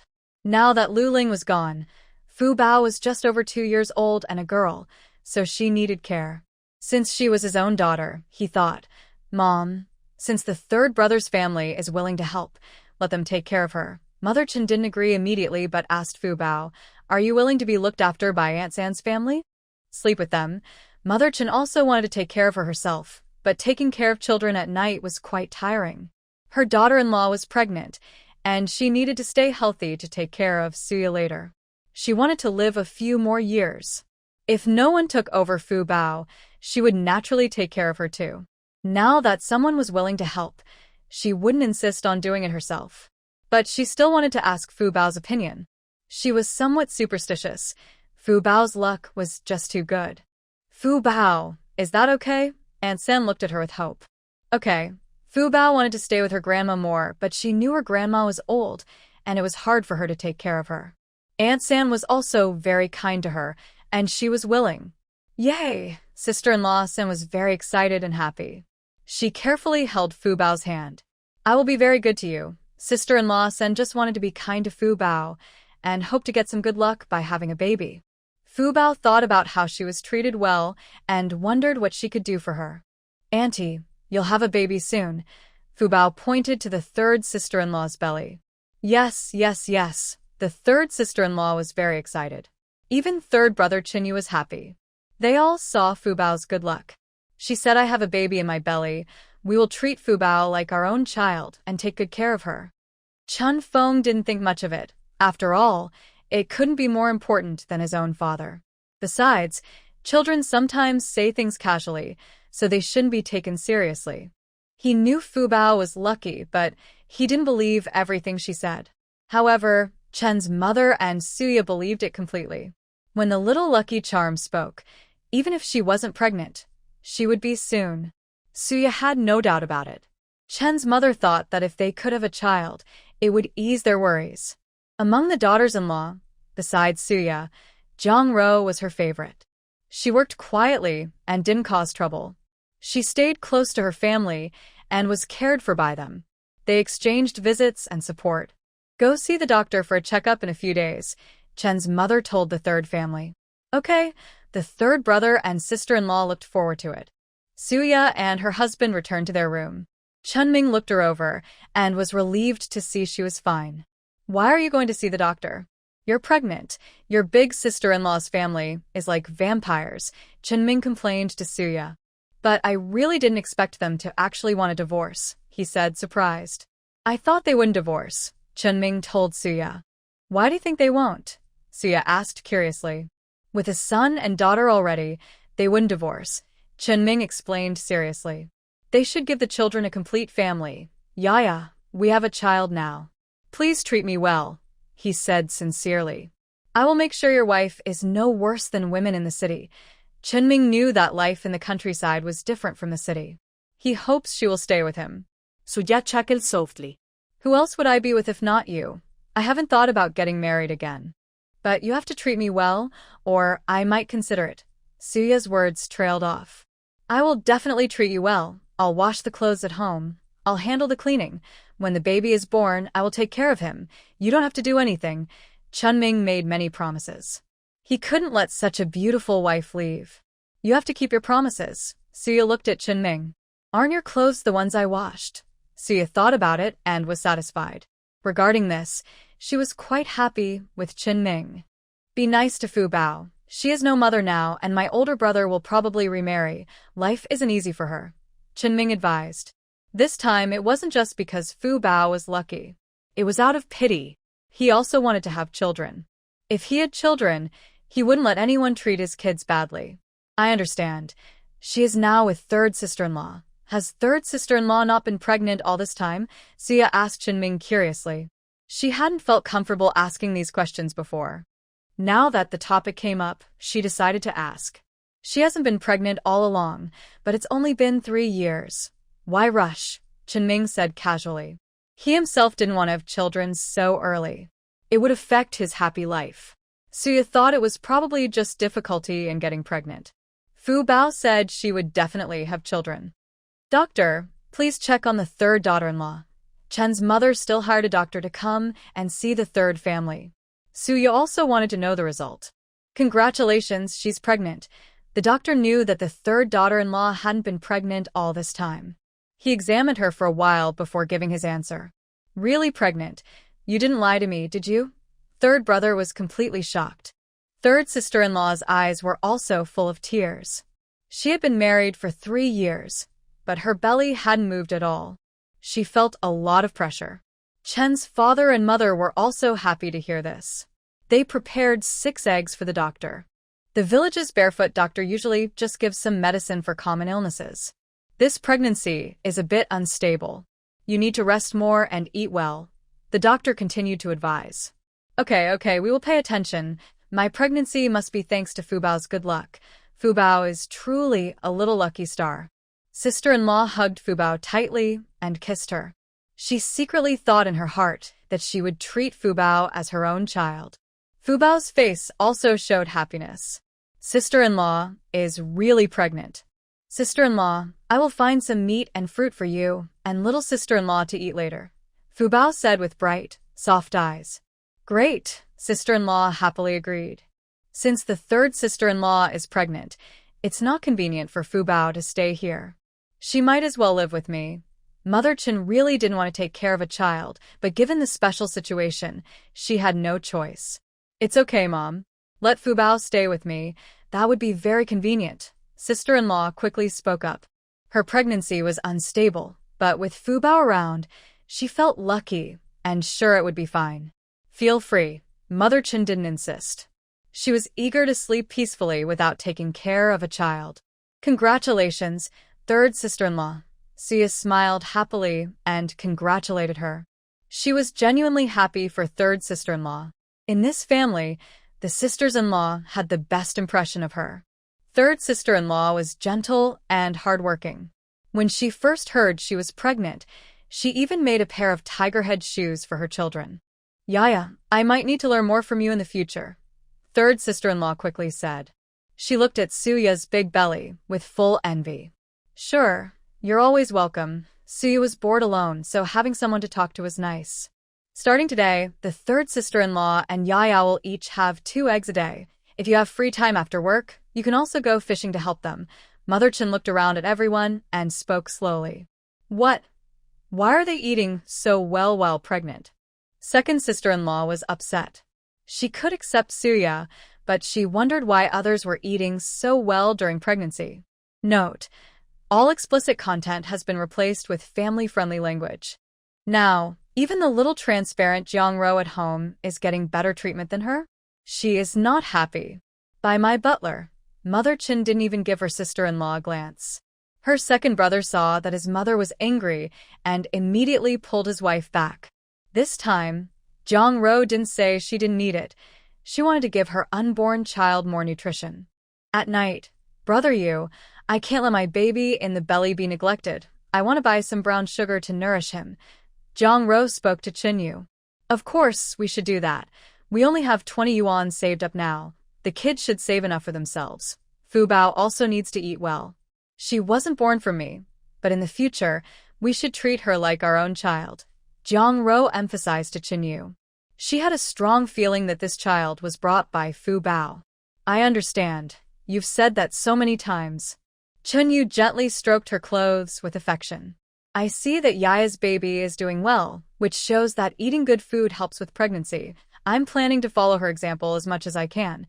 Now that Lu Ling was gone, Fu Bao was just over 2 years old and a girl, so she needed care. Since she was his own daughter, he thought, Mom, since the third brother's family is willing to help, let them take care of her. Mother Chen didn't agree immediately but asked Fu Bao, Are you willing to be looked after by Aunt San's family? Sleep with them. Mother Chen also wanted to take care of her herself, but taking care of children at night was quite tiring. Her daughter-in-law was pregnant, and she needed to stay healthy to take care of Suya later. She wanted to live a few more years. If no one took over Fu Bao, she would naturally take care of her too. Now that someone was willing to help, she wouldn't insist on doing it herself. But she still wanted to ask Fu Bao's opinion. She was somewhat superstitious. Fu Bao's luck was just too good. Fu Bao, is that okay? Aunt San looked at her with hope. Okay. Fu Bao wanted to stay with her grandma more, but she knew her grandma was old, and it was hard for her to take care of her. Aunt San was also very kind to her, and she was willing. Yay! Sister-in-law San was very excited and happy. She carefully held Fu Bao's hand. I will be very good to you. Sister-in-law San just wanted to be kind to Fu Bao, and hoped to get some good luck by having a baby. Fu Bao thought about how she was treated well, and wondered what she could do for her. Auntie, you'll have a baby soon. Fu Bao pointed to the third sister-in-law's belly. Yes, yes, yes. The third sister-in-law was very excited. Even third brother Chinyu was happy. They all saw Fu Bao's good luck. She said, I have a baby in my belly. We will treat Fu Bao like our own child and take good care of her. Chen Feng didn't think much of it. After all, it couldn't be more important than his own father. Besides, children sometimes say things casually, so they shouldn't be taken seriously. He knew Fu Bao was lucky, but he didn't believe everything she said. However, Chen's mother and Suya believed it completely. When the little lucky charm spoke, even if she wasn't pregnant, she would be soon. Suya had no doubt about it. Chen's mother thought that if they could have a child, it would ease their worries. Among the daughters-in-law, besides Suya, Zhang Rou was her favorite. She worked quietly and didn't cause trouble. She stayed close to her family and was cared for by them. They exchanged visits and support. Go see the doctor for a checkup in a few days, Chen's mother told the third family. Okay, the third brother and sister-in-law looked forward to it. Suya and her husband returned to their room. Chunming looked her over and was relieved to see she was fine. Why are you going to see the doctor? You're pregnant. Your big sister-in-law's family is like vampires, Chunming complained to Suya. But I really didn't expect them to actually want a divorce, he said, surprised. I thought they wouldn't divorce, Chunming told Suya. Why do you think they won't? Suya asked curiously. With a son and daughter already, they wouldn't divorce, Chunming explained seriously. They should give the children a complete family. Yaya, we have a child now. Please treat me well, he said sincerely. I will make sure your wife is no worse than women in the city. Chunming knew that life in the countryside was different from the city. He hopes she will stay with him. Suya chuckled softly. Who else would I be with if not you? I haven't thought about getting married again. But you have to treat me well, or I might consider it. Suya's words trailed off. I will definitely treat you well. I'll wash the clothes at home. I'll handle the cleaning. When the baby is born, I will take care of him. You don't have to do anything. Chunming made many promises. He couldn't let such a beautiful wife leave. You have to keep your promises. Suya looked at Chunming. Aren't your clothes the ones I washed? Suya thought about it and was satisfied. Regarding this, she was quite happy with Chunming. Be nice to Fu Bao. She is no mother now, and my older brother will probably remarry. Life isn't easy for her, Chunming advised. This time, it wasn't just because Fu Bao was lucky. It was out of pity. He also wanted to have children. If he had children, he wouldn't let anyone treat his kids badly. I understand. She is now with third sister-in-law. Has third sister-in-law not been pregnant all this time? Suya asked Chunming curiously. She hadn't felt comfortable asking these questions before. Now that the topic came up, she decided to ask. She hasn't been pregnant all along, but it's only been 3 years. Why rush? Chunming said casually. He himself didn't want to have children so early. It would affect his happy life. Suya thought it was probably just difficulty in getting pregnant. Fu Bao said she would definitely have children. Doctor, please check on the third daughter-in-law. Chen's mother still hired a doctor to come and see the third family. Suya also wanted to know the result. Congratulations, she's pregnant. The doctor knew that the third daughter-in-law hadn't been pregnant all this time. He examined her for a while before giving his answer. Really pregnant? You didn't lie to me, did you? Third brother was completely shocked. Third sister-in-law's eyes were also full of tears. She had been married for 3 years, but her belly hadn't moved at all. She felt a lot of pressure. Chen's father and mother were also happy to hear this. They prepared 6 eggs for the doctor. The village's barefoot doctor usually just gives some medicine for common illnesses. This pregnancy is a bit unstable. You need to rest more and eat well, the doctor continued to advise. Okay, we will pay attention. My pregnancy must be thanks to Fu Bao's good luck. Fu Bao is truly a little lucky star. Sister-in-law hugged Fu Bao tightly and kissed her. She secretly thought in her heart that she would treat Fu Bao as her own child. Fu Bao's face also showed happiness. Sister-in-law is really pregnant. Sister-in-law, I will find some meat and fruit for you and little sister-in-law to eat later, Fu Bao said with bright, soft eyes. Great, sister-in-law happily agreed. Since the third sister-in-law is pregnant, it's not convenient for Fu Bao to stay here. She might as well live with me. Mother Chen really didn't want to take care of a child, but given the special situation, she had no choice. It's okay, Mom. Let Fu Bao stay with me. That would be very convenient. Sister-in-law quickly spoke up. Her pregnancy was unstable, but with Fu Bao around, she felt lucky and sure it would be fine. Feel free. Mother Chen didn't insist. She was eager to sleep peacefully without taking care of a child. Congratulations, third sister-in-law. Suya smiled happily and congratulated her. She was genuinely happy for third sister-in-law. In this family, the sisters-in-law had the best impression of her. Third sister-in-law was gentle and hardworking. When she first heard she was pregnant, she even made a pair of tiger-head shoes for her children. Yaya, I might need to learn more from you in the future, third sister-in-law quickly said. She looked at Suya's big belly with full envy. Sure, you're always welcome. Suya was bored alone, so having someone to talk to was nice. Starting today, the third sister-in-law and Yaya will each have 2 eggs a day. If you have free time after work, you can also go fishing to help them. Mother Chen looked around at everyone and spoke slowly. What? Why are they eating so well while pregnant? Second sister-in-law was upset. She could accept Suya, but she wondered why others were eating so well during pregnancy. Note: all explicit content has been replaced with family-friendly language. Now, even the little transparent Jiangro at home is getting better treatment than her? She is not happy. By my butler. Mother Chen didn't even give her sister-in-law a glance. Her second brother saw that his mother was angry and immediately pulled his wife back. This time, Jiangro didn't say she didn't need it. She wanted to give her unborn child more nutrition. At night, Brother Yu, I can't let my baby in the belly be neglected. I want to buy some brown sugar to nourish him. Jiangro spoke to Chen Yu. Of course, we should do that. We only have 20 yuan saved up now. The kids should save enough for themselves. Fu Bao also needs to eat well. She wasn't born from me, but in the future, we should treat her like our own child. Jiangro emphasized to Chen Yu. She had a strong feeling that this child was brought by Fu Bao. I understand. You've said that so many times. Chen Yu gently stroked her clothes with affection. I see that Yaya's baby is doing well, which shows that eating good food helps with pregnancy. I'm planning to follow her example as much as I can.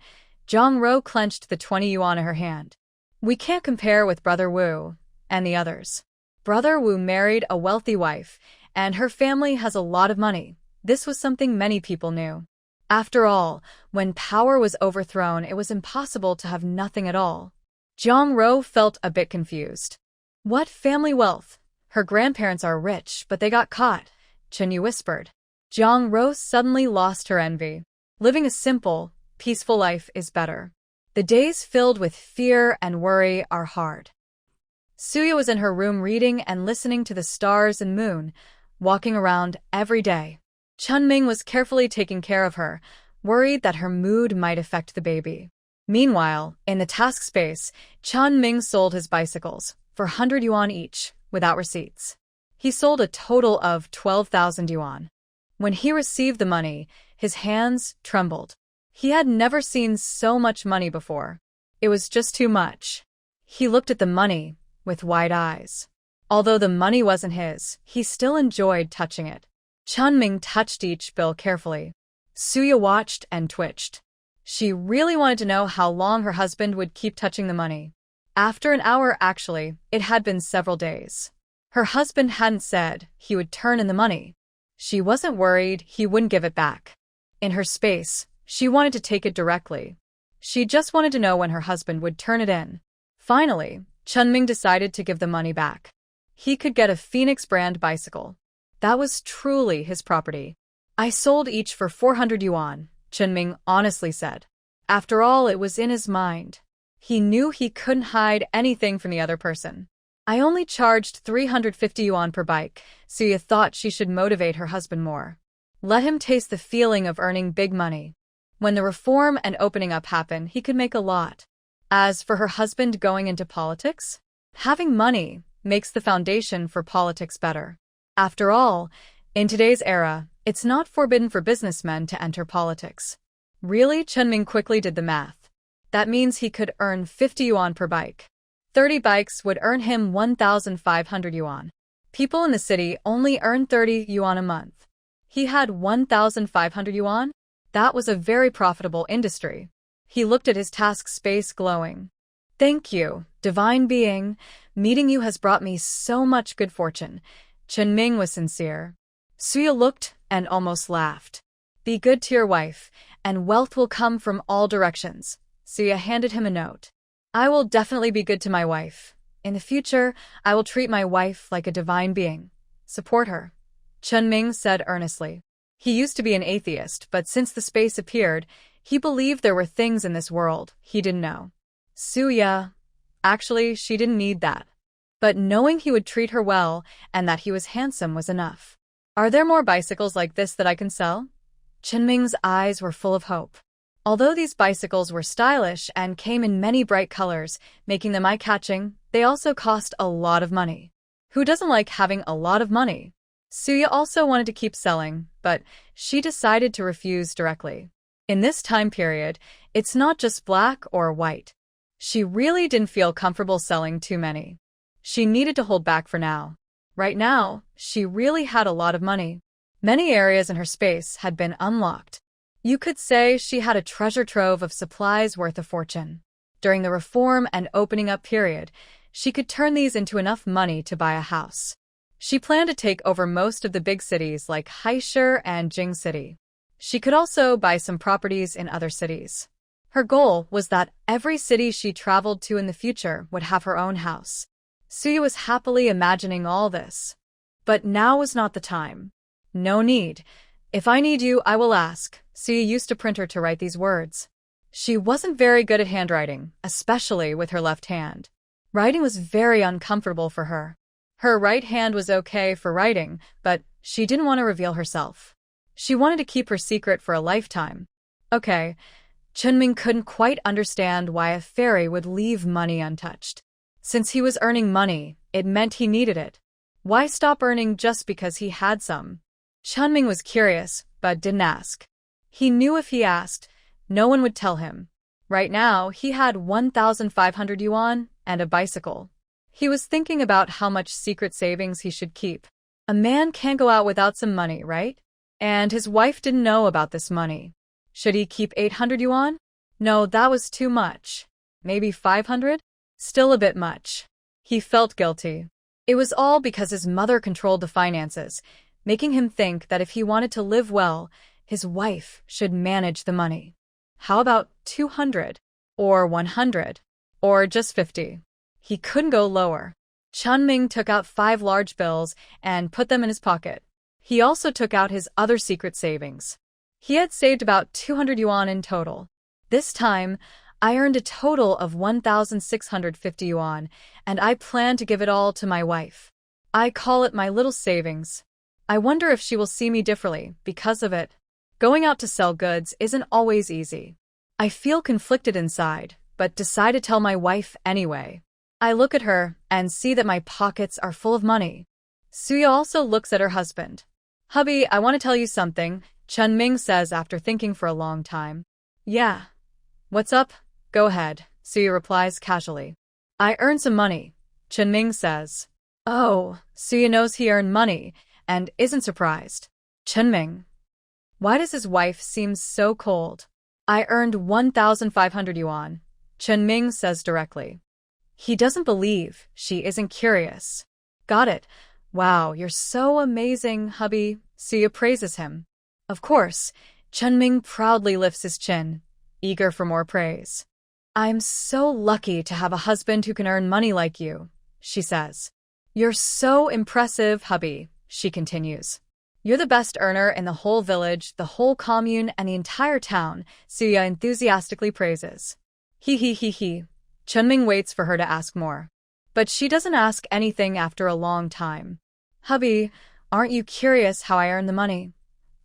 Jiangro clenched the 20 yuan in her hand. We can't compare with Brother Wu and the others. Brother Wu married a wealthy wife, and her family has a lot of money. This was something many people knew. After all, when power was overthrown, it was impossible to have nothing at all. Jiangro felt a bit confused. What family wealth? Her grandparents are rich, but they got caught, Chen Yu whispered. Jiangro suddenly lost her envy. Living a simple, peaceful life is better. The days filled with fear and worry are hard. Suya was in her room reading and listening to the stars and moon, walking around every day. Chunming was carefully taking care of her, worried that her mood might affect the baby. Meanwhile, in the task space, Chunming sold his bicycles for 100 yuan each, without receipts. He sold a total of 12,000 yuan. When he received the money, his hands trembled. He had never seen so much money before. It was just too much. He looked at the money with wide eyes. Although the money wasn't his, he still enjoyed touching it. Chunming touched each bill carefully. Suya watched and twitched. She really wanted to know how long her husband would keep touching the money. After an hour, actually, it had been several days. Her husband hadn't said he would turn in the money. She wasn't worried he wouldn't give it back. In her space, she wanted to take it directly. She just wanted to know when her husband would turn it in. Finally, Chunming decided to give the money back. He could get a Phoenix brand bicycle. That was truly his property. I sold each for 400 yuan, Chunming honestly said. After all, it was in his mind. He knew he couldn't hide anything from the other person. I only charged 350 yuan per bike, Suya thought she should motivate her husband more. Let him taste the feeling of earning big money. When the reform and opening up happen, he could make a lot. As for her husband going into politics, having money makes the foundation for politics better. After all, in today's era, it's not forbidden for businessmen to enter politics. Really, Chunming quickly did the math. That means he could earn 50 yuan per bike. 30 bikes would earn him 1,500 yuan. People in the city only earn 30 yuan a month. He had 1,500 yuan? That was a very profitable industry. He looked at his task space glowing. Thank you, divine being. Meeting you has brought me so much good fortune. Chunming was sincere. Suya looked and almost laughed. Be good to your wife, and wealth will come from all directions. Suya handed him a note. I will definitely be good to my wife. In the future, I will treat my wife like a divine being. Support her. Chunming said earnestly. He used to be an atheist, but since the space appeared, he believed there were things in this world he didn't know. Suya. Actually, she didn't need that. But knowing he would treat her well and that he was handsome was enough. Are there more bicycles like this that I can sell? Chunming's eyes were full of hope. Although these bicycles were stylish and came in many bright colors, making them eye-catching, they also cost a lot of money. Who doesn't like having a lot of money? Suya also wanted to keep selling, but she decided to refuse directly. In this time period, it's not just black or white. She really didn't feel comfortable selling too many. She needed to hold back for now. Right now, she really had a lot of money. Many areas in her space had been unlocked. You could say she had a treasure trove of supplies worth a fortune. During the reform and opening up period, she could turn these into enough money to buy a house. She planned to take over most of the big cities like Haishur and Jing City. She could also buy some properties in other cities. Her goal was that every city she traveled to in the future would have her own house. Suya was happily imagining all this. But now was not the time. No need. If I need you, I will ask. Suya used a printer to write these words. She wasn't very good at handwriting, especially with her left hand. Writing was very uncomfortable for her. Her right hand was okay for writing, but she didn't want to reveal herself. She wanted to keep her secret for a lifetime. Okay. Chunming couldn't quite understand why a fairy would leave money untouched. Since he was earning money, it meant he needed it. Why stop earning just because he had some? Chunming was curious, but didn't ask. He knew if he asked, no one would tell him. Right now, he had 1,500 yuan and a bicycle. He was thinking about how much secret savings he should keep. A man can't go out without some money, right? And his wife didn't know about this money. Should he keep 800 yuan? No, that was too much. Maybe 500? Still a bit much. He felt guilty. It was all because his mother controlled the finances, making him think that if he wanted to live well, his wife should manage the money. How about 200? Or 100? Or just 50? He couldn't go lower. Chunming took out 5 large bills and put them in his pocket. He also took out his other secret savings. He had saved about 200 yuan in total. This time, I earned a total of 1,650 yuan, and I plan to give it all to my wife. I call it my little savings. I wonder if she will see me differently because of it. Going out to sell goods isn't always easy. I feel conflicted inside, but decide to tell my wife anyway. I look at her and see that my pockets are full of money. Suya also looks at her husband. Hubby, I want to tell you something, Chunming says after thinking for a long time. Yeah. What's up? Go ahead, Suya replies casually. I earned some money, Chunming says. Oh, Suya knows he earned money and isn't surprised. Chunming. Why does his wife seem so cold? I earned 1,500 yuan, Chunming says directly. He doesn't believe she isn't curious. Got it. Wow, you're so amazing, hubby, Suya praises him. Of course, Chunming proudly lifts his chin, eager for more praise. I'm so lucky to have a husband who can earn money like you, she says. You're so impressive, hubby, she continues. You're the best earner in the whole village, the whole commune, and the entire town, Suya enthusiastically praises. He. Chunming waits for her to ask more. But she doesn't ask anything after a long time. Hubby, aren't you curious how I earned the money?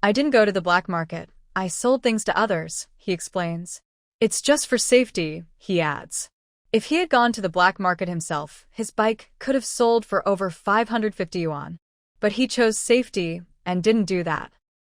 I didn't go to the black market. I sold things to others, he explains. It's just for safety, he adds. If he had gone to the black market himself, his bike could have sold for over 550 yuan. But he chose safety and didn't do that.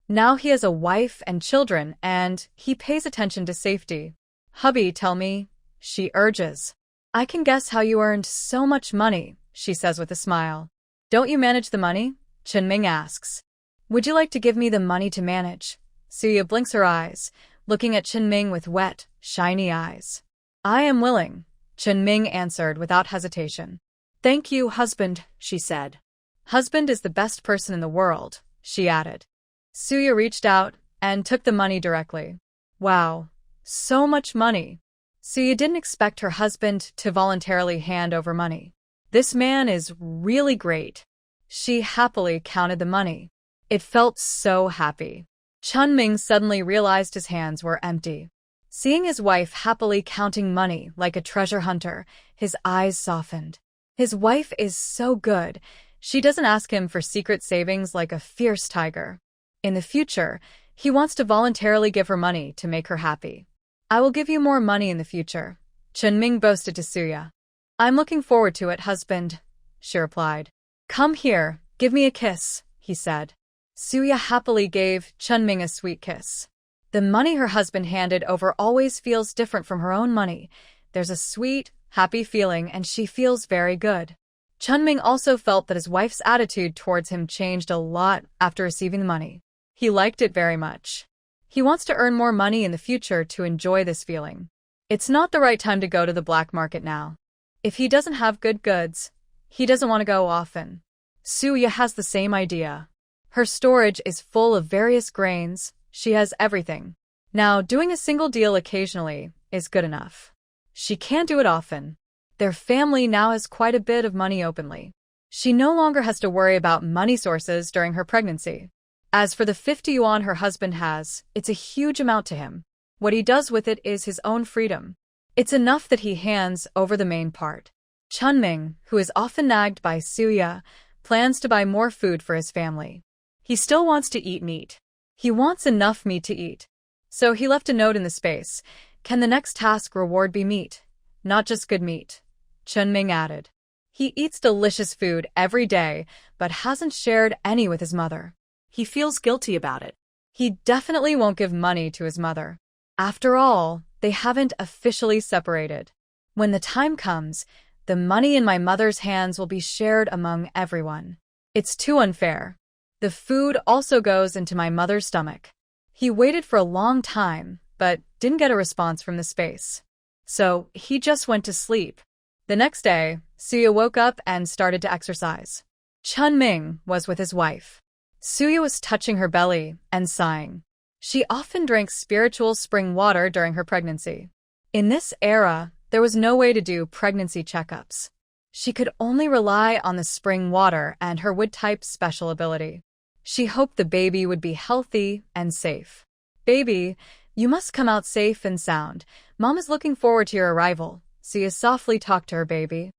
Now he has a wife and children and he pays attention to safety. Hubby, tell me, she urges. I can guess how you earned so much money, she says with a smile. Don't you manage the money? Chunming asks. Would you like to give me the money to manage? Suya blinks her eyes, looking at Chunming with wet, shiny eyes. I am willing, Chunming answered without hesitation. Thank you, husband, she said. Husband is the best person in the world, she added. Suya reached out and took the money directly. Wow, so much money. Suya didn't expect her husband to voluntarily hand over money. This man is really great. She happily counted the money. It felt so happy. Chunming suddenly realized his hands were empty. Seeing his wife happily counting money like a treasure hunter, his eyes softened. His wife is so good. She doesn't ask him for secret savings like a fierce tiger. In the future, he wants to voluntarily give her money to make her happy. I will give you more money in the future, Chunming boasted to Suya. I'm looking forward to it, husband, she replied. Come here, give me a kiss, he said. Suya happily gave Chunming a sweet kiss. The money her husband handed over always feels different from her own money. There's a sweet, happy feeling and she feels very good. Chunming also felt that his wife's attitude towards him changed a lot after receiving the money. He liked it very much. He wants to earn more money in the future to enjoy this feeling. It's not the right time to go to the black market now. If he doesn't have good goods, he doesn't want to go often. Suya has the same idea. Her storage is full of various grains, she has everything. Now, doing a single deal occasionally is good enough. She can't do it often. Their family now has quite a bit of money openly. She no longer has to worry about money sources during her pregnancy. As for the 50 yuan her husband has, it's a huge amount to him. What he does with it is his own freedom. It's enough that he hands over the main part. Chunming, who is often nagged by Suya, plans to buy more food for his family. He still wants to eat meat. He wants enough meat to eat. So he left a note in the space. Can the next task reward be meat? Not just good meat, Chunming added. He eats delicious food every day, but hasn't shared any with his mother. He feels guilty about it. He definitely won't give money to his mother. After all, they haven't officially separated. When the time comes, the money in my mother's hands will be shared among everyone. It's too unfair. The food also goes into my mother's stomach. He waited for a long time, but didn't get a response from the space. So he just went to sleep. The next day, Suya woke up and started to exercise. Chunming was with his wife. Suya was touching her belly and sighing. She often drank spiritual spring water during her pregnancy. In this era, there was no way to do pregnancy checkups. She could only rely on the spring water and her wood-type special ability. She hoped the baby would be healthy and safe. Baby, you must come out safe and sound. Mom is looking forward to your arrival, Suya softly talked to her baby.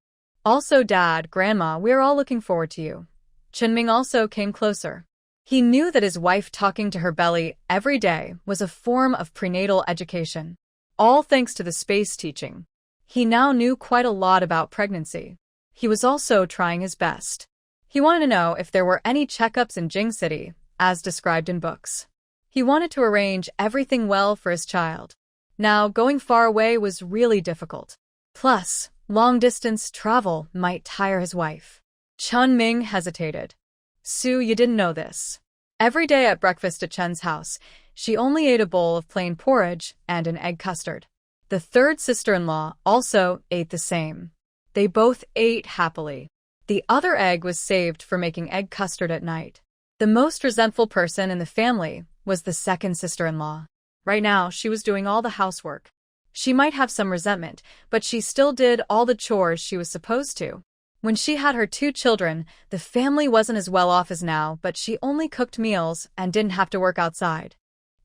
Also, Dad, Grandma, we're all looking forward to you. Chunming also came closer. He knew that his wife talking to her belly every day was a form of prenatal education. All thanks to the space teaching. He now knew quite a lot about pregnancy. He was also trying his best. He wanted to know if there were any checkups in Jing City, as described in books. He wanted to arrange everything well for his child. Now, going far away was really difficult. Plus, long-distance travel might tire his wife. Chunming hesitated. Su, you didn't know this. Every day at breakfast at Chen's house, she only ate a bowl of plain porridge and an egg custard. The third sister-in-law also ate the same. They both ate happily. The other egg was saved for making egg custard at night. The most resentful person in the family was the second sister-in-law. Right now, she was doing all the housework. She might have some resentment, but she still did all the chores she was supposed to. When she had her 2 children, the family wasn't as well off as now, but she only cooked meals and didn't have to work outside.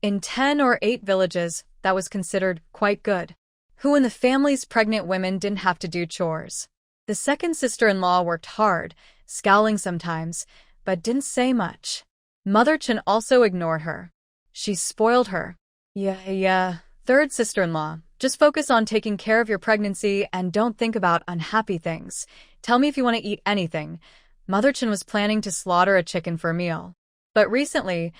In 10 or 8 villages, that was considered quite good. Who in the family's pregnant women didn't have to do chores? The second sister-in-law worked hard, scowling sometimes, but didn't say much. Mother Chen also ignored her. She spoiled her. Yeah. Third sister-in-law, just focus on taking care of your pregnancy and don't think about unhappy things. Tell me if you want to eat anything. Mother Chen was planning to slaughter a chicken for a meal. But recently,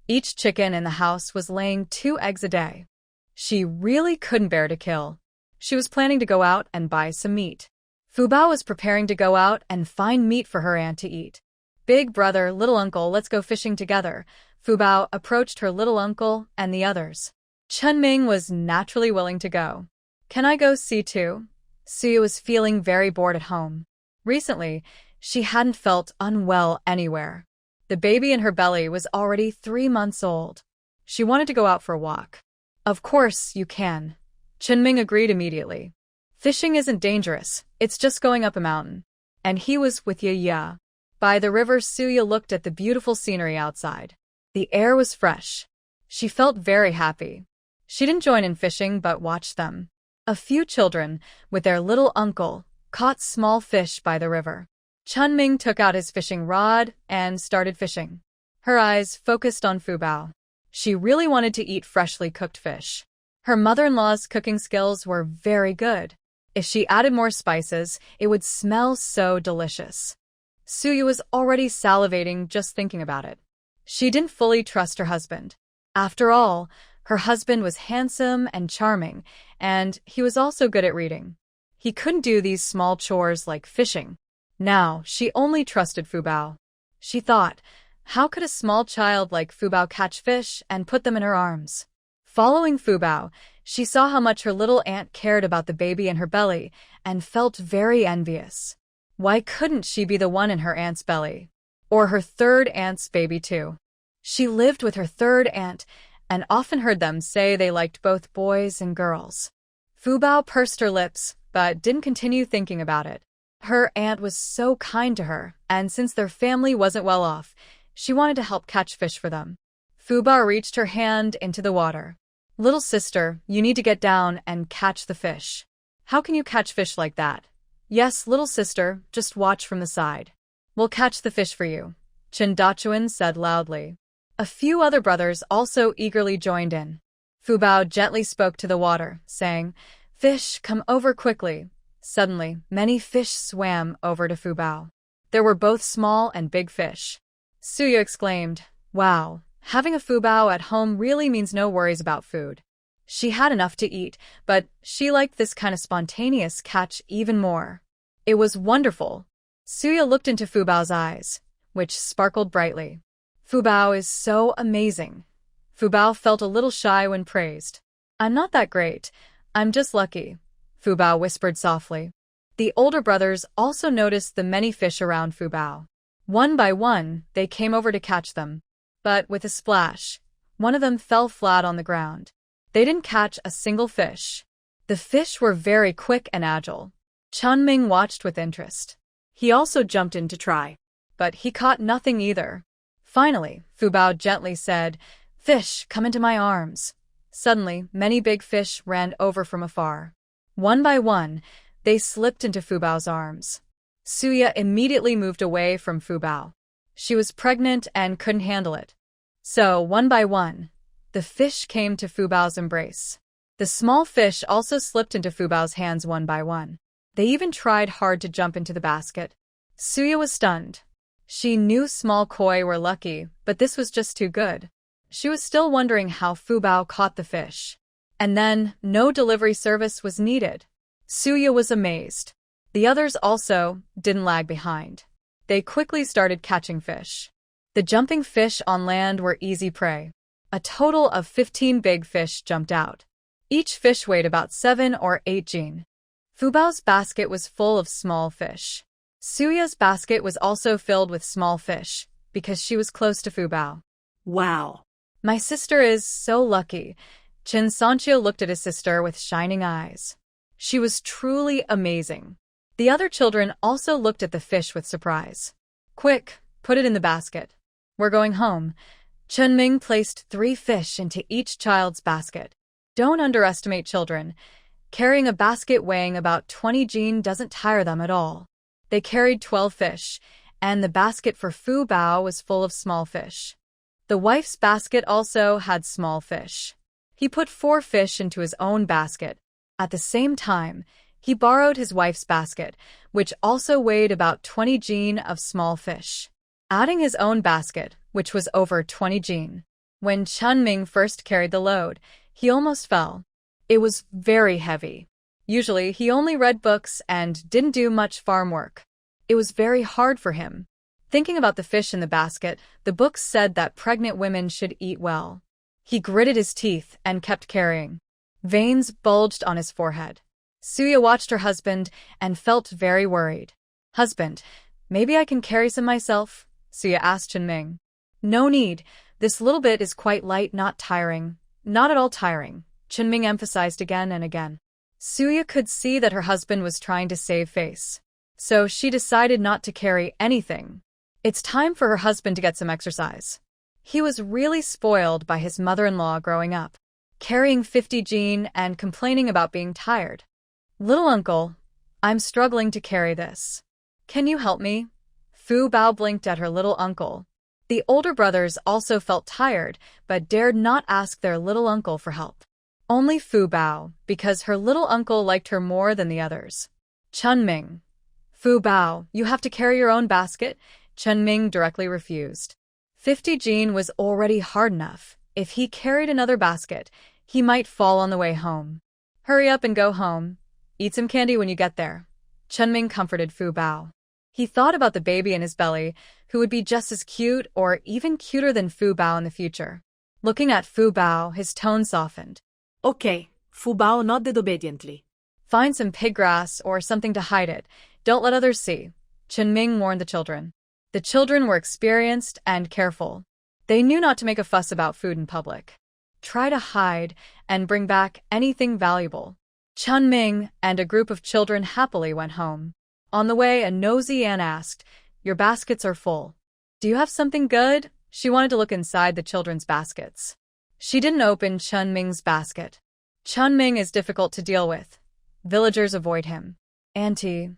each chicken in the house was laying 2 eggs a day. She really couldn't bear to kill. She was planning to go out and buy some meat. Fu Bao was preparing to go out and find meat for her aunt to eat. Big brother, little uncle, let's go fishing together. Fu Bao approached her little uncle and the others. Chunming was naturally willing to go. Can I go see too? Suya was feeling very bored at home. Recently, she hadn't felt unwell anywhere. The baby in her belly was already 3 months old. She wanted to go out for a walk. Of course, you can. Chunming agreed immediately. Fishing isn't dangerous, it's just going up a mountain. And he was with Yaya. By the river, Suya looked at the beautiful scenery outside. The air was fresh. She felt very happy. She didn't join in fishing but watched them. A few children, with their little uncle, caught small fish by the river. Chunming took out his fishing rod and started fishing. Her eyes focused on Fu Bao. She really wanted to eat freshly cooked fish. Her mother-in-law's cooking skills were very good. If she added more spices, it would smell so delicious. Suya was already salivating just thinking about it. She didn't fully trust her husband. After all, her husband was handsome and charming, and he was also good at reading. He couldn't do these small chores like fishing. Now, she only trusted Fubao. She thought, how could a small child like Fubao catch fish and put them in her arms? Following Fubao, she saw how much her little aunt cared about the baby in her belly and felt very envious. Why couldn't she be the one in her aunt's belly? Or her third aunt's baby too? She lived with her third aunt and often heard them say they liked both boys and girls. Fubao pursed her lips, but didn't continue thinking about it. Her aunt was so kind to her, and since their family wasn't well off, she wanted to help catch fish for them. Fubao reached her hand into the water. Little sister, you need to get down and catch the fish. How can you catch fish like that? Yes, little sister, just watch from the side. We'll catch the fish for you, Chin Dachuan said loudly. A few other brothers also eagerly joined in. Fubao gently spoke to the water, saying, Fish, come over quickly. Suddenly, many fish swam over to Fubao. There were both small and big fish. Suya exclaimed, Wow, having a Fubao at home really means no worries about food. She had enough to eat, but she liked this kind of spontaneous catch even more. It was wonderful. Suya looked into Fubao's eyes, which sparkled brightly. Fubao is so amazing. Fubao felt a little shy when praised. I'm not that great. I'm just lucky, Fubao whispered softly. The older brothers also noticed the many fish around Fubao. One by one, they came over to catch them. But with a splash, one of them fell flat on the ground. They didn't catch a single fish. The fish were very quick and agile. Chunming watched with interest. He also jumped in to try. But he caught nothing either. Finally, Fubao gently said, Fish, come into my arms. Suddenly, many big fish ran over from afar. One by one, they slipped into Fubao's arms. Suya immediately moved away from Fubao. She was pregnant and couldn't handle it. So, one by one, the fish came to Fubao's embrace. The small fish also slipped into Fubao's hands one by one. They even tried hard to jump into the basket. Suya was stunned. She knew small koi were lucky, but this was just too good. She was still wondering how Fubao caught the fish. And then, no delivery service was needed. Suya was amazed. The others also didn't lag behind. They quickly started catching fish. The jumping fish on land were easy prey. A total of 15 big fish jumped out. Each fish weighed about 7 or 8 jin. Fubao's basket was full of small fish. Suya's basket was also filled with small fish, because she was close to Fubao. Wow. My sister is so lucky. Chin Sanchio looked at his sister with shining eyes. She was truly amazing. The other children also looked at the fish with surprise. Quick, put it in the basket. We're going home. Chunming placed 3 fish into each child's basket. Don't underestimate children. Carrying a basket weighing about 20 jin doesn't tire them at all. They carried 12 fish, and the basket for Fubao was full of small fish. The wife's basket also had small fish. He put 4 fish into his own basket. At the same time, he borrowed his wife's basket, which also weighed about 20 jin of small fish. Adding his own basket, which was over 20 jin. When Chunming first carried the load, he almost fell. It was very heavy. Usually, he only read books and didn't do much farm work. It was very hard for him. Thinking about the fish in the basket, the books said that pregnant women should eat well. He gritted his teeth and kept carrying. Veins bulged on his forehead. Suya watched her husband and felt very worried. Husband, maybe I can carry some myself? Suya asked Chunming. No need. This little bit is quite light, not tiring. Not at all tiring, Chunming emphasized again and again. Suya could see that her husband was trying to save face. So she decided not to carry anything. It's time for her husband to get some exercise. He was really spoiled by his mother-in-law growing up, carrying 50 jin and complaining about being tired. Little uncle, I'm struggling to carry this. Can you help me? Fubao blinked at her little uncle. The older brothers also felt tired, but dared not ask their little uncle for help. Only Fu Bao, because her little uncle liked her more than the others. Chunming. Fu Bao, you have to carry your own basket? Chunming directly refused. 50 Jean was already hard enough. If he carried another basket, he might fall on the way home. Hurry up and go home. Eat some candy when you get there. Chunming comforted Fu Bao. He thought about the baby in his belly, who would be just as cute or even cuter than Fu Bao in the future. Looking at Fu Bao, his tone softened. Okay, Fu Bao nodded obediently. Find some pig grass or something to hide it. Don't let others see. Chunming warned the children. The children were experienced and careful. They knew not to make a fuss about food in public. Try to hide and bring back anything valuable. Chunming and a group of children happily went home. On the way, a nosy aunt asked, "Your baskets are full. Do you have something good?" She wanted to look inside the children's baskets. She didn't open Chunming's basket. Chunming is difficult to deal with. Villagers avoid him. "Auntie,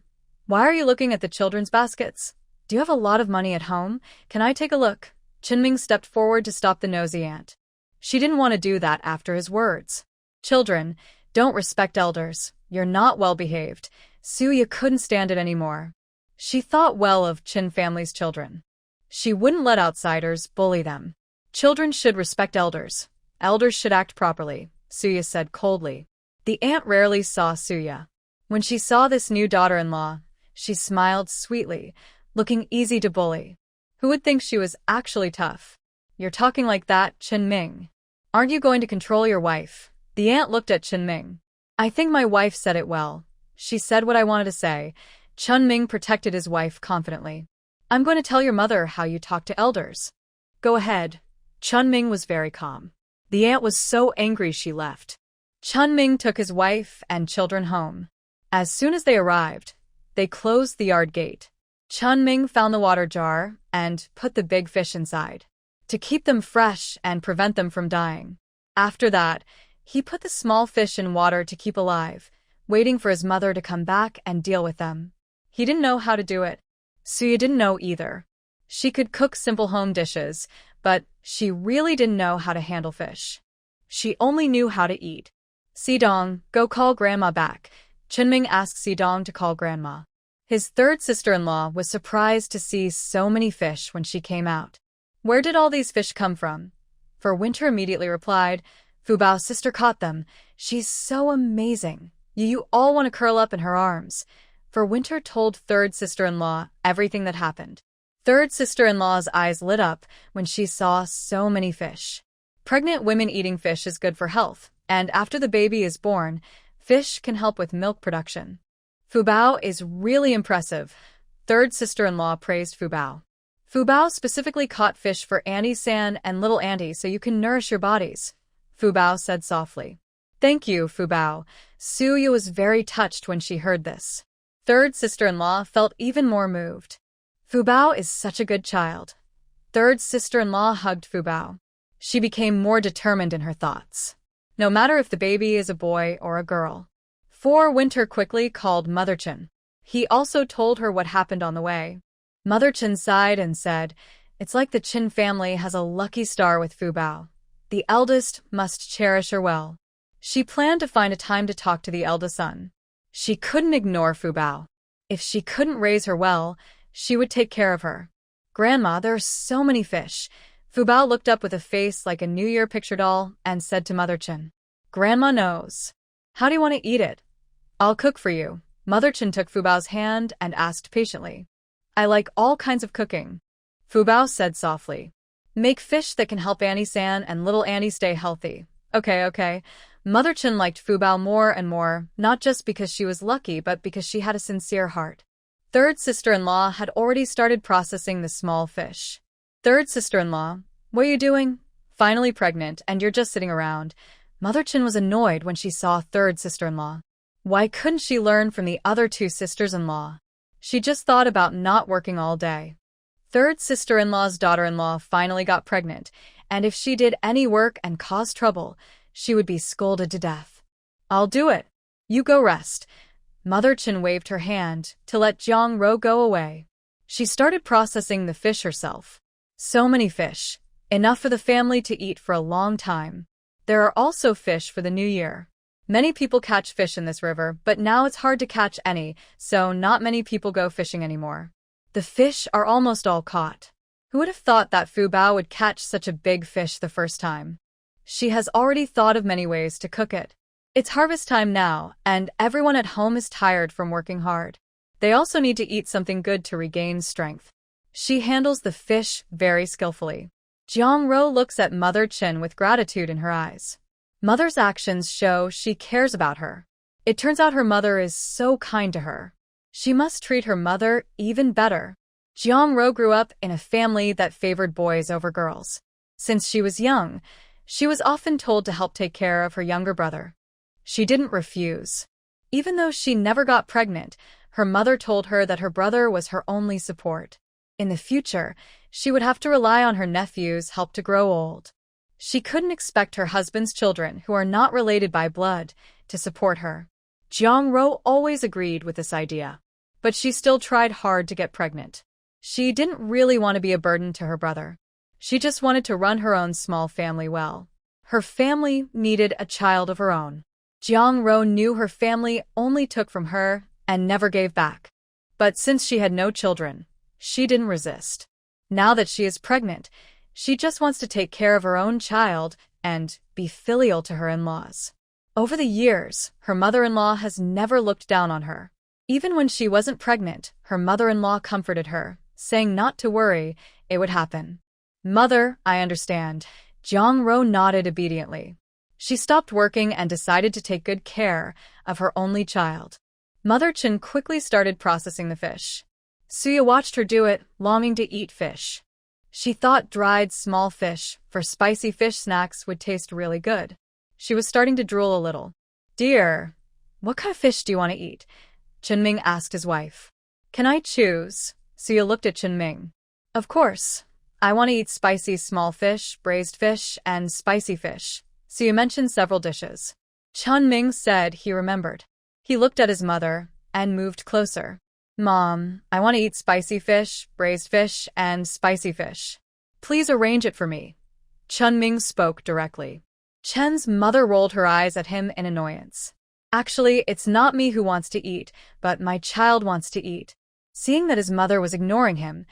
why are you looking at the children's baskets? Do you have a lot of money at home? Can I take a look?" Chunming stepped forward to stop the nosy aunt. She didn't want to do that after his words. "Children, don't respect elders. You're not well behaved." Suya couldn't stand it anymore. She thought well of Chin family's children. She wouldn't let outsiders bully them. Children should respect elders. Elders should act properly, Suya said coldly. The aunt rarely saw Suya. When she saw this new daughter-in-law, she smiled sweetly, looking easy to bully. Who would think she was actually tough? "You're talking like that, Chunming. Aren't you going to control your wife?" The aunt looked at Chunming. "I think my wife said it well. She said what I wanted to say." Chunming protected his wife confidently. "I'm going to tell your mother how you talk to elders." "Go ahead." Chunming was very calm. The aunt was so angry she left. Chunming took his wife and children home. As soon as they arrived, they closed the yard gate. Chunming found the water jar and put the big fish inside, to keep them fresh and prevent them from dying. After that, he put the small fish in water to keep alive, waiting for his mother to come back and deal with them. He didn't know how to do it. Suya didn't know either. She could cook simple home dishes, but she really didn't know how to handle fish. She only knew how to eat. "Sidong, go call Grandma back." Chunming asked Sidong to call Grandma. His third sister-in-law was surprised to see so many fish when she came out. "Where did all these fish come from?" For Winter immediately replied, "Fu Bao's sister caught them. She's so amazing. You all want to curl up in her arms." For Winter told third sister-in-law everything that happened. Third sister-in-law's eyes lit up when she saw so many fish. Pregnant women eating fish is good for health, and after the baby is born, fish can help with milk production. "Fu Bao is really impressive." Third sister-in-law praised Fu Bao. "Fu Bao specifically caught fish for Auntie San and little Auntie so you can nourish your bodies," Fu Bao said softly. "Thank you, Fu Bao." Suya was very touched when she heard this. Third sister-in-law felt even more moved. "Fu Bao is such a good child." Third sister-in-law hugged Fu Bao. She became more determined in her thoughts. No matter if the baby is a boy or a girl. For Winter quickly called Mother Chin. He also told her what happened on the way. Mother Chin sighed and said, "It's like the Chin family has a lucky star with Fu Bao. The eldest must cherish her well." She planned to find a time to talk to the eldest son. She couldn't ignore Fu Bao. If she couldn't raise her well, she would take care of her. "Grandma, there are so many fish." Fu Bao looked up with a face like a New Year picture doll and said to Mother Chin, "Grandma knows. How do you want to eat it?" "I'll cook for you." Mother Chin took Fu Bao's hand and asked patiently. "I like all kinds of cooking." Fu Bao said softly. "Make fish that can help Annie San and little Annie stay healthy." Okay. Mother Chin liked Fu Bao more and more, not just because she was lucky, but because she had a sincere heart. Third sister-in-law had already started processing the small fish. Third sister-in-law, "What are you doing? Finally pregnant, and you're just sitting around." Mother Chin was annoyed when she saw third sister-in-law. Why couldn't she learn from the other two sisters-in-law? She just thought about not working all day. Third sister-in-law's daughter-in-law finally got pregnant, and if she did any work and caused trouble, she would be scolded to death. "I'll do it. You go rest." Mother Chin waved her hand to let Jiang Ro go away. She started processing the fish herself. So many fish, enough for the family to eat for a long time. There are also fish for the new year. Many people catch fish in this river, but now it's hard to catch any, so not many people go fishing anymore. The fish are almost all caught. Who would have thought that Fu Bao would catch such a big fish the first time? She has already thought of many ways to cook it. It's harvest time now, and everyone at home is tired from working hard. They also need to eat something good to regain strength. She handles the fish very skillfully. Jiang Ro looks at Mother Chin with gratitude in her eyes. Mother's actions show she cares about her. It turns out her mother is so kind to her. She must treat her mother even better. Jiang Ro grew up in a family that favored boys over girls. Since she was young, she was often told to help take care of her younger brother. She didn't refuse. Even though she never got pregnant, her mother told her that her brother was her only support. In the future, she would have to rely on her nephew's help to grow old. She couldn't expect her husband's children, who are not related by blood, to support her. Jiang Ro always agreed with this idea. But she still tried hard to get pregnant. She didn't really want to be a burden to her brother. She just wanted to run her own small family well. Her family needed a child of her own. Jiang Ro knew her family only took from her and never gave back. But since she had no children, she didn't resist. Now that she is pregnant, she just wants to take care of her own child and be filial to her in-laws. Over the years, her mother-in-law has never looked down on her. Even when she wasn't pregnant, her mother-in-law comforted her, saying not to worry, it would happen. Mother, I understand. Jiang Ro nodded obediently. She stopped working and decided to take good care of her only child. Mother Chin quickly started processing the fish. Suya watched her do it, longing to eat fish. She thought dried small fish for spicy fish snacks would taste really good. She was starting to drool a little. Dear, what kind of fish do you want to eat? Chenming asked his wife. Can I choose? Suya looked at Chenming. Of course. I want to eat spicy small fish, braised fish, and spicy fish. Suya mentioned several dishes. Chenming said he remembered. He looked at his mother and moved closer. Mom, I want to eat spicy fish, braised fish, and spicy fish. Please arrange it for me. Chenming spoke directly. Chen's mother rolled her eyes at him in annoyance. Actually, it's not me who wants to eat, but my child wants to eat. Seeing that his mother was ignoring him,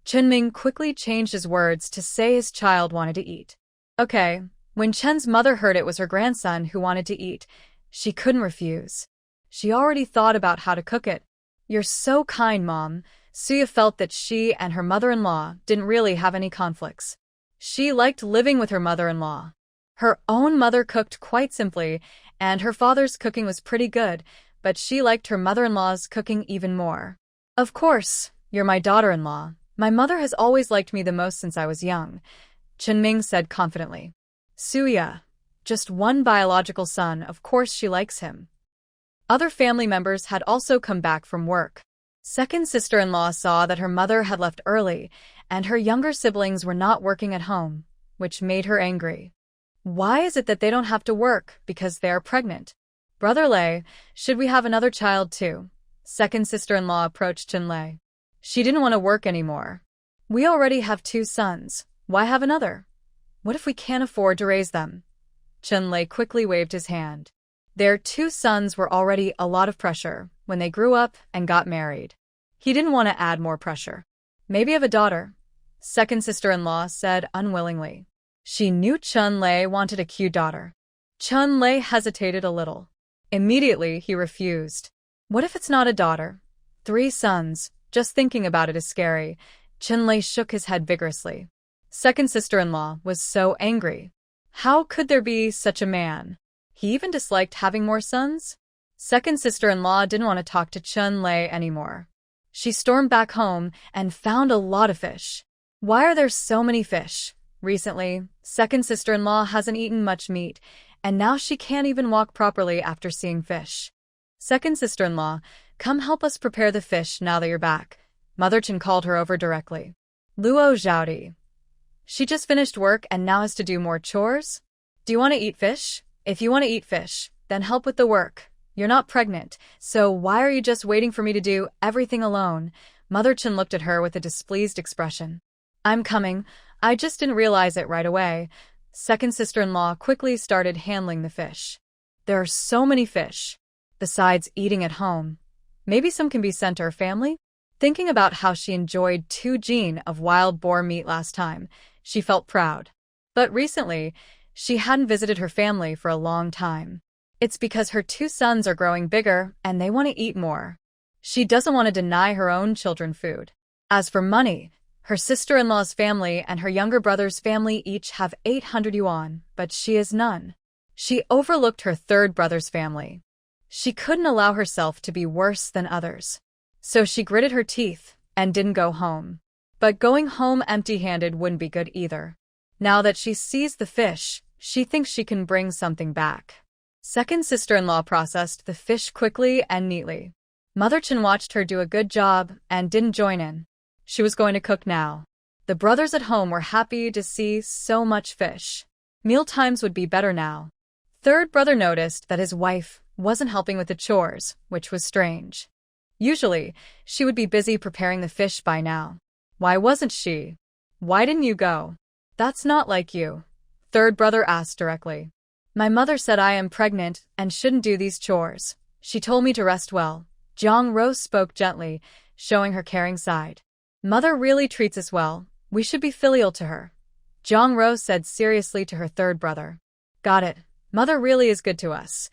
Chenming quickly changed his words to say his child wanted to eat. Okay, when Chen's mother heard it was her grandson who wanted to eat, she couldn't refuse. She already thought about how to cook it. You're so kind, Mom. Suya felt that she and her mother-in-law didn't really have any conflicts. She liked living with her mother-in-law. Her own mother cooked quite simply, and her father's cooking was pretty good, but she liked her mother-in-law's cooking even more. Of course, you're my daughter-in-law. My mother has always liked me the most since I was young, Chenming said confidently. Suya, just one biological son, of course she likes him. Other family members had also come back from work. Second sister-in-law saw that her mother had left early, and her younger siblings were not working at home, which made her angry. Why is it that they don't have to work because they are pregnant? Brother Lei, should we have another child too? Second sister-in-law approached Chen Lei. She didn't want to work anymore. We already have 2 sons. Why have another? What if we can't afford to raise them? Chen Lei quickly waved his hand. Their 2 sons were already a lot of pressure when they grew up and got married. He didn't want to add more pressure. Maybe have a daughter, second sister-in-law said unwillingly. She knew Chen Lei wanted a cute daughter. Chen Lei hesitated a little. Immediately, he refused. What if it's not a daughter? 3 sons. Just thinking about it is scary. Chen Lei shook his head vigorously. Second sister-in-law was so angry. How could there be such a man? He even disliked having more sons? Second sister-in-law didn't want to talk to Chen Lei anymore. She stormed back home and found a lot of fish. Why are there so many fish? Recently, second sister-in-law hasn't eaten much meat, and now she can't even walk properly after seeing fish. Second sister-in-law, come help us prepare the fish now that you're back. Mother Chen called her over directly. Luo Zhaodi. She just finished work and now has to do more chores? Do you want to eat fish? If you want to eat fish, then help with the work. You're not pregnant, so why are you just waiting for me to do everything alone? Mother Chen looked at her with a displeased expression. I'm coming. I just didn't realize it right away. Second sister-in-law quickly started handling the fish. There are so many fish. Besides eating at home, maybe some can be sent to her family? Thinking about how she enjoyed 2 of wild boar meat last time, she felt proud. But recently, she hadn't visited her family for a long time. It's because her 2 sons are growing bigger and they want to eat more. She doesn't want to deny her own children food. As for money, her sister-in-law's family and her younger brother's family each have 800 yuan, but she has none. She overlooked her third brother's family. She couldn't allow herself to be worse than others. So she gritted her teeth and didn't go home. But going home empty-handed wouldn't be good either. Now that she sees the fish, she thinks she can bring something back. Second sister-in-law processed the fish quickly and neatly. Mother Chen watched her do a good job and didn't join in. She was going to cook now. The brothers at home were happy to see so much fish. Meal times would be better now. Third brother noticed that his wife wasn't helping with the chores, which was strange. Usually, she would be busy preparing the fish by now. Why wasn't she? Why didn't you go? That's not like you. Third brother asked directly. My mother said I am pregnant and shouldn't do these chores. She told me to rest well. Jiang Rose spoke gently, showing her caring side. Mother really treats us well. We should be filial to her. Jiang Rose said seriously to her third brother. Got it. Mother really is good to us.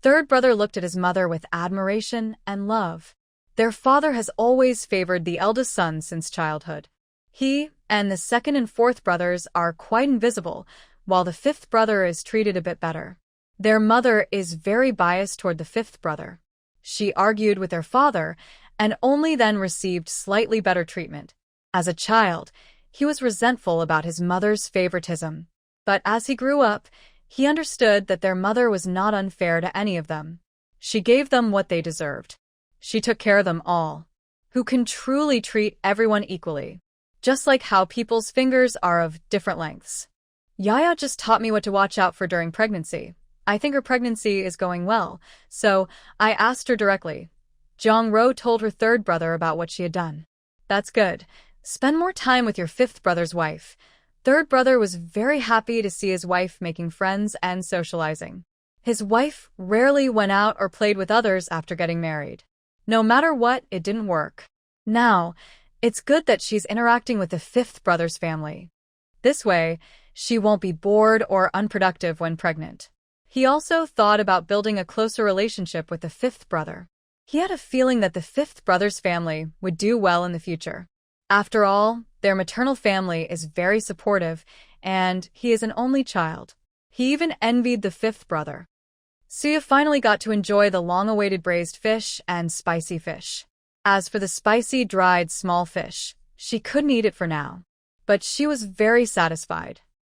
Third brother looked at his mother with admiration and love. Their father has always favored the eldest son since childhood. He and the second and fourth brothers are quite invisible, while the fifth brother is treated a bit better. Their mother is very biased toward the fifth brother. She argued with their father and only then received slightly better treatment. As a child, he was resentful about his mother's favoritism. But as he grew up, he understood that their mother was not unfair to any of them. She gave them what they deserved. She took care of them all, who can truly treat everyone equally, just like how people's fingers are of different lengths. Yaya just taught me what to watch out for during pregnancy. I think her pregnancy is going well, so I asked her directly. Jiang Ro told her third brother about what she had done. That's good. Spend more time with your fifth brother's wife. Third brother was very happy to see his wife making friends and socializing. His wife rarely went out or played with others after getting married. No matter what, it didn't work. Now, it's good that she's interacting with the fifth brother's family. This way, she won't be bored or unproductive when pregnant. He also thought about building a closer relationship with the fifth brother. He had a feeling that the fifth brother's family would do well in the future. After all, their maternal family is very supportive, and he is an only child. He even envied the fifth brother. Suya finally got to enjoy the long-awaited braised fish and spicy fish. As for the spicy, dried, small fish, she couldn't eat it for now. But she was very satisfied.